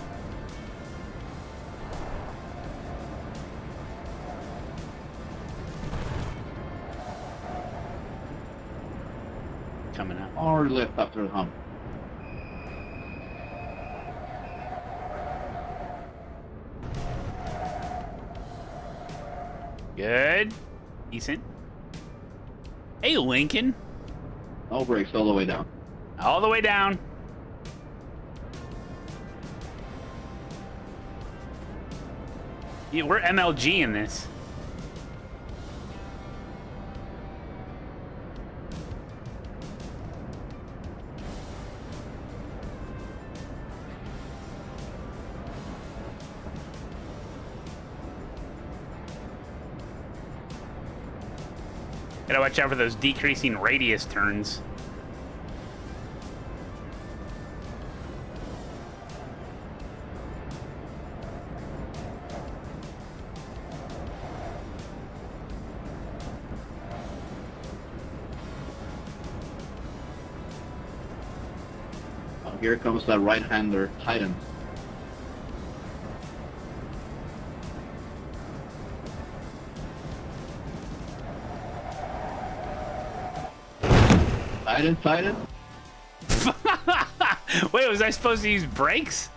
[SPEAKER 3] Coming up.
[SPEAKER 1] Hard left after the hump.
[SPEAKER 3] Good. Decent. Hey, Lincoln.
[SPEAKER 1] No brakes all the way down.
[SPEAKER 3] All the way down. Yeah, we're MLG in this. Gotta watch out for those decreasing radius turns.
[SPEAKER 1] Oh, here comes that right-hander Titan. Titan.
[SPEAKER 3] Wait, was I supposed to use brakes?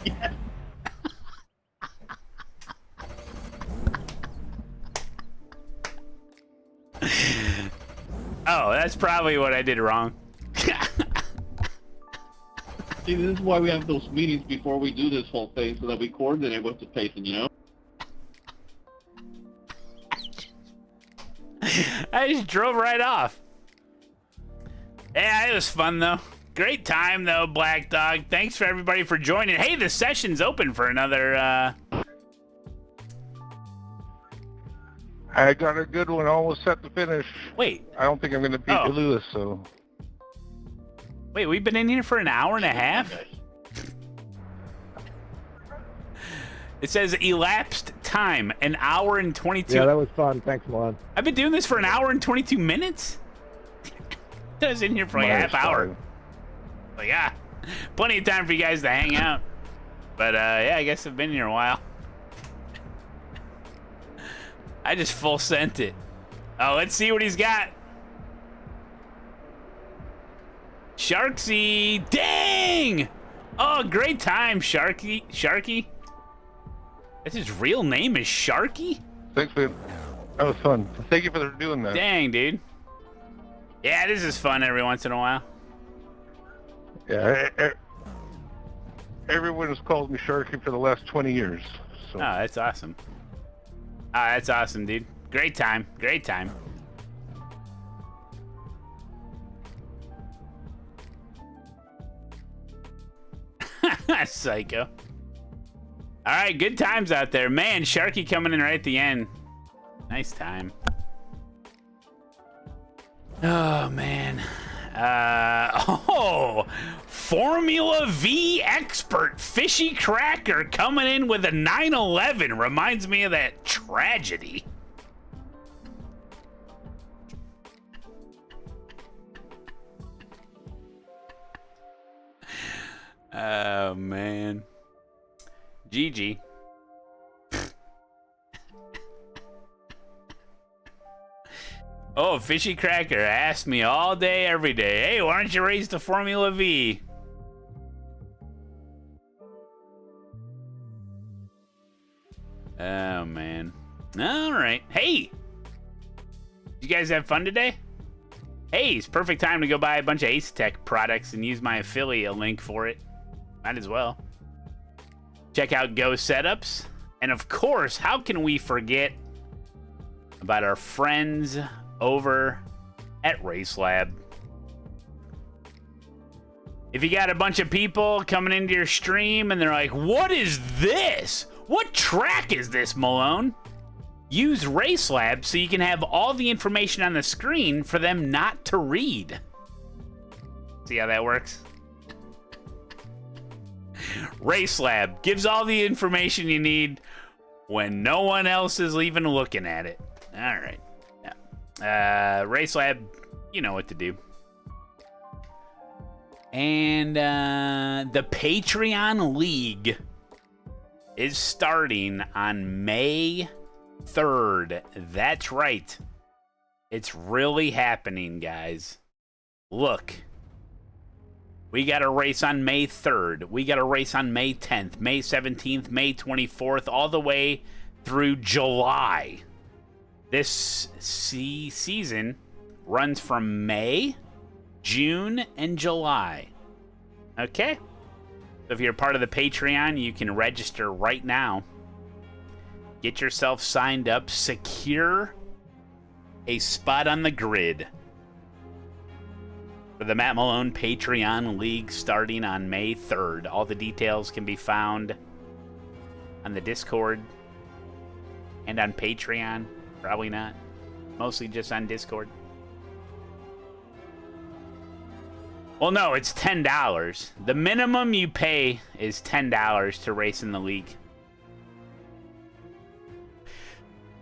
[SPEAKER 1] Yeah.
[SPEAKER 3] Oh, that's probably what I did wrong.
[SPEAKER 1] See, this is why we have those meetings before we do this whole thing, so that we coordinate with the pacing, you know?
[SPEAKER 3] I just drove right off. Yeah, it was fun, though. Great time, though, Black Dog. Thanks for everybody for joining. Hey, the session's open for another,
[SPEAKER 15] I got a good one, almost set to finish.
[SPEAKER 3] Wait.
[SPEAKER 15] I don't think I'm going to beat Lewis, so...
[SPEAKER 3] Wait, we've been in here for an hour and a half? It says elapsed time, 1 hour and 22.
[SPEAKER 10] Yeah, that was fun. Thanks, Malone.
[SPEAKER 3] I've been doing this for 1 hour and 22 minutes? I was in here for like a half hour. Like, yeah, plenty of time for you guys to hang out. But, yeah, I guess I've been here a while. I just full sent it. Oh, let's see what he's got. Sharksy. Dang! Oh, great time, Sharky. That's his real name is Sharky?
[SPEAKER 15] Thanks, man. That was fun. Thank you for doing that.
[SPEAKER 3] Dang, dude. Yeah, this is fun every once in a while.
[SPEAKER 15] Yeah, everyone's called me Sharky for the last 20 years. So.
[SPEAKER 3] Oh, that's awesome. Oh, that's awesome, dude. Great time. Great time. Psycho. All right, good times out there. Man, Sharky coming in right at the end. Nice time. Oh, man. Formula V expert Fishy Cracker coming in with a 911. Reminds me of that tragedy. Oh, man. GG. Oh, Fishy Cracker asked me all day, every day, hey, why don't you race the Formula V? Oh, man. All right. Hey! Did you guys have fun today? Hey, it's perfect time to go buy a bunch of ASETEK products and use my affiliate link for it. Might as well. Check out Go Setups. And of course, how can we forget about our friends over at RACELAB? If you got a bunch of people coming into your stream and they're like, what is this? What track is this, Malone? use RaceLab so you can have all the information on the screen for them not to read. See how that works? RaceLab gives all the information you need when no one else is even looking at it. All right. Yeah. RaceLab, you know what to do. And the Patreon League is starting on May 3rd. That's right. It's really happening, guys. Look. We got a race on May 3rd. We got a race on May 10th, May 17th, May 24th, all the way through July. This season runs from May, June, and July. Okay? So if you're part of the Patreon, you can register right now. Get yourself signed up. Secure a spot on the grid for the Matt Malone Patreon League starting on May 3rd. All the details can be found on the Discord and on Patreon. Probably not. Mostly just on Discord. Well, no, it's $10. The minimum you pay is $10 to race in the league.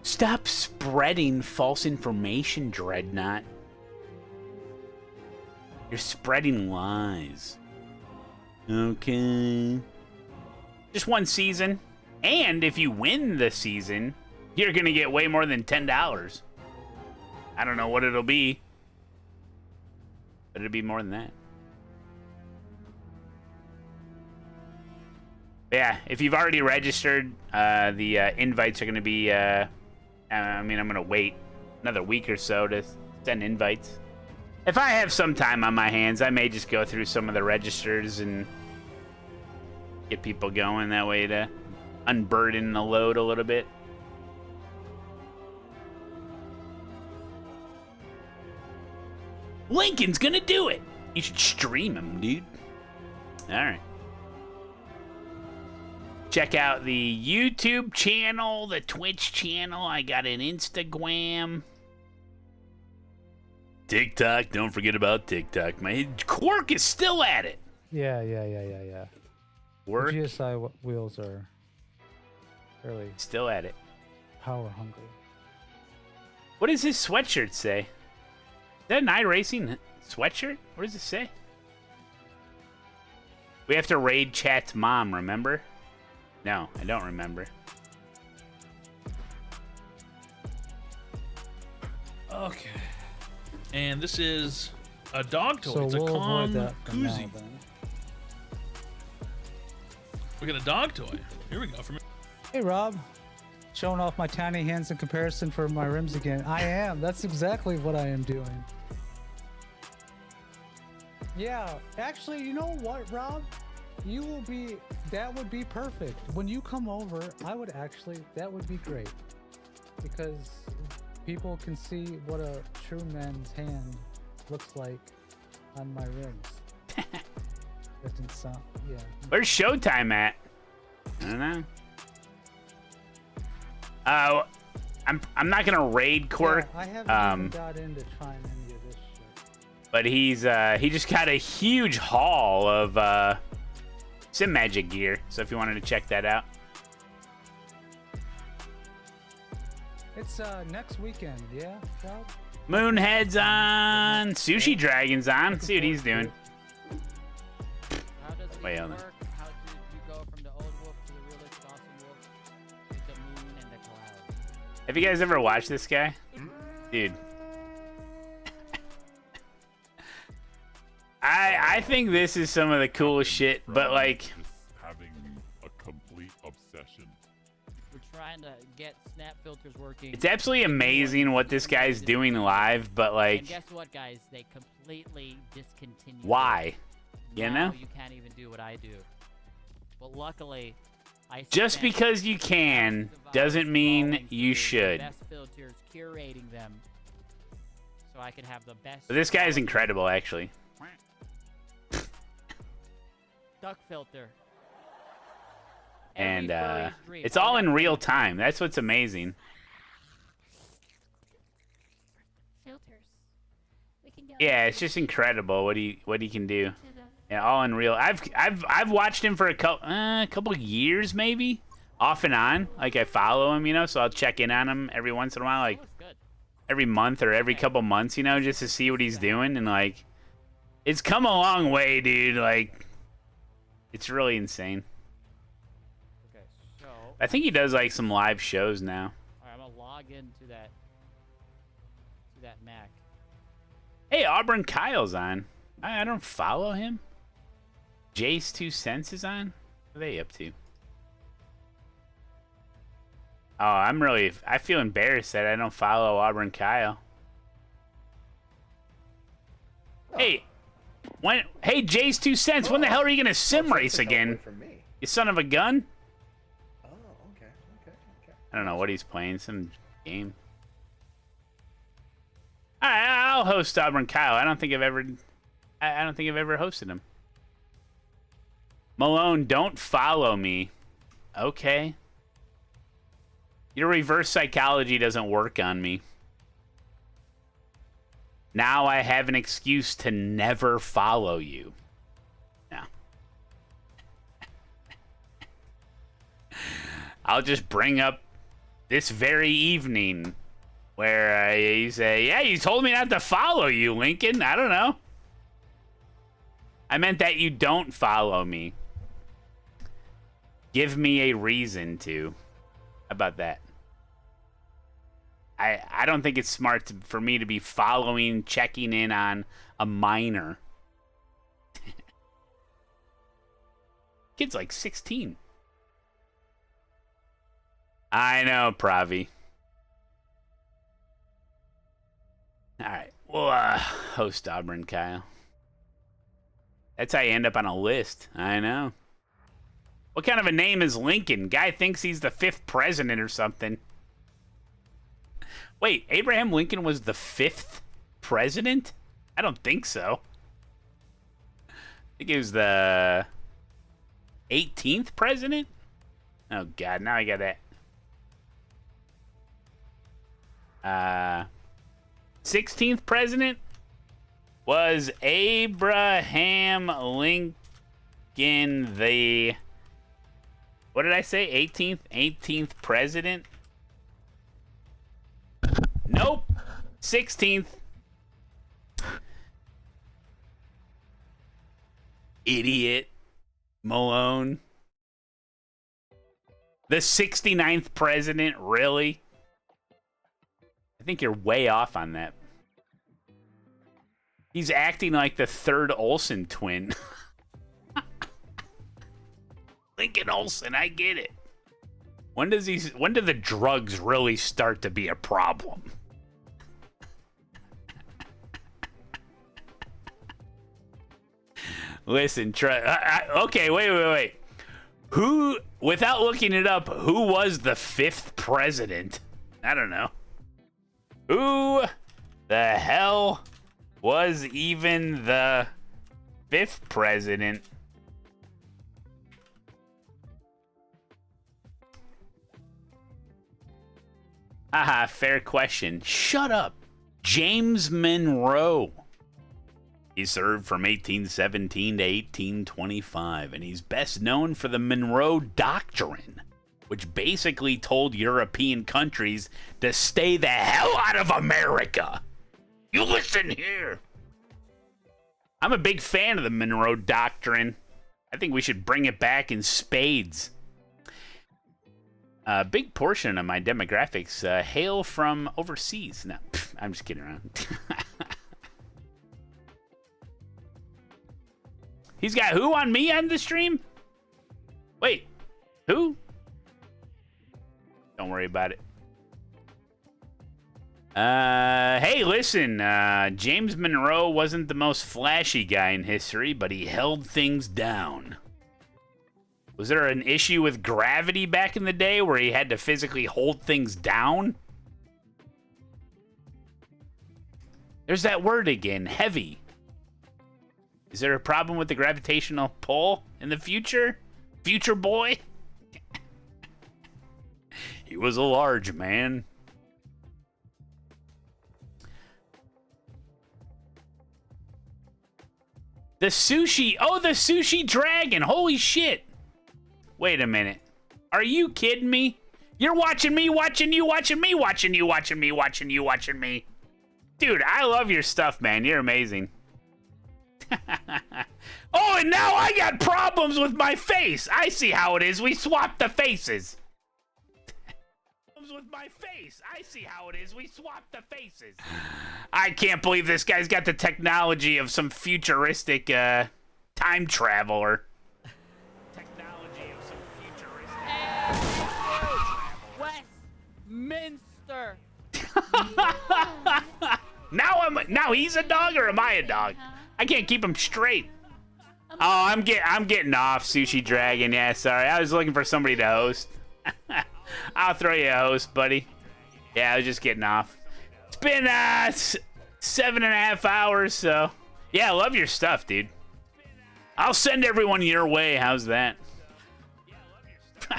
[SPEAKER 3] Stop spreading false information, Dreadnought. You're spreading lies. Okay. Just one season. And if you win the season, you're going to get way more than $10. I don't know what it'll be. But it'll be more than that. Yeah, if you've already registered, the invites are going to be... I'm going to wait another week or so to send invites. If I have some time on my hands, I may just go through some of the registers and get people going that way to unburden the load a little bit. Lincoln's gonna do it. You should stream him, dude. All right. Check out the YouTube channel, the Twitch channel. I got an Instagram. TikTok, don't forget about TikTok. My Quark is still at it.
[SPEAKER 19] Yeah.
[SPEAKER 3] Work.
[SPEAKER 19] The GSI wheels are fairly
[SPEAKER 3] still at it.
[SPEAKER 19] Power hungry.
[SPEAKER 3] What does his sweatshirt say? Is that an iRacing sweatshirt? What does it say? We have to raid Chat's mom, remember? No, I don't remember.
[SPEAKER 21] Okay. And this is a dog toy.
[SPEAKER 19] So
[SPEAKER 21] it's
[SPEAKER 19] we'll
[SPEAKER 21] a
[SPEAKER 19] avoid that for now,
[SPEAKER 21] koozie.
[SPEAKER 19] then.
[SPEAKER 21] We got a dog toy. Here we go.
[SPEAKER 19] Hey, Rob. Showing off my tiny hands in comparison for my rims again. I am. That's exactly what I am doing. Yeah. Actually, you know what, Rob? You will be... That would be perfect. When you come over, I would actually... That would be great. Because... people can see what a true man's hand looks like on my rims. Doesn't sound, yeah.
[SPEAKER 3] Where's Showtime at? I don't know. I'm not gonna raid Quark.
[SPEAKER 19] Yeah, I haven't even got into trying any of this shit.
[SPEAKER 3] But he just got a huge haul of Sim Magic gear. So if you wanted to check that out.
[SPEAKER 19] It's next weekend, yeah, Rob?
[SPEAKER 3] Moonhead's on. Sushi Dragon's on. Let's see what he's doing.
[SPEAKER 23] How does it
[SPEAKER 3] Wait,
[SPEAKER 23] work? How did you go from the old wolf to the realistic awesome wolf with the moon and the clouds?
[SPEAKER 3] Have you guys ever watched this guy? Dude. I think this is some of the coolest shit, but like...
[SPEAKER 24] having a complete obsession.
[SPEAKER 23] We're trying to get snap filters working.
[SPEAKER 3] It's absolutely amazing what this guy's doing live, but like...
[SPEAKER 23] And guess what, guys? They completely discontinued.
[SPEAKER 3] Why? You
[SPEAKER 23] Now
[SPEAKER 3] know?
[SPEAKER 23] you can't even do what I do. But luckily, I
[SPEAKER 3] Just
[SPEAKER 23] spent
[SPEAKER 3] because you can doesn't mean you
[SPEAKER 23] the
[SPEAKER 3] should.
[SPEAKER 23] best filters, curating them, so I could have the best.
[SPEAKER 3] But this guy is incredible, actually.
[SPEAKER 23] Duck filter.
[SPEAKER 3] And
[SPEAKER 23] Every furry's dream.
[SPEAKER 3] it's all in real time. That's what's amazing. Yeah, it's just incredible what he can do. Yeah, all unreal. I've watched him for a couple years maybe, off and on. Like I follow him, you know, so I'll check in on him every once in a while, like every month or every couple months, you know, just to see what he's doing. And like, it's come a long way, dude. Like, it's really insane.
[SPEAKER 23] Okay, so
[SPEAKER 3] I think he does like some live shows now.
[SPEAKER 23] all right, I'm gonna log into that Mac.
[SPEAKER 3] Hey, Auburn Kyle's on. I don't follow him. Jace 2 Cents is on. What are they up to? Oh, I feel embarrassed that I don't follow Auburn Kyle. Hey, hey, Jace 2 Cents, when the hell are you gonna sim race again? You son of a gun?
[SPEAKER 6] Oh, okay.
[SPEAKER 3] I don't know what he's playing, some game. Alright, I'll host Auburn Kyle. I don't think I've ever hosted him. Malone, don't follow me. Okay. Your reverse psychology doesn't work on me. Now I have an excuse to never follow you. No. I'll just bring up this very evening where you say, yeah, you told me not to follow you, Lincoln. I don't know. I meant that you don't follow me. Give me a reason to. How about that? I don't think it's smart for me to be following, checking in on a minor. Kid's like 16. I know, Pravi. Alright, we'll host Auburn Kyle. That's how you end up on a list. I know. What kind of a name is Lincoln? Guy thinks he's the 5th president or something. Wait, Abraham Lincoln was the 5th president? I don't think so. I think he was the 18th president? Oh, God, now I got that. 16th president was Abraham Lincoln the... What did I say? 18th president? Nope. 16th. Idiot. Malone. The 69th president? Really? I think you're way off on that. He's acting like the 3rd Olsen twin. Lincoln Olsen, I get it. When do the drugs really start to be a problem? Listen, okay, wait. Who, without looking it up, who was the 5th president? I don't know. Who the hell was even the 5th president? Haha, fair question. Shut up. James Monroe. He served from 1817 to 1825, and he's best known for the Monroe Doctrine, which basically told European countries to stay the hell out of America. You listen here. I'm a big fan of the Monroe Doctrine. I think we should bring it back in spades. A big portion of my demographics hail from overseas. No, I'm just kidding around. He's got who on me on the stream? Wait, who? Don't worry about it. Hey, listen, James Monroe wasn't the most flashy guy in history, but he held things down. Was there an issue with gravity back in the day where he had to physically hold things down? There's that word again, heavy. Is there a problem with the gravitational pull in the future? Future boy? He was a large man. The sushi. Oh, the sushi dragon. Holy shit. Wait a minute. Are you kidding me? You're watching me, watching you, watching me, watching you, watching me, watching you, watching me. Dude, I love your stuff, man. You're amazing. Oh, and now I got problems with my face. I see how it is. We swapped the faces. With my face. I see how it is. We swapped the faces. I can't believe this guy's got the technology of some futuristic time traveler. Technology of some futuristic
[SPEAKER 23] Westminster.
[SPEAKER 3] Now he's a dog or am I a dog? I can't keep him straight. Oh, I'm getting off, Sushi Dragon. Yeah, sorry. I was looking for somebody to host. I'll throw you a host, buddy. Yeah, I was just getting off. It's been 7.5 hours, so yeah, I love your stuff, dude. I'll send everyone your way. How's that?
[SPEAKER 23] It's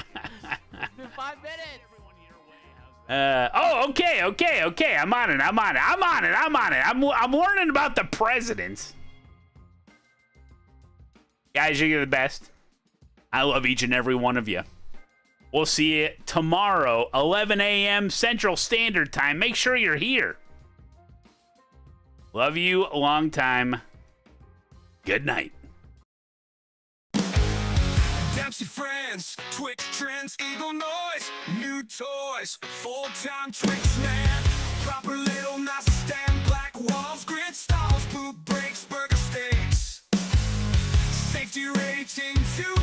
[SPEAKER 23] been 5 minutes.
[SPEAKER 3] Oh, okay. I'm on it. I'm learning about the presidents. Guys, you're the best. I love each and every one of you. We'll see you tomorrow, 11 a.m. Central Standard Time. Make sure you're here. Love you a long time. Good night.
[SPEAKER 12] Dempsey friends, Twitch trends, Eagle noise, new toys, full-time Twitch man, proper little NASA stand, black walls, grid stalls, poop breaks, burger steaks, safety rating 2.